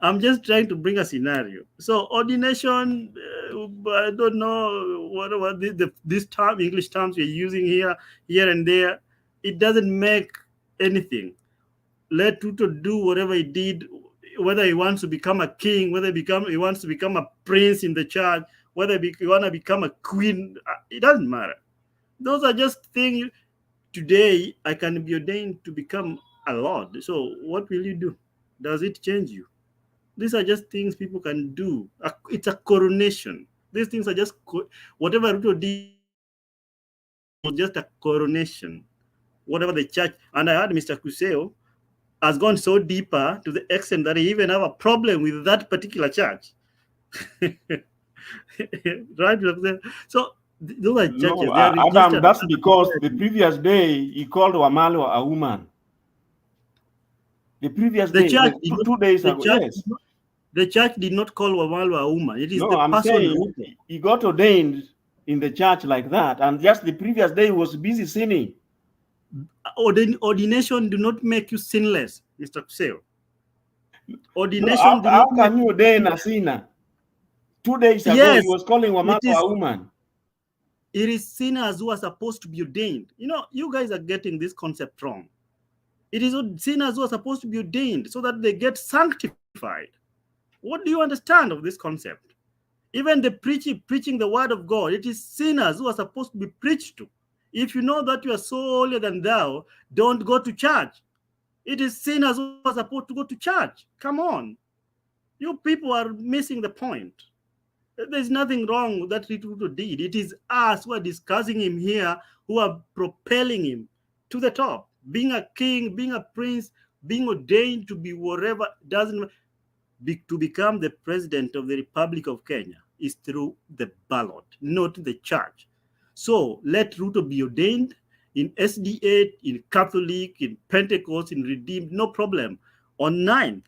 I'm just trying to bring a scenario. So ordination, I don't know whatever this term, English terms we're using here and there. It doesn't make anything. Let Ruto do whatever he did, whether he wants to become a king, whether he wants to become a prince in the church, whether he want to become a queen. It doesn't matter. Those are just things. Today, I can be ordained to become a lord. So what will you do? Does it change you? These are just things people can do. It's a coronation. These things are just whatever Ruto did was just a coronation. Whatever the church, and I heard Mr. Kuseo has gone so deeper to the extent that he even have a problem with that particular church. Right? So those are churches. No, They are Adam, registered. that's because the previous day he called Wamalwa a woman. The previous The day, church, 2 days the ago, church, yes. the church did not call Wamalwa a woman. It is No, the I'm person. saying he got ordained in the church like that, and just the previous day he was busy sinning. Ordination do not make you sinless, Mr. Kuseo. No, Ordination do how not can you ordain a sinner? 2 days ago Yes, he was calling Wamalwa a woman. It is sinners who are supposed to be ordained. You know, you guys are getting this concept wrong. It is sinners who are supposed to be ordained so that they get sanctified. What do you understand of this concept? Even the preaching the word of God, it is sinners who are supposed to be preached to. If you know that you are so holier than thou, don't go to church. It is sinners who are supposed to go to church. Come on. You people are missing the point. There's nothing wrong with that Ruto did. It is us who are discussing him here, who are propelling him to the top. Being a king, being a prince, being ordained to be whatever doesn't to become the president of the Republic of Kenya is through the ballot, not the church. So let Ruto be ordained in SDA, in Catholic, in Pentecost, in Redeemed, no problem. On 9th,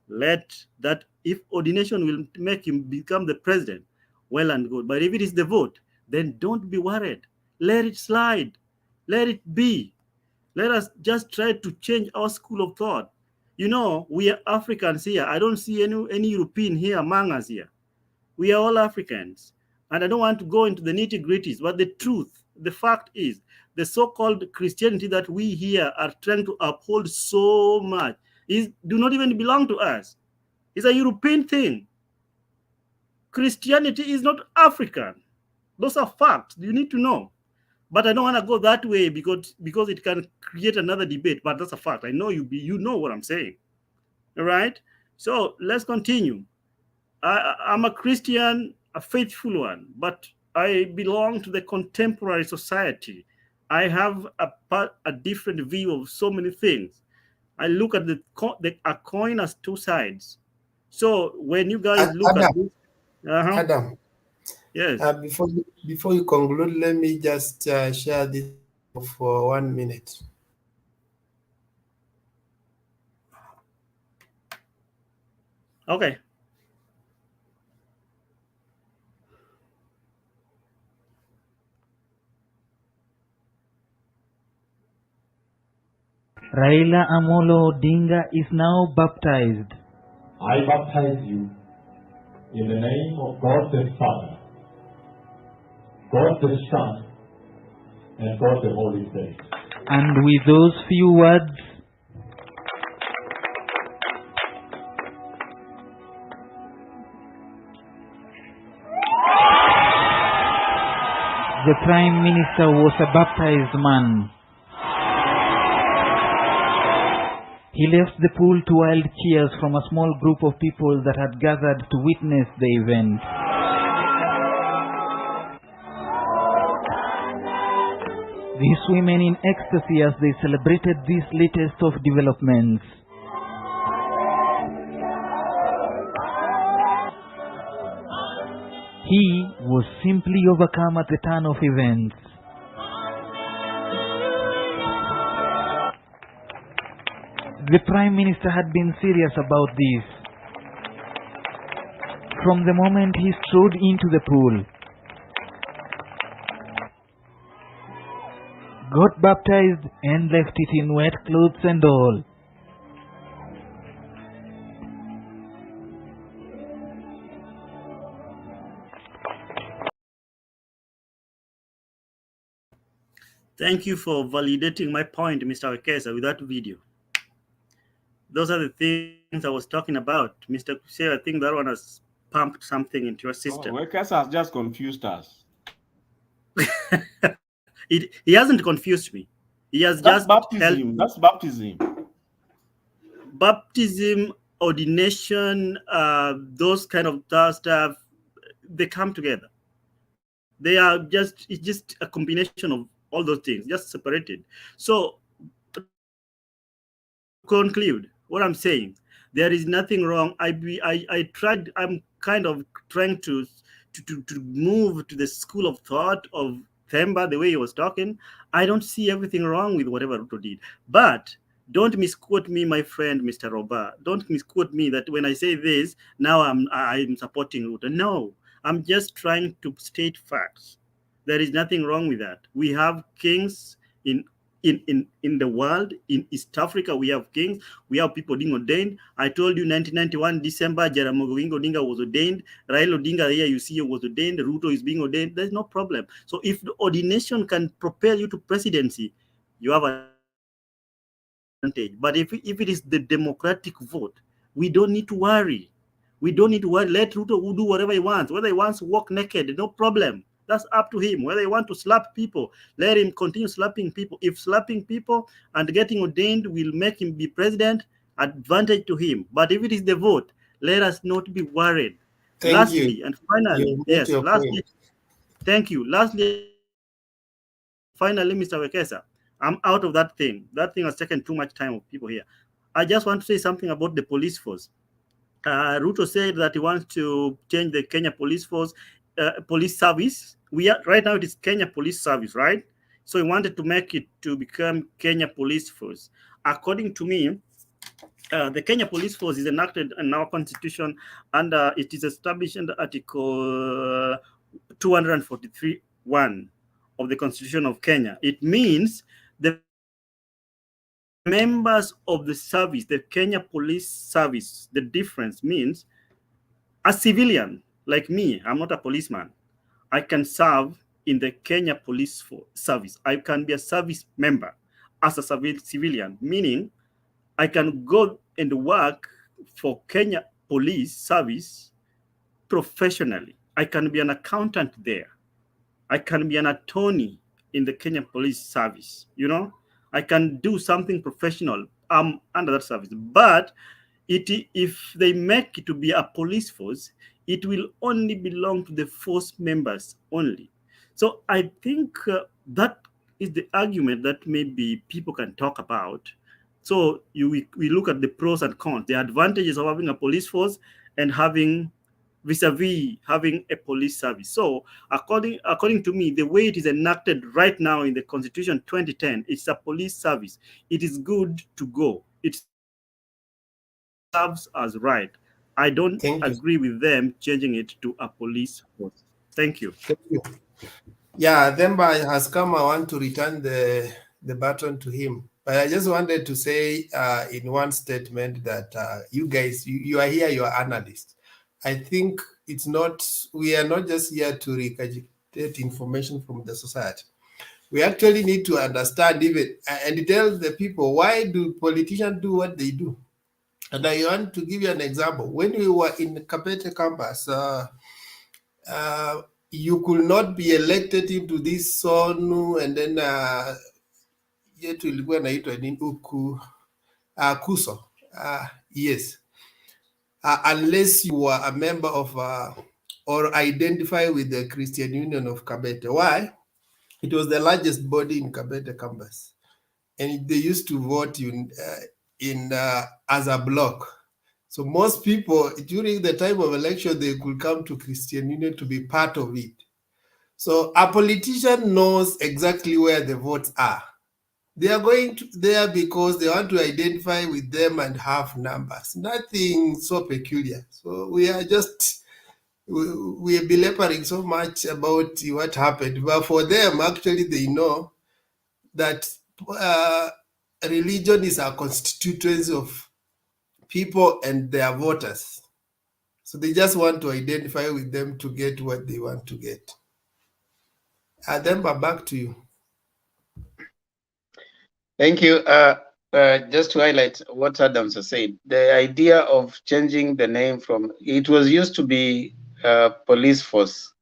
let that, if ordination will make him become the president, well and good. But if it is the vote, then don't be worried. Let it slide. Let it be. Let us just try to change our school of thought. You know, we are Africans here. I don't see any European here among us here. We are all Africans. And I don't want to go into the nitty-gritties, but the truth, the fact is, the so-called Christianity that we here are trying to uphold so much do not even belong to us. It's a European thing. Christianity is not African. Those are facts. You need to know. But I don't want to go that way because it can create another debate. But that's a fact. I know you know what I'm saying. All right. So let's continue. I'm a Christian, a faithful one, but I belong to the contemporary society. I have a different view of so many things. I look at a coin as two sides. So when you guys look at this, Adam, yes. Before you conclude, let me just share this for 1 minute. Okay. Raila Amolo Odinga is now baptized. I baptize you in the name of God the Father, God the Son, and God the Holy Spirit. And with those few words, the Prime Minister was a baptized man. He left the pool to wild cheers from a small group of people that had gathered to witness the event. These women in ecstasy as they celebrated this latest of developments. He was simply overcome at the turn of events. The Prime Minister had been serious about this. From the moment he strode into the pool, got baptized and left it in wet clothes and all. Thank you for validating my point, Mr. Wekesa, with that video. Those are the things I was talking about. Mr. Kusea, I think that one has pumped something into your system. Workers has just confused us. He hasn't confused me. He has That's just baptism. That's baptism. Baptism, ordination, those kind of stuff, they come together. They are just, it's just a combination of all those things, just separated. So, conclude what I'm saying, there is nothing wrong. I tried, I'm kind of trying to move to the school of thought of Themba, the way he was talking. I don't see everything wrong with whatever Ruto did. But don't misquote me, my friend, Mr. Roba. Don't misquote me that when I say this, now I'm supporting Ruto. No, I'm just trying to state facts. There is nothing wrong with that. We have kings in the world. In East Africa, we have kings. We have people being ordained. I told you 1991 December, Jaramogi Odinga was ordained. Raila Odinga here you see was ordained. Ruto is being ordained. There's no problem. So if the ordination can propel you to presidency, you have an advantage. But if it is the democratic vote, we don't need to worry. We don't need to worry. Let Ruto do whatever he wants. Whether he wants to walk naked, no problem. That's up to him. Whether he wants to slap people, let him continue slapping people. If slapping people and getting ordained will make him be president, advantage to him. But if it is the vote, let us not be worried. Lastly, and finally, yes, lastly, thank you. Lastly, finally, Mr. Wekesa, I'm out of that thing. That thing has taken too much time of people here. I just want to say something about the police force. Ruto said that he wants to change the Kenya police force, police service. We are right now it is Kenya Police Service, right? So he wanted to make it to become Kenya Police Force. According to me, the Kenya Police Force is enacted in our constitution, and it is established under Article 243(1) of the Constitution of Kenya. It means the members of the service, the Kenya Police Service, the difference means a civilian like me, I'm not a policeman, I can serve in the Kenya Police Service. I can be a service member as a civilian, meaning I can go and work for Kenya Police Service professionally. I can be an accountant there. I can be an attorney in the Kenya Police Service. You know, I can do something professional under that service. But if they make it to be a police force, it will only belong to the force members only. So I think that is the argument that maybe people can talk about. So we look at the pros and cons, the advantages of having a police force and having vis-a-vis having a police service. So according to me, the way it is enacted right now in the Constitution 2010, it's a police service. It is good to go. It serves as right. I don't agree with them changing it to a police force. Thank you. Thank you. Yeah, Themba has come. I want to return the baton to him. But I just wanted to say in one statement that you guys, you are here, you are analysts. I think we are not just here to regurgitate information from the society. We actually need to understand even and tell the people, why do politicians do what they do? And I want to give you an example. When we were in Kabete campus, you could not be elected into this SONU and then yetu ilikuwa inaitwa nini huku KUSO. Yes. Unless you were a member of or identify with the Christian Union of Kabete. Why? It was the largest body in Kabete campus, and they used to vote in as a block. So most people during the time of election, they could come to Christian Union to be part of it. So a politician knows exactly where the votes are. They are going there because they want to identify with them and have numbers. Nothing so peculiar. So we are just, we are belaboring so much about what happened. But for them, actually, they know that religion is a constituency of people and their voters. So they just want to identify with them to get what they want to get. Themba, back to you. Thank you. Just to highlight what Adams has said, the idea of changing the name from, it was used to be police force,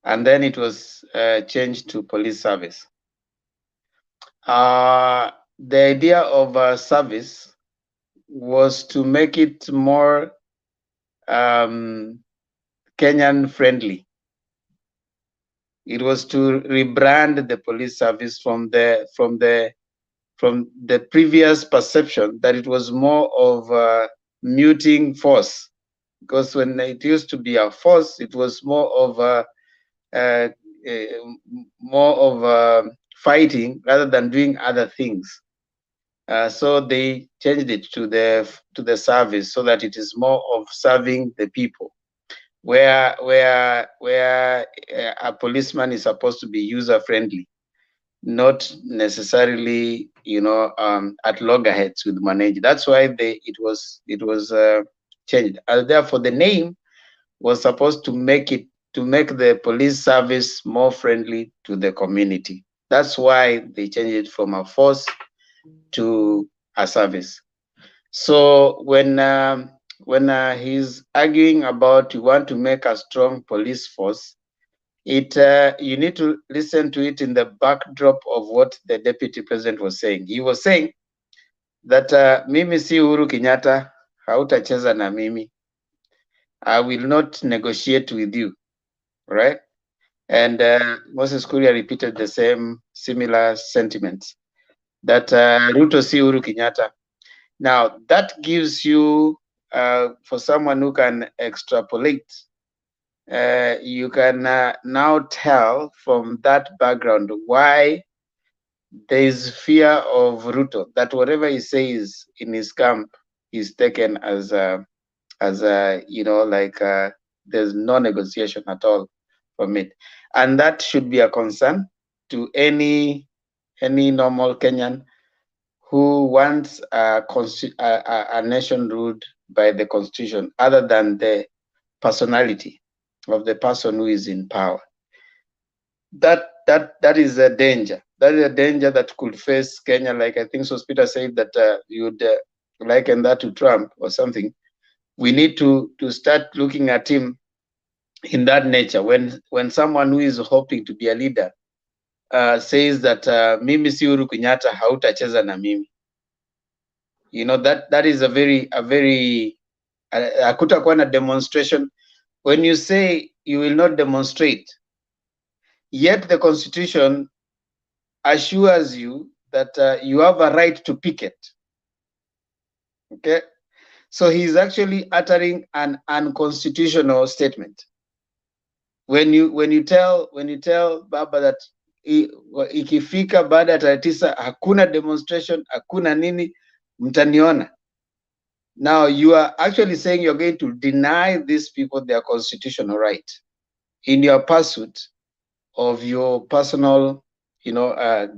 and then it was changed to police service. The idea of service was to make it more Kenyan friendly. It was to rebrand the police service from the previous perception that it was more of a muting force, because when it used to be a force, it was more of fighting rather than doing other things. So they changed it to the service so that it is more of serving the people, where a policeman is supposed to be user friendly, not necessarily, at loggerheads with manage. That's why it was changed. Therefore, the name was supposed to make the police service more friendly to the community. That's why they changed it from a force to a service. So when he's arguing about you want to make a strong police force, you need to listen to it in the backdrop of what the deputy president was saying. He was saying that mimi si Uhuru Kenyatta, hautacheza na mimi. I will not negotiate with you, right? And Moses Kuria repeated the similar sentiments, that Ruto si Uhuru Kenyatta. Now that gives you, for someone who can extrapolate, you can now tell from that background why there is fear of Ruto, that whatever he says in his camp is taken as there's no negotiation at all from it, and that should be a concern to any normal Kenyan who wants a nation ruled by the constitution, other than the personality of the person who is in power. That is a danger. That is a danger that could face Kenya. Like I think Sospita said that you would liken that to Trump or something. We need to start looking at him in that nature. When someone who is hoping to be a leader says that mimi si Uhuru Kenyatta, hautacheza na mimi. That is a very hakutakuwa na demonstration. When you say you will not demonstrate, yet the constitution assures you that you have a right to picket. Okay, so he's actually uttering an unconstitutional statement. When you tell Baba that ikifika baada ya tarehe 9 hakuna demonstration, hakuna nini, mtaniona. Now you are actually saying you're going to deny these people their constitutional right in your pursuit of your personal,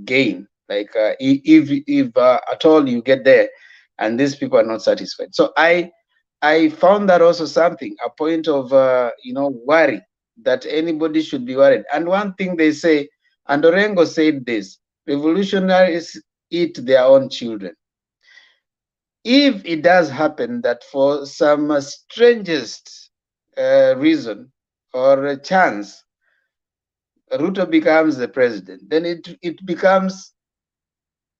gain. Like if at all you get there, and these people are not satisfied. So I found that also something, a point of worry, that anybody should be worried. And one thing they say, and Orengo said this: revolutionaries eat their own children. If it does happen that for some strangest reason or a chance, Ruto becomes the president, then it becomes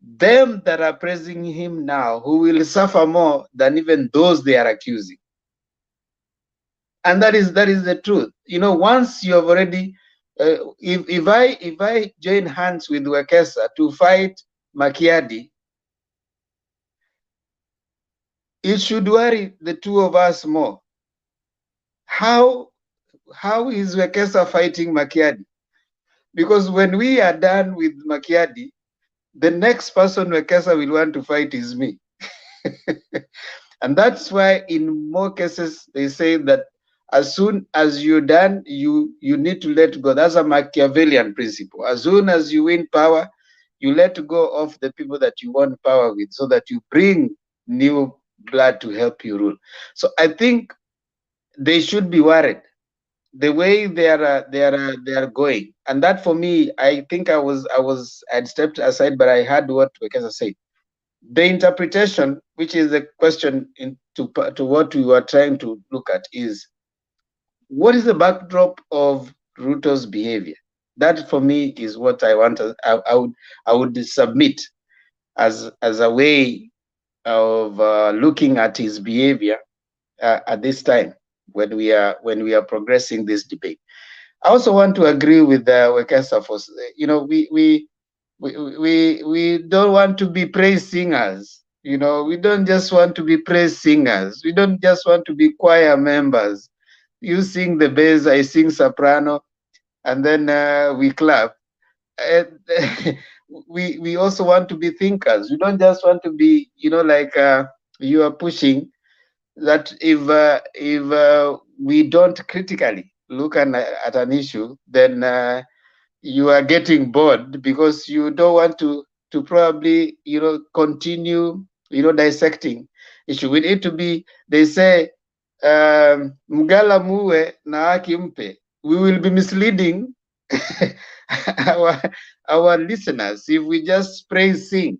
them that are praising him now who will suffer more than even those they are accusing. And that is the truth. Once you have already, if I join hands with Wekesa to fight Makiadi, it should worry the two of us more. How is Wekesa fighting Makiadi? Because when we are done with Makiadi, the next person Wekesa will want to fight is me. And that's why in more cases they say that as soon as you're done, you need to let go. That's a Machiavellian principle. As soon as you win power, you let go of the people that you want power with, so that you bring new blood to help you rule. So I think they should be worried the way they are going, and that for me, I think I'd stepped aside, but I heard what Wekesa said. The interpretation, which is the question to what we were trying to look at, is what is the backdrop of Ruto's behavior? That for me is what I want. I would submit as a way of looking at his behavior at this time when we are progressing this debate. I also want to agree with Wekesa for, we don't want to be praise singers. We don't just want to be praise singers. We don't just want to be choir members. You sing the bass, I sing soprano, and then we clap. We also want to be thinkers. We don't just want to be, like you are pushing that if we don't critically look at an issue, then you are getting bored because you don't want to probably continue dissecting issue. We need to be, they say, mgala muwe na haki mpe. We will be misleading our listeners if we just praise sing.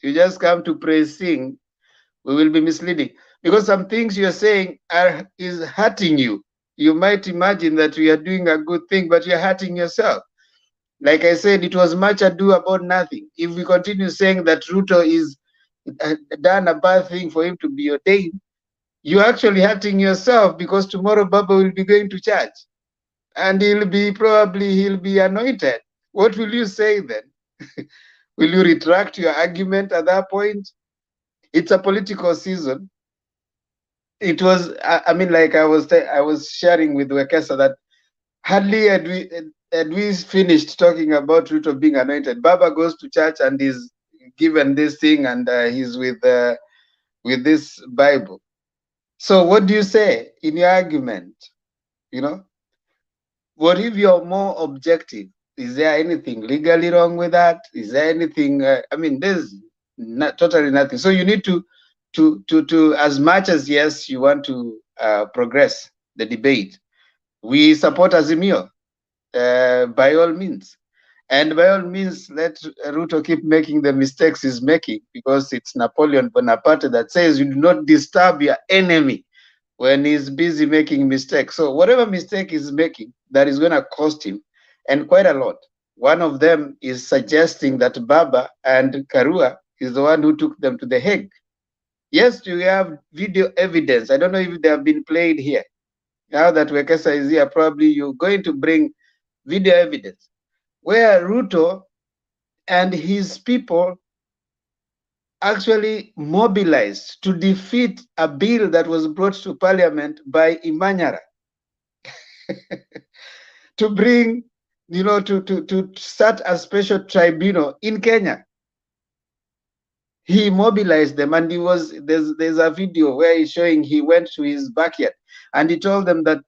You just come to praise sing, we will be misleading because some things you're saying is hurting you. You might imagine that we are doing a good thing, but you're hurting yourself. Like I said, it was much ado about nothing. If we continue saying that Ruto is done a bad thing for him to be ordained, you're actually hurting yourself because tomorrow Baba will be going to church and he'll be anointed. What will you say then? Will you retract your argument at that point? It's a political season. It was, like I was sharing with Wekesa that hardly had we finished talking about Ruto being anointed, Baba goes to church and is given this thing, and he's with this Bible. So what do you say in your argument? What if you're more objective? Is there anything legally wrong with that? Is there anything? There's totally nothing. So you need to as much as yes, you want to progress the debate. We support Azimio by all means, and by all means, let Ruto keep making the mistakes he's making, because it's Napoleon Bonaparte that says you do not disturb your enemy when he's busy making mistakes. So whatever mistake he's making, that is going to cost him, and quite a lot. One of them is suggesting that Baba and Karua is the one who took them to the Hague. Yes, we have video evidence. I don't know if they have been played here. Now that Wekesa is here, probably you're going to bring video evidence where Ruto and his people actually mobilized to defeat a bill that was brought to parliament by Imanyara to bring, to start a special tribunal in Kenya. He mobilized them, and there's a video where he's showing he went to his backyard and he told them that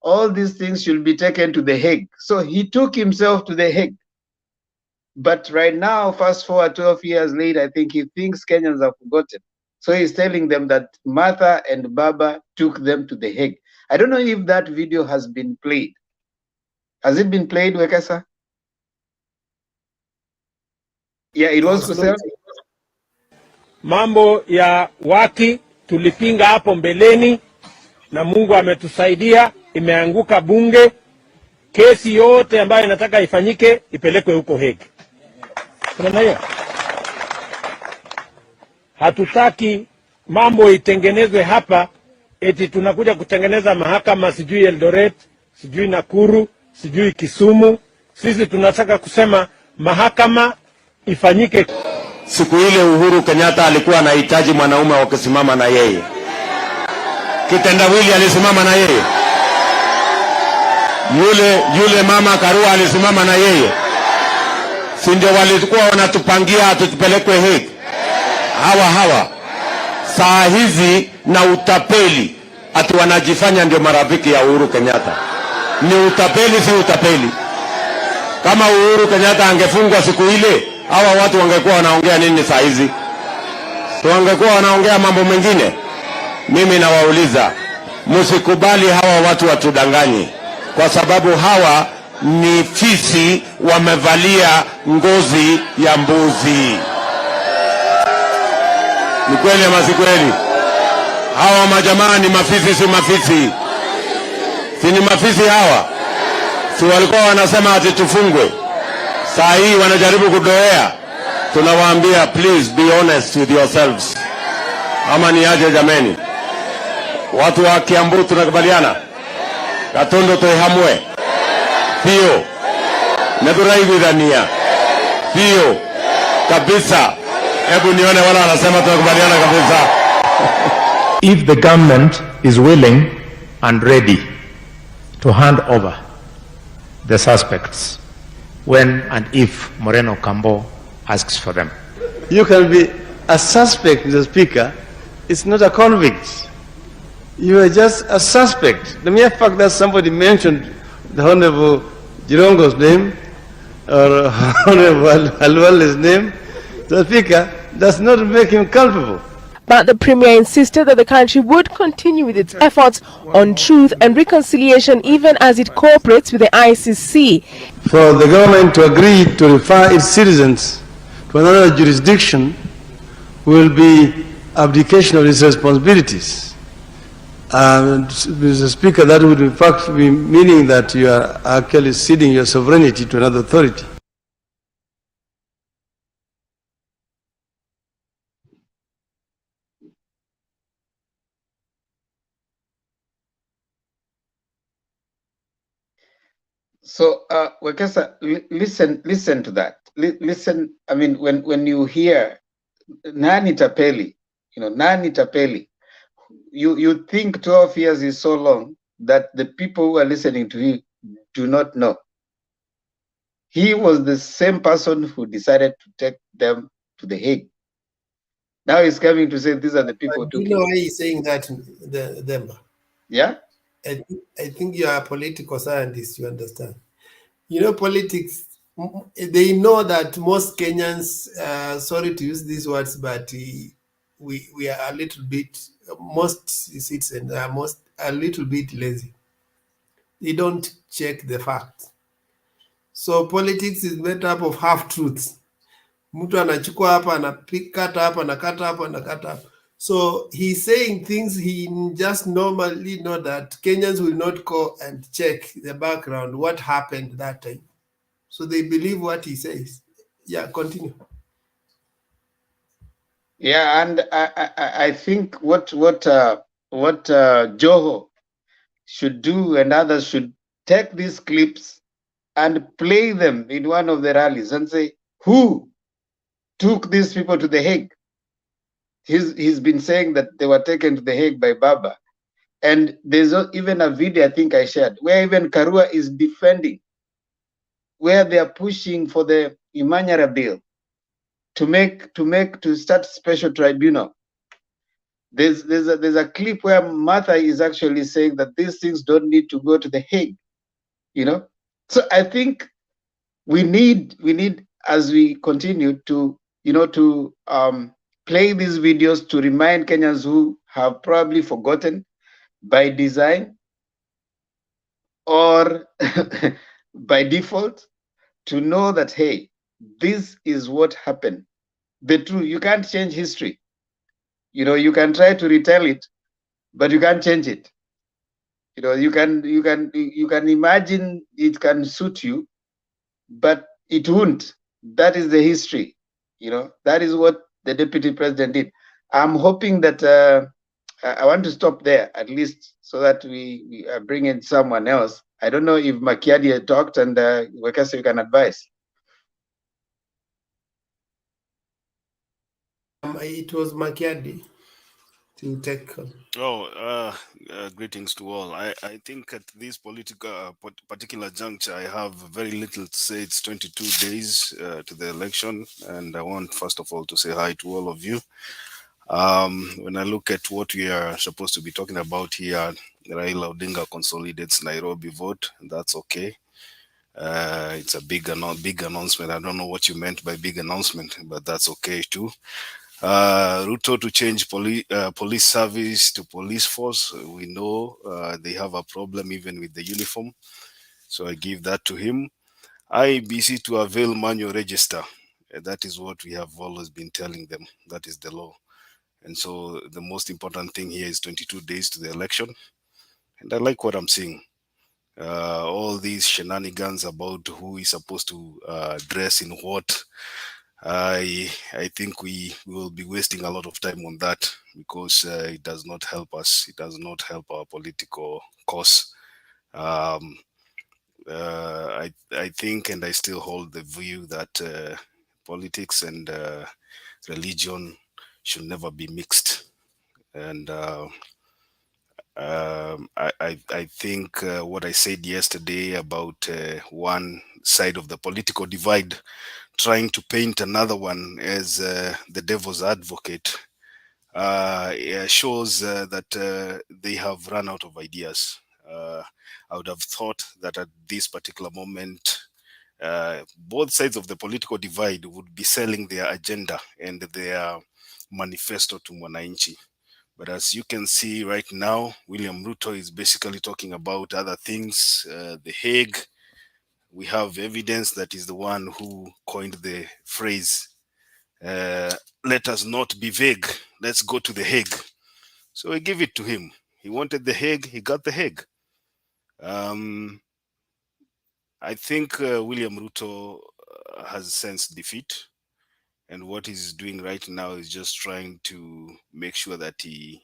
all these things should be taken to the Hague. So he took himself to the Hague. But right now, fast forward 12 years later, I think he thinks Kenyans have forgotten. So he's telling them that Martha and Baba took them to the Hague. I don't know if that video has been played. Has it been played, Wekesa? Yeah, it was Kusel. Mambo ya waki tulipinga hapo mbeleni na Mungu ametusaidia, imeanguka bunge. Kesi yote ambayo inataka ifanyike ipelekwe huko Hague. Kuna hiyo. Hatutaki mambo itengenezwe hapa eti tunakuja kutengeneza mahakama sijui Eldoret, sijui Nakuru, sijui Kisumu. Sisi tunataka kusema mahakama ifanyike. Siku ile Uhuru Kenyatta alikuwa anahitaji mwanaume wa kusimama na yeye. Kitendawili alisimama na yeye. Yule mama Karua alisimama na yeye. Si ndio walikuwa wanatupangia tutupelekwe Hague? Hawa saa hizi na utapeli ati wanajifanya ndio marafiki ya Uhuru Kenyatta. Ni utapeli, si utapeli. Kama Uhuru Kenyatta angefungwa siku ile, hawa watu wangekuwa wanaongea nini saa hizi? So wangekuwa wanaongea mambo mengine. Mimi nawauliza, msikubali hawa watu watudanganye. kwa sababu hawa ni fisi wamevalia ngozi ya mbuzi. Ni kweli ama si kweli? Hawa majamaa ni mafisi, si mafisi? Si ni mafisi hawa? Si walikuwa wanasema ati tufungwe? Saa hii wanajaribu kudoea. Tunawaambia please be honest with yourselves. Ama ni aje jameni? Watu wa Kiambu tunakubaliana? Katondo toihamwe. Pio. Neduraiguithania. Pio. Kabisa. Hebu nione wala wanasema tunakubaliana kabisa. If the government is willing and ready to hand over the suspects when and if Moreno Cambo asks for them. You can be a suspect, Mr. Speaker. It's not a convict. You are just a suspect. The mere fact that somebody mentioned the Honorable Jirongo's name or Honorable Alwale's name, Mr. Speaker, does not make him culpable. But the Premier insisted that the country would continue with its efforts on truth and reconciliation even as it cooperates with the ICC. For the government to agree to refer its citizens to another jurisdiction will be abdication of its responsibilities. Mr. Speaker, that would in fact be meaning that you are actually ceding your sovereignty to another authority. So, Wekesa, listen to that. Listen, I mean, when you hear nani tapeli, nani tapeli, you think 12 years is so long that the people who are listening to you do not know. He was the same person who decided to take them to The Hague. Now he's coming to say these are the people who took you know why he's saying that, them? Yeah? I think you are a political scientist, you understand. You know, politics, they know that most Kenyans, sorry to use these words, but we are a little bit, most citizens are a little bit lazy. They don't check the facts. So politics is made up of half-truths. Mtu anachukua hapa, anakata hapa, anakata hapa, anakata hapa. So he's saying things he just normally know that Kenyans will not go and check the background, what happened that time. So they believe what he says. Yeah, continue. Yeah, and I think what Joho should do and others should take these clips and play them in one of the rallies and say, who took these people to The Hague? He's been saying that they were taken to The Hague by Baba. And there's even a video I think I shared where even Karua is defending, where they are pushing for the Imanyara bill to start special tribunal. There's a clip where Martha is actually saying that these things don't need to go to The Hague, So I think we need as we continue to play these videos to remind Kenyans who have probably forgotten by design or by default to know that, hey, this is what happened. The truth, you can't change history. You can try to retell it, but you can't change it. You can imagine it can suit you, but it won't. That is the history. That is what the deputy president did. I'm hoping that I want to stop there at least so that we bring in someone else. I don't know if Makiadi had talked and Wekesa, you can advise. It was Makiadi to take. Greetings to all. I think at this particular juncture, I have very little to say. It's 22 days to the election, and I want first of all to say hi to all of you. When I look at what we are supposed to be talking about here, Raila Odinga consolidates Nairobi vote. That's okay. It's a big announcement. I don't know what you meant by big announcement, but that's okay too. RUTO to change police service to police force. We know they have a problem even with the uniform. So I give that to him. IEBC to avail manual register. That is what we have always been telling them. That is the law. And so the most important thing here is 22 days to the election. And I like what I'm seeing. All these shenanigans about who is supposed to dress in what. I think we will be wasting a lot of time on that because it does not help us. It does not help our political cause. I think, and I still hold the view that politics and religion should never be mixed. And I think what I said yesterday about one side of the political divide trying to paint another one as the devil's advocate shows that they have run out of ideas. I would have thought that at this particular moment, both sides of the political divide would be selling their agenda and their manifesto to Mwananchi. But as you can see right now, William Ruto is basically talking about other things. The Hague, we have evidence that is the one who coined the phrase, let us not be vague, let's go to the Hague. So we give it to him. He wanted the Hague, he got the Hague. I think William Ruto has sensed defeat. And what he's doing right now is just trying to make sure that he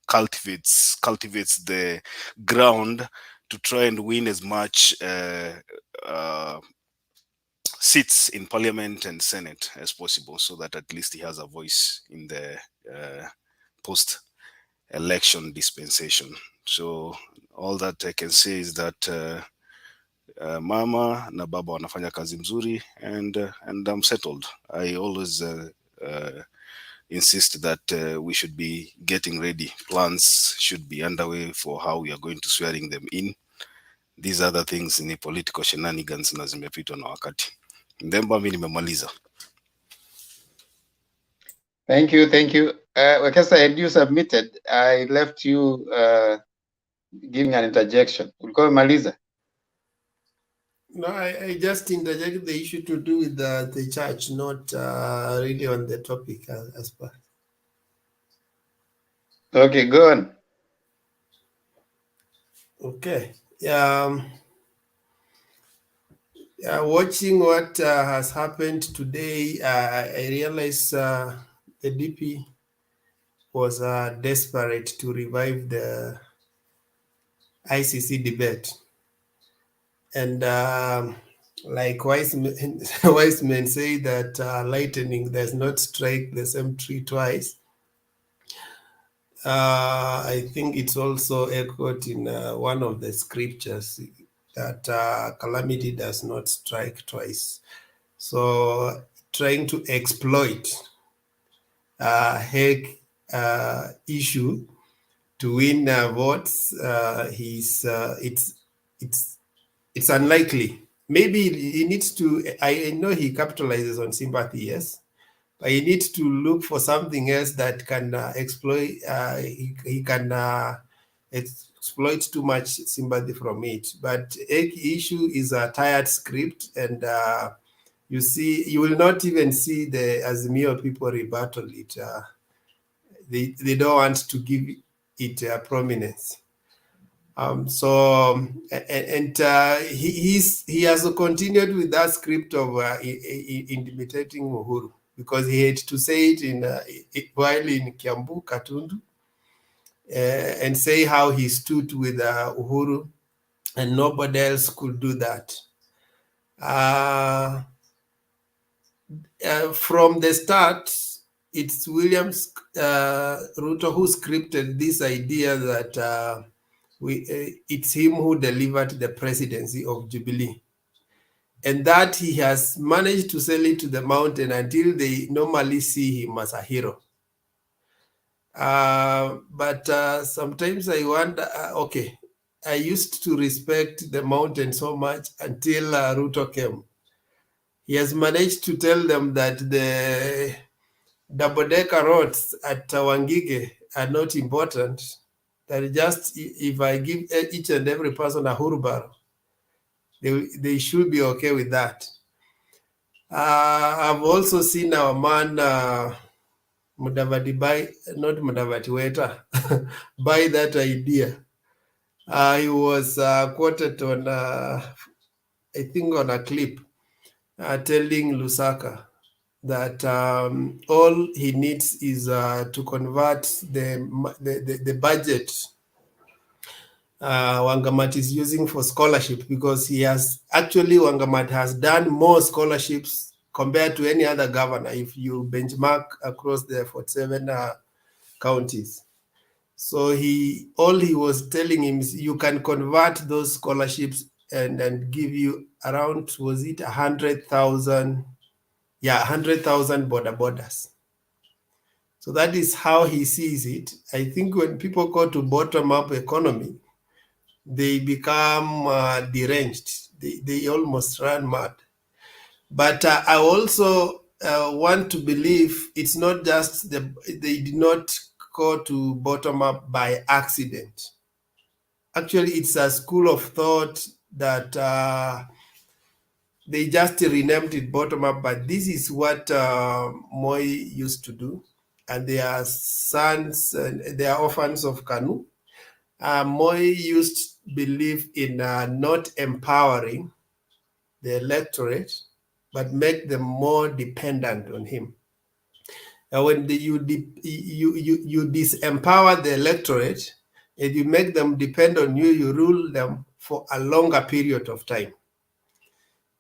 cultivates the ground to try and win as much seats in Parliament and Senate as possible, so that at least he has a voice in the post-election dispensation. So all that I can say is that mama na baba wanafanya kazi mzuri, and I'm settled. I always insist that we should be getting ready. Plans should be underway for how we are going to swearing them in. These other things ni political shenanigans na zimepitwa na wakati. Ndemba, mimi nimemaliza. Thank you. Wekesa, had you submitted? I left you giving an interjection. Ulikuwa umemaliza? No, I just interjected the issue to do with the church, not really on the topic as well. Okay, go on. Okay. Watching what has happened today, I realized the DP was desperate to revive the ICC debate. And like wise men say that lightning does not strike the same tree twice. I think it's also echoed in one of the scriptures that calamity does not strike twice. So trying to exploit Hague issue to win votes, it's unlikely. Maybe he needs to, I know he capitalizes on sympathy, yes, but he needs to look for something else that can exploit, he can exploit too much sympathy from it. But issue is a tired script, and you will not even see the Azimio people rebuttal it. They don't want to give it prominence. He has continued with that script of intimidating Uhuru, because he had to say it while in Kiambu, Katundu, and say how he stood with Uhuru, and nobody else could do that. From the start, it's Williams Ruto who scripted this idea that it's him who delivered the presidency of Jubilee, and that he has managed to sell it to the mountain until they normally see him as a hero. But sometimes I wonder, okay, I used to respect the mountain so much until Ruto came. He has managed to tell them that double-decker roads at Wangige are not important. That just if I give each and every person a wheelbarrow, they should be okay with that. I've also seen our man Mudavadi not Mudavadi Weta, buy that idea. He was quoted on, I think, on a clip telling Lusaka that all he needs is to convert the budget Wangamat is using for scholarship, because he has actually, Wangamat has done more scholarships compared to any other governor if you benchmark across the 47 counties. So all he was telling him is you can convert those scholarships and give you around, was it 100,000? Yeah, 100,000 borders. So that is how he sees it. I think when people go to bottom-up economy, they become deranged. They almost run mad. But I also want to believe it's not just they did not go to bottom up by accident. Actually, it's a school of thought that they just renamed it bottom up, but this is what Moi used to do. And their sons, they are orphans of Kanu. Moi used to believe in not empowering the electorate, but make them more dependent on him. And when you disempower the electorate and you make them depend on you, you rule them for a longer period of time.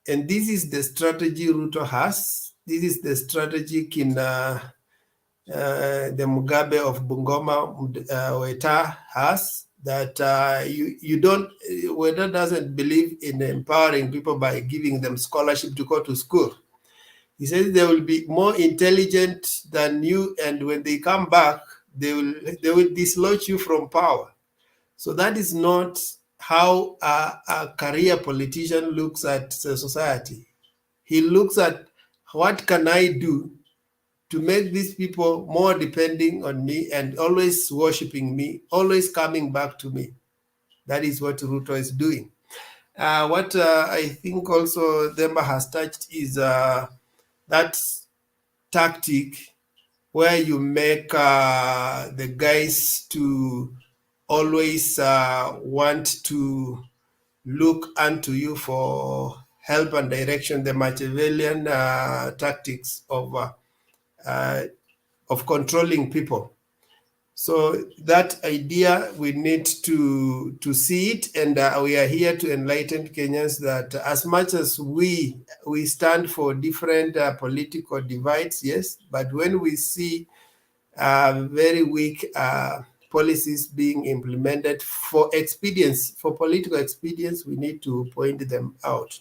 And this is the strategy RUTO has. This is the strategy the Mugabe of Bungoma Weta has, that Weta doesn't believe in empowering people by giving them scholarship to go to school. He says they will be more intelligent than you, and when they come back, they will dislodge you from power. So that is not how a career politician looks at society. He looks at what can I do to make these people more depending on me and always worshiping me, always coming back to me. That is what RUTO is doing. What I think also Demba has touched is that tactic where you make the guys to always want to look unto you for help and direction, the Machiavellian tactics of controlling people. So that idea, we need to see it, and we are here to enlighten Kenyans that as much as we stand for different political divides, yes, but when we see very weak policies being implemented for expedience, for political expedience, we need to point them out.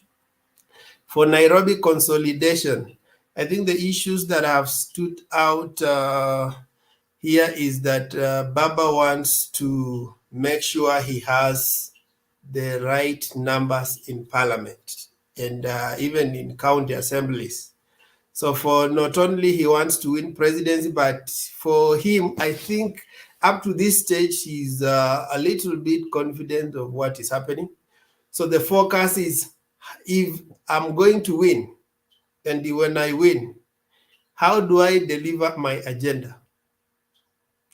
For Nairobi consolidation, I think the issues that have stood out here is that Baba wants to make sure he has the right numbers in parliament and even in county assemblies. So for not only he wants to win presidency, but for him, I think up to this stage, he's a little bit confident of what is happening. So the focus is, if I'm going to win, and when I win, how do I deliver my agenda?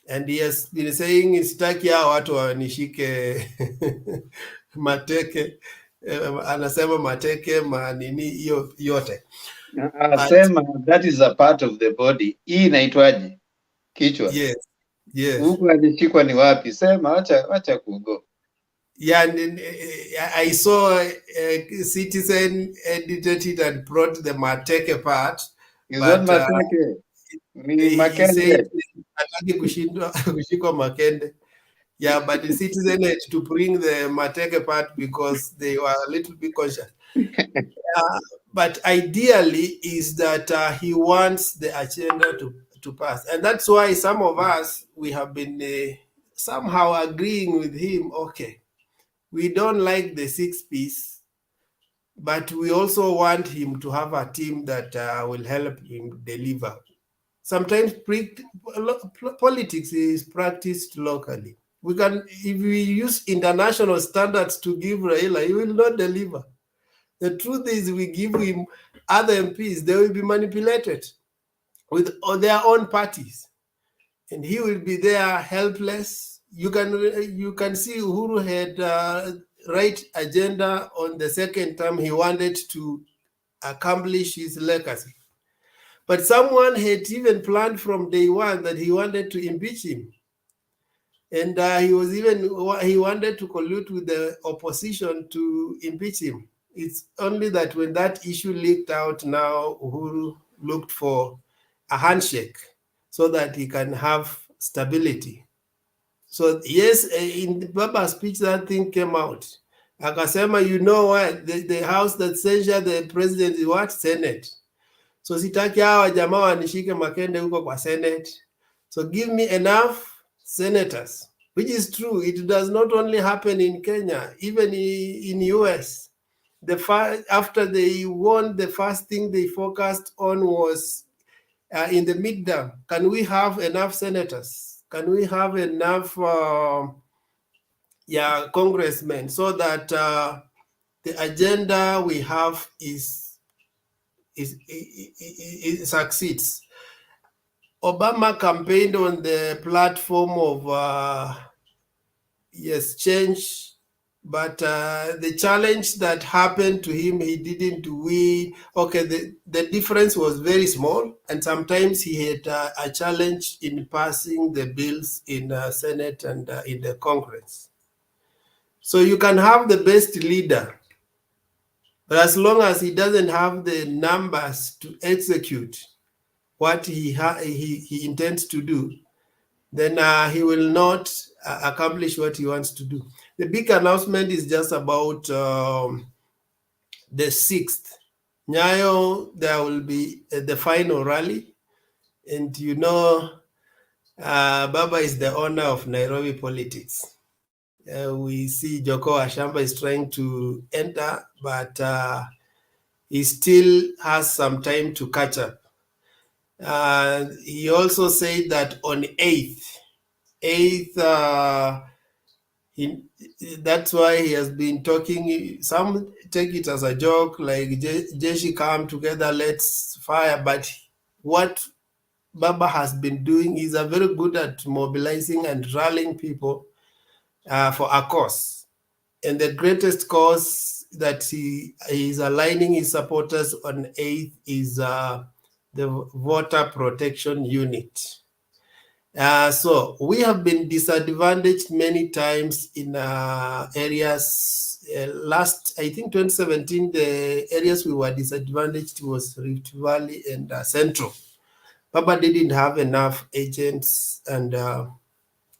And he has been saying, sitaki hao watu wanishike mateke, anasema mateke manini hiyo yote. Anasema that is a part of the body. Hii inaitwaje? Kichwa. Yes. Yes. Huku alishikwa ni wapi? Sema wacha kugo. Yeah, I saw a Citizen edited it and brought the mateke part. Is that mateke? He said hataki kushikwa makende. Yeah, but the Citizen had to bring the mateke part because they were a little bit conscious. But ideally is that he wants the agenda to pass. And that's why some of us, we have been somehow agreeing with him, okay, we don't like the 6-piece, but we also want him to have a team that will help him deliver. sometimes politics is practiced locally. If we use international standards to give Raila, he will not deliver. The truth is, we give him other MPs, they will be manipulated with their own parties, and he will be there helpless. You can see Uhuru had right agenda on the second term. He wanted to accomplish his legacy. But someone had even planned from day one that he wanted to impeach him. And he wanted to collude with the opposition to impeach him. It's only that when that issue leaked out, now Uhuru looked for a handshake so that he can have stability. So yes, in Baba's speech, that thing came out. Akasema, you know what, the house that censure the president is what? Senate. So sitaki hawa jamaa wanishike makende huko kwa Senate. So give me enough senators, which is true. It does not only happen in Kenya, even in US. After they won, the first thing they focused on was in the midterm. Can we have enough senators? Can we have enough congressmen so that the agenda we have it succeeds? Obama campaigned on the platform of change, but the challenge that happened to him, he didn't win. Okay, the difference was very small, and sometimes he had a challenge in passing the bills in Senate and in the Congress. So you can have the best leader, but as long as he doesn't have the numbers to execute what he intends to do, then he will not accomplish what he wants to do. The big announcement is just about the 6th. Nyayo, there will be the final rally. And you know, Baba is the owner of Nairobi politics. We see Joko Ashamba is trying to enter, but he still has some time to catch up. He also said that on 8th, that's why he has been talking. Some take it as a joke, like Jeshi come together, let's fire. But what Baba has been doing is very good at mobilizing and rallying people for a cause. And the greatest cause that he is aligning his supporters on 8th is the voter protection unit. So we have been disadvantaged many times in areas. I think 2017, the areas we were disadvantaged was Rift Valley and Central. Baba didn't have enough agents and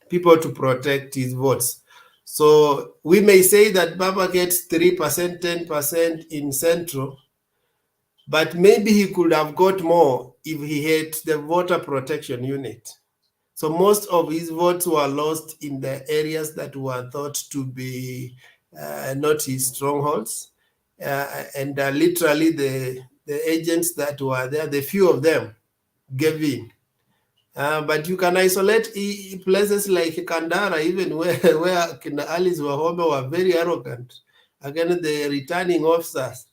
people to protect his votes. So we may say that Baba gets 3%, 10% in Central, but maybe he could have got more if he had the voter protection unit. So most of his votes were lost in the areas that were thought to be not his strongholds. And literally the agents that were there, the few of them gave in. But you can isolate places like Kandara, even where Alice Wahome were very arrogant against the returning officers.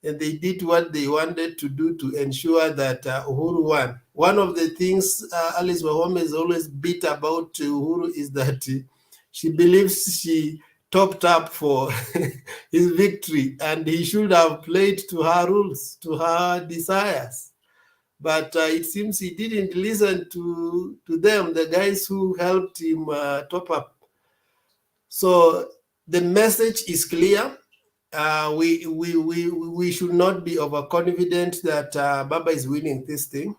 And they did what they wanted to do to ensure that Uhuru won. One of the things Alice Wahome is always beat about Uhuru is that she believes she topped up for his victory, and he should have played to her rules, to her desires. But it seems he didn't listen to them, the guys who helped him top up. So the message is clear. We should not be overconfident that Baba is winning this thing.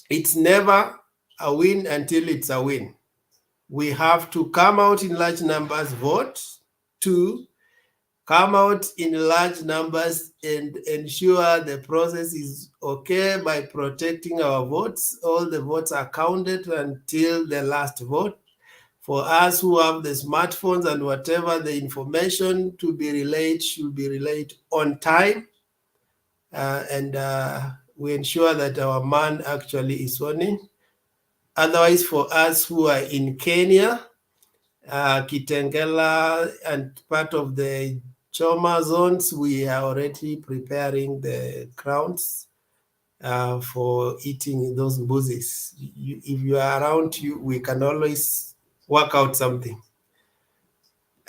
It's never a win until it's a win. We have to come out in large numbers, vote. 2, come out in large numbers and ensure the process is okay by protecting our votes. All the votes are counted until the last vote. For us who have the smartphones and whatever, the information to be relayed should be relayed on time. And we ensure that our man actually is sworn in. Otherwise, for us who are in Kenya, Kitengela and part of the Choma zones, we are already preparing the crowns for eating those mbusis. If you are around, we can always work out something.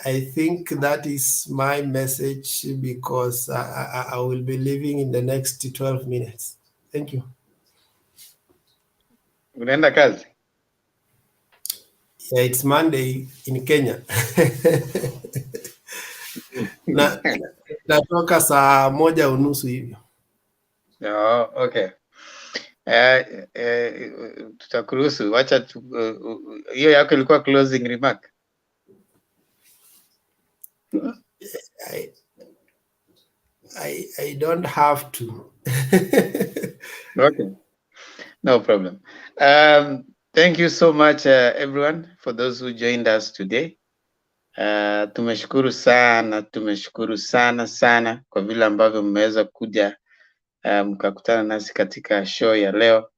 I think that is my message, because I will be leaving in the next 12 minutes. Thank you. Unaenda kazi? Yeah, it's Monday in Kenya. Natoka saa 1:30 hivyo. Oh, okay. Tutakuruhusu, wacha hiyo yako ilikuwa closing remark. I don't have to. Okay, no problem. Thank you so much everyone for those who joined us today. Tumeshukuru sana sana kwa vile ambavyo mmeweza kuja mkakutana nasi katika show ya leo.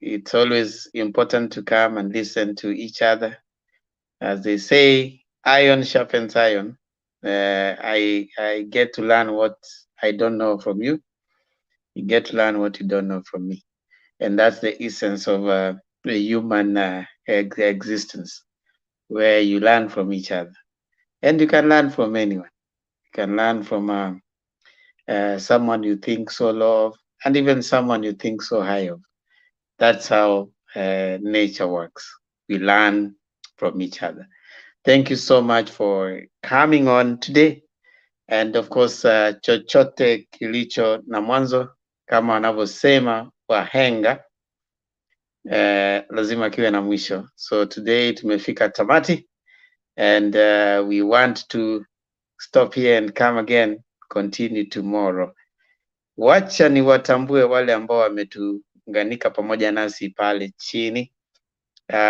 It's always important to come and listen to each other. As they say, iron sharpens iron. I get to learn what I don't know from you. You get to learn what you don't know from me. And that's the essence of a human existence, where you learn from each other. And you can learn from anyone. You can learn from someone you think so low of, and even someone you think so high of. That's how nature works. We learn from each other. Thank you so much for coming on today. And of course, chochote kilicho na mwanzo, kama wanavyosema wahenga, lazima kiwe na mwisho. So today tumefika tamati, and we want to stop here and come again, continue tomorrow. Wacha ni watambue wale ambao wametuunganika pamoja nasi pale chini.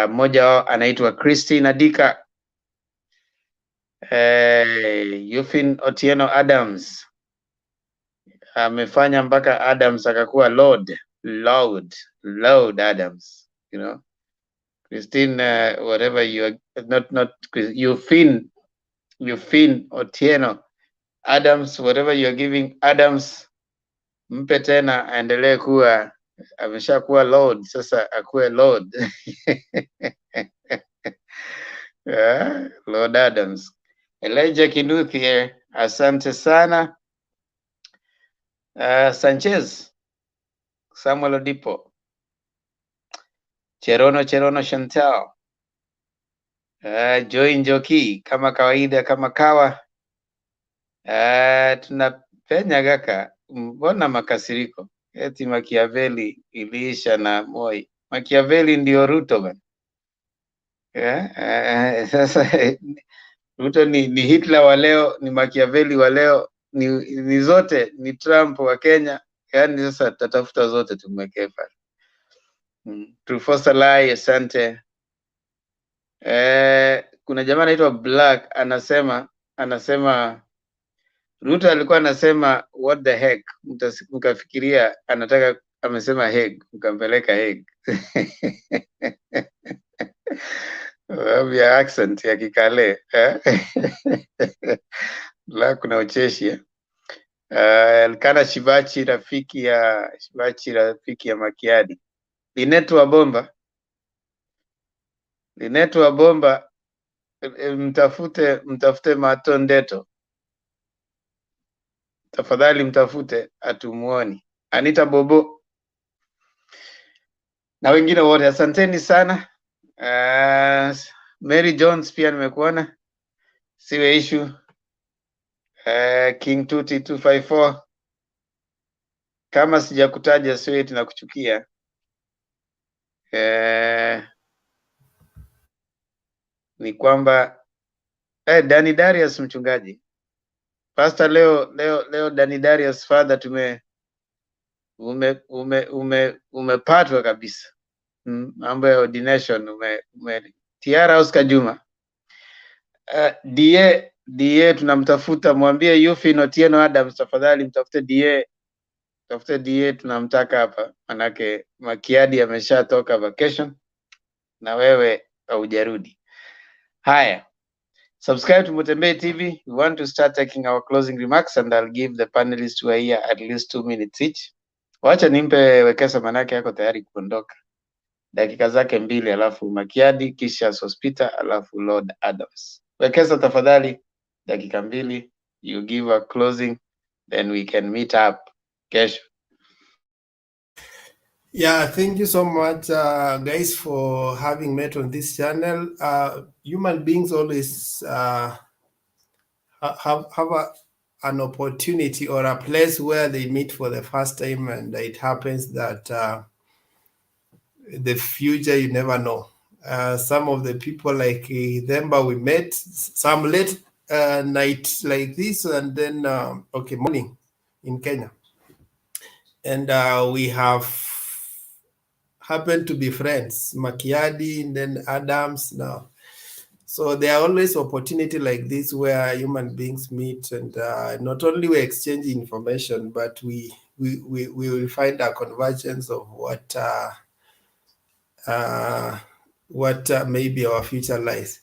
Mmoja wao anaitwa Christine Adika, Yufin Otieno Adams, amefanya mpaka Adams akakuwa Lord Adams, you know. Christine, whatever you are, not Yufin Otieno Adams, whatever you are giving Adams, mpe tena aendelee kuwa, ameshakuwa Lord, sasa akuwe Lord. Lord Adams. Elijah Kinuthie, asante sana. Sanchez, Samuel Odipo, Cherono Chantal, Joy Njoki, kama kawaida, kama kawa. Tunapenya gaka, mbona makasiriko? Eti Machiavelli iliisha na Moi. Machiavelli ndio Ruto bana. Sasa Ruto ni Hitler wa leo, ni Machiavelli wa leo, ni zote, ni Trump wa Kenya. Yani sasa tatafuta zote tumwekee pale. Trufosa Lai, asante. Kuna jamaa anaitwa Black anasema Ruto alikuwa anasema what the heck, mkafikiria anataka, amesema Hague, mkampeleka Hague. Ya accent ya Kikale. La kuna ucheshi. Elkana Shibachi rafiki ya Makiadi. Linetu wa Bomba, mtafute Matondeto. Tafadhali mtafute, atumuoni. Anita Bobo na wengine wote, asanteni sana. Mary Jones pia nimekuona. Siwe issue. King Tuti 254. Kama sijakutaja siwe tunakuchukia. Ni kwamba Danny Darius mchungaji. Pastor leo Danny Darius father umepatwa kabisa. Mambo ya ordination Tiara Oscar Juma. DA tunamtafuta, mwambie Yufin Otieno Adams tafadhali mtafute DA tafute DA tunamtaka hapa, manake Makiadi ameshatoka vacation na wewe haujarudi. Haya, subscribe to Mutembei TV. We want to start taking our closing remarks and I'll give the panelists who are here at least 2 minutes each. Wacha nimpe Wekesa, manake yako tayari kuondoka. Dakika zake 2, alafu Makiadi, kisha Sospita, alafu Lord Adams. Wekesa tafadhali, dakika 2, you give a closing, then we can meet up kesho. Yeah, thank you so much, guys, for having met on this channel. Human beings always have an opportunity or a place where they meet for the first time, and it happens that the future you never know. Some of the people like Themba we met, some late night like this, and then morning in Kenya, and we have happened to be friends, Makiadi and then Adams now. So there are always opportunity like this where human beings meet, and not only we exchange information, but we will find a convergence of what maybe our future lies.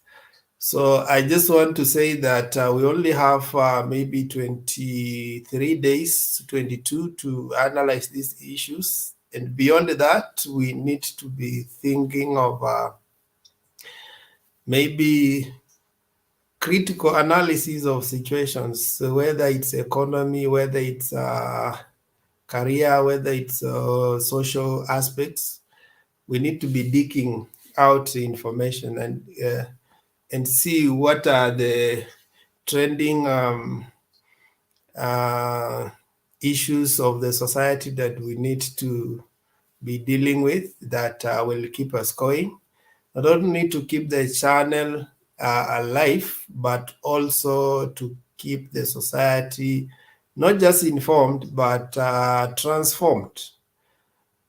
So I just want to say that we only have maybe 23 days, 22 to analyze these issues. And beyond that, we need to be thinking of maybe critical analysis of situations, so whether it's economy, whether it's career, whether it's social aspects. We need to be digging out information and see what are the trending issues of the society that we need to be dealing with that will keep us going. Not only to keep the channel alive, but also to keep the society not just informed, but transformed.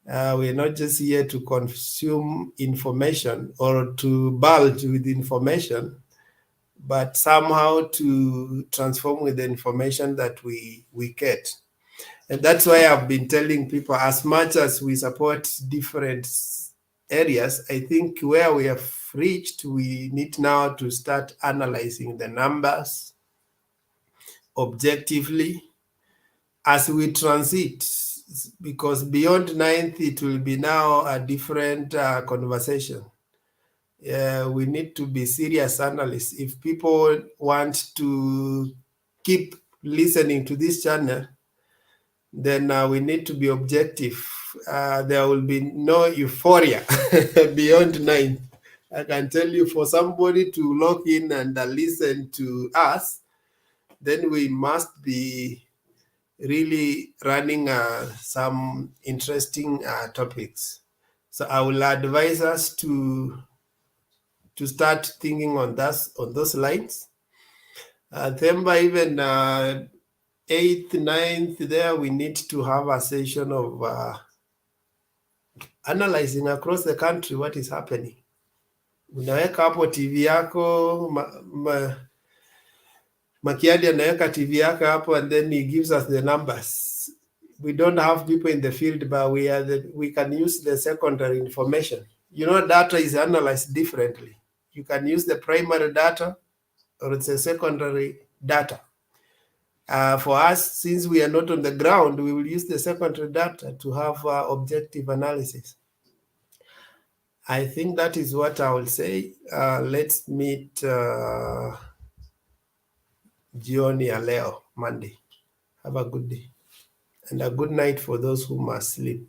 We're not just here to consume information or to bulge with information, but somehow to transform with the information that we get. And that's why I've been telling people, as much as we support different areas, I think where we have reached, we need now to start analyzing the numbers objectively as we transit, because beyond 9th, it will be now a different conversation. We need to be serious analysts. If people want to keep listening to this channel, then we need to be objective. There will be no euphoria beyond 9th. I can tell you, for somebody to log in and listen to us, then we must be really running some interesting topics. So I will advise us to start thinking on those lines. Themba, even 8th, 9th, there we need to have a session of analyzing across the country what is happening. Unaweka hapo TV yako, Makiadi anaweka TV yako hapo, and then he gives us the numbers. We don't have people in the field, but we can use the secondary information. You know, data is analyzed differently. You can use the primary data or it's a secondary data. For us, since we are not on the ground, we will use the secondary data to have objective analysis. I think that is what I will say. Let's meet Jioni ya leo, Monday. Have a good day and a good night for those who must sleep.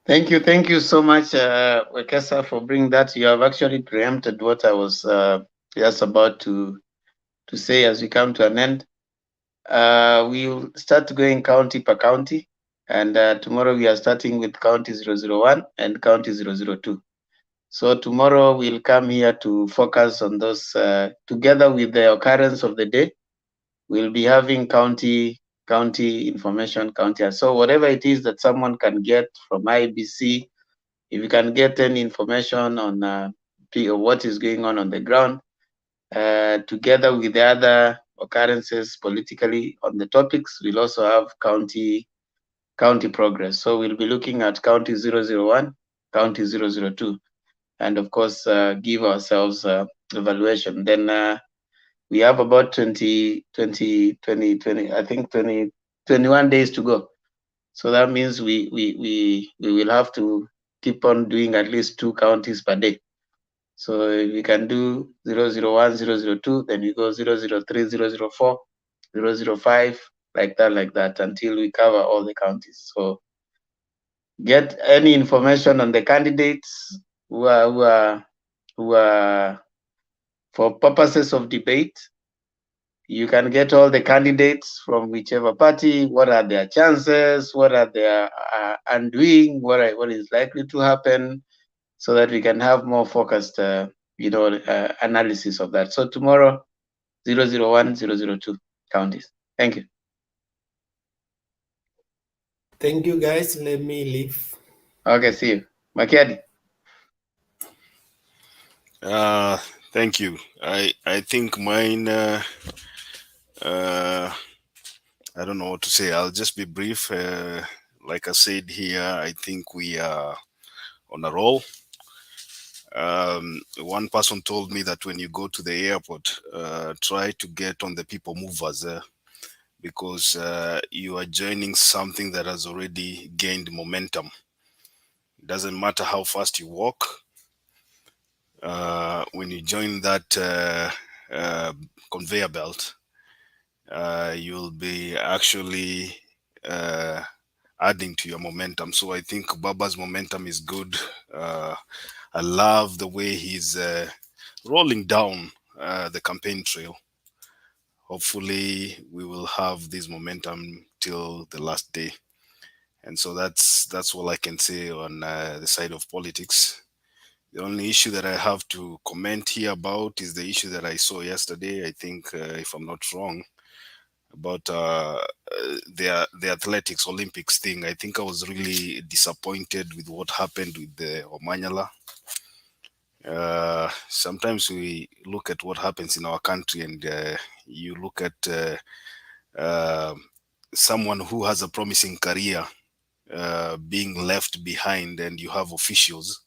Thank you so much, Wekesa, for bringing that. You have actually preempted what I was just about to say as we come to an end. We'll start going county per county, and tomorrow we are starting with county 001 and county 002. So tomorrow we'll come here to focus on those together with the occurrence of the day. We'll be having county information, so whatever it is that someone can get from IEBC, if you can get any information on what is going on the ground, together with the other occurrences politically on the topics, we'll also have county county progress. So we'll be looking at county 001, county 002, and of course give ourselves evaluation. Then we have about 20, I think 21 days to go. So that means we will have to keep on doing at least 2 counties per day. So we can do 001, 002, then we go 003, 004, 005, like that, until we cover all the counties. So get any information on the candidates who are for purposes of debate. You can get all the candidates from whichever party. What are their chances? What are their undoing? What is likely to happen? So that we can have more focused, analysis of that. So tomorrow, 001, 002 counties. Thank you. Thank you, guys. Let me leave. Okay, see you. Makiadi. Thank you. I think mine. I don't know what to say. I'll just be brief. Like I said here, I think we are on a roll. One person told me that when you go to the airport, try to get on the people movers because you are joining something that has already gained momentum. It doesn't matter how fast you walk. When you join that conveyor belt, you'll be actually adding to your momentum. So I think Baba's momentum is good. I love the way he's rolling down the campaign trail. Hopefully we will have this momentum till the last day. And so that's all I can say on the side of politics. The only issue that I have to comment here about is the issue that I saw yesterday. I think, if I'm not wrong, about the athletics Olympics thing. I think I was really disappointed with what happened with the Omanyala. Sometimes we look at what happens in our country and you look at someone who has a promising career being left behind, and you have officials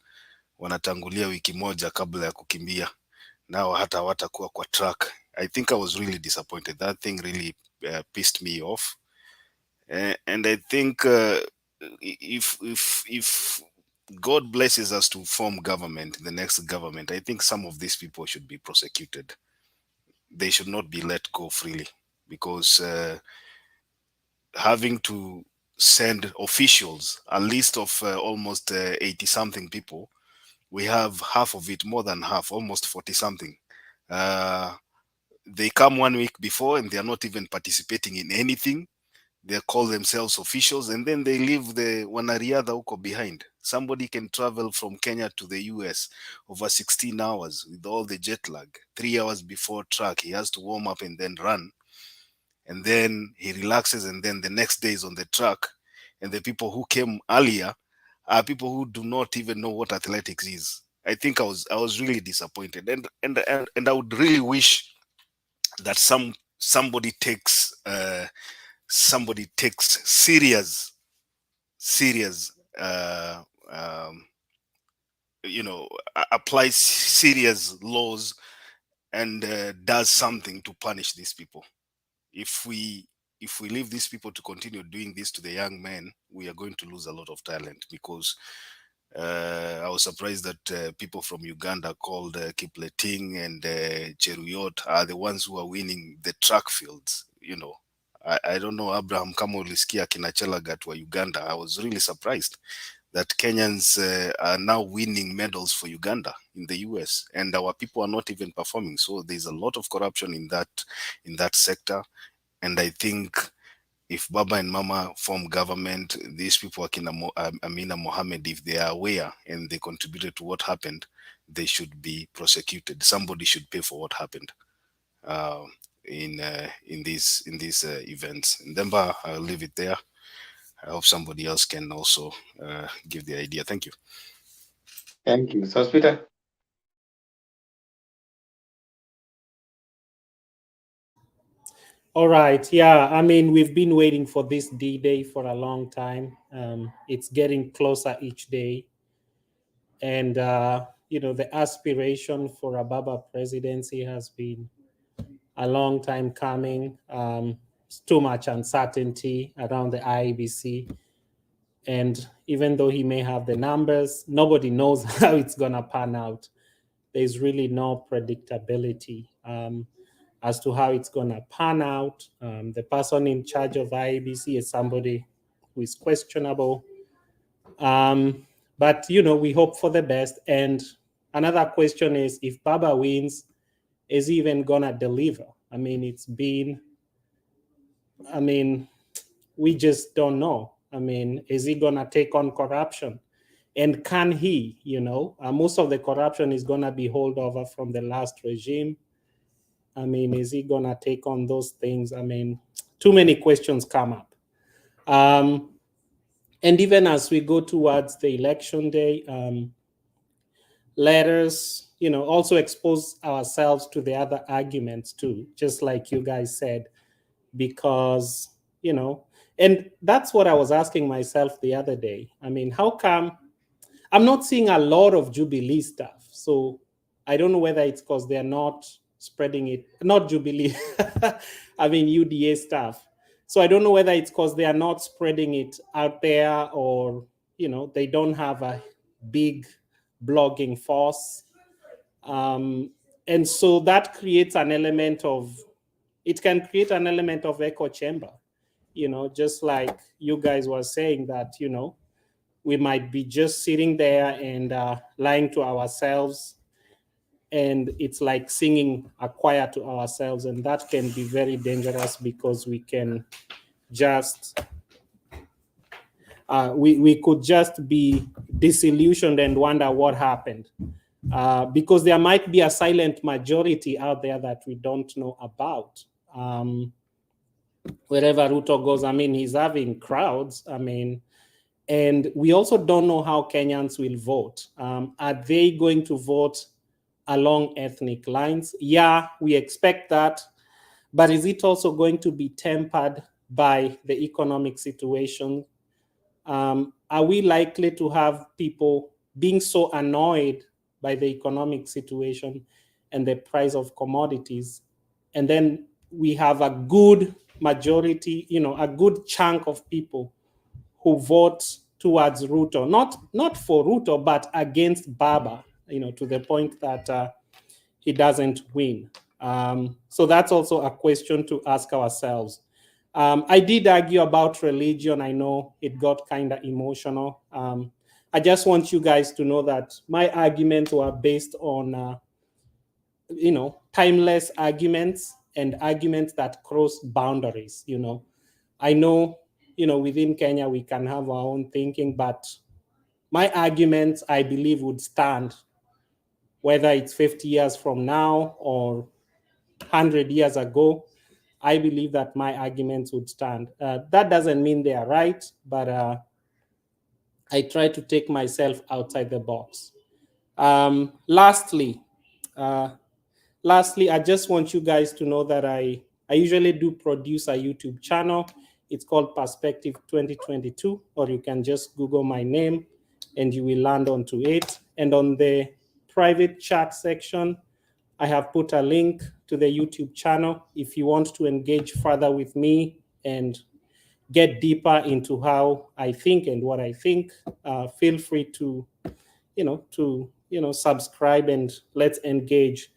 wanatangulia wiki moja kabla ya kukimbia, nao hata watakuwa kwa track. I think I was really disappointed. That thing really pissed me off. And I think if God blesses us to form government, the next government, I think some of these people should be prosecuted. They should not be let go freely, because having to send officials, a list of almost 80 something people, we have half of it, more than half, almost 40 something. They come 1 week before and they are not even participating in anything. They call themselves officials, and then they leave the wanariadha huko behind. Somebody can travel from Kenya to the US over 16 hours with all the jet lag. 3 hours before track, he has to warm up and then run. And then he relaxes, and then the next day is on the track. And the people who came earlier are people who do not even know what athletics is. I think I was really disappointed, and I would really wish that somebody takes serious applies serious laws and does something to punish these people. If we leave these people to continue doing this to the young men, we are going to lose a lot of talent, because I was surprised that people from Uganda called Kipleting and Cheruyot are the ones who are winning the track fields. I don't know, Abraham, kama ulisikia kina Chelagat wa Uganda. I was really surprised that Kenyans are now winning medals for Uganda in the US, and our people are not even performing. So there's a lot of corruption in that sector. And I think if Baba and Mama form government, these people, Amina Mohammed, if they are aware and they contributed to what happened, they should be prosecuted. Somebody should pay for what happened in these events. And then I'll leave it there. I hope somebody else can also give the idea. Thank you. Thank you. So, Peter. All right. Yeah. I mean, we've been waiting for this D-Day for a long time. It's getting closer each day. And, the aspiration for a Baba presidency has been a long time coming. It's too much uncertainty around the IEBC. And even though he may have the numbers, nobody knows how it's going to pan out. There's really no predictability as to how it's going to pan out. The person in charge of IEBC is somebody who is questionable. But, we hope for the best. And another question is, if Baba wins, is he even going to deliver? I mean, we just don't know. I mean, is he going to take on corruption? And can he, most of the corruption is going to be holdover from the last regime. I mean, is he going to take on those things? I mean, too many questions come up. And even as we go towards the election day, let us, also expose ourselves to the other arguments too, just like you guys said, because, and that's what I was asking myself the other day. I mean, how come I'm not seeing a lot of Jubilee stuff? So I don't know whether it's because they're not spreading it, not Jubilee, I mean UDA stuff. So I don't know whether it's because they are not spreading it out there, or, they don't have a big blogging force. And so that creates an element of, it can create an element of echo chamber, just like you guys were saying that, we might be just sitting there and lying to ourselves, and it's like singing a choir to ourselves, and that can be very dangerous because we can just we could just be disillusioned and wonder what happened, because there might be a silent majority out there that we don't know about. Wherever RUTO goes, I mean, he's having crowds. I mean, and we also don't know how Kenyans will vote. Are they going to vote along ethnic lines? Yeah, we expect that. But is it also going to be tempered by the economic situation? Are we likely to have people being so annoyed by the economic situation and the price of commodities, and then we have a good majority, a good chunk of people who vote towards RUTO, not for RUTO, but against Baba, to the point that he doesn't win. So that's also a question to ask ourselves. I did argue about religion. I know it got kind of emotional. I just want you guys to know that my arguments were based on, timeless arguments and arguments that cross boundaries. I know, within Kenya, we can have our own thinking, but my arguments, I believe, would stand, whether it's 50 years from now or 100 years ago. I believe that my arguments would stand. That doesn't mean they are right, but I try to take myself outside the box. Lastly, I just want you guys to know that I usually do produce a YouTube channel. It's called Perspective 2022, or you can just Google my name and you will land onto it. And on the private chat section, I have put a link to the YouTube channel. If you want to engage further with me and get deeper into how I think and what I think, feel free to, subscribe, and let's engage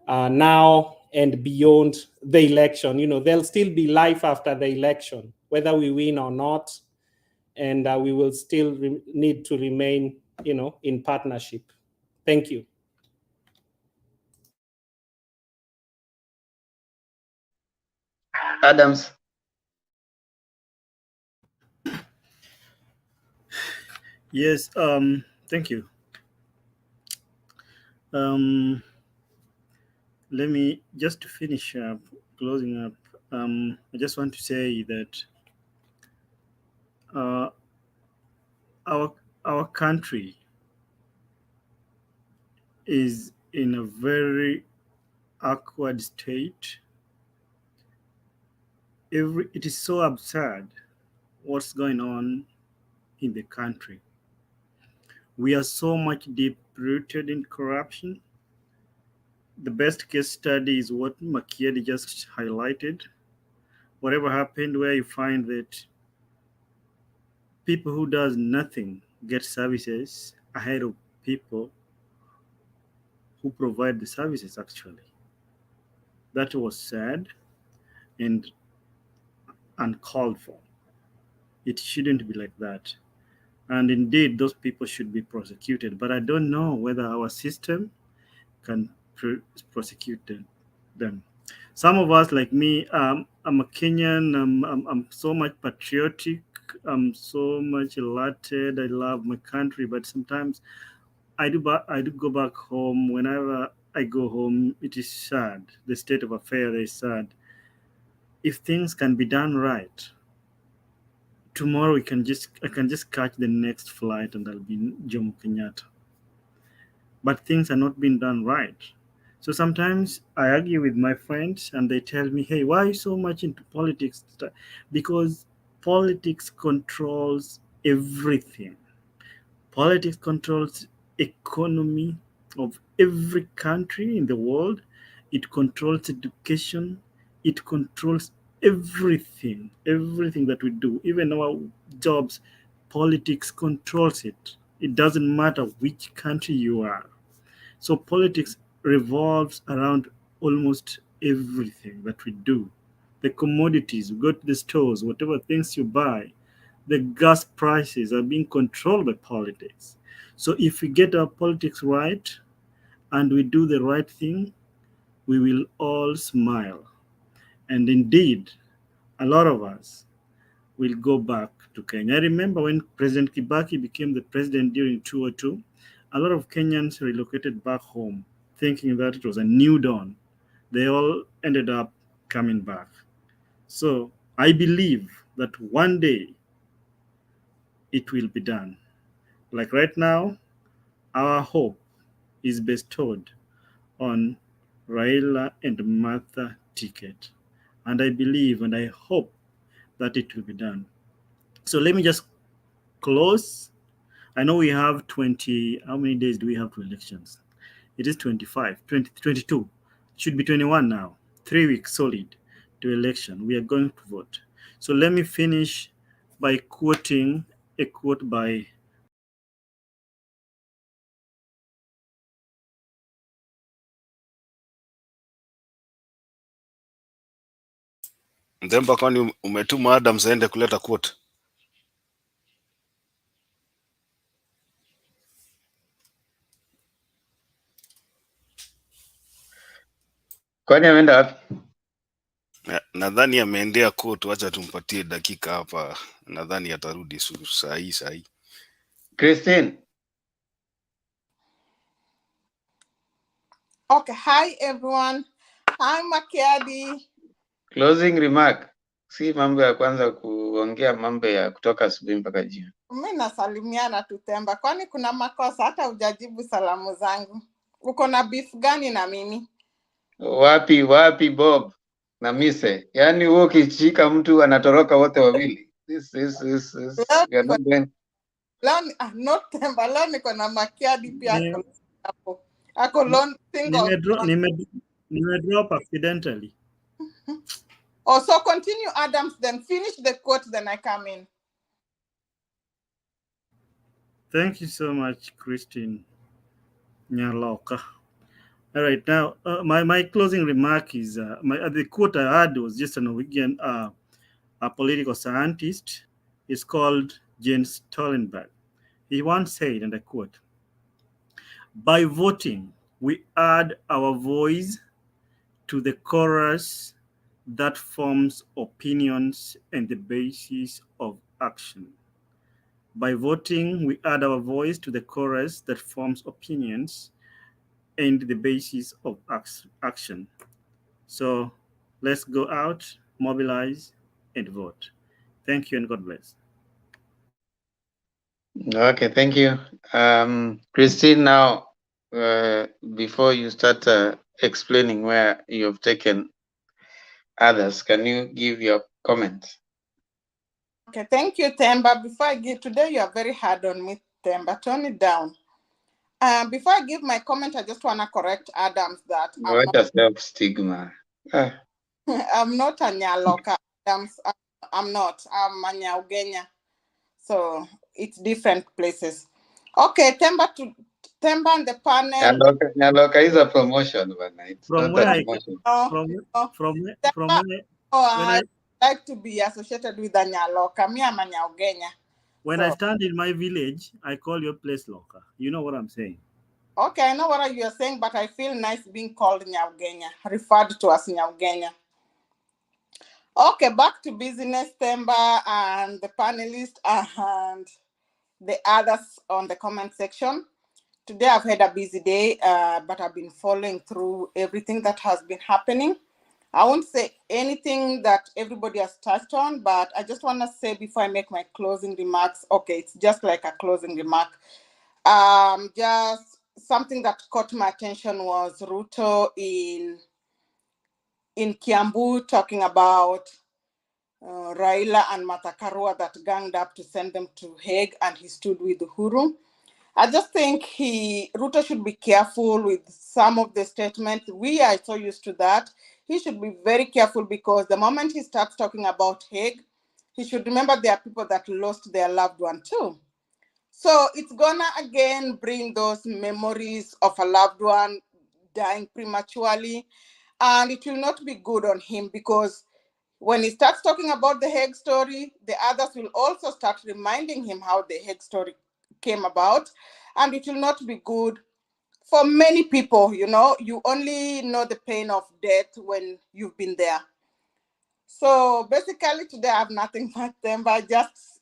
now and beyond the election. There'll still be life after the election, whether we win or not, and we will still need to remain, in partnership. Thank you. Adams. Yes, thank you. Let me just to finish up, closing up. I just want to say that our country is in a very awkward state, It is so absurd what's going on in the country. We are so much deep rooted in corruption. The best case study is what Makiadi just highlighted. Whatever happened, where you find that people who does nothing get services ahead of people who provide the services. Actually, that was sad and uncalled for. It shouldn't be like that. And indeed, those people should be prosecuted. But I don't know whether our system can prosecute them. Some of us, like me, I'm a Kenyan. I'm so much patriotic. I'm so much elated. I love my country. But sometimes I do go back home. Whenever I go home, it is sad. The state of affairs is sad. If things can be done right, tomorrow I can just catch the next flight and I'll be in Jomo Kenyatta. But things are not being done right. So sometimes I argue with my friends and they tell me, hey, why are you so much into politics? Because politics controls everything. Politics controls economy of every country in the world. It controls education. It controls everything that we do, even our jobs. Politics controls it. It doesn't matter which country you are. So politics revolves around almost everything that we do. The commodities, we go to the stores, whatever things you buy, the gas prices are being controlled by politics. So if we get our politics right and we do the right thing, we will all smile. And indeed, a lot of us will go back to Kenya. I remember when President Kibaki became the president during 2002, a lot of Kenyans relocated back home, thinking that it was a new dawn. They all ended up coming back. So I believe that one day it will be done. Like right now, our hope is bestowed on Raila and Martha ticket. And I believe and I hope that it will be done. So let me just close. I know we have 20, how many days do we have to elections? It is 25, 20, 22, should be 21 now. 3 weeks solid to election. We are going to vote. So let me finish by quoting a quote by Ndemba, kwani umetuma Adams aende kuleta quote? Kwani ameenda wapi? Nadhani ameendea quote, wacha tumpatie dakika hapa. Nadhani atarudi saa hii. Christine. Okay, hi everyone. Hi Makiadi. Closing remark. Si mambo ya kwanza kuongea mambo ya kutoka asubuhi mpaka jioni. Mimi nasalimiana tu Temba. Kwani kuna makosa hata hujajibu salamu zangu? Uko na beef gani na mimi? Wapi Bob na Mise? Yaani wewe ukichika mtu anatoroka wote wawili. This we are not going. Not Temba, leo niko na Makiadi pia hapo. Ako lone single. Nimedrop accidentally. Oh, so continue Adams, then finish the quote, then I come in. Thank you so much, Christine Nyaloka. All right, now my closing remark is the quote I had was just a Norwegian a political scientist. It's called Jens Stoltenberg. He once said, and I quote, "By voting, we add our voice to the chorus that forms opinions and the basis of action." By voting, we add our voice to the chorus that forms opinions and the basis of action. So let's go out, mobilize, and vote. Thank you and God bless. Okay, thank you. Christine, now, before you start explaining where you have taken others, can you give your comment. Okay, thank you, Temba. Before I give, today you are very hard on me, Temba. Tone it down. Before I give my comment, I just want to correct Adams that What a self-stigma. I'm not a Nyaloka, Adams. I'm not. I'm a Nyaugenya. So it's different places. Okay, Temba and the panel. Nyaloka is a promotion, but it's From not where a I demotion. from I like to be associated with a Nyaloka. Me, I'm a Nyaugenya. When I stand in my village, I call your place Loka. You know what I'm saying? Okay, I know what you're saying, but I feel nice being called Nyaugenya, referred to as Nyaugenya. Okay, back to business, Temba and the panelists and the others on the comment section. Today I've had a busy day, but I've been following through everything that has been happening. I won't say anything that everybody has touched on, but I just want to say before I make my closing remarks, okay, it's just like a closing remark. Just something that caught my attention was RUTO in Kiambu talking about Raila and Matakarua that ganged up to send them to Hague, and he stood with Uhuru. I just think RUTO should be careful with some of the statements. We are so used to that. He should be very careful because the moment he starts talking about Hague, he should remember there are people that lost their loved one too. So it's gonna again bring those memories of a loved one dying prematurely, and it will not be good on him because when he starts talking about the Hague story, the others will also start reminding him how the Hague story came about, and it will not be good for many people. You know, you only know the pain of death when you've been there. So basically today I have nothing but them, but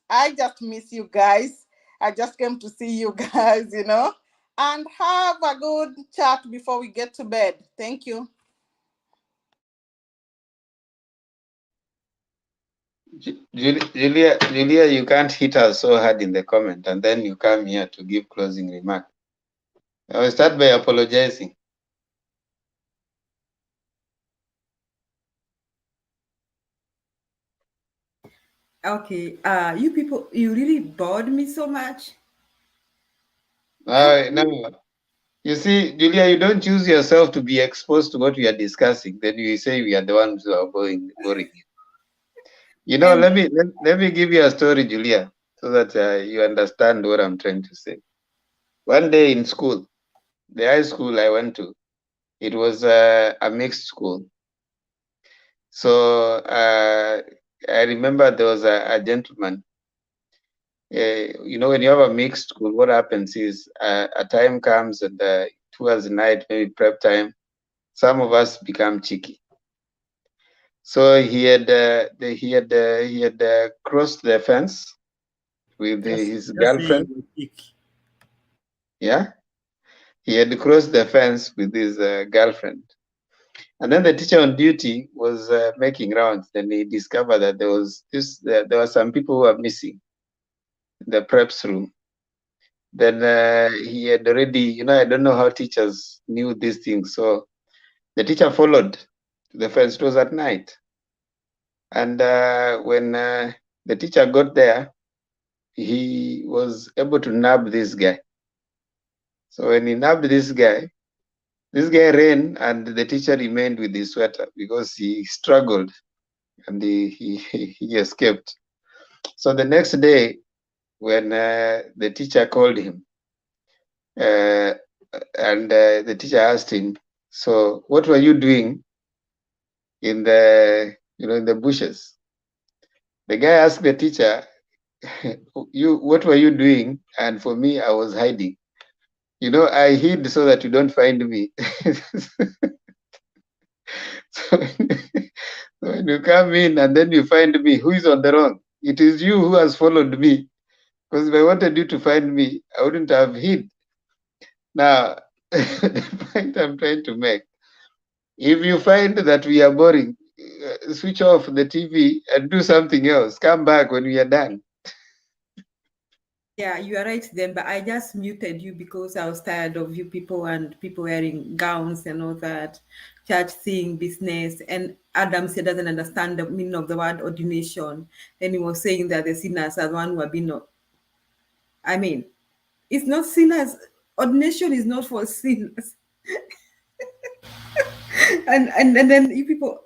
I just miss you guys. I just came to see you guys, you know, and have a good chat before we get to bed. Thank you. Julia, you can't hit us so hard in the comment and then you come here to give closing remark. I will start by apologizing. Okay, you people, you really bored me so much. No. You see, Julia, you don't choose yourself to be exposed to what we are discussing. Then you say we are the ones who are boring you. You know, let me give you a story, Julia, so that you understand what I'm trying to say. One day in school, the high school I went to, it was a mixed school. So I remember there was a gentleman. You know, when you have a mixed school, what happens is a time comes and towards the night, maybe prep time, some of us become cheeky. So he had crossed the fence with his girlfriend. Yeah, he had crossed the fence with his girlfriend, and then the teacher on duty was making rounds. Then he discovered that there were some people who were missing in the preps room. Then he had already, you know, I don't know how teachers knew these things. So the teacher followed to the fence. It was at night, and when the teacher got there, he was able to nab this guy. So when he nabbed this guy ran, and the teacher remained with his sweater because he struggled and he escaped. So the next day, when the teacher called him, and the teacher asked him, "So what were you doing in the bushes?" The guy asked the teacher, what were you doing?" And for me, I was hiding. You know, I hid so that you don't find me. So when you come in and then you find me, who is on the wrong? It is you who has followed me. Because if I wanted you to find me, I wouldn't have hid. Now, the point I'm trying to make, if you find that we are boring, switch off the TV and do something else. Come back when we are done. Yeah, you are right then, but I just muted you because I was tired of you people and people wearing gowns and all that. church thing, business, and Adam said doesn't understand the meaning of the word ordination. And he was saying that the sinners are the one who have been. I mean, it's not sinners. Ordination is not for sinners. and then you people,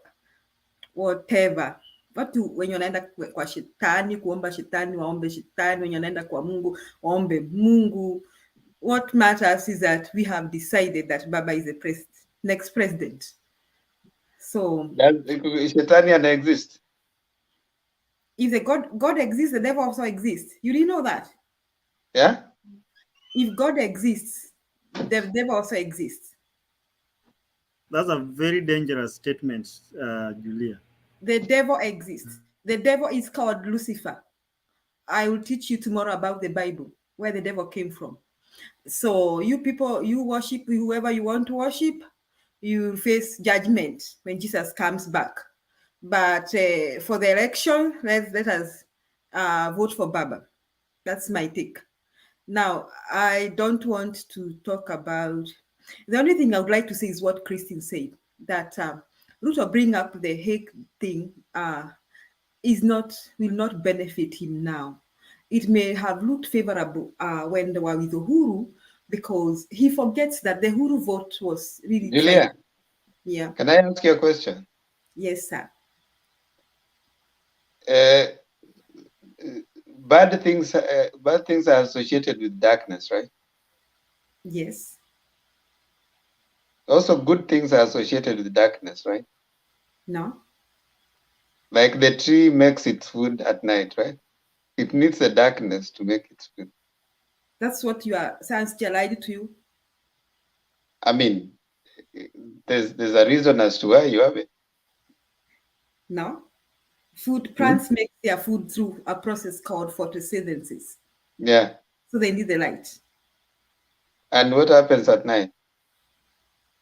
whatever. Watu wenye wanaenda kwa shetani kuomba shetani waombe shetani, wenye wanaenda kwa Mungu waombe Mungu. What matters is that we have decided that Baba is the next president. So Shetani exist. If the God exists, the devil also exists. You didn't know that? Yeah. If God exists, the devil also exists. That's a very dangerous statement, Julia. The devil exists. The devil is called Lucifer. I will teach you tomorrow about the Bible, where the devil came from. So you people, you worship whoever you want to worship, you face judgment when Jesus comes back. But for the election, let us vote for Baba. That's my take. Now, I don't want to talk about, the only thing I would like to say is what Christine said, that RUTO bring up the Hague thing will not benefit him now. It may have looked favorable when they were with Uhuru, because he forgets that the Uhuru vote was really Julia, yeah. Can I ask you a question? Yes, sir. Bad things are associated with darkness, right? Yes. Also, good things are associated with darkness, right? No. Like the tree makes its food at night, right? It needs the darkness to make its food. That's what sounds lied to you. I mean, there's a reason as to why you have it. No. Plants make their food through a process called photosynthesis. Yeah. So they need the light. And what happens at night?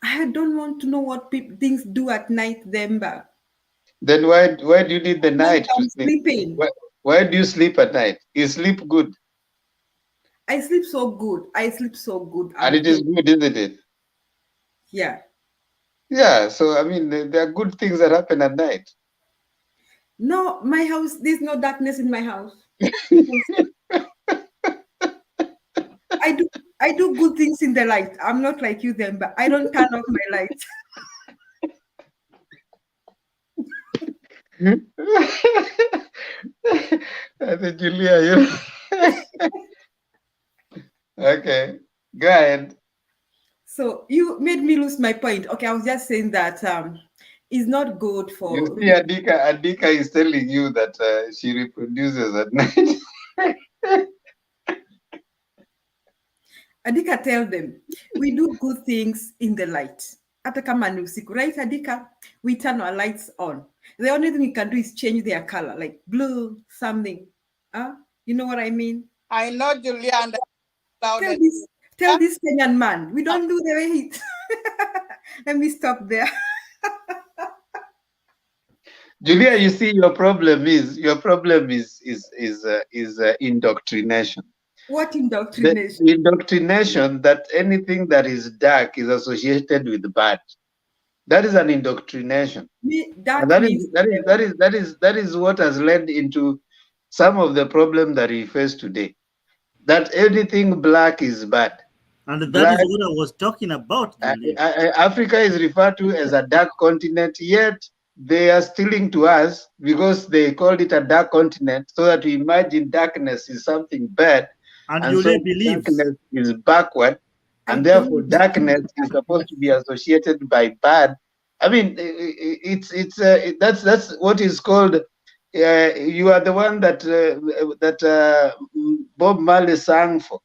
I don't want to know what things do at night, Demba. Then why do you need the night to sleep? Sleeping. Why do you sleep at night? You sleep good. I sleep so good. And it is good, isn't it? Yeah. Yeah. So, I mean, there are good things that happen at night. No, my house, there's no darkness in my house. I do good things in the light. I'm not like you then, but I don't turn off my light. I think Julia, you okay, go ahead. So you made me lose my point. Okay, I was just saying that it's not good for. You see, Adika is telling you that she reproduces at night. Adika, tell them we do good things in the light. Hata kama ni usiku, right, Adika? We turn our lights on. The only thing we can do is change their color, like blue, something. You know what I mean? I know, Julia. And tell this Kenyan man, we don't do the way he. Let me stop there. Julia, you see, your problem is indoctrination. What indoctrination? The indoctrination that anything that is dark is associated with bad. That is an indoctrination. That is what has led into some of the problem that we face today. That anything black is bad. And that is what I was talking about. Africa is referred to as a dark continent, yet they are stealing to us because they called it a dark continent, so that we imagine darkness is something bad. And you so believe darkness is backward, and therefore darkness is supposed to be associated by bad. I mean, that's what is called. You are the one that Bob Marley sang for.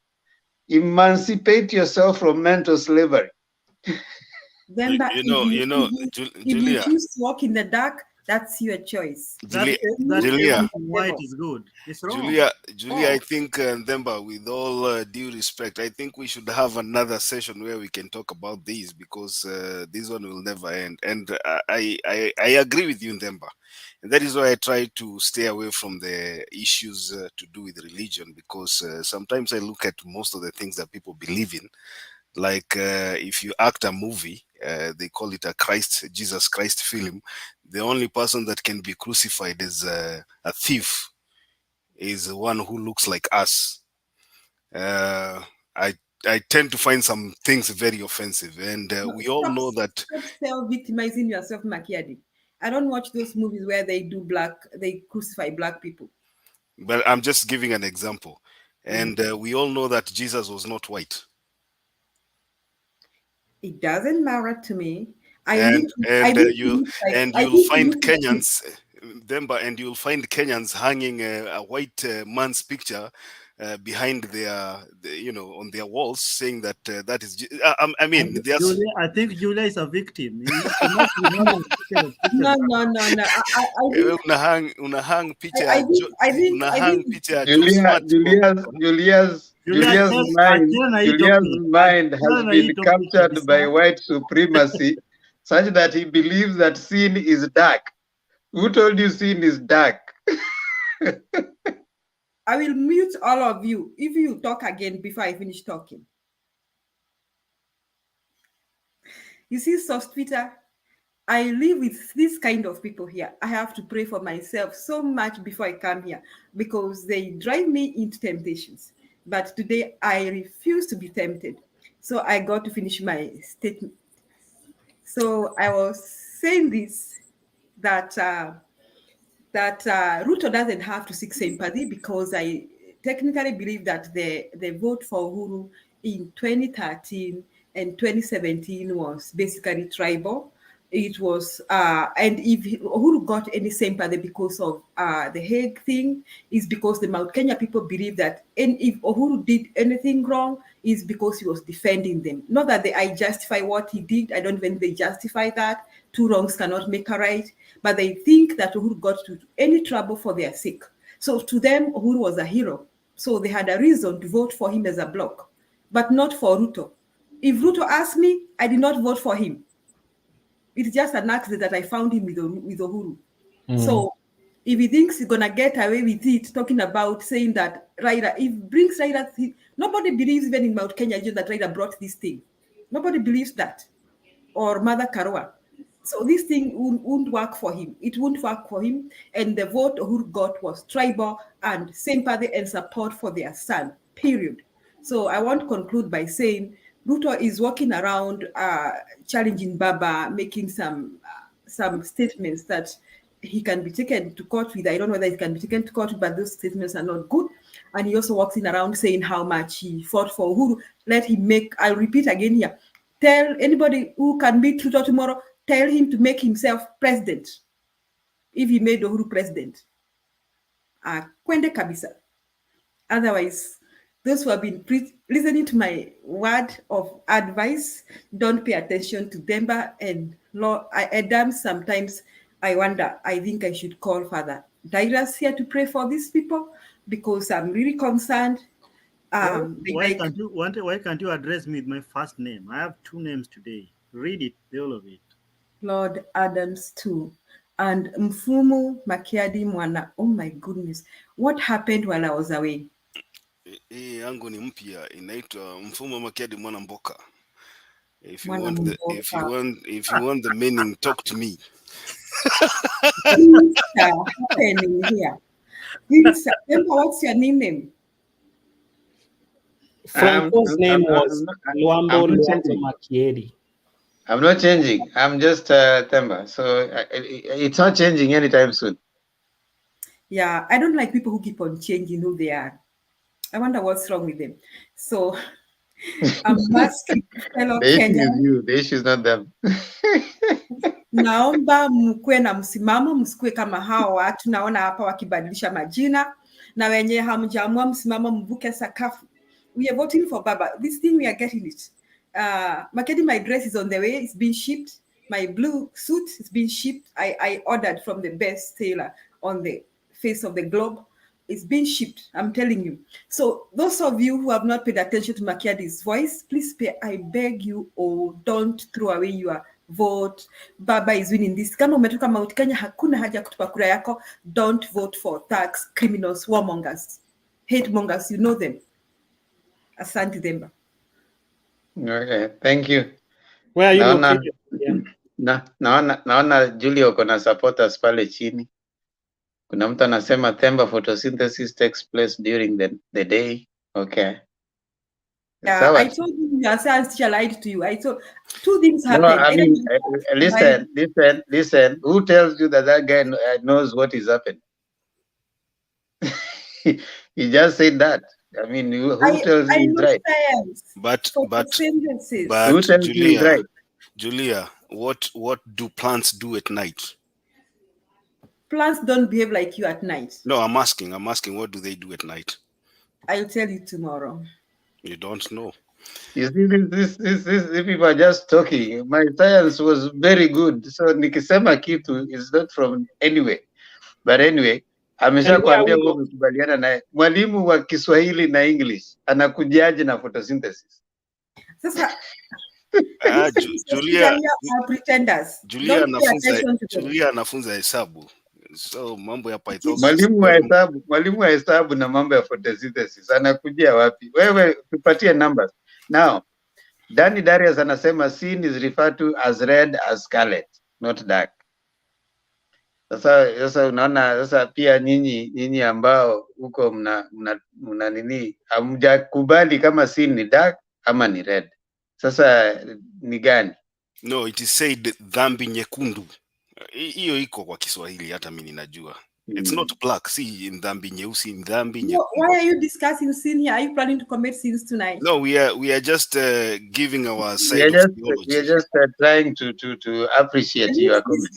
Emancipate yourself from mental slavery. Then Julia, if you choose to walk in the dark, that's your choice. Julia, white is good. It's wrong. Julia, I think, Themba, with all due respect, I think we should have another session where we can talk about this, because this one will never end. And I agree with you, Themba. And that is why I try to stay away from the issues to do with religion, because sometimes I look at most of the things that people believe in. Like if you act a movie they call it a Jesus Christ film. The only person that can be crucified as a thief is one who looks like us. I tend to find some things very offensive, and we all know that. Stop self-victimizing yourself, Makiadi. I don't watch those movies where they crucify black people. But I'm just giving an example, and we all know that Jesus was not white. It doesn't matter to me. You'll find Kenyans, Demba, and you'll find Kenyans hanging a white man's picture behind on their walls, saying that that is. I mean, Julia, I think Julia is a victim. No. Unahang picture. Julia's mind has been captured by white supremacy, such that he believes that sin is dark. Who told you sin is dark? I will mute all of you if you talk again before I finish talking. You see, Twitter, I live with this kind of people here. I have to pray for myself so much before I come here because they drive me into temptations. But today I refuse to be tempted. So I got to finish my statement. So I was saying this, that RUTO doesn't have to seek sympathy because I technically believe that the vote for Uhuru in 2013 and 2017 was basically tribal. It was, and if Uhuru got any sympathy because of the Hague thing, is because the Mount Kenya people believe that if Uhuru did anything wrong, is because he was defending them. Not that I justify what he did. I don't even they justify that. Two wrongs cannot make a right. But they think that Uhuru got to any trouble for their sake. So to them, Uhuru was a hero. So they had a reason to vote for him as a bloc, but not for Ruto. If Ruto asked me, I did not vote for him. It's just an accident that I found him with Uhuru. So if he thinks he's going to get away with it, talking about saying that Raila, if brings Raila, nobody believes even in Mount Kenya that Raila brought this thing. Nobody believes that. Or Mother Karua. So this thing won't work for him. It won't work for him. And the vote Uhuru got was tribal and sympathy and support for their son, period. So I want to conclude by saying Ruto is walking around challenging Baba, making some statements that he can be taken to court with. I don't know whether he can be taken to court with, but those statements are not good. And he also walks in around saying how much he fought for Uhuru. Let him make, I'll repeat again here, tell anybody who can meet Ruto tomorrow, tell him to make himself president. If he made Uhuru president. Kwende kabisa. Otherwise, those who have been listening to my word of advice, don't pay attention to Demba and Lord Adam. Sometimes I wonder, I think I should call Father Dairas here to pray for these people because I'm really concerned. Why can't you address me with my first name? I have two names today. Read it, all of it. Lord Adams too. And Mfumu Makiadi Mwana. Oh my goodness. What happened while I was away? Yangu ni mpya inaitwa Mfumu Makiadi Mwana Mboka. If you want the meaning, talk to me. Things are happening here. What's your name? Franco's name was Luambo Makiedi. I'm not changing. I'm just Themba. So it's not changing anytime soon. Yeah, I don't like people who keep on changing who they are. I wonder what's wrong with them. So I'm asking fellow The issue Kenyans. is you. The issue is not them. Naomba mkue na msimamo, msikue kama hao watu naona hapa wakibadilisha majina na wenye hamjaamua msimamo mvuke sakafu. We are voting for Baba. This thing we are getting it. Makedi, my dress is on the way. It's been shipped. My blue suit is being shipped. I ordered from the best tailor on the face of the globe. It's been shipped. I'm telling you. So those of you who have not paid attention to Makiadi's voice, please pay. I beg you, don't throw away your vote. Baba is winning this. Kama umetoka Mount Kenya, hakuna haja kutupa kura yako. Don't vote for thugs, criminals, warmongers, hate mongers. You know them. Asante Demba. Okay, thank you. Where are you Naona located? Yeah. naona Julio kuna supporters pale chini. Kuna mtu anasema Themba photosynthesis takes place during the day. Okay. Yeah, I told you your science teacher lied to you. I told 2 things No, happened. I mean, listen. Who tells you that guy knows what is happening? He just said that. I mean, who tells you he's right? Science. But Who tells you he's right? Julia, what do plants do at night? Plants don't behave like you at night. No, I'm asking what do they do at night? I'll tell you tomorrow. You don't know. You see, these people are just talking. My science was very good, so nikisema kitu is not from anywhere. But anyway, ameshakwambia wewe umekubaliana naye. Mwalimu wa Kiswahili na English anakujaje na photosynthesis? Sasa Julia pretenders. Julia anafunza hesabu. So mambo ya Python. Mwalimu wa hesabu na mambo ya photosynthesis anakujia wapi? Wewe tupatie numbers. Now, Danny Darius anasema sin is referred to as red as scarlet, not dark. Sasa unaona, sasa pia nyinyi ambao huko mna nini, hamjakubali kama sin ni dark ama ni red. Sasa ni gani? No, it is said dhambi nyekundu. Hiyo iko kwa Kiswahili, hata mimi ninajua. It's not black. See, in dhambi nyeusi, in dhambi nyekundu. Why are you discussing sin here? Are you planning to commit sins tonight? No, we are just giving our side of theology. We are just trying to appreciate your comments.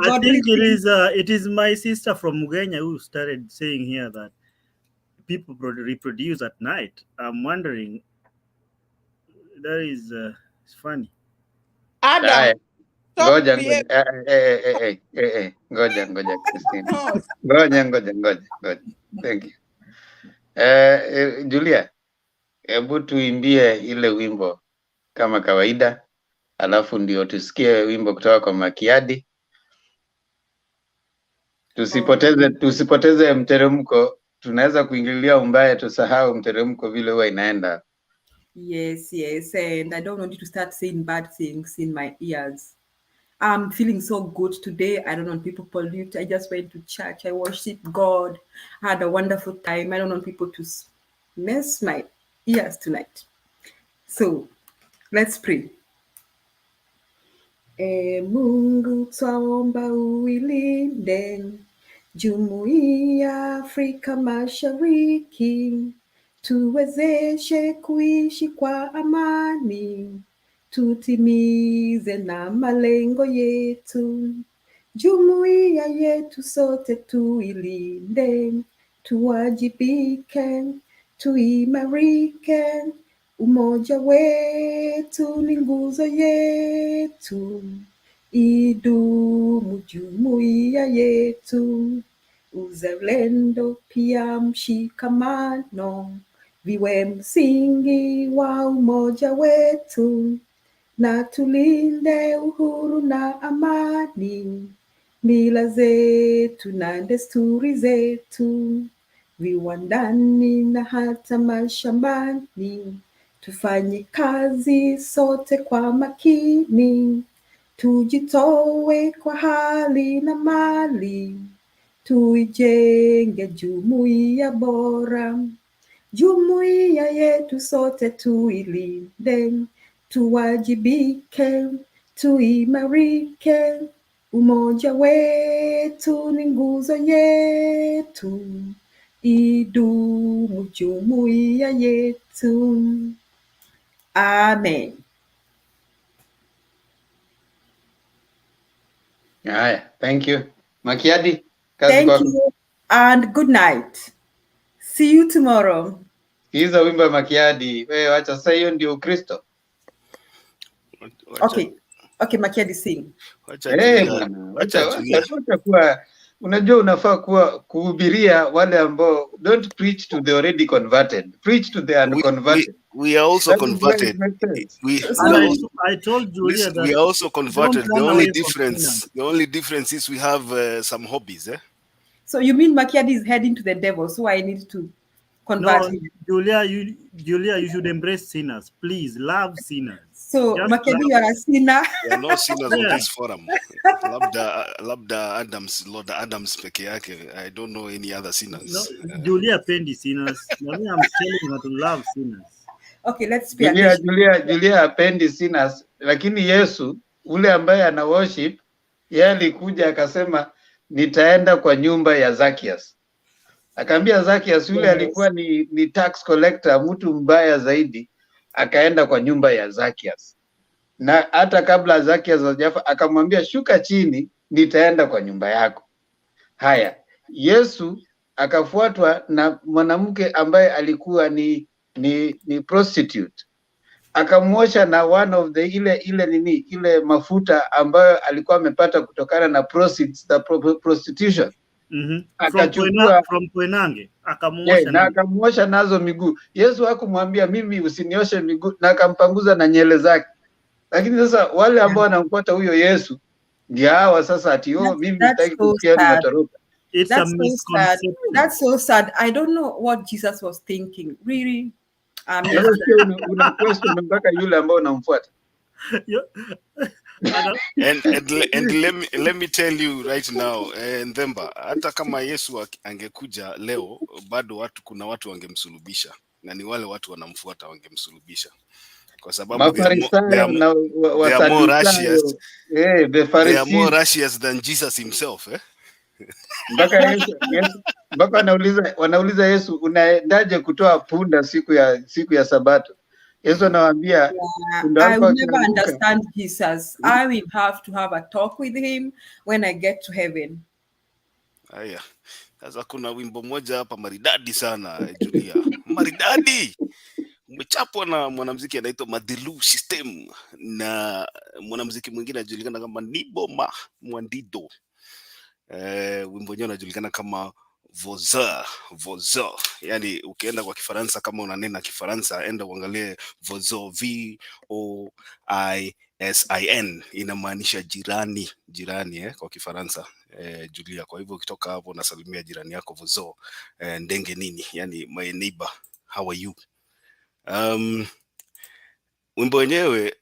I think it is my sister from Mugenya who started saying here that people reproduce at night. I'm wondering, that is it's funny. Adam, Ngoja Christine. Ngoja. Thank you. Julia, hebu tuimbie ile wimbo kama kawaida, alafu ndio tusikie wimbo kutoka kwa Makiadi. Tusipoteze mteremko, tunaweza kuingilia umbaya tusahau mteremko vile huwa inaenda. Yes, and I don't want you to start saying bad things in my ears. I'm feeling so good today. I don't want people to pollute. I just went to church. I worshiped God. I had a wonderful time. I don't want people to mess my ears tonight. So, let's pray. Mungu twaomba uilinde Jumuiya Afrika Mashariki, tuwezeshe kuishi kwa amani, tutimize na malengo yetu. Jumuiya yetu sote tuilinde, tuwajibike, tuimarike. Umoja wetu ni nguzo yetu, idumu jumuiya yetu. Uzalendo pia mshikamano viwe msingi wa umoja wetu, na tulinde uhuru na amani, mila zetu na desturi zetu, viwandani na hata mashambani. Tufanye kazi sote kwa makini, tujitoe kwa hali na mali, tuijenge jumuiya bora. Jumuiya yetu sote tuilinde, tuwajibike, tuimarike. Umoja wetu ni nguzo yetu, idumu jumuiya yetu. Amen. Thank you. Makiadi, thank you and good night. See you tomorrow. Hizo wimbo Makiadi, wewe acha sasa, hiyo ndio Ukristo. Okay, Makiadi sing. Acha kuwa, unajua unafaa kuhubiria wale ambao, don't preach to the already converted, preach to the unconverted. We are also converted. I told Julia that we are also converted. The only difference is we have some hobbies. So you mean Makiadi is heading to the devil, so I need to convert him? Julia, you should embrace sinners. Please, love sinners. So, Makedo, you are a sinner. We are not sinners on this forum. Labda Lord Adams peke yake. I don't know any other sinners. No, Julia pendi sinners. I'm telling her to love sinners. Okay, let's pay attention. Julia hapendi sinners, lakini Yesu ule ambaye ana worship, yeye alikuja akasema nitaenda kwa nyumba ya Zacchaeus. Akaambia Zacchaeus yule alikuwa ni tax collector, mtu mbaya zaidi, akaenda kwa nyumba ya Zacchaeus. Na hata kabla Zacchaeus hajafa akamwambia shuka chini, nitaenda kwa nyumba yako. Haya, Yesu akafuatwa na mwanamke ambaye alikuwa ni prostitute. Akamuosha na one of the ile mafuta ambayo alikuwa amepata kutokana na prostitution. Akachukua from Koinange akamuosha na akamuosha nazo miguu. Yesu hakumwambia mimi usinioshe miguu, na akampanguza na nyele zake. Lakini sasa wale ambao wanamfuata huyo Yesu ndio hawa sasa ati mimi sitaki kusikia matoroka. That's so sad. I don't know what Jesus was thinking. Really? Una question mpaka yule ambao unamfuata. And let me tell you right now, Ndemba, hata kama Yesu angekuja leo, bado kuna watu wangemsulubisha, na ni wale watu wanamfuata wangemsulubisha, kwa sababu they are more righteous than Jesus himself. Mpaka wanauliza Yesu, unaendaje kutoa punda siku ya Sabato? Yesu anawaambia, I will never understand Jesus. I will have to have a talk with him when I get to heaven. Haya, sasa kuna wimbo moja hapa maridadi sana, Julia. Maridadi. Umechapwa na mwanamuziki anaitwa Madilu System na mwanamuziki mwingine anajulikana kama Niboma Mwandido. Wimbo wenyewe unajulikana kama Voza. Yani ukienda kwa Kifaransa, kama unanena Kifaransa, enda uangalie Vozo, VOISIN, inamaanisha jirani kwa Kifaransa, Julia. Kwa hivyo ukitoka hapo unasalimia jirani yako Vozo, ndenge nini, yani my neighbor, how are you? Wimbo wenyewe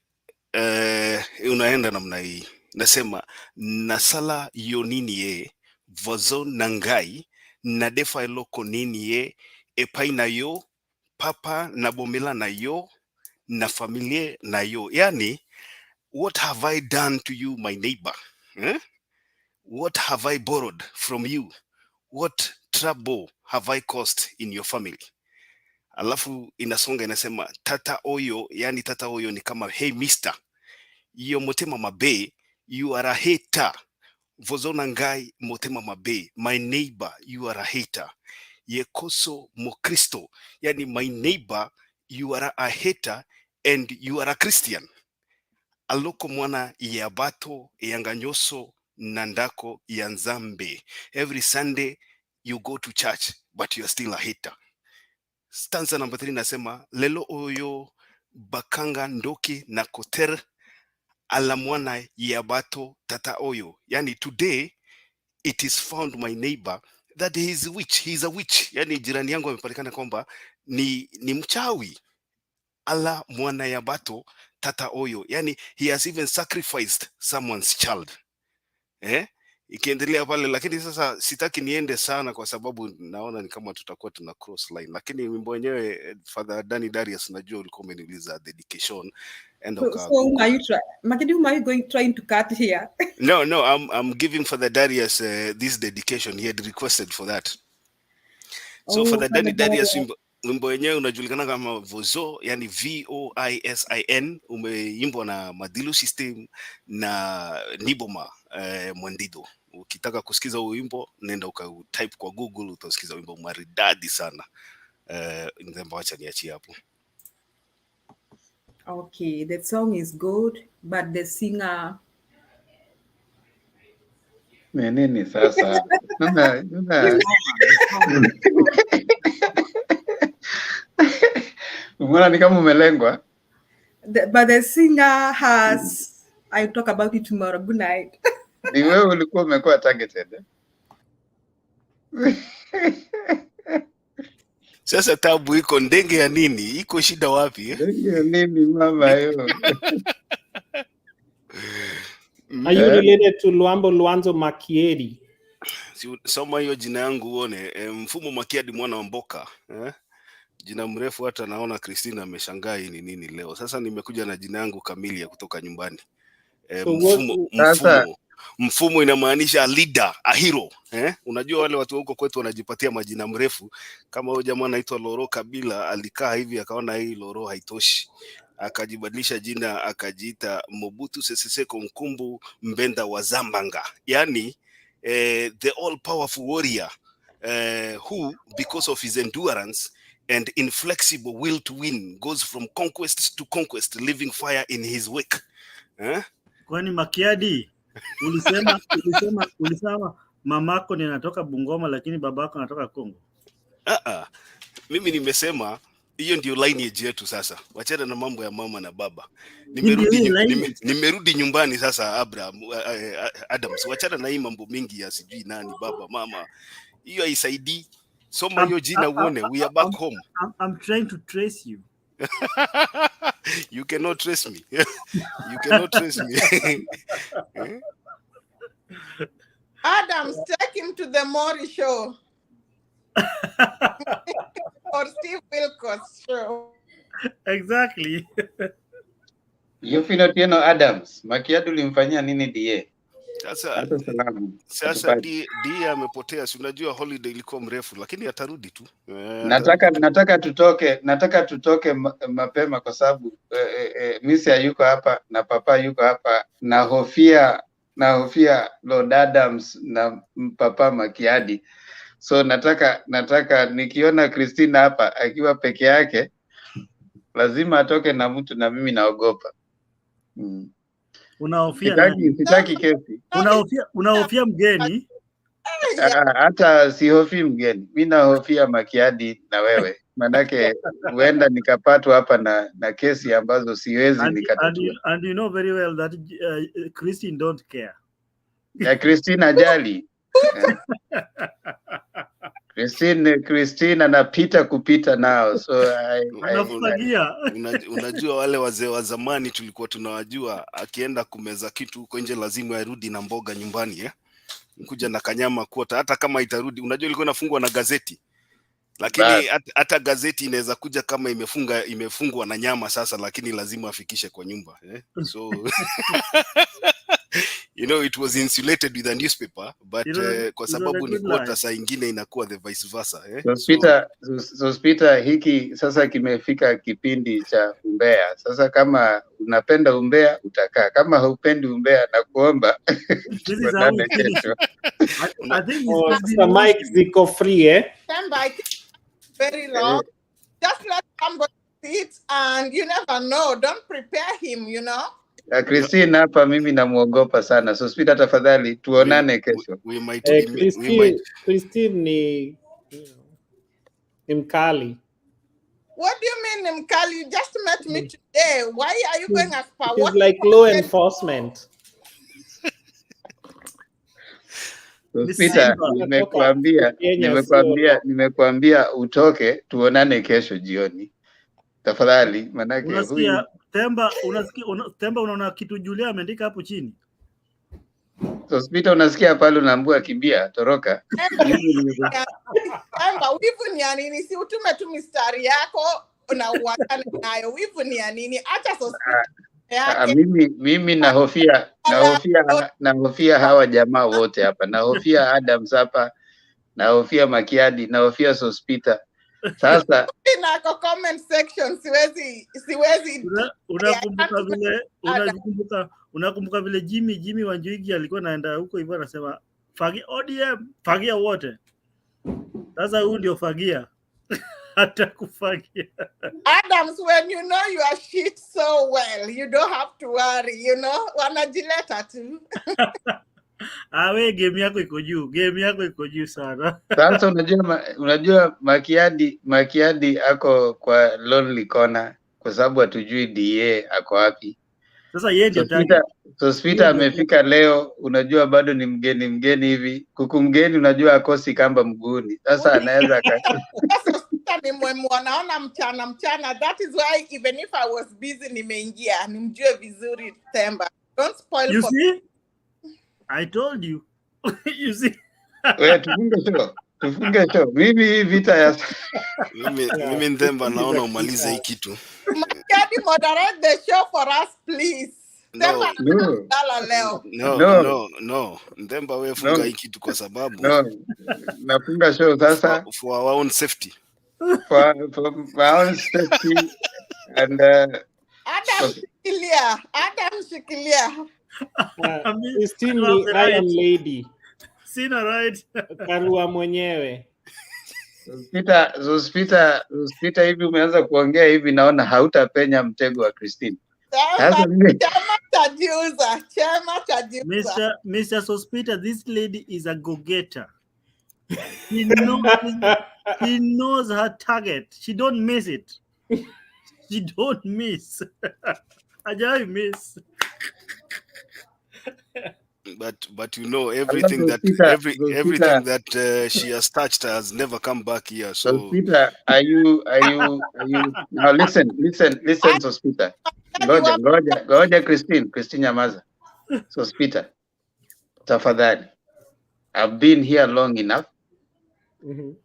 unaenda namna hii. Nasema nasala yo nini ye vozo nangai na defa eloko nini ye epai na yo papa na bomela na yo na familie na yo. Yani, what have I done to you, my neighbor? What have I borrowed from you? What trouble have I caused in your family? Alafu inasonga inasema tata oyo, yani tata oyo ni kama hey mister, yo motema mabe, you are a hater. Vozona ngai motema mabe, my neighbor, you are a hater. Yekoso mokristo, yani my neighbor, you are a hater and you are a Christian. Aloko mwana yabato yanganyoso nandako yanzambe. Every Sunday you go to church but you are still a hater. Stanza number 3 nasema lelo oyo bakanga ndoki na koter alamwana yabato tata oyo. Yani today it is found, my neighbor, that he is a witch. He is a witch. Yani jirani yangu amepatikana kwamba ni mchawi. Ala mwana yabato tata oyo. Yani he has even sacrificed someone's child. Ikiendelea pale, lakini sasa sitaki niende sana kwa sababu naona ni kama tutakuwa tuna cross line. Lakini wimbo wenyewe, Father Danny Darius, najua ulikuwa umeniuliza dedication. So whom are you trying to cut here? No, I'm giving Father Darius this dedication. He had requested for that. So Father Danny Darius, wimbo wenyewe unajulikana kama Vozo, yani VOISIN, umeimbwa na Madilu System na Niboma Mwandido. Ukitaka kusikiza wimbo, nenda type kwa Google, utasikiza wimbo maridadi sana. Ndemba, wacha niachie hapo. Okay, the song is good, but the singer... Menini sasa? Mbona ni kama umelengwa? But the singer has... I'll talk about it tomorrow. Good night. Ni wewe ulikuwa umekuwa targeted. Sasa tabu iko ndenge ya nini? Iko shida wapi? Ndenge ya nini mama yo? Are you related to Luambo Luanzo Makiedi? Soma hiyo jina yangu uone. Mfumo Makiadi mwana wa Mboka. Jina mrefu hata naona Christina ameshangaa hii ni nini leo. Sasa nimekuja na jina yangu kamili ya kutoka nyumbani. Mfumo inamaanisha leader, a hero. Unajua wale watu huko kwetu wanajipatia majina mrefu. Kama huyo jamaa anaitwa Loro Kabila, alikaa hivi akaona hii Loro haitoshi, akajibadilisha jina akajiita Mobutu Sese Seko Nkumbu Mbenda wa Zambanga. Yani the all powerful warrior who, because of his endurance and inflexible will to win, goes from conquest to conquest, leaving fire in his wake. Kwani Makiadi ulisema mamako ni anatoka Bungoma lakini babako anatoka Kongo? Mimi nimesema hiyo ndio lineage yetu sasa. Wachana na mambo ya mama na baba. Nimerudi nyumbani sasa Abraham Adams. Wachana na hii mambo mingi ya sijui nani baba mama. Hiyo haisaidii. Soma hiyo jina uone. We are back home. I'm trying to trace you. You cannot trace me. You cannot trace me. Adams, take him to the Maury show. Or Steve Wilkos show. Exactly. Yofino Adams, Makiadi ulimfanyia nini DA? Sasa DA amepotea, si unajua holiday ilikuwa mrefu lakini atarudi tu. Nataka tutoke mapema kwa sababu Misi yuko hapa na papa yuko hapa na hofia Lord Adams na papa Makiadi. So nataka nikiona Christina hapa akiwa peke yake lazima atoke na mtu, na mimi naogopa. Unahofia nani? Sitaki kesi. Unahofia mgeni? Hata sihofi mgeni. Mimi nahofia Makiadi na wewe. Manake huenda nikapatwa hapa na kesi ambazo siwezi nikatatua. And you know very well that Christine don't care. Ya Christina jali. Christine anapita kupita nao. So unajua wale wazee wa zamani tulikuwa tunawajua, akienda kumeza kitu huko nje lazima arudi na mboga nyumbani kuja na kanyama kuota, hata kama itarudi. Unajua ilikuwa inafungwa na gazeti, lakini hata gazeti inaweza kuja kama imefungwa na nyama sasa, lakini lazima afikishe kwa nyumba so you know, it was insulated with a newspaper, but kwa sababu ni quota, saa ingine inakuwa the vice versa. So Peter, hiki sasa kimefika kipindi cha umbea. Sasa kama unapenda umbea utakaa, kama haupendi umbea na kuomba tuonane kesho. I think the mic ziko free very long. Just let somebody sit, and you never know. Don't prepare him, you know. Christine hapa mimi namuogopa sana. So Peter, tafadhali tuonane kesho. Christine ni mkali. What do you mean mkali? You just met me today. Why are you going as far? It's like law enforcement. Peter, nimekuambia utoke, tuonane kesho jioni. Tafadhali, manake unasikia Temba unaona kitu Julia ameandika hapo chini. So Peter, unasikia pale unaambua kimbia, toroka. Temba, wivu ni nini? Si utume tu mistari yako na uachane nayo. Wivu ni nini? Acha mimi nahofia hawa jamaa wote hapa. Nahofia Adams hapa, nahofia Makiadi, nahofia Sospita. Sasa na comment section siwezi unakumbuka vile Jimmy Wanjuigi alikuwa naenda huko hivyo anasema fagia ODM, fagia wote. Sasa huyu ndio fagia. Hata kufagia. Adams, when you know you are shit so well, you don't have to worry, you know. Wanajileta tu. Awe game yako iko juu sana. Sasa unajua Makiadi ako kwa lonely corner kwa sababu hatujui DA ako wapi. Sasa yeye ndio target. So Peter amefika leo, unajua bado ni mgeni hivi. Kuku mgeni unajua akosi kamba mguuni. Sasa anaweza hata nimemwona mchana. That is why even if I was busy nimeingia nimjue vizuri Themba. Don't spoil You for see? I told you. You see? Wewe tufunge show. Mimi vita ya mimi Themba naona umalize hii kitu. Can you moderate the show for us please? No. Themba wewe funga hii kitu kwa sababu. Nafunga show sasa for our own safety. For my own safety and Adam shikilia. Christine Iron Lady. Sina right. Karua mwenyewe. Zospita hivi umeanza kuongea hivi naona hautapenya mtego wa Christine. Mr. Sospita, this lady is a go-getter. He knows her target. She don't miss it. She don't miss. Ajay miss. But you know everything that she has touched has never come back here. So Sospita, are you now listen Sospita. Ngoja Christine Nyamaza. Sospita, tafadhali. I've been here long enough.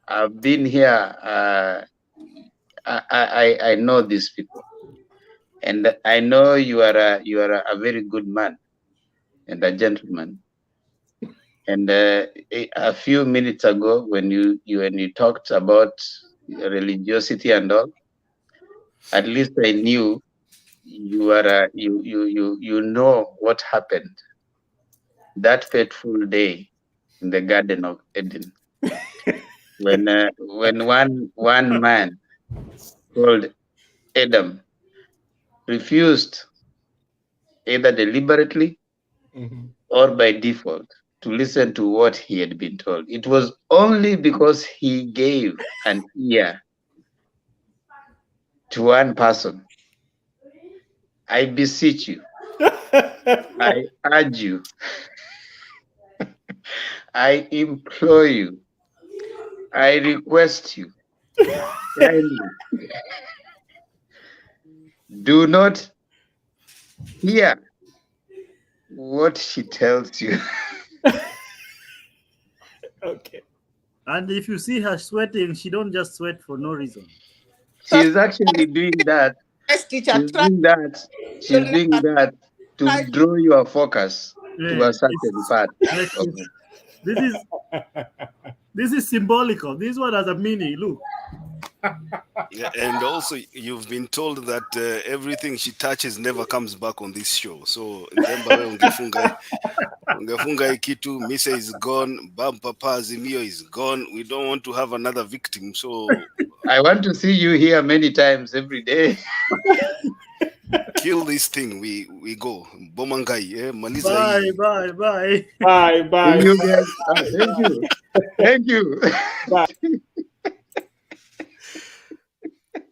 I've been here I know these people. And I know you are a very good man and a gentleman. And a few minutes ago, when you talked about religiosity and all, at least I knew you are you know what happened that fateful day in the Garden of Eden, when one man called Adam refused, either deliberately or by default, to listen to what he had been told. It was only because he gave an ear to one person. I beseech you, I urge you, I implore you, I request you, do not hear what she tells you. Okay. And if you see her sweating, she don't just sweat for no reason. She's actually doing that. She's doing that to draw your focus to a certain part. This is symbolical. This one has a meaning. Look. Yeah, and also you've been told that everything she touches never comes back on this show. So ungefunga ikitu, Misa is gone, Bam Papa Azimio is gone. We don't want to have another victim. So I want to see you here many times every day. Kill this thing. We go. Bomangai. Bye. Bye. Thank you. Bye.